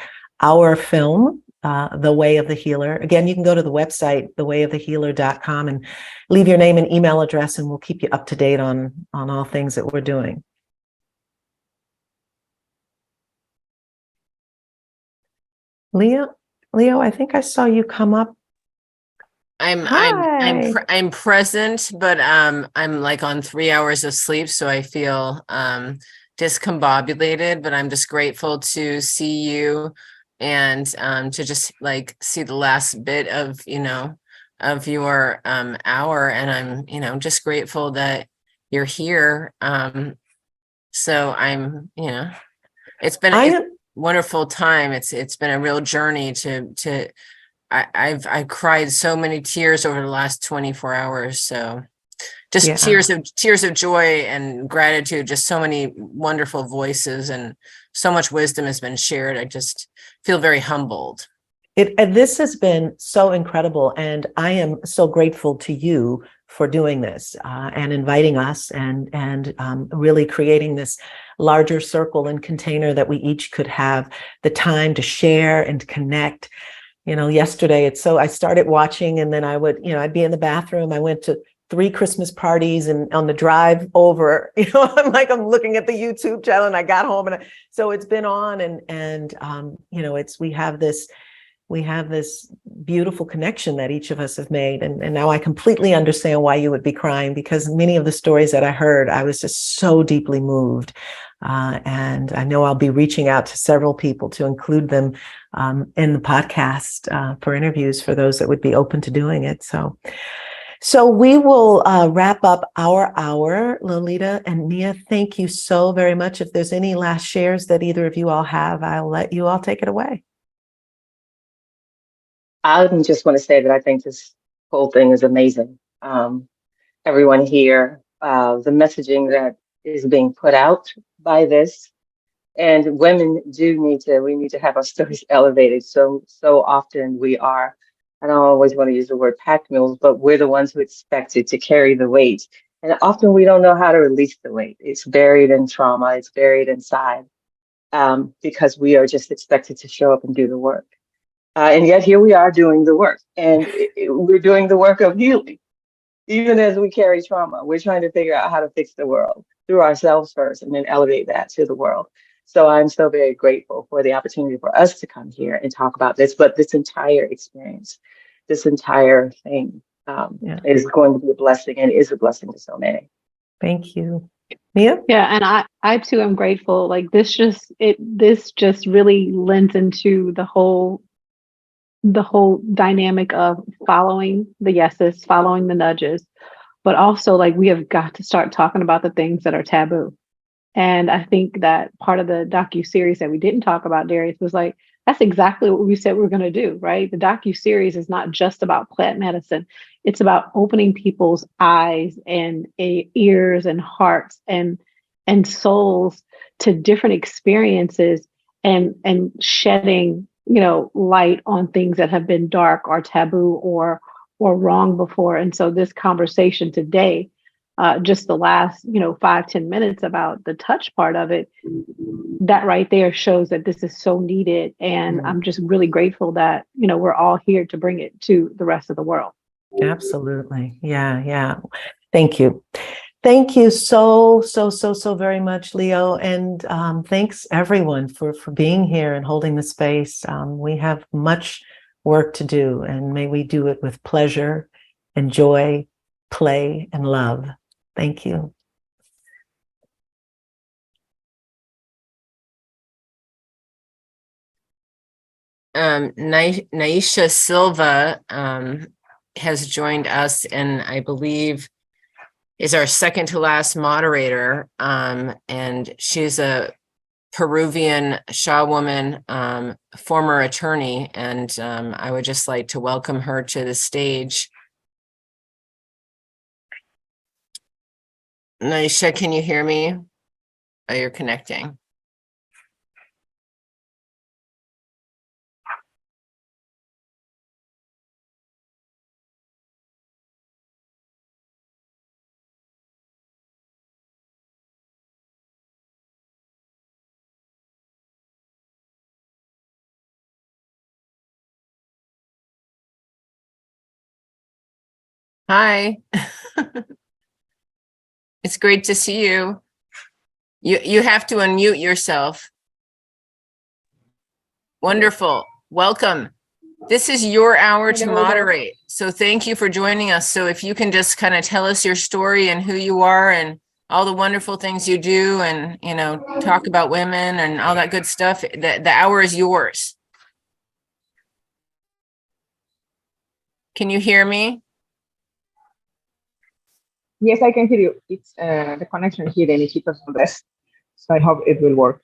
our film, The Way of the Healer. Again, you can go to the website, thewayofthehealer.com, and leave your name and email address, and we'll keep you up to date on all things that we're doing. Leo, I think I saw you come up. I'm present, but I'm like on 3 hours of sleep, so I feel discombobulated, but I'm just grateful to see you and to just like see the last bit of of your hour, and I'm just grateful that you're here. So I'm it's been a wonderful time. It's been a real journey to I've cried so many tears over the last 24 hours. So just tears of joy and gratitude, just so many wonderful voices and so much wisdom has been shared. I just feel very humbled. This has been so incredible, and I am so grateful to you for doing this and inviting us and really creating this larger circle and container that we each could have the time to share and connect. Yesterday I started watching, and then I would, I'd be in the bathroom. I went to 3 Christmas parties, and on the drive over, I'm looking at the YouTube channel, and I got home, and so it's been on, and we have this beautiful connection that each of us have made. And now I completely understand why you would be crying, because many of the stories that I heard, I was just so deeply moved. And I know I'll be reaching out to several people to include them in the podcast for interviews for those that would be open to doing it. So we will wrap up our hour. Lolita and Mia, thank you so very much. If there's any last shares that either of you all have, I'll let you all take it away. I just want to say that I think this whole thing is amazing. Everyone here, the messaging that is being put out by this, and women we need to have our stories elevated. So often we are, I don't always want to use the word pack mules, but we're the ones who expected to carry the weight. And often we don't know how to release the weight. It's buried in trauma, it's buried inside, because we are just expected to show up and do the work. And yet here we are doing the work, and we're doing the work of healing. Even as we carry trauma, we're trying to figure out how to fix the world through ourselves first, and then elevate that to the world. So I'm so very grateful for the opportunity for us to come here and talk about this. But this entire experience, this entire thing is going to be a blessing, and is a blessing to so many. Thank you. Mia? Yeah, and I too am grateful. Like this just really lends into the whole dynamic of following the yeses, following the nudges, but also like we have got to start talking about the things that are taboo. And I think that part of the docu-series that we didn't talk about, Darius, was like, that's exactly what we said we were going to do, right? The docu-series is not just about plant medicine. It's about opening people's eyes and ears and hearts and souls to different experiences and shedding light on things that have been dark or taboo or wrong before. And so this conversation today, just the last 5-10 minutes about the touch part of it, that right there shows that this is so needed. And I'm just really grateful that we're all here to bring it to the rest of the world. Absolutely. Yeah. Thank you. Thank you so very much, Leo. And thanks everyone for being here and holding the space. We have much work to do, and may we do it with pleasure and joy, play and love. Thank you. Naisha Silva has joined us, and I believe is our second to last moderator, and she's a Peruvian Shaw woman, former attorney, and I would just like to welcome her to the stage. Naisha, can you hear me? Oh, you're connecting. Hi. It's great to see you. You have to unmute yourself. Wonderful. welcome. This is your hour to Hello. moderate. So thank you for joining us. So if you can just kind of tell us your story and who you are and all the wonderful things you do and, you know, talk about women and all that good stuff, the hour is yours. Can you hear me? Yes, I can hear you. It's the connection here in Iquitos best, so I hope it will work.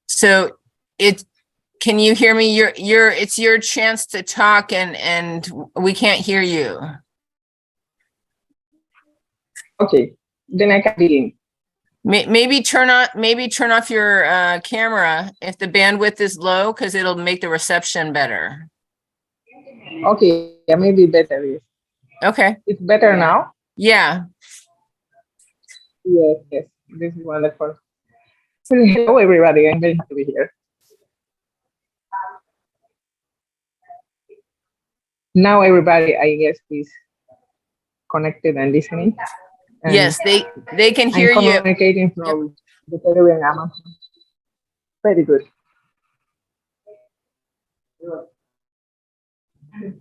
So can you hear me? It's your chance to talk and we can't hear you. Okay, then I can begin. Maybe turn off your camera if the bandwidth is low, because it'll make the reception better. Okay, yeah, maybe better. Okay. It's better now? Yeah. Yes, yes, this is wonderful. So, hello, everybody. I'm very happy to be here. Now, everybody, I guess, is connected and listening. And yes, they can hear I'm you. Communicating from the Peruvian Amazon. Very good.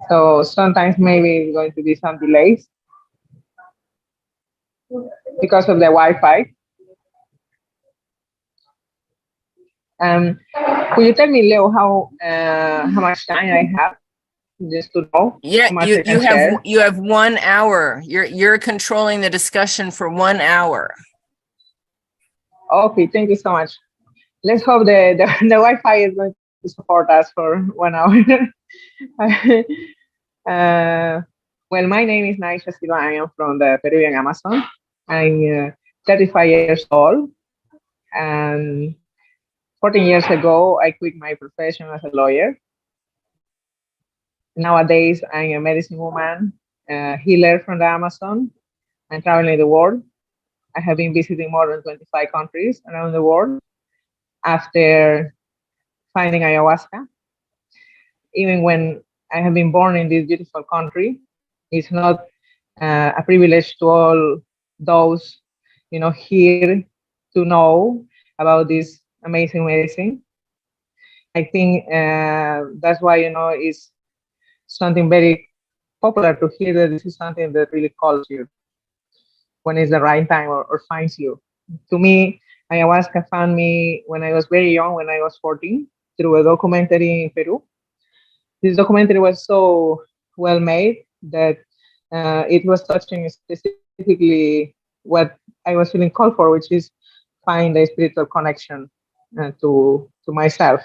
So sometimes maybe it's going to be some delays because of the Wi-Fi. Could you tell me, Leo, how much time I have, just to know? Yeah, how much I can share? you have 1 hour. You're controlling the discussion for 1 hour. Okay, thank you so much. Let's hope the Wi-Fi is going to support us for 1 hour. Well, my name is Naisha Silva. I am from the Peruvian Amazon. I'm 35 years old, and 14 years ago, I quit my profession as a lawyer. Nowadays, I'm a medicine woman, healer from the Amazon. I'm traveling the world. I have been visiting more than 25 countries around the world after finding ayahuasca. Even when I have been born in this beautiful country, it's not a privilege to all those, here to know about this amazing medicine. I think that's why, it's something very popular to hear that this is something that really calls you when it's the right time or finds you. To me, ayahuasca found me when I was very young, when I was 14, through a documentary in Peru. This documentary was so well made that it was touching specifically what I was feeling called for, which is find a spiritual connection to myself.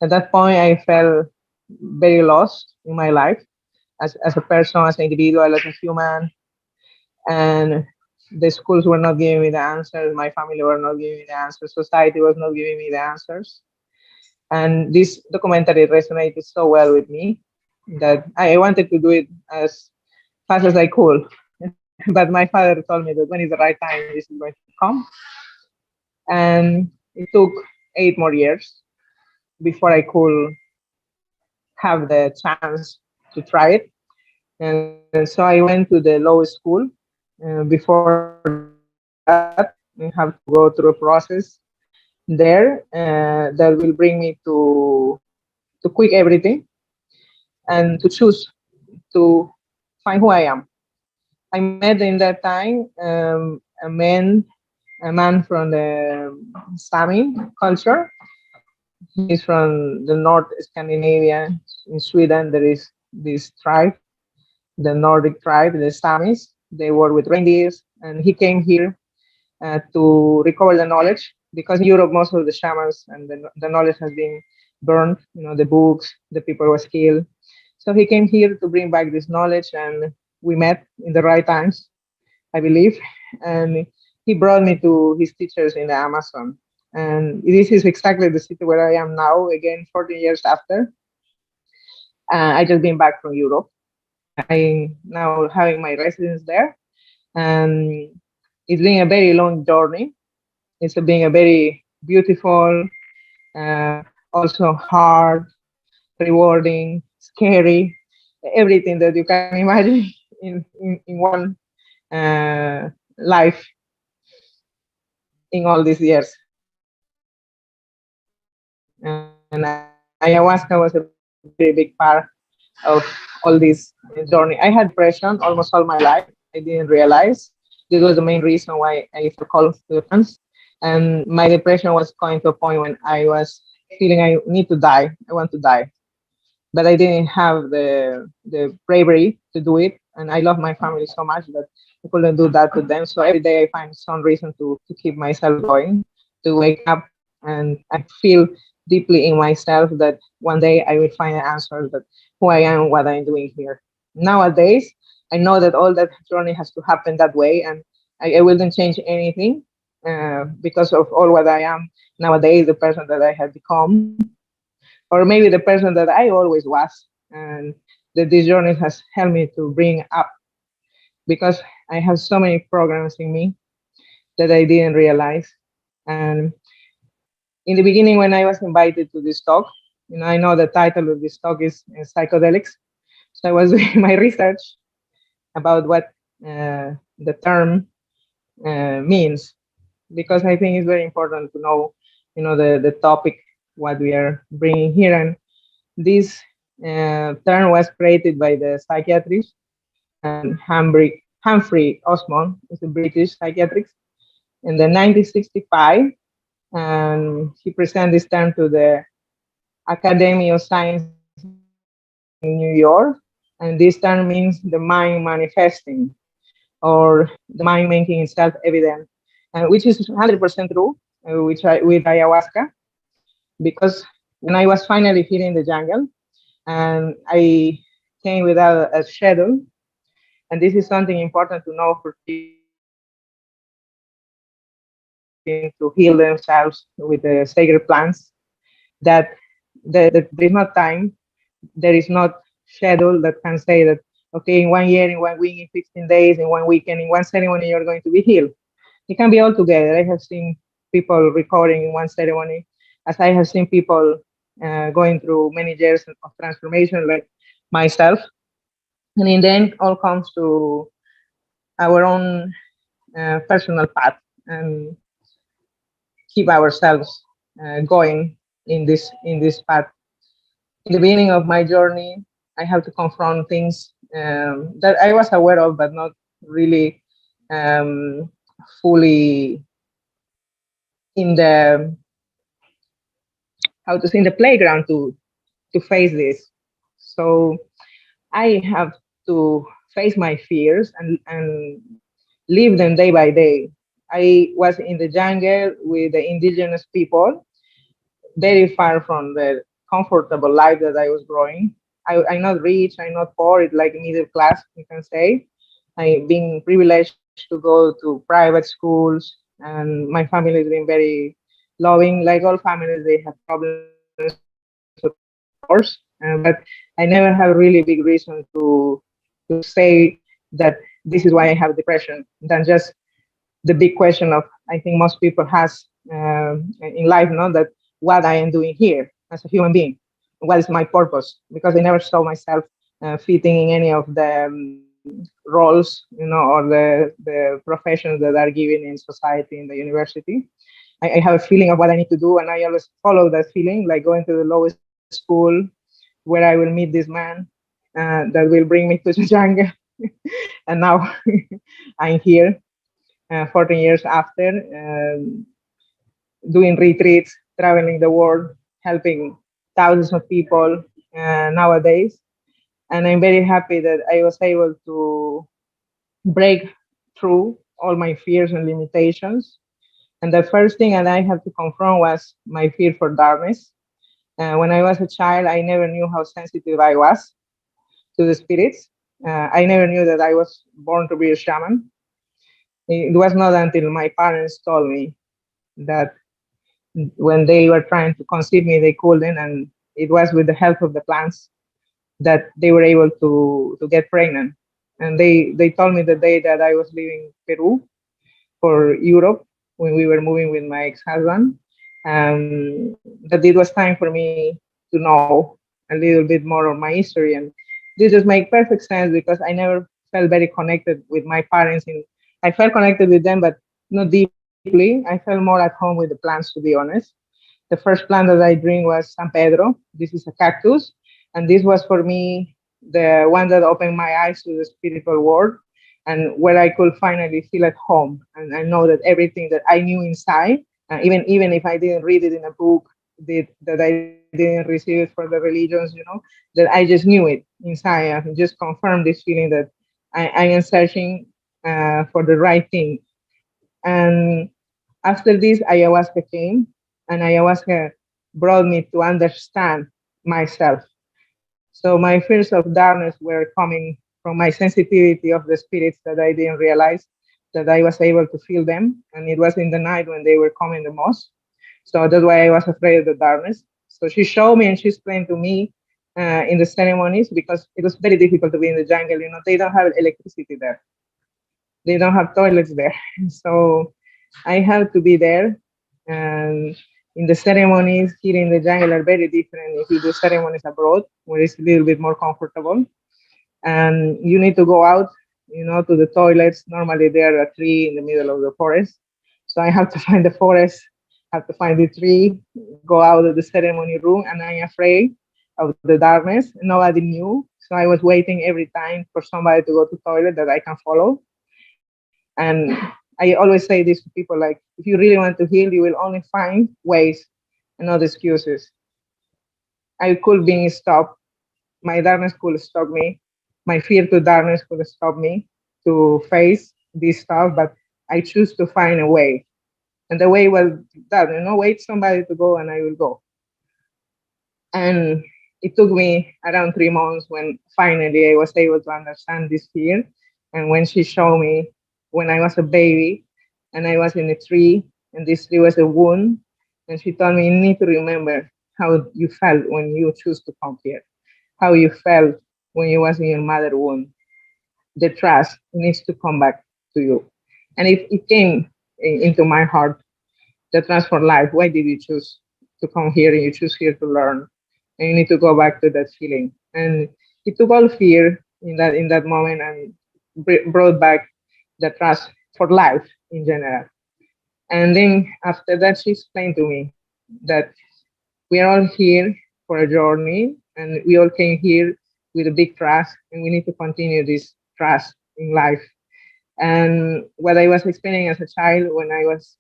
At that point, I felt very lost in my life as a person, as an individual, as a human. And the schools were not giving me the answers. My family were not giving me the answers. Society was not giving me the answers. And this documentary resonated so well with me that I wanted to do it as fast as I could. But my father told me that when is the right time, this is going to come. And it took 8 more years before I could have the chance to try it. And so I went to the law school. Before that, I have to go through a process there that will bring me to quit everything and to choose to find who I am. I met in that time a man from the Sami culture. He's from the North Scandinavia. In Sweden, there is this tribe, the Nordic tribe, the Samis. They work with reindeers, and he came here to recover the knowledge, because in Europe, most of the shamans and the knowledge has been burned, the books, the people were killed. So he came here to bring back this knowledge, and we met in the right times, I believe. And he brought me to his teachers in the Amazon. And this is exactly the city where I am now, again, 14 years after. I just been back from Europe. I'm now having my residence there. And it's been a very long journey. It's been a very beautiful, also hard, rewarding, scary, everything that you can imagine in one life in all these years. And ayahuasca was a very big part of all this journey. I had depression almost all my life. I didn't realize this was the main reason why I felt called to the plants. And my depression was going to a point when I was feeling I need to die. I want to die. But I didn't have the bravery to do it. And I love my family so much that I couldn't do that to them. So every day I find some reason to keep myself going, to wake up, and I feel deeply in myself that one day I will find an answer that who I am, what I'm doing here. Nowadays, I know that all that journey has to happen that way, and I wouldn't change anything because of all what I am nowadays, the person that I have become, or maybe the person that I always was, and that this journey has helped me to bring up because I have so many programs in me that I didn't realize. And in the beginning, when I was invited to this talk, I know the title of this talk is Psychedelics. So I was doing my research about what the term means, because I think it's very important to know, the topic, what we are bringing here. And this term was created by the psychiatrist and Humphrey Osmond, is a British psychiatrist, in the 1965, and he presented this term to the Academy of Science in New York, and this term means the mind manifesting, or the mind making itself evident, which is 100% true, with ayahuasca, because when I was finally here in the jungle, and I came without a schedule, and this is something important to know for people to heal themselves with the sacred plants, that there is not time, there is not schedule that can say that, okay, in 1 year, in 1 week, in 15 days, in 1 weekend, in one ceremony, you're going to be healed. It can be all together. I have seen people recording in one ceremony, as I have seen people going through many years of transformation, like myself. And in the end, all comes to our own personal path, and keep ourselves going in this path. In the beginning of my journey, I have to confront things that I was aware of, but not really fully in the, how to say, in the playground to face this. So I have to face my fears and live them day by day. I was in the jungle with the indigenous people, very far from the comfortable life that I was growing. I'm not rich, I'm not poor, it's like middle class, you can say. I've been privileged to go to private schools, and my family has been very loving. Like all families, they have problems, of course, but I never have really big reason to say that this is why I have depression, than just the big question of, I think most people has in life, that what I am doing here as a human being, what is my purpose, because I never saw myself fitting in any of the roles, or the professions that are given in society, in the university. I have a feeling of what I need to do, and I always follow that feeling, like going to the lowest school where I will meet this man that will bring me to the jungle. And now I'm here 14 years after, doing retreats, traveling the world, helping thousands of people nowadays. And I'm very happy that I was able to break through all my fears and limitations. And the first thing that I had to confront was my fear for darkness. When I was a child, I never knew how sensitive I was to the spirits. I never knew that I was born to be a shaman. It was not until my parents told me that when they were trying to conceive me, they couldn't, and it was with the help of the plants that they were able to get pregnant. And they told me the day that I was leaving Peru for Europe, when we were moving with my ex-husband, that it was time for me to know a little bit more of my history. And this just makes perfect sense because I never felt very connected with my parents. I felt connected with them, but not deeply. I felt more at home with the plants, to be honest. The first plant that I drink was San Pedro. This is a cactus. And this was for me the one that opened my eyes to the spiritual world and where I could finally feel at home. And I know that everything that I knew inside, even if I didn't read it in a book, that I didn't receive it for the religions, that I just knew it inside. I just confirmed this feeling that I am searching for the right thing. And after this, ayahuasca came, and ayahuasca brought me to understand myself. So my fears of darkness were coming from my sensitivity of the spirits that I didn't realize that I was able to feel them. And it was in the night when they were coming the most. So that's why I was afraid of the darkness. So she showed me and she explained to me in the ceremonies, because it was very difficult to be in the jungle. They don't have electricity there. They don't have toilets there. So I had to be there. And in the ceremonies here in the jungle are very different if you do ceremonies abroad, where it's a little bit more comfortable. And you need to go out, to the toilets. Normally there are a tree in the middle of the forest. So I have to find the forest, have to find the tree, go out of the ceremony room, and I'm afraid of the darkness. Nobody knew. So I was waiting every time for somebody to go to the toilet that I can follow. And I always say this to people, like, if you really want to heal, you will only find ways and not excuses. I could be stopped. My darkness could stop me. My fear to darkness could stop me to face this stuff, but I choose to find a way. And the way was that, wait somebody to go and I will go. And it took me around 3 months when finally I was able to understand this fear. And when she showed me when I was a baby and I was in a tree and this tree was a wound, and she told me, you need to remember how you felt when you choose to come here, how you felt when you was in your mother womb. The trust needs to come back to you. And it came into my heart, the trust for life. Why did you choose to come here and you choose here to learn? And you need to go back to that feeling. And it took all fear in that moment and brought back the trust for life in general. And then after that, she explained to me that we are all here for a journey and we all came here with a big trust and we need to continue this trust in life. And what I was experiencing as a child when I was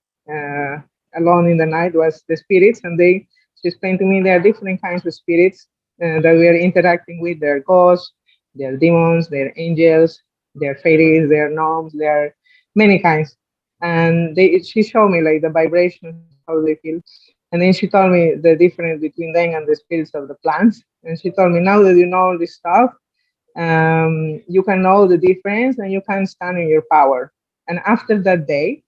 alone in the night was the spirits, and she explained to me there are different kinds of spirits that we are interacting with. There are ghosts, there are demons, there are angels, there are fairies, there are gnomes, there are many kinds. And she showed me like the vibrations, how they feel. And then she told me the difference between them and the spirits of the plants. And she told me, now that you know all this stuff, you can know the difference and you can stand in your power. And after that day,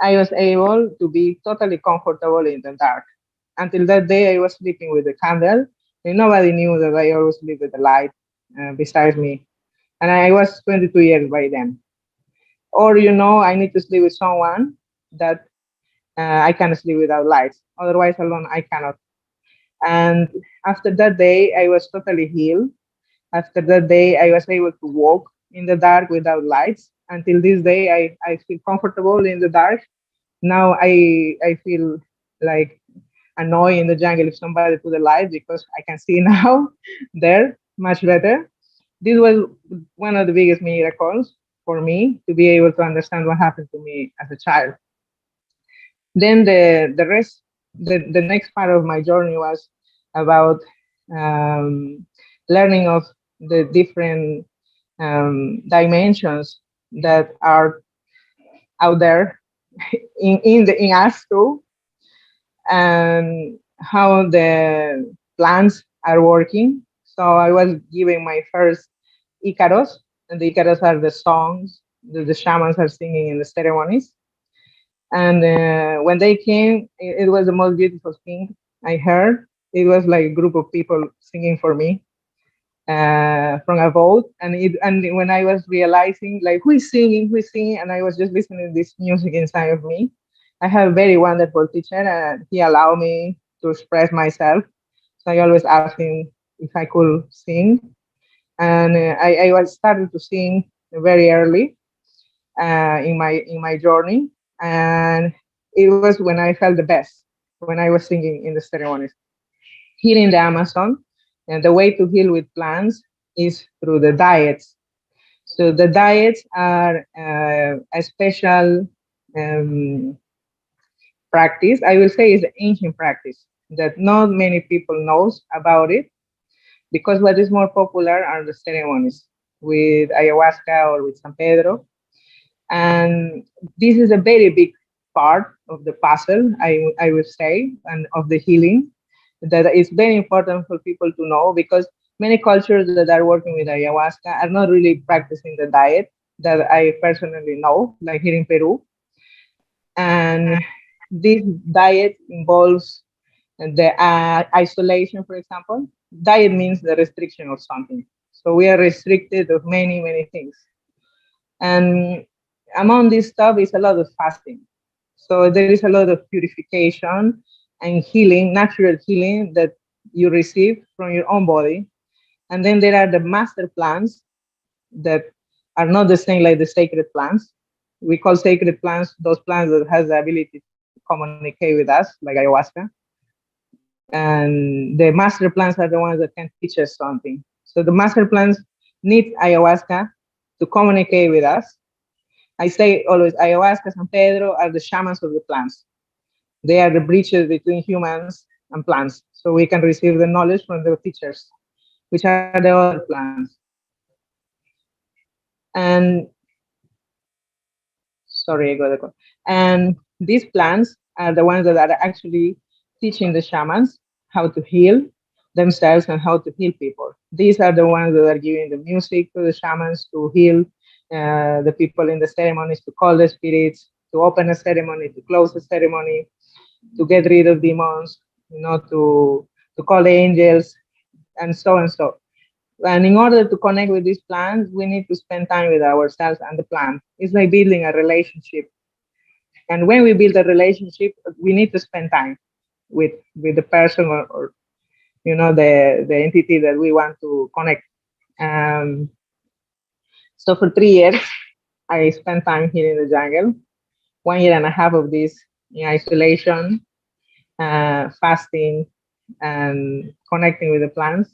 I was able to be totally comfortable in the dark. Until that day, I was sleeping with a candle, and nobody knew that I always sleep with the light beside me. And I was 22 years by then. Or, I need to sleep with someone that I can sleep without lights. Otherwise, alone, I cannot. And after that day, I was totally healed. After that day, I was able to walk in the dark without lights. Until this day, I feel comfortable in the dark. Now I feel like annoyed in the jungle if somebody put a light because I can see now there much better. This was one of the biggest miracles for me to be able to understand what happened to me as a child. Then the rest, the next part of my journey was about learning of the different dimensions that are out there in us too, and how the plants are working. So I was given my first Icaros, and the Icaros are the songs that the shamans are singing in the ceremonies. And when they came, it was the most beautiful thing I heard. It was like a group of people singing for me from a boat. And when I was realizing, like, who is singing, and I was just listening to this music inside of me, I have a very wonderful teacher, and he allowed me to express myself. So I always asked him if I could sing, and I was started to sing very early in my journey, and it was when I felt the best when I was singing in the ceremonies. Here in the Amazon, and the way to heal with plants is through the diets. So the diets are a special practice. I will say is an ancient practice that not many people knows about it, because what is more popular are the ceremonies with ayahuasca or with San Pedro. And this is a very big part of the puzzle, I would say, and of the healing, that is very important for people to know, because many cultures that are working with ayahuasca are not really practicing the diet that I personally know, like here in Peru. And this diet involves the isolation, for example. Diet means the restriction of something. So we are restricted of many, many things. And among this stuff is a lot of fasting. So there is a lot of purification and healing, natural healing that you receive from your own body. And then there are the master plants that are not the same like the sacred plants. We call sacred plants those plants that has the ability to communicate with us, like ayahuasca. And the master plants are the ones that can teach us something. So the master plants need ayahuasca to communicate with us. I say always, ayahuasca, San Pedro are the shamans of the plants. They are the bridges between humans and plants. So we can receive the knowledge from the teachers, which are the other plants. And sorry, I got a call. And these plants are the ones that are actually teaching the shamans how to heal themselves and how to heal people. These are the ones that are giving the music to the shamans to heal the people in the ceremonies, to call the spirits, to open a ceremony, to close a ceremony, to get rid of demons, to call the angels, and so and so. And in order to connect with these plants, we need to spend time with ourselves and the plant. It's like building a relationship. And when we build a relationship, we need to spend time with the person or the entity that we want to connect. So for 3 years, I spent time here in the jungle. 1 year and a half of this in isolation, fasting, and connecting with the plants.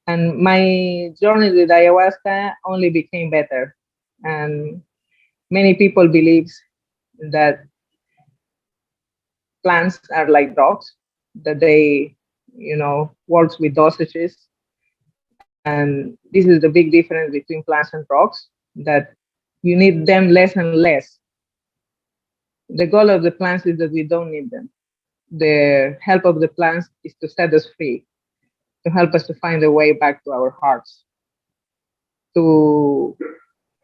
And my journey with ayahuasca only became better. And many people believe that plants are like drugs, that they, works with dosages. And this is the big difference between plants and drugs, that you need them less and less. The goal of the plants is that we don't need them. The help of the plants is to set us free, to help us to find a way back to our hearts, to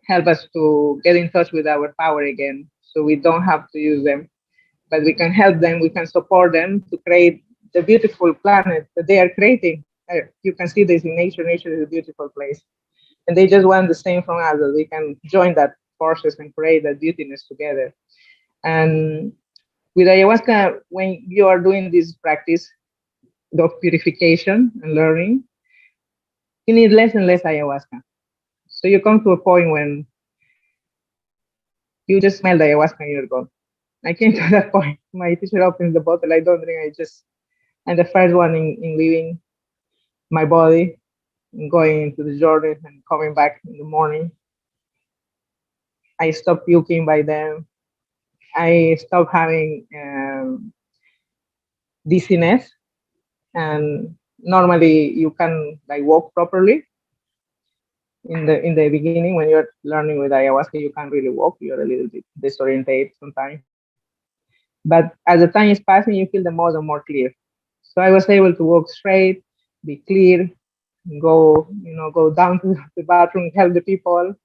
help us to get in touch with our power again, so we don't have to use them, but we can help them, we can support them to create the beautiful planet that they are creating. You can see this in nature. Nature is a beautiful place. And they just want the same from us, that we can join that forces and create that beautiness together. And with ayahuasca, when you are doing this practice of purification and learning, you need less and less ayahuasca. So you come to a point when you just smell the ayahuasca and you're gone. I came to that point. My teacher opens the bottle, I don't drink, I'm the first one in leaving my body and going into the journey and coming back in the morning. I stopped puking by then. I stopped having dizziness, and normally you can walk properly. In the beginning, when you're learning with ayahuasca, you can't really walk. You're a little bit disoriented sometimes. But as the time is passing, you feel the more and more clear. So I was able to walk straight, be clear, go down to the bathroom, help the people,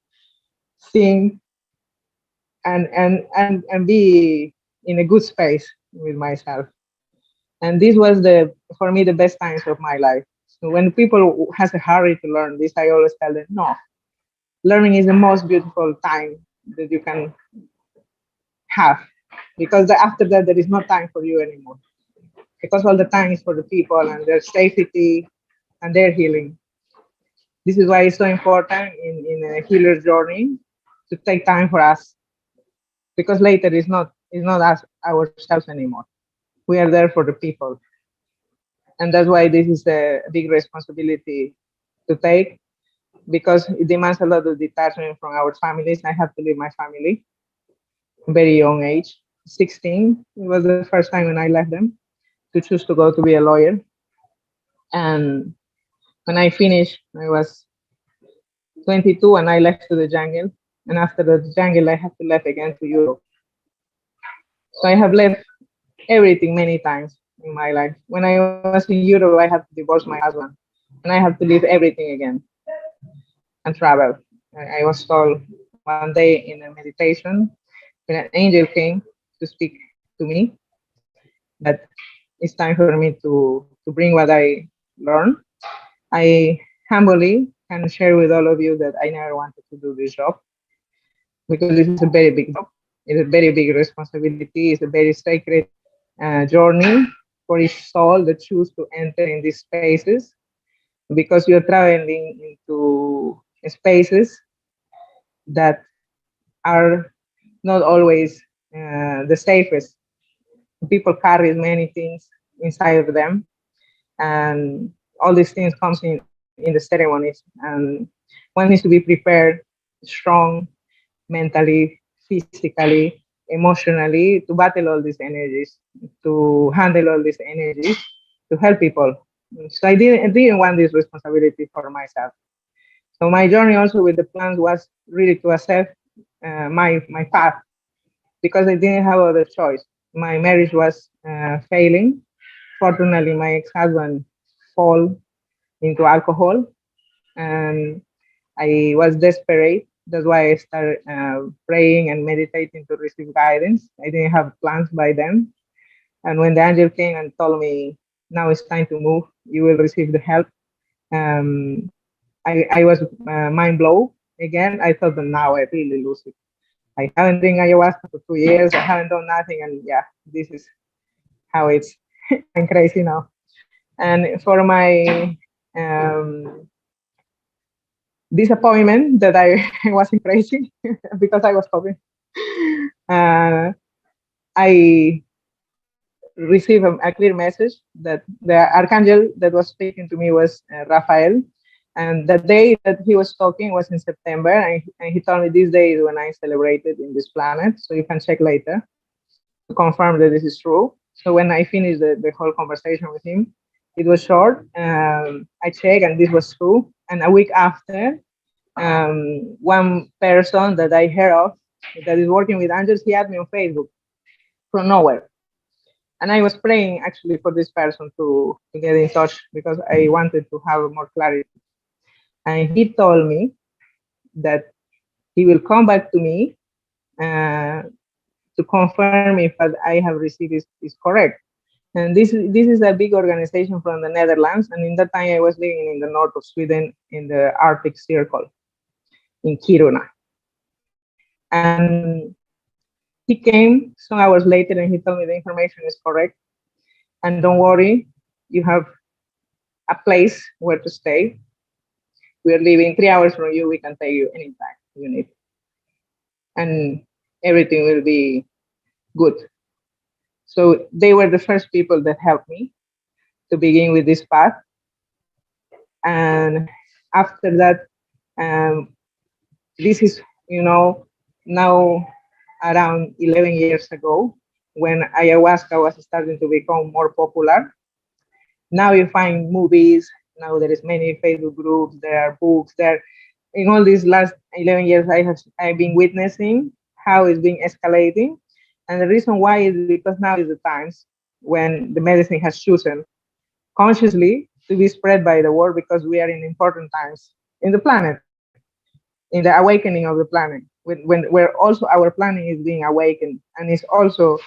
sing, and be in a good space with myself. And this was for me the best times of my life. So when people has a hurry to learn this, I always tell them, no, learning is the most beautiful time that you can have. because after that there is no time for you anymore, because all the time is for the people and their safety and their healing. This is why it's so important in a healer's journey to take time for us, because later it's not us ourselves anymore. We are there for the people, and that's why this is a big responsibility to take, because it demands a lot of detachment from our families. I have to leave my family very young age, 16. It was the first time when I left them to choose to go to be a lawyer. And when I finished, I was 22 and I left to the jungle. And after the jungle, I have to leave again to Europe. So I have left everything many times in my life. When I was in Europe, I had to divorce my husband and I have to leave everything again and travel. I was told one day in a meditation when an angel came to speak to me that it's time for me to bring what I learned. I humbly can share with all of you that I never wanted to do this job, because this is a very big job. It's a very big responsibility. It's a very sacred journey for each soul that choose to enter in these spaces, because you're traveling into spaces that are not always the safest. People carry many things inside of them, and all these things comes in the ceremonies, and one needs to be prepared, strong, mentally, physically, emotionally, to battle all these energies, to handle all these energies, to help people. So I didn't want this responsibility for myself. So my journey also with the plants was really to accept my path, because I didn't have other choice. My marriage was failing. Fortunately, my ex-husband fall into alcohol, and I was desperate. That's why I started praying and meditating to receive guidance. I didn't have plans by then. And when the angel came and told me, now it's time to move, you will receive the help. I was mind blown again. I thought that now I really lose it. I haven't done ayahuasca for 2 years. I haven't done nothing. And yeah, this is how it's. I'm crazy now. And for my disappointment that I wasn't crazy because I was hoping, I received a clear message that the archangel that was speaking to me was Raphael. And the day that he was talking was in September, and he told me this day is when I celebrated in this planet. So you can check later to confirm that this is true. So when I finished the whole conversation with him, it was short. I checked, and this was true. And a week after, one person that I heard of that is working with angels, he had me on Facebook from nowhere. And I was praying actually for this person to get in touch, because I wanted to have more clarity. And he told me that he will come back to me to confirm if what I have received is correct. And this is a big organization from the Netherlands. And in that time, I was living in the north of Sweden in the Arctic Circle in Kiruna. And he came some hours later and he told me the information is correct. And don't worry, you have a place where to stay. We are living 3 hours from you. We can take you anytime you need. And everything will be good. So they were the first people that helped me to begin with this path. And after that, this is, now around 11 years ago, when ayahuasca was starting to become more popular. Now you find movies, now there is many Facebook groups, there are books, in all these last 11 years I've been witnessing how it's been escalating. And the reason why is because now is the times when the medicine has chosen consciously to be spread by the world, because we are in important times in the planet, in the awakening of the planet, where also our planet is being awakened and is also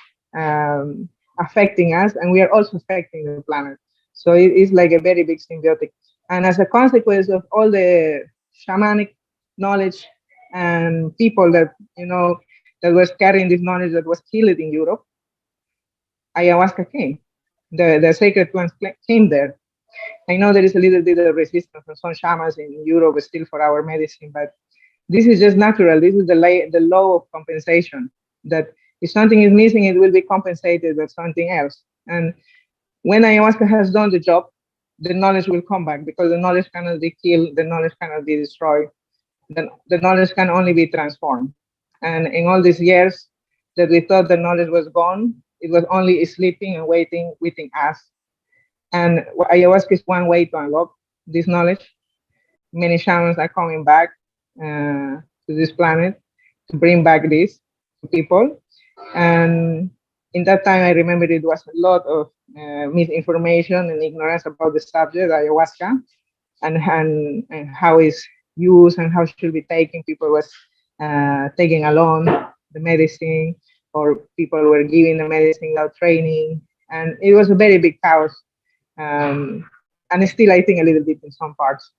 affecting us, and we are also affecting the planet. So it is like a very big symbiotic. And as a consequence of all the shamanic knowledge and people that, that was carrying this knowledge that was killed in Europe, ayahuasca came. The sacred plants came there. I know there is a little bit of resistance from some shamans in Europe still for our medicine, but this is just natural. This is the law of compensation, that if something is missing, it will be compensated with something else. And when ayahuasca has done the job, the knowledge will come back, because the knowledge cannot be killed, the knowledge cannot be destroyed, the knowledge can only be transformed. And in all these years that we thought the knowledge was gone, it was only sleeping and waiting us. And ayahuasca is one way to unlock this knowledge. Many shamans are coming back to this planet to bring back this to people. And in that time, I remember it was a lot of misinformation and ignorance about the subject, ayahuasca, and how it's used and how it should be taken. People was taking alone the medicine, or people were giving the medicine without training. And it was a very big chaos. And still, I think, a little bit in some parts.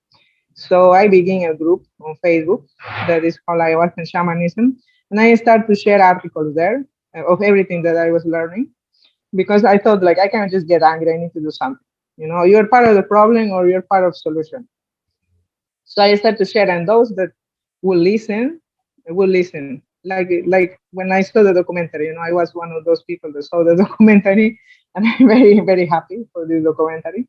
So I began a group on Facebook that is called Ayahuasca Shamanism. And I started to share articles there of everything that I was learning, because I thought, like, I can't just get angry, I need to do something. You know, you're part of the problem or you're part of the solution. So I started to share, and those that will listen. Like when I saw the documentary, you know, I was one of those people that saw the documentary, and I'm very, very happy for this documentary.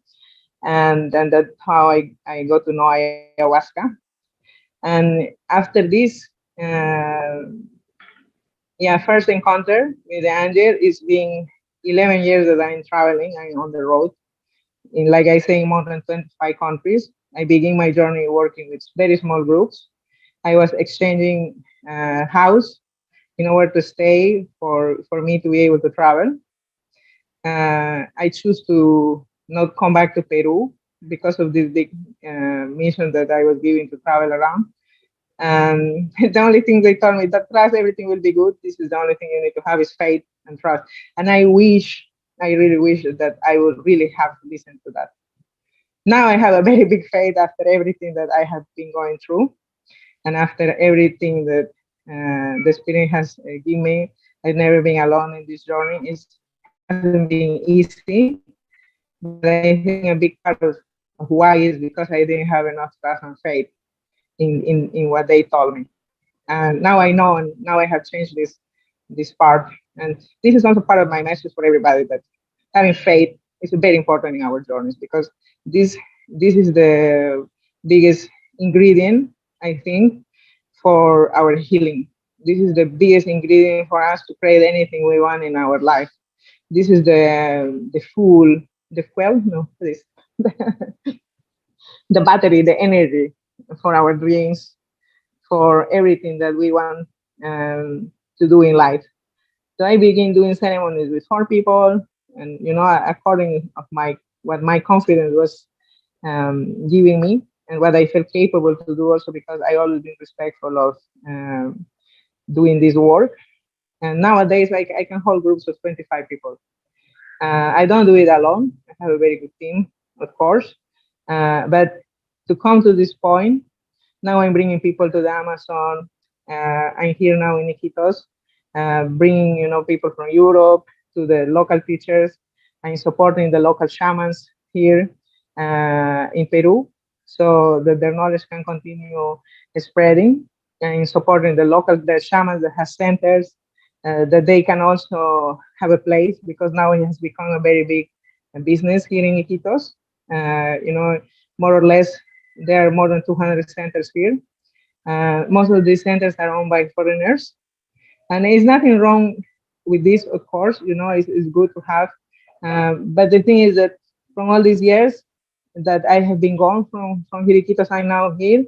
And that's how I got to know ayahuasca. And after this, first encounter with the angel, is being 11 years that I'm traveling, I'm on the road. In, like I say, more than 25 countries. I began my journey working with very small groups. I was exchanging house in order to stay for me to be able to travel. I choose to not come back to Peru because of this big mission that I was given to travel around. And the only thing they told me, that trust, everything will be good. This is the only thing you need to have is faith and trust. And I really wish that I would really have to listen to that. Now I have a very big faith after everything that I have been going through, and after everything that the Spirit has given me. I've never been alone in this journey. It hasn't been easy, but I think a big part of why is because I didn't have enough trust and faith in what they told me. And now I know, and now I have changed this part. And this is also part of my message for everybody, that having faith is very important in our journeys, because this is the biggest ingredient, I think, for our healing. This is the biggest ingredient for us to create anything we want in our life. This is the battery, the energy for our dreams, for everything that we want to do in life. So I began doing ceremonies with 4 people, and according of what my confidence was giving me, and what I felt capable to do, also because I always been respectful of doing this work. And nowadays, I can hold groups of 25 people. I don't do it alone. I have a very good team, of course. But to come to this point, now I'm bringing people to the Amazon. I'm here now in Iquitos, bringing people from Europe to the local teachers. I'm supporting the local shamans here in Peru, so that their knowledge can continue spreading, and supporting the shamans that have centers, that they can also have a place, because now it has become a very big business here in Iquitos. More or less, there are more than 200 centers here. Most of these centers are owned by foreigners, and there's nothing wrong with this, of course. It's good to have, but the thing is that from all these years that I have been gone from here, Iquitos, I'm now here,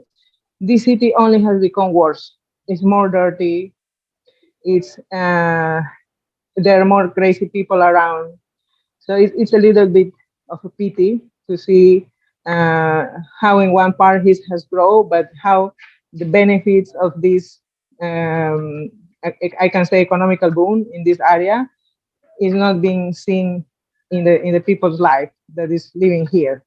this city only has become worse. It's more dirty. There are more crazy people around. So it's a little bit of a pity to see how in one part it has grown, but how the benefits of this, I can say, economical boom in this area is not being seen in the people's life that is living here.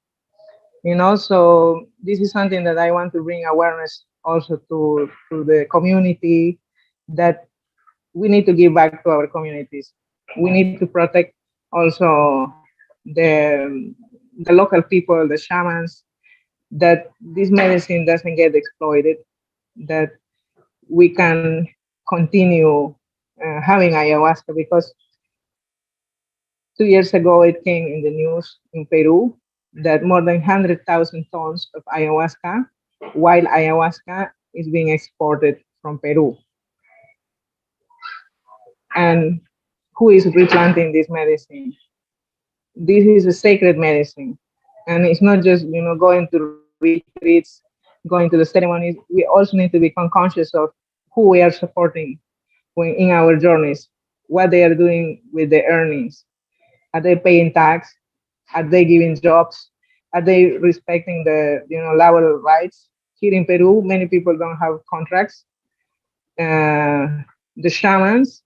So this is something that I want to bring awareness also to the community, that we need to give back to our communities. We need to protect also the local people, the shamans, that this medicine doesn't get exploited, that we can continue having ayahuasca, because 2 years ago it came in the news in Peru that more than 100,000 tons of ayahuasca, wild ayahuasca, is being exported from Peru. And who is replanting this medicine? This is a sacred medicine. And it's not just, going to retreats, going to the ceremonies. We also need to become conscious of who we are supporting when in our journeys, what they are doing with the earnings. Are they paying tax? Are they giving jobs? Are they respecting the labor rights? Here in Peru, many people don't have contracts. The shamans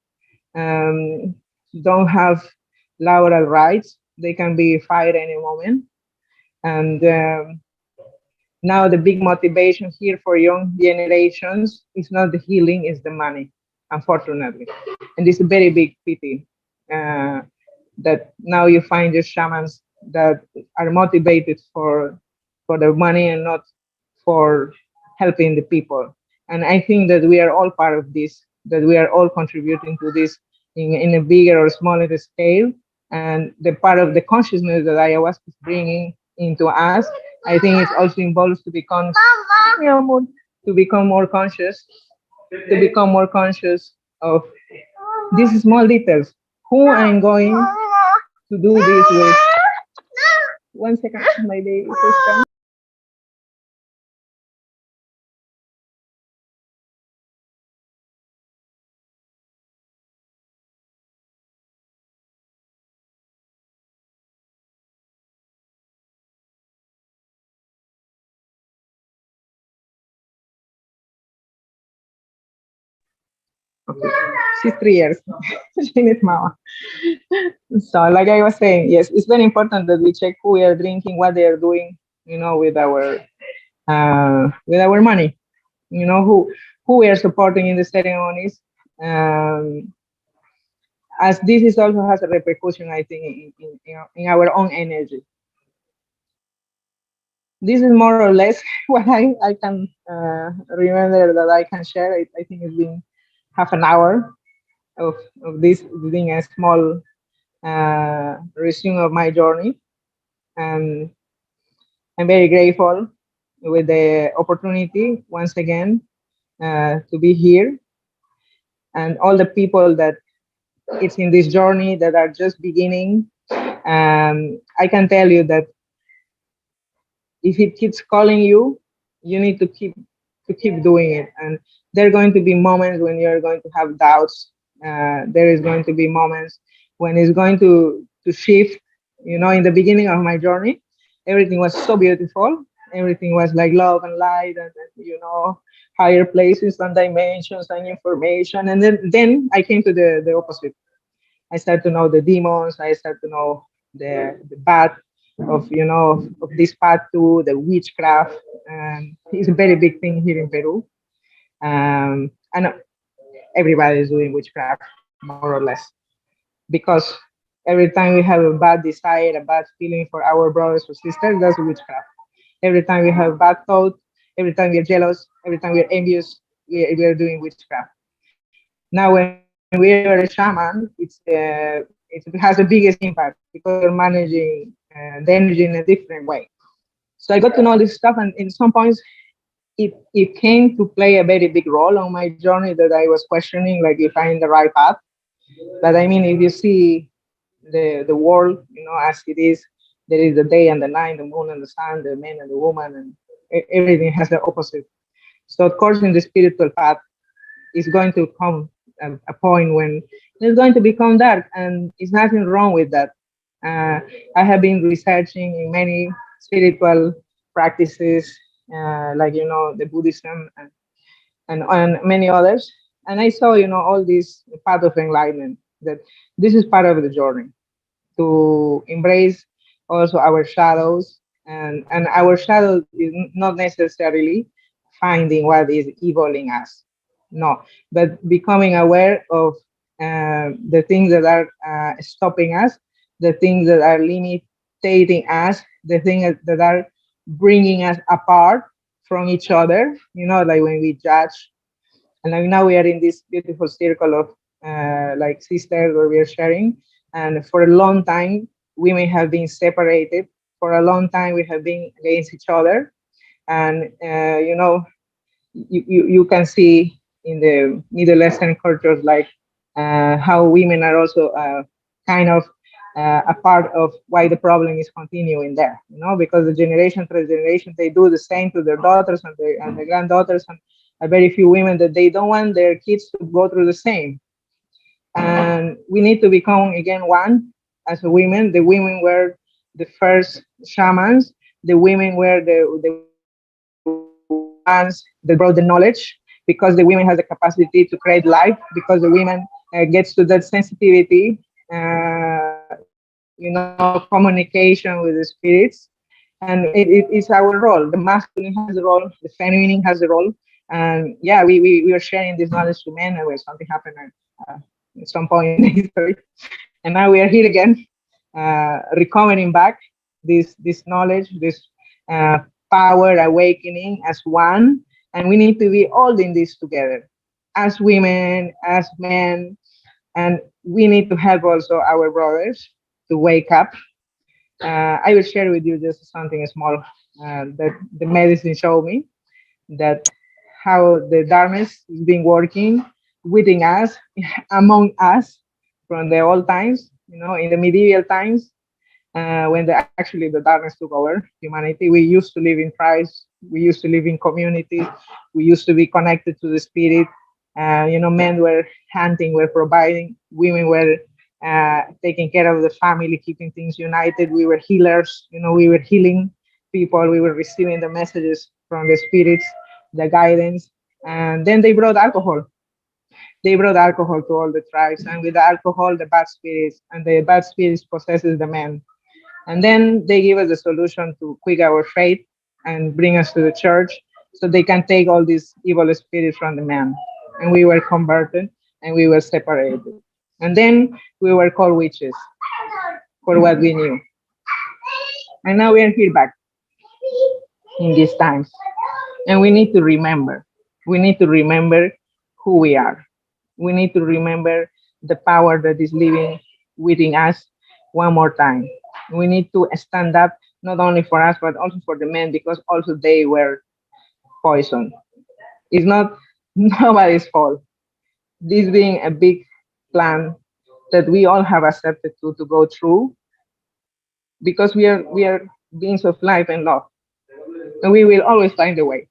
don't have laboral rights. They can be fired any moment. And now the big motivation here for young generations is not the healing, it's the money, unfortunately. And this is a very big pity that now you find your shamans that are motivated for the money and not for helping the people. And I think that we are all part of this, that we are all contributing to this in a bigger or smaller scale. And the part of the consciousness that ayahuasca is bringing into us, I think it also involves to become more conscious, of these small details. Who I'm going to do this with. 1 second, my baby system. Okay. She's 3 years. She needs mama. So, like I was saying, yes, it's very important that we check who we are drinking, what they are doing, with our money. Who we are supporting in the ceremonies. As this is also has a repercussion, I think, in our own energy. This is more or less what I can remember that I can share. I think it's been half an hour of this being a small resume of my journey. And I'm very grateful with the opportunity once again to be here, and all the people that it's in this journey that are just beginning. I can tell you that if it keeps calling you, you need to keep doing it. And there are going to be moments when you're going to have doubts. There is going to be moments when it's going to shift. In the beginning of my journey, everything was so beautiful. Everything was like love and light, and higher places and dimensions and information. And then I came to the opposite. I started to know the demons. I started to know the bad of this path to the witchcraft. It's a very big thing here in Peru. And everybody is doing witchcraft, more or less, because every time we have a bad desire, a bad feeling for our brothers or sisters, that's witchcraft. Every time we have bad thoughts, every time we're jealous, every time we're envious, we are doing witchcraft. Now, when we are a shaman, it has the biggest impact because we're managing the energy in a different way. So I got to know this stuff, and in some points, it came to play a very big role on my journey, that I was questioning, like, if I'm in the right path. But I mean, if you see the world, as it is, there is the day and the night, the moon and the sun, the man and the woman, and everything has the opposite. So of course, in the spiritual path, it's going to come a point when it's going to become dark, and there's nothing wrong with that. I have been researching in many spiritual practices, like the Buddhism and many others, and I saw all this path of enlightenment, that this is part of the journey to embrace also our shadows, and our shadow is not necessarily finding what is evil in us. No, but becoming aware of the things that are stopping us, the things that are limiting us, the things that are bringing us apart from each other. You know, like when we judge, and like now we are in this beautiful circle of like sisters where we are sharing. And for a long time, women have been separated. For a long time, we have been against each other. And, you know, you can see in the Middle Eastern cultures, like how women are also kind of a part of why the problem is continuing there, you know, because the generation after generation, they do the same to their daughters and their granddaughters, and a very few women that they don't want their kids to go through the same. And we need to become again one as a women. The women were the first shamans. The women were the ones that brought the knowledge, because the women has the capacity to create life, because the women gets to that sensitivity, you know, communication with the spirits. And it is our role. The masculine has a role, the feminine has a role. And yeah, we are sharing this knowledge to men, and when something happened at some point in the history. And now we are here again, recovering back this knowledge, this power awakening as one. And we need to be all in this together, as women, as men. And we need to help also our brothers to wake up. I will share with you just something small that the medicine showed me, that how the darkness is been working within us, among us, from the old times, you know, in the medieval times, when actually the darkness took over humanity. We used to live in tribes, we used to live in community, we used to be connected to the spirit. You know, men were hunting, were providing, women were taking care of the family, keeping things united. We were healers, you know, we were healing people, we were receiving the messages from the spirits, the guidance. And then they brought alcohol. They brought alcohol to all the tribes, and with the alcohol, the bad spirits, and the bad spirits possesses the men. And then they give us the solution to quit our faith and bring us to the church, so they can take all these evil spirits from the man. And we were converted, and we were separated. And then we were called witches for what we knew. And now we are here back in these times. And we need to remember. We need to remember who we are. We need to remember the power that is living within us one more time. We need to stand up, not only for us, but also for the men, because also they were poisoned. It's not nobody's fault. This being a big plan that we all have accepted to go through, because we are beings of life and love, and we will always find a way.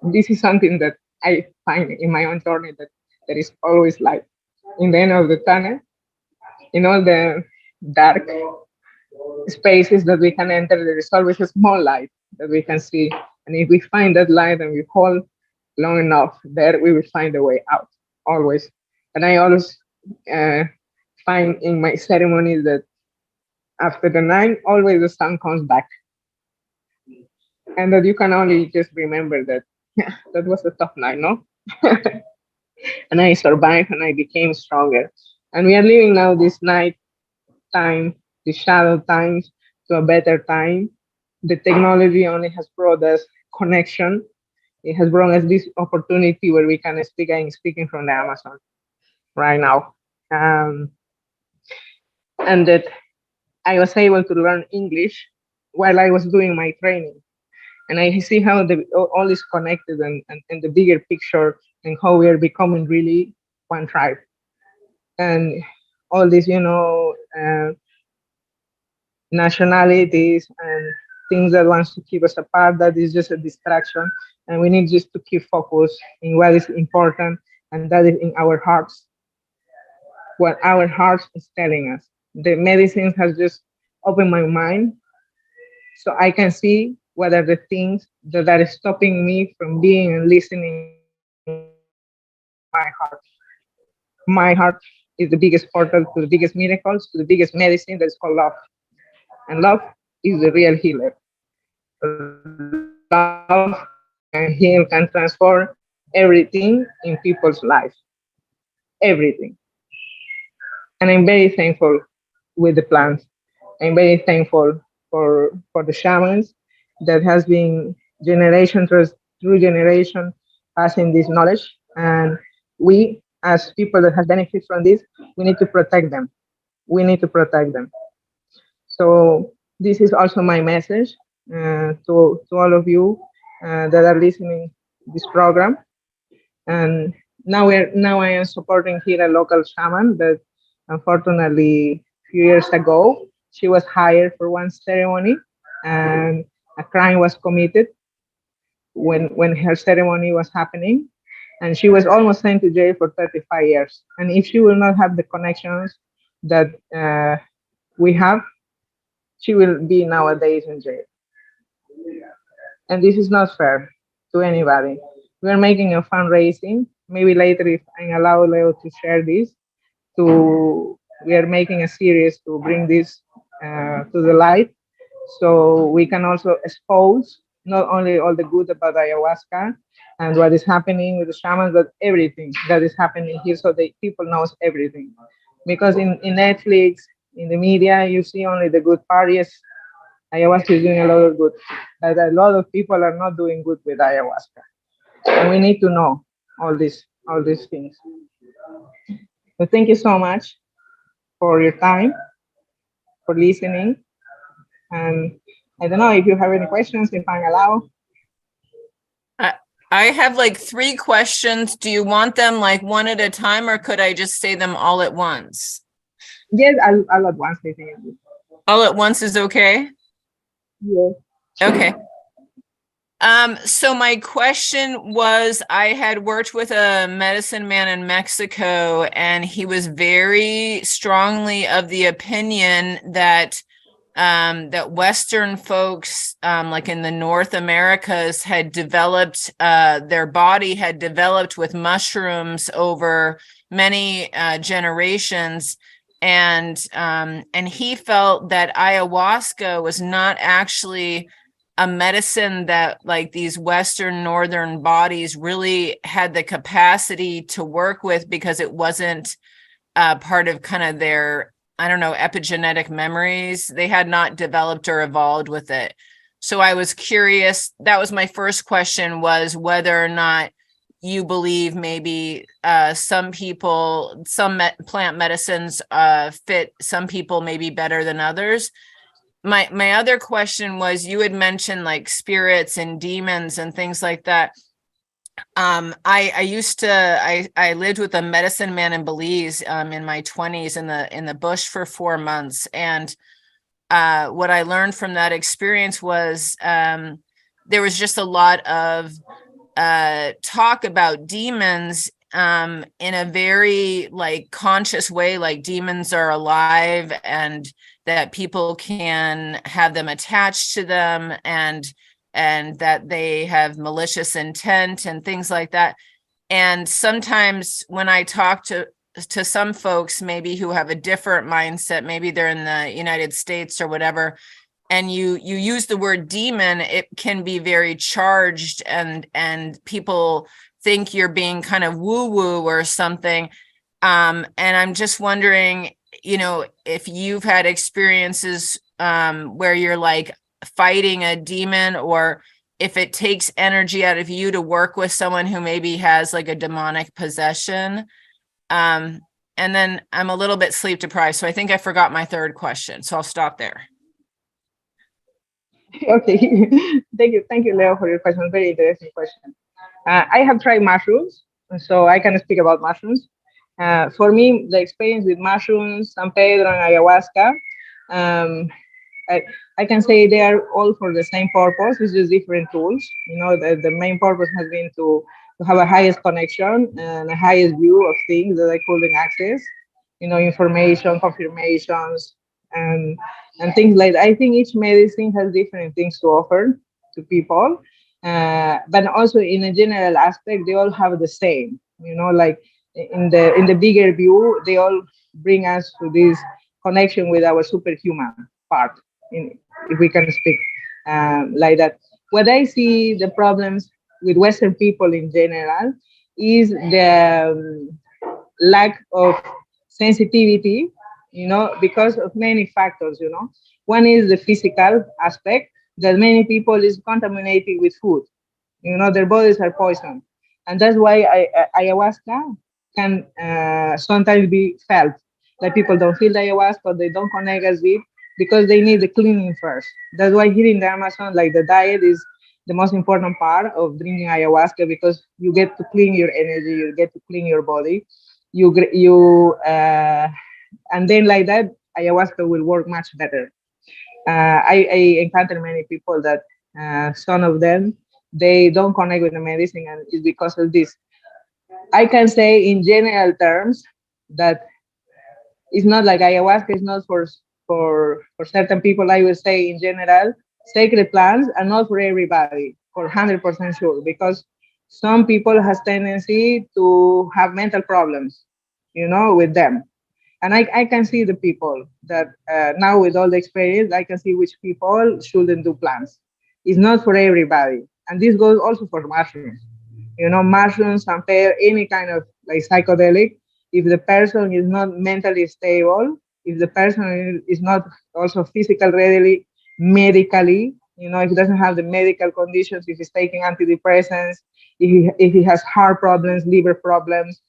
This is something that I find in my own journey, that there is always light in the end of the tunnel, in all the dark spaces that we can enter. There is always a small light that we can see, and if we find that light and we hold long enough there, we will find a way out, always. And I always find in my ceremonies that after the night, always the sun comes back, and that you can only just remember that, yeah, that was a tough night, no? And I survived, and I became stronger. And we are living now this night time, the shadow times, to a better time. The technology only has brought us connection. It has brought us this opportunity where we can speak. I'm speaking from the Amazon right now. And that I was able to learn English while I was doing my training. And I see how all is connected, and the bigger picture, and how we are becoming really one tribe. And all these, you know, nationalities and things that wants to keep us apart, that is just a distraction. And we need just to keep focused in what is important, and that is in our hearts, what our hearts is telling us. The medicine has just opened my mind, so I can see what are the things that are stopping me from being and listening my heart. My heart is the biggest portal to the biggest miracles, to the biggest medicine, that is called love. And love is the real healer. Love can heal, can transform everything in people's life, everything. And I'm very thankful with the plants. I'm very thankful for the shamans that has been generation through generation passing this knowledge. And we, as people that have benefit from this, we need to protect them. We need to protect them. So this is also my message to all of you that are listening to this program. And now I am supporting here a local shaman that unfortunately a few years ago she was hired for one ceremony and a crime was committed when her ceremony was happening, and she was almost sent to jail for 35 years. And if she will not have the connections that we have, she will be nowadays in jail. And this is not fair to anybody. We are making a fundraising. Maybe later, if I allow Leo to share this, we are making a series to bring this to the light, so we can also expose not only all the good about ayahuasca and what is happening with the shamans, but everything that is happening here, so that people knows everything. Because in Netflix, in the media, you see only the good part. Yes, ayahuasca is doing a lot of good, but a lot of people are not doing good with ayahuasca. And we need to know all these things. So thank you so much for your time, for listening. And I don't know if you have any questions, if I'm allowed. I have like 3 questions. Do you want them like one at a time, or could I just say them all at once? Yes, all at once, I think. All at once is okay? Yes. Okay. So my question was, I had worked with a medicine man in Mexico, and he was very strongly of the opinion that that Western folks, like in the North Americas, had developed, their body had developed with mushrooms over many generations. And he felt that ayahuasca was not actually a medicine that like these Western Northern bodies really had the capacity to work with, because it wasn't part of kind of their, I don't know, epigenetic memories. They had not developed or evolved with it. So I was curious, that was my first question, was whether or not you believe maybe some people, some plant medicines fit some people maybe better than others. My other question was, you had mentioned like spirits and demons and things like that. I lived with a medicine man in Belize in my 20s in the bush for 4 months, and what I learned from that experience was there was just a lot of talk about demons in a very like conscious way, like demons are alive and that people can have them attached to them, and that they have malicious intent and things like that. And sometimes when I talk to some folks maybe who have a different mindset, maybe they're in the United States or whatever, and you use the word demon, it can be very charged, and people think you're being kind of woo-woo or something. And I'm just wondering, you know, if you've had experiences where you're like fighting a demon, or if it takes energy out of you to work with someone who maybe has like a demonic possession. And then I'm a little bit sleep deprived, so I think I forgot my third question, so I'll stop there. Okay, thank you, Leo, for your question. Very interesting question. I have tried mushrooms, so I can speak about mushrooms. For me, the experience with mushrooms, San Pedro, and ayahuasca, I can say they are all for the same purpose. It's just different tools. You know, the main purpose has been to have a highest connection and a highest view of things that I couldn't access. You know, information, confirmations, and things like that. I think each medicine has different things to offer to people, but also in a general aspect, they all have the same. You know, like in the bigger view, they all bring us to this connection with our superhuman part, if we can speak like that. What I see the problems with Western people in general is the lack of sensitivity, because of many factors, One is the physical aspect, that many people is contaminated with food. Their bodies are poisoned. And that's why ayahuasca can sometimes be felt. That people don't feel the ayahuasca, they don't connect as deep because they need the cleaning first. That's why here in the Amazon, like the diet is the most important part of drinking ayahuasca, because you get to clean your energy, you get to clean your body, and then like that, ayahuasca will work much better. I encounter many people that some of them, they don't connect with the medicine, and it's because of this. I can say in general terms that it's not like ayahuasca is not for certain people. I would say in general, sacred plants are not for everybody, for 100% sure, because some people has tendency to have mental problems, with them. And I can see the people that now with all the experience, I can see which people shouldn't do plants. It's not for everybody. And this goes also for mushrooms. Mushrooms, samper, any kind of like psychedelic, if the person is not mentally stable, if the person is not also physical readily, medically, if he doesn't have the medical conditions, if he's taking antidepressants, if he has heart problems, liver problems,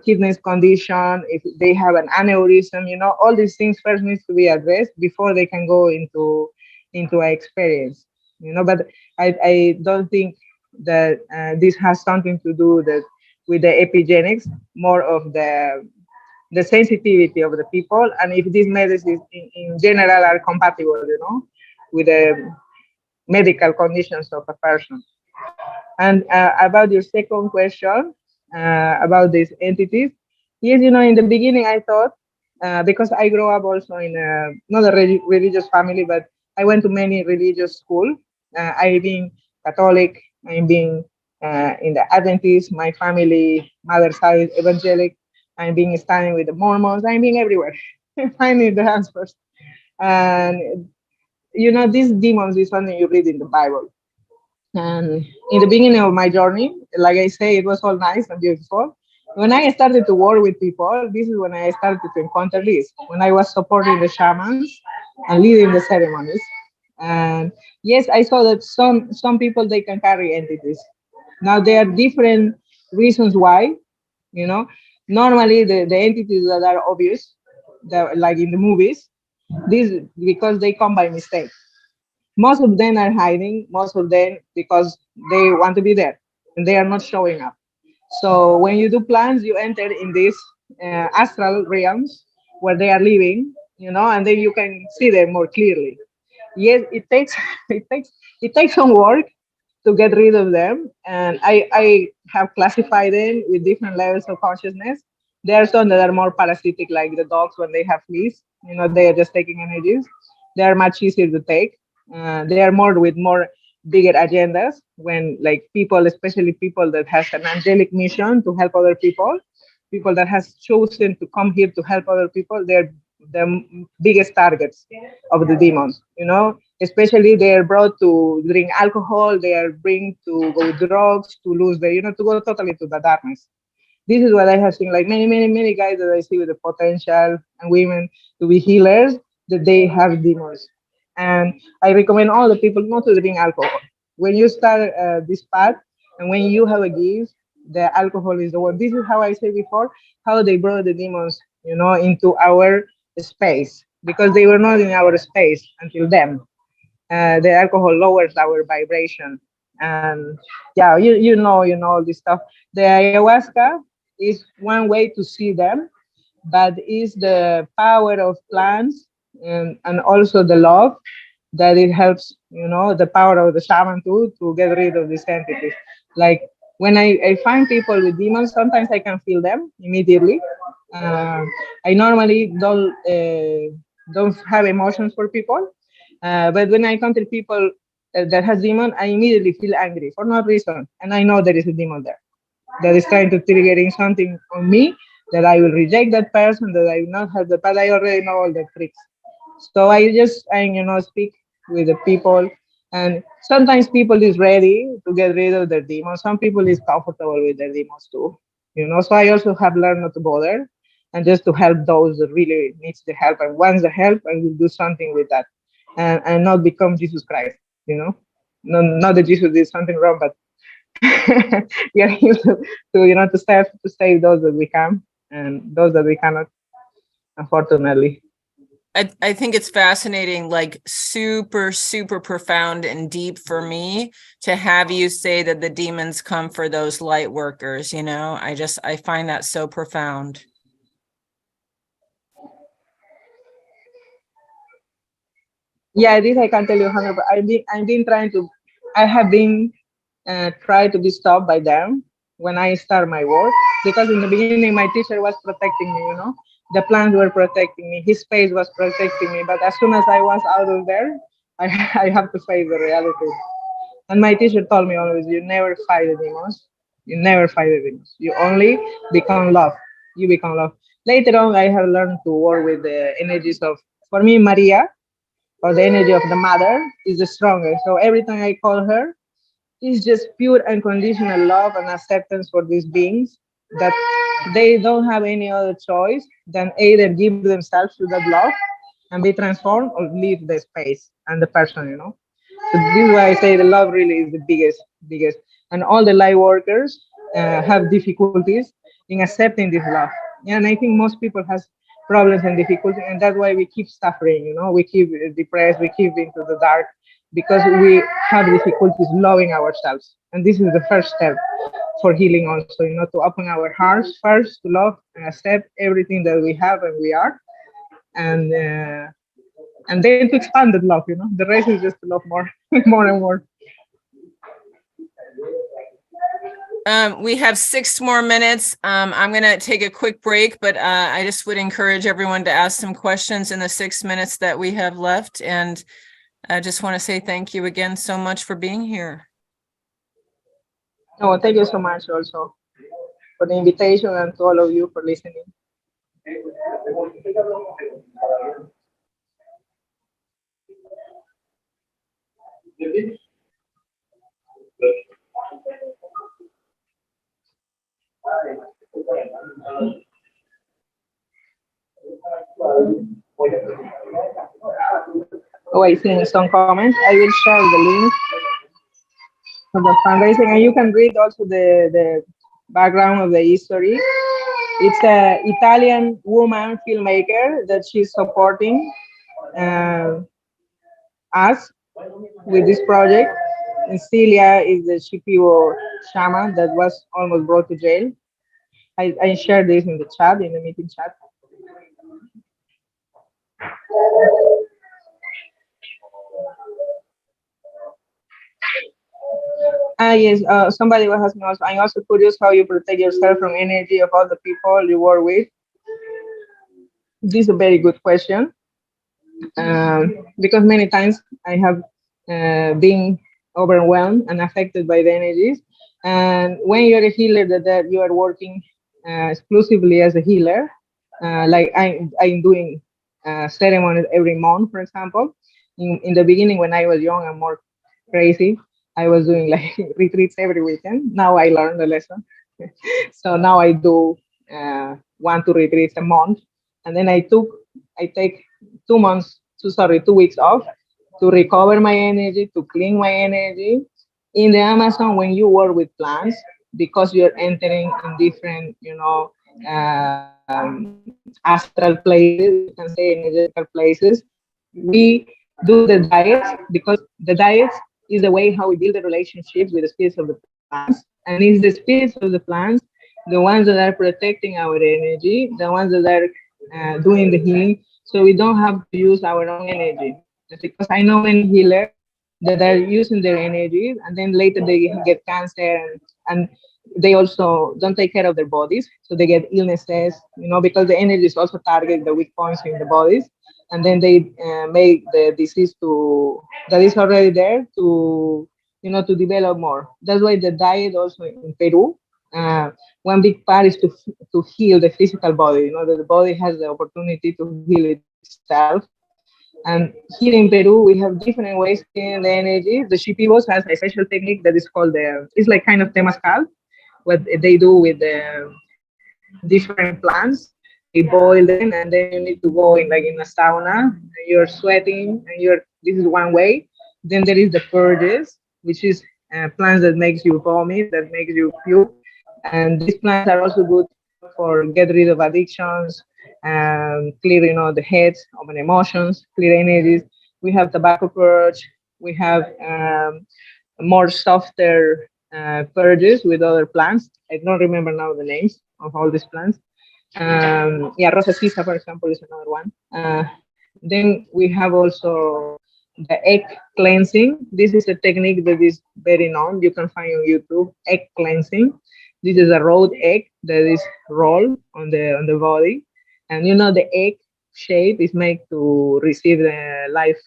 kidneys condition, if they have an aneurysm, all these things first needs to be addressed before they can go into an experience, but I don't think that this has something to do with the epigenetics, more of the sensitivity of the people, and if these medicines in general are compatible, with the medical conditions of a person. And about your second question, about these entities, yes, in the beginning I thought, because I grew up also in not a religious family, but I went to many religious schools. I've been Catholic, I've been in the Adventist, my family, mother's side, evangelic, I've been studying with the Mormons, I've been everywhere, finding the answers. And, these demons is something you read in the Bible. And in the beginning of my journey, like I say, it was all nice and beautiful. When I started to work with people, this is when I started to encounter this. When I was supporting the shamans and leading the ceremonies. And yes, I saw that some people, they can carry entities. Now there are different reasons why, Normally the entities that are obvious, like in the movies, this because they come by mistake. Most of them are hiding, most of them because they want to be there and they are not showing up. So when you do plans, you enter in these astral realms where they are living, and then you can see them more clearly. Yes, it takes it takes some work to get rid of them, and I have classified them with different levels of consciousness. There are some that are more parasitic, like the dogs when they have fleas, they are just taking energies. They are much easier to take. They are more with more bigger agendas when like people, especially people that has an angelic mission to help other people that has chosen to come here to help other people, they're the biggest targets of the demons, especially they are brought to drink alcohol, they are bring to go drugs, to lose the, to go totally to the darkness. This is what I have seen, like many guys that I see with the potential and women to be healers, that they have demons. And I recommend all the people not to drink alcohol. When you start this path and when you have a gift, the alcohol is the one. This is how I said before, how they brought the demons, into our space, because they were not in our space until then. The alcohol lowers our vibration. And yeah, you know all this stuff. The ayahuasca is one way to see them, but is the power of plants and also the love that it helps, the power of the shaman too, to get rid of these entities. Like when I find people with demons, sometimes I can feel them immediately. I normally don't have emotions for people, but when I encounter people that has demon, I immediately feel angry for no reason, and I know there is a demon there that is trying to triggering something on me, that I will reject that person, that I will not have the, but I already know all the tricks. So I speak with the people And sometimes people is ready to get rid of their demons. Some people is comfortable with their demons too, you know. So I also have learned not to bother and just to help those that really needs the help and wants the help, and will do something with that, and not become Jesus Christ, you know. Not that Jesus did something wrong, but we are here to you know to save those that we can and those that we cannot, unfortunately. I think it's fascinating, like super, super profound and deep for me to have you say that the demons come for those light workers, you know. I find that so profound. Yeah, this I can tell you 100%. I have been trying to be stopped by them when I start my work, because in the beginning my teacher was protecting me, you know. The plants were protecting me, his space was protecting me, but as soon as I was out of there, I, I have to face the reality. And my teacher told me always, you never fight the demons. You never fight the demons. You only become love. You become love. Later on, I have learned to work with the energies of, for me, Maria, or the energy of the mother, is the strongest. So every time I call her, it's just pure unconditional love and acceptance for these beings, that they don't have any other choice than either give themselves to that love and be transformed, or leave the space and the person, you know. So this is why I say the love really is the biggest. And all the light workers have difficulties in accepting this love. Yeah, and I think most people has problems and difficulties, and that's why we keep suffering. You know, we keep depressed, we keep into the dark, because we have difficulties loving ourselves. And this is the first step for healing. Also, you know, to open our hearts first to love and accept everything that we have and we are, and then to expand that love. You know, the rest is just to love more, more and more. We have 6 more minutes. I'm going to take a quick break, but I just would encourage everyone to ask some questions in the 6 minutes that we have left. And I just want to say thank you again so much for being here. Oh, thank you so much also for the invitation, and to all of you for listening. Oh, I see some comments. I will share the link for the fundraising, and you can read also the background of the history. It's a Italian woman filmmaker that she's supporting us with this project. And Celia is the Shipibo shaman that was almost brought to jail. I shared this in the chat, in the meeting chat. Yes, somebody was asking also, I'm also curious how you protect yourself from energy of other people you work with. This is a very good question, because many times I have been overwhelmed and affected by the energies. And when you're a healer, that you are working exclusively as a healer, like I'm doing ceremonies every month, for example. In the beginning, when I was young and more crazy, I was doing like retreats every weekend. Now I learned the lesson. So now I do 1-2 retreats a month. And then I take 2 weeks off to recover my energy, to clean my energy. In the Amazon, when you work with plants, because you're entering in different, you know, astral places, you can say energetical places, we do the diets, because the diets is the way how we build the relationships with the spirits of the plants. And it's the spirits of the plants, the ones that are protecting our energy, the ones that are doing the healing. So we don't have to use our own energy. Because I know many healers that are using their energies, and then later they get cancer, and they also don't take care of their bodies, so they get illnesses, you know, because the energies also target the weak points in the bodies, and then they make the disease that is already there to, you know, to develop more. That's why the diet also in Peru, one big part is to heal the physical body. You know, that the body has the opportunity to heal itself. And here in Peru, we have different ways in the energy. The Shipibos has a special technique that is called it's like kind of temazcal, what they do with the different plants. They boil them, and then you need to go in like in a sauna, and you're sweating, and this is one way. Then there is the purges, which is plants that makes you vomit, that makes you puke. And these plants are also good for get rid of addictions, clear, the heads of an emotions, clear energies. We have tobacco purge. We have more softer purges with other plants. I don't remember now the names of all these plants. Yeah, Rosa Sisa, for example, is another one. Then we have also the egg cleansing. This is a technique that is very known. You can find on YouTube, egg cleansing. This is a raw egg that is rolled on the body. And the egg shape is made to receive the life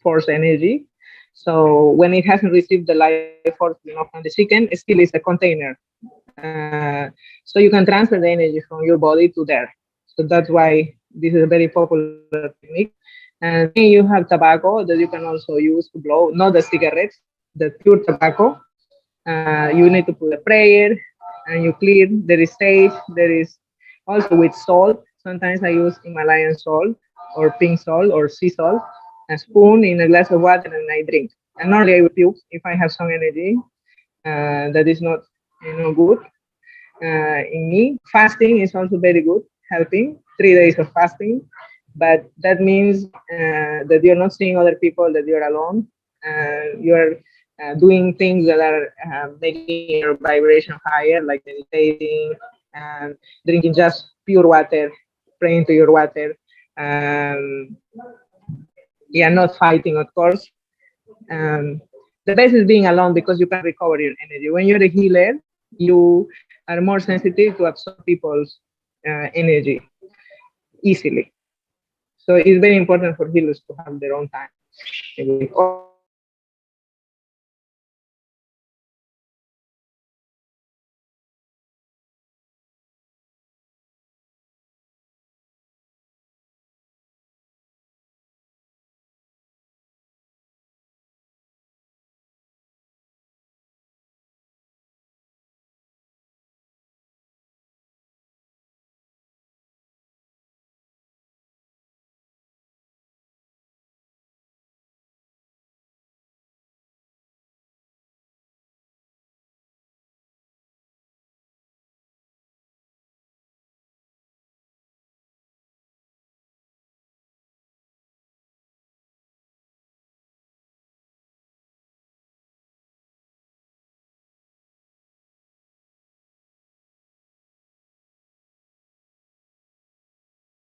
force energy. So when it hasn't received the life force from the chicken, it still is a container. So you can transfer the energy from your body to there. So that's why this is a very popular technique. And then you have tobacco that you can also use to blow, not the cigarettes, the pure tobacco. You need to put a prayer and you clear. There is sage, there is also with salt. Sometimes I use Himalayan salt or pink salt or sea salt, a spoon in a glass of water, and I drink. And normally I will puke if I have some energy that is not good in me. Fasting is also very good, helping 3 days of fasting, but that means that you're not seeing other people, that you're alone. You're doing things that are making your vibration higher, like meditating and drinking just pure water, praying to your water. Yeah, not fighting, of course. The best is being alone because you can recover your energy. When you're a healer, you are more sensitive to absorb people's energy easily. So it's very important for healers to have their own time.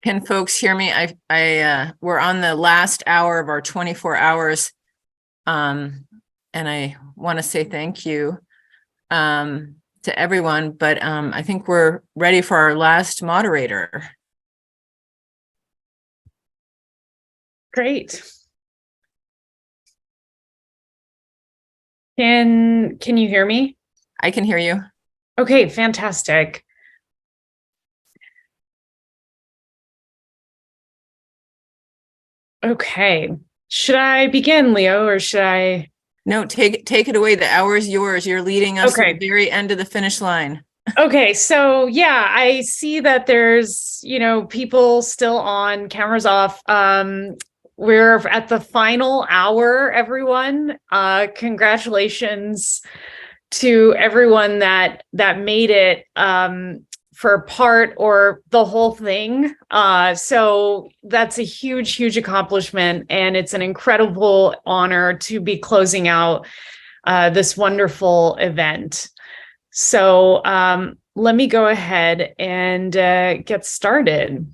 Can folks hear me? We're on the last hour of our 24 hours. And I want to say thank you to everyone, but I think we're ready for our last moderator. Great. Can you hear me? I can hear you. Okay, fantastic. Okay. Should I begin, Leo, or should I? No, take it away. The hour is yours. You're leading us Okay. to the very end of the finish line. Okay, so yeah, I see that there's, people still on, cameras off. We're at the final hour, everyone. Congratulations to everyone that made it for part or the whole thing. So that's a huge, huge accomplishment, and it's an incredible honor to be closing out this wonderful event. So let me go ahead and get started.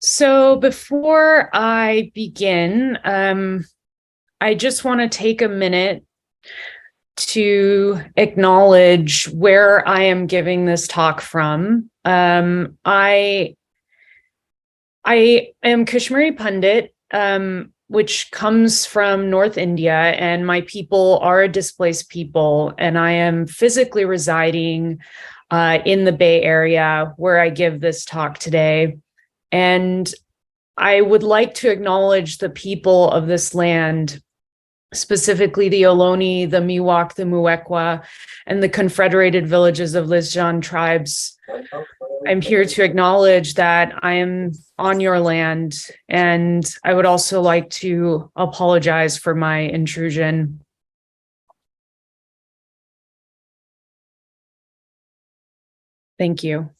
So before I begin, I just want to take a minute to acknowledge where I am giving this talk from. I am Kashmiri Pandit, which comes from North India, and my people are a displaced people, and I am physically residing in the Bay Area where I give this talk today. And I would like to acknowledge the people of this land, specifically the Ohlone, the Miwok, the Muwekwa, and the Confederated Villages of Lizjan tribes. I'm here to acknowledge that I am on your land, and I would also like to apologize for my intrusion. Thank you.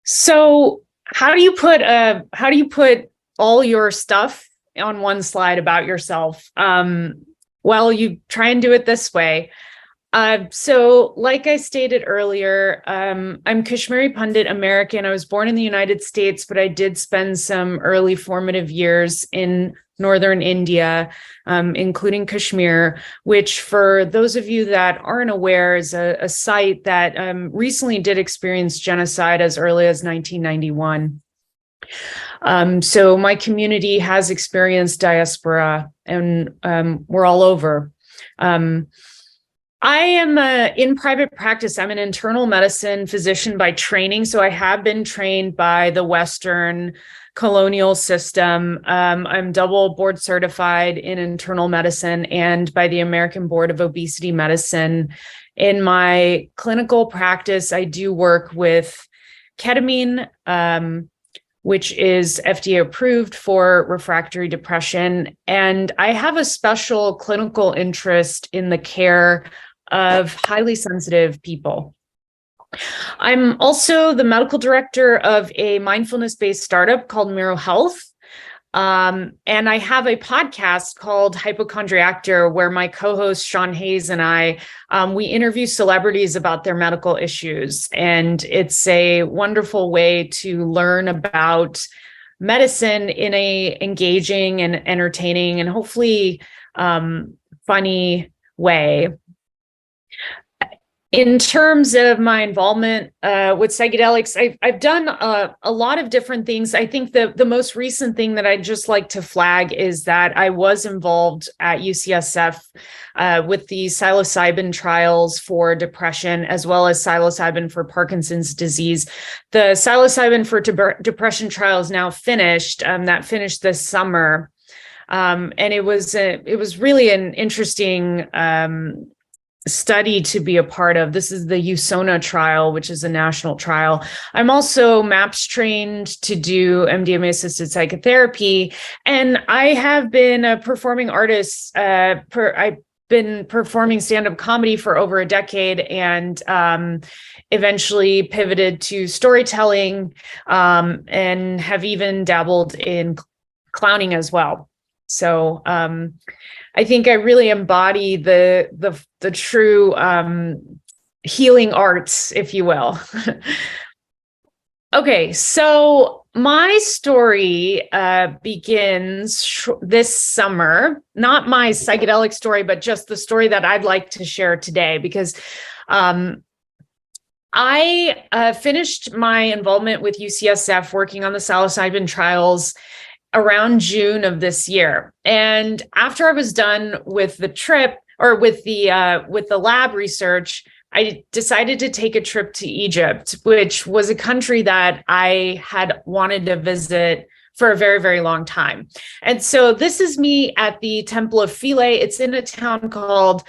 So how do you put all your stuff on one slide about yourself? Well, you try and do it this way. So like I stated earlier, I'm Kashmiri Pandit American. I was born in the United States, but I did spend some early formative years in northern India, including Kashmir, which for those of you that aren't aware is a site that recently did experience genocide as early as 1991. So my community has experienced diaspora, and we're all over. I am in private practice. I'm an internal medicine physician by training. So I have been trained by the Western colonial system. I'm double board certified in internal medicine and by the American Board of Obesity Medicine. In my clinical practice, I do work with ketamine, which is FDA approved for refractory depression. And I have a special clinical interest in the care of highly sensitive people. I'm also the medical director of a mindfulness-based startup called Miro Health. And I have a podcast called Hypochondriactor, where my co-host Sean Hayes and I, we interview celebrities about their medical issues. And it's a wonderful way to learn about medicine in a engaging and entertaining and hopefully funny way. In terms of my involvement with psychedelics, I've done a lot of different things. I think the most recent thing that I'd just like to flag is that I was involved at UCSF with the psilocybin trials for depression, as well as psilocybin for Parkinson's disease. The psilocybin for depression trial is now finished. That finished this summer. And it was really an interesting study to be a part of. This is the USONA trial, which is a national trial. I'm also MAPS trained to do MDMA assisted psychotherapy, and I have been a performing artist. I've been performing stand-up comedy for over a decade, and eventually pivoted to storytelling, and have even dabbled in clowning as well. So I think I really embody the true healing arts, if you will. Okay, so my story begins this summer, not my psychedelic story, but just the story that I'd like to share today, because I finished my involvement with UCSF working on the psilocybin trials around June of this year. And after I was done with the trip, or with the lab research, I decided to take a trip to Egypt, which was a country that I had wanted to visit for a very, very long time. And so this is me at the Temple of Philae. It's in a town called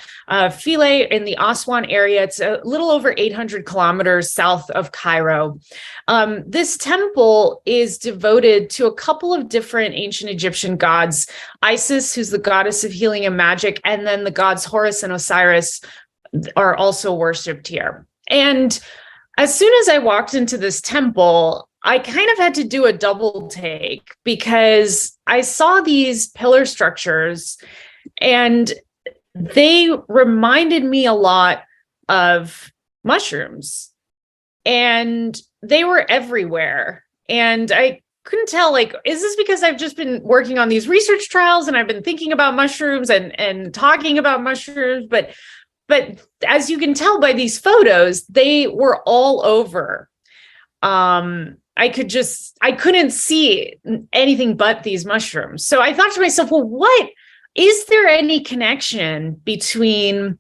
Philae in the Aswan area. It's a little over 800 kilometers south of Cairo. This temple is devoted to a couple of different ancient Egyptian gods, Isis, who's the goddess of healing and magic, and then the gods Horus and Osiris are also worshipped here. And as soon as I walked into this temple, I kind of had to do a double take, because I saw these pillar structures and they reminded me a lot of mushrooms, and they were everywhere. And I couldn't tell, like, is this because I've just been working on these research trials and I've been thinking about mushrooms and talking about mushrooms? But as you can tell by these photos, they were all over. I couldn't see anything but these mushrooms. So I thought to myself, well, is there any connection between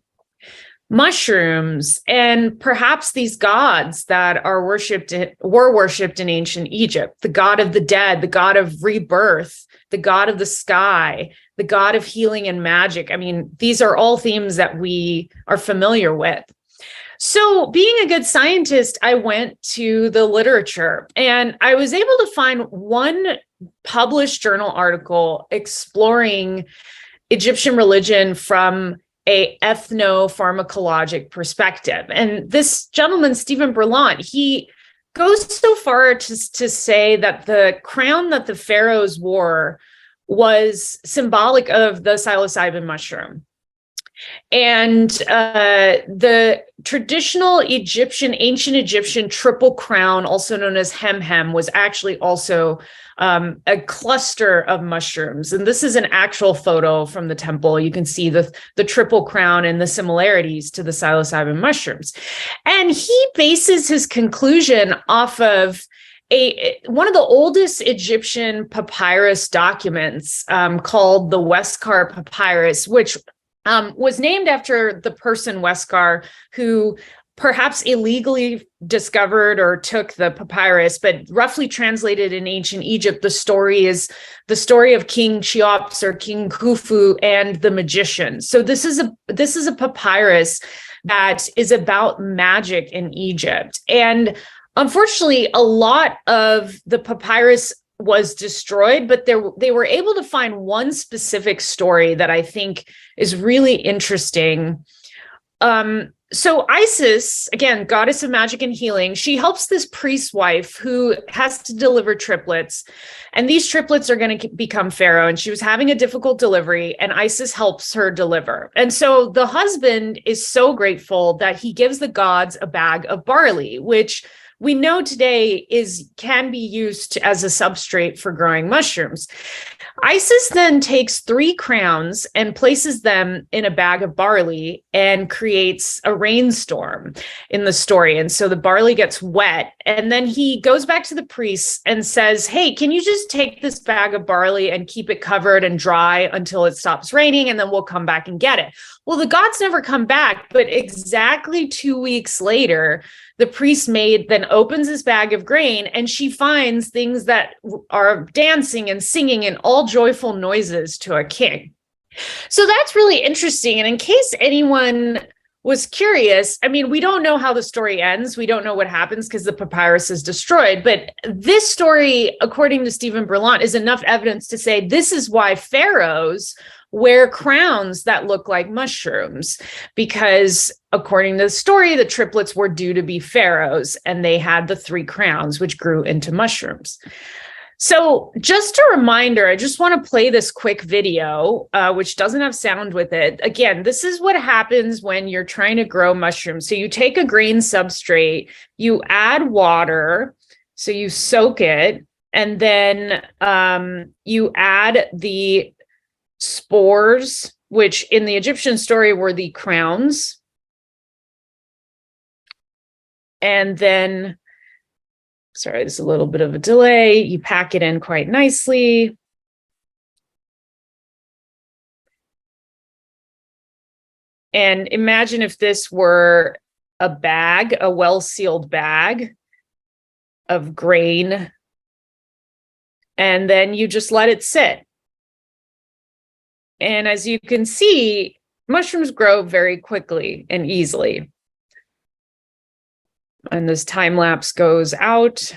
mushrooms and perhaps these gods that were worshipped in ancient Egypt? The god of the dead, the god of rebirth, the god of the sky, the god of healing and magic. I mean, these are all themes that we are familiar with. So being a good scientist, I went to the literature and I was able to find one published journal article exploring Egyptian religion from a ethnopharmacologic perspective. And this gentleman, Stephen Berlant, he goes so far to say that the crown that the pharaohs wore was symbolic of the psilocybin mushroom. And the traditional ancient Egyptian triple crown, also known as hem, was actually also a cluster of mushrooms. And this is an actual photo from the temple. You can see the triple crown and the similarities to the psilocybin mushrooms. And he bases his conclusion off of one of the oldest Egyptian papyrus documents called the Westcar Papyrus, which was named after the person Westcar who perhaps illegally discovered or took the papyrus, but roughly translated in ancient Egypt, the story is the story of King Cheops or King Khufu and the magician. So this is a papyrus that is about magic in Egypt. And unfortunately, a lot of the papyrus was destroyed, but they were able to find one specific story that I think is really interesting. So Isis, again, goddess of magic and healing, she helps this priest's wife who has to deliver triplets. And these triplets are going to become pharaoh. And she was having a difficult delivery, and Isis helps her deliver. And so the husband is so grateful that he gives the gods a bag of barley, which we know today can be used as a substrate for growing mushrooms. Isis then takes 3 crowns and places them in a bag of barley and creates a rainstorm in the story. And so the barley gets wet. And then he goes back to the priests and says, hey, can you just take this bag of barley and keep it covered and dry until it stops raining, and then we'll come back and get it. Well, the gods never come back, but exactly 2 weeks later, the priest maid then opens this bag of grain and she finds things that are dancing and singing and all joyful noises to a king. So that's really interesting. And in case anyone was curious, I mean, we don't know how the story ends. We don't know what happens because the papyrus is destroyed. But this story, according to Stephen Berlant, is enough evidence to say this is why pharaohs wear crowns that look like mushrooms, because according to the story, the triplets were due to be pharaohs and they had the 3 crowns, which grew into mushrooms. So just a reminder, I just want to play this quick video, which doesn't have sound with it. Again, this is what happens when you're trying to grow mushrooms. So you take a grain substrate, you add water, so you soak it, and then you add the spores, which in the Egyptian story were the crowns. And then, sorry, there's a little bit of a delay. You pack it in quite nicely. And imagine if this were a bag, a well-sealed bag of grain, and then you just let it sit. And as you can see, mushrooms grow very quickly and easily. And this time lapse goes out.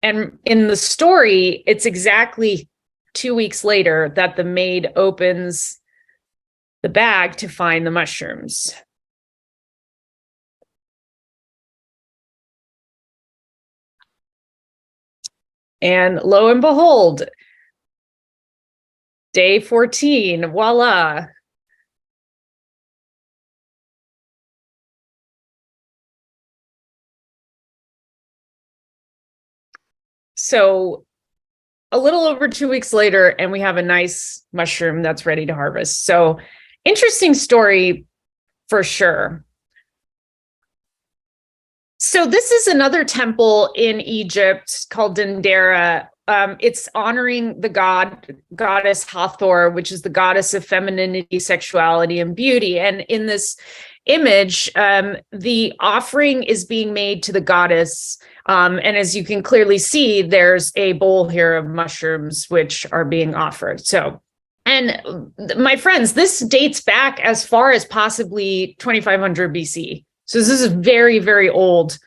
And in the story, it's exactly 2 weeks later that the maid opens the bag to find the mushrooms. And lo and behold, day 14, voila. So a little over 2 weeks later, and we have a nice mushroom that's ready to harvest. So interesting story for sure. So this is another temple in Egypt called Dendera. It's honoring the goddess Hathor, which is the goddess of femininity, sexuality, and beauty. And in this image, the offering is being made to the goddess. And as you can clearly see, there's a bowl here of mushrooms which are being offered. So, and my friends, this dates back as far as possibly 2500 BC. So this is very, very old.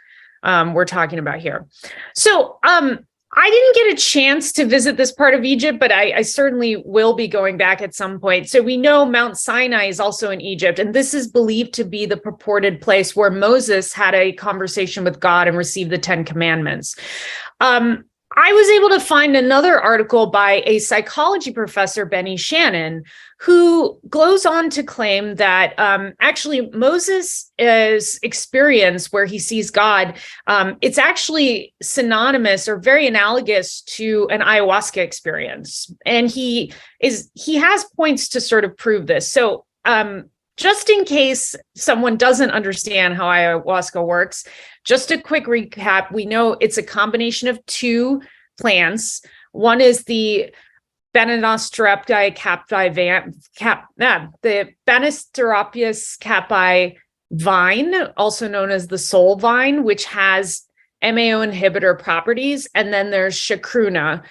We're talking about here. So, I didn't get a chance to visit this part of Egypt, but I certainly will be going back at some point. So we know Mount Sinai is also in Egypt, and this is believed to be the purported place where Moses had a conversation with God and received the 10 Commandments. I was able to find another article by a psychology professor, Benny Shannon, who goes on to claim that actually Moses' experience where he sees God, it's actually synonymous or very analogous to an ayahuasca experience. And he has points to sort of prove this. So just in case someone doesn't understand how ayahuasca works, just a quick recap. We know it's a combination of two plants. One is the Banisteropius caapi vine, also known as the soul vine, which has MAO inhibitor properties. And then there's chacruna,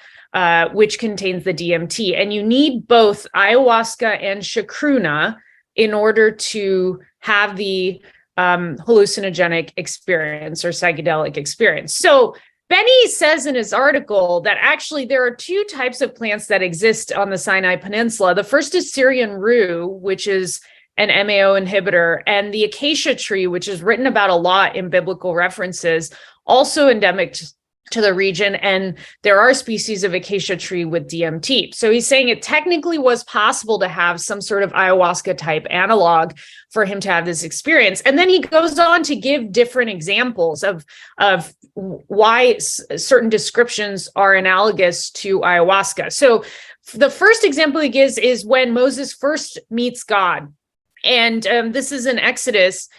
which contains the DMT. And you need both ayahuasca and chacruna in order to have the hallucinogenic experience or psychedelic experience. So Benny says in his article that actually there are two types of plants that exist on the Sinai Peninsula. The first is Syrian rue, which is an MAO inhibitor, and the acacia tree, which is written about a lot in biblical references, also endemic to the region. And there are species of acacia tree with DMT. So he's saying it technically was possible to have some sort of ayahuasca type analog for him to have this experience. And then he goes on to give different examples of why certain descriptions are analogous to ayahuasca. So the first example he gives is when Moses first meets God. And this is in Exodus.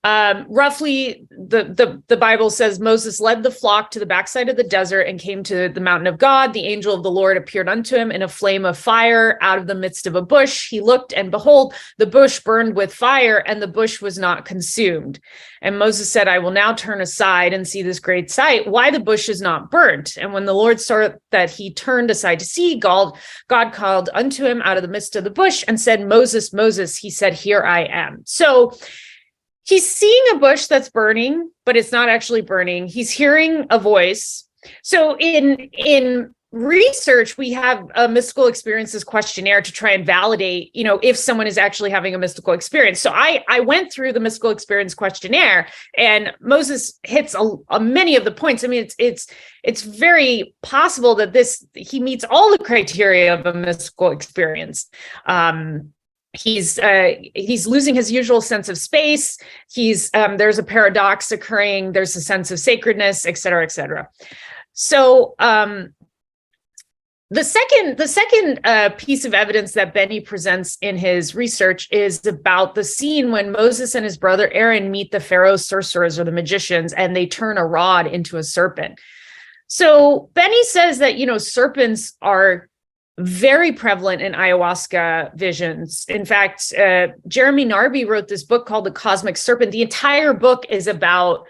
Roughly, the Bible says Moses led the flock to the backside of the desert and came to the mountain of God. The angel of the Lord appeared unto him in a flame of fire out of the midst of a bush. He looked, and behold, the bush burned with fire, and the bush was not consumed. And Moses said, I will now turn aside and see this great sight, why the bush is not burnt. And when the Lord saw that he turned aside to see, God called unto him out of the midst of the bush and said, Moses, Moses. He said, here I am. So he's seeing a bush that's burning, but it's not actually burning. He's hearing a voice. So in research, we have a mystical experiences questionnaire to try and validate, if someone is actually having a mystical experience. So I went through the mystical experience questionnaire, and Moses hits many of the points. I mean, it's very possible that he meets all the criteria of a mystical experience. He's losing his usual sense of space. There's a paradox occurring. There's a sense of sacredness, et cetera, et cetera. So the second piece of evidence that Benny presents in his research is about the scene when Moses and his brother Aaron meet the Pharaoh's sorcerers or the magicians, and they turn a rod into a serpent. So Benny says that, serpents are very prevalent in ayahuasca visions. In fact, Jeremy Narby wrote this book called The Cosmic Serpent. The entire book is about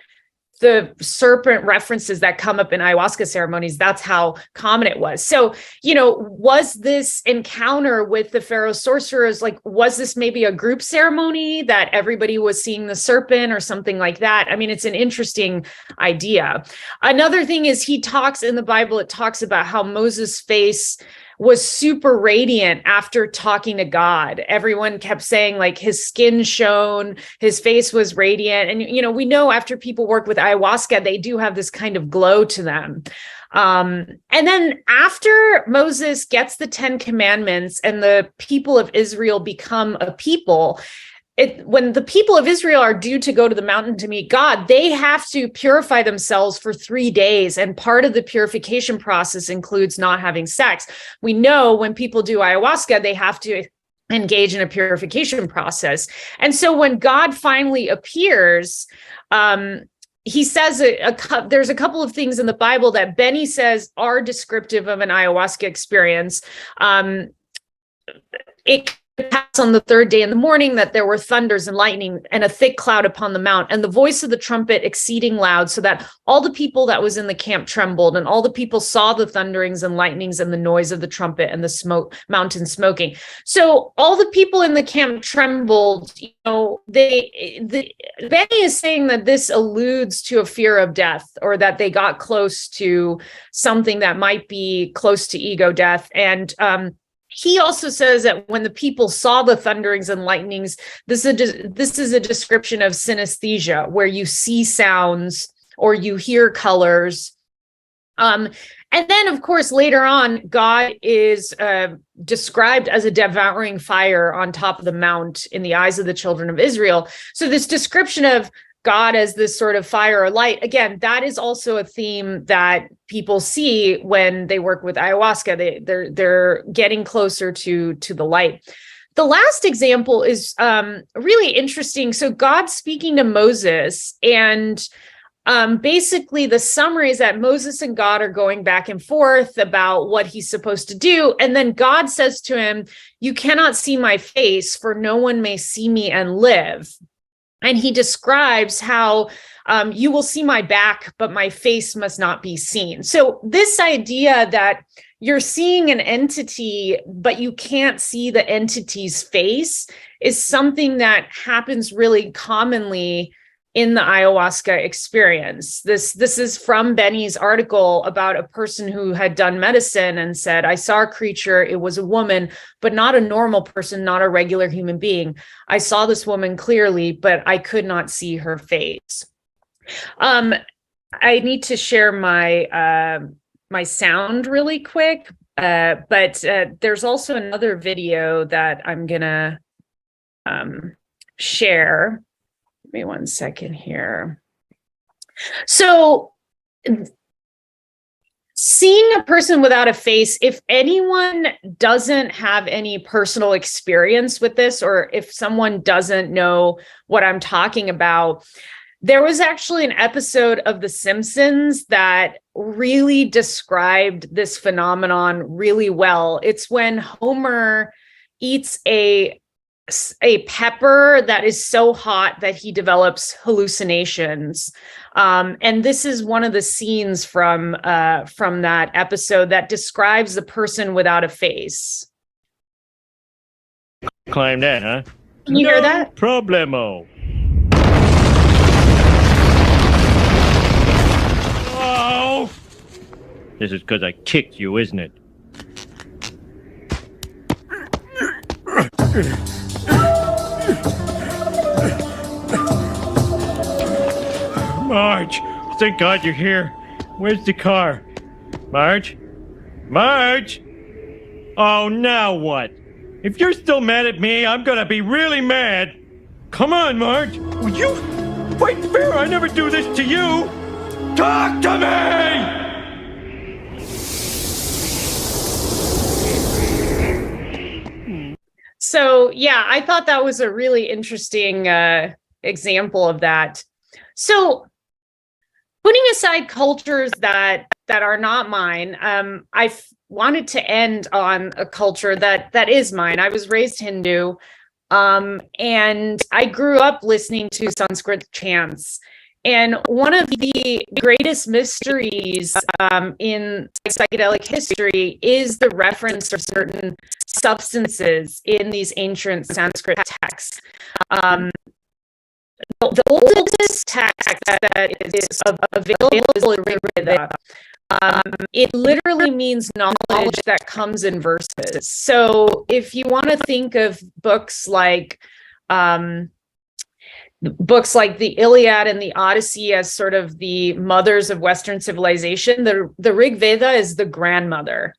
the serpent references that come up in ayahuasca ceremonies. That's how common it was. So, was this encounter with the Pharaoh sorcerers, was this maybe a group ceremony that everybody was seeing the serpent or something like that? I mean, it's an interesting idea. Another thing is he talks in the Bible, it talks about how Moses' face was super radiant after talking to God. Everyone kept saying his skin shone, his face was radiant. And, we know after people work with ayahuasca, they do have this kind of glow to them. And then after Moses gets the 10 Commandments and the people of Israel become a people, when the people of Israel are due to go to the mountain to meet God, they have to purify themselves for 3 days. And part of the purification process includes not having sex. We know when people do ayahuasca, they have to engage in a purification process. And so when God finally appears, he says there's a couple of things in the Bible that Benny says are descriptive of an ayahuasca experience. It passed on the third day in the morning that there were thunders and lightning and a thick cloud upon the mount, and the voice of the trumpet exceeding loud, so that all the people that was in the camp trembled, and all the people saw the thunderings and lightnings and the noise of the trumpet and the mountain smoking. So all the people in the camp trembled. You know, Benny is saying that this alludes to a fear of death, or that they got close to something that might be close to ego death. And he also says that when the people saw the thunderings and lightnings, this is a description of synesthesia, where you see sounds or you hear colors. And then, of course, later on, God is described as a devouring fire on top of the mount in the eyes of the children of Israel. So this description of God as this sort of fire or light, again, that is also a theme that people see when they work with ayahuasca. They're getting closer to the light. The last example is really interesting. So God speaking to Moses, and basically the summary is that Moses and God are going back and forth about what he's supposed to do. And then God says to him, "You cannot see my face, for no one may see me and live." And he describes how you will see my back, but my face must not be seen. So this idea that you're seeing an entity, but you can't see the entity's face, is something that happens really commonly in the ayahuasca experience. This is from Benny's article about a person who had done medicine and said, "I saw a creature, it was a woman, but not a normal person, not a regular human being. I saw this woman clearly, but I could not see her face." I need to share my my sound really quick, but there's also another video that I'm gonna share. Give me 1 second here. So seeing a person without a face, if anyone doesn't have any personal experience with this, or if someone doesn't know what I'm talking about, there was actually an episode of The Simpsons that really described this phenomenon really well. It's when Homer eats a pepper that is so hot that he develops hallucinations. And this is one of the scenes from that episode that describes the person without a face. Climb that, huh? Can you hear that? Problemo. Oh! This is because I kicked you, isn't it? Marge, thank God you're here. Where's the car? Marge? Marge? Oh, now what? If you're still mad at me, I'm gonna be really mad. Come on, Marge. Will you fight fair? I never do this to you. Talk to me! So, yeah, I thought that was a really interesting example of that. So, putting aside cultures that are not mine, I wanted to end on a culture that is mine. I was raised Hindu, and I grew up listening to Sanskrit chants. And one of the greatest mysteries in psychedelic history is the reference to certain substances in these ancient Sanskrit texts. The oldest text that is available is the Rig Veda. It literally means knowledge that comes in verses. So if you want to think of books like the Iliad and the Odyssey as sort of the mothers of Western civilization, the Rig Veda is the grandmother.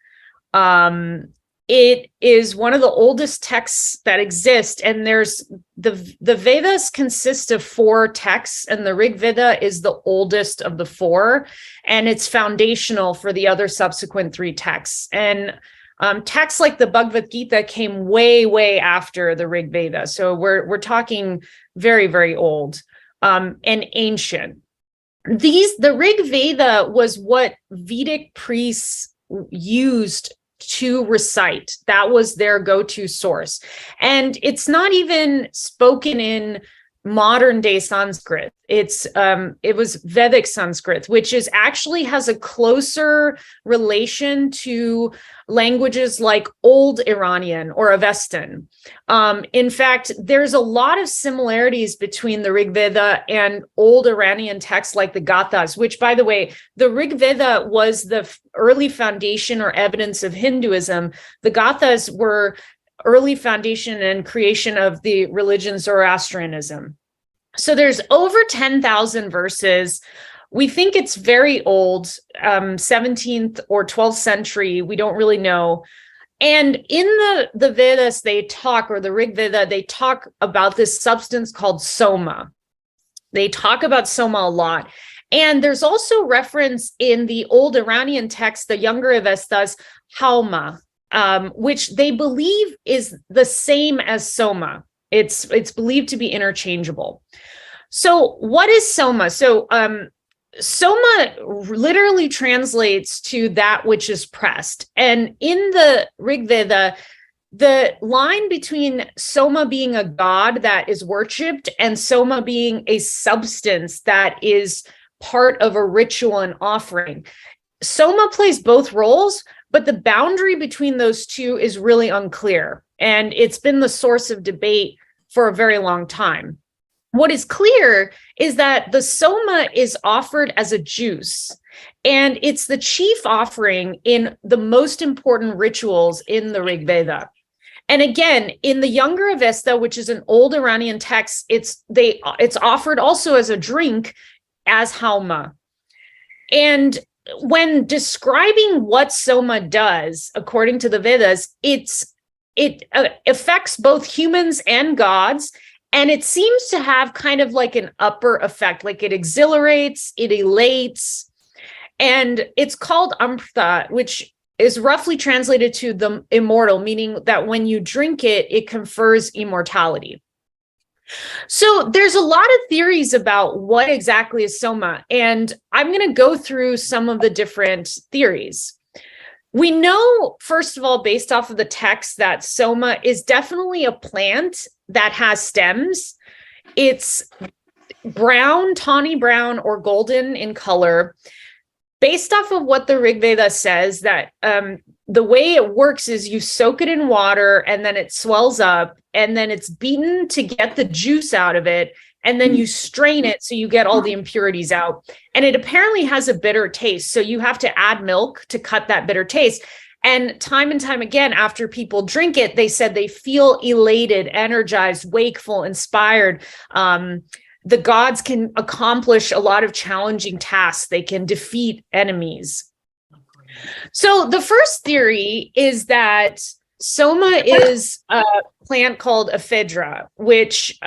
It is one of the oldest texts that exist, and there's the Vedas consist of 4 texts, and the Rig Veda is the oldest of the 4, and it's foundational for the other subsequent 3 texts. And texts like the Bhagavad Gita came way after the Rig Veda, so we're talking very, very old and ancient. the Rig Veda was what Vedic priests used to recite. That was their go-to source. And it's not even spoken in modern day Sanskrit. It was Vedic Sanskrit, which actually has a closer relation to languages like Old Iranian or Avestan. In fact, there's a lot of similarities between the Rig Veda and Old Iranian texts like the Gathas, which, by the way, the Rig Veda was the early foundation or evidence of Hinduism. The Gathas were early foundation and creation of the religion Zoroastrianism. So there's over 10,000 verses. We think it's very old, 17th or 12th century. We don't really know. And in the Vedas, they talk, or the Rig Veda, they talk about this substance called soma. They talk about soma a lot. And there's also reference in the Old Iranian text, the younger Avestas, hauma, which they believe is the same as soma. It's believed to be interchangeable. So what is soma? So soma literally translates to that which is pressed. And in the Rig Veda, the line between soma being a god that is worshipped and soma being a substance that is part of a ritual and offering, soma plays both roles, but the boundary between those two is really unclear. And it's been the source of debate for a very long time. What is clear is that the soma is offered as a juice, and it's the chief offering in the most important rituals in the Rig Veda. And again, in the Younger Avesta, which is an old Iranian text, it's offered also as a drink as hauma. And when describing what soma does, according to the Vedas, it affects both humans and gods, and it seems to have kind of like an upper effect, like it exhilarates, it elates, and it's called amrita, which is roughly translated to the immortal, meaning that when you drink it, it confers immortality. So there's a lot of theories about what exactly is soma, and I'm going to go through some of the different theories. We know, first of all, based off of the text, that soma is definitely a plant that has stems. It's brown, tawny brown, or golden in color. Based off of what the Rig Veda says, that the way it works is you soak it in water and then it swells up and then it's beaten to get the juice out of it. And then you strain it so you get all the impurities out. And it apparently has a bitter taste. So you have to add milk to cut that bitter taste. And time again, after people drink it, they said they feel elated, energized, wakeful, inspired. The gods can accomplish a lot of challenging tasks. They can defeat enemies. So the first theory is that soma is a plant called ephedra, which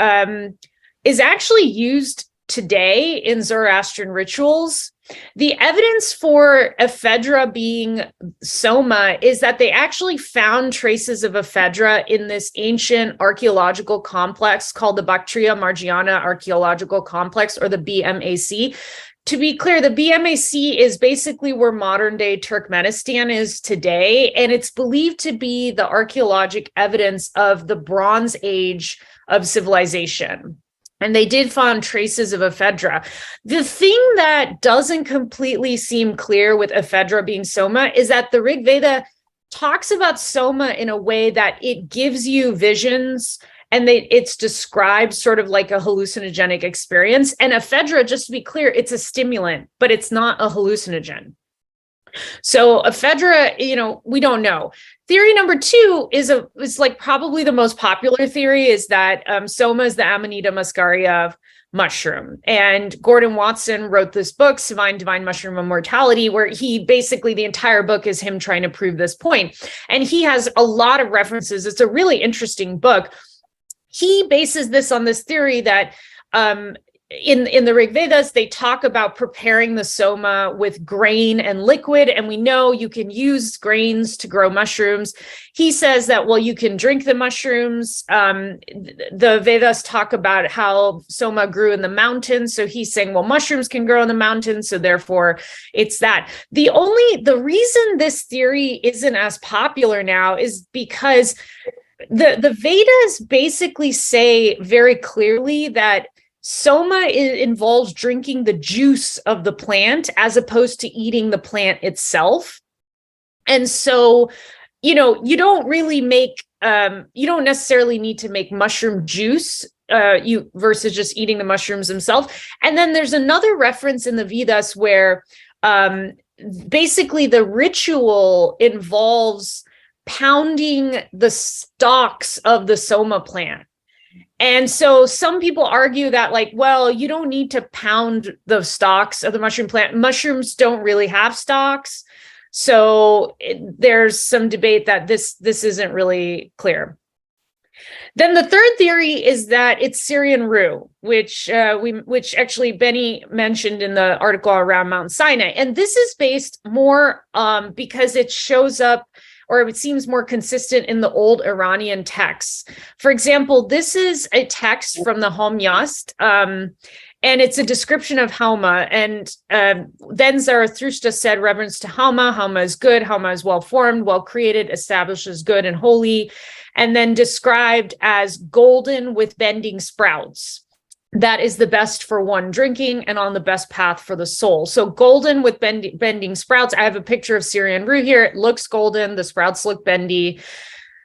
is actually used today in Zoroastrian rituals. The evidence for ephedra being soma is that they actually found traces of ephedra in this ancient archaeological complex called the Bactria Margiana Archaeological Complex, or the BMAC. To be clear, the BMAC is basically where modern day Turkmenistan is today, and it's believed to be the archaeologic evidence of the Bronze Age of civilization. And they did find traces of ephedra. The thing that doesn't completely seem clear with ephedra being soma is that the Rig Veda talks about soma in a way that it gives you visions, and it's described sort of like a hallucinogenic experience. And ephedra, just to be clear, it's a stimulant, but it's not a hallucinogen. So ephedra, we don't know. Theory number two is like probably the most popular theory, is that soma is the Amanita muscaria mushroom. And Gordon Watson wrote this book, Divine Mushroom Immortality, where he basically, the entire book is him trying to prove this point. And he has a lot of references. It's a really interesting book. He bases this on this theory that in the Rig Vedas, they talk about preparing the soma with grain and liquid, and we know you can use grains to grow mushrooms. He says that, well, you can drink the mushrooms. The Vedas talk about how soma grew in the mountains, so he's saying, well, mushrooms can grow in the mountains, so therefore it's that. The reason this theory isn't as popular now is because the Vedas basically say very clearly that soma involves drinking the juice of the plant as opposed to eating the plant itself. And so, you don't really make, you don't necessarily need to make mushroom juice versus just eating the mushrooms themselves. And then there's another reference in the Vedas where basically the ritual involves pounding the stalks of the soma plant. And so some people argue that, like, well, you don't need to pound the stalks of the mushroom plant. Mushrooms don't really have stalks. So there's some debate that this isn't really clear. Then the third theory is that it's Syrian rue, which actually Benny mentioned in the article around Mount Sinai. And this is based more because it shows up, or it seems more consistent in the old Iranian texts. For example, this is a text from the Homyast, and it's a description of Hauma. And then Zarathustra said, reverence to Hauma. Hauma is good. Hauma is well-formed, well-created, established as good and holy, and then described as golden with bending sprouts. That is the best for one drinking and on the best path for the soul. So golden with bending sprouts. I have a picture of Syrian rue here. It looks golden. The sprouts look bendy.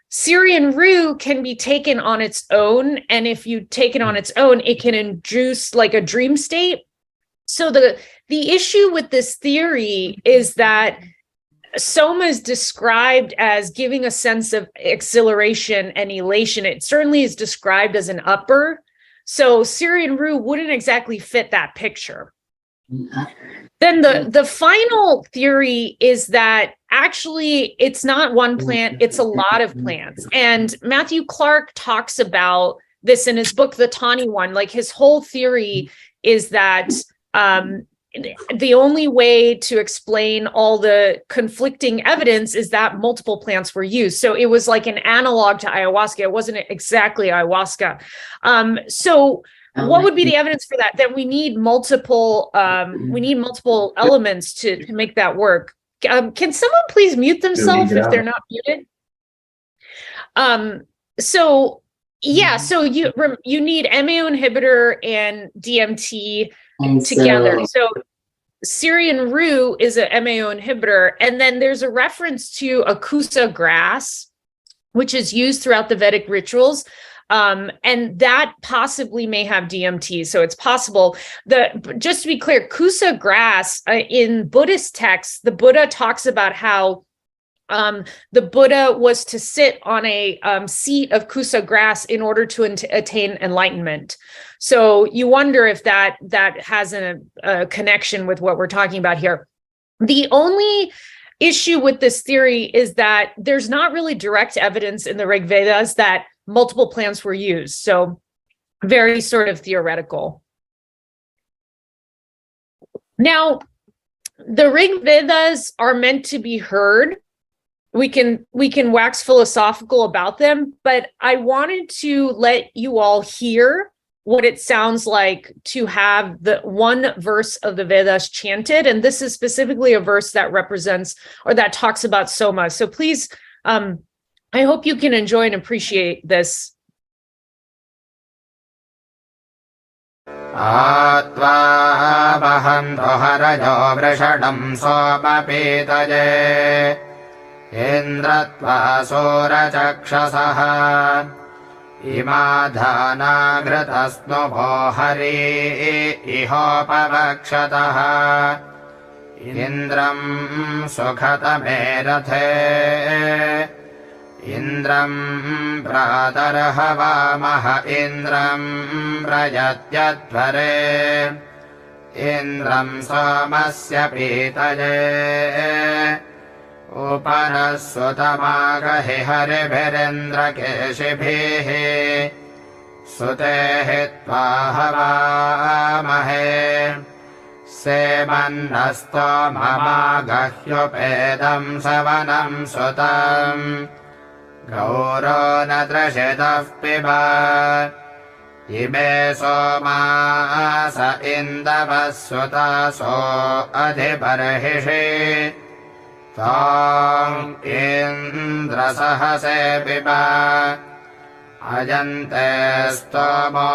Syrian rue can be taken on its own. And if you take it on its own, it can induce like a dream state. So the issue with this theory is that soma is described as giving a sense of exhilaration and elation. It certainly is described as an upper. So Syrian rue wouldn't exactly fit that picture. Then the final theory is that actually it's not one plant, it's a lot of plants. And Matthew Clark talks about this in his book, The Tawny One. Like, his whole theory is that the only way to explain all the conflicting evidence is that multiple plants were used. So it was like an analog to ayahuasca. It wasn't exactly ayahuasca. So what would be the evidence for that? That we need multiple elements to make that work. Can someone please mute themselves if they're not muted? So you need MAO inhibitor and DMT together. So Syrian rue is a MAO inhibitor. And then there's a reference to akusa grass, which is used throughout the Vedic rituals. And that possibly may have DMT. So it's possible just to be clear, kusa grass in Buddhist texts, the Buddha talks about how the Buddha was to sit on a seat of kusa grass in order to attain enlightenment. So you wonder if that has a connection with what we're talking about here. The only issue with this theory is that there's not really direct evidence in the Rig Vedas that multiple plants were used. So very sort of theoretical. Now, the Rig Vedas are meant to be heard. We can wax philosophical about them, but I wanted to let you all hear what it sounds like to have the one verse of the Vedas chanted. And this is specifically a verse that represents or that talks about soma. So please, I hope you can enjoy and appreciate this. Indratva sura chakshasah imadhanaghritasnubho hari ihopavakshatah indram sukhatame rathe indram pratarhavamaha indram prayatyadvare indram somasya pitaye Upanasutamaga harivirendra keshibihi सुतेः त्वा हवामहे सेमन्नस्तो ममागह्युपेदं सवनं सुतम् गौरो न दृशितः पिब इमे सोमास इन्दवः सुतासो अधिबर्हिषि ताम् इन्द्रसहसे पिब अजन्ते स्तोमो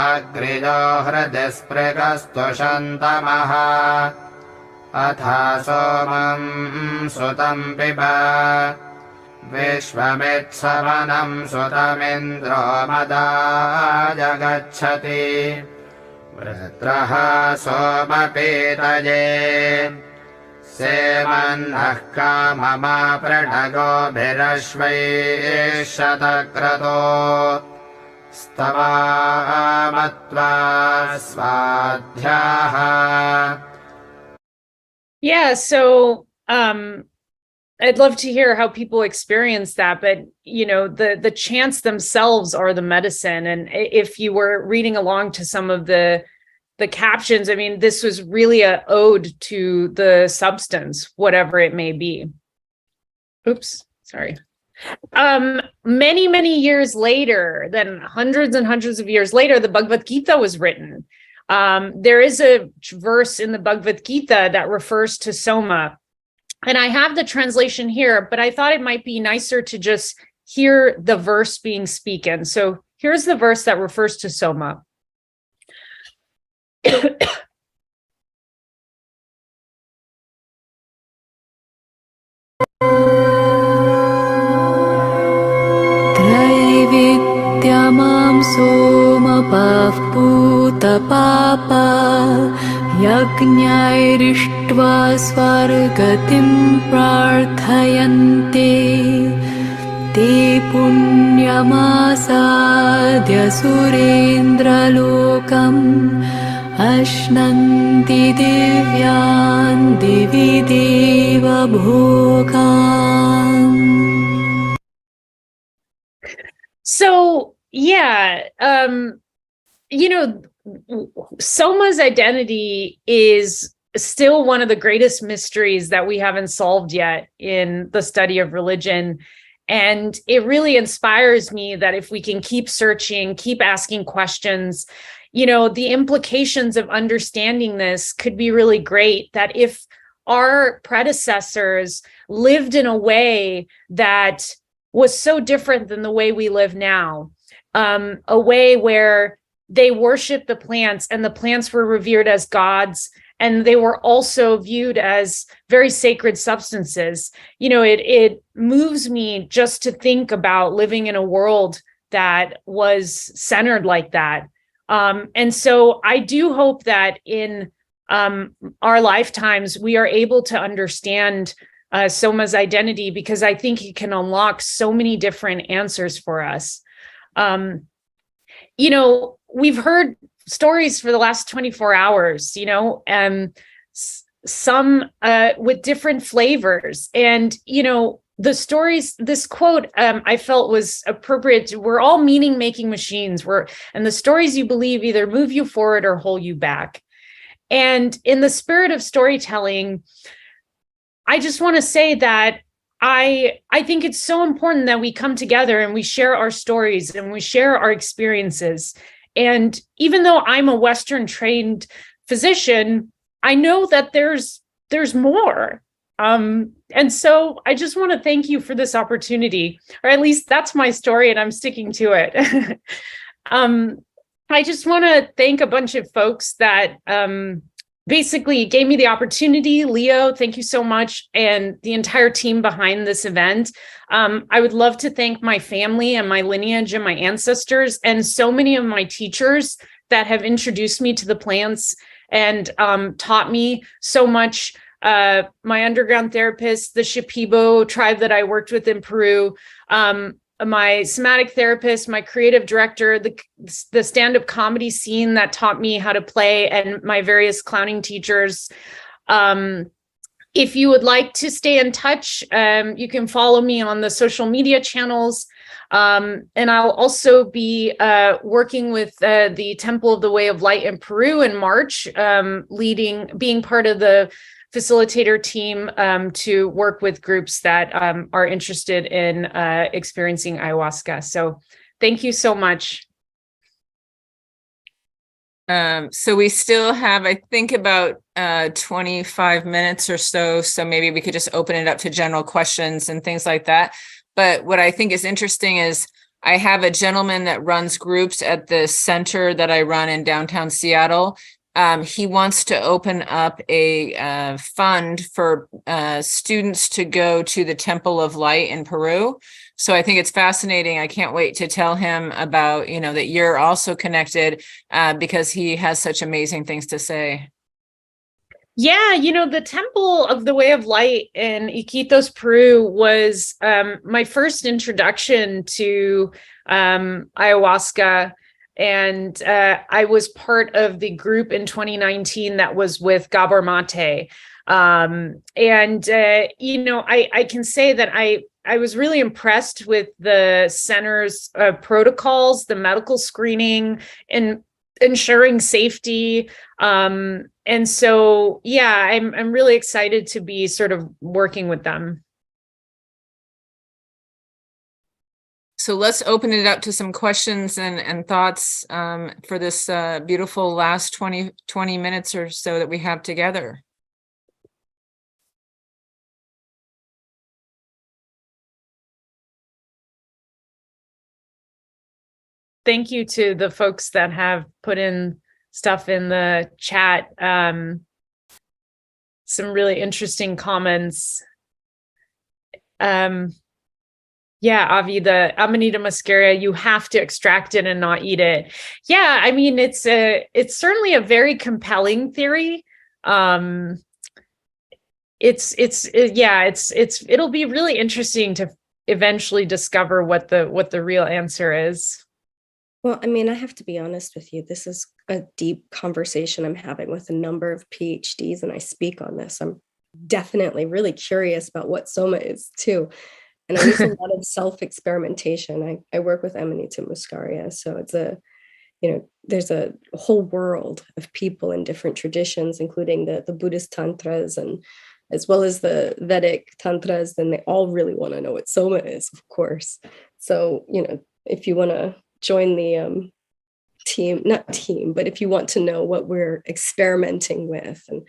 अग्रिजो हृदि स्पृगस्तु शन्तमः अथा सोमं सुतं पिब विश्वमित्सवनं सुतमिन्द्रो मदाय गच्छति वृत्रः सोमपीतये सेमन्नः काममापृढगोभिरश्वैः शतक्रतो स्तवामत्वा स्वाध्याः. Yeah, so I'd love to hear how people experience that, but the chants themselves are the medicine. And if you were reading along to some of the captions, I mean, this was really an ode to the substance, whatever it may be. Oops, sorry. Many, many years later, then hundreds and hundreds of years later, the Bhagavad Gita was written. There is a verse in the Bhagavad Gita that refers to Soma. And I have the translation here, but I thought it might be nicer to just hear the verse being spoken. So here's the verse that refers to Soma. Traividyamam somapah putapapa Yajñairištva svargatim prarthayante te punyamasadya surendralokam ashnanti divyan divi deva bhogam. So, yeah, Soma's identity is still one of the greatest mysteries that we haven't solved yet in the study of religion. And it really inspires me that if we can keep searching, keep asking questions, the implications of understanding this could be really great. That if our predecessors lived in a way that was so different than the way we live now, a way where they worshiped the plants and the plants were revered as gods, and they were also viewed as very sacred substances. It moves me just to think about living in a world that was centered like that. And so I do hope that in our lifetimes, we are able to understand Soma's identity, because I think it can unlock so many different answers for us. We've heard stories for the last 24 hours, some with different flavors. And, the stories, this quote, I felt was appropriate. We're all meaning-making machines. And the stories you believe either move you forward or hold you back. And in the spirit of storytelling, I just want to say that I think it's so important that we come together and we share our stories and we share our experiences. And even though I'm a Western trained physician, I know that there's more. And so I just want to thank you for this opportunity, or at least that's my story and I'm sticking to it. I just want to thank a bunch of folks that basically gave me the opportunity. Leo, thank you so much. And the entire team behind this event. I would love to thank my family and my lineage and my ancestors and so many of my teachers that have introduced me to the plants and taught me so much. My underground therapist, the Shipibo tribe that I worked with in Peru, my somatic therapist, my creative director, the stand-up comedy scene that taught me how to play, and my various clowning teachers. If you would like to stay in touch, you can follow me on the social media channels. And I'll also be working with the Temple of the Way of Light in Peru in March, being part of the facilitator team to work with groups that are interested in experiencing ayahuasca. So thank you so much. So we still have, I think, about 25 minutes or so. So maybe we could just open it up to general questions and things like that. But what I think is interesting is I have a gentleman that runs groups at the center that I run in downtown Seattle. He wants to open up a fund for students to go to the Temple of Light in Peru. So I think it's fascinating. I can't wait to tell him about, that you're also connected because he has such amazing things to say. Yeah, the Temple of the Way of Light in Iquitos, Peru was my first introduction to ayahuasca. And I was part of the group in 2019 that was with Gabor Mate. I can say that I was really impressed with the center's protocols, the medical screening, and ensuring safety. And so, yeah, I'm really excited to be sort of working with them. So let's open it up to some questions and thoughts for this beautiful last 20 minutes or so that we have together. Thank you to the folks that have put in stuff in the chat. Some really interesting comments. Yeah, Avi, the Amanita muscaria, you have to extract it and not eat it. Yeah, I mean, it's certainly a very compelling theory. It'll be really interesting to eventually discover what the real answer is. Well, I mean, I have to be honest with you. This is a deep conversation I'm having with a number of PhDs, and I speak on this. I'm definitely really curious about what soma is too. And I use a lot of self-experimentation. I work with Amanita muscaria. So it's there's a whole world of people in different traditions, including the Buddhist tantras and as well as the Vedic tantras, and they all really want to know what soma is, of course. So, if you want to join the but if you want to know what we're experimenting with and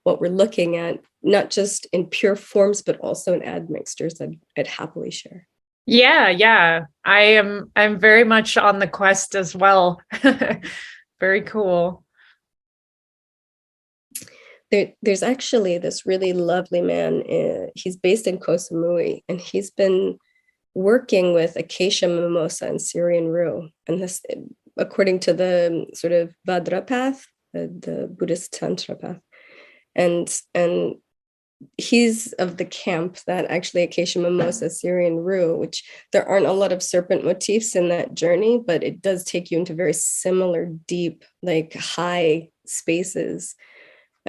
what we're looking at, not just in pure forms, but also in admixtures, I'd happily share. Yeah. I'm very much on the quest as well. Very cool. There's actually this really lovely man. He's based in Koh Samui, and he's been working with acacia mimosa and Syrian rue. And this, according to the sort of Vajra path, the Buddhist Tantra path. And he's of the camp that actually acacia mimosa, Syrian rue, which there aren't a lot of serpent motifs in that journey, but it does take you into very similar, deep, like high spaces.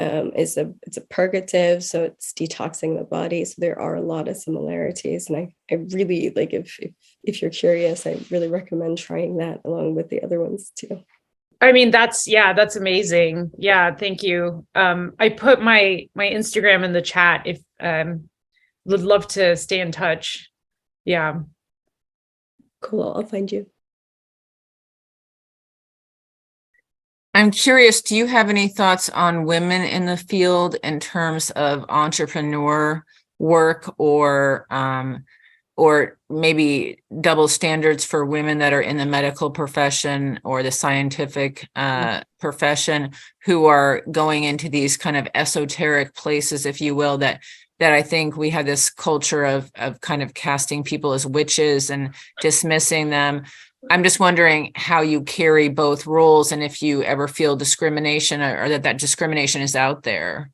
It's a purgative, so it's detoxing the body. So there are a lot of similarities, and I really like if you're curious, I really recommend trying that along with the other ones too. I mean, that's amazing. Yeah, thank you. I put my Instagram in the chat if would love to stay in touch. Yeah. Cool. I'll find you. I'm curious, do you have any thoughts on women in the field in terms of entrepreneur work or maybe double standards for women that are in the medical profession or the scientific profession who are going into these kind of esoteric places, if you will, that I think we have this culture of kind of casting people as witches and dismissing them. I'm just wondering how you carry both roles and if you ever feel discrimination or that discrimination is out there.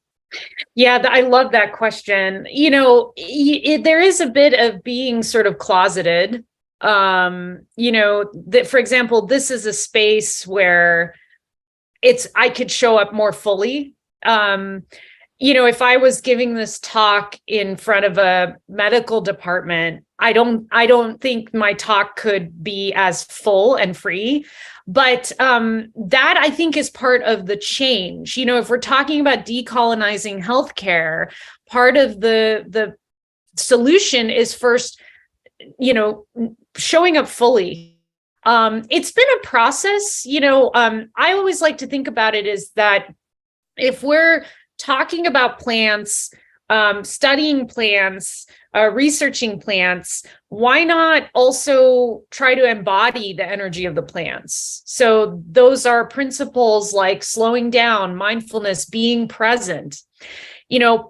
Yeah, I love that question. There is a bit of being sort of closeted. That, for example, this is a space where I could show up more fully. if I was giving this talk in front of a medical department, I don't think my talk could be as full and free. But that I think is part of the change. If we're talking about decolonizing healthcare, part of the solution is first, showing up fully. It's been a process. I always like to think about it is that if we're talking about plants, studying plants, researching plants, why not also try to embody the energy of the plants? So those are principles like slowing down, mindfulness, being present.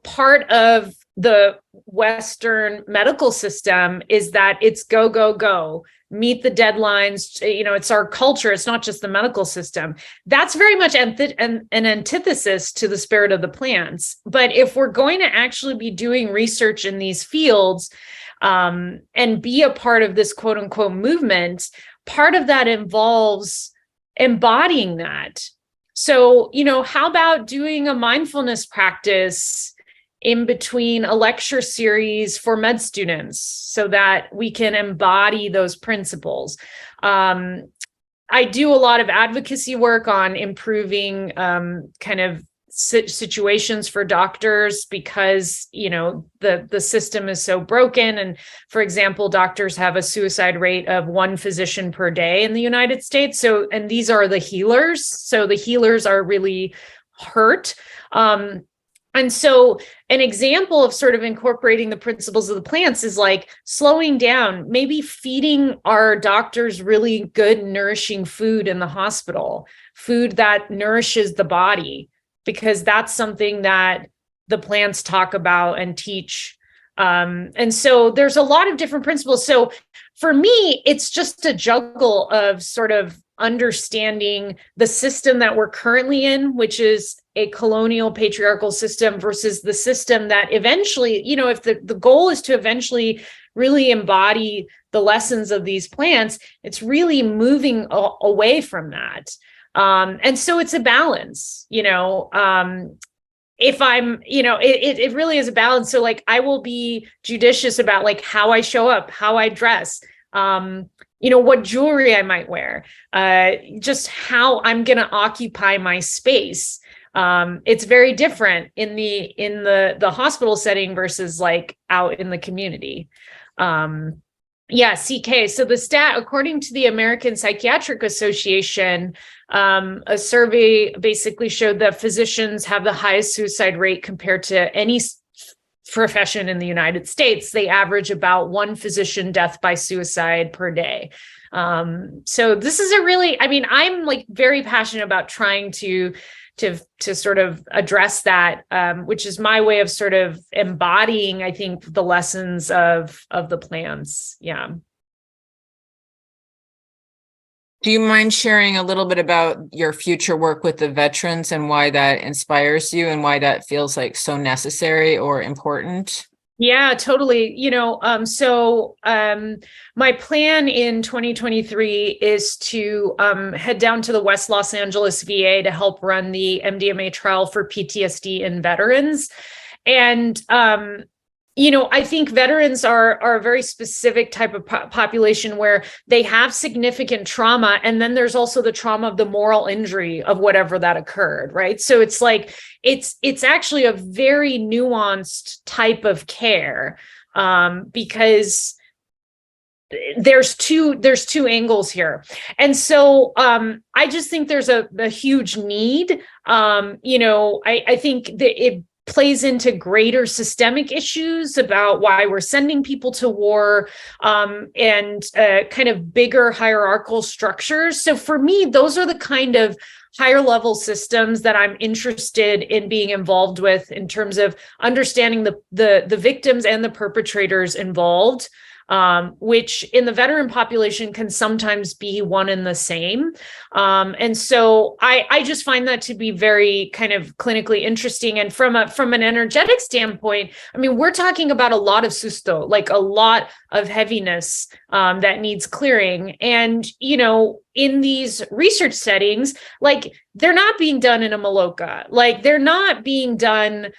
Part of the Western medical system is that it's go, go, go, meet the deadlines. It's our culture. It's not just the medical system. That's very much an antithesis to the spirit of the plants. But if we're going to actually be doing research in these fields and be a part of this quote unquote movement, part of that involves embodying that. So, how about doing a mindfulness practice in between a lecture series for med students so that we can embody those principles? I do a lot of advocacy work on improving kind of situations for doctors because, the system is so broken. And for example, doctors have a suicide rate of 1 physician per day in the United States. So, and these are the healers. So the healers are really hurt. And so an example of sort of incorporating the principles of the plants is like slowing down, maybe feeding our doctors really good, nourishing food in the hospital, food that nourishes the body, because that's something that the plants talk about and teach. And so there's a lot of different principles. So for me, it's just a juggle of sort of understanding the system that we're currently in, which is a colonial patriarchal system, versus the system that eventually, if the goal is to eventually really embody the lessons of these plants, it's really moving away from that. And so it's a balance, if I'm, it really is a balance. So like, I will be judicious about like how I show up, how I dress, what jewelry I might wear, just how I'm going to occupy my space. It's very different in the hospital setting versus like out in the community. CK. So the stat, according to the American Psychiatric Association, a survey basically showed that physicians have the highest suicide rate compared to any profession in the United States. They average about 1 physician death by suicide per day. So this is I'm like very passionate about trying to sort of address that, which is my way of sort of embodying, I think, the lessons of the plants. Yeah. Do you mind sharing a little bit about your future work with the veterans and why that inspires you and why that feels like so necessary or important? Yeah, totally. My plan in 2023 is to head down to the West Los Angeles VA to help run the MDMA trial for PTSD in veterans. And, I think veterans are a very specific type of population where they have significant trauma. And then there's also the trauma of the moral injury of whatever that occurred, right? So it's like, it's actually a very nuanced type of care because there's two angles here. And so I just think there's a huge need. I think that it plays into greater systemic issues about why we're sending people to war and kind of bigger hierarchical structures. So for me, those are the kind of higher level systems that I'm interested in being involved with in terms of understanding the victims and the perpetrators involved. Which in the veteran population can sometimes be one and the same. And so I just find that to be very kind of clinically interesting. And from an energetic standpoint, we're talking about a lot of susto, like a lot of heaviness that needs clearing. And, in these research settings, like they're not being done in a Maloka, like they're not being done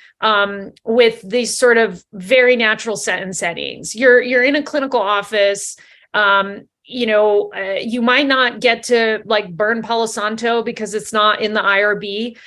with these sort of very natural settings. You're in a clinical office. You might not get to like burn Palo Santo because it's not in the IRB.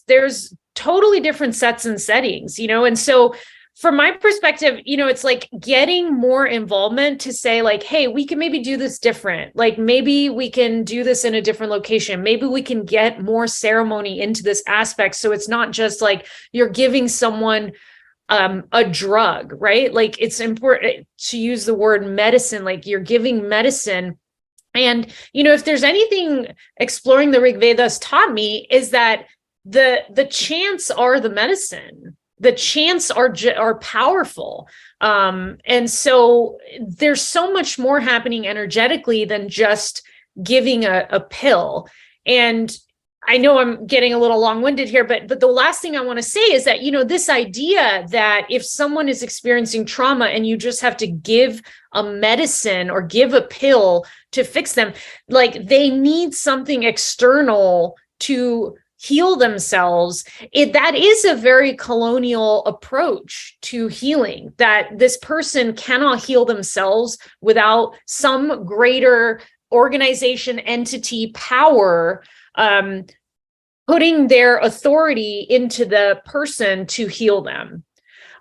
There's totally different sets and settings, and so from my perspective, it's like getting more involvement to say like, hey, we can maybe do this different. Like maybe we can do this in a different location. Maybe we can get more ceremony into this aspect. So it's not just like you're giving someone a drug, right? Like it's important to use the word medicine, like you're giving medicine. And, if there's anything exploring the Rig Vedas taught me is that the chants are the medicine. The chants are powerful. And so there's so much more happening energetically than just giving a pill. And I know I'm getting a little long-winded here, but the last thing I want to say is that, this idea that if someone is experiencing trauma and you just have to give a medicine or give a pill to fix them, like they need something external to heal themselves, that is a very colonial approach to healing, that this person cannot heal themselves without some greater organization, entity, power, putting their authority into the person to heal them.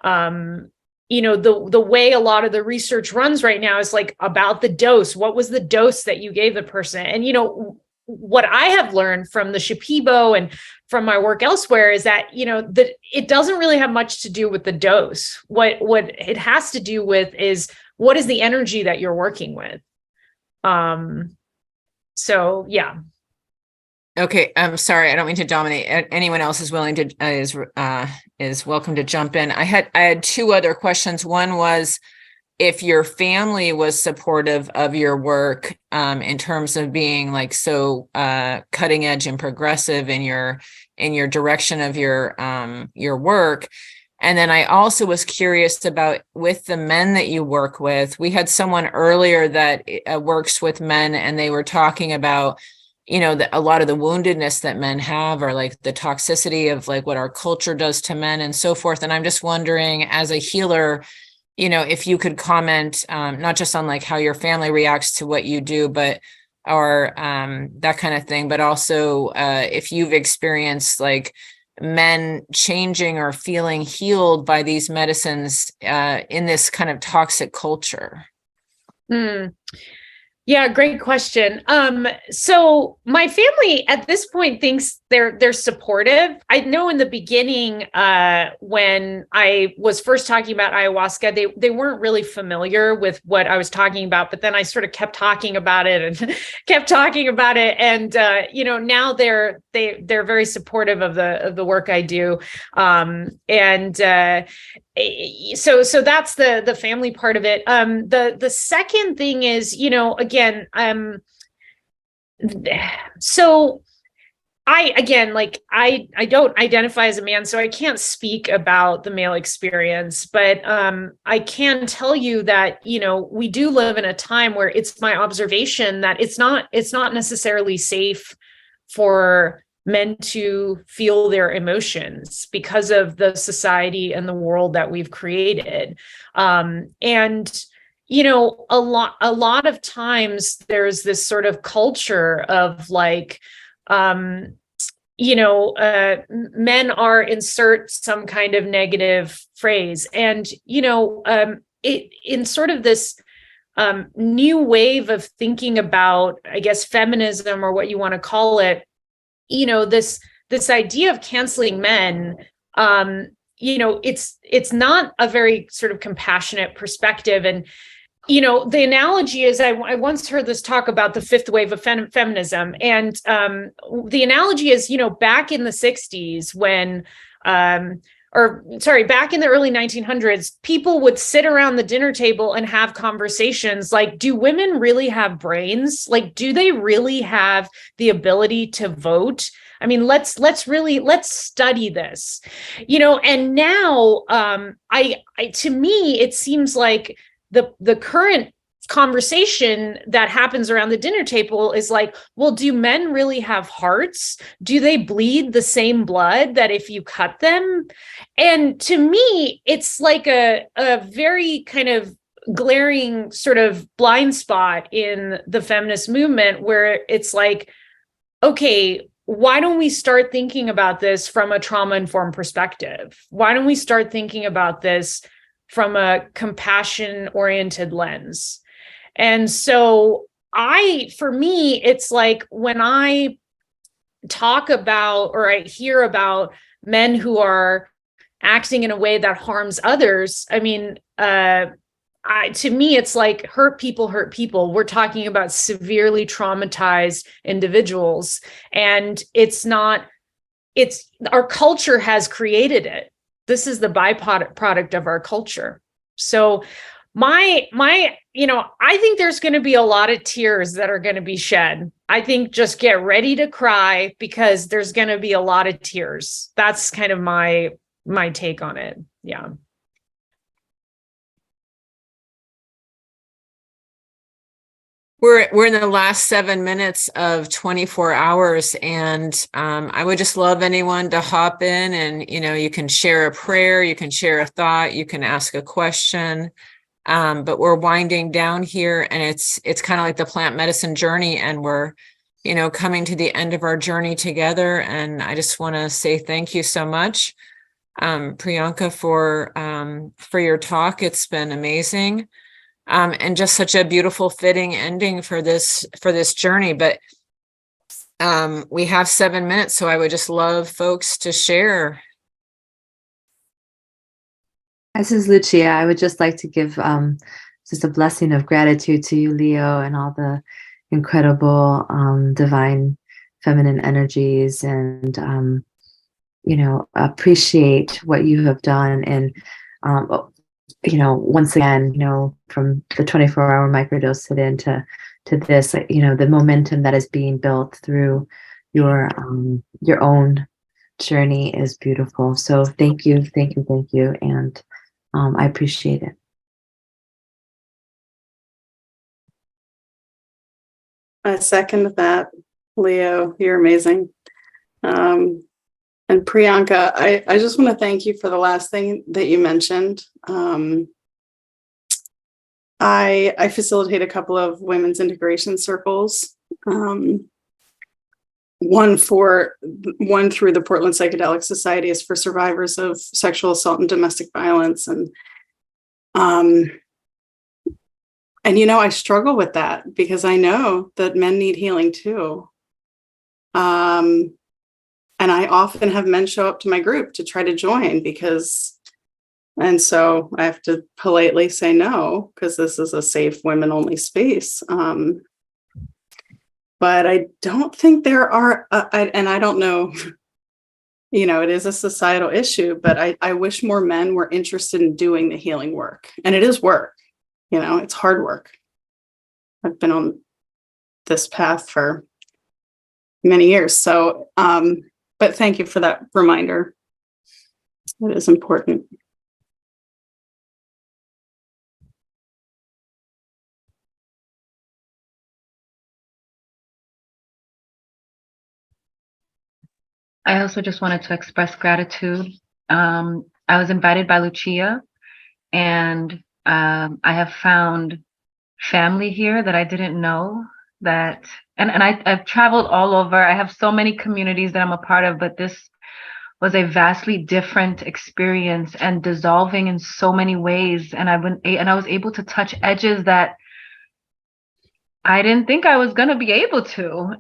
The way a lot of the research runs right now is like about the dose. What was the dose that you gave the person? And, what I have learned from the Shipibo and from my work elsewhere is that, that it doesn't really have much to do with the dose. What it has to do with is what is the energy that you're working with. So yeah. Okay, I'm sorry. I don't mean to dominate. Anyone else is willing to is welcome to jump in. I had two other questions. One was if your family was supportive of your work in terms of being like so cutting edge and progressive in your direction of your work. And then I also was curious about with the men that you work with. We had someone earlier that works with men, and they were talking about a lot of the woundedness that men have, or like the toxicity of like what our culture does to men and so forth. And I'm just wondering, as a healer, if you could comment, not just on like how your family reacts to what you do, but or that kind of thing, but also if you've experienced like men changing or feeling healed by these medicines in this kind of toxic culture. Yeah, great question. So my family at this point thinks they're supportive. I know in the beginning, when I was first talking about ayahuasca, they weren't really familiar with what I was talking about, but then I sort of kept talking about it and kept talking about it. And now they're very supportive of the work I do. So that's the family part of it. The second thing is, again, so I don't identify as a man, so I can't speak about the male experience, but I can tell you that, we do live in a time where it's my observation that it's not necessarily safe for men to feel their emotions because of the society and the world that we've created. A lot of times there's this sort of culture of like, men are insert some kind of negative phrase. And, in sort of this new wave of thinking about, I guess, feminism or what you want to call it, this idea of canceling men, it's not a very sort of compassionate perspective. And, the analogy is, I once heard this talk about the fifth wave of feminism. And the analogy is, back in the 60s when, back in the early 1900s, people would sit around the dinner table and have conversations like, do women really have brains? Like, do they really have the ability to vote? I mean, let's study this, and now, to me, it seems like the current conversation that happens around the dinner table is like, well, do men really have hearts? Do they bleed the same blood that if you cut them? And to me, it's like a very kind of glaring sort of blind spot in the feminist movement, where it's like, okay, why don't we start thinking about this from a trauma-informed perspective? Why don't we start thinking about this from a compassion-oriented lens? And so for me, it's like when I talk about, or I hear about men who are acting in a way that harms others, I mean, to me, it's like hurt people. We're talking about severely traumatized individuals. And our culture has created it. This is the byproduct of our culture. So I think there's going to be a lot of tears that are going to be shed. I think just get ready to cry, because there's going to be a lot of tears. That's kind of my take on it. Yeah. We're in the last 7 minutes of 24 hours, and I would just love anyone to hop in, and you can share a prayer, you can share a thought, you can ask a question. But we're winding down here, and it's kind of like the plant medicine journey, and we're coming to the end of our journey together. And I just want to say thank you so much, Priyanka, for your talk. It's been amazing. And just such a beautiful, fitting ending for this journey. But we have 7 minutes, so I would just love folks to share. This is Lucia. I would just like to give just a blessing of gratitude to you, Leo, and all the incredible divine feminine energies, and appreciate what you have done. And once again, from the 24-hour microdose sit in to this, the momentum that is being built through your own journey is beautiful. So thank you. And I appreciate it. I second that, Leo. You're amazing. And Priyanka, I just want to thank you for the last thing that you mentioned. I facilitate a couple of women's integration circles. One through the Portland Psychedelic Society is for survivors of sexual assault and domestic violence. And I struggle with that, because I know that men need healing too. And I often have men show up to my group to try to join, and so I have to politely say no, because this is a safe women only space. But I don't think there are, and I don't know, it is a societal issue, but I wish more men were interested in doing the healing work. And it is work, it's hard work. I've been on this path for many years. So, but thank you for that reminder. It is important. I also just wanted to express gratitude. I was invited by Lucia, and I have found family here that I didn't know that, and I've traveled all over. I have so many communities that I'm a part of, but this was a vastly different experience and dissolving in so many ways. And I was able to touch edges that I didn't think I was going to be able to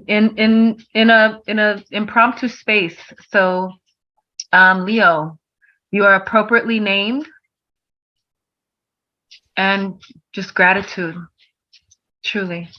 in a impromptu space. So, Leo, you are appropriately named, and just gratitude, truly.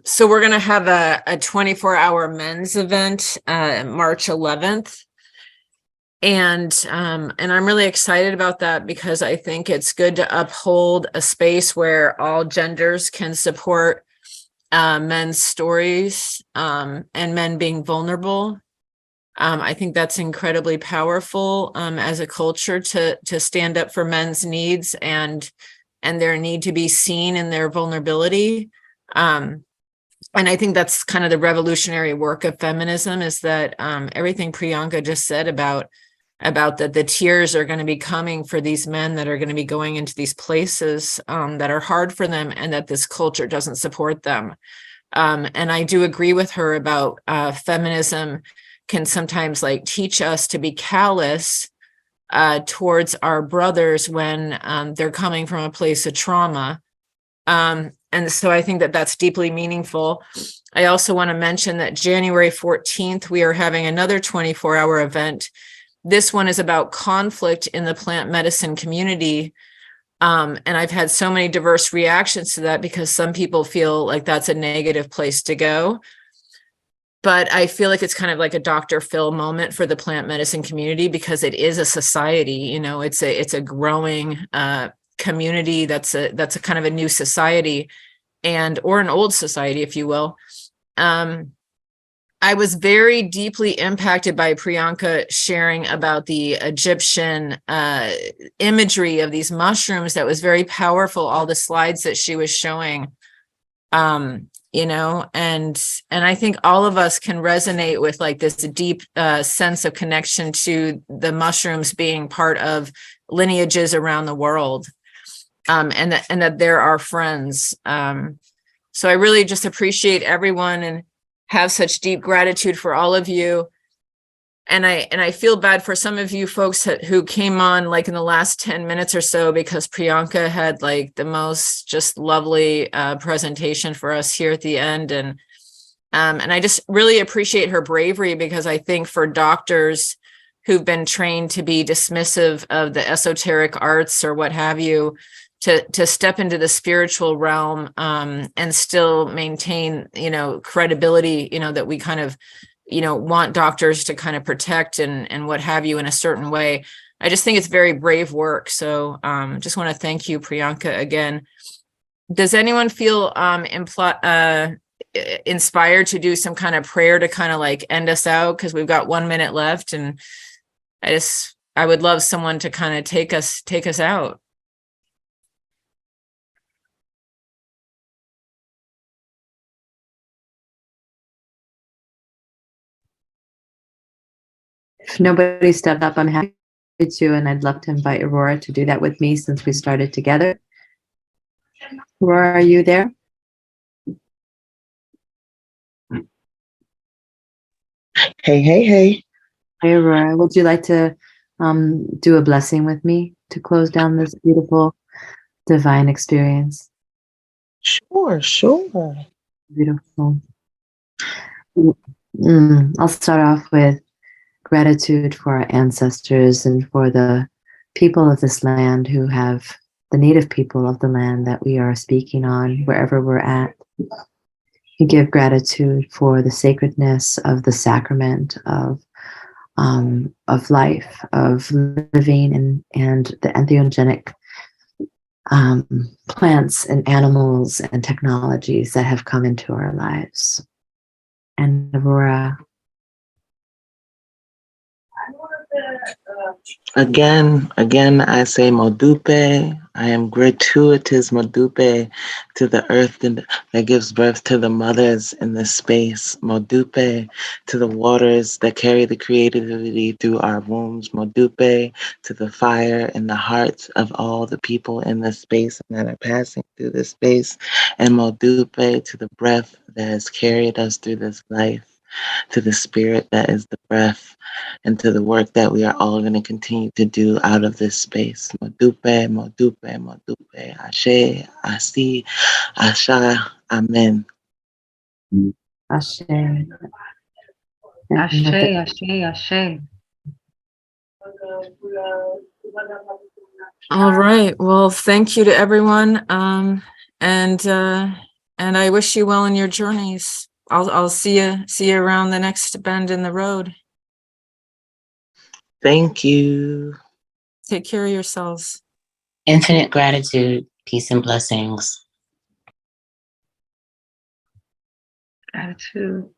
So we're going to have a 24-hour men's event March 11th. And I'm really excited about that because I think it's good to uphold a space where all genders can support men's stories and men being vulnerable. I think that's incredibly powerful as a culture to stand up for men's needs and their need to be seen in their vulnerability. And I think that's kind of the revolutionary work of feminism, is that everything Priyanka just said about that the tears are going to be coming for these men that are going to be going into these places that are hard for them, and that this culture doesn't support them. And I do agree with her about feminism can sometimes like teach us to be callous towards our brothers when they're coming from a place of trauma. And so I think that that's deeply meaningful. I also want to mention that January 14th, we are having another 24-hour event. This one is about conflict in the plant medicine community. And I've had so many diverse reactions to that because some people feel like that's a negative place to go. But I feel like it's kind of like a Dr. Phil moment for the plant medicine community, because it is a society, you know, it's a growing community that's a kind of a new society, or an old society, if you will. I was very deeply impacted by Priyanka sharing about the Egyptian imagery of these mushrooms. That was very powerful, all the slides that she was showing. You know, and I think all of us can resonate with like this deep sense of connection to the mushrooms being part of lineages around the world, and that they're our friends. So I really just appreciate everyone and have such deep gratitude for all of you. And I feel bad for some of you folks who came on like in the last 10 minutes or so, because Priyanka had like the most just lovely presentation for us here at the end. And I just really appreciate her bravery, because I think for doctors who've been trained to be dismissive of the esoteric arts or what have you, to step into the spiritual realm and still maintain, you know, credibility, you know, that we kind of, you know, want doctors to kind of protect and what have you in a certain way. I just think it's very brave work. So just want to thank you, Priyanka, again. Does anyone feel inspired to do some kind of prayer to kind of like end us out? Because we've got 1 minute left, and I would love someone to kind of take us out. If nobody stepped up, I'm happy to, and I'd love to invite Aurora to do that with me since we started together. Aurora, are you there? Hey. Hey, Aurora, would you like to do a blessing with me to close down this beautiful divine experience? Sure. Beautiful. I'll start off with gratitude for our ancestors and for the people of this land who have, the native people of the land that we are speaking on, wherever we're at. We give gratitude for the sacredness of the sacrament of life, of living, and the entheogenic plants and animals and technologies that have come into our lives. And Aurora. Again, I say Modupe. I am gratuitous Modupe to the earth that gives birth to the mothers in this space. Modupe to the waters that carry the creativity through our wombs. Modupe to the fire in the hearts of all the people in this space and that are passing through this space. And Modupe to the breath that has carried us through this life, to the spirit that is the breath, and to the work that we are all going to continue to do out of this space. Modupe, Modupe, Modupe, Ashe, Asi, Asha, Amen. Ashe. Ashe. All right. Well, thank you to everyone. And I wish you well in your journeys. I'll see you around the next bend in the road. Thank you. Take care of yourselves. Infinite gratitude, peace and blessings. Gratitude.